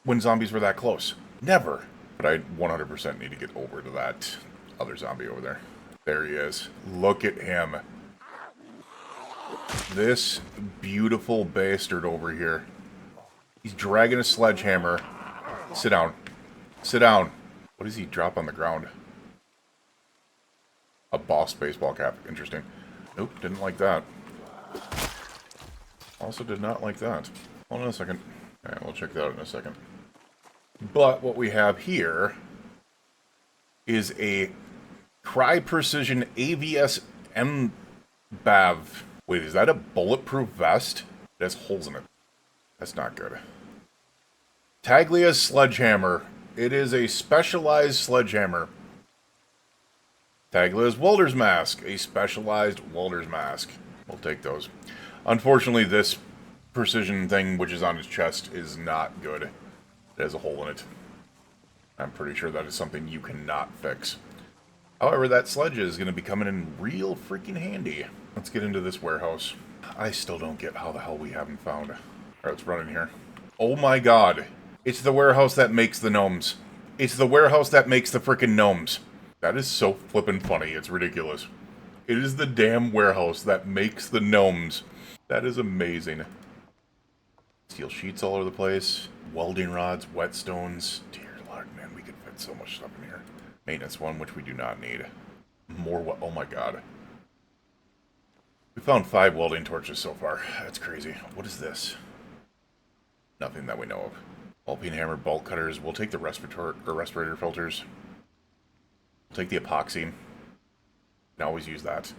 when zombies were that close. Never. But I 100% need to get over to that other zombie over there. There he is. Look at him. This beautiful bastard over here. He's dragging a sledgehammer. Sit down. Sit down. What does he drop on the ground? A boss baseball cap. Interesting. Nope, didn't like that. Also did not like that. Hold on a second. Alright, we'll check that out in a second. But what we have here is a Cry Precision AVS MBAV. Wait, is that a bulletproof vest? It has holes in it. That's not good. Taglia's Sledgehammer. It is a specialized sledgehammer. Taglia's Welder's Mask. A specialized welder's mask. We'll take those. Unfortunately, this precision thing, which is on his chest, is not good. It has a hole in it. I'm pretty sure that is something you cannot fix. However, that sledge is going to be coming in real freaking handy. Let's get into this warehouse. I still don't get how the hell we haven't found. Alright, let's run in here. Oh my god. It's the warehouse that makes the gnomes. It's the warehouse that makes the freaking gnomes. That is so flippin' funny. It's ridiculous. It is the damn warehouse that makes the gnomes. That is amazing. Steel sheets all over the place. Welding rods, whetstones. Dear Lord, man, we could fit so much stuff in here. Maintenance one, which we do not need. More oh my god. We found 5 welding torches so far. That's crazy. What is this? Nothing that we know of. Ball peen hammer, bolt cutters. We'll take the respirator filters. We'll take the epoxy. Can always use that.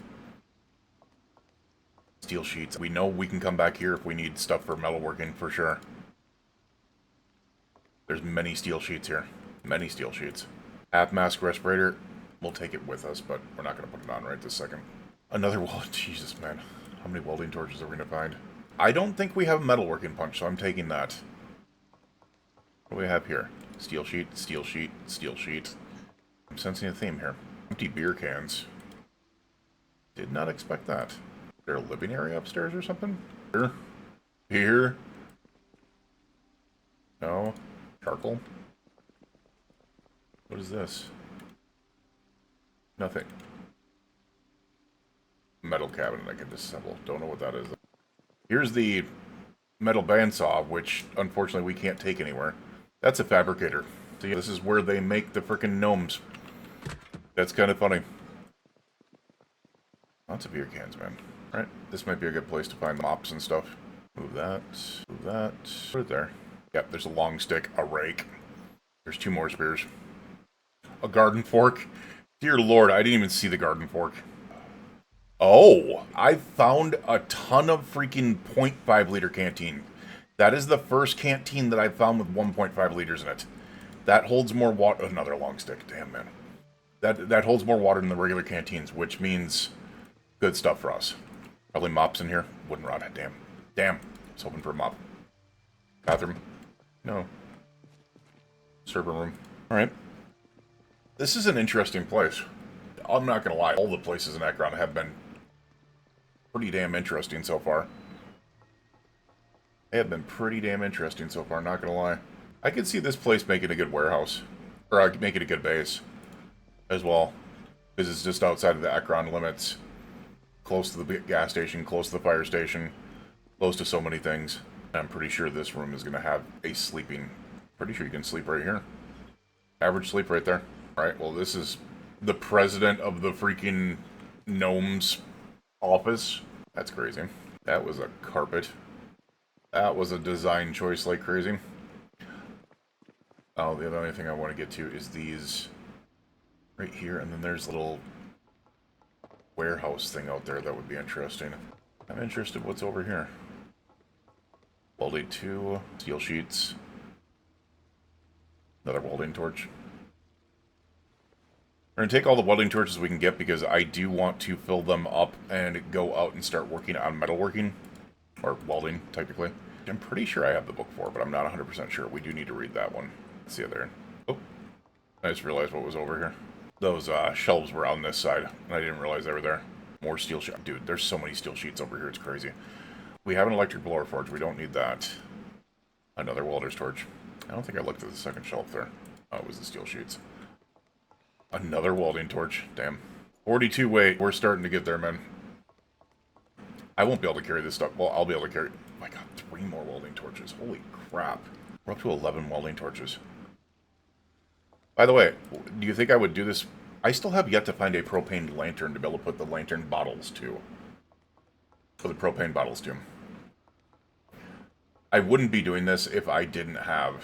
Steel sheets. We know we can come back here if we need stuff for metalworking for sure. There's many steel sheets here. Many steel sheets. Half mask respirator. We'll take it with us, but we're not going to put it on right this second. Another weld. Jesus, man. How many welding torches are we going to find? I don't think we have a metalworking punch, so I'm taking that. What do we have here? Steel sheet, steel sheet, steel sheet. I'm sensing a theme here. Empty beer cans. Did not expect that. Is there a living area upstairs or something? Here? Here? No? Charcoal? What is this? Nothing. Metal cabinet I can disassemble. Don't know what that is. Here's the metal bandsaw, which unfortunately we can't take anywhere. That's a fabricator. See, this is where they make the frickin' gnomes. That's kind of funny. Lots of beer cans, man. Alright, this might be a good place to find mops and stuff. Move that. Move that. Put it there. Yep, there's a long stick, a rake. There's 2 more spears. A garden fork. Dear Lord, I didn't even see the garden fork. Oh, I found a ton of freaking 0.5 liter canteen. That is the first canteen that I've found with 1.5 liters in it. That holds more water. Another long stick. Damn, man. That holds more water than the regular canteens, which means good stuff for us. Probably mops in here. Wooden rod. Damn. Damn. I was hoping for a mop. Bathroom. No. Server room. Alright. This is an interesting place. I'm not going to lie. All the places in Akron have been pretty damn interesting so far. They have been pretty damn interesting so far, not going to lie. I could see this place making a good warehouse. Or making a good base. As well. Because it's just outside of the Akron limits. Close to the gas station, close to the fire station. Close to so many things. I'm pretty sure this room is going to have a sleeping... Pretty sure you can sleep right here. Average sleep right there. Alright, well this is the president of the freaking gnomes office. That's crazy. That was a carpet. That was a design choice like crazy. Oh, the other thing I want to get to is these right here, and then there's a little warehouse thing out there that would be interesting. I'm interested what's over here. Welding 2, steel sheets. Another welding torch. We're going to take all the welding torches we can get because I do want to fill them up and go out and start working on metalworking. Or welding, technically. I'm pretty sure I have the book for, but I'm not 100% sure. We do need to read that one. Let's see it there. Oh, I just realized what was over here. Those shelves were on this side, and I didn't realize they were there. More steel sheets. Dude, there's so many steel sheets over here. It's crazy. We have an electric blower forge. We don't need that. Another welder's torch. I don't think I looked at the second shelf there. Oh, it was the steel sheets. Another welding torch. Damn. 42 weight. We're starting to get there, man. I won't be able to carry this stuff. Well, I'll be able to carry... Oh my god, 3 more welding torches. Holy crap. We're up to 11 welding torches. By the way, do you think I would do this? I still have yet to find a propane lantern to be able to put the lantern bottles to. For the propane bottles to. I wouldn't be doing this if I didn't have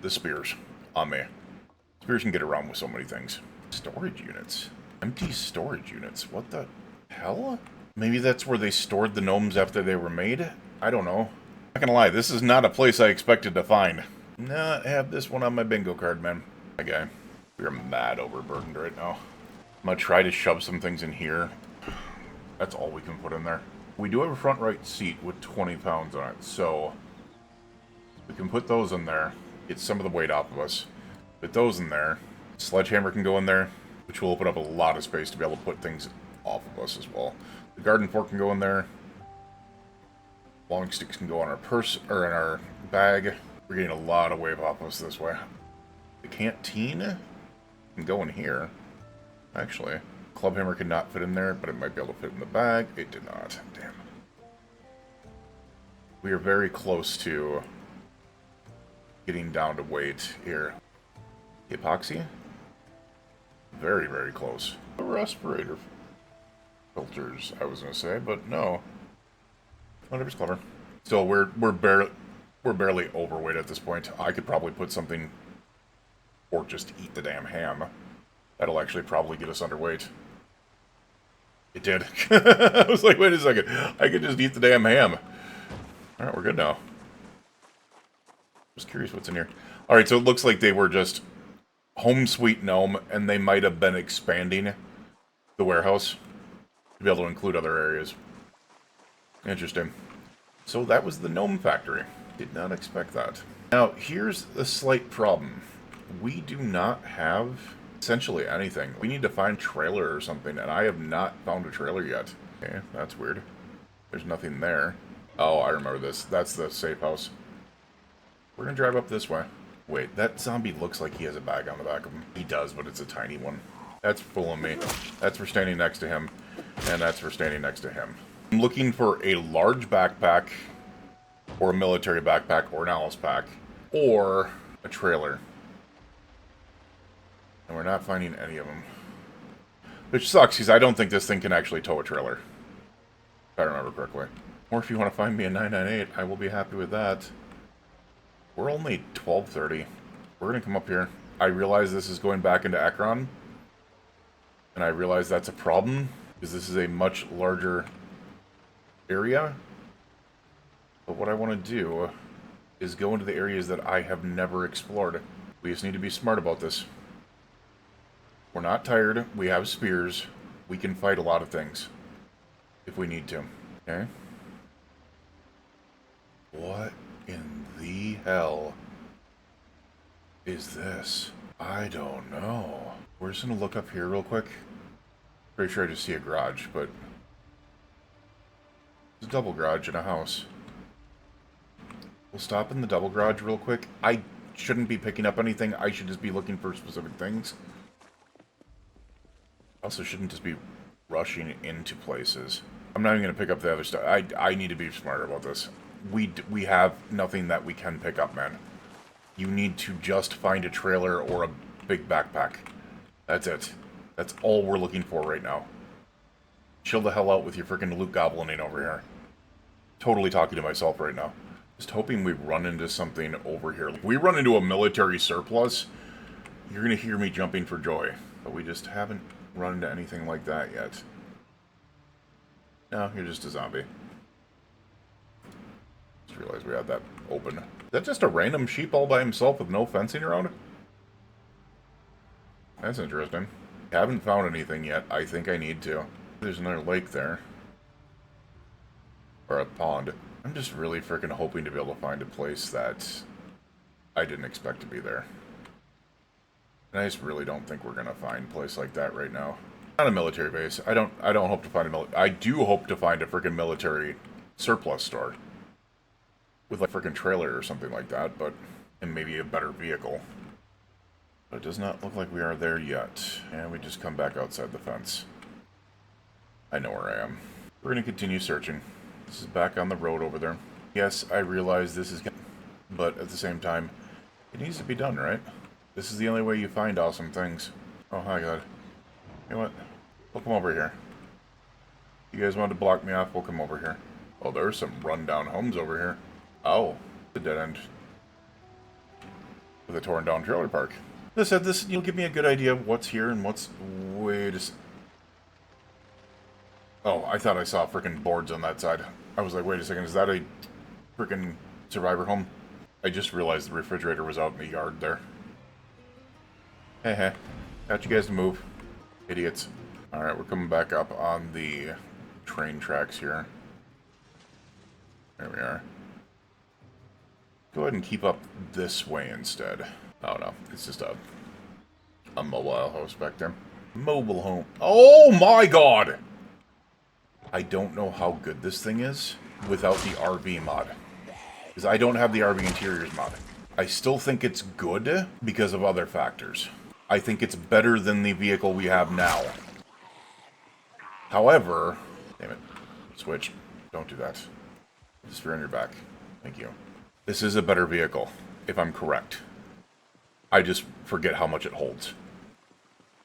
the spears on me. Spears can get around with so many things. Storage units. Empty storage units. What the hell? Maybe that's where they stored the gnomes after they were made? I don't know. Not gonna lie, this is not a place I expected to find. Not have this one on my bingo card, man. Okay. We're mad overburdened right now. I'm gonna try to shove some things in here. That's all we can put in there. We do have a front right seat with 20 pounds on it, so we can put those in there, get some of the weight off of us. Put those in there. Sledgehammer can go in there, which will open up a lot of space to be able to put things off of us as well. The garden fork can go in there. Long sticks can go on our purse, or in our bag. We're getting a lot of weight off of us this way. The canteen can go in here. Actually, clubhammer could not fit in there, but it might be able to fit in the bag. It did not. Damn. We are very close to getting down to weight here. Epoxy? Very, very close. A respirator filters, I was going to say, but no. Whatever's clever. Still, we're barely overweight at this point. I could probably put something, or just eat the damn ham. That'll actually probably get us underweight. It did. I was like, wait a second. I could just eat the damn ham. Alright, we're good now. Just curious what's in here. Alright, so it looks like they were just home sweet gnome, and they might have been expanding the warehouse to be able to include other areas. Interesting. So that was the gnome factory. Did not expect that. Now, here's the slight problem. We do not have essentially anything. We need to find trailer or something, and I have not found a trailer yet. Okay, that's weird. There's nothing there. Oh, I remember this. That's the safe house. We're gonna drive up this way. Wait, that zombie looks like he has a bag on the back of him. He does, but it's a tiny one. That's fooling me. That's for standing next to him, and that's for standing next to him. I'm looking for a large backpack, or a military backpack, or an Alice pack, or a trailer. And we're not finding any of them. Which sucks, because I don't think this thing can actually tow a trailer. If I remember correctly. Or if you want to find me a 998, I will be happy with that. We're only 12:30. We're going to come up here. I realize this is going back into Akron. And I realize that's a problem, because this is a much larger area. But what I want to do is go into the areas that I have never explored. We just need to be smart about this. We're not tired. We have spears. We can fight a lot of things if we need to. Okay? What in the hell is this? I don't know. We're just going to look up here real quick. Pretty sure I just see a garage, but it's a double garage in a house. We'll stop in the double garage real quick. I shouldn't be picking up anything. I should just be looking for specific things. Also shouldn't just be rushing into places. I'm not even going to pick up the other stuff. I need to be smarter about this. We have nothing that we can pick up, man. You need to just find a trailer or a big backpack. That's it. That's all we're looking for right now. Chill the hell out with your freaking loot goblining over here. Totally talking to myself right now. Just hoping we run into something over here. If we run into a military surplus, you're going to hear me jumping for joy. But we just haven't run into anything like that yet. No, you're just a zombie. Just realized we had that open. Is that just a random sheep all by himself with no fencing around it? That's interesting. Haven't found anything yet. I think I need to. There's another lake there. Or a pond. I'm just really freaking hoping to be able to find a place that I didn't expect to be there. And I just really don't think we're gonna find a place like that right now. Not a military base. I don't hope to find a I do hope to find a freaking military surplus store. With like a freaking trailer or something like that, but... and maybe a better vehicle. But it does not look like we are there yet. And we just come back outside the fence. I know where I am. We're going to continue searching. This is back on the road over there. Yes, I realize this is... but at the same time, it needs to be done, right? This is the only way you find awesome things. Oh, hi, God. You know what? We'll come over here. You guys want to block me off? We'll come over here. Oh, there's some rundown homes over here. Oh, the dead end. With a torn down trailer park. As I said, this you'll give me a good idea of what's here and what's... wait a... oh, I thought I saw freaking boards on that side. I was like, wait a second, is that a freaking survivor home? I just realized the refrigerator was out in the yard there. Heh. Got you guys to move. Idiots. Alright, we're coming back up on the train tracks here. There we are. Go ahead and keep up this way instead. Oh no, it's just a mobile house back there. Mobile home. Oh my god! I don't know how good this thing is without the RV mod. Because I don't have the RV Interiors mod. I still think it's good because of other factors. I think it's better than the vehicle we have now. However... damn it. Switch. Don't do that. Just fear on your back. Thank you. This is a better vehicle, if I'm correct. I just forget how much it holds.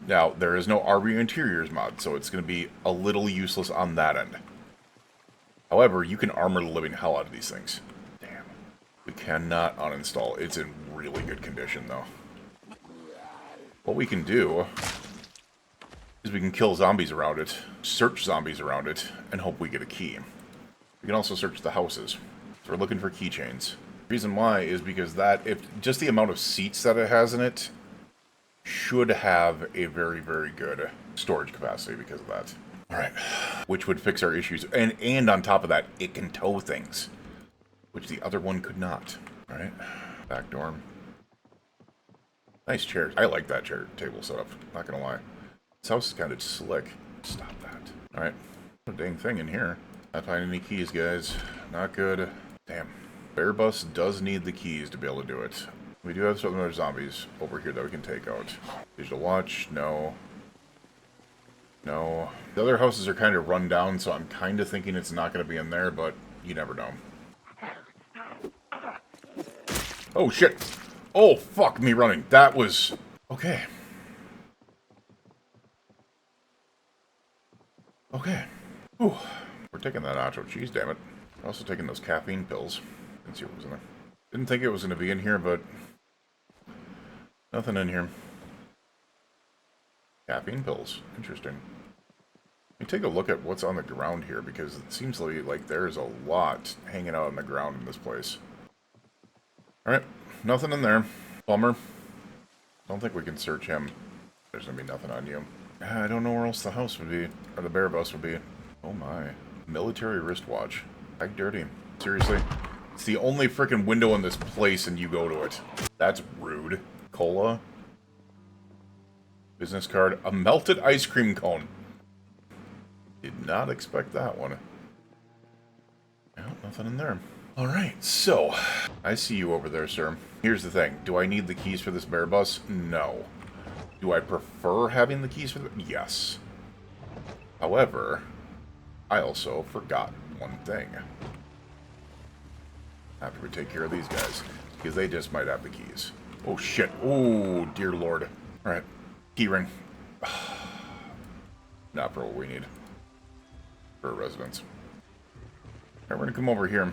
Now, there is no RV Interiors mod, so it's going to be a little useless on that end. However, you can armor the living hell out of these things. Damn. We cannot uninstall. It's in really good condition, though. What we can do is we can kill zombies around it, search zombies around it, and hope we get a key. We can also search the houses. So we're looking for keychains. Reason why is because that, if just the amount of seats that it has in it, should have a very, very good storage capacity because of that. Alright. Which would fix our issues. And on top of that, it can tow things. Which the other one could not. Alright. Back door. Nice chairs. I like that chair table setup. Not gonna lie. This house is kind of slick. Stop that. Alright. A dang thing in here. Not finding any keys, guys. Not good. Damn. Bear Bus does need the keys to be able to do it. We do have some other zombies over here that we can take out. Digital watch, no. No. The other houses are kind of run down, so I'm kind of thinking it's not going to be in there, but you never know. Oh, shit. Oh, fuck me running. That was... okay. Okay. Whew. We're taking that nacho cheese, damn it. We're also taking those caffeine pills. Didn't see what was in there. Didn't think it was going to be in here, but... nothing in here. Caffeine pills. Interesting. Let me take a look at what's on the ground here, because it seems like there's a lot hanging out on the ground in this place. Alright. Nothing in there. Bummer. Don't think we can search him. There's going to be nothing on you. I don't know where else the house would be. Or the bear bus would be. Oh my. Military wristwatch. Back dirty. Seriously? It's the only freaking window in this place and you go to it. That's rude. Cola. Business card. A melted ice cream cone. Did not expect that one. No, nothing in there. Alright, so. I see you over there, sir. Here's the thing. Do I need the keys for this bear bus? No. Do I prefer having the keys for the... yes. However, I also forgot one thing. After we take care of these guys. Because they just might have the keys. Oh, shit. Oh, dear lord. Alright. Key ring. Not for what we need. For a residence. Alright, we're gonna come over here.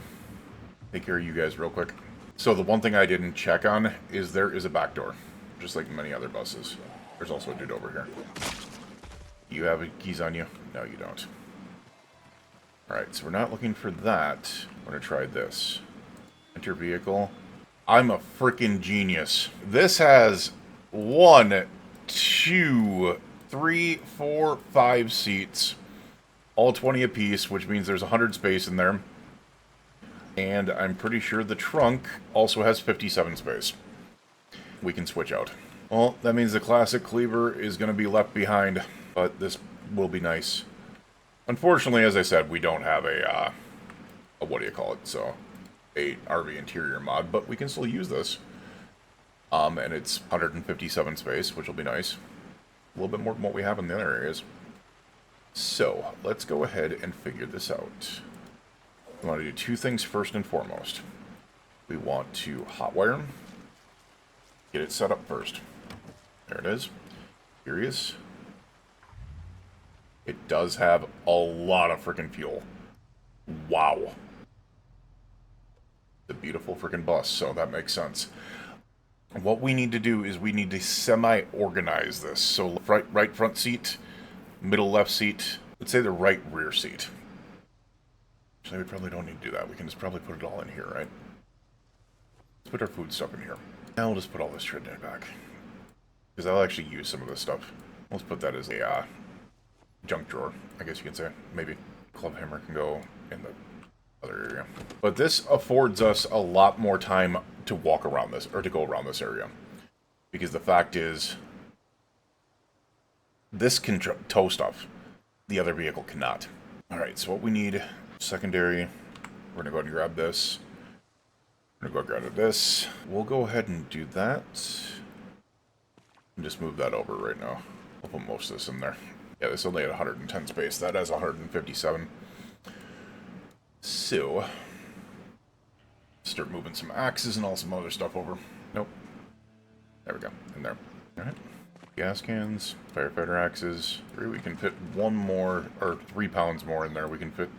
Take care of you guys real quick. So the one thing I didn't check on is there is a back door. Just like many other buses. There's also a dude over here. You have keys on you? No, you don't. Alright, so we're not looking for that. We're gonna try this. Enter vehicle. I'm a freaking genius. This has 1, 2, 3, 4, 5 seats. All 20 apiece, which means there's 100 space in there. And I'm pretty sure the trunk also has 57 space. We can switch out. Well, that means the classic cleaver is going to be left behind, but this will be nice. Unfortunately, as I said, we don't have a what do you call it? So, a RV interior mod, but we can still use this. And it's 157 space, which will be nice. A little bit more than what we have in the other areas. So, let's go ahead and figure this out. We want to do two things first and foremost. We want to hotwire. Get it set up first. There it is. Curious. It does have a lot of freaking fuel. Wow. It's a beautiful freaking bus, so that makes sense. What we need to do is we need to semi-organize this. So right front seat, middle left seat, let's say the right rear seat. Actually, we probably don't need to do that. We can just probably put it all in here, right? Let's put our food stuff in here. Now we'll just put all this shit in back. Because I'll actually use some of this stuff. Let's put that as a junk drawer, I guess you can say. Maybe club hammer can go in the other area. But this affords us a lot more time to walk around this, or to go around this area. Because the fact is, this can tow stuff. The other vehicle cannot. Alright, so what we need, secondary, we're going to go ahead and grab this. We're going to go grab this. We'll go ahead and do that. And just move that over right now. I'll put most of this in there. Yeah, this only had 110 space. That has 157. So, start moving some axes and all some other stuff over. Nope. There we go. In there. Alright. Gas cans, firefighter axes. We can fit one more, or 3 pounds more in there. We can fit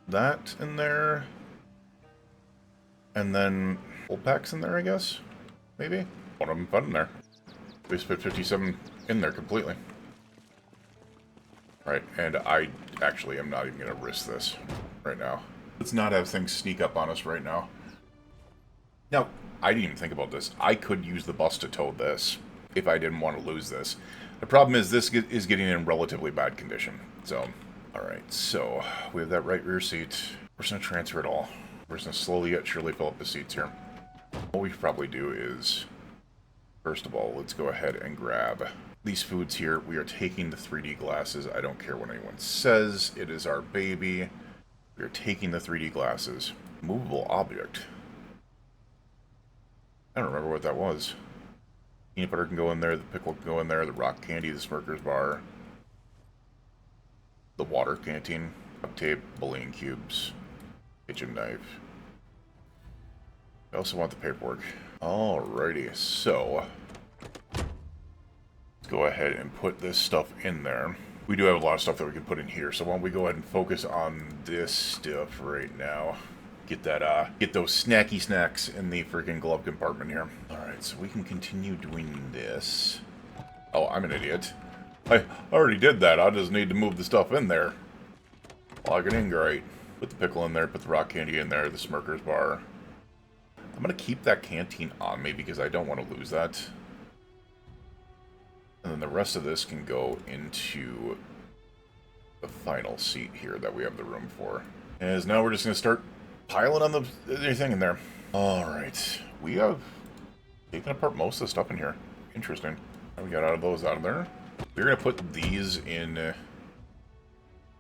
that in there. And then full packs in there, I guess? Maybe? One of them fit in there. We just fit 57 in there completely. Right, and I actually am not even going to risk this right now. Let's not have things sneak up on us right now. Now, I didn't even think about this. I could use the bus to tow this if I didn't want to lose this. The problem is this is getting in relatively bad condition. So, alright, so we have that right rear seat. We're just going to transfer it all. We're just going to slowly yet surely fill up the seats here. What we should probably do is, first of all, let's go ahead and grab these foods here. We are taking the 3D glasses. I don't care what anyone says. It is our baby. We are taking the 3D glasses. Movable object. I don't remember what that was. Peanut butter can go in there. The pickle can go in there. The rock candy, the Smirker's bar. The water canteen. Duct tape, bullying cubes. Kitchen knife. I also want the paperwork. Alrighty, so let's go ahead and put this stuff in there. We do have a lot of stuff that we can put in here, so why don't we go ahead and focus on this stuff right now. Get that, get those snacky snacks in the freaking glove compartment here. Alright, so we can continue doing this. Oh, I'm an idiot. I already did that. I just need to move the stuff in there. Log it in, great. Put the pickle in there, put the rock candy in there, the Smirker's bar. I'm going to keep that canteen on me because I don't want to lose that. And then the rest of this can go into the final seat here that we have the room for. As now we're just going to start piling on everything in there. Alright. We have taken apart most of the stuff in here. Interesting. We got out of there. We're going to put these in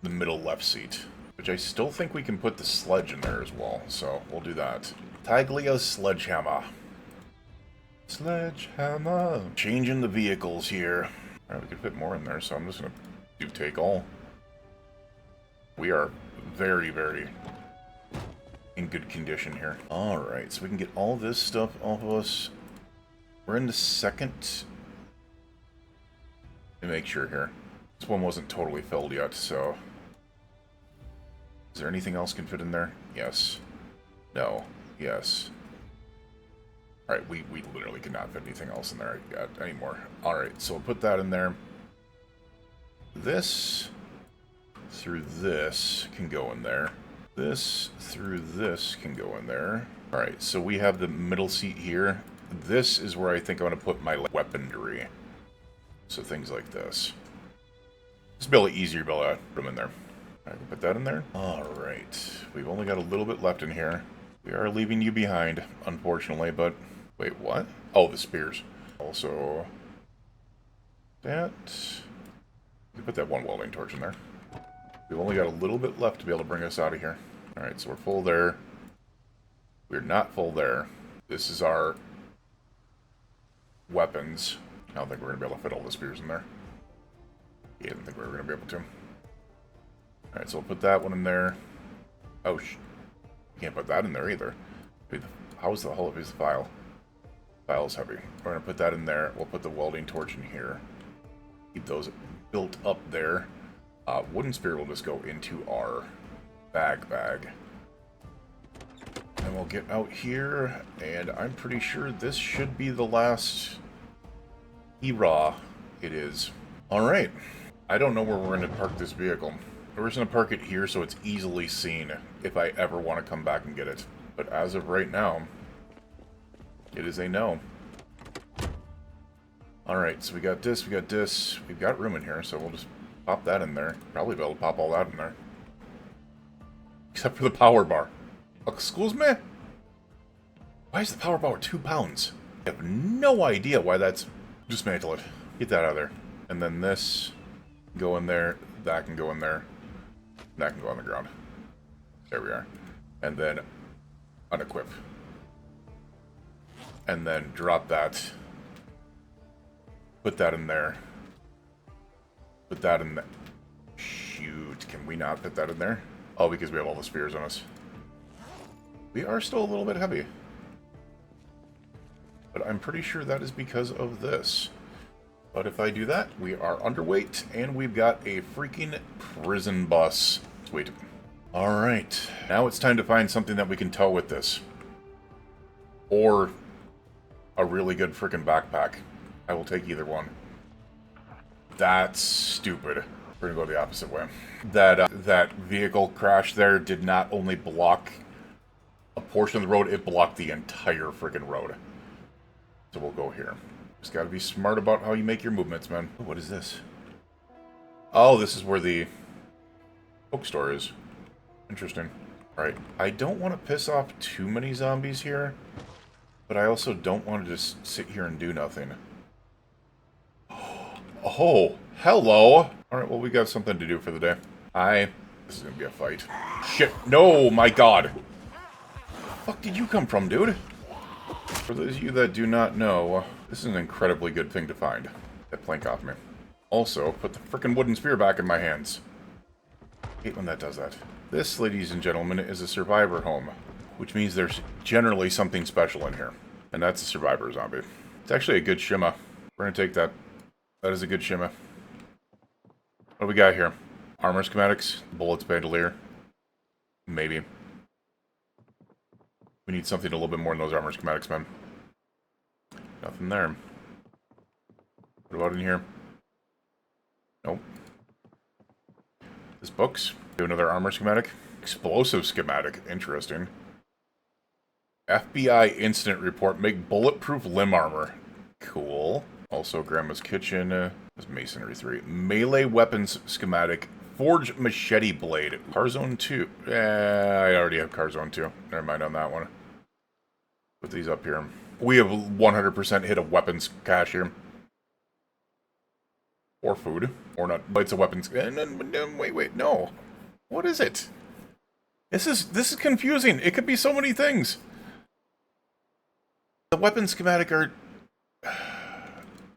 the middle left seat. Which I still think we can put the sledge in there as well. So we'll do that. Taglia's sledgehammer. Sledgehammer. Changing the vehicles here. Alright, we could fit more in there, so I'm just going to do take all. We are very, very in good condition here. Alright, so we can get all this stuff off of us. We're in the second. Let me make sure here. This one wasn't totally filled yet, so. Is there anything else can fit in there? Yes. No. Yes. Alright, we literally cannot fit anything else in there yet anymore. Alright, so we'll put that in there. This through this can go in there. This through this can go in there. Alright, so we have the middle seat here. This is where I think I'm going to put my weaponry. So things like this. It's a bit easier to be able to put them in there. I can put that in there. Alright. We've only got a little bit left in here. We are leaving you behind, unfortunately, but... Wait, what? Oh, the spears. Also... That... We put that one welding torch in there. We've only got a little bit left to be able to bring us out of here. Alright, so we're full there. We're not full there. This is our weapons. I don't think we're going to be able to fit all the spears in there. Yeah, I didn't think we were going to be able to. Alright, so we'll put that one in there. Oh, can't put that in there either. How's the whole of his file? File's heavy. We're going to put that in there. We'll put the welding torch in here. Keep those built up there. Wooden spear will just go into our bag. And we'll get out here, and I'm pretty sure this should be the last hurrah. It is. Alright. I don't know where we're going to park this vehicle. We're just going to park it here so it's easily seen if I ever want to come back and get it. But as of right now, it is a no. Alright, so we got this, we got this. We've got room in here, so we'll just pop that in there. Probably be able to pop all that in there. Except for the power bar. Excuse me? Why is the power bar 2 pounds? I have no idea why that's... Dismantle it. Get that out of there. And then this can go in there. That can go in there. That can go on the ground. There we are. And then unequip. And then drop that. Put that in there. Put that in there. Shoot, can we not put that in there? Oh, because we have all the spears on us. We are still a little bit heavy. But I'm pretty sure that is because of this. But if I do that, we are underweight, and we've got a freaking prison bus. Sweet. Alright, now it's time to find something that we can tow with this. Or a really good freaking backpack. I will take either one. That's stupid. We're gonna go the opposite way. That vehicle crash there did not only block a portion of the road, it blocked the entire freaking road. So we'll go here. Just gotta be smart about how you make your movements, man. Ooh, what is this? Oh, this is where the bookstore is. Interesting. Alright, I don't want to piss off too many zombies here, but I also don't want to just sit here and do nothing. Oh, hello! Alright, well, we got something to do for the day. This is gonna be a fight. Shit, no, my god! Where the fuck did you come from, dude? For those of you that do not know, this is an incredibly good thing to find. That plank off me. Also, put the frickin' wooden spear back in my hands. I hate when that does that. This, ladies and gentlemen, is a survivor home, which means there's generally something special in here. And that's a survivor zombie. It's actually a good shimma. We're gonna take that. That is a good shimma. What do we got here? Armor schematics, bullets, bandolier. Maybe. We need something a little bit more than those armor schematics, man. Nothing there. What about in here? Nope. This book's. Do another armor schematic. Explosive schematic. Interesting. FBI incident report. Make bulletproof limb armor. Cool. Also, Grandma's Kitchen. This Masonry 3. Melee weapons schematic. Forge machete blade. Carzone 2. I already have Carzone 2. Never mind on that one. Put these up here. We have 100% hit a weapons cache here. Or food. Or not. But it's a weapons... Wait, no. What is it? This is confusing. It could be so many things. The weapons schematic are...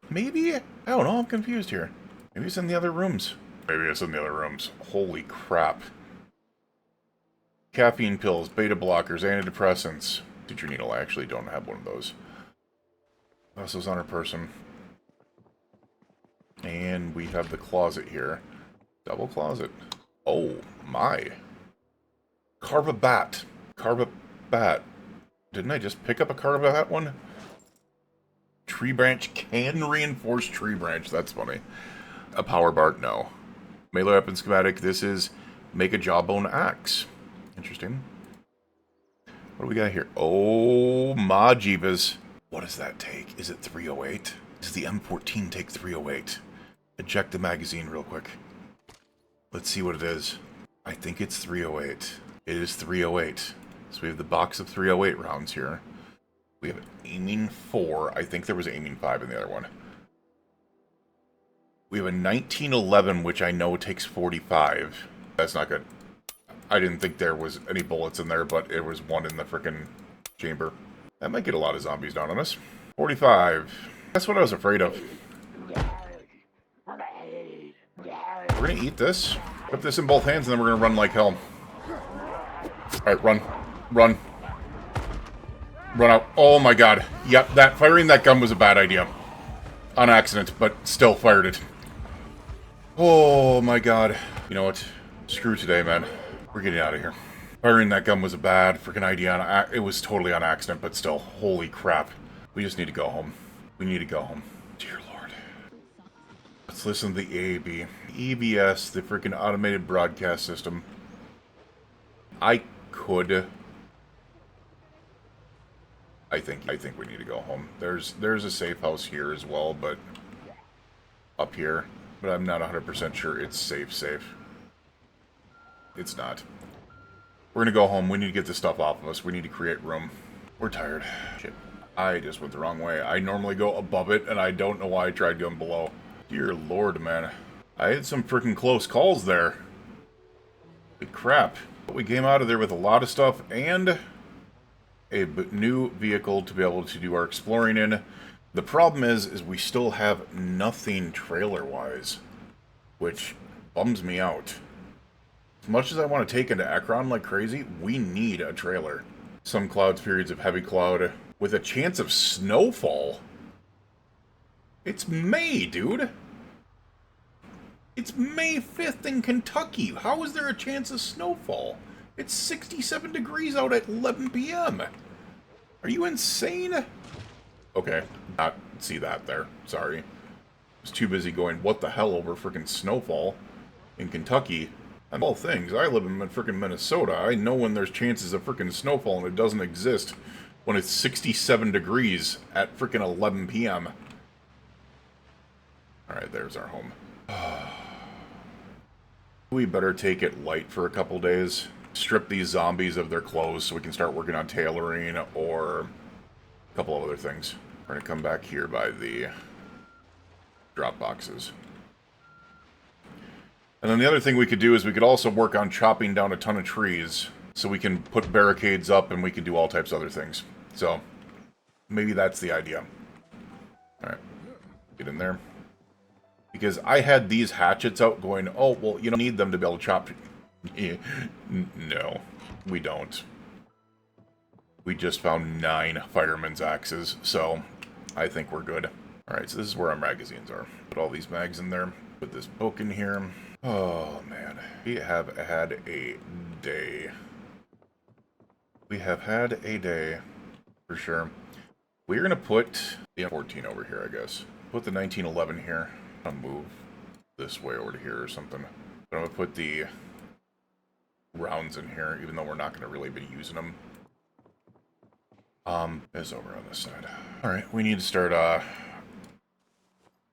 Maybe? I don't know. I'm confused here. Maybe it's in the other rooms. Maybe it's in the other rooms. Holy crap. Caffeine pills, beta blockers, antidepressants. Teacher needle. I actually don't have one of those. Vessels on her person. And we have the closet here. Double closet. Oh, my. Carbabat. Carbabat. Didn't I just pick up a Carbabat one? Tree branch can reinforce tree branch. That's funny. A power bar? No. Melee weapon schematic. This is make a jawbone axe. Interesting. What do we got here? Oh, my jeebas. What does that take? Is it 308? Does the M14 take 308? Eject the magazine real quick. Let's see what it is. I think it's 308. It is 308. So we have the box of 308 rounds here. We have aiming 4. I think there was aiming 5 in the other one. We have a 1911, which I know takes 45. That's not good. I didn't think there was any bullets in there, but it was one in the frickin' chamber. That might get a lot of zombies down on us. 45. That's what I was afraid of. We're gonna eat this. Put this in both hands, and then we're gonna run like hell. Alright, run. Run. Run out. Oh my god. Yep, firing that gun was a bad idea. On accident, but still fired it. Oh my god. You know what? Screw today, man. We're getting out of here. Firing that gun was a bad freaking idea. It was totally on accident, but still. Holy crap. We just need to go home. We need to go home. Dear Lord. Let's listen to the AAB. EBS, the freaking automated broadcast system. I think we need to go home. There's a safe house here as well, but up here. But I'm not 100% sure it's safe. It's not. We're gonna go home. We need to get this stuff off of us. We need to create room. We're tired. Shit. I just went the wrong way. I normally go above it, and I don't know why I tried going below. Dear Lord, man. I had some freaking close calls there. Good crap. But we came out of there with a lot of stuff, and a new vehicle to be able to do our exploring in. The problem is we still have nothing trailer-wise, which bums me out. As much as I want to take into Ekron like crazy, we need a trailer. Some clouds, periods of heavy cloud, with a chance of snowfall. It's May, dude. It's May 5th in Kentucky. How is there a chance of snowfall? It's 67 degrees out at 11 p.m. Are you insane? Okay, not see that there. Sorry. I was too busy going, what the hell, over frickin' snowfall in Kentucky. And all things, I live in frickin' Minnesota. I know when there's chances of frickin' snowfall, and it doesn't exist when it's 67 degrees at frickin' 11 p.m. Alright, there's our home. We better take it light for a couple days. Strip these zombies of their clothes so we can start working on tailoring or a couple of other things. We're going to come back here by the drop boxes. And then the other thing we could do is we could also work on chopping down a ton of trees so we can put barricades up and we can do all types of other things. So, maybe that's the idea. Alright, get in there. Because I had these hatchets out going, oh, well, you don't need them to be able to chop. No, we don't. We just found 9 fireman's axes, so I think we're good. Alright, so this is where our magazines are. Put all these mags in there. Put this book in here. Oh, man. We have had a day. We have had a day, for sure. We're going to put the 14 over here, I guess. Put the 1911 here. I'll move this way over to here or something. But I'm going to put the rounds in here, even though we're not going to really be using them. Is over on this side. Alright, we need to start,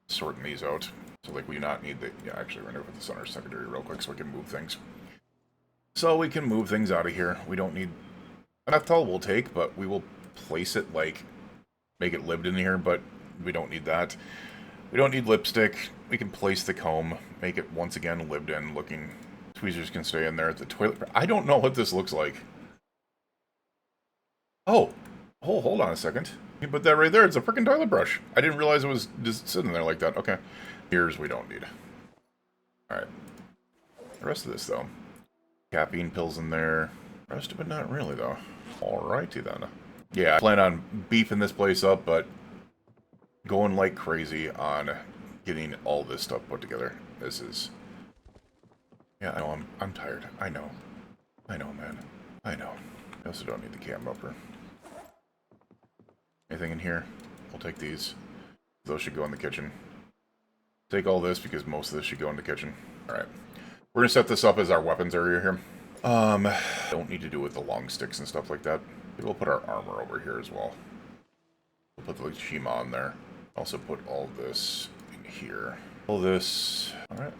sorting these out. So, like, we not need the... Yeah, actually, we're going to put this on our secondary real quick so we can move things. So, we can move things out of here. We don't need... Enough towel we'll take, but we will place it, like, make it lived in here, but we don't need that. We don't need lipstick. We can place the comb, make it, once again, lived in looking. Tweezers can stay in there at the toilet. I don't know what this looks like. Oh, hold on a second. You put that right there. It's a freaking toilet brush. I didn't realize it was just sitting there like that. Okay. Here's we don't need. Alright. The rest of this, though. Caffeine pills in there. Rest of it, not really, though. Alrighty, then. Yeah, I plan on beefing this place up, but going like crazy on getting all this stuff put together. This is... Yeah, I know, I'm tired. I know. I know, man. I know. I also don't need the cam upper. Anything in here? We'll take these. Those should go in the kitchen. Take all this because most of this should go in the kitchen. Alright. We're going to set this up as our weapons area here. Don't need to do with the long sticks and stuff like that. Maybe we'll put our armor over here as well. We'll put the Shima on there. Also put all this in here. All this. Alright.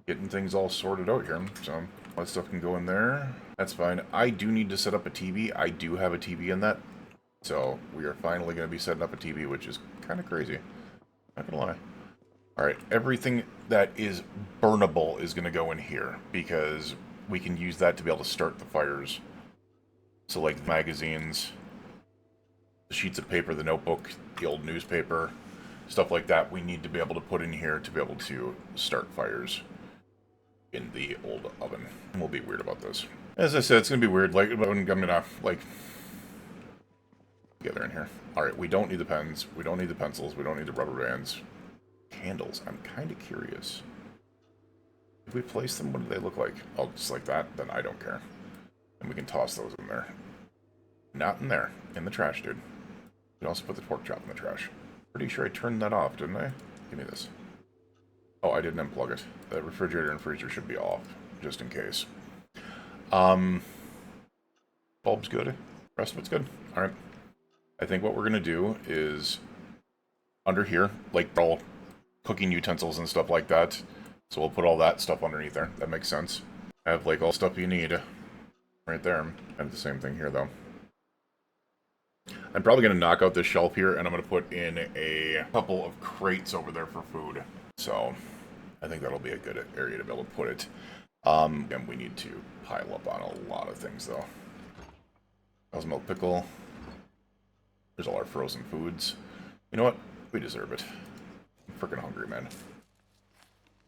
Getting things all sorted out here. So, that stuff can go in there. That's fine. I do need to set up a TV. I do have a TV in that. So, we are finally going to be setting up a TV, which is kind of crazy. Not gonna lie. Alright, everything that is burnable is going to go in here, because we can use that to be able to start the fires. So like magazines, the sheets of paper, the notebook, the old newspaper, stuff like that we need to be able to put in here to be able to start fires in the old oven. And we'll be weird about this. As I said, it's going to be weird. Like, I'm going to, like, together in here. Alright, we don't need the pens. We don't need the pencils. We don't need the rubber bands. Candles. I'm kind of curious. If we place them, what do they look like? Oh, just like that? Then I don't care. And we can toss those in there. Not in there. In the trash, dude. We can also put the pork chop in the trash. Pretty sure I turned that off, didn't I? Give me this. Oh, I didn't unplug it. The refrigerator and freezer should be off, just in case. Bulb's good. Rest of it's good. Alright. I think what we're going to do is under here, like all cooking utensils and stuff like that. So we'll put all that stuff underneath there. That makes sense. Have like all stuff you need right there. I have the same thing here though. I'm probably going to knock out this shelf here and I'm going to put in a couple of crates over there for food. So I think that'll be a good area to be able to put it. And we need to pile up on a lot of things though. How's milk pickle? There's all our frozen foods. You know what? We deserve it. I'm freaking hungry, man.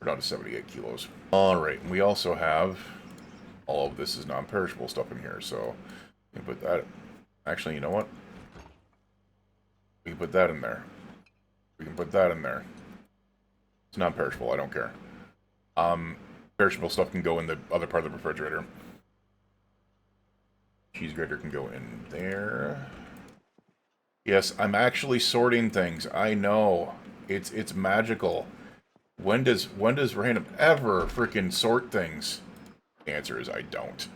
We're down to 78 kilos. Alright, and we also have all of this is non-perishable stuff in here, so we can put that. Actually, you know what? We can put that in there. We can put that in there. It's non-perishable, I don't care. Perishable stuff can go in the other part of the refrigerator. Cheese grater can go in there. Yes, I'm actually sorting things. I know. It's magical. When does random ever freaking sort things? The answer is I don't.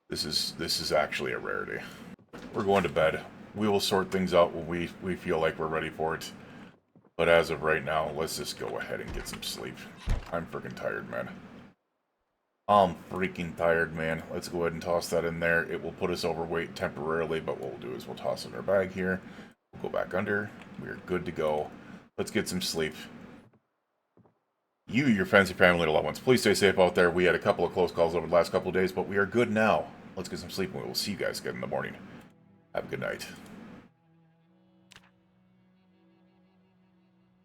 This is actually a rarity. We're going to bed. We will sort things out when we feel like we're ready for it. But as of right now, let's just go ahead and get some sleep. I'm freaking tired, man. I'm freaking tired, man. Let's go ahead and toss that in there. It will put us overweight temporarily, but what we'll do is we'll toss it in our bag here. We'll go back under. We're good to go. Let's get some sleep. You, your friends, your family, and loved ones, please stay safe out there. We had a couple of close calls over the last couple of days, but we are good now. Let's get some sleep, and we will see you guys again in the morning. Have a good night.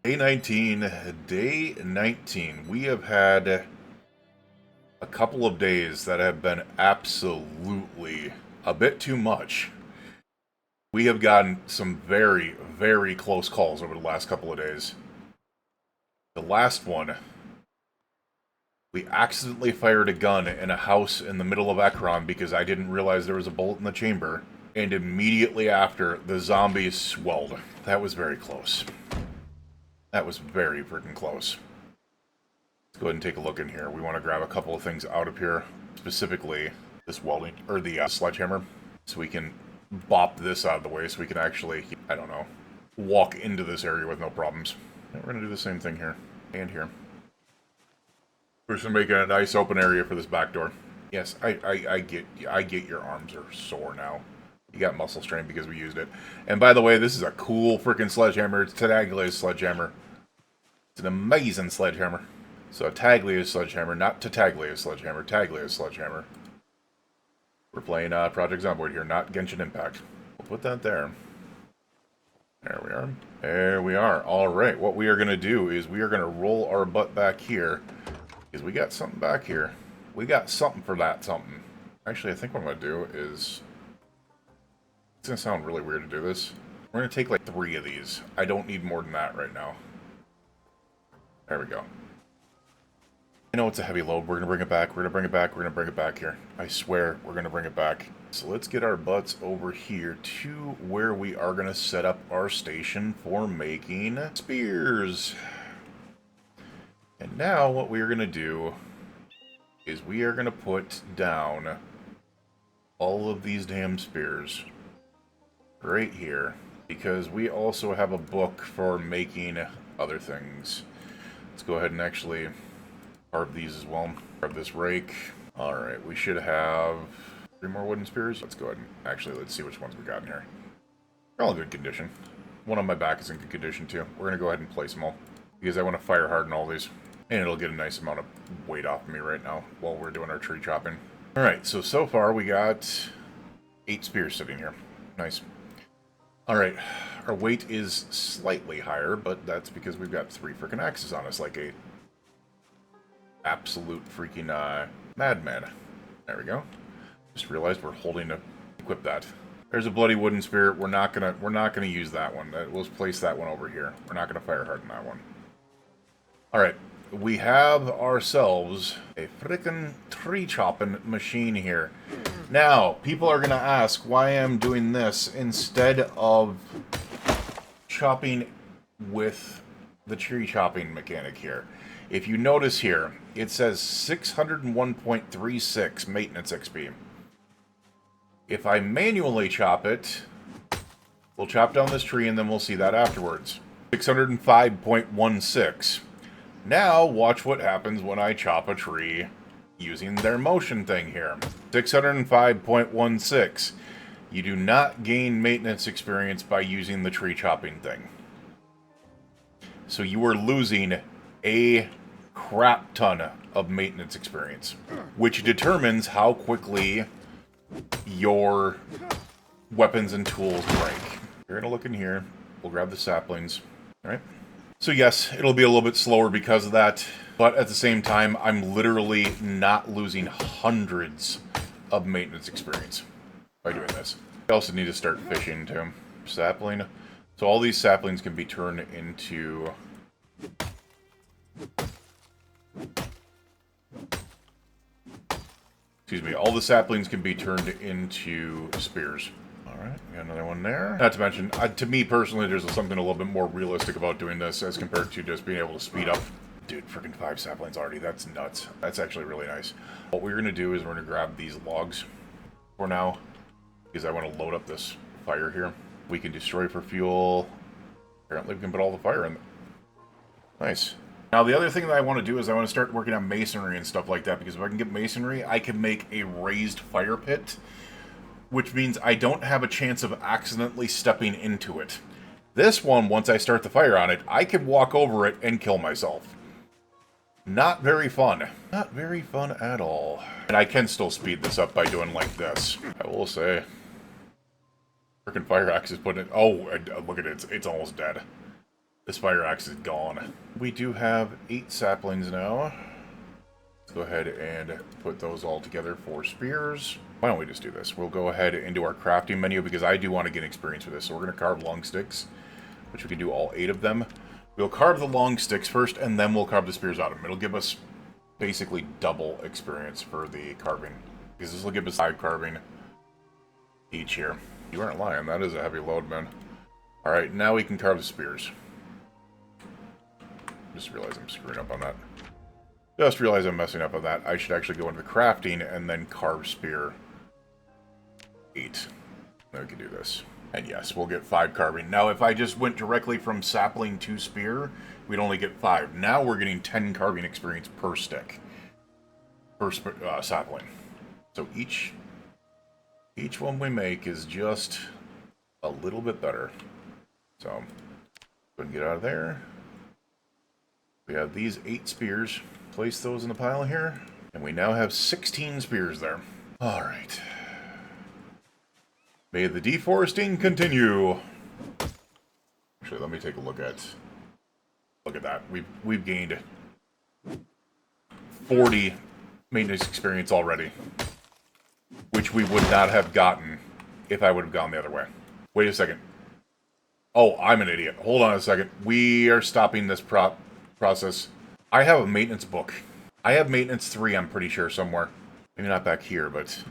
Day 19. Day 19. We have had a couple of days that have been absolutely a bit too much. We have gotten some very, very close calls over the last couple of days. The last one, we accidentally fired a gun in a house in the middle of Ekron because I didn't realize there was a bullet in the chamber. And immediately after, the zombies swelled. That was very close. That was very freaking close. Let's go ahead and take a look in here. We want to grab a couple of things out of here. Specifically, this welding, or the sledgehammer. So we can bop this out of the way so we can actually, I don't know, walk into this area with no problems. And we're going to do the same thing here. And here. We're just going to make a nice open area for this back door. Yes, I get your arms are sore now. You got muscle strain because we used it. And by the way, this is a cool freaking sledgehammer. It's Taglia's sledgehammer. It's an amazing sledgehammer. So Taglia's sledgehammer, not Taglia's sledgehammer. Taglia's sledgehammer. We're playing Project Zomboid here, not Genshin Impact. We'll put that there. There we are. There we are. Alright, what we are going to do is we are going to roll our butt back here. Because we got something back here. We got something for that something. Actually, I think what I'm going to do is... It's going to sound really weird to do this. We're going to take like 3 of these. I don't need more than that right now. There we go. I know it's a heavy load. We're going to bring it back. We're going to bring it back. We're going to bring it back here. I swear we're going to bring it back. So let's get our butts over here to where we are going to set up our station for making spears. And now what we are going to do is we are going to put down all of these damn spears right here, because we also have a book for making other things. Let's go ahead and actually carve these as well. Grab this rake. Alright, we should have 3 more wooden spears. Let's go ahead and actually, let's see which ones we got in here. They're all in good condition. One on my back is in good condition too. We're going to go ahead and place them all. because I want to fire harden all these. And it'll get a nice amount of weight off me right now while we're doing our tree chopping. Alright, so far we got 8 spears sitting here. Nice. Alright, our weight is slightly higher, but that's because we've got 3 freaking axes on us, like a absolute freaking madman. There we go. Just realized we're holding to equip that. There's a bloody wooden spear. We're not gonna use that one. We'll place that one over here. We're not gonna fire harden that one. Alright. We have ourselves a frickin' tree chopping machine here. Now, people are going to ask why I'm doing this instead of chopping with the tree chopping mechanic here. If you notice here, it says 601.36 maintenance XP. If I manually chop it, we'll chop down this tree and then we'll see that afterwards. 605.16. Now, watch what happens when I chop a tree using their motion thing here. 605.16. You do not gain maintenance experience by using the tree chopping thing. So you are losing a crap ton of maintenance experience, which determines how quickly your weapons and tools break. You're going to look in here. We'll grab the saplings. All right. So yes, it'll be a little bit slower because of that, but at the same time, I'm literally not losing hundreds of maintenance experience by doing this. I also need to start fishing too. Sapling. So all these saplings can be turned into... Excuse me, all the saplings can be turned into spears. Alright, we got another one there. Not to mention, to me personally, there's something a little bit more realistic about doing this as compared to just being able to speed up. Dude, freaking 5 saplings already. That's nuts. That's actually really nice. What we're going to do is we're going to grab these logs for now, because I want to load up this fire here. We can destroy for fuel. Apparently we can put all the fire in. Nice. Now the other thing that I want to do is I want to start working on masonry and stuff like that, because if I can get masonry, I can make a raised fire pit, which means I don't have a chance of accidentally stepping into it. This one, once I start the fire on it, I can walk over it and kill myself. Not very fun. Not very fun at all. And I can still speed this up by doing like this. I will say. Freaking fire axe is putting it... Oh, look at it. It's almost dead. This fire axe is gone. We do have 8 saplings now. Let's go ahead and put those all together for spears. Why don't we just do this? We'll go ahead and do our crafting menu because I do want to get experience with this. So we're going to carve long sticks, which we can do all 8 of them. We'll carve the long sticks first, and then we'll carve the spears out of them. It'll give us basically double experience for the carving, because this will give us 5 carving each here. You aren't lying. That is a heavy load, man. Alright, now we can carve the spears. Just realized I'm screwing up on that. Just realized I'm messing up on that. I should actually go into crafting and then carve spear 8. Then we can do this. And yes, we'll get 5 carving. Now, if I just went directly from sapling to spear, we'd only get 5. Now we're getting 10 carving experience per stick. Per sapling. So each one we make is just a little bit better. So, go ahead and get out of there. We have these 8 spears. Place those in the pile here. And we now have 16 spears there. Alright. May the deforesting continue. Actually, let me take a look at that. We've gained 40 maintenance experience already, which we would not have gotten if I would have gone the other way. Wait a second. Oh, I'm an idiot. Hold on a second. We are stopping this process. I have a maintenance book. I have maintenance 3, I'm pretty sure, somewhere. Maybe not back here, but...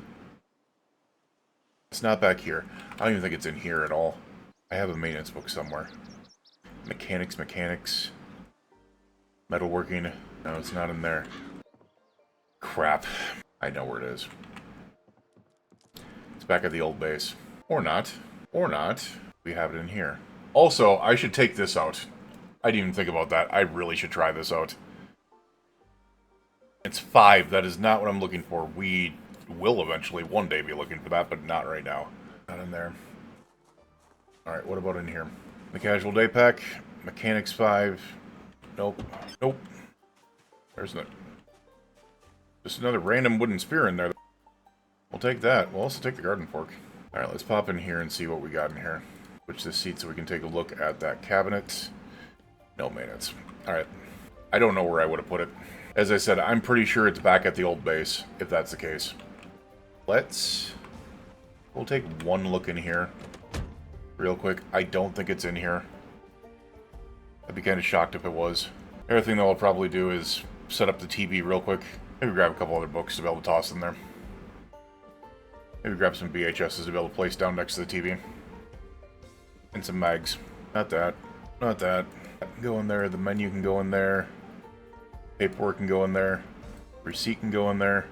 It's not back here. I don't even think it's in here at all. I have a maintenance book somewhere. Mechanics. Metalworking. No, it's not in there. Crap. I know where it is. It's back at the old base. Or not. Or not. We have it in here. Also, I should take this out. I didn't even think about that. I really should try this out. It's 5. That is not what I'm looking for. We will eventually one day be looking for that, but not right now. Not in there. Alright, what about in here? The casual day pack. Mechanics 5. Nope. Nope. There's no... Just another random wooden spear in there. We'll take that. We'll also take the garden fork. Alright, let's pop in here and see what we got in here. Switch this seat so we can take a look at that cabinet. No maintenance. Alright. I don't know where I would have put it. As I said, I'm pretty sure it's back at the old base, if that's the case. We'll take one look in here. Real quick. I don't think it's in here. I'd be kind of shocked if it was. Everything that I'll probably do is set up the TV real quick. Maybe grab a couple other books to be able to toss in there. Maybe grab some VHSs to be able to place down next to the TV. And some mags. Not that. Not that. Go in there. The menu can go in there. Paperwork can go in there. Receipt can go in there.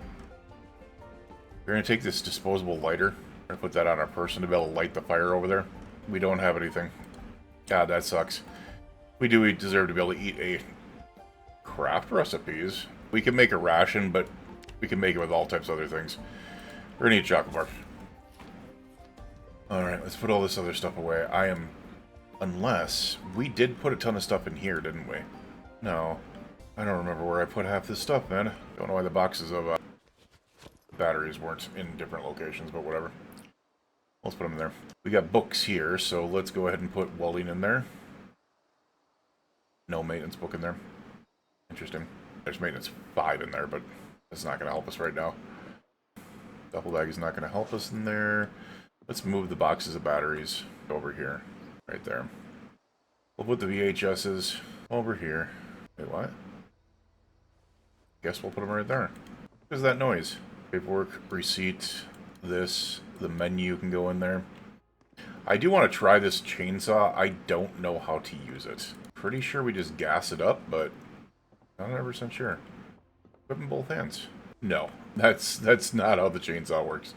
We're going to take this disposable lighter. We're going to put that on our person to be able to light the fire over there. We don't have anything. God, that sucks. We do deserve to be able to eat a craft recipes. We can make a ration, but we can make it with all types of other things. We're going to eat chocolate bar. Alright, let's put all this other stuff away. Unless... We did put a ton of stuff in here, didn't we? No. I don't remember where I put half this stuff, man. Don't know why the boxes of batteries weren't in different locations, but whatever. Let's put them in there. We got books here, so let's go ahead and put welding in there. No maintenance book in there. Interesting. There's maintenance 5 in there, but it's not going to help us right now. Duffel bag is not going to help us in there. Let's move the boxes of batteries over here. Right there. We'll put the VHSs over here. Wait, what? Guess we'll put them right there. What is that noise? Paperwork, receipt, this, the menu can go in there. I do want to try this chainsaw. I don't know how to use it. Pretty sure we just gas it up, but not 100% sure. Whip in both hands. No, that's not how the chainsaw works.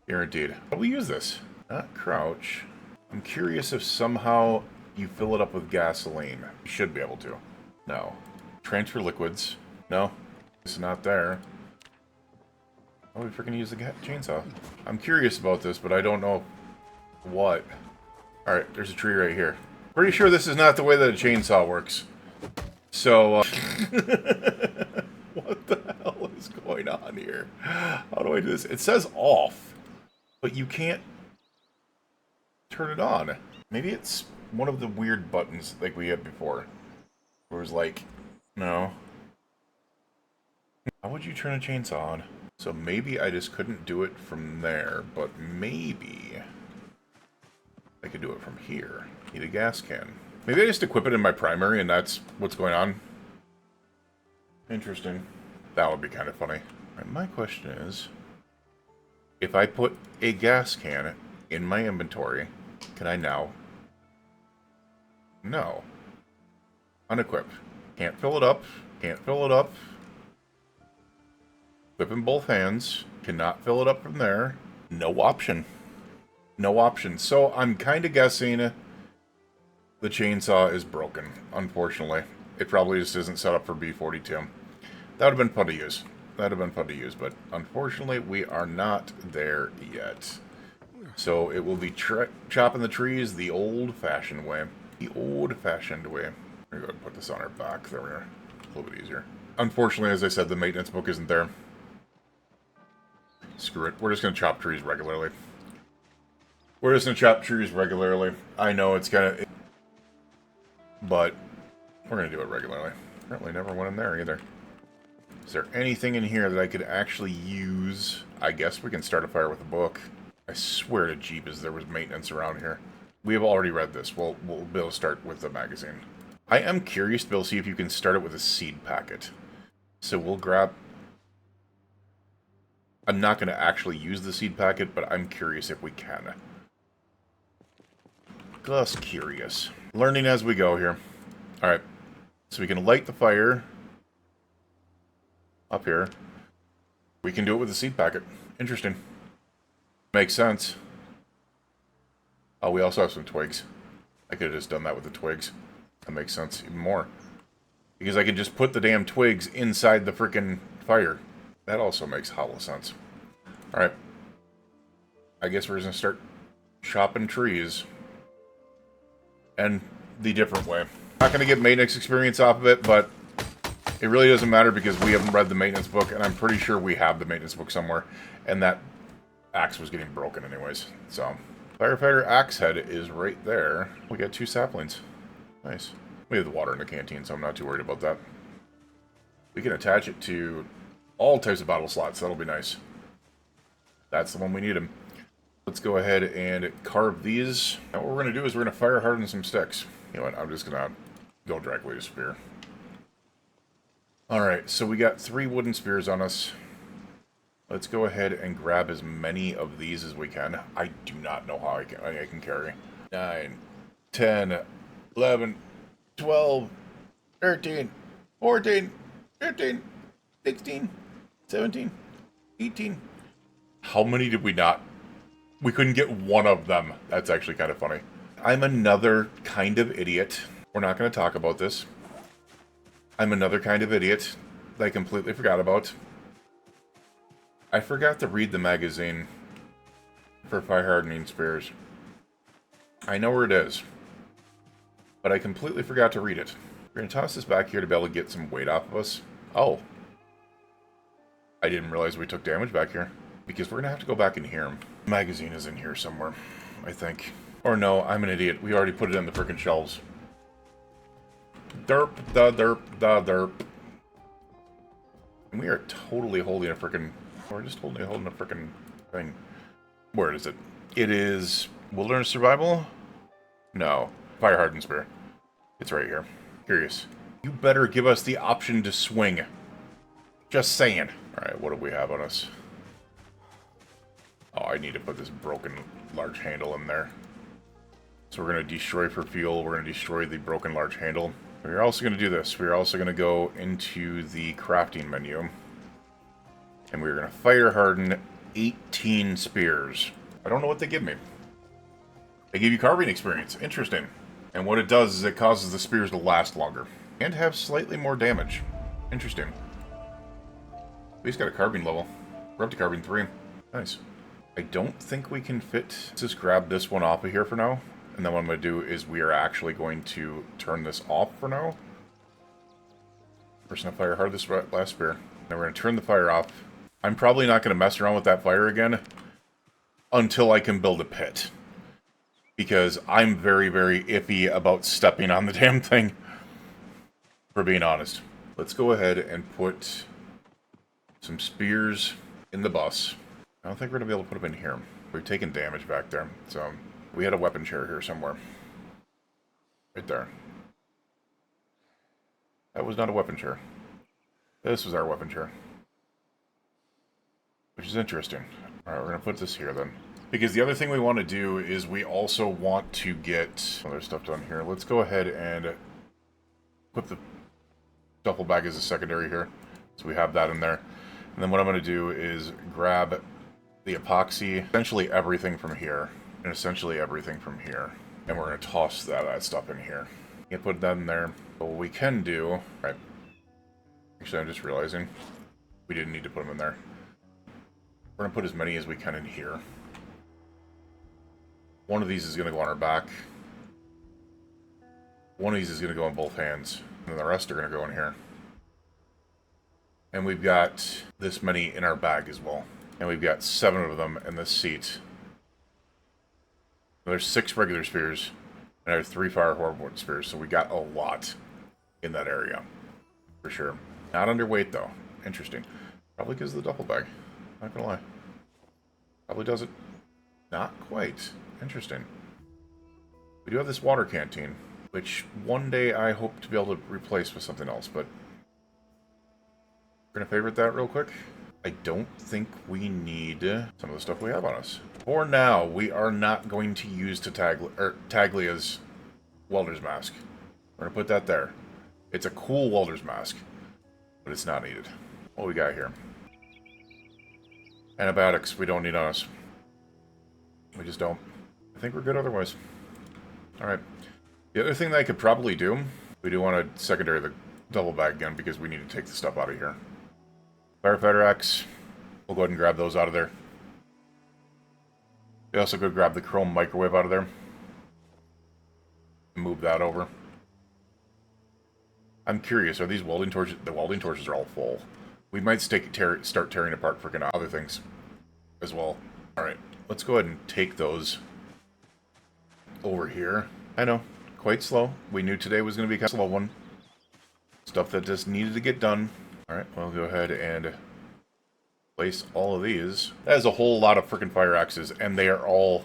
Guaranteed. How do we use this? Not crouch. I'm curious if somehow you fill it up with gasoline. You should be able to. No. Transfer liquids. No. It's not there. How do we freaking use the chainsaw? I'm curious about this, but I don't know what. Alright, there's a tree right here. Pretty sure this is not the way that a chainsaw works. So, what the hell is going on here? How do I do this? It says off, but you can't turn it on. Maybe it's one of the weird buttons like we had before. Where it was like, no. How would you turn a chainsaw on? So maybe I just couldn't do it from there, but maybe I could do it from here. Need a gas can. Maybe I just equip it in my primary and that's what's going on. Interesting. That would be kind of funny. Right, my question is, if I put a gas can in my inventory, can I now? No. Unequip. Can't fill it up. Can't fill it up. Whip in both hands. Cannot fill it up from there. No option. No option. So I'm kind of guessing the chainsaw is broken, unfortunately. It probably just isn't set up for B42. That would have been fun to use. That would have been fun to use, but unfortunately we are not there yet. So it will be chopping the trees the old-fashioned way. The old-fashioned way. We're going to go ahead and put this on our back. There we are. A little bit easier. Unfortunately, as I said, the maintenance book isn't there. Screw it. We're just going to chop trees regularly. We're just going to chop trees regularly. I know it's kind of... But we're going to do it regularly. Apparently never went in there either. Is there anything in here that I could actually use? I guess we can start a fire with a book. I swear to Jeepers there was maintenance around here. We have already read this. We'll be able to start with the magazine. I am curious to be able to see if you can start it with a seed packet. So we'll grab... I'm not going to actually use the seed packet, but I'm curious if we can. Just curious. Learning as we go here. Alright. So we can light the fire up here. We can do it with the seed packet. Interesting. Makes sense. Oh, we also have some twigs. I could have just done that with the twigs. That makes sense even more. Because I could just put the damn twigs inside the frickin' fire. That also makes hollow sense. Alright. I guess we're just gonna start chopping trees. And the different way. Not going to get maintenance experience off of it, but it really doesn't matter because we haven't read the maintenance book, and I'm pretty sure we have the maintenance book somewhere, and that axe was getting broken anyways. So, firefighter axe head is right there. We got 2 saplings. Nice. We have the water in the canteen, so I'm not too worried about that. We can attach it to all types of bottle slots. That'll be nice. That's the one we need him. Let's go ahead and carve these. Now what we're going to do is we're going to fire harden some sticks. You know what, I'm just going to go directly to spear. Alright, so we got 3 wooden spears on us. Let's go ahead and grab as many of these as we can. I do not know how I can carry. 9, 10, 11, 12, 13, 14, 15, 16, 17, 18. How many did we not? We couldn't get one of them. That's actually kind of funny. I'm another kind of idiot. We're not going to talk about this. I'm another kind of idiot that I completely forgot about. I forgot to read the magazine for fire hardening spears. I know where it is, but I completely forgot to read it. We're going to toss this back here to be able to get some weight off of us. Oh. I didn't realize we took damage back here, because we're going to have to go back in here. The magazine is in here somewhere, I think. Or no, I'm an idiot. We already put it in the frickin' shelves. Derp, da derp, da derp. And we are totally holding a frickin'... We're just holding a frickin' thing. Where is it? It is... Wilderness Survival? No. Fire Hardened Spear. It's right here. Curious. You better give us the option to swing. Just saying. Alright, what do we have on us? Oh, I need to put this broken large handle in there. So we're going to destroy for fuel. We're going to destroy the broken large handle. We're also going to do this. We're also going to go into the crafting menu. And we're going to fire harden 18 spears. I don't know what they give me. They give you carving experience. Interesting. And what it does is it causes the spears to last longer. And have slightly more damage. Interesting. We just got a carving level. We're up to carving 3. Nice. I don't think we can fit... Let's just grab this one off of here for now. And then what I'm going to do is we are actually going to turn this off for now. First going to fire hard this last spear. Then we're going to turn the fire off. I'm probably not going to mess around with that fire again until I can build a pit. Because I'm very, very iffy about stepping on the damn thing. For being honest. Let's go ahead and put some spears in the bus. I don't think we're going to be able to put them in here. We've taken damage back there. So we had a weapon chair here somewhere. Right there. That was not a weapon chair. This was our weapon chair. Which is interesting. Alright, we're going to put this here then. Because the other thing we want to do is we also want to get other stuff done here. Let's go ahead and put the duffel bag as a secondary here. So we have that in there. And then what I'm going to do is grab the epoxy, essentially everything from here, and essentially everything from here. And we're going to toss that stuff in here. You can put that in there. But what we can do... Right. Actually, I'm just realizing we didn't need to put them in there. We're going to put as many as we can in here. One of these is going to go on our back. One of these is going to go on both hands. And then the rest are going to go in here. And we've got this many in our bag as well. And we've got 7 of them in this seat. There's 6 regular spears. And there's 3 fire hornwood spears. So we got a lot in that area. For sure. Not underweight though. Interesting. Probably because of the duffel bag. Not gonna lie. Probably does it. Not quite. Interesting. We do have this water canteen. Which one day I hope to be able to replace with something else. But we're going to favorite that real quick. I don't think we need some of the stuff we have on us. For now, we are not going to use Taglia's welder's mask. We're going to put that there. It's a cool welder's mask, but it's not needed. What we got here? Antibiotics we don't need on us. We just don't. I think we're good otherwise. Alright. The other thing that I could probably do, we do want to secondary the double bag again because we need to take the stuff out of here. Firefighter axe. We'll go ahead and grab those out of there. We also go grab the chrome microwave out of there. Move that over. I'm curious, are these welding torches? The welding torches are all full. We might start tearing apart freaking other things as well. Alright, let's go ahead and take those over here. I know, quite slow. We knew today was going to be kind of a slow one. Stuff that just needed to get done. Alright, we'll go ahead and place all of these. That is a whole lot of freaking fire axes, and they are all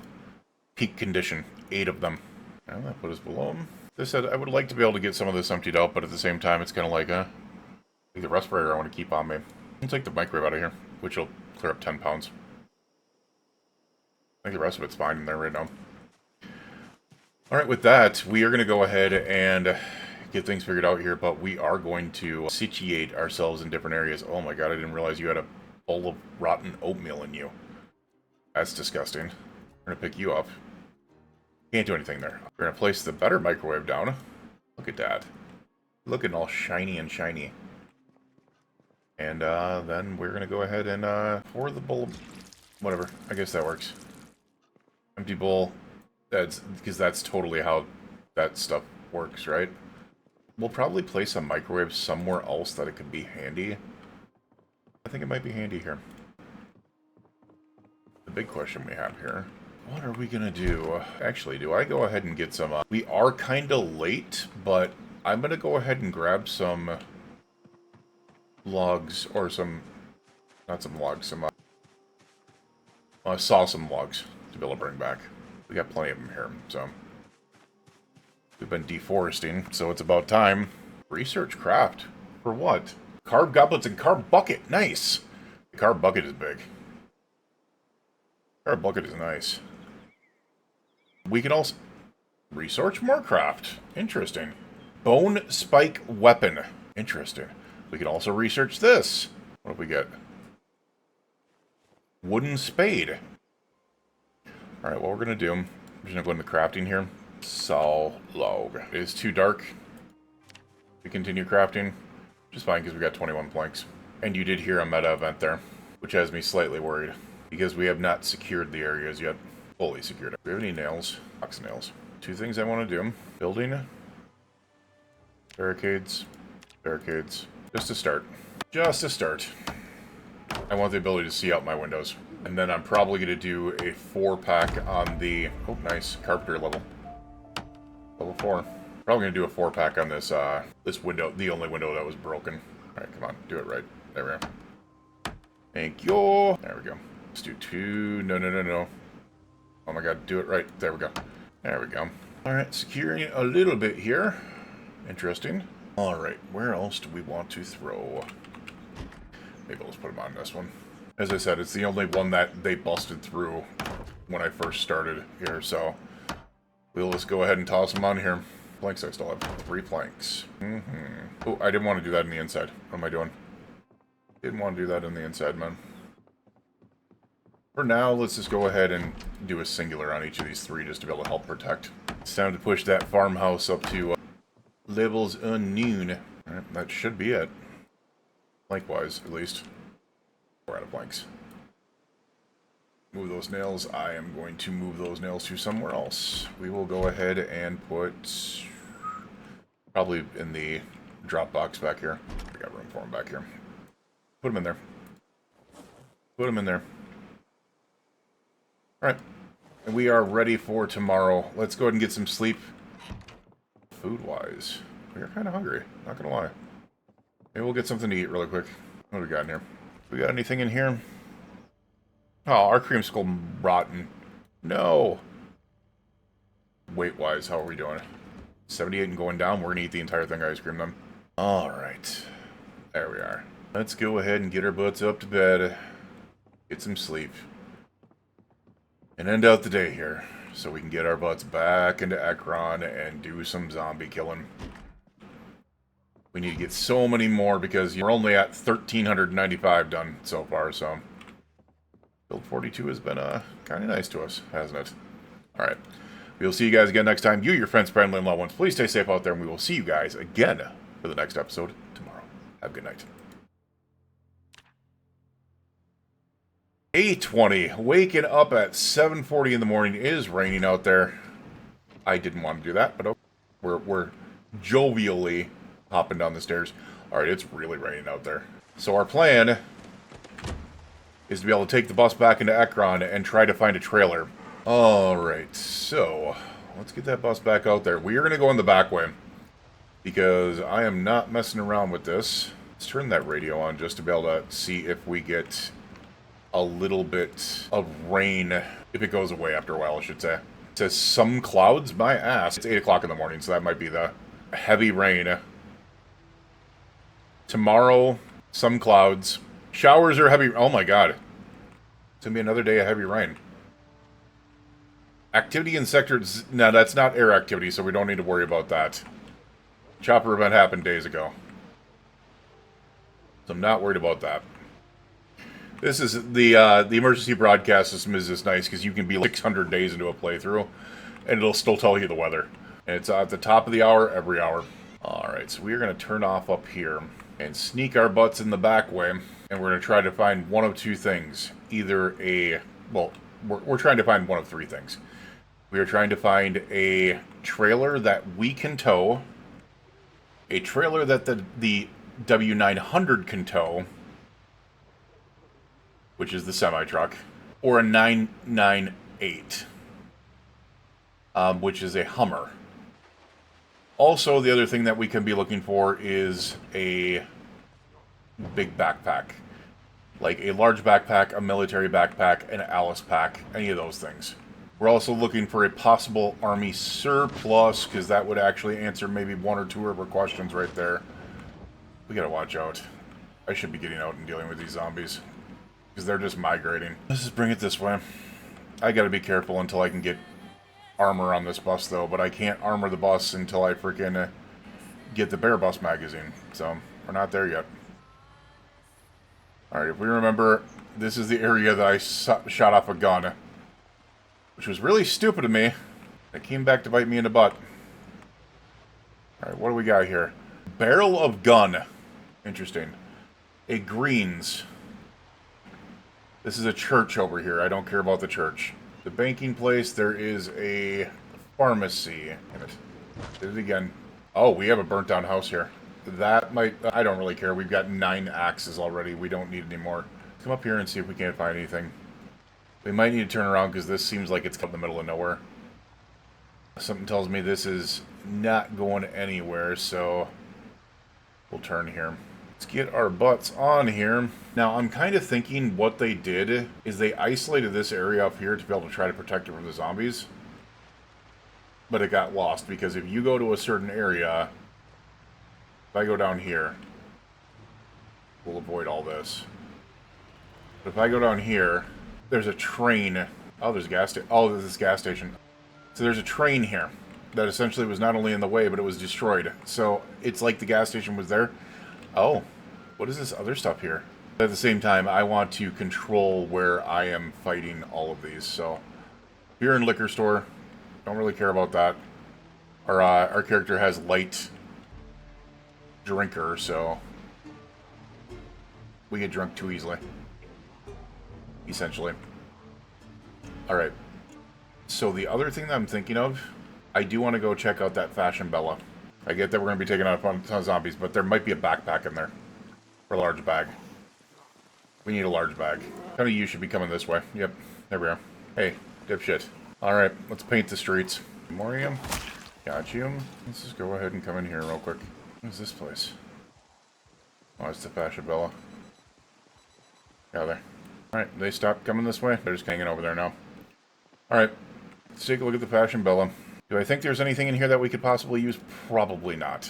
peak condition. 8 of them. And that put us below them. As I said, I would like to be able to get some of this emptied out, but at the same time, it's kind of like, the respirator I want to keep on me. I'll take the microwave out of here, which will clear up 10 pounds. I think the rest of it's fine in there right now. Alright, with that, we are going to go ahead and get things figured out here, but we are going to situate ourselves in different areas. Oh my god, I didn't realize you had a bowl of rotten oatmeal in you. That's disgusting. We're going to pick you up. Can't do anything there. We're going to place the better microwave down. Look at that. Looking all shiny and shiny. And then we're going to go ahead and pour the bowl. Whatever. I guess that works. Empty bowl. Because that's totally how that stuff works, right? We'll probably place a microwave somewhere else that it could be handy. I think it might be handy here. The big question we have here. What are we going to do? Actually, do I go ahead and get some... we are kind of late, but I'm going to go ahead and grab some logs, or some... Not some logs, some... I saw some logs to be able to bring back. We got plenty of them here, so... We've been deforesting, so it's about time. Research craft. For what? Carb goblets and carb bucket. Nice! The carb bucket is big. Carb bucket is nice. We can also... Research more craft. Interesting. Bone spike weapon. Interesting. We can also research this. What do we get? Wooden spade. Alright, what we're going to do... I'm just going to go into crafting here. Saw log. It is too dark. We continue crafting. Which is fine because we got 21 planks. And you did hear a meta event there. Which has me slightly worried. Because we have not secured the areas yet. Fully secured. Do we have any nails? Box nails. 2 things I want to do. Building. Barricades. Barricades. Just to start. Just to start. I want the ability to see out my windows. And then I'm probably going to do a 4-pack on the... Oh, nice. Carpenter level. Level 4. Probably going to do a 4-pack on this, this window. The only window that was broken. Alright, come on. Do it right. There we are. Thank you. There we go. Let's do 2. No, no, no, no. Oh my god, do it right. There we go. There we go. Alright, securing a little bit here. Interesting. Alright, where else do we want to throw? Maybe let's put them on this one. As I said, it's the only one that they busted through when I first started here, so we'll just go ahead and toss them on here. Planks, I still have 3 planks. Oh, I didn't want to do that on the inside. What am I doing? Didn't want to do that on the inside, man. For now, let's just go ahead and do a singular on each of these 3 just to be able to help protect. It's time to push that farmhouse up to levels unknown. Alright, that should be it. Lengthwise, at least. We're out of planks. Move those nails. I am going to move those nails to somewhere else. We will go ahead and put... Probably in the drop box back here. We got room for them back here. Put them in there. Put them in there. Alright. And we are ready for tomorrow. Let's go ahead and get some sleep. Food-wise, we are kind of hungry. Not gonna lie. Maybe we'll get something to eat really quick. What do we got in here? We got anything in here? Oh, our creamsicle rotten. No. Weight-wise, how are we doing? 78 and going down. We're gonna eat the entire thing ice cream then. Alright. There we are. Let's go ahead and get our butts up to bed. Get some sleep. And end out the day here. So we can get our butts back into Ekron and do some zombie killing. We need to get so many more because we're only at 1,395 done so far, so... Build 42 has been kind of nice to us, hasn't it? Alright. We will see you guys again next time. You, your friends, family, and loved ones, please stay safe out there, and we will see you guys again for the next episode tomorrow. Have a good night. 8:20. Waking up at 7:40 in the morning. It is raining out there. I didn't want to do that, but okay. We're jovially hopping down the stairs. Alright, it's really raining out there. So our plan is to be able to take the bus back into Ekron and try to find a trailer. Alright, so let's get that bus back out there. We are going to go in the back way, because I am not messing around with this. Let's turn that radio on just to be able to see if we get a little bit of rain, if it goes away after a while, I should say. It says some clouds, my ass. It's 8 o'clock in the morning, so that might be the heavy rain. Tomorrow, some clouds. Showers are heavy. Oh my god. It's going to be another day of heavy rain. Activity in sectors. No, that's not air activity, so we don't need to worry about that. Chopper event happened days ago. So I'm not worried about that. This is the emergency broadcast system is just nice because you can be like 600 days into a playthrough and it'll still tell you the weather. And it's at the top of the hour every hour. Alright, so we're going to turn off up here and sneak our butts in the back way, and we're going to try to find one of two things. Either a... well, we're trying to find one of three things. We are trying to find a trailer that we can tow, a trailer that the W900 can tow, which is the semi-truck, or a 998, which is a Hummer. Also, the other thing that we can be looking for is a big backpack. Like a large backpack, a military backpack, an Alice pack, any of those things. We're also looking for a possible army surplus, because that would actually answer maybe one or two of our questions right there. We gotta watch out. I should be getting out and dealing with these zombies, because they're just migrating. Let's just bring it this way. I gotta be careful until I can get armor on this bus, though, but I can't armor the bus until I freaking get the Bear Bus magazine, so we're not there yet. Alright, if we remember, this is the area that I shot off a gun, which was really stupid of me. It came back to bite me in the butt. Alright, what do we got here? Barrel of gun. Interesting. A greens. This is a church over here. I don't care about the church. The banking place, there is a pharmacy. Damn it. Did it again. Oh, we have a burnt down house here. That might... I don't really care. We've got 9 axes already. We don't need any more. Come up here and see if we can't find anything. We might need to turn around because this seems like it's in the middle of nowhere. Something tells me this is not going anywhere, so we'll turn here. Let's get our butts on here. Now, I'm kind of thinking what they did is they isolated this area up here to be able to try to protect it from the zombies. But it got lost, because if you go to a certain area, if I go down here, we'll avoid all this. But if I go down here, there's a train. Oh, there's a gas station. Oh, there's this gas station. So there's a train here that essentially was not only in the way, but it was destroyed. So it's like the gas station was there. Oh, what is this other stuff here? At the same time, I want to control where I am fighting all of these. So, beer and liquor store. Don't really care about that. Our character has light drinker, so we get drunk too easily. Essentially. Alright. So the other thing that I'm thinking of, I do want to go check out that Fashion Bella. I get that we're going to be taking out a ton of zombies, but there might be a backpack in there. Or a large bag. We need a large bag. Kind of you should be coming this way. Yep, there we are. Hey, dipshit. Alright, let's paint the streets. Morium. Got you. Let's just go ahead and come in here real quick. What is this place? Oh, it's the Fashion Bella. Yeah, there. Alright, they stopped coming this way. They're just hanging over there now. Alright, let's take a look at the Fashion Bella. Do I think there's anything in here that we could possibly use? Probably not.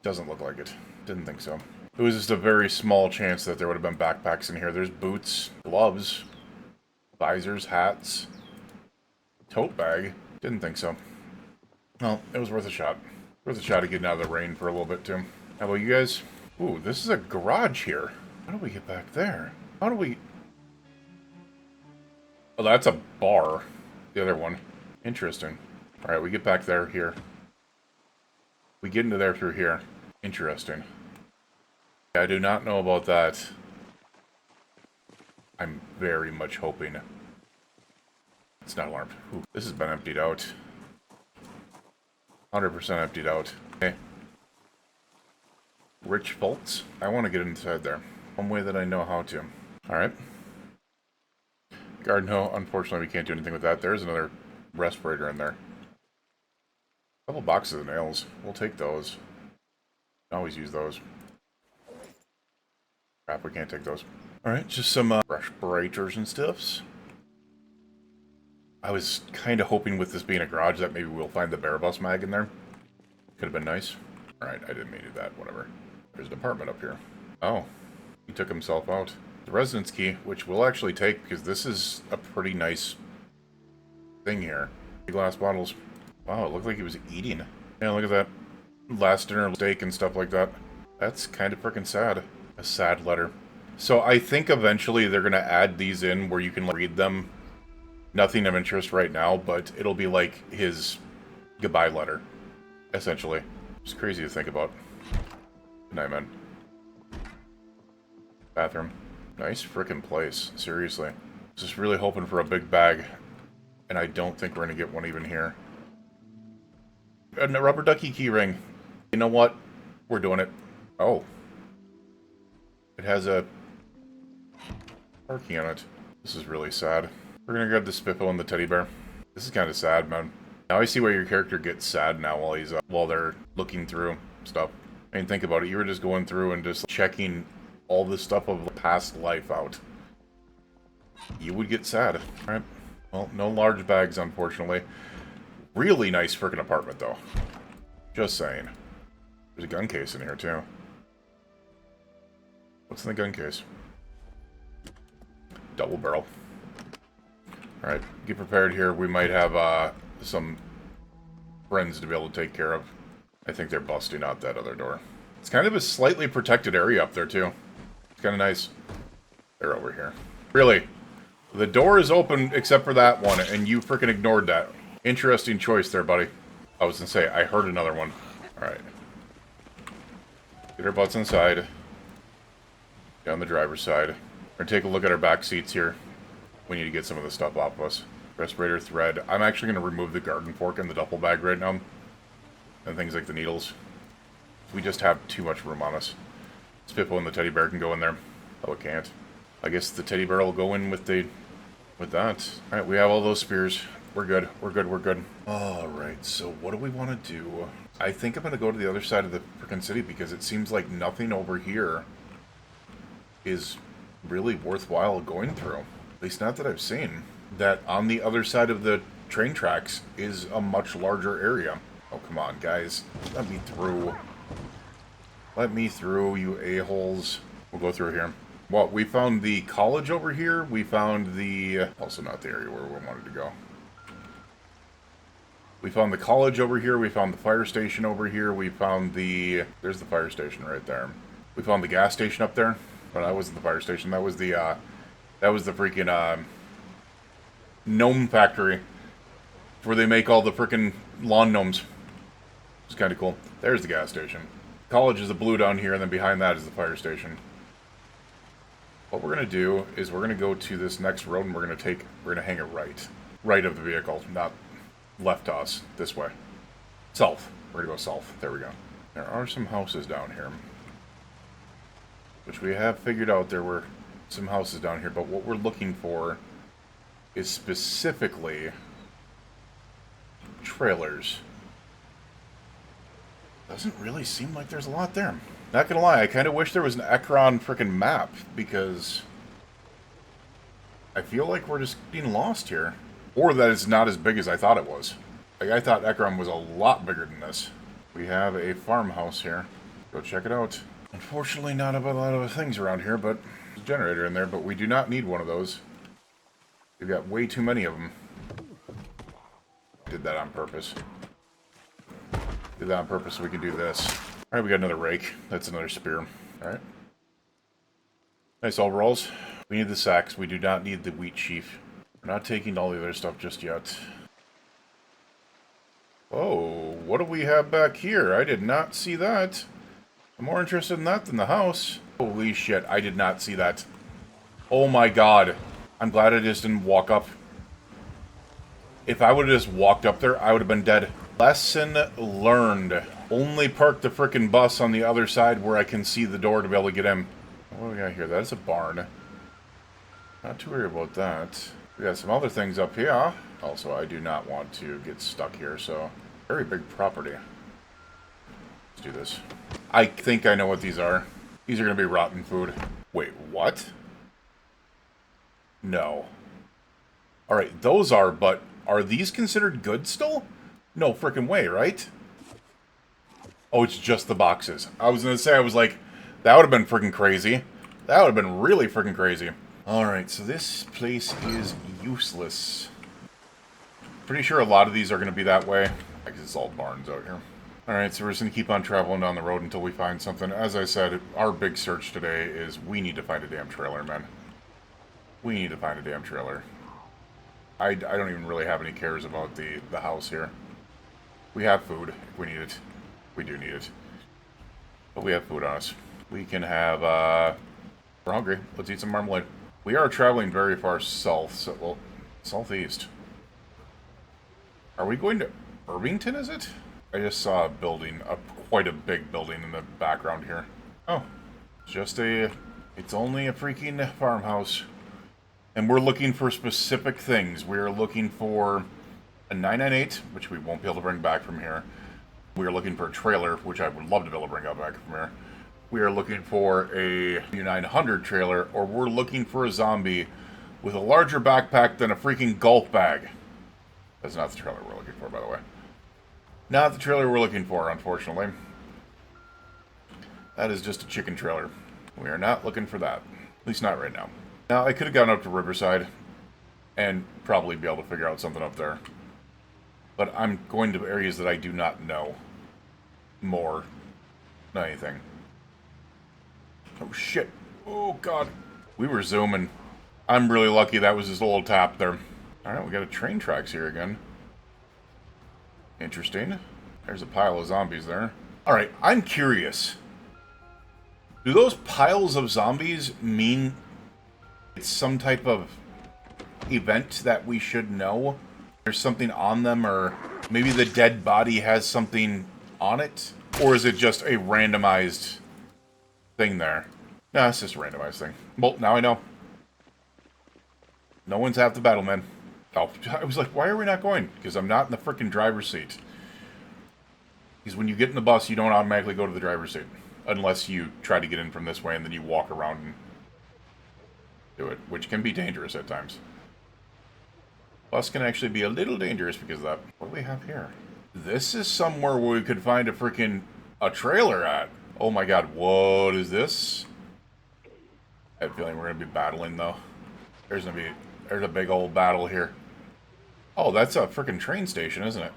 Doesn't look like it. Didn't think so. It was just a very small chance that there would have been backpacks in here. There's boots, gloves, visors, hats, tote bag. Didn't think so. Well, it was worth a shot. Worth a shot of getting out of the rain for a little bit, too. How about you guys? Ooh, this is a garage here. How do we get back there? How do we... Oh, that's a bar. The other one. Interesting. Alright, we get back there, here. We get into there through here. Interesting. I do not know about that. I'm very much hoping. It's not alarmed. Ooh, this has been emptied out. 100% emptied out. Okay. Rich vaults. I want to get inside there. One way that I know how to. Alright. Garden hoe. Unfortunately, we can't do anything with that. There's another respirator in there. A couple boxes of nails. We'll take those. Always use those. Crap, we can't take those. Alright, just some respirators and stuffs. I was kind of hoping with this being a garage that maybe we'll find the bear bus mag in there. Could have been nice. Alright, I didn't mean to do that. Whatever. There's an apartment up here. Oh. He took himself out. The residence key, which we'll actually take because this is a pretty nice thing here. Glass bottles. Wow, it looked like he was eating. Yeah, look at that. Last dinner steak and stuff like that. That's kind of freaking sad. A sad letter. So I think eventually they're going to add these in where you can read them. Nothing of interest right now, but it'll be like his goodbye letter, essentially. It's crazy to think about. Good night, man. Bathroom. Nice freaking place. Seriously. Just really hoping for a big bag, and I don't think we're going to get one even here. And a rubber ducky key ring. You know what? We're doing it. Oh. It has a parking on it. This is really sad. We're gonna grab the Spippo and the teddy bear. This is kind of sad, man. Now I see why your character gets sad now while they're looking through stuff. I mean, think about it. You were just going through and just checking all this stuff of the past life out. You would get sad. Alright. Well, no large bags, unfortunately. Really nice freaking apartment, though. Just saying. There's a gun case in here, too. What's in the gun case? Double barrel. Alright, get prepared here. We might have some friends to be able to take care of. I think they're busting out that other door. It's kind of a slightly protected area up there, too. It's kind of nice. They're over here. Really? The door is open except for that one, and you freaking ignored that. Interesting choice there, buddy. I was gonna say, I heard another one. Alright. Get our butts inside. Down the driver's side. We're gonna take a look at our back seats here. We need to get some of the stuff off of us. Respirator thread. I'm actually going to remove the garden fork and the duffel bag right now. And things like the needles. We just have too much room on us. Spippo and the teddy bear can go in there. Oh, it can't. I guess the teddy bear will go in with that. Alright, we have all those spears. We're good. We're good. We're good. Alright, so what do we want to do? I think I'm going to go to the other side of the freaking city because it seems like nothing over here is really worthwhile going through. At least not that I've seen. That on the other side of the train tracks is a much larger area. Oh, come on, guys. Let me through. Let me through, you a-holes. We'll go through here. Well, we found the college over here. We found the... also not the area where we wanted to go. We found the college over here. We found the fire station over here. We found the... there's the fire station right there. We found the gas station up there. But that wasn't the fire station. That was the freaking, gnome factory. Where they make all the freaking lawn gnomes. It's kind of cool. There's the gas station. College is the blue down here, and then behind that is the fire station. What we're going to do is we're going to go to this next road, and we're going to hang it right. Right of the vehicle, not left to us. This way. South. We're going to go south. There we go. There are some houses down here. Which we have figured out there were some houses down here, but what we're looking for is specifically trailers. Doesn't really seem like there's a lot there. Not gonna lie, I kind of wish there was an Ekron frickin' map, because I feel like we're just being lost here. Or that it's not as big as I thought it was. Like, I thought Ekron was a lot bigger than this. We have a farmhouse here. Go check it out. Unfortunately, not a lot of things around here, but there's a generator in there, but we do not need one of those. We've got way too many of them. Did that on purpose. Did that on purpose so we can do this. Alright, we got another rake. That's another spear. Alright. Nice overalls. We need the sacks. We do not need the wheat sheaf. We're not taking all the other stuff just yet. Oh, what do we have back here? I did not see that. I'm more interested in that than the house. Holy shit, I did not see that. Oh my god. I'm glad I just didn't walk up. If I would have just walked up there, I would have been dead. Lesson learned. Only park the frickin' bus on the other side where I can see the door to be able to get in. What do we got here? That is a barn. Not too worried about that. We got some other things up here. Also, I do not want to get stuck here, so... Very big property. Let's do this. I think I know what these are. These are going to be rotten food. Wait, what? No. Alright, those are, but are these considered good still? No frickin' way, right? Oh, it's just the boxes. I was going to say, I was like, that would have been frickin' crazy. That would have been really frickin' crazy. Alright, so this place is useless. Pretty sure a lot of these are going to be that way. I guess it's all barns out here. Alright, so we're just going to keep on traveling down the road until we find something. As I said, our big search today is we need to find a damn trailer, man. We need to find a damn trailer. I don't even really have any cares about the house here. We have food if we need it. We do need it. But we have food on us. We can have, we're hungry. Let's eat some marmalade. We are traveling very far south, so, well, southeast. Are we going to Irvington, is it? I just saw a building, quite a big building in the background here. Oh, it's only a freaking farmhouse. And we're looking for specific things. We're looking for a 998, which we won't be able to bring back from here. We are looking for a trailer, which I would love to be able to bring back from here. We are looking for a U900 trailer, or we're looking for a zombie with a larger backpack than a freaking golf bag. That's not the trailer we're looking for, by the way. Not the trailer we're looking for, unfortunately. That is just a chicken trailer. We are not looking for that. At least not right now. Now, I could have gone up to Riverside and probably be able to figure out something up there. But I'm going to areas that I do not know more than anything. Oh, shit. Oh, God. We were zooming. I'm really lucky that was just a little tap there. Alright, we got a train tracks here again. Interesting. There's a pile of zombies there. Alright, I'm curious. Do those piles of zombies mean it's some type of event that we should know? There's something on them, or maybe the dead body has something on it? Or is it just a randomized thing there? Nah, it's just a randomized thing. Well, now I know. No one's half the battle, man. Oh, I was like, why are we not going? Because I'm not in the frickin' driver's seat. Because when you get in the bus, you don't automatically go to the driver's seat. Unless you try to get in from this way and then you walk around and do it. Which can be dangerous at times. Bus can actually be a little dangerous because of that. What do we have here? This is somewhere where we could find a trailer at. Oh my god, what is this? I have a feeling we're going to be battling, though. There's a big old battle here. Oh, that's a freaking train station, isn't it?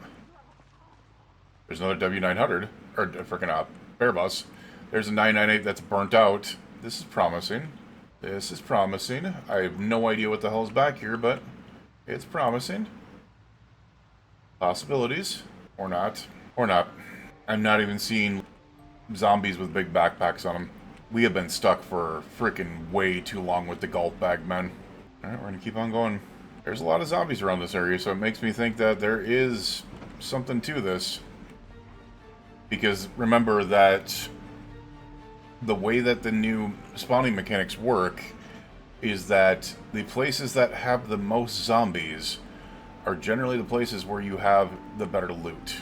There's another W900, or a freaking bear bus. There's a 998 that's burnt out. This is promising. This is promising. I have no idea what the hell is back here, but it's promising. Possibilities. Or not. Or not. I'm not even seeing zombies with big backpacks on them. We have been stuck for freaking way too long with the golf bag, men. Alright, we're gonna keep on going. There's a lot of zombies around this area, so it makes me think that there is something to this. Because remember that the way that the new spawning mechanics work is that the places that have the most zombies are generally the places where you have the better loot.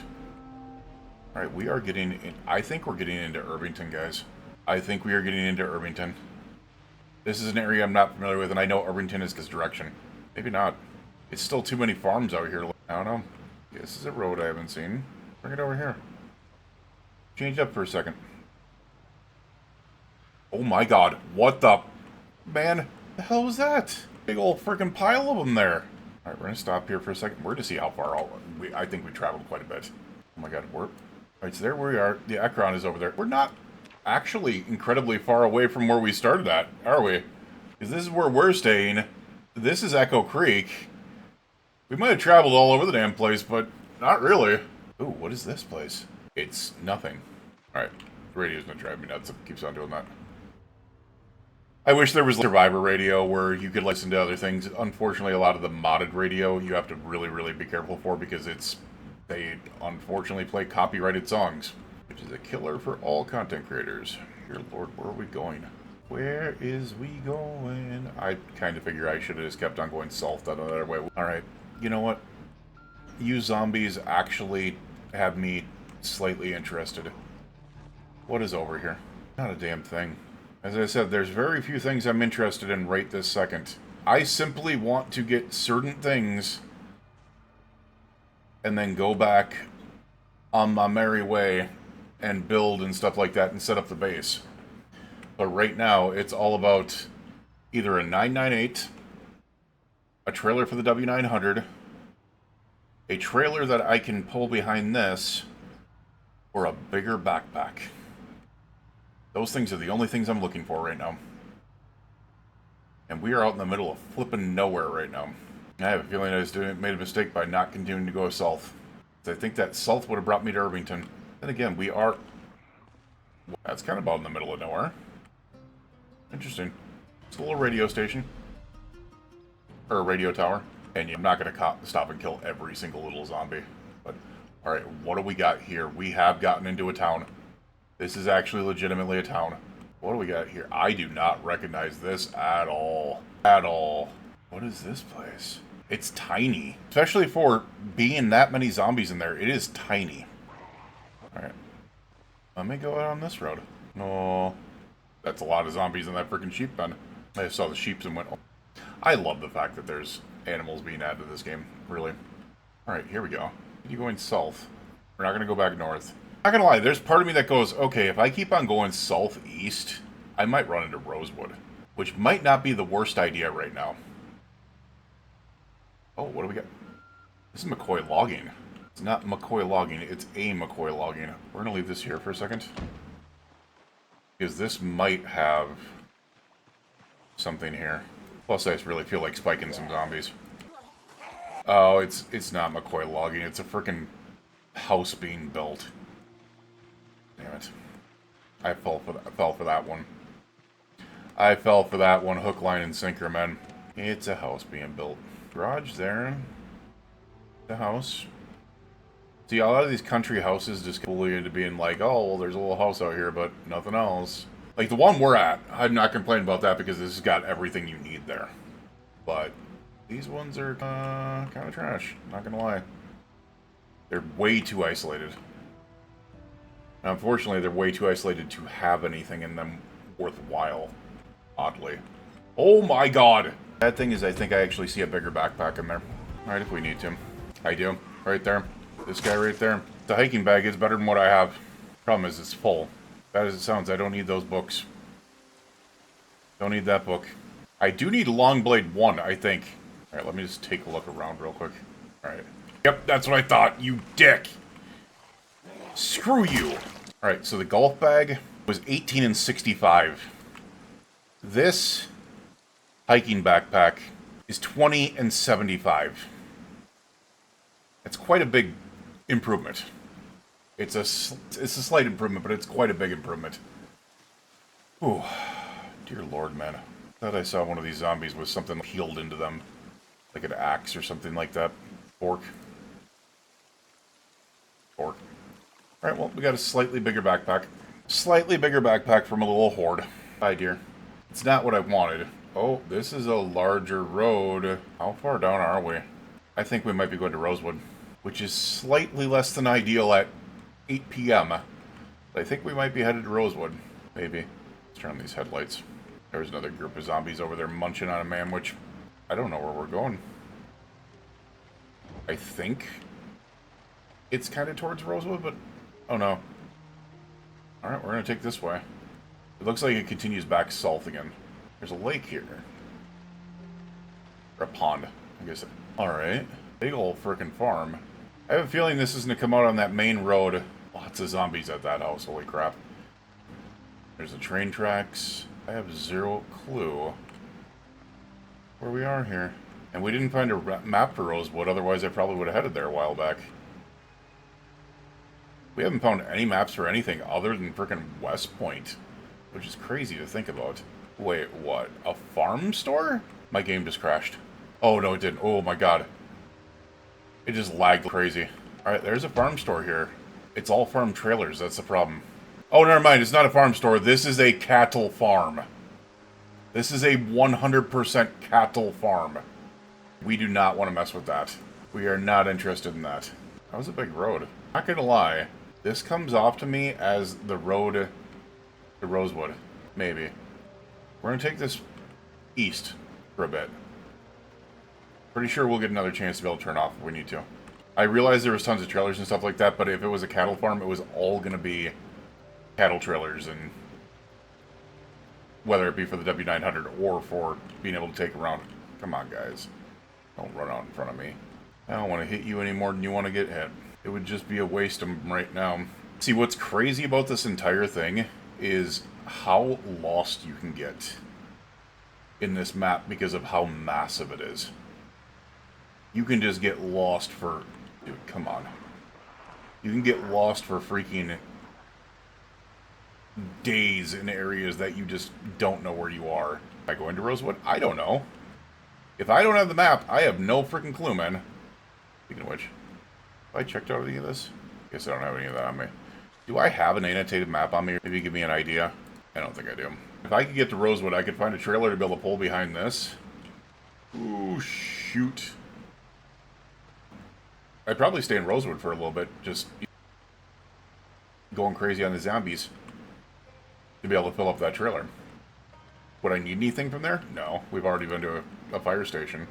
Alright, we are getting in. I think we're getting into Irvington, guys. I think we are getting into Irvington. This is an area I'm not familiar with, and I know Irvington is this direction. Maybe not. It's still too many farms out here. I don't know. This is a road I haven't seen. Bring it over here. Change up for a second. Oh my god. What the... Man, the hell was that? Big old freaking pile of them there. Alright, we're going to stop here for a second. We're to see how far I think we traveled quite a bit. Oh my god, Alright, so there we are. The Ekron is over there. We're not actually incredibly far away from where we started at, are we? Because this is where we're staying. This is Echo Creek. We might have traveled all over the damn place, but not really. Ooh, what is this place? It's nothing. Alright, the radio's gonna drive me nuts if it keeps on doing that. I wish there was a survivor radio where you could listen to other things. Unfortunately, a lot of the modded radio you have to really, really be careful for because it's They unfortunately play copyrighted songs, which is a killer for all content creators. Dear Lord, where are we going? Where is we going? I kind of figure I should have just kept on going south another way. Alright, you know what? You zombies actually have me slightly interested. What is over here? Not a damn thing. As I said, there's very few things I'm interested in right this second. I simply want to get certain things and then go back on my merry way and build and stuff like that and set up the base. But right now, it's all about either a 998, a trailer for the W900, a trailer that I can pull behind this, or a bigger backpack. Those things are the only things I'm looking for right now. And we are out in the middle of flipping nowhere right now. I have a feeling I just made a mistake by not continuing to go south. I think that south would have brought me to Irvington. Then again, we are... That's kind of out in the middle of nowhere. Interesting. It's a little radio station. Or a radio tower. And I'm not going to stop and kill every single little zombie. But, alright, what do we got here? We have gotten into a town. This is actually legitimately a town. What do we got here? I do not recognize this at all. At all. What is this place? It's tiny. Especially for being that many zombies in there. It is tiny. Alright. Let me go out on this road. No. That's a lot of zombies in that freaking sheep pen. I just saw the sheeps and went... Oh. I love the fact that there's animals being added to this game. Really. Alright, here we go. You going south. We're not going to go back north. Not gonna lie, there's part of me that goes, okay, if I keep on going southeast, I might run into Rosewood. Which might not be the worst idea right now. Oh, what do we got? This is McCoy logging. It's not McCoy logging, it's a McCoy logging. We're gonna leave this here for a second. Because this might have something here. Plus, I just really feel like spiking some zombies. Oh, it's not McCoy logging, it's a freaking house being built. Damn it. I fell for that one. I fell for that one, hook, line, and sinker, man. It's a house being built. Garage there. The house. See, a lot of these country houses just fully into being like, oh, well, there's a little house out here, but nothing else. Like the one we're at, I'm not complaining about that because this has got everything you need there. But these ones are kind of trash, not gonna lie. They're way too isolated. Now, unfortunately, they're way too isolated to have anything in them worthwhile, oddly. Oh my god! Bad thing is I think I actually see a bigger backpack in there. Alright, if we need to. I do. Right there. This guy right there. The hiking bag is better than what I have. Problem is, it's full. Bad as it sounds, I don't need those books. Don't need that book. I do need Longblade 1, I think. Alright, let me just take a look around real quick. Alright. Yep, that's what I thought, you dick! Screw you! Alright, so the golf bag was 18 and 65. This hiking backpack is 20 and 75. It's quite a big improvement. It's a slight improvement, but it's quite a big improvement. Ooh, dear lord, man. I thought I saw one of these zombies with something healed into them. Like an axe or something like that. Fork. Fork. Alright, well, we got a slightly bigger backpack. Slightly bigger backpack from a little horde. Hi, dear. It's not what I wanted. Oh, this is a larger road. How far down are we? I think we might be going to Rosewood, which is slightly less than ideal at 8 p.m. But I think we might be headed to Rosewood. Maybe. Let's turn on these headlights. There's another group of zombies over there munching on a manwich. I don't know where we're going. I think it's kind of towards Rosewood, but... Oh, no. Alright, we're going to take this way. It looks like it continues back south again. There's a lake here. Or a pond, I guess. Alright. Big ol' frickin' farm. I have a feeling this is going to come out on that main road. Lots of zombies at that house, holy crap. There's the train tracks. I have zero clue where we are here. And we didn't find a map for Rosewood, otherwise I probably would have headed there a while back. We haven't found any maps for anything other than frickin' West Point, which is crazy to think about. Wait, what? A farm store? My game just crashed. Oh, no, it didn't. Oh, my God. It just lagged crazy. Alright, there's a farm store here. It's all farm trailers, that's the problem. Oh, never mind, it's not a farm store. This is a cattle farm. This is a 100% cattle farm. We do not want to mess with that. We are not interested in that. That was a big road. Not gonna lie, this comes off to me as the road to Rosewood. Maybe. We're gonna take this east for a bit. Pretty sure we'll get another chance to be able to turn off if we need to. I realized there was tons of trailers and stuff like that, but if it was a cattle farm, it was all gonna be cattle trailers, and whether it be for the W900 or for being able to take around. Come on, guys. Don't run out in front of me. I don't want to hit you any more than you want to get hit. It would just be a waste of them right now. See, what's crazy about this entire thing is how lost you can get in this map because of how massive it is. You can just get lost for... Dude, come on. You can get lost for freaking days in areas that you just don't know where you are. Am I going to Rosewood? I don't know. If I don't have the map, I have no freaking clue, man. Speaking of which, have I checked out any of this? Guess I don't have any of that on me. Do I have an annotated map on me? Maybe give me an idea. I don't think I do. If I could get to Rosewood, I could find a trailer to be able to pull behind this. Ooh, shoot. I'd probably stay in Rosewood for a little bit, just going crazy on the zombies to be able to fill up that trailer. Would I need anything from there? No. We've already been to a fire station.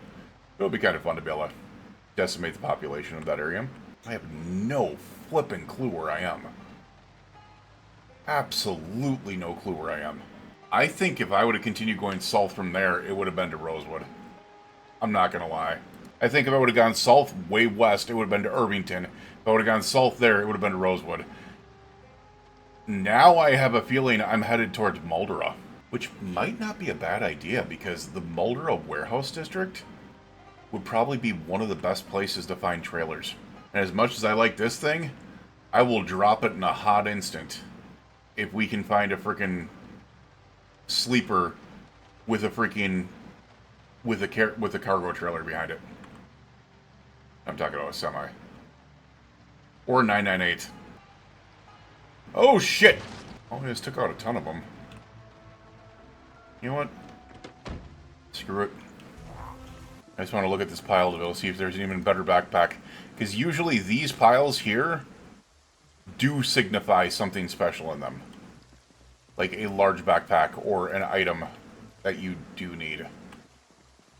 It would be kind of fun to be able to decimate the population of that area. I have no flipping clue where I am. Absolutely no clue where I am. I think if I would have continued going south from there, it would have been to Rosewood. I'm not going to lie. I think if I would have gone south way west, it would have been to Irvington. If I would have gone south there, it would have been to Rosewood. Now I have a feeling I'm headed towards Muldera, which might not be a bad idea because the Muldera warehouse district would probably be one of the best places to find trailers. And as much as I like this thing, I will drop it in a hot instant if we can find a freaking sleeper with a freaking with a cargo trailer behind it. I'm talking about a semi or a 998. Oh shit! Oh, I just took out a ton of them. You know what? Screw it. I just want to look at this pile to be able to see if there's an even better backpack. Because usually these piles here do signify something special in them. Like a large backpack or an item that you do need.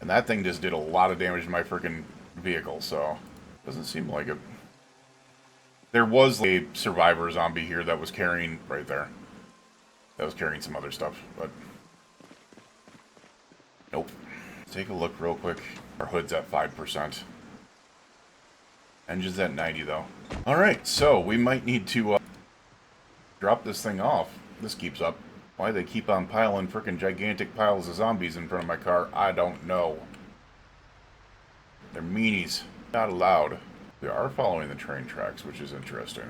And that thing just did a lot of damage to my freaking vehicle, so... Doesn't seem like it. There was a survivor zombie here that was carrying... Right there. That was carrying some other stuff, but... Nope. Let's take a look real quick. Our hood's at 5%. Engine's at 90, though. Alright, so we might need to drop this thing off. This keeps up. Why they keep on piling frickin' gigantic piles of zombies in front of my car, I don't know. They're meanies. Not allowed. We are following the train tracks, which is interesting.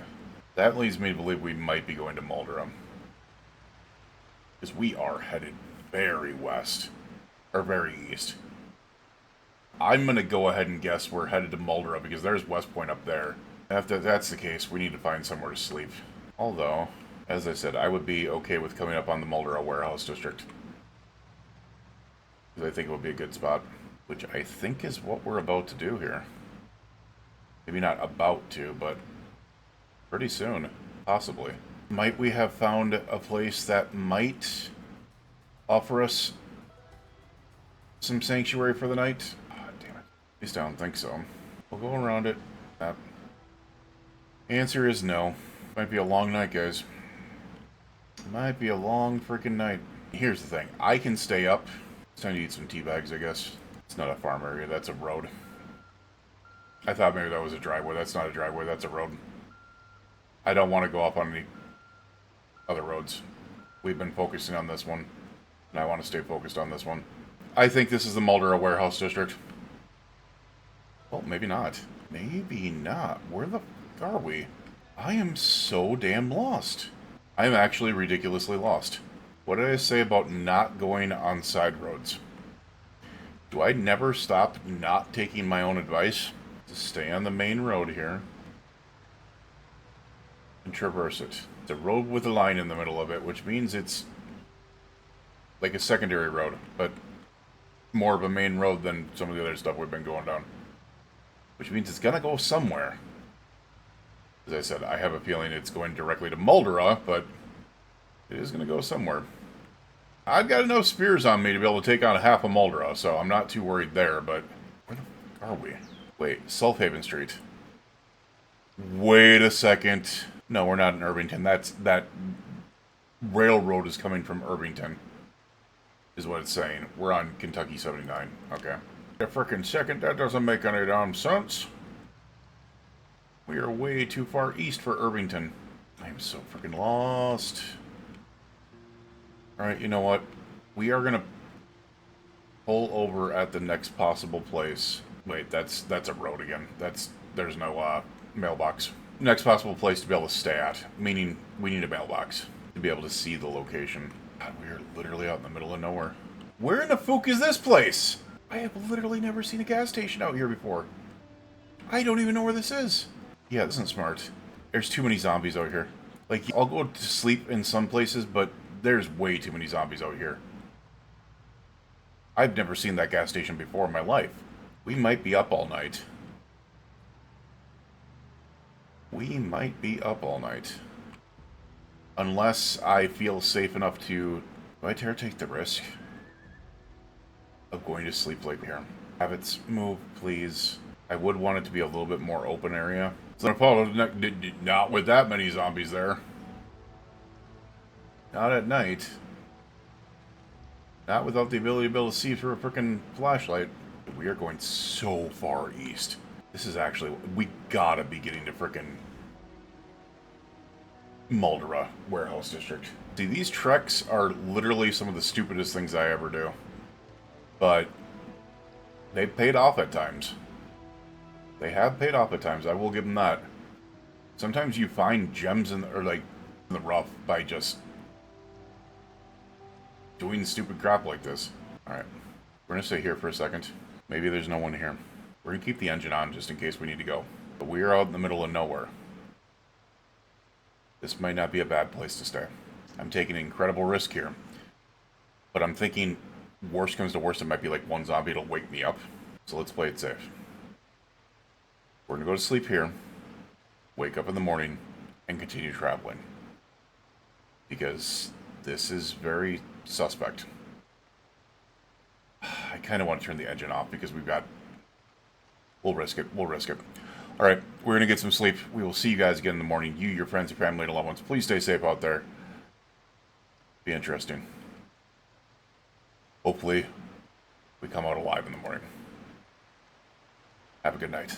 That leads me to believe we might be going to Muldera. Because we are headed very west. Or very east. I'm going to go ahead and guess we're headed to Muldera because there's West Point up there. If that's the case, we need to find somewhere to sleep. Although, as I said, I would be okay with coming up on the Muldera warehouse district. Because I think it would be a good spot. Which I think is what we're about to do here. Maybe not about to, but pretty soon. Possibly. Might we have found a place that might offer us some sanctuary for the night? Oh, damn it. At least I don't think so. We'll go around it. Answer is no. Might be a long night, guys. Might be a long freaking night. Here's the thing. I can stay up. It's time to eat some tea bags, I guess. It's not a farm area. That's a road. I thought maybe that was a driveway. That's not a driveway. That's a road. I don't want to go up on any other roads. We've been focusing on this one. And I want to stay focused on this one. I think this is the Muldera warehouse district. Well, maybe not. Maybe not. Where the fuck are we? I am so damn lost. I am actually ridiculously lost. What did I say about not going on side roads? Do I never stop not taking my own advice? To stay on the main road here. and traverse it. It's a road with a line in the middle of it, which means it's like a secondary road, but more of a main road than some of the other stuff we've been going down. Which means it's gonna go somewhere. As I said, I have a feeling it's going directly to Moldera, but it is gonna go somewhere. I've got enough spears on me to be able to take on half of Moldera, so I'm not too worried there, but where the fuck are we? Wait, Sulphaven Street. Wait a second. No, we're not in Irvington. That railroad is coming from Irvington, is what it's saying. We're on Kentucky 79. Okay. A frickin' second, that doesn't make any damn sense. We are way too far east for Irvington. I am so freaking lost. Alright, you know what? We are gonna pull over at the next possible place. Wait, that's a road again. There's no mailbox. Next possible place to be able to stay at. Meaning we need a mailbox to be able to see the location. God, we are literally out in the middle of nowhere. Where in the fuck is this place? I have literally never seen a gas station out here before. I don't even know where this is. Yeah, this isn't smart. There's too many zombies out here. Like, I'll go to sleep in some places, but there's way too many zombies out here. I've never seen that gas station before in my life. We might be up all night. We might be up all night. Unless I feel safe enough to... Do I dare take the risk of going to sleep like here? Have it move, please. I would want it to be a little bit more open area. Not with that many zombies there. Not at night. Not without the ability to be able to see through a frickin' flashlight. We are going so far east. This is actually... We gotta be getting to frickin' Moldera Warehouse District. See, these treks are literally some of the stupidest things I ever do. But they've paid off at times. They have paid off at times, I will give them that. Sometimes you find gems in the rough by just doing stupid crap like this. Alright, we're gonna stay here for a second. Maybe there's no one here. We're gonna keep the engine on just in case we need to go. But we are out in the middle of nowhere. This might not be a bad place to stay. I'm taking an incredible risk here. But I'm thinking, worst comes to worst, it might be like one zombie that'll wake me up. So let's play it safe. We're gonna go to sleep here, wake up in the morning, and continue traveling. Because this is very suspect. I kind of want to turn the engine off because we've got... We'll risk it. We'll risk it. Alright, we're going to get some sleep. We will see you guys again in the morning. You, your friends, your family, and loved ones. Please stay safe out there. Be interesting. Hopefully, we come out alive in the morning. Have a good night.